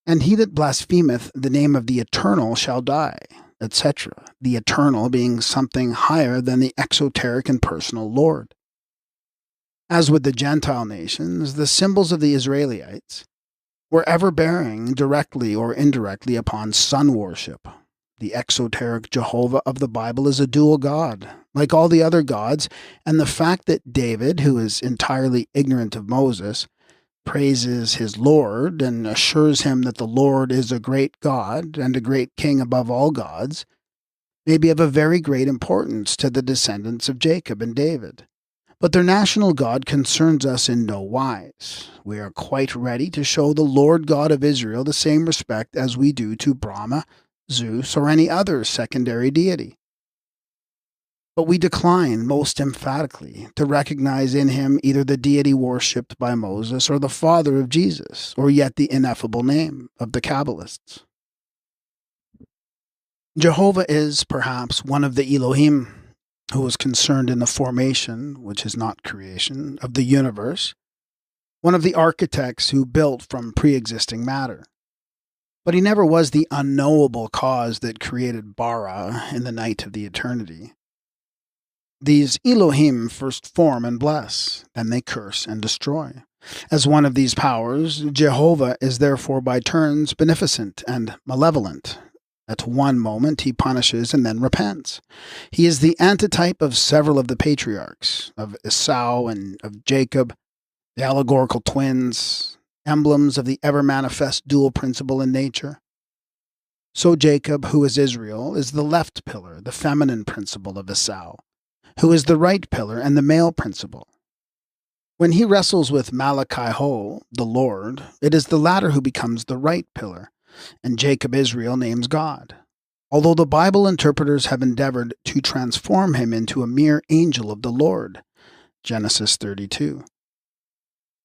"And he that blasphemeth the name of the Eternal shall die," etc., the Eternal being something higher than the exoteric and personal Lord. As with the Gentile nations, the symbols of the Israelites were ever bearing, directly or indirectly, upon sun worship. The exoteric Jehovah of the Bible is a dual God, like all the other gods, and the fact that David, who is entirely ignorant of Moses, praises his Lord and assures him that the Lord is a great God and a great king above all gods, may be of a very great importance to the descendants of Jacob and David. But their national God concerns us in no wise. We are quite ready to show the Lord God of Israel the same respect as we do to Brahma, Zeus, or any other secondary deity. But we decline most emphatically to recognize in him either the deity worshipped by Moses or the father of Jesus, or yet the ineffable name of the Kabbalists. Jehovah is, perhaps, one of the Elohim who was concerned in the formation, which is not creation, of the universe, one of the architects who built from pre-existing matter. But he never was the unknowable cause that created bara in the night of the eternity. These Elohim first form and bless, then they curse and destroy. As one of these powers, Jehovah is therefore by turns beneficent and malevolent. At one moment he punishes and then repents. He is the antitype of several of the patriarchs, of Esau and of Jacob, the allegorical twins, emblems of the ever-manifest dual principle in nature. So Jacob, who is Israel, is the left pillar, the feminine principle of Esau, who is the right pillar and the male principle. When he wrestles with Malachi Ho, the Lord, it is the latter who becomes the right pillar, and Jacob Israel names God, although the Bible interpreters have endeavored to transform him into a mere angel of the Lord, Genesis 32.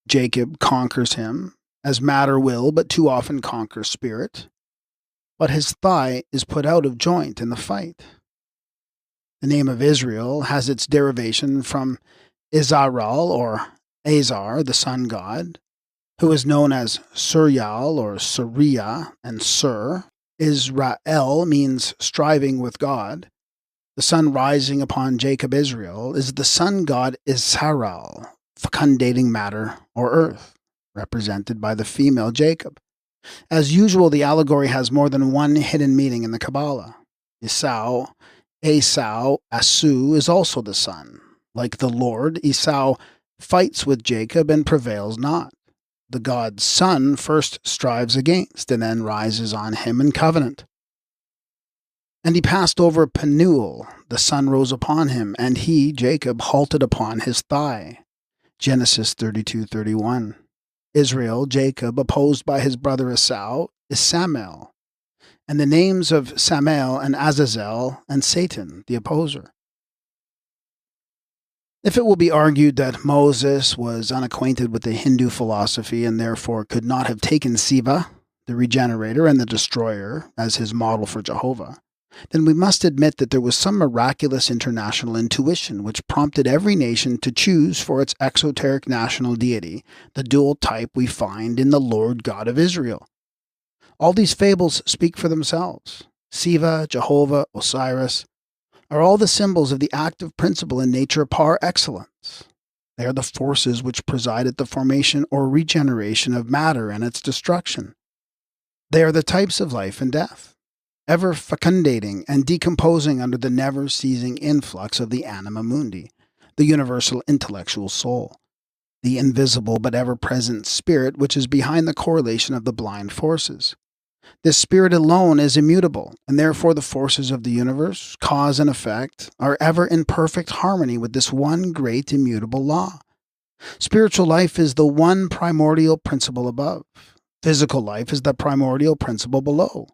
Jacob conquers him, as matter will but too often conquer spirit, but his thigh is put out of joint in the fight. The name of Israel has its derivation from Izarel or Azar, the sun god, who is known as Suryal or Surya and Sur. Israel means striving with God. The sun rising upon Jacob Israel is the sun god Israel, fecundating matter or earth, represented by the female Jacob. As usual, the allegory has more than one hidden meaning in the Kabbalah. Esau, Asu is also the sun. Like the Lord, Esau fights with Jacob and prevails not. The god's son first strives against and then rises on him in covenant. And he passed over Penuel, the sun rose upon him, and he, Jacob, halted upon his thigh. Genesis 32:31. Israel, Jacob, opposed by his brother Esau, is Samael, and the names of Samael and Azazel and Satan, the opposer. If it will be argued that Moses was unacquainted with the Hindu philosophy and therefore could not have taken Siva, the regenerator and the destroyer, as his model for Jehovah, then we must admit that there was some miraculous international intuition which prompted every nation to choose for its exoteric national deity the dual type we find in the Lord God of Israel. All these fables speak for themselves. Siva, Jehovah, Osiris are all the symbols of the active principle in nature par excellence. They are the forces which preside at the formation or regeneration of matter and its destruction. They are the types of life and death, ever fecundating and decomposing under the never-ceasing influx of the anima mundi, the universal intellectual soul, the invisible but ever-present spirit which is behind the correlation of the blind forces. This spirit alone is immutable, and therefore the forces of the universe, cause and effect, are ever in perfect harmony with this one great immutable law. Spiritual life is the one primordial principle above. Physical life is the primordial principle below.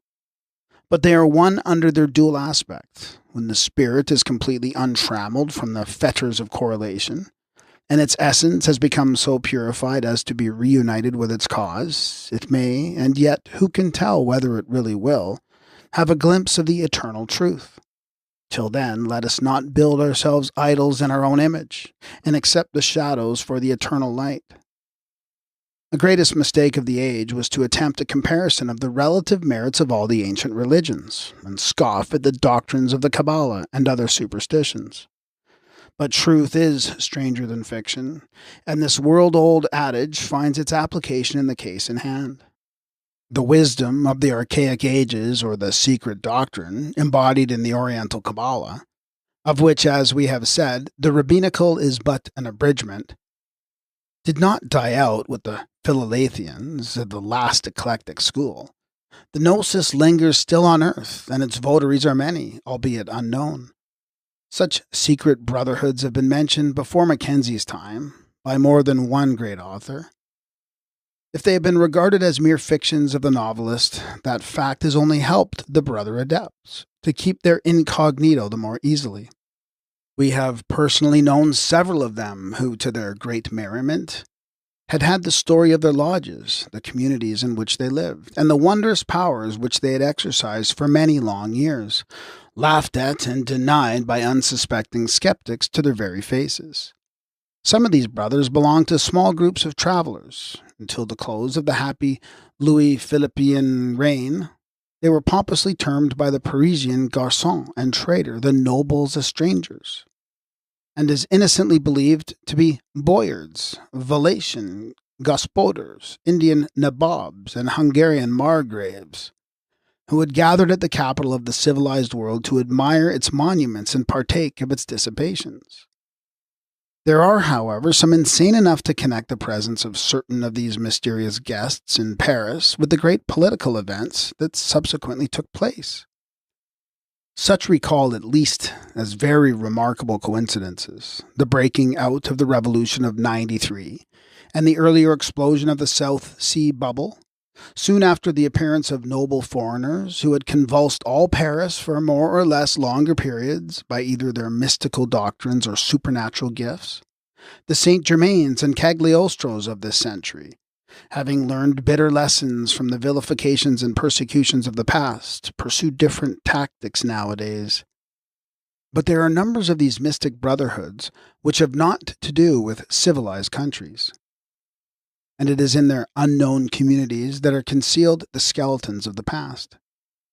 But they are one under their dual aspect. When the spirit is completely untrammeled from the fetters of correlation, and its essence has become so purified as to be reunited with its cause, it may, and yet who can tell whether it really will, have a glimpse of the eternal truth. Till then, let us not build ourselves idols in our own image, and accept the shadows for the eternal light. The greatest mistake of the age was to attempt a comparison of the relative merits of all the ancient religions, and scoff at the doctrines of the Kabbalah and other superstitions. But truth is stranger than fiction, and this world-old adage finds its application in the case in hand. The wisdom of the archaic ages, or the secret doctrine, embodied in the Oriental Kabbalah, of which, as we have said, the rabbinical is but an abridgment, did not die out with the Philalethians of the last eclectic school. The Gnosis lingers still on earth, and its votaries are many, albeit unknown. Such secret brotherhoods have been mentioned before Mackenzie's time by more than one great author. If they have been regarded as mere fictions of the novelist, that fact has only helped the brother adepts to keep their incognito the more easily. We have personally known several of them who, to their great merriment, had the story of their lodges, the communities in which they lived, and the wondrous powers which they had exercised for many long years, laughed at and denied by unsuspecting skeptics to their very faces. Some of these brothers belonged to small groups of travelers. Until the close of the happy Louis-Philippian reign, they were pompously termed by the Parisian garçon and trader the nobles as strangers. and is innocently believed to be boyards, Valetian gospodars, Indian nabobs, and Hungarian margraves, who had gathered at the capital of the civilized world to admire its monuments and partake of its dissipations. There are, however, some insane enough to connect the presence of certain of these mysterious guests in Paris with the great political events that subsequently took place. Such recalled at least as very remarkable coincidences, the breaking out of the Revolution of '93 and the earlier explosion of the South Sea Bubble, soon after the appearance of noble foreigners who had convulsed all Paris for more or less longer periods by either their mystical doctrines or supernatural gifts, the Saint Germains and Cagliostros of this century, having learned bitter lessons from the vilifications and persecutions of the past, pursue different tactics nowadays. But there are numbers of these mystic brotherhoods which have not to do with civilized countries, and it is in their unknown communities that are concealed the skeletons of the past.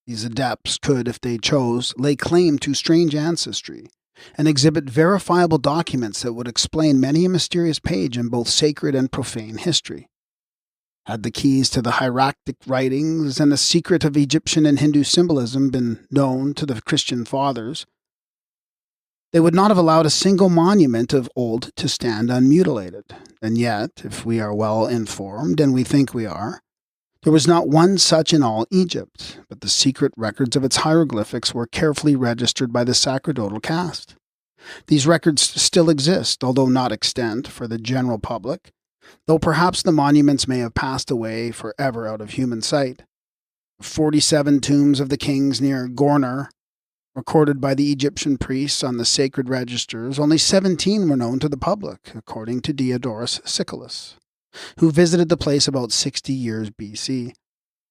These adepts could, if they chose, lay claim to strange ancestry, and exhibit verifiable documents that would explain many a mysterious page in both sacred and profane history. Had the keys to the hierarchic writings and the secret of Egyptian and Hindu symbolism been known to the Christian fathers, they would not have allowed a single monument of old to stand unmutilated. And yet, if we are well informed, and we think we are, there was not one such in all Egypt, but the secret records of its hieroglyphics were carefully registered by the sacerdotal caste. These records still exist, although not extant for the general public, though perhaps the monuments may have passed away forever out of human sight. 47 tombs of the kings near Gorner, recorded by the Egyptian priests on the sacred registers, only 17 were known to the public, according to Diodorus Siculus, who visited the place about 60 years BC.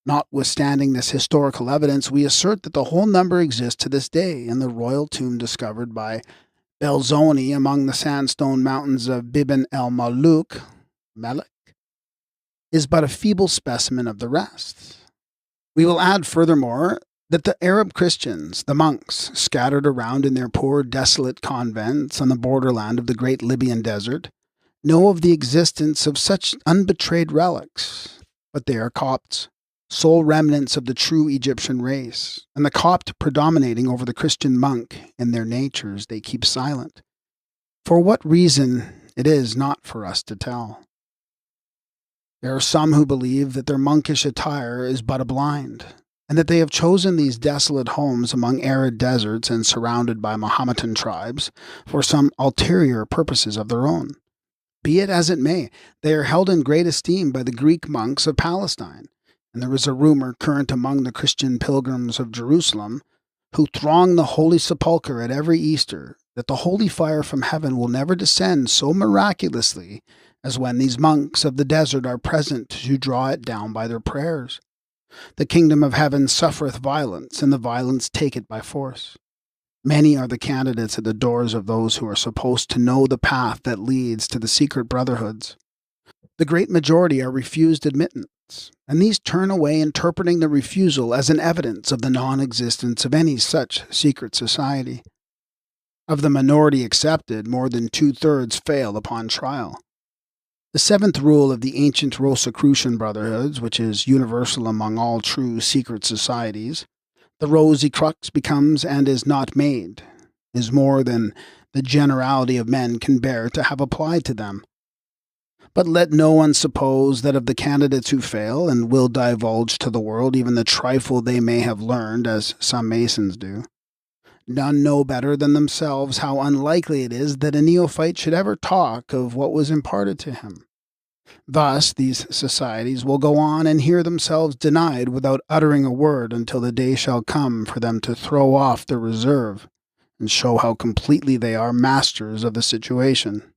Notwithstanding this historical evidence, we assert that the whole number exists to this day in the royal tomb discovered by Belzoni among the sandstone mountains of Biban el-Malouk, is but a feeble specimen of the rest. We will add furthermore that the Arab Christians, the monks, scattered around in their poor desolate convents on the borderland of the great Libyan desert, know of the existence of such unbetrayed relics, but they are Copts, sole remnants of the true Egyptian race, and the Copt predominating over the Christian monk in their natures, they keep silent. For what reason it is not for us to tell. There are some who believe that their monkish attire is but a blind, and that they have chosen these desolate homes among arid deserts and surrounded by Mohammedan tribes for some ulterior purposes of their own. Be it as it may, they are held in great esteem by the Greek monks of Palestine, and there is a rumor current among the Christian pilgrims of Jerusalem, who throng the Holy Sepulchre at every Easter, that the holy fire from heaven will never descend so miraculously as when these monks of the desert are present to draw it down by their prayers. The kingdom of heaven suffereth violence, and the violence take it by force. Many are the candidates at the doors of those who are supposed to know the path that leads to the secret brotherhoods. The great majority are refused admittance, and these turn away, interpreting the refusal as an evidence of the non-existence of any such secret society. Of the minority accepted, more than 2/3 fail upon trial. The seventh rule of the ancient Rosicrucian brotherhoods, which is universal among all true secret societies, the rosy crux becomes and is not made, is more than the generality of men can bear to have applied to them. But let no one suppose that of the candidates who fail and will divulge to the world even the trifle they may have learned, as some Masons do, none know better than themselves how unlikely it is that a neophyte should ever talk of what was imparted to him. Thus, these societies will go on and hear themselves denied without uttering a word until the day shall come for them to throw off their reserve and show how completely they are masters of the situation.